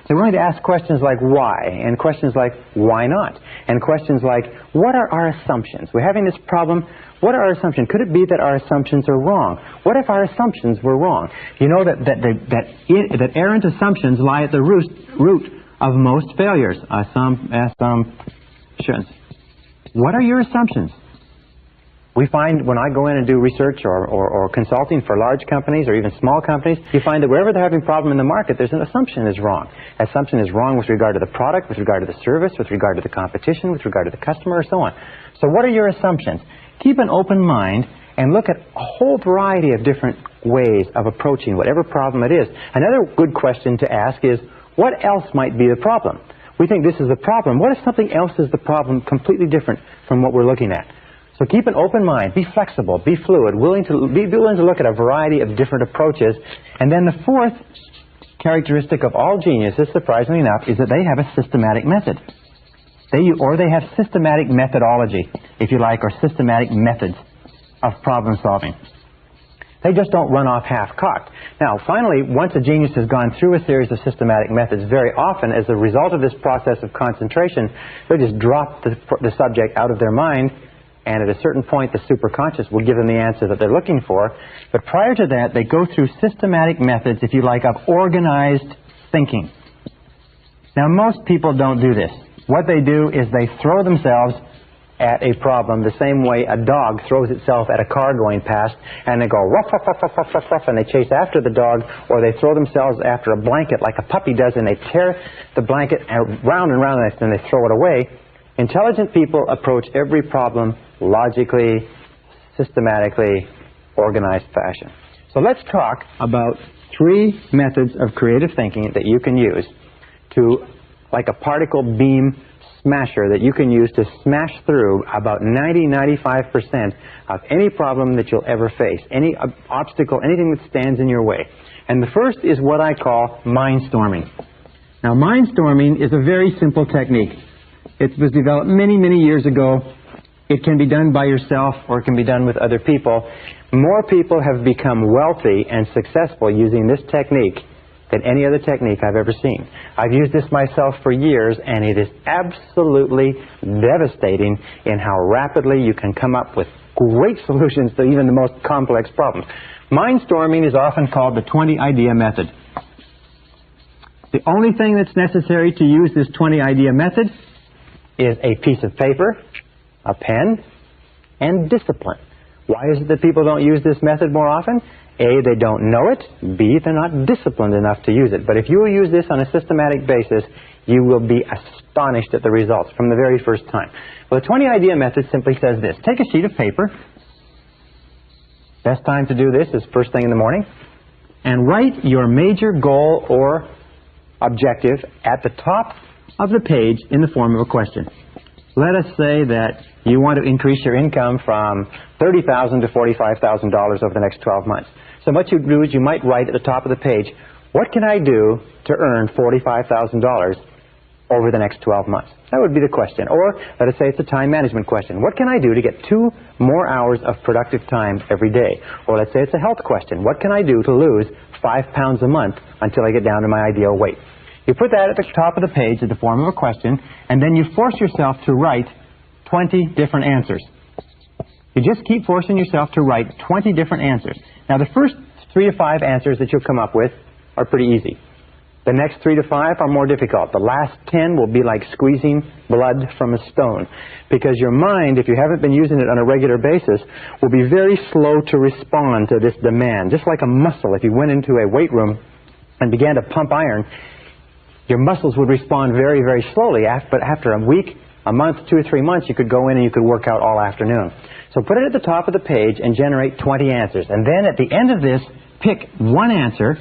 S1: They're willing to ask questions like why, and questions like why not, and questions like what are our assumptions? We're having this problem. What are our assumptions? Could it be that our assumptions are wrong? What if our assumptions were wrong? You know that errant assumptions lie at the root of most failures. Assumptions. What are your assumptions? We find when I go in and do research or consulting for large companies or even small companies, you find that wherever they're having a problem in the market, there's an assumption is wrong. Assumption is wrong with regard to the product, with regard to the service, with regard to the competition, with regard to the customer, and so on. So what are your assumptions? Keep an open mind and look at a whole variety of different ways of approaching whatever problem it is. Another good question to ask is, what else might be the problem? We think this is the problem. What if something else is the problem completely different from what we're looking at? So keep an open mind, be flexible, be fluid, be willing to look at a variety of different approaches. And then the fourth characteristic of all geniuses, surprisingly enough, is that they have a systematic method. They have systematic methodology, if you like, or systematic methods of problem solving. They just don't run off half-cocked. Now, finally, once a genius has gone through a series of systematic methods, very often, as a result of this process of concentration, they just drop the subject out of their mind, and at a certain point, the superconscious will give them the answer that they're looking for. But prior to that, they go through systematic methods, if you like, of organized thinking. Now, most people don't do this. What they do is they throw themselves at a problem the same way a dog throws itself at a car going past, and they go ruff, ruff, ruff, ruff, ruff, ruff, ruff, and they chase after the dog, or they throw themselves after a blanket like a puppy does, and they tear the blanket round and round, and they throw it away. Intelligent people approach every problem logically, systematically, organized fashion. So let's talk about 3 methods of creative thinking that you can use to, like a particle beam smasher, that you can use to smash through about 90-95% of any problem that you'll ever face, any obstacle, anything that stands in your way. And the first is what I call mindstorming. Now, mindstorming is a very simple technique. It was developed many, many years ago. It can be done by yourself or it can be done with other people. More people have become wealthy and successful using this technique than any other technique I've ever seen. I've used this myself for years, and it is absolutely devastating in how rapidly you can come up with great solutions to even the most complex problems. Mindstorming is often called the 20-idea method. The only thing that's necessary to use this 20-idea method is a piece of paper, a pen, and discipline. Why is it that people don't use this method more often? A, they don't know it. B, they're not disciplined enough to use it. But if you will use this on a systematic basis, you will be astonished at the results from the very first time. Well, the 20-idea method simply says this. Take a sheet of paper. Best time to do this is first thing in the morning. And write your major goal or objective at the top of the page in the form of a question. Let us say that you want to increase your income from $30,000 to $45,000 over the next 12 months. So what you do is you might write at the top of the page, what can I do to earn $45,000 over the next 12 months? That would be the question. Or let us say it's a time management question. What can I do to get 2 more hours of productive time every day? Or let's say it's a health question. What can I do to lose 5 pounds a month until I get down to my ideal weight? You put that at the top of the page in the form of a question, and then you force yourself to write 20 different answers. You just keep forcing yourself to write 20 different answers. Now, the first 3 to 5 answers that you'll come up with are pretty easy. The next 3 to 5 are more difficult. The last 10 will be like squeezing blood from a stone, because your mind, if you haven't been using it on a regular basis, will be very slow to respond to this demand. Just like a muscle, if you went into a weight room and began to pump iron, your muscles would respond very, very slowly, but after a week, a month, 2 or 3 months, you could go in and you could work out all afternoon. So put it at the top of the page and generate 20 answers. And then at the end of this, pick one answer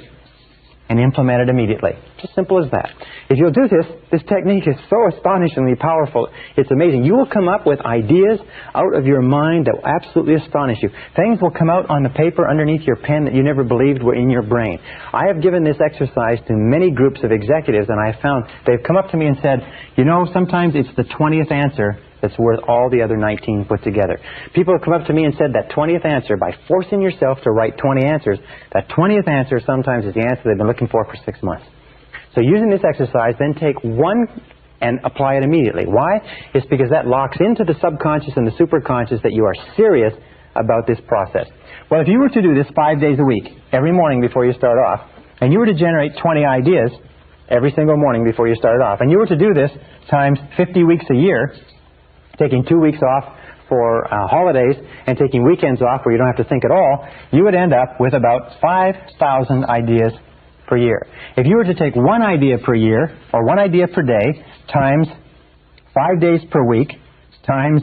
S1: and implement it immediately. It's as simple as that. If you'll do this, this technique is so astonishingly powerful. It's amazing. You will come up with ideas out of your mind that will absolutely astonish you. Things will come out on the paper underneath your pen that you never believed were in your brain. I have given this exercise to many groups of executives, and I have found they've come up to me and said, you know, sometimes it's the 20th answer that's worth all the other 19 put together. People have come up to me and said that 20th answer, by forcing yourself to write 20 answers, that 20th answer sometimes is the answer they've been looking for 6 months. So using this exercise, then take one and apply it immediately. Why? It's because that locks into the subconscious and the superconscious that you are serious about this process. Well, if you were to do this 5 days a week, every morning before you start off, and you were to generate 20 ideas every single morning before you started off, and you were to do this times 50 weeks a year, taking 2 weeks off for holidays and taking weekends off where you don't have to think at all, you would end up with about 5,000 ideas per year. If you were to take one idea per year, or one idea per day, times 5 days per week, times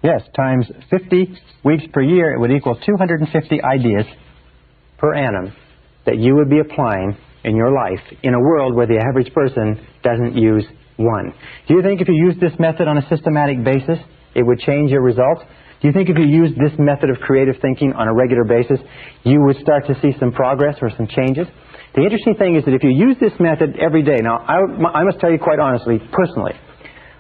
S1: 50 weeks per year, it would equal 250 ideas per annum that you would be applying in your life in a world where the average person doesn't use one. Do you think if you used this method on a systematic basis, it would change your results? Do you think if you used this method of creative thinking on a regular basis, you would start to see some progress or some changes? The interesting thing is that if you use this method every day, now I must tell you quite honestly, personally,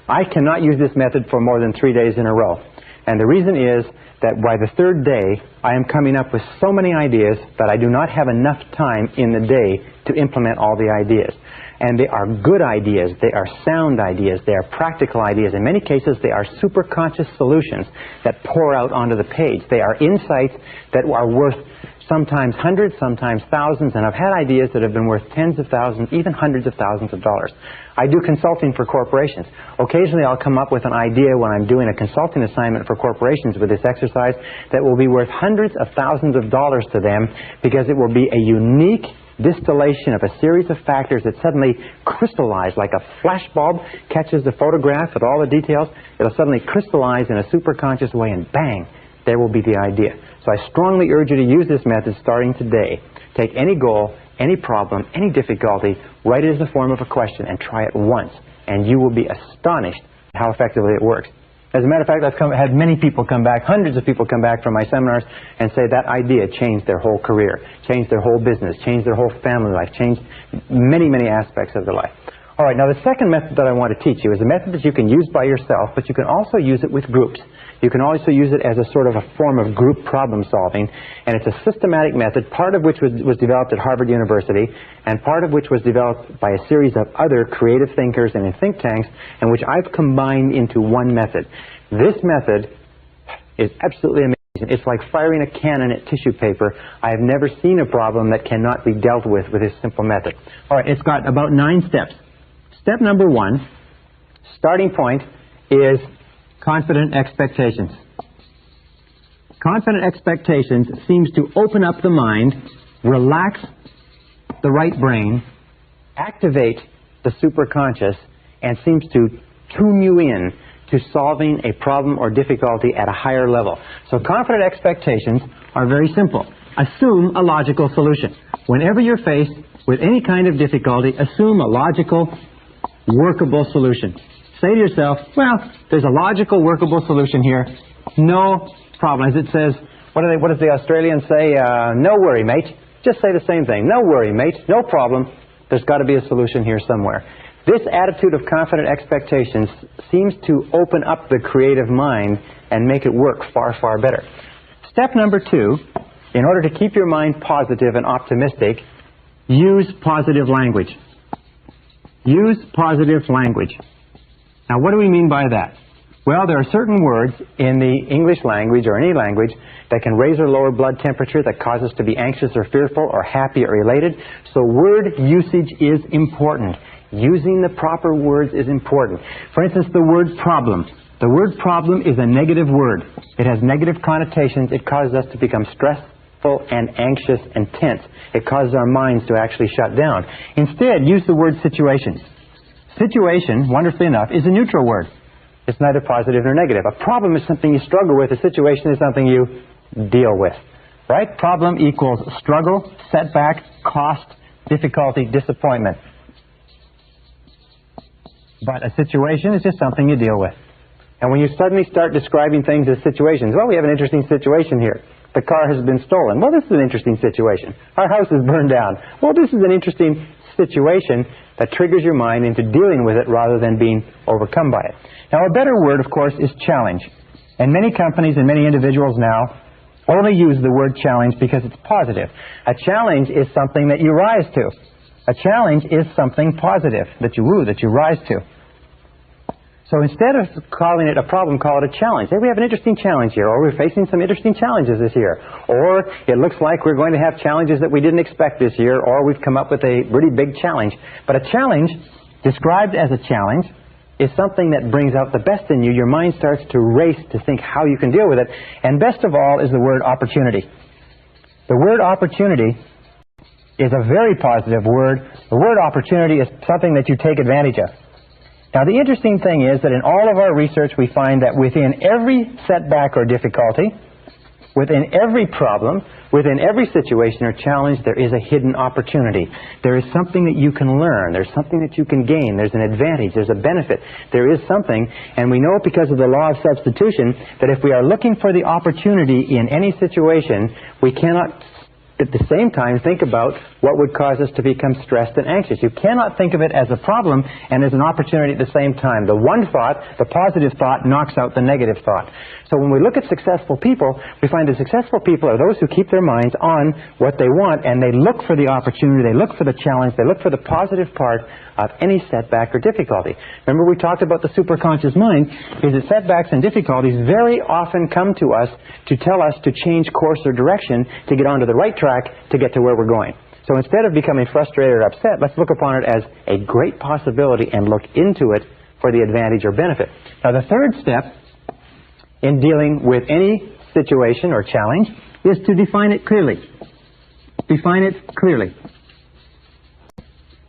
S1: I cannot use this method for more than 3 days in a row. And the reason is that by the third day, I am coming up with so many ideas that I do not have enough time in the day to implement all the ideas. And they are good ideas, they are sound ideas, they are practical ideas. In many cases, they are superconscious solutions that pour out onto the page. They are insights that are worth sometimes hundreds, sometimes thousands, and I've had ideas that have been worth tens of thousands, even hundreds of thousands of dollars. I do consulting for corporations. Occasionally I'll come up with an idea when I'm doing a consulting assignment for corporations with this exercise that will be worth hundreds of thousands of dollars to them because it will be a unique distillation of a series of factors that suddenly crystallize like a flashbulb catches the photograph with all the details. It'll suddenly crystallize in a superconscious way and bang, there will be the idea. So I strongly urge you to use this method starting today. Take any goal, any problem, any difficulty, write it as the form of a question and try it once. And you will be astonished at how effectively it works. As a matter of fact, I've had many people come back, hundreds of people come back from my seminars and say that idea changed their whole career, changed their whole business, changed their whole family life, changed many, many aspects of their life. All right, now the second method that I want to teach you is a method that you can use by yourself, but you can also use it with groups. You can also use it as a sort of a form of group problem solving, and it's a systematic method, part of which was developed at Harvard University, and part of which was developed by a series of other creative thinkers and in think tanks, and which I've combined into one method. This method is absolutely amazing. It's like firing a cannon at tissue paper. I have never seen a problem that cannot be dealt with this simple method. All right, it's got about 9 steps. Step number 1, starting point, is confident expectations. Confident expectations seems to open up the mind, relax the right brain, activate the superconscious, and seems to tune you in to solving a problem or difficulty at a higher level. So confident expectations are very simple. Assume a logical solution. Whenever you're faced with any kind of difficulty, assume a logical, workable solution. Say to yourself, well, there's a logical, workable solution here. No problem. As it says, what does the Australians say? No worry, mate. Just say the same thing. No worry, mate. No problem. There's got to be a solution here somewhere. This attitude of confident expectations seems to open up the creative mind and make it work far, far better. Step number 2, in order to keep your mind positive and optimistic, use positive language. Use positive language. Now, what do we mean by that? Well, there are certain words in the English language or any language that can raise or lower blood temperature, that cause us to be anxious or fearful or happy or elated. So word usage is important. Using the proper words is important. For instance, the word problem. The word problem is a negative word. It has negative connotations. It causes us to become stressful and anxious and tense. It causes our minds to actually shut down. Instead, use the word situation. Situation, wonderfully enough, is a neutral word. It's neither positive nor negative. A problem is something you struggle with. A situation is something you deal with. Right? Problem equals struggle, setback, cost, difficulty, disappointment. But a situation is just something you deal with. And when you suddenly start describing things as situations, well, we have an interesting situation here. The car has been stolen. Well, this is an interesting situation. Our house is burned down. Well, this is an interesting situation that triggers your mind into dealing with it rather than being overcome by it. Now, a better word, of course, is challenge. And many companies and many individuals now only use the word challenge because it's positive. A challenge is something that you rise to. A challenge is something positive that you rise to. So instead of calling it a problem, call it a challenge. Hey, we have an interesting challenge here, or we're facing some interesting challenges this year. Or it looks like we're going to have challenges that we didn't expect this year, or we've come up with a really big challenge. But a challenge, described as a challenge, is something that brings out the best in you, your mind starts to race to think how you can deal with it. And best of all is the word opportunity. The word opportunity is a very positive word. The word opportunity is something that you take advantage of. Now, the interesting thing is that in all of our research, we find that within every setback or difficulty, within every problem, within every situation or challenge, there is a hidden opportunity. There is something that you can learn. There's something that you can gain. There's an advantage. There's a benefit. There is something, and we know because of the law of substitution that if we are looking for the opportunity in any situation, we cannot at the same time think about what would cause us to become stressed and anxious. You cannot think of it as a problem and as an opportunity at the same time. The one thought, the positive thought, knocks out the negative thought. So when we look at successful people, we find that successful people are those who keep their minds on what they want, and they look for the opportunity, they look for the challenge, they look for the positive part of any setback or difficulty. Remember, we talked about the superconscious mind, is that setbacks and difficulties very often come to us to tell us to change course or direction, to get onto the right track, to get to where we're going. So instead of becoming frustrated or upset, let's look upon it as a great possibility and look into it for the advantage or benefit. Now, the third step in dealing with any situation or challenge is to define it clearly. Define it clearly.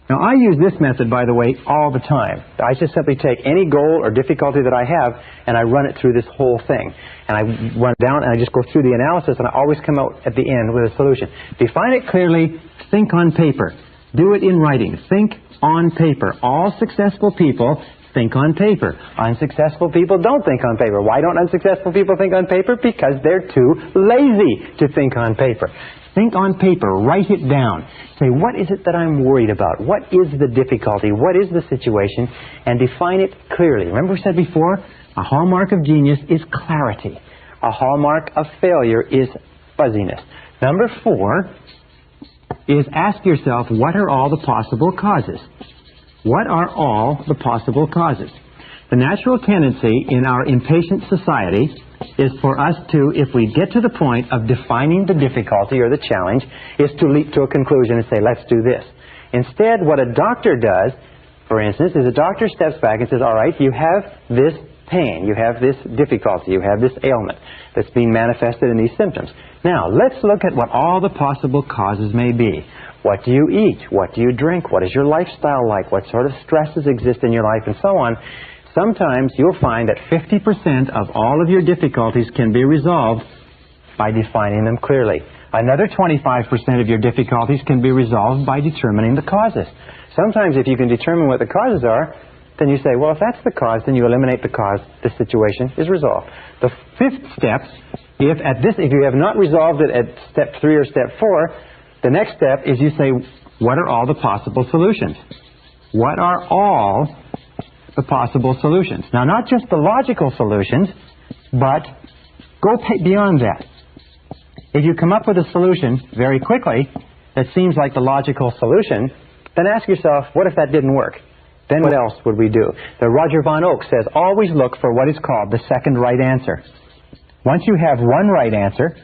S1: Now, I use this method, by the way, all the time. I just simply take any goal or difficulty that I have, and I run it through this whole thing. And I run it down, and I just go through the analysis, and I always come out at the end with a solution. Define it clearly. Think on paper. Do it in writing. Think on paper. All successful people think on paper. Unsuccessful people don't think on paper. Why don't unsuccessful people think on paper? Because they're too lazy to think on paper. Think on paper. Write it down. Say, what is it that I'm worried about? What is the difficulty? What is the situation? And define it clearly. Remember we said before, a hallmark of genius is clarity. A hallmark of failure is fuzziness. Number 4 is ask yourself, what are all the possible causes? What are all the possible causes? The natural tendency in our impatient society is for us to, if we get to the point of defining the difficulty or the challenge, is to leap to a conclusion and say, let's do this. Instead, what a doctor does, for instance, is a doctor steps back and says, all right, you have this pain, you have this difficulty, you have this ailment that's being manifested in these symptoms. Now, let's look at what all the possible causes may be. What do you eat? What do you drink? What is your lifestyle like? What sort of stresses exist in your life, and so on. Sometimes you'll find that 50% of all of your difficulties can be resolved by defining them clearly. Another 25% of your difficulties can be resolved by determining the causes. Sometimes if you can determine what the causes are, then you say, well, if that's the cause, then you eliminate the cause, the situation is resolved. The 5th step, if you have not resolved it at step 3 or step 4, the next step is you say, what are all the possible solutions? What are all the possible solutions? Now, not just the logical solutions, but go beyond that. If you come up with a solution very quickly that seems like the logical solution, then ask yourself, what if that didn't work? Then what else would we do? The Roger Von Oak says, always look for what is called the second right answer. Once you have one right answer,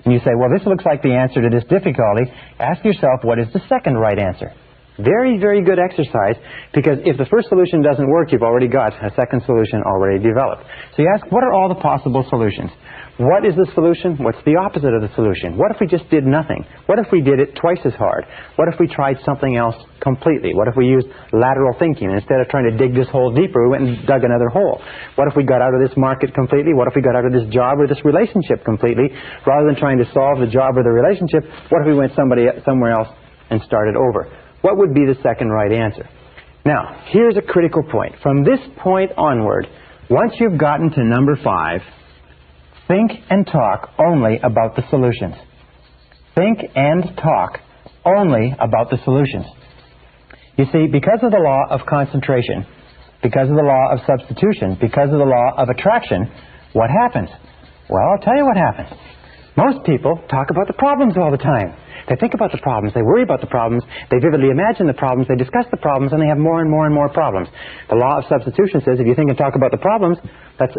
S1: and you say, well, this looks like the answer to this difficulty, ask yourself, what is the second right answer? Very, very good exercise, because if the first solution doesn't work, you've already got a second solution already developed. So you ask, what are all the possible solutions? What is the solution? What's the opposite of the solution? What if we just did nothing? What if we did it twice as hard? What if we tried something else completely? What if we used lateral thinking? Instead of trying to dig this hole deeper, we went and dug another hole. What if we got out of this market completely? What if we got out of this job or this relationship completely? Rather than trying to solve the job or the relationship, what if we went somewhere else and started over? What would be the second right answer? Now, here's a critical point. From this point onward, once you've gotten to number 5, think and talk only about the solutions. Think and talk only about the solutions. You see, because of the law of concentration, because of the law of substitution, because of the law of attraction, what happens? Well, I'll tell you what happens. Most people talk about the problems all the time. They think about the problems, they worry about the problems, they vividly imagine the problems, they discuss the problems, and they have more and more and more problems. The law of substitution says if you think and talk about the problems,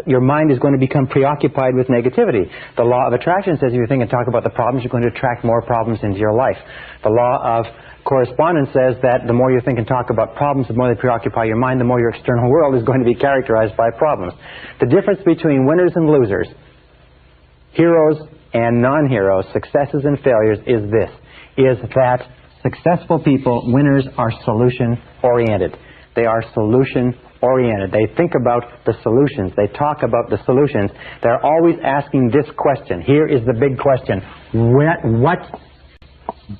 S1: your mind is going to become preoccupied with negativity. The law of attraction says if you think and talk about the problems, you're going to attract more problems into your life. The law of correspondence says that the more you think and talk about problems, the more they preoccupy your mind, the more your external world is going to be characterized by problems. The difference between winners and losers, heroes and non-heroes, successes and failures is this, is that successful people, winners, are solution-oriented. They are solution-oriented. They think about the solutions. They talk about the solutions. They're always asking this question. Here is the big question. What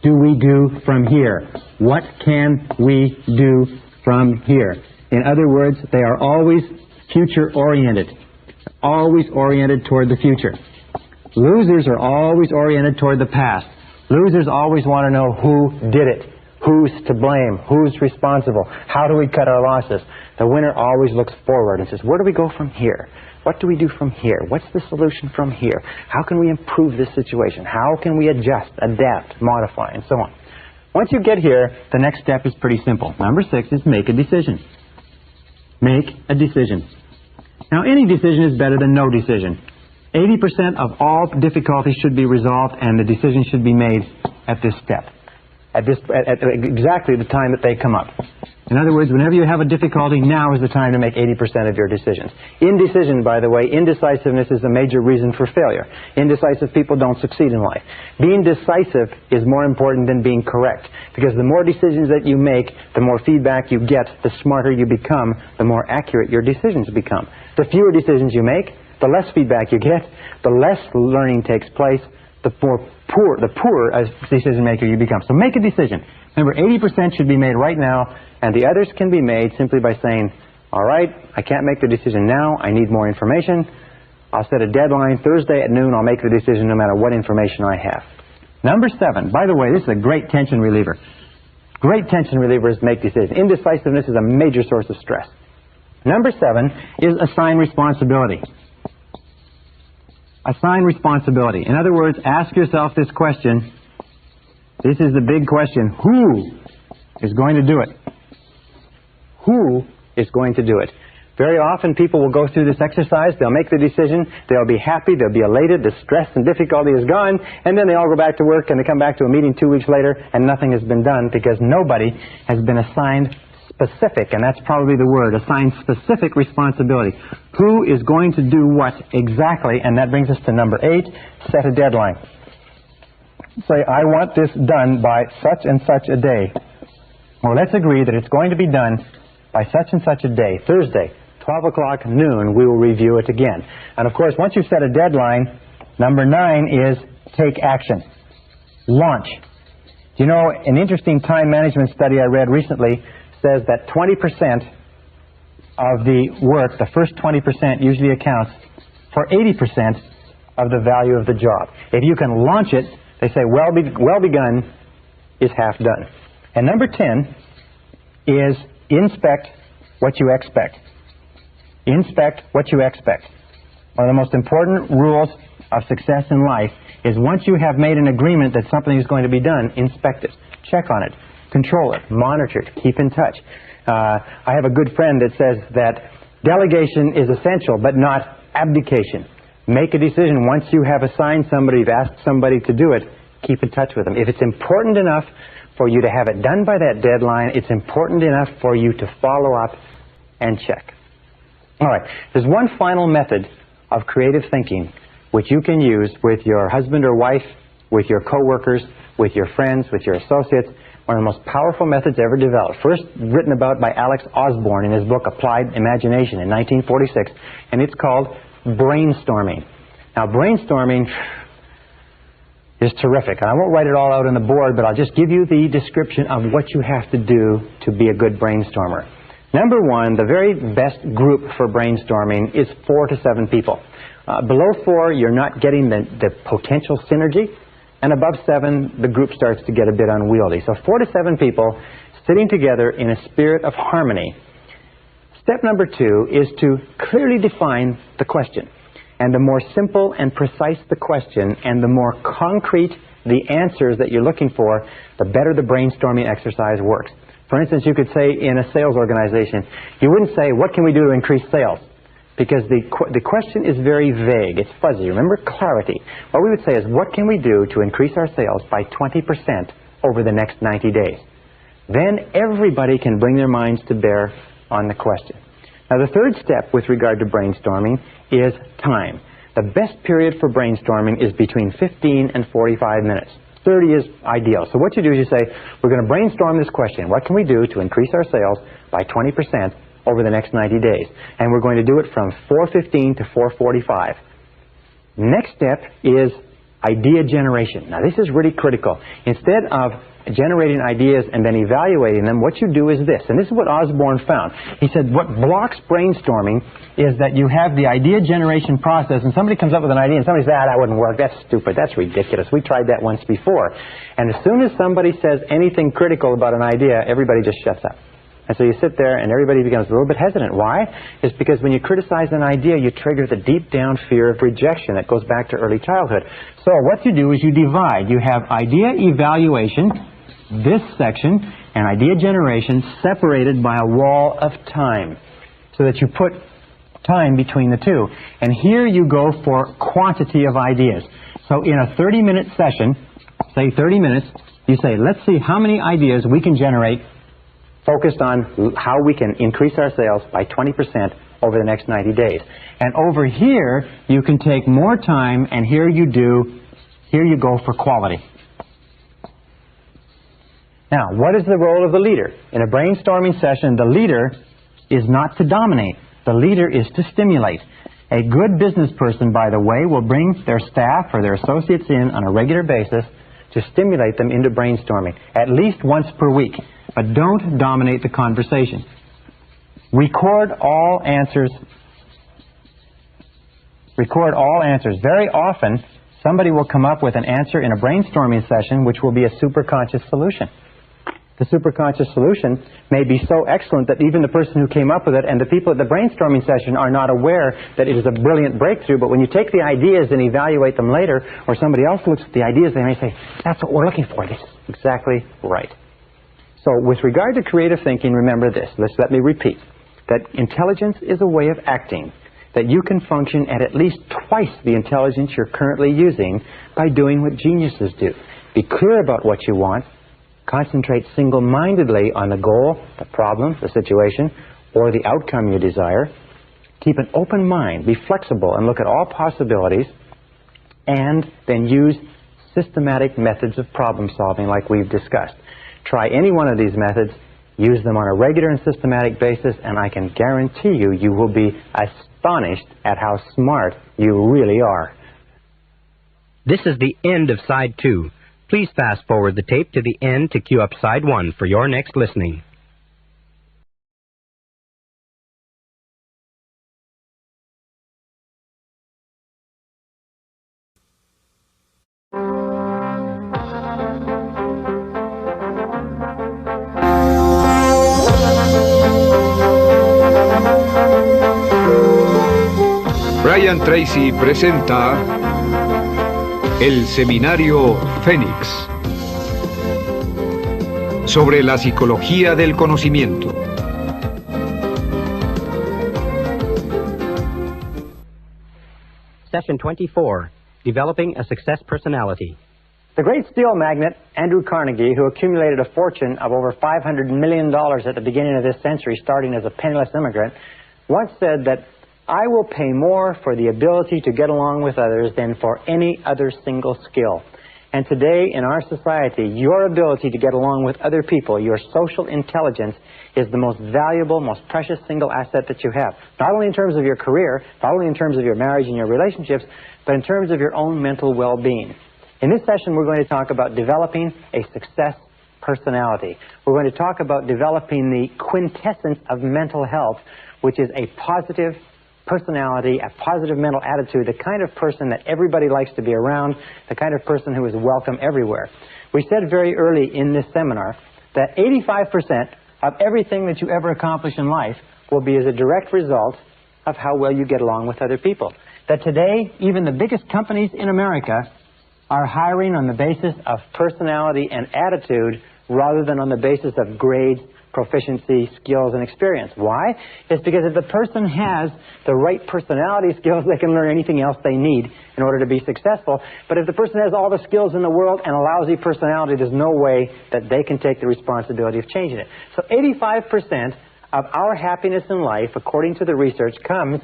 S1: do we do from here? What can we do from here? In other words, they are always future-oriented, always oriented toward the future. Losers are always oriented toward the past. Losers always want to know who did it, who's to blame, who's responsible, how do we cut our losses. The winner always looks forward and says, where do we go from here? What do we do from here? What's the solution from here? How can we improve this situation? How can we adjust, adapt, modify, and so on? Once you get here, the next step is pretty simple. Number 6 is make a decision. Make a decision. Now, any decision is better than no decision. 80% of all difficulties should be resolved, and the decision should be made at this step, at exactly the time that they come up. In other words, whenever you have a difficulty, now is the time to make 80% of your decisions. Indecision, by the way, indecisiveness is a major reason for failure. Indecisive people don't succeed in life. Being decisive is more important than being correct, because the more decisions that you make, the more feedback you get, the smarter you become, the more accurate your decisions become. The fewer decisions you make, the less feedback you get, the less learning takes place, the poorer as decision maker you become. So make a decision. Remember, 80% should be made right now, and the others can be made simply by saying, all right, I can't make the decision now, I need more information. I'll set a deadline, Thursday at noon, I'll make the decision no matter what information I have. Number 7, by the way, this is a great tension reliever. Great tension relievers make decisions. Indecisiveness is a major source of stress. Number 7 is assign responsibility. Assign responsibility. In other words, ask yourself this question. This is the big question. Who is going to do it? Who is going to do it? Very often people will go through this exercise, they'll make the decision, they'll be happy, they'll be elated, the stress and difficulty is gone, and then they all go back to work and they come back to a meeting 2 weeks later and nothing has been done because nobody has been assigned specific, and that's probably the word, assign specific responsibility. Who is going to do what exactly? And that brings us to number 8, set a deadline. Say, I want this done by such and such a day. Well, let's agree that it's going to be done by such and such a day, Thursday, 12 o'clock noon, we will review it again. And of course, once you've set a deadline, number 9 is take action. Launch. You know, an interesting time management study I read recently says that 20% of the work, the first 20% usually accounts for 80% of the value of the job. If you can launch it, they say well begun is half done. And number 10 is inspect what you expect. Inspect what you expect. One of the most important rules of success in life is once you have made an agreement that something is going to be done, inspect it. Check on it. Control it, monitor it, keep in touch. I have a good friend that says that delegation is essential, but not abdication. Make a decision. Once you have assigned somebody, you've asked somebody to do it, keep in touch with them. If it's important enough for you to have it done by that deadline, it's important enough for you to follow up and check. All right, there's one final method of creative thinking which you can use with your husband or wife, with your coworkers, with your friends, with your associates. One of the most powerful methods ever developed. First written about by Alex Osborne in his book Applied Imagination in 1946, and it's called brainstorming. Now, brainstorming is terrific. And I won't write it all out on the board, but I'll just give you the description of what you have to do to be a good brainstormer. Number 1, the very best group for brainstorming is 4 to 7 people. Below 4, you're not getting the potential synergy. And above 7, the group starts to get a bit unwieldy. So 4 to 7 people sitting together in a spirit of harmony. Step number 2 is to clearly define the question. And the more simple and precise the question, and the more concrete the answers that you're looking for, the better the brainstorming exercise works. For instance, you could say in a sales organization, you wouldn't say, what can we do to increase sales? Because the question is very vague. It's fuzzy. Remember, clarity. What we would say is, what can we do to increase our sales by 20% over the next 90 days? Then everybody can bring their minds to bear on the question. Now, the third step with regard to brainstorming is time. The best period for brainstorming is between 15 and 45 minutes. 30 is ideal. So what you do is you say, we're going to brainstorm this question. What can we do to increase our sales by 20% over the next 90 days? And we're going to do it from 4:15 to 4:45. Next step is idea generation. Now, this is really critical. Instead of generating ideas and then evaluating them, what you do is this. And this is what Osborne found. He said what blocks brainstorming is that you have the idea generation process, and somebody comes up with an idea and somebody says, that wouldn't work, that's stupid, that's ridiculous, we tried that once before. And as soon as somebody says anything critical about an idea, everybody just shuts up. And so you sit there and everybody becomes a little bit hesitant. Why? It's because when you criticize an idea, you trigger the deep down fear of rejection that goes back to early childhood. So what you do is you divide. You have idea evaluation, this section, and idea generation separated by a wall of time, so that you put time between the two. And here you go for quantity of ideas. So in a 30-minute session, say 30 minutes, you say, let's see how many ideas we can generate focused on how we can increase our sales by 20% over the next 90 days. And over here, you can take more time, and here you go for quality. Now, what is the role of the leader? In a brainstorming session, the leader is not to dominate. The leader is to stimulate. A good business person, by the way, will bring their staff or their associates in on a regular basis to stimulate them into brainstorming, at least once per week. But don't dominate the conversation. Record all answers. Record all answers. Very often, somebody will come up with an answer in a brainstorming session which will be a superconscious solution. The superconscious solution may be so excellent that even the person who came up with it and the people at the brainstorming session are not aware that it is a brilliant breakthrough. But when you take the ideas and evaluate them later, or somebody else looks at the ideas, they may say, that's what we're looking for. This is exactly right. So with regard to creative thinking, remember this. Let me repeat. That intelligence is a way of acting. That you can function at least twice the intelligence you're currently using by doing what geniuses do. Be clear about what you want. Concentrate single-mindedly on the goal, the problem, the situation, or the outcome you desire. Keep an open mind. Be flexible and look at all possibilities. And then use systematic methods of problem solving like we've discussed. Try any one of these methods, use them on a regular and systematic basis, and I can guarantee you, you will be astonished at how smart you really are.
S2: This is the end of Side 2. Please fast forward the tape to the end to cue up Side 1 for your next listening.
S3: Brian Tracy presenta el Seminario Fénix sobre la psicología del conocimiento.
S2: Session 24, Developing a Success Personality.
S1: The great steel magnate, Andrew Carnegie, who accumulated a fortune of over $500 million at the beginning of this century, starting as a penniless immigrant, once said that I will pay more for the ability to get along with others than for any other single skill. And today, in our society, your ability to get along with other people, your social intelligence, is the most valuable, most precious single asset that you have. Not only in terms of your career, not only in terms of your marriage and your relationships, but in terms of your own mental well-being. In this session, we're going to talk about developing a success personality. We're going to talk about developing the quintessence of mental health, which is a positive personality, a positive mental attitude, the kind of person that everybody likes to be around, the kind of person who is welcome everywhere. We said very early in this seminar that 85% of everything that you ever accomplish in life will be as a direct result of how well you get along with other people. that today even the biggest companies in America are hiring on the basis of personality and attitude rather than on the basis of grades, proficiency, skills, and experience. Why? It's because if the person has the right personality skills, they can learn anything else they need in order to be successful. But if the person has all the skills in the world and a lousy personality, there's no way that they can take the responsibility of changing it. So 85% of our happiness in life, according to the research, comes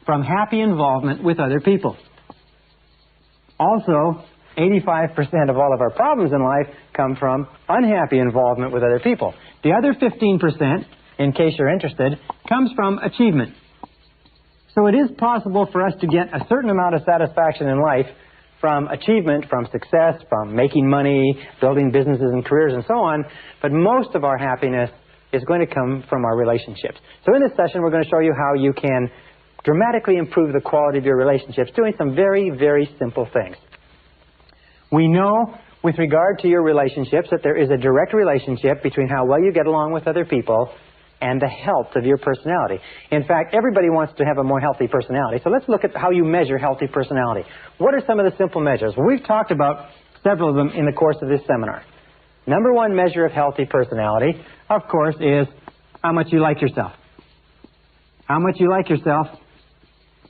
S1: from happy involvement with other people. Also, 85% of all of our problems in life come from unhappy involvement with other people. The other 15%, in case you're interested, comes from achievement. So it is possible for us to get a certain amount of satisfaction in life from achievement, from success, from making money, building businesses and careers and so on, but most of our happiness is going to come from our relationships. So in this session, we're going to show you how you can dramatically improve the quality of your relationships doing some very, very simple things. We know with regard to your relationships that there is a direct relationship between how well you get along with other people and the health of your personality. In fact, everybody wants to have a more healthy personality. So let's look at how you measure healthy personality. What are some of the simple measures? Well, we've talked about several of them in the course of this seminar. Number one measure of healthy personality, of course, is how much you like yourself. How much you like yourself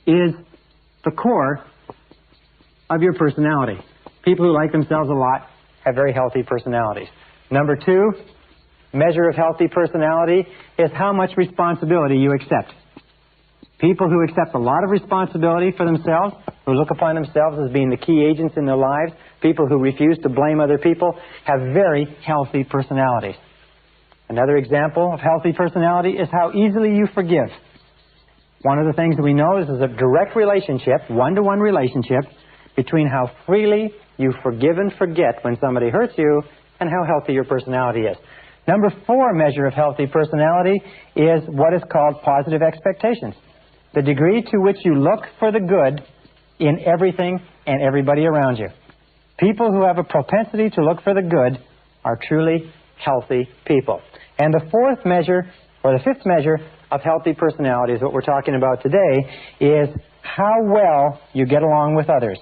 S1: is the core of your personality. People who like themselves a lot have very healthy personalities. Number two measure of healthy personality is how much responsibility you accept. People who accept a lot of responsibility for themselves, who look upon themselves as being the key agents in their lives, people who refuse to blame other people, have very healthy personalities. Another example of healthy personality is how easily you forgive. One of the things that we know is there's a direct relationship, one-to-one relationship, between how freely you forgive and forget when somebody hurts you and how healthy your personality is. Number four measure of healthy personality is what is called positive expectations. The degree to which you look for the good in everything and everybody around you. People who have a propensity to look for the good are truly healthy people. And the fourth measure, or the fifth measure of healthy personality is what we're talking about today, is how well you get along with others.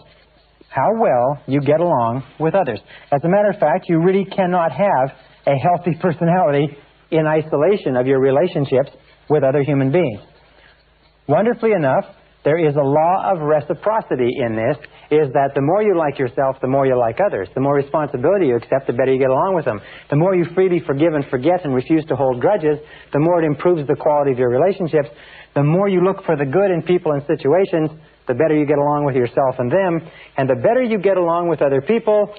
S1: How well you get along with others. As a matter of fact, you really cannot have a healthy personality in isolation of your relationships with other human beings. Wonderfully enough, there is a law of reciprocity in this, is that the more you like yourself, the more you like others. The more responsibility you accept, the better you get along with them. The more you freely forgive and forget and refuse to hold grudges, the more it improves the quality of your relationships. The more you look for the good in people and situations, the better you get along with yourself and them. And the better you get along with other people,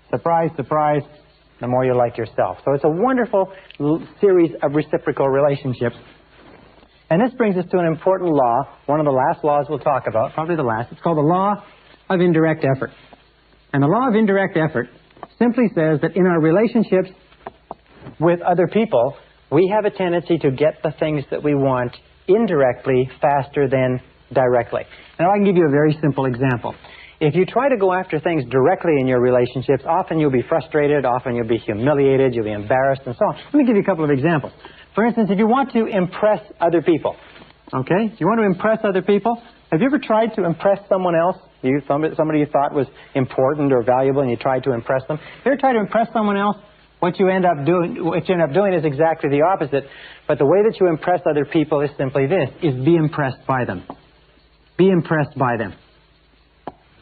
S1: surprise, surprise, the more you like yourself. So it's a wonderful series of reciprocal relationships. And this brings us to an important law, one of the last laws we'll talk about, probably the last. It's called the law of indirect effort. And the law of indirect effort simply says that in our relationships with other people, we have a tendency to get the things that we want indirectly faster than directly. Now, I can give you a very simple example. If you try to go after things directly in your relationships, often you'll be frustrated, often you'll be humiliated, you'll be embarrassed, and so on. Let me give you a couple of examples. For instance, if you want to impress other people, okay? If you want to impress other people, have you ever tried to impress someone else? Somebody you thought was important or valuable and you tried to impress them? Have you ever tried to impress someone else? What you end up doing is exactly the opposite. But the way that you impress other people is simply this, is be impressed by them. Be impressed by them.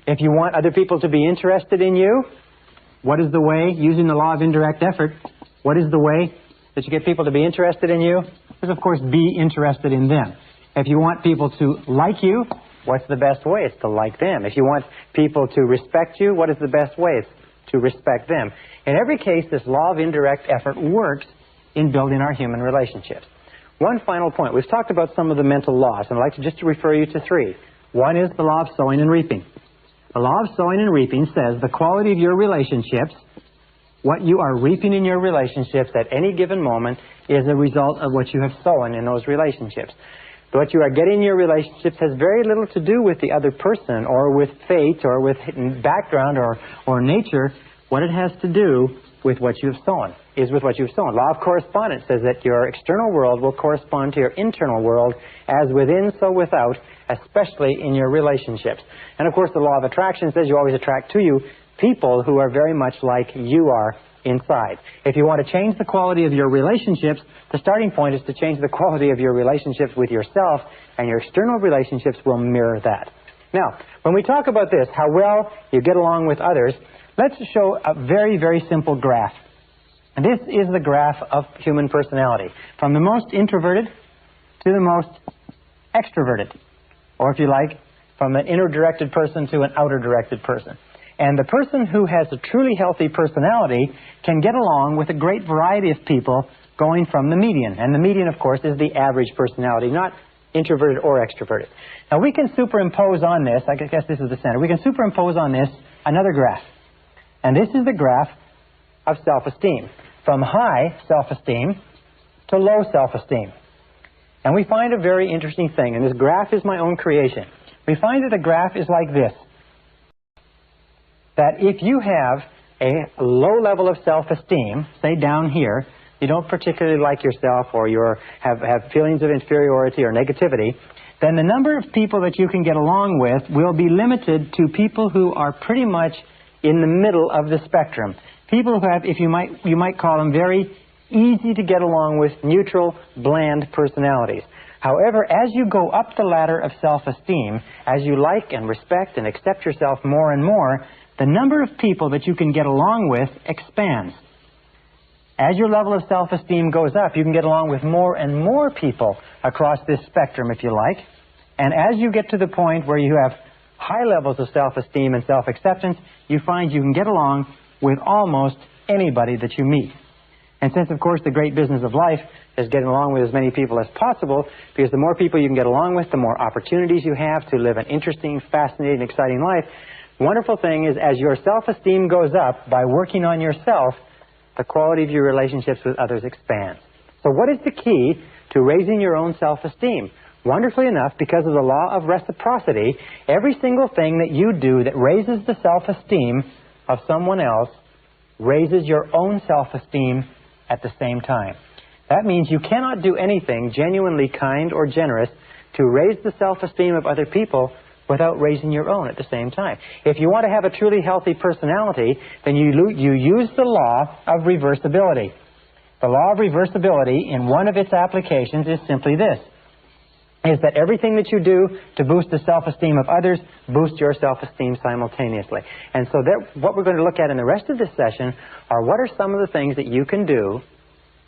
S1: If you want other people to be interested in you, what is the way, using the law of indirect effort, what is the way that you get people to be interested in you? Is, of course, be interested in them. If you want people to like you, what's the best way? It's to like them. If you want people to respect you, what is the best way? It's to respect them. In every case, this law of indirect effort works in building our human relationships. One final point. We've talked about some of the mental laws, and I'd like to just refer you to three. One is the law of sowing and reaping. The law of sowing and reaping says the quality of your relationships, what you are reaping in your relationships at any given moment, is a result of what you have sown in those relationships. What you are getting in your relationships has very little to do with the other person or with fate or with background or nature. What it has to do with what you've sown, is with what you've sown. Law of correspondence says that your external world will correspond to your internal world, as within, so without, especially in your relationships. And of course, the law of attraction says you always attract to you people who are very much like you are inside. If you want to change the quality of your relationships, the starting point is to change the quality of your relationships with yourself, and your external relationships will mirror that. Now, when we talk about this, how well you get along with others, let's show a very, very simple graph. And this is the graph of human personality, from the most introverted to the most extroverted, or if you like, from an inner-directed person to an outer-directed person. And the person who has a truly healthy personality can get along with a great variety of people going from the median. And the median, of course, is the average personality, not introverted or extroverted. Now, we can superimpose on this, I guess this is the center, we can superimpose on this another graph. And this is the graph of self-esteem, from high self-esteem to low self-esteem. And we find a very interesting thing, and this graph is my own creation. We find that the graph is like this, that if you have a low level of self-esteem, say down here, you don't particularly like yourself, or you have feelings of inferiority or negativity, then the number of people that you can get along with will be limited to people who are pretty much in the middle of the spectrum. People who have, if you might call them, very easy to get along with, neutral, bland personalities. However, as you go up the ladder of self-esteem, as you like and respect and accept yourself more and more, the number of people that you can get along with expands. As your level of self-esteem goes up, you can get along with more and more people across this spectrum, if you like. And as you get to the point where you have high levels of self-esteem and self-acceptance, you find you can get along with almost anybody that you meet. And since, of course, the great business of life is getting along with as many people as possible, because the more people you can get along with, the more opportunities you have to live an interesting, fascinating, exciting life. Wonderful thing is, as your self-esteem goes up by working on yourself, the quality of your relationships with others expands. So what is the key to raising your own self-esteem? Wonderfully enough, because of the law of reciprocity, every single thing that you do that raises the self-esteem of someone else raises your own self-esteem at the same time. That means you cannot do anything genuinely kind or generous to raise the self-esteem of other people without raising your own at the same time. If you want to have a truly healthy personality, then you use the law of reversibility. The law of reversibility, in one of its applications, is simply this, is that everything that you do to boost the self-esteem of others boosts your self-esteem simultaneously. And so what we're going to look at in the rest of this session are what are some of the things that you can do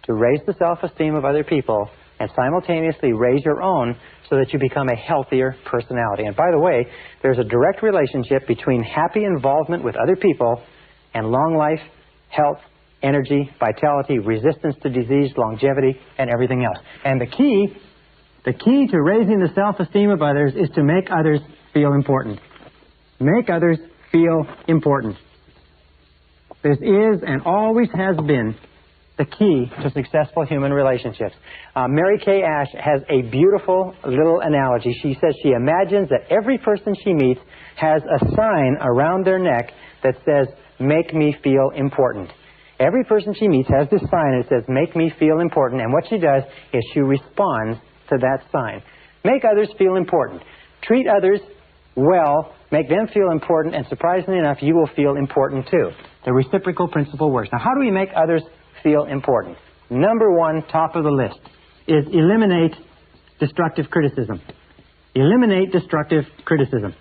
S1: to raise the self-esteem of other people and simultaneously raise your own so that you become a healthier personality. And by the way, there's a direct relationship between happy involvement with other people and long life, health, energy, vitality, resistance to disease, longevity, and everything else. And the key to raising the self-esteem of others is to make others feel important. Make others feel important. This is and always has been the key to successful human relationships. Mary Kay Ash has a beautiful little analogy. She says she imagines that every person she meets has a sign around their neck that says, "Make me feel important." Every person she meets has this sign that says, "Make me feel important," and what she does is she responds to that sign. Make others feel important. Treat others well, make them feel important, and surprisingly enough, you will feel important too. The reciprocal principle works. Now, how do we make others feel important? Number one, top of the list, is eliminate destructive criticism. Eliminate destructive criticism.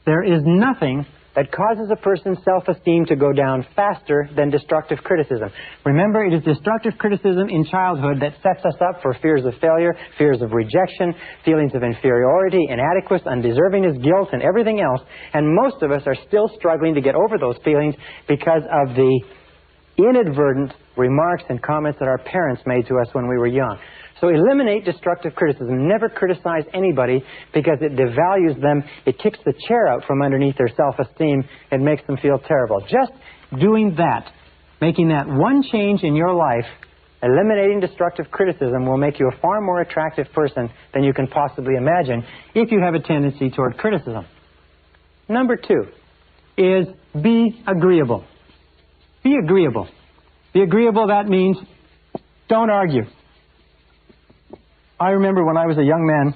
S1: There is nothing that causes a person's self-esteem to go down faster than destructive criticism. Remember, it is destructive criticism in childhood that sets us up for fears of failure, fears of rejection, feelings of inferiority, inadequacy, undeservingness, guilt, and everything else. And most of us are still struggling to get over those feelings because of the inadvertent remarks and comments that our parents made to us when we were young. So eliminate destructive criticism. Never criticize anybody because it devalues them. It kicks the chair out from underneath their self-esteem and makes them feel terrible. Just doing that, making that one change in your life, eliminating destructive criticism, will make you a far more attractive person than you can possibly imagine if you have a tendency toward criticism. Number two is be agreeable. Be agreeable. Be agreeable, that means don't argue. I remember when I was a young man,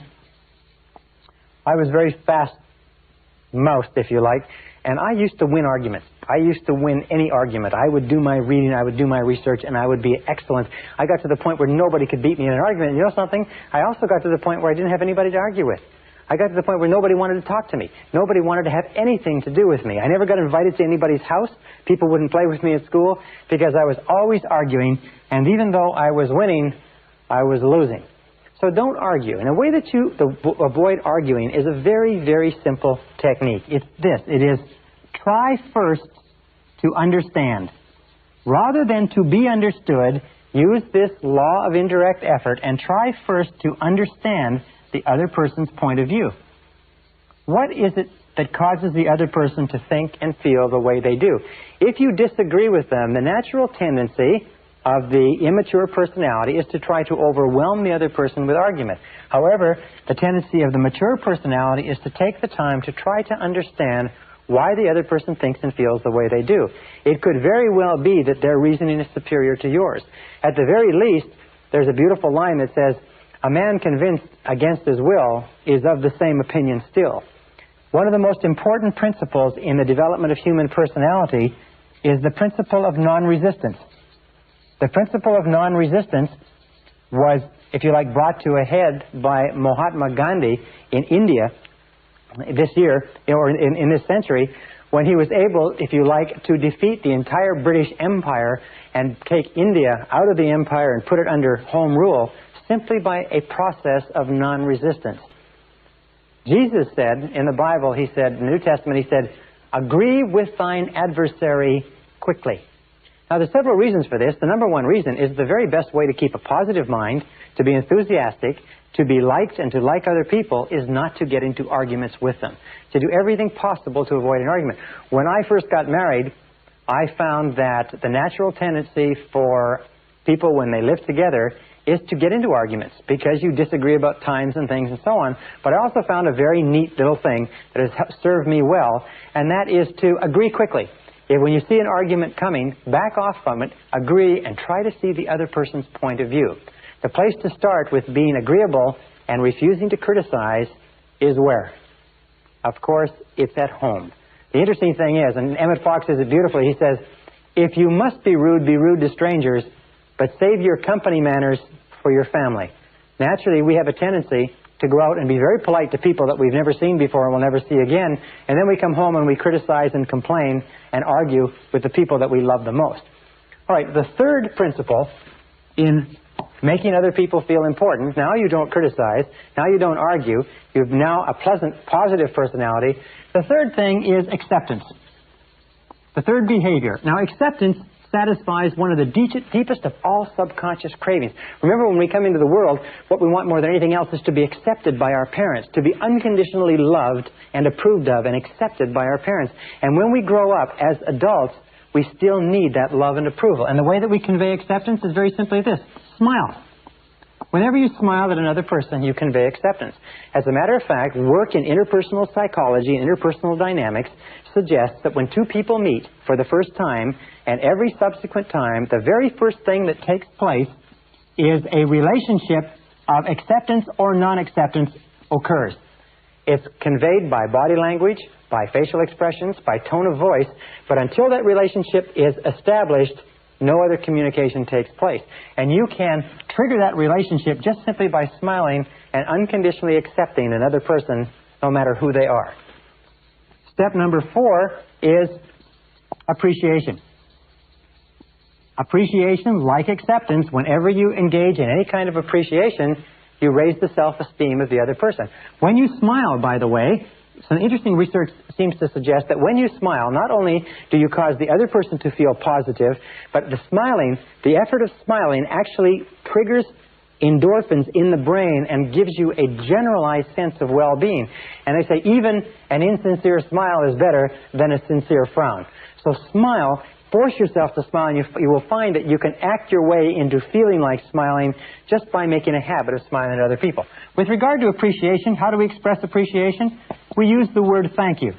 S1: I was very fast-mouthed, if you like, and I used to win arguments. I used to win any argument. I would do my reading, I would do my research, and I would be excellent. I got to the point where nobody could beat me in an argument. And you know something? I also got to the point where I didn't have anybody to argue with. I got to the point where nobody wanted to talk to me. Nobody wanted to have anything to do with me. I never got invited to anybody's house. People wouldn't play with me at school because I was always arguing, and even though I was winning, I was losing. So don't argue. And a way that you avoid arguing is a very, very simple technique. It's this. It is try first to understand. Rather than to be understood, use this law of indirect effort and try first to understand the other person's point of view. What is it that causes the other person to think and feel the way they do? If you disagree with them, the natural tendency of the immature personality is to try to overwhelm the other person with argument. However, the tendency of the mature personality is to take the time to try to understand why the other person thinks and feels the way they do. It could very well be that their reasoning is superior to yours. At the very least, there's a beautiful line that says, "A man convinced against his will is of the same opinion still." One of the most important principles in the development of human personality is the principle of non-resistance. The principle of non-resistance was, if you like, brought to a head by Mahatma Gandhi in India this year, or in this century, when he was able, if you like, to defeat the entire British Empire and take India out of the empire and put it under home rule simply by a process of non-resistance. Jesus said in the Bible, he said, in the New Testament, he said, "Agree with thine adversary quickly." Now, there's several reasons for this. The number one reason is the very best way to keep a positive mind, to be enthusiastic, to be liked, and to like other people is not to get into arguments with them. To do everything possible to avoid an argument. When I first got married, I found that the natural tendency for people when they live together is to get into arguments because you disagree about times and things and so on. But I also found a very neat little thing that has served me well, and that is to agree quickly. If when you see an argument coming, back off from it, agree, and try to see the other person's point of view. The place to start with being agreeable and refusing to criticize is where? Of course, it's at home. The interesting thing is, and Emmett Fox says it beautifully, he says, "If you must be rude to strangers, but save your company manners for your family." Naturally, we have a tendency to go out and be very polite to people that we've never seen before and will never see again, and then we come home and we criticize and complain and argue with the people that we love the most. All right, the third principle in making other people feel important, now you don't criticize, now you don't argue, you've now a pleasant, positive personality. The third thing is acceptance. The third behavior. Now, acceptance satisfies one of the deepest of all subconscious cravings. Remember, when we come into the world, what we want more than anything else is to be accepted by our parents, to be unconditionally loved and approved of and accepted by our parents. And when we grow up as adults, we still need that love and approval. And the way that we convey acceptance is very simply this: smile. Whenever you smile at another person, you convey acceptance. As a matter of fact, work in interpersonal psychology and interpersonal dynamics suggests that when two people meet for the first time, and every subsequent time, the very first thing that takes place is a relationship of acceptance or non-acceptance occurs. It's conveyed by body language, by facial expressions, by tone of voice, but until that relationship is established, no other communication takes place. And you can trigger that relationship just simply by smiling and unconditionally accepting another person, no matter who they are. Step number 4 is appreciation. Appreciation, like acceptance, whenever you engage in any kind of appreciation, you raise the self-esteem of the other person. When you smile, by the way, some interesting research seems to suggest that when you smile, not only do you cause the other person to feel positive, but the effort of smiling actually triggers endorphins in the brain and gives you a generalized sense of well-being. And they say even an insincere smile is better than a sincere frown. So smile. Force yourself to smile, and you will find that you can act your way into feeling like smiling just by making a habit of smiling at other people. With regard to appreciation, how do we express appreciation? We use the word thank you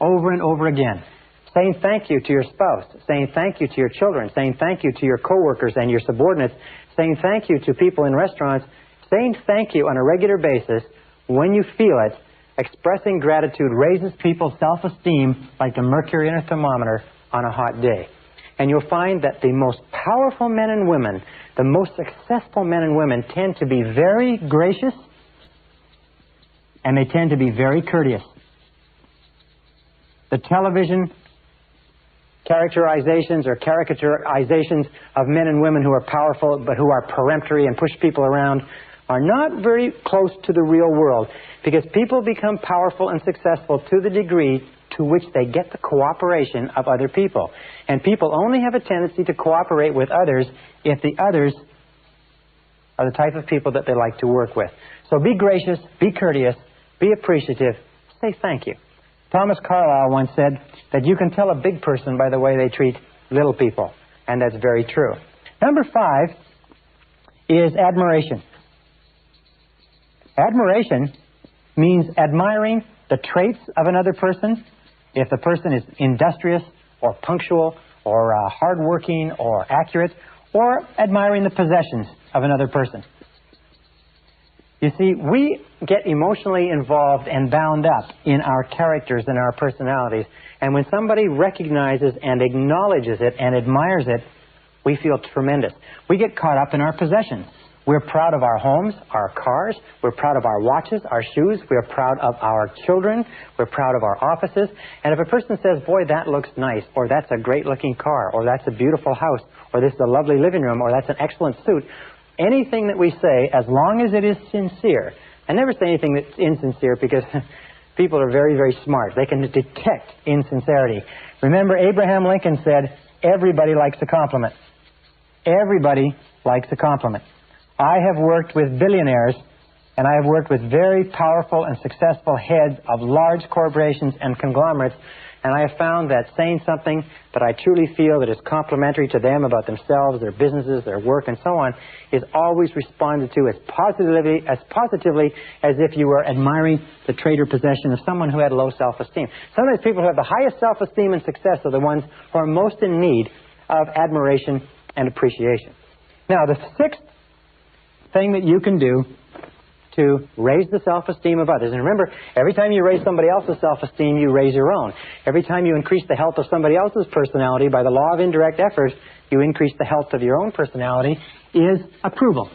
S1: over and over again. saying thank you to your spouse, saying thank you to your children, saying thank you to your coworkers and your subordinates, saying thank you to people in restaurants, saying thank you on a regular basis when you feel it. Expressing gratitude raises people's self-esteem like the mercury in a thermometer on a hot day. And you'll find that the most powerful men and women, the most successful men and women, tend to be very gracious and they tend to be very courteous. The television characterizations or caricaturizations of men and women who are powerful but who are peremptory and push people around are not very close to the real world, because people become powerful and successful to the degree to which they get the cooperation of other people. And people only have a tendency to cooperate with others if the others are the type of people that they like to work with. So be gracious, be courteous, be appreciative, say thank you. Thomas Carlyle once said that you can tell a big person by the way they treat little people, and that's very true. Number 5 is admiration. Admiration means admiring the traits of another person. If the person is industrious or punctual or hardworking or accurate, or admiring the possessions of another person. You see, we get emotionally involved and bound up in our characters and our personalities. And when somebody recognizes and acknowledges it and admires it, we feel tremendous. We get caught up in our possessions. We're proud of our homes, our cars. We're proud of our watches, our shoes. We're proud of our children. We're proud of our offices. And if a person says, boy, that looks nice, or that's a great-looking car, or that's a beautiful house, or this is a lovely living room, or that's an excellent suit, anything that we say, as long as it is sincere, I never say anything that's insincere because people are very, very smart. They can detect insincerity. Remember, Abraham Lincoln said, everybody likes a compliment. Everybody likes a compliment. I have worked with billionaires, and I have worked with very powerful and successful heads of large corporations and conglomerates, and I have found that saying something that I truly feel that is complimentary to them about themselves, their businesses, their work, and so on, is always responded to as positively as if you were admiring the trait or possession of someone who had low self-esteem. Sometimes people who have the highest self-esteem and success are the ones who are most in need of admiration and appreciation. Now, the 6th thing that you can do to raise the self-esteem of others. And remember, every time you raise somebody else's self-esteem, you raise your own. Every time you increase the health of somebody else's personality by the law of indirect effort, you increase the health of your own personality, is approval.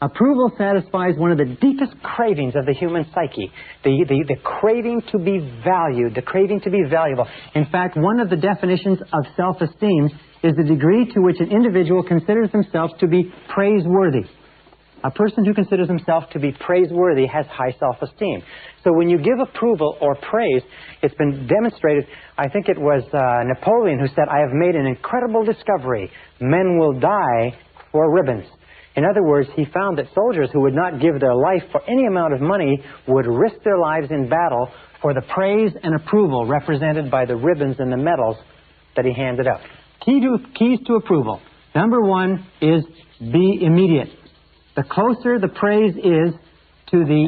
S1: Approval satisfies one of the deepest cravings of the human psyche, the craving to be valued, the craving to be valuable. In fact, one of the definitions of self-esteem is the degree to which an individual considers themselves to be praiseworthy. A person who considers himself to be praiseworthy has high self-esteem. So when you give approval or praise, it's been demonstrated, I think it was Napoleon who said, I have made an incredible discovery. Men will die for ribbons. In other words, he found that soldiers who would not give their life for any amount of money would risk their lives in battle for the praise and approval represented by the ribbons and the medals that he handed out. Keys to approval. Number 1 is be immediate. The closer the praise is to the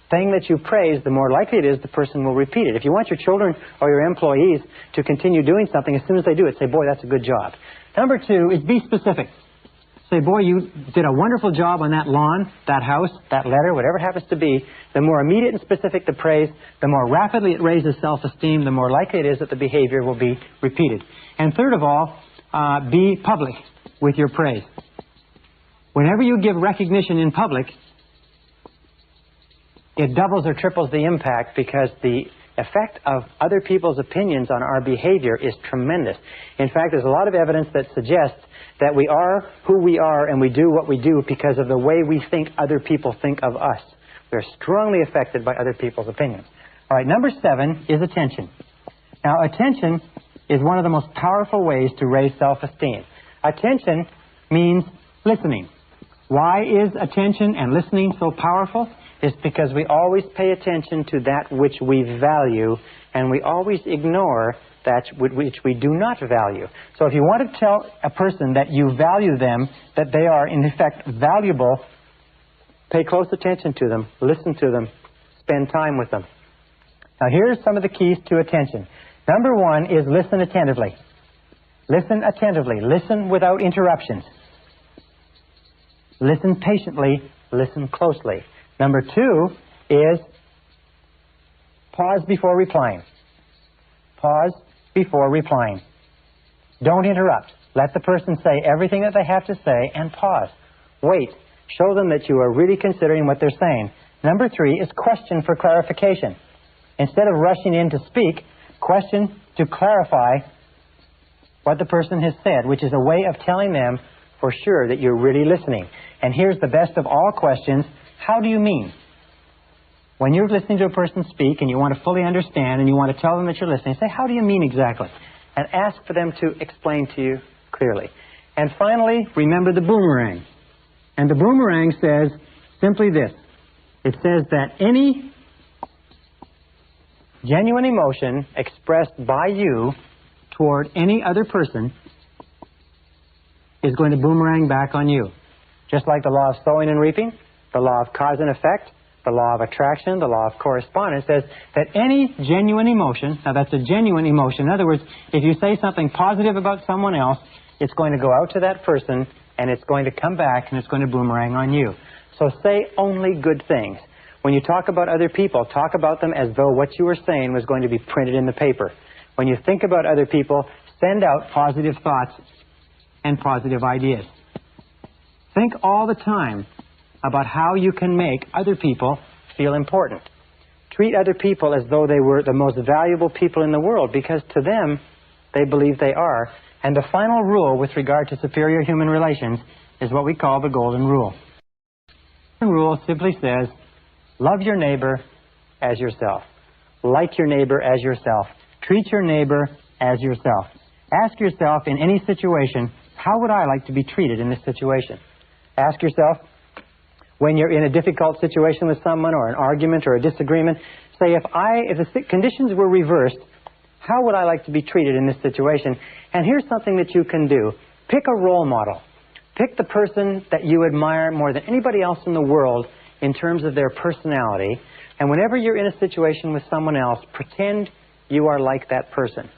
S1: thing that you praise, the more likely it is the person will repeat it. If you want your children or your employees to continue doing something, as soon as they do it, say, boy, that's a good job. Number 2 is be specific. Say, boy, you did a wonderful job on that lawn, that house, that letter, whatever it happens to be. The more immediate and specific the praise, the more rapidly it raises self-esteem, the more likely it is that the behavior will be repeated. And third of all, be public with your praise. Whenever you give recognition in public, it doubles or triples the impact because the effect of other people's opinions on our behavior is tremendous. In fact, there's a lot of evidence that suggests that we are who we are and we do what we do because of the way we think other people think of us. We're strongly affected by other people's opinions. All right, number 7 is attention. Now, attention is one of the most powerful ways to raise self-esteem. Attention means listening. Why is attention and listening so powerful? It's because we always pay attention to that which we value, and we always ignore that which we do not value. So if you want to tell a person that you value them, that they are in effect valuable, pay close attention to them, listen to them, spend time with them. Now here's some of the keys to attention. Number one is listen attentively. Listen attentively. Listen without interruptions. Listen patiently. Listen closely. Number two is pause before replying. Pause before replying. Don't interrupt. Let the person say everything that they have to say and pause. Wait. Show them that you are really considering what they're saying. Number three is question for clarification. Instead of rushing in to speak, question to clarify what the person has said, which is a way of telling them for sure that you're really listening. And here's the best of all questions. How do you mean? When you're listening to a person speak and you want to fully understand and you want to tell them that you're listening, say, how do you mean exactly? And ask for them to explain to you clearly. And finally, remember the boomerang. And the boomerang says simply this. It says that any genuine emotion expressed by you toward any other person is going to boomerang back on you. Just like the law of sowing and reaping, the law of cause and effect, the law of attraction, the law of correspondence says that any genuine emotion, now that's a genuine emotion. In other words, if you say something positive about someone else, it's going to go out to that person and it's going to come back and it's going to boomerang on you. So say only good things. When you talk about other people, talk about them as though what you were saying was going to be printed in the paper. When you think about other people, send out positive thoughts and positive ideas. Think all the time about how you can make other people feel important. Treat other people as though they were the most valuable people in the world, because to them, they believe they are. And the final rule with regard to superior human relations is what we call the Golden Rule. The rule simply says, love your neighbor as yourself. Like your neighbor as yourself. Treat your neighbor as yourself. Ask yourself in any situation, how would I like to be treated in this situation? Ask yourself, when you're in a difficult situation with someone or an argument or a disagreement, say, if the conditions were reversed, how would I like to be treated in this situation? And here's something that you can do. Pick a role model. Pick the person that you admire more than anybody else in the world in terms of their personality. And whenever you're in a situation with someone else, pretend you are like that person.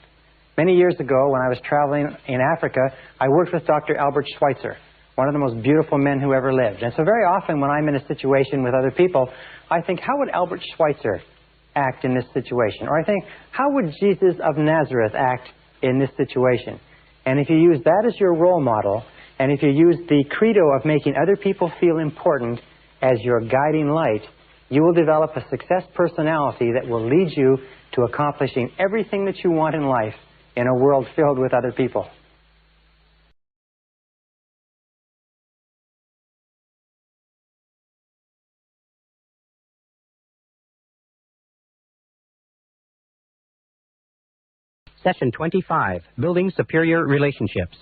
S1: Many years ago, when I was traveling in Africa, I worked with Dr. Albert Schweitzer, one of the most beautiful men who ever lived. And so very often when I'm in a situation with other people, I think, how would Albert Schweitzer act in this situation? Or I think, how would Jesus of Nazareth act in this situation? And if you use that as your role model, and if you use the credo of making other people feel important as your guiding light, you will develop a success personality that will lead you to accomplishing everything that you want in life in a world filled with other people.
S2: Session 25, Building Superior Relationships.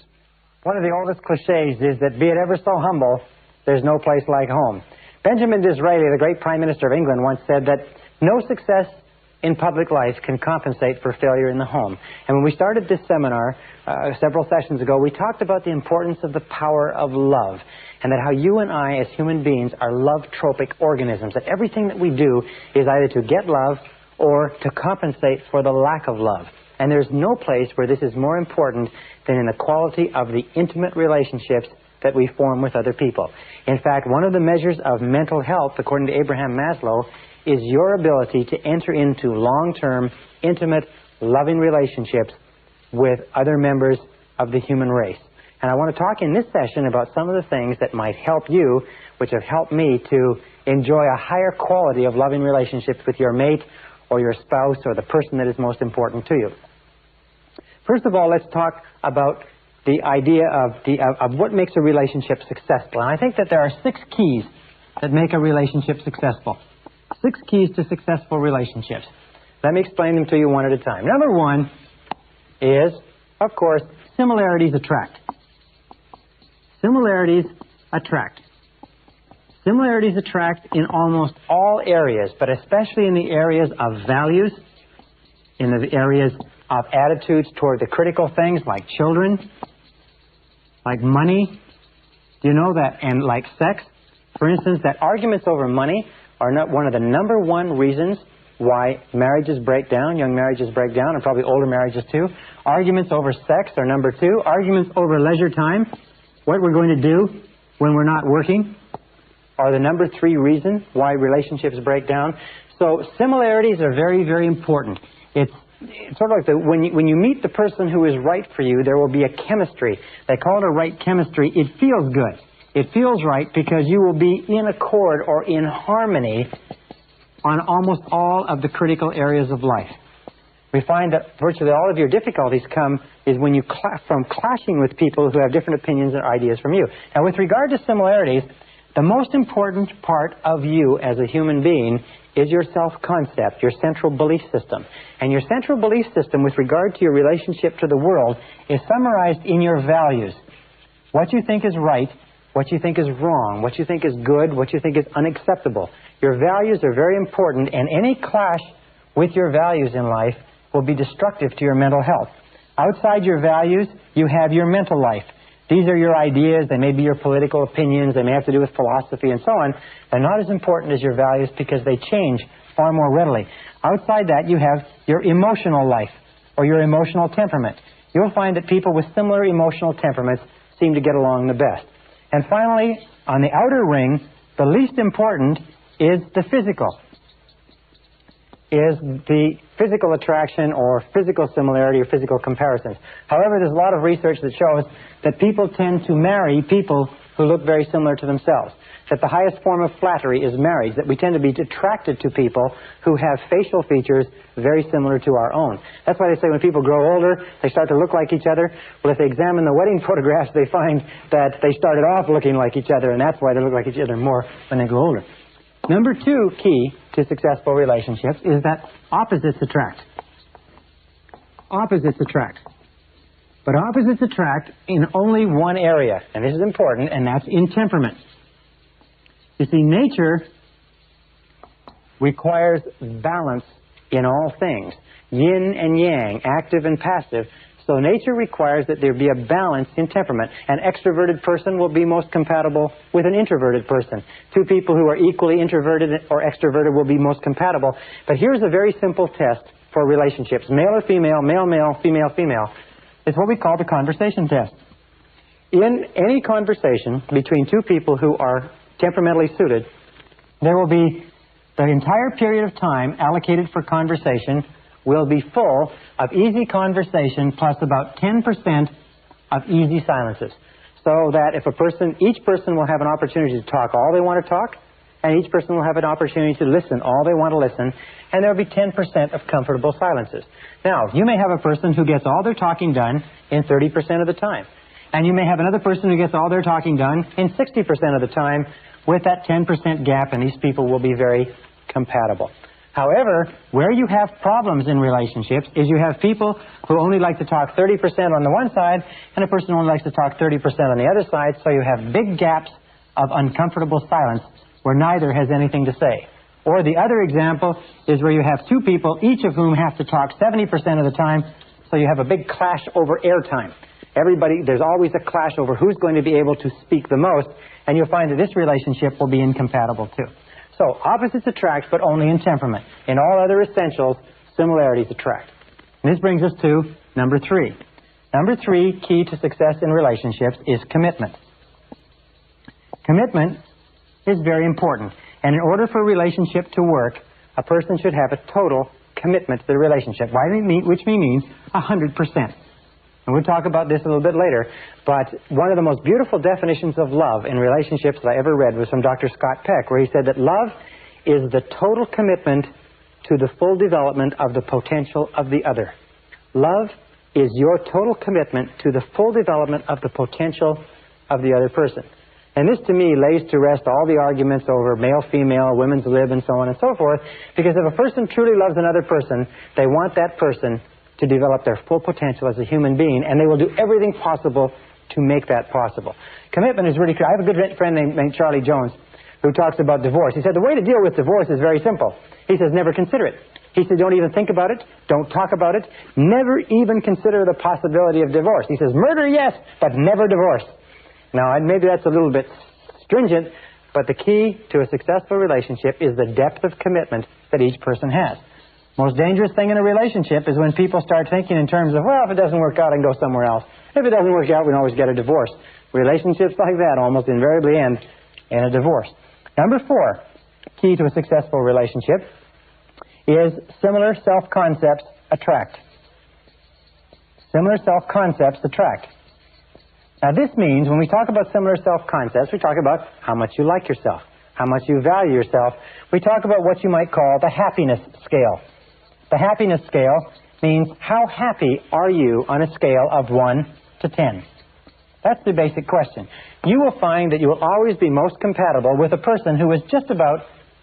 S1: One of the oldest cliches is that be it ever so humble, there's no place like home. Benjamin Disraeli, the great Prime Minister of England, once said that no success in public life can compensate for failure in the home. And when we started this seminar several sessions ago, we talked about the importance of the power of love, and that how you and I as human beings are love-tropic organisms, that everything that we do is either to get love or to compensate for the lack of love. And there's no place where this is more important than in the quality of the intimate relationships that we form with other people. In fact, one of the measures of mental health, according to Abraham Maslow, is your ability to enter into long-term, intimate, loving relationships with other members of the human race. And I want to talk in this session about some of the things that might help you, which have helped me to enjoy a higher quality of loving relationships with your mate or your spouse or the person that is most important to you. First of all, let's talk about the idea of what makes a relationship successful. And I think that there are 6 keys that make a relationship successful. 6 keys to successful relationships. Let me explain them to you one at a time. Number 1 is, of course, similarities attract. Similarities attract. Similarities attract in almost all areas, but especially in the areas of values, in the areas of attitudes toward the critical things like children, like money. Do you know that? And like sex. For instance, that arguments over money are not one of the number 1 reasons why marriages break down, young marriages break down, and probably older marriages too. Arguments over sex are number 2. Arguments over leisure time, what we're going to do when we're not working, are the number 3 reason why relationships break down. So similarities are very, very important. It's sort of like when you meet the person who is right for you, there will be a chemistry. They call it a right chemistry. It feels good. It feels right because you will be in accord or in harmony on almost all of the critical areas of life. We find that virtually all of your difficulties come is when you from clashing with people who have different opinions and ideas from you. Now, with regard to similarities, the most important part of you as a human being is your self-concept, your central belief system. And your central belief system with regard to your relationship to the world is summarized in your values. What you think is right, what you think is wrong, what you think is good, what you think is unacceptable. Your values are very important, and any clash with your values in life will be destructive to your mental health. Outside your values, you have your mental life. These are your ideas. They may be your political opinions. They may have to do with philosophy and so on. They're not as important as your values because they change far more readily. Outside that, you have your emotional life or your emotional temperament. You'll find that people with similar emotional temperaments seem to get along the best. And finally, on the outer ring, the least important is the physical, is the physical attraction or physical similarity or physical comparisons. However, there's a lot of research that shows that people tend to marry people who look very similar to themselves, that the highest form of flattery is marriage, that we tend to be attracted to people who have facial features very similar to our own. That's why they say when people grow older, they start to look like each other. Well, if they examine the wedding photographs, they find that they started off looking like each other, and that's why they look like each other more when they grow older. Number 2 key to successful relationships is that opposites attract. Opposites attract. But opposites attract in only one area, and this is important, and that's in temperament. You see, nature requires balance in all things, yin and yang, active and passive. So nature requires that there be a balance in temperament. An extroverted person will be most compatible with an introverted person. 2 people who are equally introverted or extroverted will be most compatible. But here's a very simple test for relationships. Male or female, male, female, female. It's what we call the conversation test. In any conversation between 2 people who are temperamentally suited, there will be the entire period of time allocated for conversation will be full of easy conversation plus about 10% of easy silences. So that if each person will have an opportunity to talk all they want to talk, and each person will have an opportunity to listen all they want to listen, and there will be 10% of comfortable silences. Now, you may have a person who gets all their talking done in 30% of the time. And you may have another person who gets all their talking done in 60% of the time with that 10% gap, and these people will be very compatible. However, where you have problems in relationships is you have people who only like to talk 30% on the one side and a person who only likes to talk 30% on the other side, so you have big gaps of uncomfortable silence where neither has anything to say. Or the other example is where you have 2 people, each of whom have to talk 70% of the time, so you have a big clash over airtime. There's always a clash over who's going to be able to speak the most, and you'll find that this relationship will be incompatible too. So opposites attract, but only in temperament. In all other essentials, similarities attract. And this brings us to number 3. Number 3 key to success in relationships is commitment. Commitment is very important. And in order for a relationship to work, a person should have a total commitment to the relationship, which means 100%. And we'll talk about this a little bit later, but one of the most beautiful definitions of love in relationships that I ever read was from Dr. Scott Peck, where he said that love is the total commitment to the full development of the potential of the other. Love is your total commitment to the full development of the potential of the other person. And this, to me, lays to rest all the arguments over male, female, women's lib, and so on and so forth, because if a person truly loves another person, they want that person to develop their full potential as a human being, and they will do everything possible to make that possible. Commitment is really clear. I have a good friend named Charlie Jones who talks about divorce. He said the way to deal with divorce is very simple. He says never consider it. He said don't even think about it, don't talk about it, never even consider the possibility of divorce. He says murder, yes, but never divorce. Now, maybe that's a little bit stringent, but the key to a successful relationship is the depth of commitment that each person has. Most dangerous thing in a relationship is when people start thinking in terms of, well, if it doesn't work out, I can go somewhere else. If it doesn't work out, we can always get a divorce. Relationships like that almost invariably end in a divorce. Number 4, key to a successful relationship, is similar self-concepts attract. Similar self-concepts attract. Now this means when we talk about similar self-concepts, we talk about how much you like yourself, how much you value yourself. We talk about what you might call the happiness scale. The happiness scale means how happy are you on a scale of 1 to 10. That's the basic question. You will find that you will always be most compatible with a person who is just about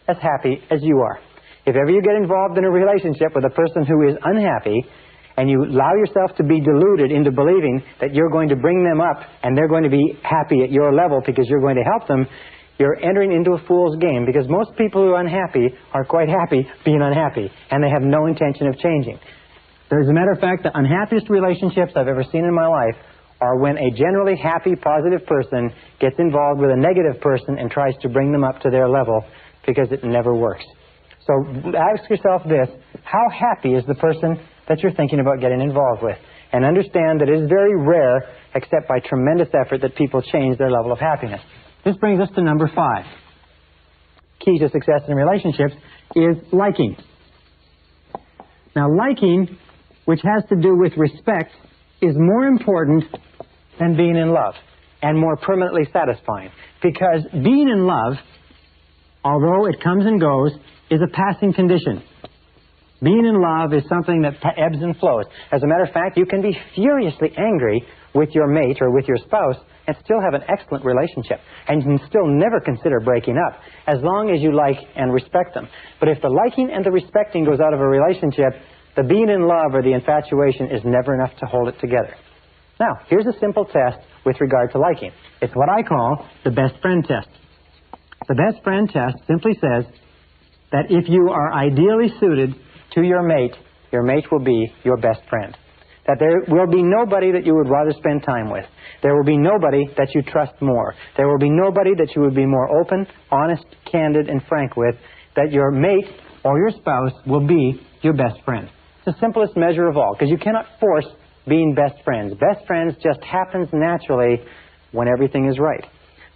S1: as happy as you are. If ever you get involved in a relationship with a person who is unhappy, and you allow yourself to be deluded into believing that you're going to bring them up and they're going to be happy at your level because you're going to help them, you're entering into a fool's game, because most people who are unhappy are quite happy being unhappy, and they have no intention of changing. As a matter of fact, the unhappiest relationships I've ever seen in my life are when a generally happy, positive person gets involved with a negative person and tries to bring them up to their level, because it never works. So ask yourself this: how happy is the person that you're thinking about getting involved with? And understand that it is very rare, except by tremendous effort, that people change their level of happiness. This brings us to number 5. Key to success in relationships is liking. Now, liking, which has to do with respect, is more important than being in love, and more permanently satisfying. Because being in love, although it comes and goes, is a passing condition. Being in love is something that ebbs and flows. As a matter of fact, you can be furiously angry with your mate or with your spouse and still have an excellent relationship. And you can still never consider breaking up, as long as you like and respect them. But if the liking and the respecting goes out of a relationship, the being in love or the infatuation is never enough to hold it together. Now, here's a simple test with regard to liking. It's what I call the best friend test. The best friend test simply says that if you are ideally suited to your mate will be your best friend. That there will be nobody that you would rather spend time with. There will be nobody that you trust more. There will be nobody that you would be more open, honest, candid, and frank with. That your mate or your spouse will be your best friend. It's the simplest measure of all, because you cannot force being best friends. Best friends just happens naturally when everything is right.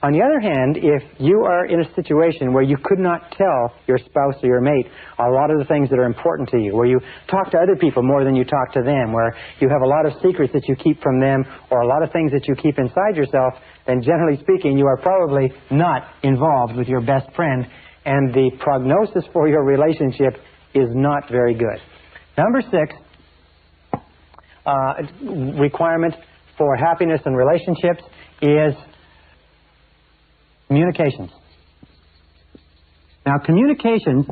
S1: On the other hand, if you are in a situation where you could not tell your spouse or your mate a lot of the things that are important to you, where you talk to other people more than you talk to them, where you have a lot of secrets that you keep from them, or a lot of things that you keep inside yourself, then generally speaking, you are probably not involved with your best friend, and the prognosis for your relationship is not very good. Number 6, requirement for happiness in relationships is communications. Now, communications,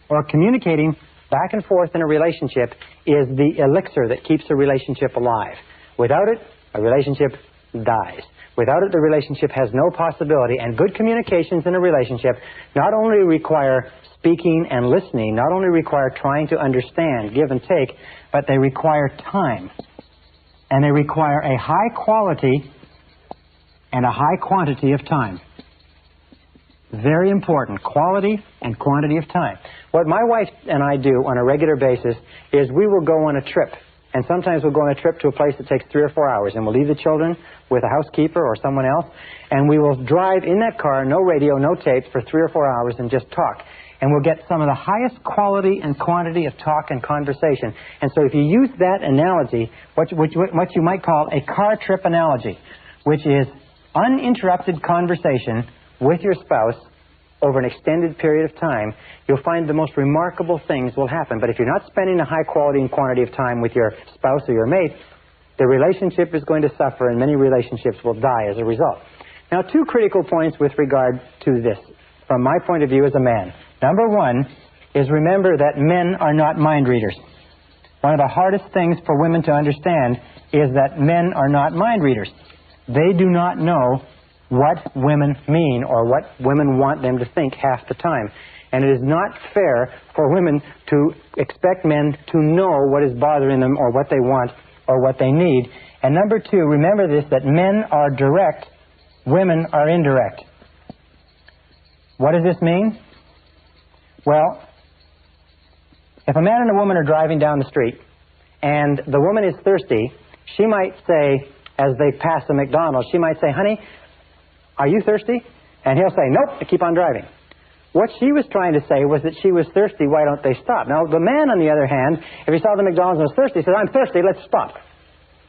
S1: or communicating back and forth in a relationship, is the elixir that keeps a relationship alive. Without it, a relationship dies. Without it, the relationship has no possibility. And good communications in a relationship not only require speaking and listening, not only require trying to understand, give and take, but they require time. And they require a high quality and a high quantity of time. Very important, quality and quantity of time. What my wife and I do on a regular basis is we will go on a trip. And sometimes we'll go on a trip to a place that takes 3 or 4 hours, and we'll leave the children with a housekeeper or someone else, and we will drive in that car, no radio, no tapes, for 3 or 4 hours and just talk. And we'll get some of the highest quality and quantity of talk and conversation. And so if you use that analogy, what you might call a car trip analogy, which is uninterrupted conversation with your spouse over an extended period of time, you'll find the most remarkable things will happen. But if you're not spending a high quality and quantity of time with your spouse or your mate, the relationship is going to suffer, and many relationships will die as a result. Now, 2 critical points with regard to this, from my point of view as a man. Number 1 is, remember that men are not mind readers. One of the hardest things for women to understand is that men are not mind readers. They do not know what women mean or what women want them to think half the time. And it is not fair for women to expect men to know what is bothering them or what they want or what they need. And number 2, remember this, that men are direct, women are indirect. What does this mean? Well, If a man and a woman are driving down the street and the woman is thirsty, she might say, as they pass a McDonald's, she might say, "Honey, are you thirsty?" And he'll say, "Nope," and keep on driving. What she was trying to say was that she was thirsty, why don't they stop? Now, the man, on the other hand, if he saw the McDonald's and was thirsty, he said, "I'm thirsty, let's stop."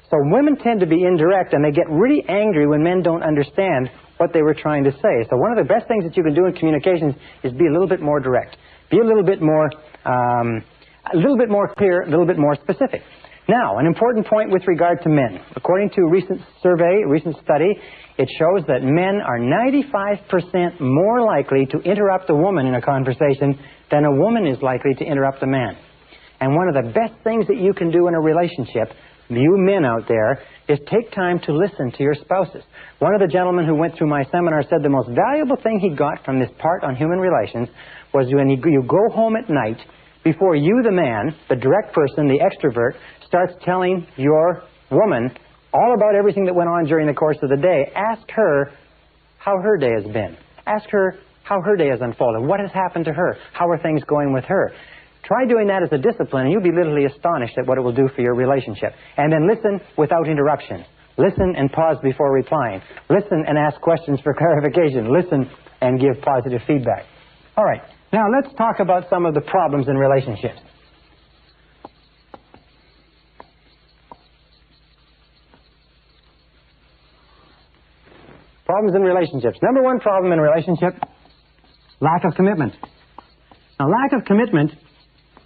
S1: So women tend to be indirect, and they get really angry when men don't understand what they were trying to say. So one of the best things that you can do in communications is be a little bit more direct. Be a little bit more clear, a little bit more specific. Now, an important point with regard to men. According to a recent survey, a recent study, it shows that men are 95% more likely to interrupt a woman in a conversation than a woman is likely to interrupt a man. And one of the best things that you can do in a relationship, you men out there, is take time to listen to your spouses. One of the gentlemen who went through my seminar said the most valuable thing he got from this part on human relations was when you go home at night, before you, the man, the direct person, the extrovert, starts telling your woman all about everything that went on during the course of the day, ask her how her day has been. Ask her how her day has unfolded. What has happened to her? How are things going with her? Try doing that as a discipline, and you'll be literally astonished at what it will do for your relationship. And then listen without interruption. Listen and pause before replying. Listen and ask questions for clarification. Listen and give positive feedback. All right. Now let's talk about some of the problems in relationships. Problems in relationships. Number one problem in relationship, lack of commitment. Now, lack of commitment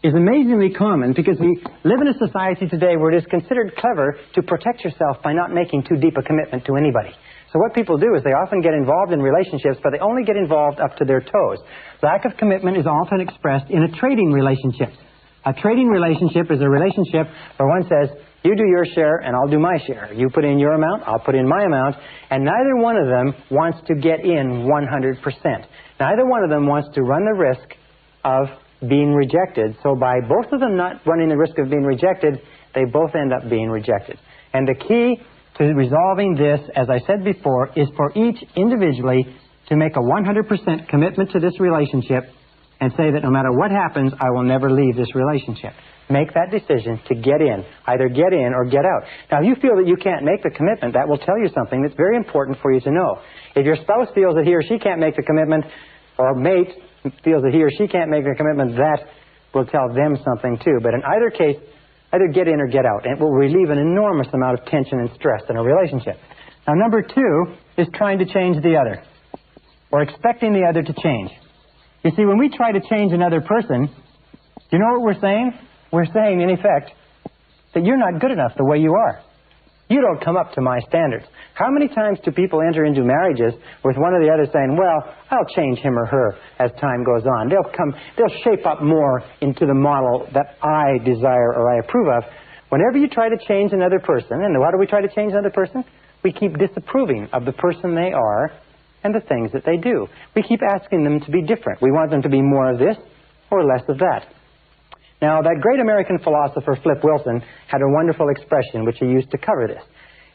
S1: is amazingly common because we live in a society today where it is considered clever to protect yourself by not making too deep a commitment to anybody. So what people do is they often get involved in relationships, but they only get involved up to their toes. Lack of commitment is often expressed in a trading relationship. A trading relationship is a relationship where one says, "You do your share and I'll do my share. You put in your amount, I'll put in my amount," and neither one of them wants to get in 100%. Neither one of them wants to run the risk of being rejected. So by both of them not running the risk of being rejected, they both end up being rejected. And the key to resolving this, as I said before, is for each individually to make a 100% commitment to this relationship and say that no matter what happens, I will never leave this relationship. Make that decision to get in. Either get in or get out. Now, if you feel that you can't make the commitment, that will tell you something that's very important for you to know. If your spouse feels that he or she can't make the commitment, or mate feels that he or she can't make the commitment, that will tell them something too. But in either case, either get in or get out. And it will relieve an enormous amount of tension and stress in a relationship. Now, number two is trying to change the other, or expecting the other to change. You see, when we try to change another person, you know what we're saying? We're saying, in effect, that you're not good enough the way you are. You don't come up to my standards. How many times do people enter into marriages with one or the other saying, "Well, I'll change him or her as time goes on. They'll shape up more into the model that I desire or I approve of." Whenever you try to change another person, and why do we try to change another person? We keep disapproving of the person they are and the things that they do. We keep asking them to be different. We want them to be more of this or less of that. Now, that great American philosopher, Flip Wilson, had a wonderful expression which he used to cover this.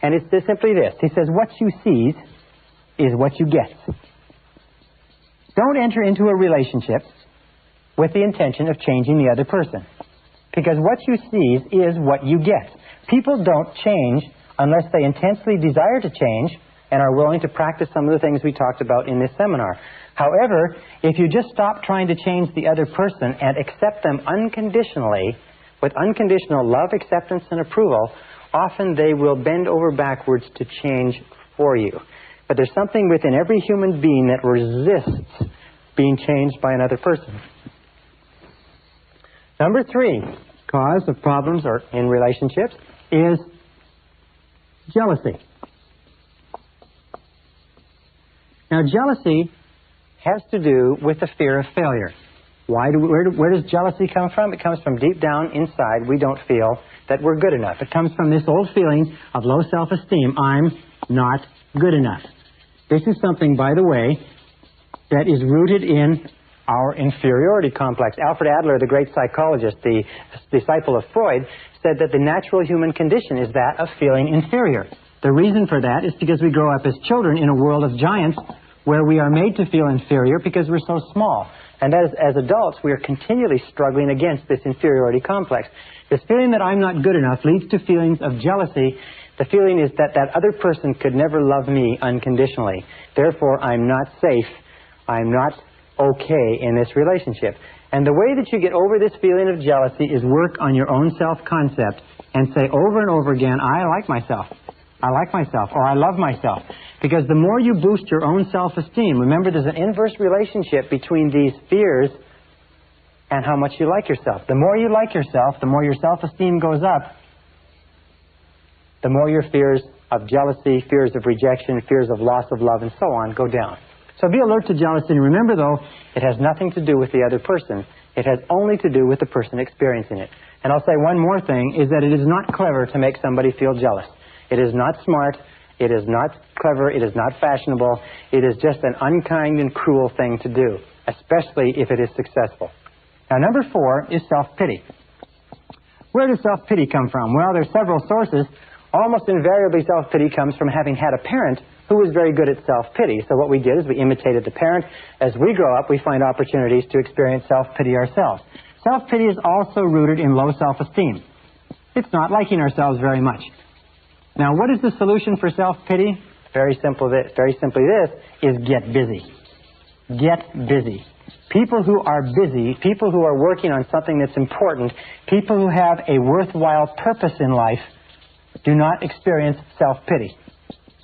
S1: And it's simply this. He says, "What you seize is what you get." Don't enter into a relationship with the intention of changing the other person. Because what you seize is what you get. People don't change unless they intensely desire to change and are willing to practice some of the things we talked about in this seminar. However, if you just stop trying to change the other person and accept them unconditionally, with unconditional love, acceptance, and approval, often they will bend over backwards to change for you. But there's something within every human being that resists being changed by another person. Number three cause of problems in relationships is jealousy. Now, jealousy has to do with the fear of failure. Where does jealousy come from? It comes from deep down inside. We don't feel that we're good enough. It comes from this old feeling of low self-esteem. I'm not good enough. This is something, by the way, that is rooted in our inferiority complex. Alfred Adler, the great psychologist, the disciple of Freud, said that the natural human condition is that of feeling inferior. The reason for that is because we grow up as children in a world of giants where we are made to feel inferior because we're so small. And as adults, we are continually struggling against this inferiority complex. This feeling that I'm not good enough leads to feelings of jealousy. The feeling is that that other person could never love me unconditionally. Therefore, I'm not safe. I'm not okay in this relationship. And the way that you get over this feeling of jealousy is work on your own self-concept and say over and over again, I like myself. I like myself, or I love myself. Because the more you boost your own self-esteem, remember there's an inverse relationship between these fears and how much you like yourself. The more you like yourself, the more your self-esteem goes up, the more your fears of jealousy, fears of rejection, fears of loss of love, and so on go down. So be alert to jealousy, and remember, though, it has nothing to do with the other person. It has only to do with the person experiencing it. And I'll say one more thing, is that it is not clever to make somebody feel jealous. It is not smart. It is not clever. It is not fashionable. It is just an unkind and cruel thing to do, especially if it is successful. Now, number 4 is self-pity. Where does self-pity come from? Well, there's several sources. Almost invariably, self-pity comes from having had a parent who was very good at self-pity. So what we did is we imitated the parent. As we grow up, we find opportunities to experience self-pity ourselves. Self-pity is also rooted in low self-esteem. It's not liking ourselves very much. Now, what is the solution for self-pity? Very simply this, is get busy. Get busy. People who are busy, people who are working on something that's important, people who have a worthwhile purpose in life, do not experience self-pity.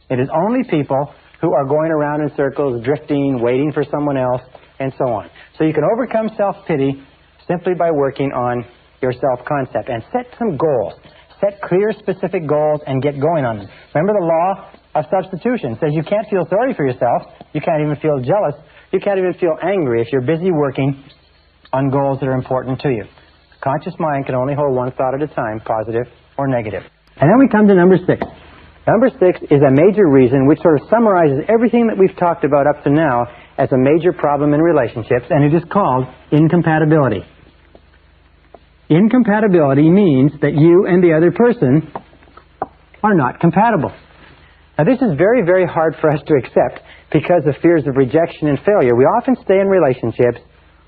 S1: It is only people who are going around in circles, drifting, waiting for someone else, and so on. So you can overcome self-pity simply by working on your self-concept and set some goals. Set clear, specific goals and get going on them. Remember the law of substitution. It says you can't feel sorry for yourself. You can't even feel jealous. You can't even feel angry if you're busy working on goals that are important to you. The conscious mind can only hold one thought at a time, positive or negative. And then we come to number 6. Number 6 is a major reason which sort of summarizes everything that we've talked about up to now as a major problem in relationships, and it is called incompatibility. Incompatibility means that you and the other person are not compatible. Now, this is very, very hard for us to accept because of fears of rejection and failure. We often stay in relationships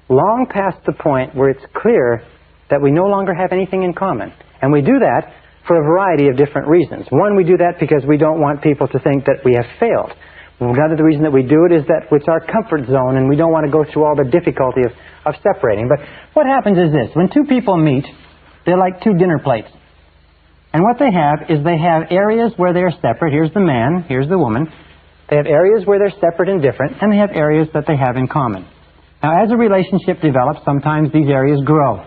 S1: long past the point where it's clear that we no longer have anything in common. And we do that for a variety of different reasons. One, we do that because we don't want people to think that we have failed. Another reason that we do it is that it's our comfort zone and we don't want to go through all the difficulty of separating. But what happens is this. When two people meet, they're like two dinner plates. And what they have is they have areas where they're separate. Here's the man, here's the woman. They have areas where they're separate and different, and they have areas that they have in common. Now, as a relationship develops, sometimes these areas grow.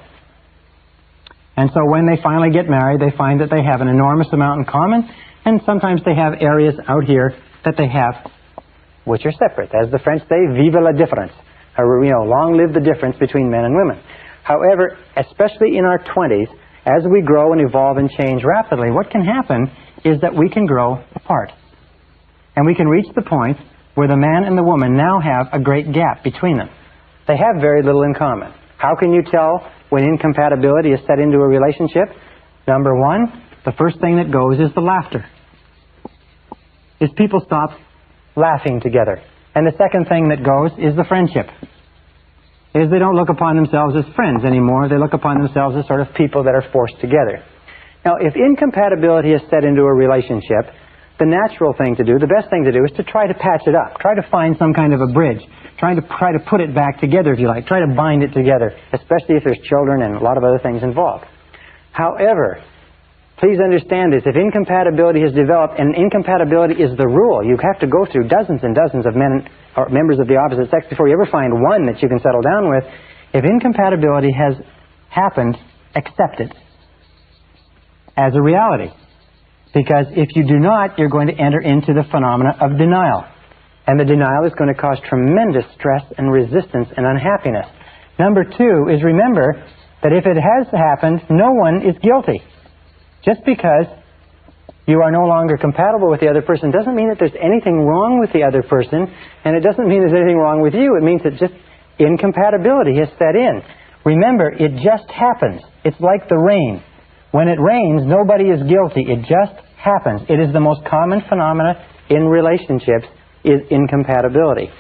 S1: And so when they finally get married, they find that they have an enormous amount in common, and sometimes they have areas out here that they have which are separate. As the French say, vive la différence. Or, long live the difference between men and women. However, especially in our 20s, as we grow and evolve and change rapidly, what can happen is that we can grow apart. And we can reach the point where the man and the woman now have a great gap between them. They have very little in common. How can you tell when incompatibility is set into a relationship? Number 1, the first thing that goes is the laughter. Is people stop laughing together. And the second thing that goes is the friendship. Is they don't look upon themselves as friends anymore. They look upon themselves as sort of people that are forced together. Now, if incompatibility is set into a relationship, the natural thing to do, the best thing to do, is to try to patch it up. Try to find some kind of a bridge. Try to put it back together, if you like. Try to bind it together, especially if there's children and a lot of other things involved. However, please understand this. If incompatibility has developed, and incompatibility is the rule, you have to go through dozens and dozens of men or members of the opposite sex before you ever find one that you can settle down with. If incompatibility has happened, accept it as a reality. Because if you do not, you're going to enter into the phenomena of denial. And the denial is going to cause tremendous stress and resistance and unhappiness. Number 2 is, remember that if it has happened, no one is guilty. Just because you are no longer compatible with the other person doesn't mean that there's anything wrong with the other person, and it doesn't mean there's anything wrong with you. It means that just incompatibility has set in. Remember, it just happens. It's like the rain. When it rains, nobody is guilty. It just happens. It is the most common phenomena in relationships, is incompatibility.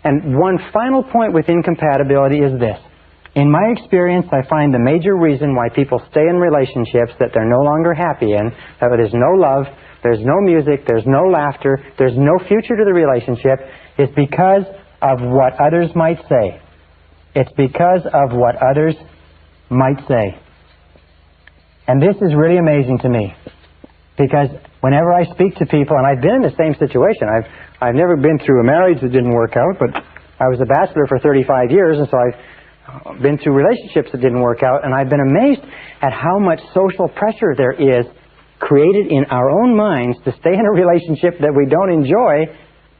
S1: And one final point with incompatibility is this. In my experience, I find the major reason why people stay in relationships that they're no longer happy in, that there's no love, there's no music, there's no laughter, there's no future to the relationship, is because of what others might say. It's because of what others might say. And this is really amazing to me, because whenever I speak to people, and I've been in the same situation, I've never been through a marriage that didn't work out, but I was a bachelor for 35 years, and so I've been through relationships that didn't work out, and I've been amazed at how much social pressure there is created in our own minds to stay in a relationship that we don't enjoy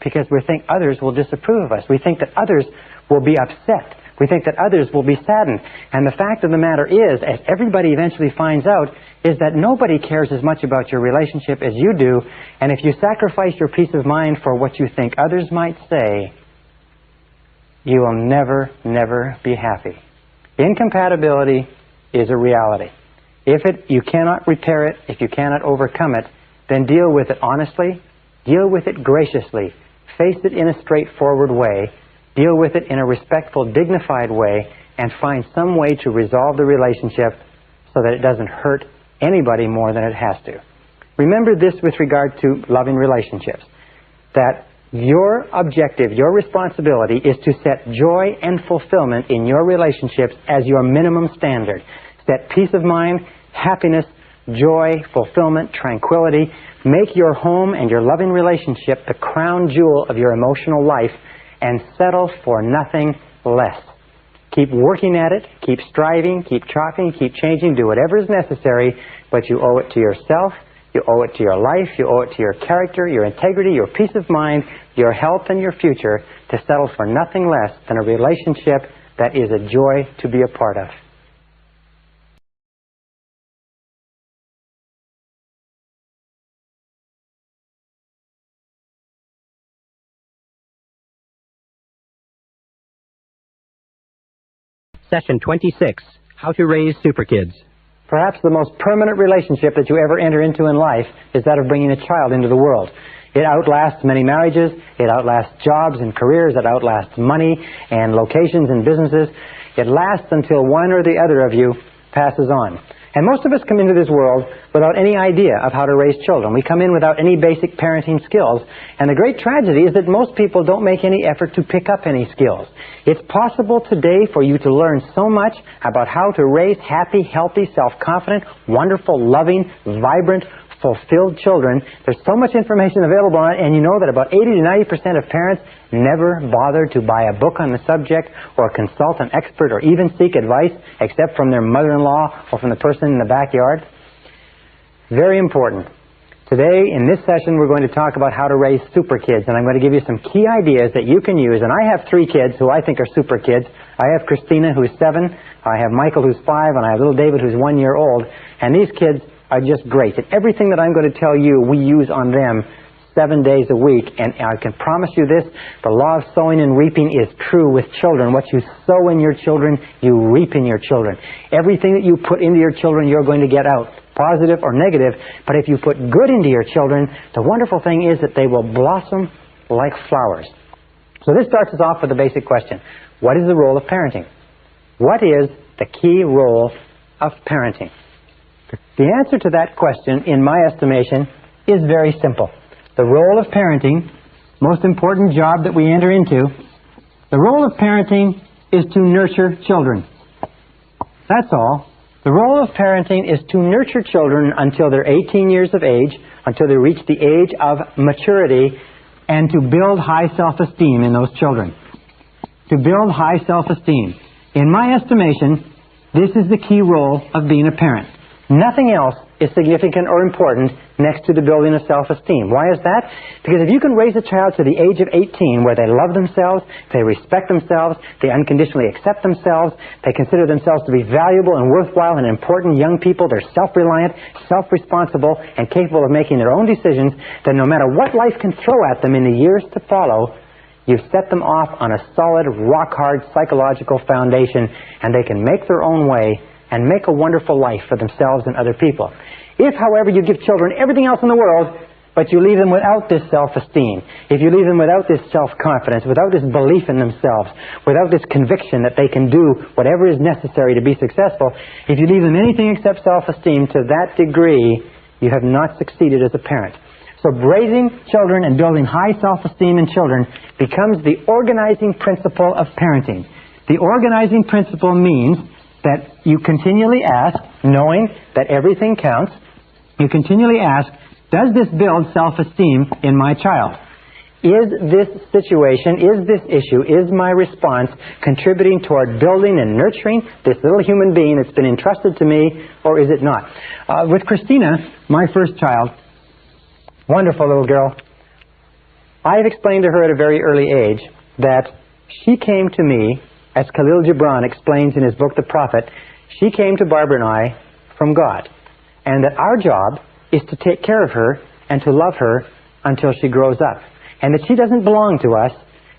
S1: because we think others will disapprove of us. We think that others will be upset. We think that others will be saddened. And the fact of the matter is, as everybody eventually finds out, is that nobody cares as much about your relationship as you do. And if you sacrifice your peace of mind for what you think others might say, you will never, never be happy. Incompatibility is a reality. If you cannot repair it, if you cannot overcome it, then deal with it honestly, deal with it graciously, face it in a straightforward way, deal with it in a respectful, dignified way, and find some way to resolve the relationship so that it doesn't hurt anybody more than it has to. Remember this with regard to loving relationships, that your objective, your responsibility is to set joy and fulfillment in your relationships as your minimum standard. Set peace of mind, happiness, joy, fulfillment, tranquility. Make your home and your loving relationship the crown jewel of your emotional life, and settle for nothing less. Keep working at it, keep striving, keep chopping, keep changing, do whatever is necessary, but you owe it to yourself, you owe it to your life, you owe it to your character, your integrity, your peace of mind, your health, and your future to settle for nothing less than a relationship that is a joy to be a part of.
S2: Session 26, How to Raise Super Kids.
S1: Perhaps the most permanent relationship that you ever enter into in life is that of bringing a child into the world. It outlasts many marriages, it outlasts jobs and careers, it outlasts money and locations and businesses. It lasts until one or the other of you passes on. And most of us come into this world without any idea of how to raise children. We come in without any basic parenting skills. And the great tragedy is that most people don't make any effort to pick up any skills. It's possible today for you to learn so much about how to raise happy, healthy, self-confident, wonderful, loving, vibrant, fulfilled children. There's so much information available on it, and you know that about 80 to 90% of parents never bother to buy a book on the subject or consult an expert or even seek advice except from their mother-in-law or from the person in the backyard. Very important. Today, in this session, we're going to talk about how to raise super kids, and I'm going to give you some key ideas that you can use. And I have 3 kids who I think are super kids. I have Christina, who's 7, I have Michael, who's 5, and I have little David, who's 1 year old. And these kids are just great. And everything that I'm going to tell you, we use on them 7 days a week. And I can promise you this, the law of sowing and reaping is true with children. What you sow in your children, you reap in your children. Everything that you put into your children, you're going to get out, positive or negative. But if you put good into your children, the wonderful thing is that they will blossom like flowers. So this starts us off with a basic question. What is the role of parenting? What is the key role of parenting? The answer to that question, in my estimation, is very simple. The role of parenting, most important job that we enter into, the role of parenting is to nurture children. That's all. The role of parenting is to nurture children until they're 18 years of age, until they reach the age of maturity, and to build high self-esteem in those children. To build high self-esteem. In my estimation, this is the key role of being a parent. Nothing else is significant or important next to the building of self-esteem. Why is that? Because if you can raise a child to the age of 18 where they love themselves, they respect themselves, they unconditionally accept themselves, they consider themselves to be valuable and worthwhile and important young people, they're self-reliant, self-responsible, and capable of making their own decisions, then no matter what life can throw at them in the years to follow, you set them off on a solid, rock-hard psychological foundation, and they can make their own way and make a wonderful life for themselves and other people. If, however, you give children everything else in the world, but you leave them without this self-esteem, if you leave them without this self-confidence, without this belief in themselves, without this conviction that they can do whatever is necessary to be successful, if you leave them anything except self-esteem, to that degree, you have not succeeded as a parent. So raising children and building high self-esteem in children becomes the organizing principle of parenting. The organizing principle means that you continually ask, knowing that everything counts, you continually ask, does this build self-esteem in my child? Is this situation, is this issue, is my response contributing toward building and nurturing this little human being that's been entrusted to me, or is it not? With Christina, my first child, wonderful little girl, I've explained to her at a very early age that she came to me, as Khalil Gibran explains in his book, The Prophet, she came to Barbara and I from God. And that our job is to take care of her and to love her until she grows up. And that she doesn't belong to us,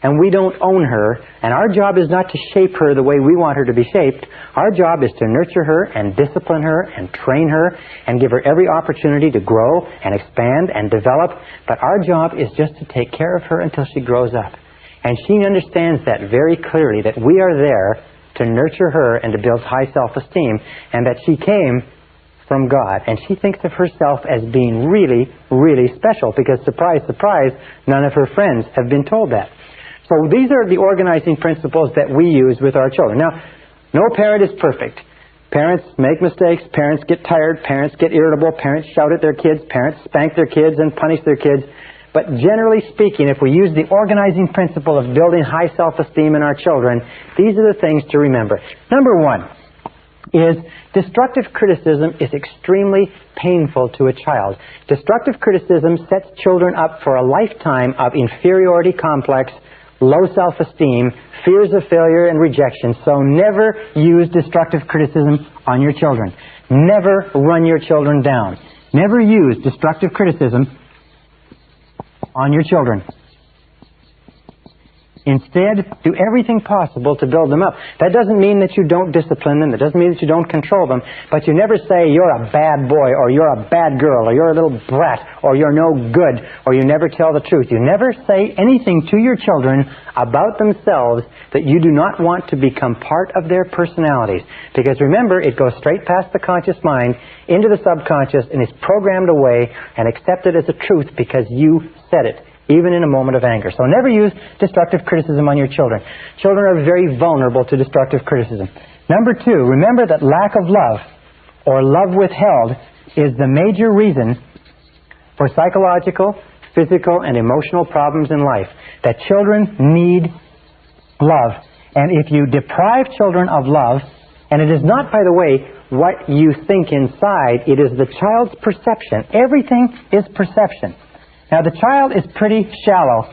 S1: and we don't own her, and our job is not to shape her the way we want her to be shaped. Our job is to nurture her and discipline her and train her and give her every opportunity to grow and expand and develop. But our job is just to take care of her until she grows up. And she understands that very clearly, that we are there to nurture her and to build high self-esteem, and that she came from God. And she thinks of herself as being really, really special, because surprise, surprise, none of her friends have been told that. So these are the organizing principles that we use with our children. Now, no parent is perfect. Parents make mistakes, parents get tired, parents get irritable, parents shout at their kids, parents spank their kids and punish their kids. But generally speaking, if we use the organizing principle of building high self-esteem in our children, these are the things to remember. Number one is destructive criticism is extremely painful to a child. Destructive criticism sets children up for a lifetime of inferiority complex, low self-esteem, fears of failure and rejection. So never use destructive criticism on your children. Never run your children down. Never use destructive criticism on your children. Instead, do everything possible to build them up. That doesn't mean that you don't discipline them. It doesn't mean that you don't control them. But you never say, you're a bad boy, or you're a bad girl, or you're a little brat, or you're no good, or you never tell the truth. You never say anything to your children about themselves that you do not want to become part of their personalities. Because remember, it goes straight past the conscious mind into the subconscious and is programmed away and accepted as a truth because you said it, even in a moment of anger. So never use destructive criticism on your children. Children are very vulnerable to destructive criticism. Number two, remember that lack of love, or love withheld, is the major reason for psychological, physical, and emotional problems in life. That children need love. And if you deprive children of love, and it is not, by the way, what you think inside, it is the child's perception. Everything is perception. Now, the child is pretty shallow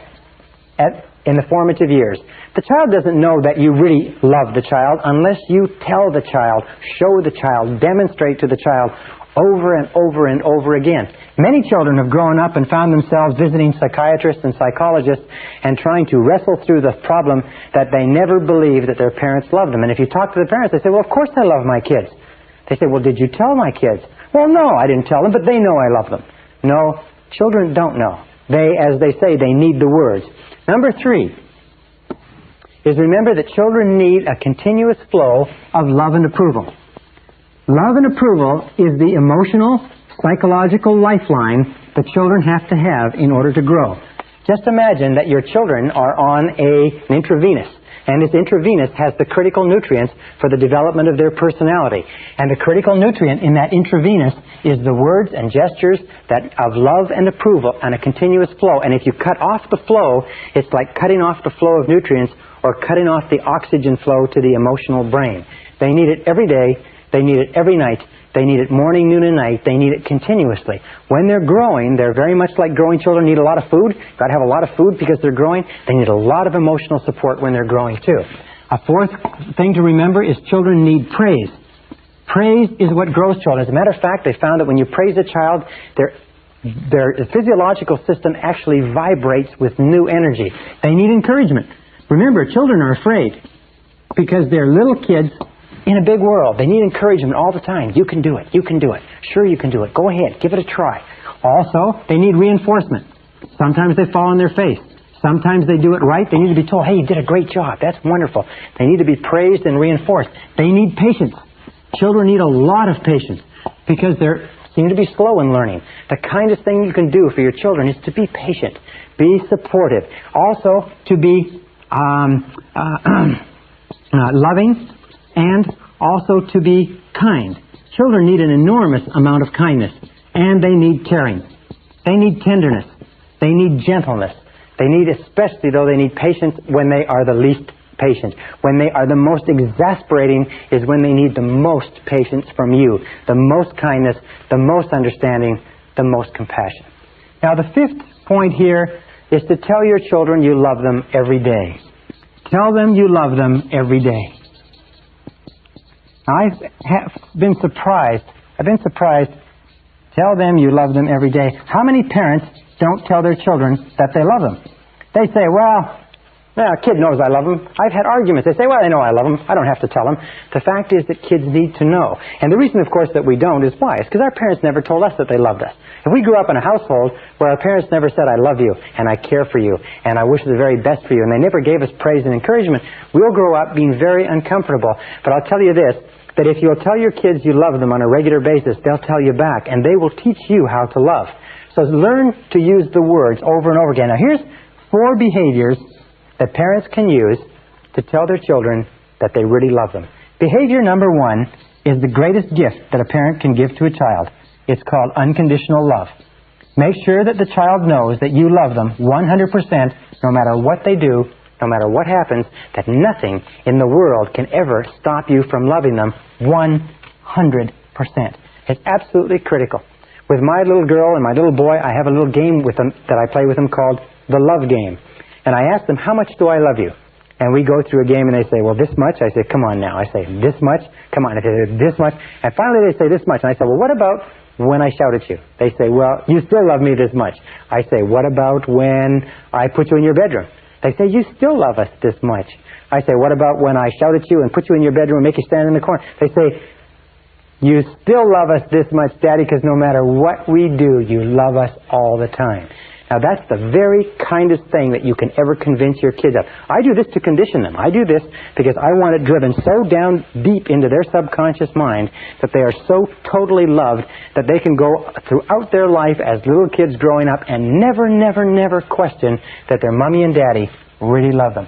S1: in the formative years. The child doesn't know that you really love the child unless you tell the child, show the child, demonstrate to the child over and over and over again. Many children have grown up and found themselves visiting psychiatrists and psychologists and trying to wrestle through the problem that they never believed that their parents loved them. And if you talk to the parents, they say, well, of course I love my kids. They say, well, did you tell my kids? Well, no, I didn't tell them, but they know I love them. No. Children don't know. They, as they say, they need the words. Number three is remember that children need a continuous flow of love and approval. Love and approval is the emotional, psychological lifeline that children have to have in order to grow. Just imagine that your children are on an intravenous. And this intravenous has the critical nutrients for the development of their personality. And the critical nutrient in that intravenous is the words and gestures of love and approval and a continuous flow. And if you cut off the flow, it's like cutting off the flow of nutrients or cutting off the oxygen flow to the emotional brain. They need it every day. They need it every night. They need it morning, noon, and night. They need it continuously. When they're growing, they're very much like growing children need a lot of food. Got to have a lot of food because they're growing. They need a lot of emotional support when they're growing too. A fourth thing to remember is children need praise. Praise is what grows children. As a matter of fact, they found that when you praise a child, their physiological system actually vibrates with new energy. They need encouragement. Remember, children are afraid because they're little kids in a big world. They need encouragement all the time. You can do it. You can do it. Sure you can do it. Go ahead. Give it a try. Also, they need reinforcement. Sometimes they fall on their face. Sometimes they do it right. They need to be told, hey, you did a great job. That's wonderful. They need to be praised and reinforced. They need patience. Children need a lot of patience because they seem to be slow in learning. The kindest thing you can do for your children is to be patient, be supportive. Also, to be loving, and also to be kind. Children need an enormous amount of kindness, and they need caring. They need tenderness. They need gentleness. They need, especially though, they need patience when they are the least patient. When they are the most exasperating is when they need the most patience from you, the most kindness, the most understanding, the most compassion. Now, the fifth point here is to tell your children you love them every day. Tell them you love them every day. I have been surprised. Tell them you love them every day. How many parents don't tell their children that they love them? They say, well, a kid knows I love them. I've had arguments. They say, well, they know I love them. I don't have to tell them. The fact is that kids need to know. And the reason, of course, that we don't is why? It's because our parents never told us that they loved us. If we grew up in a household where our parents never said, I love you, and I care for you, and I wish the very best for you, and they never gave us praise and encouragement, we'll grow up being very uncomfortable. But I'll tell you this, that if you'll tell your kids you love them on a regular basis, they'll tell you back, and they will teach you how to love. So learn to use the words over and over again. Now here's 4 behaviors that parents can use to tell their children that they really love them. Behavior number 1 is the greatest gift that a parent can give to a child. It's called unconditional love. Make sure that the child knows that you love them 100%, no matter what they do, no matter what happens, that nothing in the world can ever stop you from loving them 100%. It's absolutely critical. With my little girl and my little boy, I have a little game with them that I play with them called the love game. And I ask them, how much do I love you? And we go through a game and they say, well, this much? I say, come on now. I say, this much? Come on. I say, this much? And finally they say, this much. And I say, well, what about when I shout at you? They say, well, you still love me this much. I say, what about when I put you in your bedroom? They say, you still love us this much. I say, what about when I shout at you and put you in your bedroom and make you stand in the corner? They say, you still love us this much, Daddy, because no matter what we do, you love us all the time. Now, that's the very kindest thing that you can ever convince your kids of. I do this to condition them. I do this because I want it driven so down deep into their subconscious mind that they are so totally loved that they can go throughout their life as little kids growing up and never, never, never question that their mommy and daddy really love them.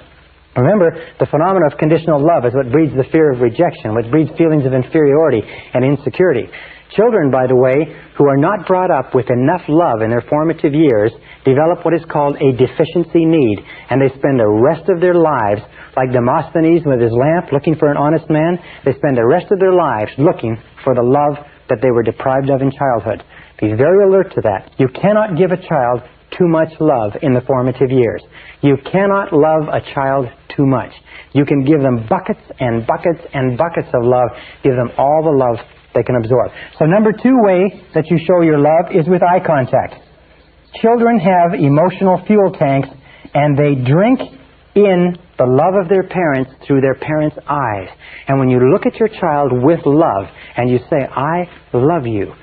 S1: Remember, the phenomenon of conditional love is what breeds the fear of rejection, what breeds feelings of inferiority and insecurity. Children, by the way, who are not brought up with enough love in their formative years develop what is called a deficiency need, and they spend the rest of their lives, like Demosthenes with his lamp looking for an honest man, they spend the rest of their lives looking for the love that they were deprived of in childhood. Be very alert to that. You cannot give a child too much love in the formative years. You cannot love a child too much. You can give them buckets and buckets and buckets of love. Give them all the love they can absorb. So number 2 way that you show your love is with eye contact. Children have emotional fuel tanks, and they drink in the love of their parents through their parents' eyes. And when you look at your child with love and you say, I love you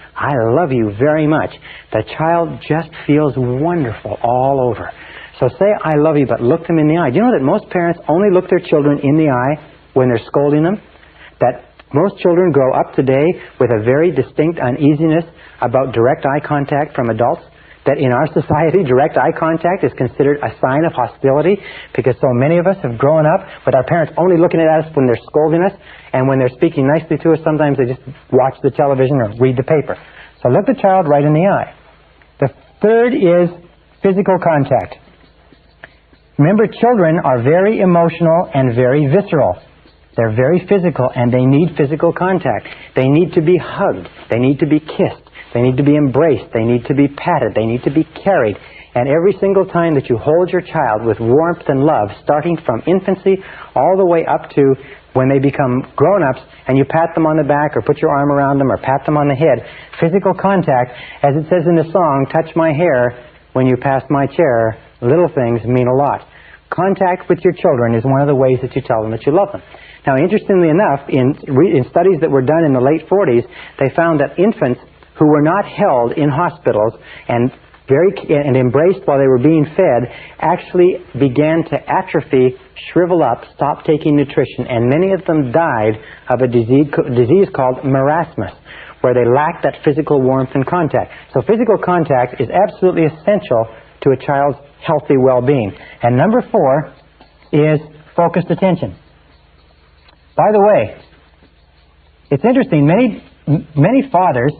S1: very much, the child just feels wonderful all over. So say, I love you, but look them in the eye. Do you know that most parents only look their children in the eye when they're scolding them? That most children grow up today with a very distinct uneasiness about direct eye contact from adults. That in our society, direct eye contact is considered a sign of hostility because so many of us have grown up with our parents only looking at us when they're scolding us, and when they're speaking nicely to us, sometimes they just watch the television or read the paper. So look the child right in the eye. The third is physical contact. Remember, children are very emotional and very visceral. They're very physical, and they need physical contact. They need to be hugged. They need to be kissed. They need to be embraced. They need to be patted. They need to be carried. And every single time that you hold your child with warmth and love, starting from infancy all the way up to when they become grown-ups, and you pat them on the back or put your arm around them or pat them on the head, physical contact, as it says in the song, touch my hair when you pass my chair, little things mean a lot. Contact with your children is one of the ways that you tell them that you love them. Now, interestingly enough, in studies that were done in the late 40s, they found that infants who were not held in hospitals and embraced while they were being fed actually began to atrophy, shrivel up, stop taking nutrition, and many of them died of a disease called marasmus, where they lacked that physical warmth and contact. So physical contact is absolutely essential to a child's healthy well-being. And number 4 is focused attention. By the way, it's interesting, many fathers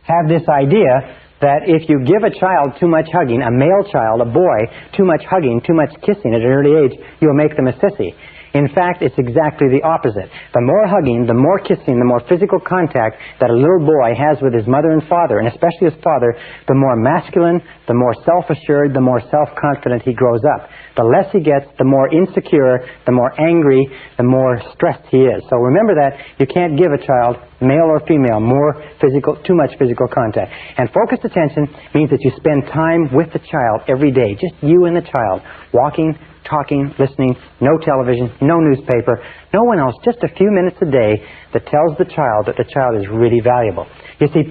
S1: have this idea that if you give a child too much hugging, a male child, a boy, too much hugging, too much kissing at an early age, you'll make them a sissy. In fact, it's exactly the opposite. The more hugging, the more kissing, the more physical contact that a little boy has with his mother and father, and especially his father, the more masculine, the more self-assured, the more self-confident he grows up. The less he gets, the more insecure, the more angry, the more stressed he is. So remember that you can't give a child, male or female, too much physical contact. And focused attention means that you spend time with the child every day, just you and the child, walking, talking, listening, no television, no newspaper, no one else, just a few minutes a day that tells the child that the child is really valuable. You see,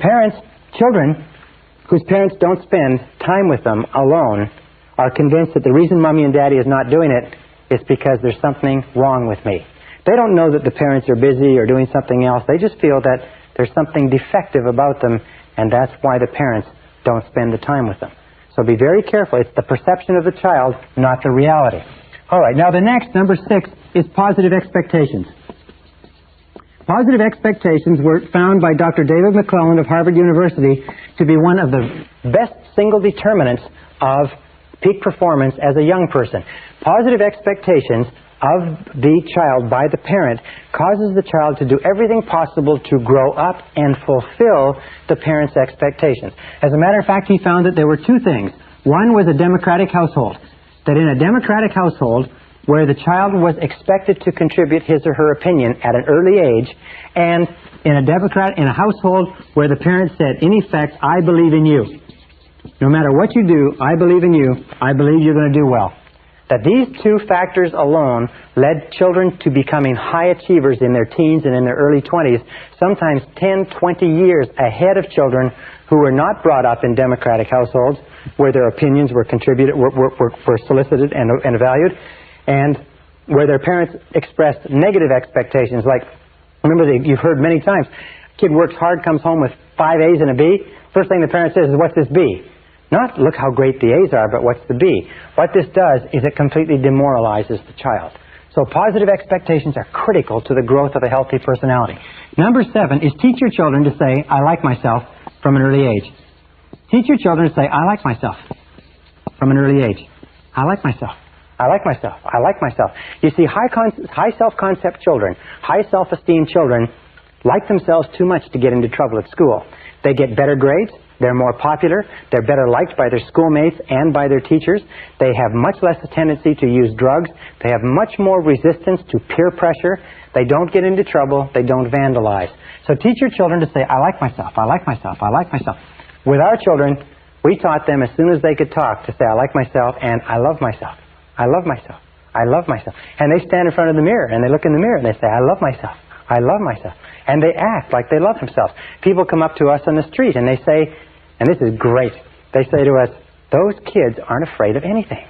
S1: children whose parents don't spend time with them alone are convinced that the reason Mommy and Daddy is not doing it is because there's something wrong with me. They don't know that the parents are busy or doing something else. They just feel that there's something defective about them, and that's why the parents don't spend the time with them. So be very careful. It's the perception of the child, not the reality. All right, now the next, number 6, is positive expectations. Positive expectations were found by Dr. David McClelland of Harvard University to be one of the best single determinants of peak performance as a young person. Positive expectations of the child by the parent causes the child to do everything possible to grow up and fulfill the parent's expectations. As a matter of fact, he found that there were 2 things. One was a democratic household. That in a democratic household, where the child was expected to contribute his or her opinion at an early age, and in a household where the parent said, in effect, I believe in you. No matter what you do, I believe in you. I believe you're going to do well. That these 2 factors alone led children to becoming high achievers in their teens and in their early 20s, sometimes 10, 20 years ahead of children who were not brought up in democratic households, where their opinions were solicited and valued, and where their parents expressed negative expectations. Like, remember, you've heard many times, kid works hard, comes home with 5 A's and a B. First thing the parent says is, what's this B? Not, look how great the A's are, but what's the B? What this does is it completely demoralizes the child. So positive expectations are critical to the growth of a healthy personality. Number 7 is teach your children to say, I like myself, from an early age. Teach your children to say, I like myself, from an early age. I like myself. I like myself. I like myself. You see, high self-concept children, high self-esteem children like themselves too much to get into trouble at school. They get better grades. They're more popular. They're better liked by their schoolmates and by their teachers. They have much less a tendency to use drugs. They have much more resistance to peer pressure. They don't get into trouble. They don't vandalize. So teach your children to say, I like myself. I like myself. I like myself. With our children, we taught them as soon as they could talk to say, I like myself and I love myself. I love myself. I love myself. And they stand in front of the mirror and they look in the mirror and they say, I love myself. I love myself. And they act like they love themselves. People come up to us on the street and they say, and this is great, they say to us, those kids aren't afraid of anything.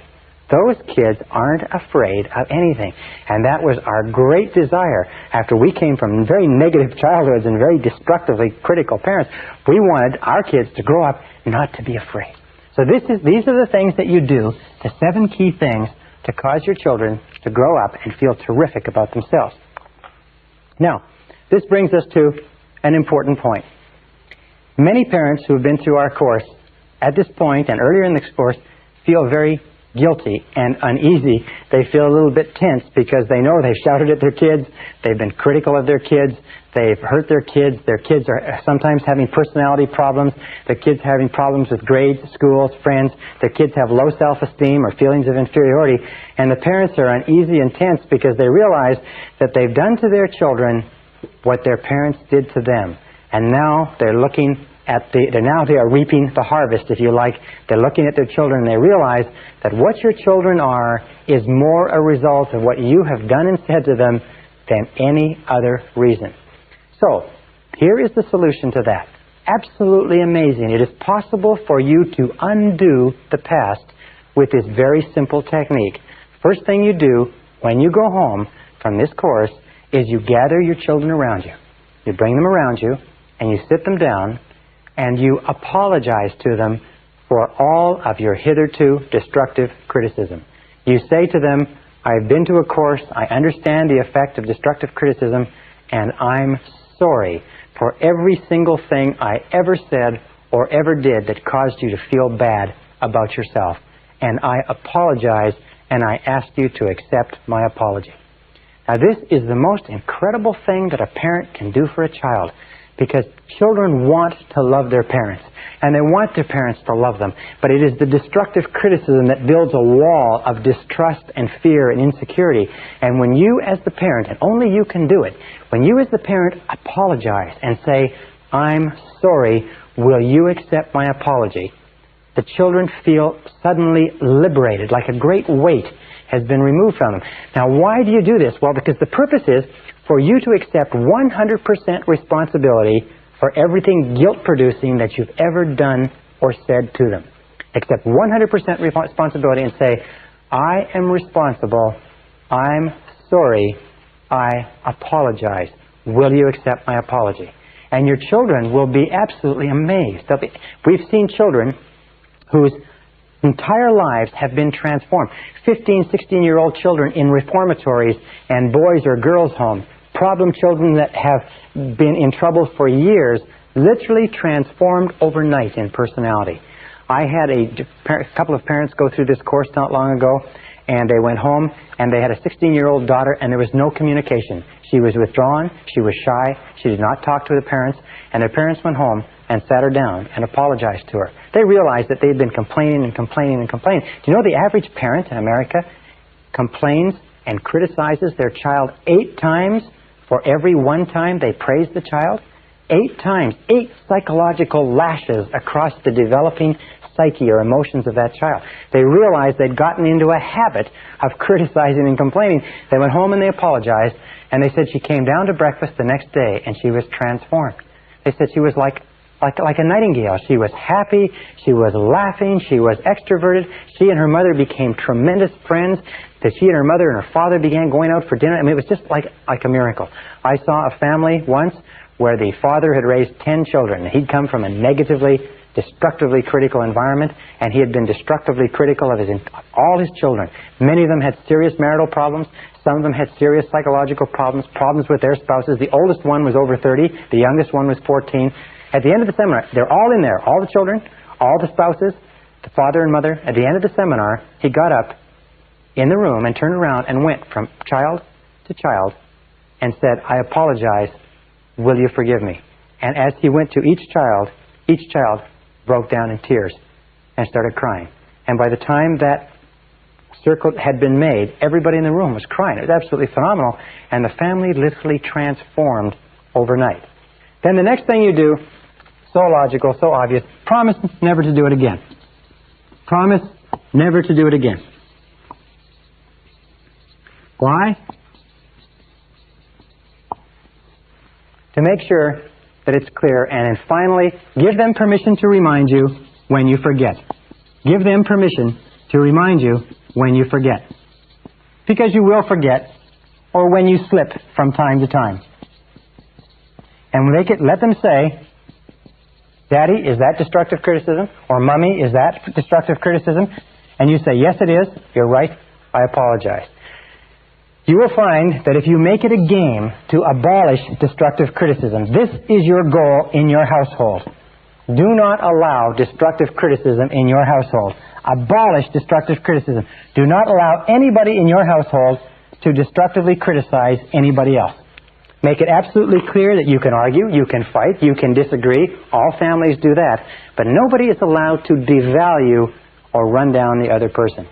S1: Those kids aren't afraid of anything. And that was our great desire. After we came from very negative childhoods and very destructively critical parents, we wanted our kids to grow up not to be afraid. So these are the things that you do, the 7 key things to cause your children to grow up and feel terrific about themselves. Now, this brings us to an important point. Many parents who have been through our course at this point and earlier in the course feel very guilty and uneasy. They feel a little bit tense because they know they've shouted at their kids, they've been critical of their kids, they've hurt their kids are sometimes having personality problems, their kids having problems with grades, schools, friends, their kids have low self-esteem or feelings of inferiority, and the parents are uneasy and tense because they realize that they've done to their children what their parents did to them. And now they're looking at now they are reaping the harvest, if you like. They're looking at their children and they realize that what your children are is more a result of what you have done and said to them than any other reason. So, here is the solution to that. absolutely amazing. It is possible for you to undo the past with this very simple technique. First thing you do when you go home from this course is you gather your children around you. You bring them around you and you sit them down and you apologize to them for all of your hitherto destructive criticism. You say to them, I've been to a course, I understand the effect of destructive criticism, and I'm sorry for every single thing I ever said or ever did that caused you to feel bad about yourself. And I apologize, and I ask you to accept my apology. Now, this is the most incredible thing that a parent can do for a child, because children want to love their parents, and they want their parents to love them. But it is the destructive criticism that builds a wall of distrust and fear and insecurity. And when you as the parent, and only you can do it, when you as the parent apologize and say, I'm sorry, will you accept my apology? The children feel suddenly liberated, like a great weight has been removed from them. Now, why do you do this? Well, because the purpose is for you to accept 100% responsibility for everything guilt-producing that you've ever done or said to them. Accept 100% responsibility and say, I am responsible, I'm sorry, I apologize. Will you accept my apology? And your children will be absolutely amazed. We've seen children whose entire lives have been transformed. 15, 16-year-old children in reformatories and boys or girls' homes. Problem children that have been in trouble for years, literally transformed overnight in personality. I had a couple of parents go through this course not long ago, and they went home, and they had a 16-year-old daughter, and there was no communication. She was withdrawn, she was shy, she did not talk to the parents, and the parents went home and sat her down and apologized to her. They realized that they'd been complaining and complaining and complaining. Do you know the average parent in America complains and criticizes their child 8 times for every 1 time they praise the child? 8 times, 8 psychological lashes across the developing psyche or emotions of that child. They realized they'd gotten into a habit of criticizing and complaining. They went home and they apologized, and they said she came down to breakfast the next day and she was transformed. They said she was like a nightingale. She was happy, she was laughing, she was extroverted. She and her mother became tremendous friends. That she and her mother and her father began going out for dinner. I mean, it was just like a miracle. I saw a family once where the father had raised 10 children. He'd come from a negatively, destructively critical environment, and he had been destructively critical of all his children. Many of them had serious marital problems. Some of them had serious psychological problems, problems with their spouses. The oldest one was over 30. The youngest one was 14. At the end of the seminar, they're all in there, all the children, all the spouses, the father and mother. At the end of the seminar, he got up in the room and turned around and went from child to child and said, I apologize, will you forgive me? And as he went to each child broke down in tears and started crying. And by the time that circle had been made, everybody in the room was crying. It was absolutely phenomenal. And the family literally transformed overnight. Then the next thing you do, so logical, so obvious, promise never to do it again. Promise never to do it again. Why? To make sure that it's clear, and then finally, give them permission to remind you when you forget. Give them permission to remind you when you forget. Because you will forget, or when you slip from time to time. And let them say, Daddy, is that destructive criticism? Or Mommy, is that destructive criticism? And you say, yes, it is. You're right. I apologize. You will find that if you make it a game to abolish destructive criticism, this is your goal in your household. Do not allow destructive criticism in your household. Abolish destructive criticism. Do not allow anybody in your household to destructively criticize anybody else. Make it absolutely clear that you can argue, you can fight, you can disagree. All families do that. But nobody is allowed to devalue or run down the other person.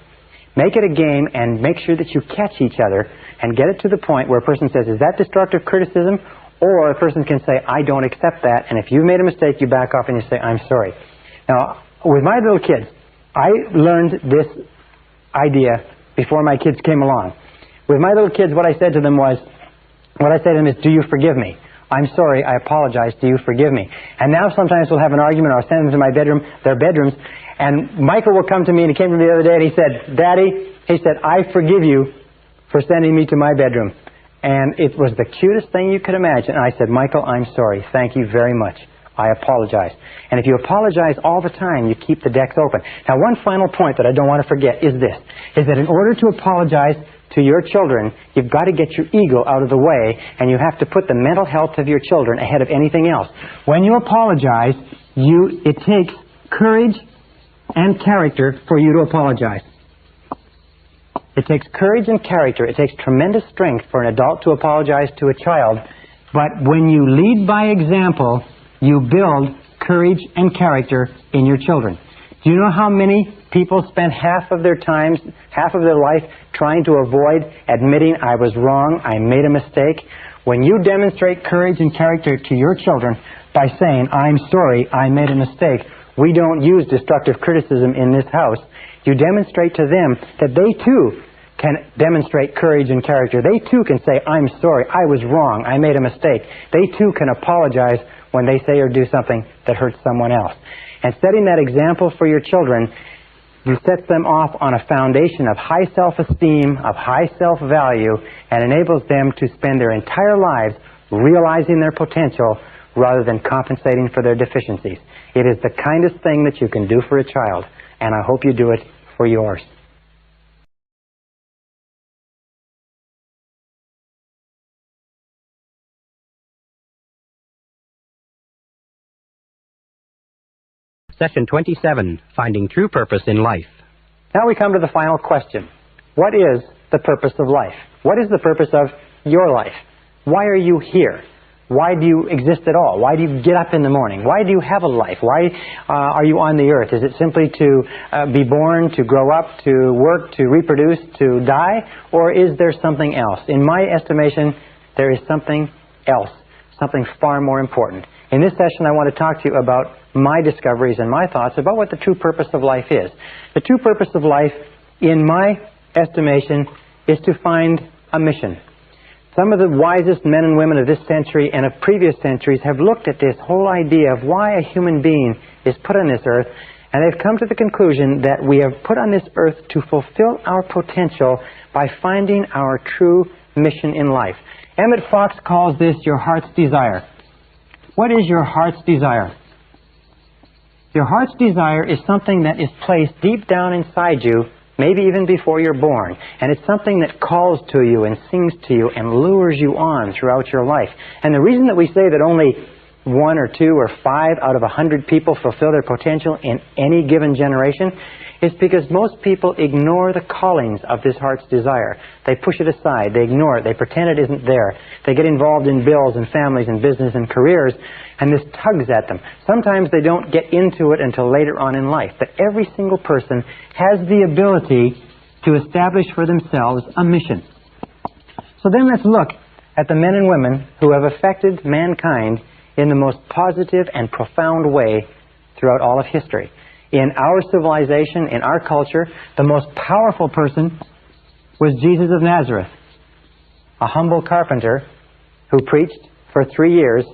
S1: Make it a game and make sure that you catch each other and get it to the point where a person says, is that destructive criticism? Or a person can say, I don't accept that. And if you've made a mistake, you back off and you say, I'm sorry. Now, with my little kids, I learned this idea before my kids came along. With my little kids, what I said to them is, do you forgive me? I'm sorry, I apologize, do you forgive me? And now sometimes we'll have an argument, or I'll send them to their bedrooms, and Michael will come to me, and he came to me the other day, and he said, Daddy, he said, I forgive you for sending me to my bedroom. And it was the cutest thing you could imagine. And I said, Michael, I'm sorry. Thank you very much. I apologize. And if you apologize all the time, you keep the decks open. Now, one final point that I don't want to forget is this, is that in order to apologize to your children, you've got to get your ego out of the way, and you have to put the mental health of your children ahead of anything else. When you apologize, it takes courage and character for you to apologize. It takes courage and character. It takes tremendous strength for an adult to apologize to a child. But when you lead by example, you build courage and character in your children. Do you know how many people spend half of their life trying to avoid admitting, I was wrong, I made a mistake? When you demonstrate courage and character to your children by saying, I'm sorry, I made a mistake, we don't use destructive criticism in this house. You demonstrate to them that they too can demonstrate courage and character. They too can say, I'm sorry, I was wrong, I made a mistake. They too can apologize when they say or do something that hurts someone else. And setting that example for your children, you set them off on a foundation of high self-esteem, of high self-value, and enables them to spend their entire lives realizing their potential rather than compensating for their deficiencies. It is the kindest thing that you can do for a child, and I hope you do it for yours.
S2: Session 27, Finding True Purpose in Life.
S1: Now we come to the final question. What is the purpose of life? What is the purpose of your life? Why are you here? Why do you exist at all? Why do you get up in the morning? Why do you have a life? Why are you on the earth? Is it simply to be born, to grow up, to work, to reproduce, to die? Or is there something else? In my estimation, there is something else, something far more important. In this session, I want to talk to you about my discoveries and my thoughts about what the true purpose of life is. The true purpose of life, in my estimation, is to find a mission. Some of the wisest men and women of this century and of previous centuries have looked at this whole idea of why a human being is put on this earth, and they've come to the conclusion that we are put on this earth to fulfill our potential by finding our true mission in life. Emmett Fox calls this your heart's desire. What is your heart's desire? Your heart's desire is something that is placed deep down inside you, maybe even before you're born. And it's something that calls to you and sings to you and lures you on throughout your life. And the reason that we say that only 1 or 2 or 5 out of 100 people fulfill their potential in any given generation is because most people ignore the callings of this heart's desire. They push it aside. They ignore it. They pretend it isn't there. They get involved in bills and families and business and careers, and this tugs at them. Sometimes they don't get into it until later on in life. But every single person has the ability to establish for themselves a mission. So then let's look at the men and women who have affected mankind in the most positive and profound way throughout all of history. In our civilization, in our culture, the most powerful person was Jesus of Nazareth, a humble carpenter who preached for 3 years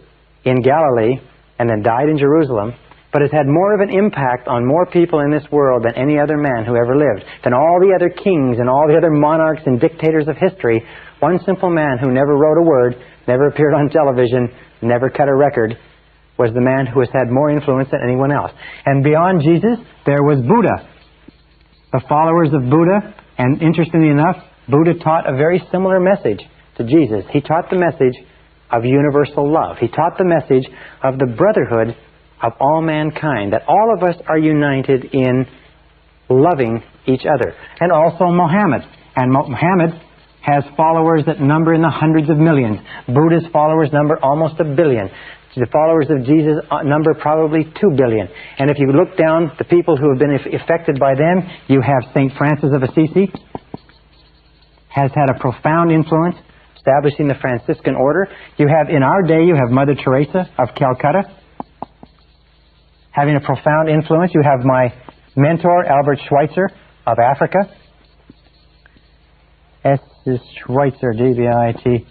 S1: in Galilee and then died in Jerusalem, but has had more of an impact on more people in this world than any other man who ever lived, than all the other kings and all the other monarchs and dictators of history. One simple man who never wrote a word, never appeared on television, never cut a record, was the man who has had more influence than anyone else. And beyond Jesus, there was Buddha. The followers of Buddha, and interestingly enough, Buddha taught a very similar message to Jesus. He taught the message of universal love. He taught the message of the brotherhood of all mankind, that all of us are united in loving each other. And also Mohammed. And Mohammed has followers that number in the hundreds of millions. Buddha's followers number almost 1 billion. The followers of Jesus number probably 2 billion. And if you look down the people who have been affected by them, you have St. Francis of Assisi, has had a profound influence, establishing the Franciscan order. You have, in our day, you have Mother Teresa of Calcutta, having a profound influence. You have my mentor, Albert Schweitzer of Africa. S is Schweitzer, D-B-I-T,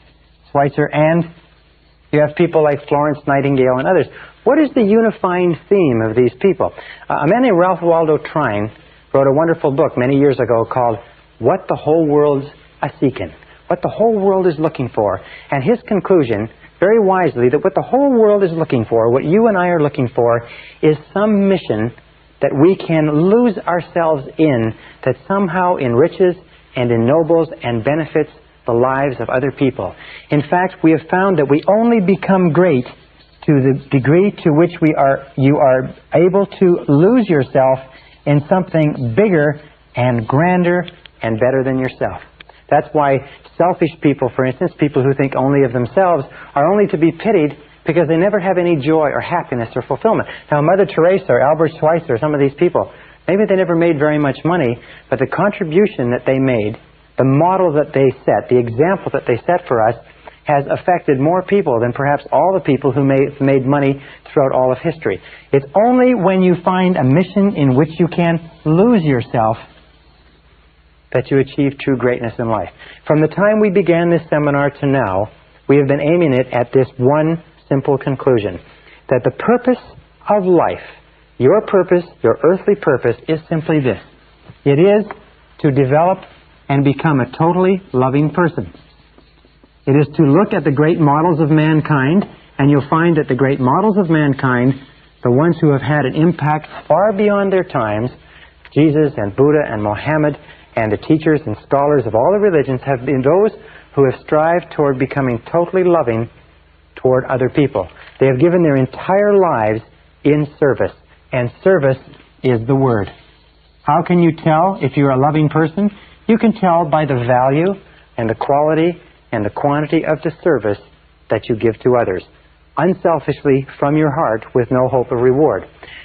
S1: Schweitzer. And You have people like Florence Nightingale and others. What is the unifying theme of these people? A man named Ralph Waldo Trine wrote a wonderful book many years ago called What the Whole World's A-Seekin', what the whole world is looking for. And his conclusion, very wisely, that what the whole world is looking for, what you and I are looking for, is some mission that we can lose ourselves in that somehow enriches and ennobles and benefits the lives of other people. In fact, we have found that we only become great to the degree to which you are able to lose yourself in something bigger and grander and better than yourself. That's why selfish people, for instance, people who think only of themselves, are only to be pitied because they never have any joy or happiness or fulfillment. Now, Mother Teresa or Albert Schweitzer, some of these people, maybe they never made very much money, but the contribution that they made, the model that they set, the example that they set for us, has affected more people than perhaps all the people who made money throughout all of history. It's only when you find a mission in which you can lose yourself that you achieve true greatness in life. From the time we began this seminar to now, we have been aiming it at this one simple conclusion, that the purpose of life, your purpose, your earthly purpose, is simply this. It is to develop and become a totally loving person. It is to look at the great models of mankind, and you'll find that the great models of mankind, the ones who have had an impact far beyond their times, Jesus and Buddha and Mohammed and the teachers and scholars of all the religions, have been those who have strived toward becoming totally loving toward other people. They have given their entire lives in service, and service is the word. How can you tell if you're a loving person? You can tell by the value and the quality and the quantity of the service that you give to others, unselfishly from your heart with no hope of reward.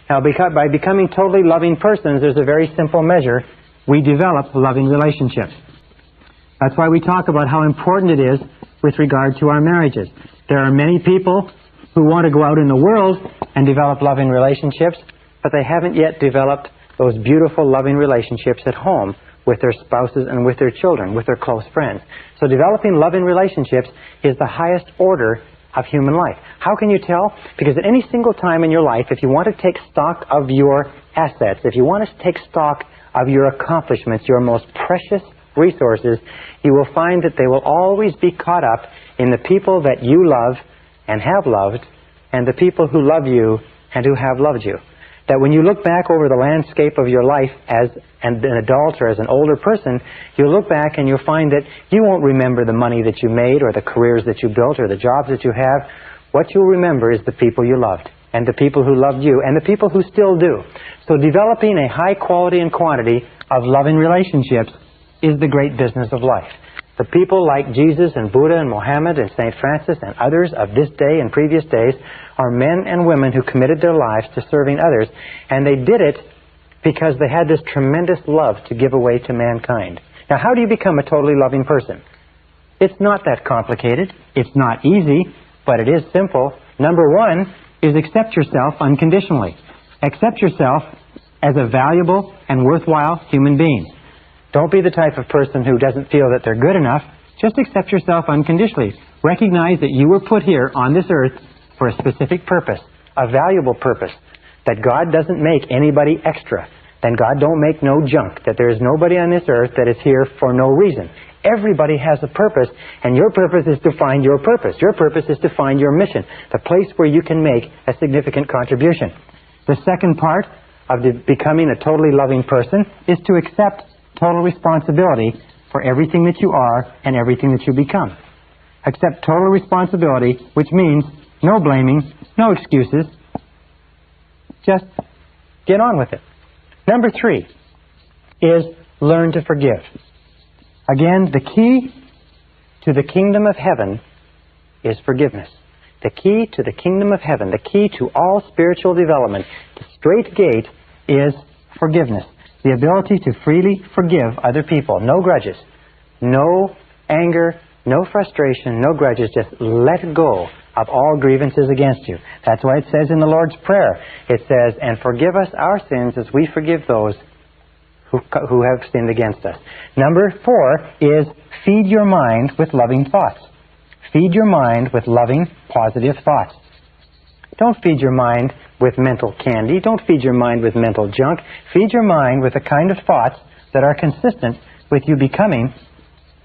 S1: Now, by becoming totally loving persons, there's a very simple measure. We develop loving relationships. That's why we talk about how important it is with regard to our marriages. There are many people who want to go out in the world and develop loving relationships, but they haven't yet developed those beautiful loving relationships at home with their spouses and with their children, with their close friends. So developing loving relationships is the highest order of human life. How can you tell? Because at any single time in your life, if you want to take stock of your assets, if you want to take stock of your accomplishments, your most precious resources, you will find that they will always be caught up in the people that you love and have loved, and the people who love you and who have loved you. That when you look back over the landscape of your life as an adult or as an older person, you'll look back and you'll find that you won't remember the money that you made or the careers that you built or the jobs that you have. What you'll remember is the people you loved and the people who loved you and the people who still do. So developing a high quality and quantity of loving relationships is the great business of life. The people like Jesus and Buddha and Mohammed and St. Francis and others of this day and previous days are men and women who committed their lives to serving others, and they did it because they had this tremendous love to give away to mankind. Now, how do you become a totally loving person? It's not that complicated. It's not easy, but it is simple. Number one is accept yourself unconditionally. Accept yourself as a valuable and worthwhile human being. Don't be the type of person who doesn't feel that they're good enough. Just accept yourself unconditionally. Recognize that you were put here on this earth for a specific purpose, a valuable purpose, that God doesn't make anybody extra, that God don't make no junk, that there is nobody on this earth that is here for no reason. Everybody has a purpose, and your purpose is to find your purpose. Your purpose is to find your mission, the place where you can make a significant contribution. The second part of becoming a totally loving person is to accept total responsibility for everything that you are and everything that you become. Accept total responsibility, which means no blaming, no excuses. Just get on with it. Number three is learn to forgive. Again, the key to the kingdom of heaven is forgiveness. The key to the kingdom of heaven, the key to all spiritual development, the straight gate is forgiveness. The ability to freely forgive other people. No grudges. No anger. No frustration. No grudges. Just let go of all grievances against you. That's why it says in the Lord's Prayer, it says, and forgive us our sins as we forgive those who have sinned against us. Number four is feed your mind with loving thoughts. Feed your mind with loving, positive thoughts. Don't feed your mind with mental candy. Don't feed your mind with mental junk. Feed your mind with the kind of thoughts that are consistent with you becoming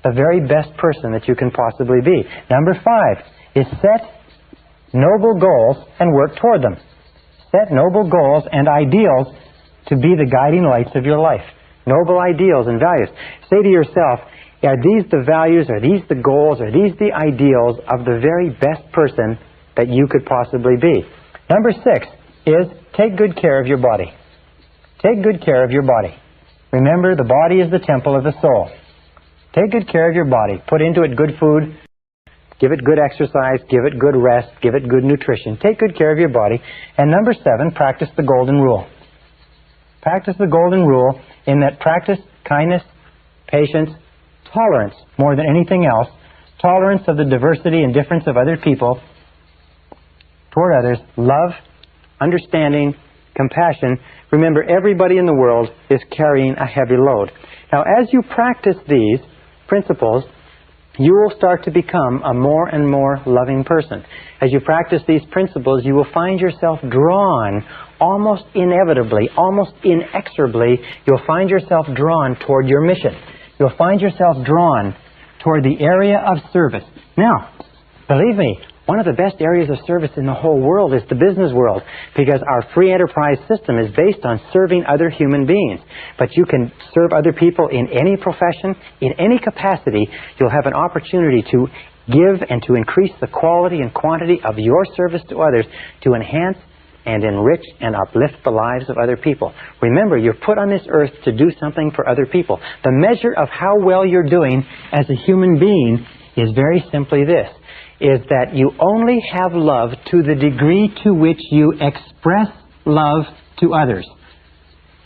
S1: the very best person that you can possibly be. Number 5 is set noble goals and work toward them. Set noble goals and ideals to be the guiding lights of your life. Noble ideals and values. Say to yourself, are these the values, are these the goals, are these the ideals of the very best person that you could possibly be? Number 6 is take good care of your body. Take good care of your body. Remember, the body is the temple of the soul. Take good care of your body. Put into it good food. Give it good exercise. Give it good rest. Give it good nutrition. Take good care of your body. And number 7, practice the golden rule. Practice the golden rule in that practice kindness, patience, tolerance more than anything else. Tolerance of the diversity and difference of other people toward others. Love, understanding, compassion. Remember, everybody in the world is carrying a heavy load. Now, as you practice these principles, you will start to become a more and more loving person. As you practice these principles, you will find yourself drawn, almost inevitably, almost inexorably, you'll find yourself drawn toward your mission. You'll find yourself drawn toward the area of service. Now, believe me, one of the best areas of service in the whole world is the business world, because our free enterprise system is based on serving other human beings. But you can serve other people in any profession, in any capacity. You'll have an opportunity to give and to increase the quality and quantity of your service to others to enhance and enrich and uplift the lives of other people. Remember, you're put on this earth to do something for other people. The measure of how well you're doing as a human being is very simply this, is that you only have love to the degree to which you express love to others.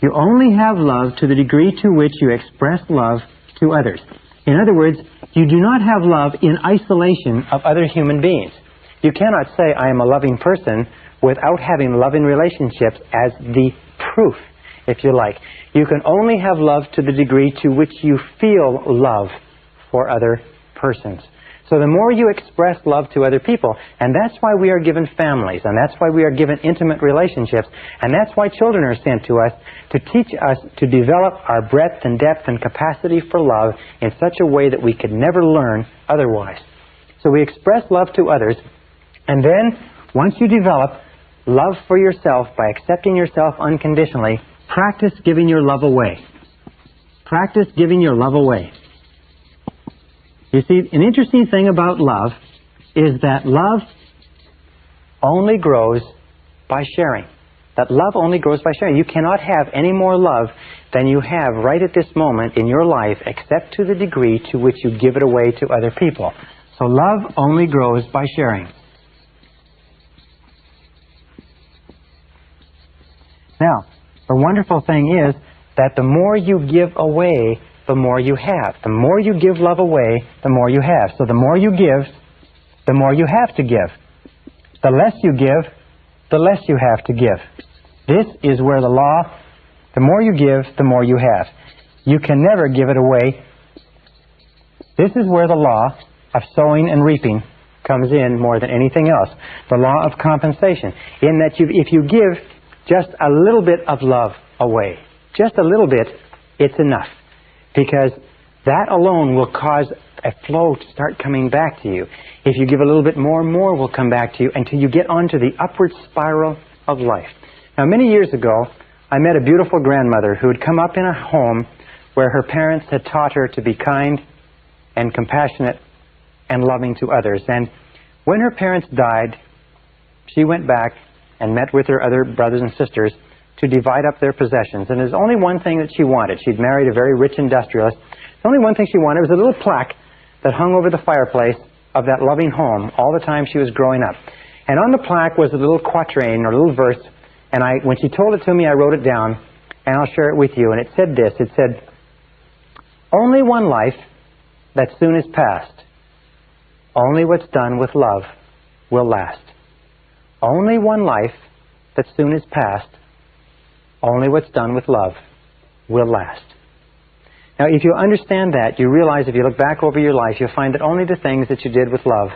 S1: You only have love to the degree to which you express love to others. In other words, you do not have love in isolation of other human beings. You cannot say, I am a loving person, without having loving relationships as the proof, if you like. You can only have love to the degree to which you feel love for other persons. So the more you express love to other people, and that's why we are given families, and that's why we are given intimate relationships, and that's why children are sent to us to teach us to develop our breadth and depth and capacity for love in such a way that we could never learn otherwise. So we express love to others, and then once you develop love for yourself by accepting yourself unconditionally, practice giving your love away. Practice giving your love away. You see, an interesting thing about love is that love only grows by sharing. That love only grows by sharing. You cannot have any more love than you have right at this moment in your life, except to the degree to which you give it away to other people. So love only grows by sharing. Now, the wonderful thing is that the more you give away, the more you have. The more you give love away, the more you have. So the more you give, the more you have to give. The less you give, the less you have to give. This is where the law, the more you give, the more you have. You can never give it away. This is where the law of sowing and reaping comes in more than anything else. The law of compensation. In that if you give just a little bit of love away, just a little bit, it's enough. Because that alone will cause a flow to start coming back to you. If you give a little bit more, more will come back to you until you get onto the upward spiral of life. Now, many years ago, I met a beautiful grandmother who had come up in a home where her parents had taught her to be kind and compassionate and loving to others. And when her parents died, she went back and met with her other brothers and sisters to divide up their possessions. And there's only one thing that she wanted. She'd married a very rich industrialist. The only one thing she wanted was a little plaque that hung over the fireplace of that loving home all the time she was growing up. And on the plaque was a little quatrain or a little verse. And when she told it to me, I wrote it down, and I'll share it with you. And it said this. It said, only one life that soon is past. Only what's done with love will last. Only one life that soon is past. Only what's done with love will last. Now, if you understand that, you realize if you look back over your life, you'll find that only the things that you did with love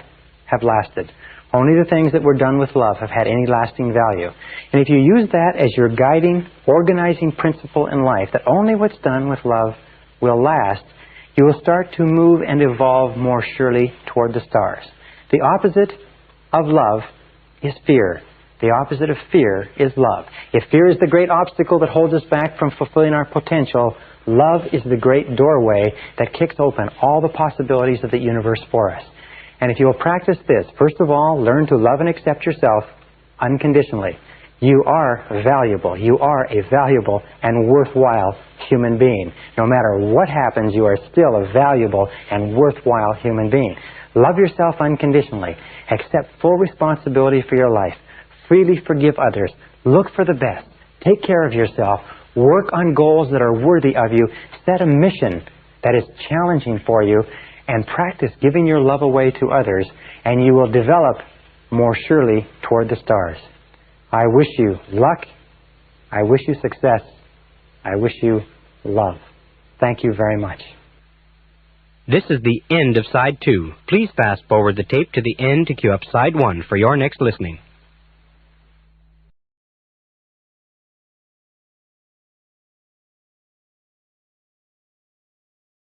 S1: have lasted. Only the things that were done with love have had any lasting value. And if you use that as your guiding, organizing principle in life, that only what's done with love will last, you will start to move and evolve more surely toward the stars. The opposite of love is fear. The opposite of fear is love. If fear is the great obstacle that holds us back from fulfilling our potential, love is the great doorway that kicks open all the possibilities of the universe for us. And if you will practice this, first of all, learn to love and accept yourself unconditionally. You are valuable. You are a valuable and worthwhile human being. No matter what happens, you are still a valuable and worthwhile human being. Love yourself unconditionally. Accept full responsibility for your life. Freely forgive others. Look for the best. Take care of yourself. Work on goals that are worthy of you. Set a mission that is challenging for you. And practice giving your love away to others. And you will develop more surely toward the stars. I wish you luck. I wish you success. I wish you love. Thank you very much.
S2: This is the end of Side 2. Please fast forward the tape to the end to cue up Side 1 for your next listening.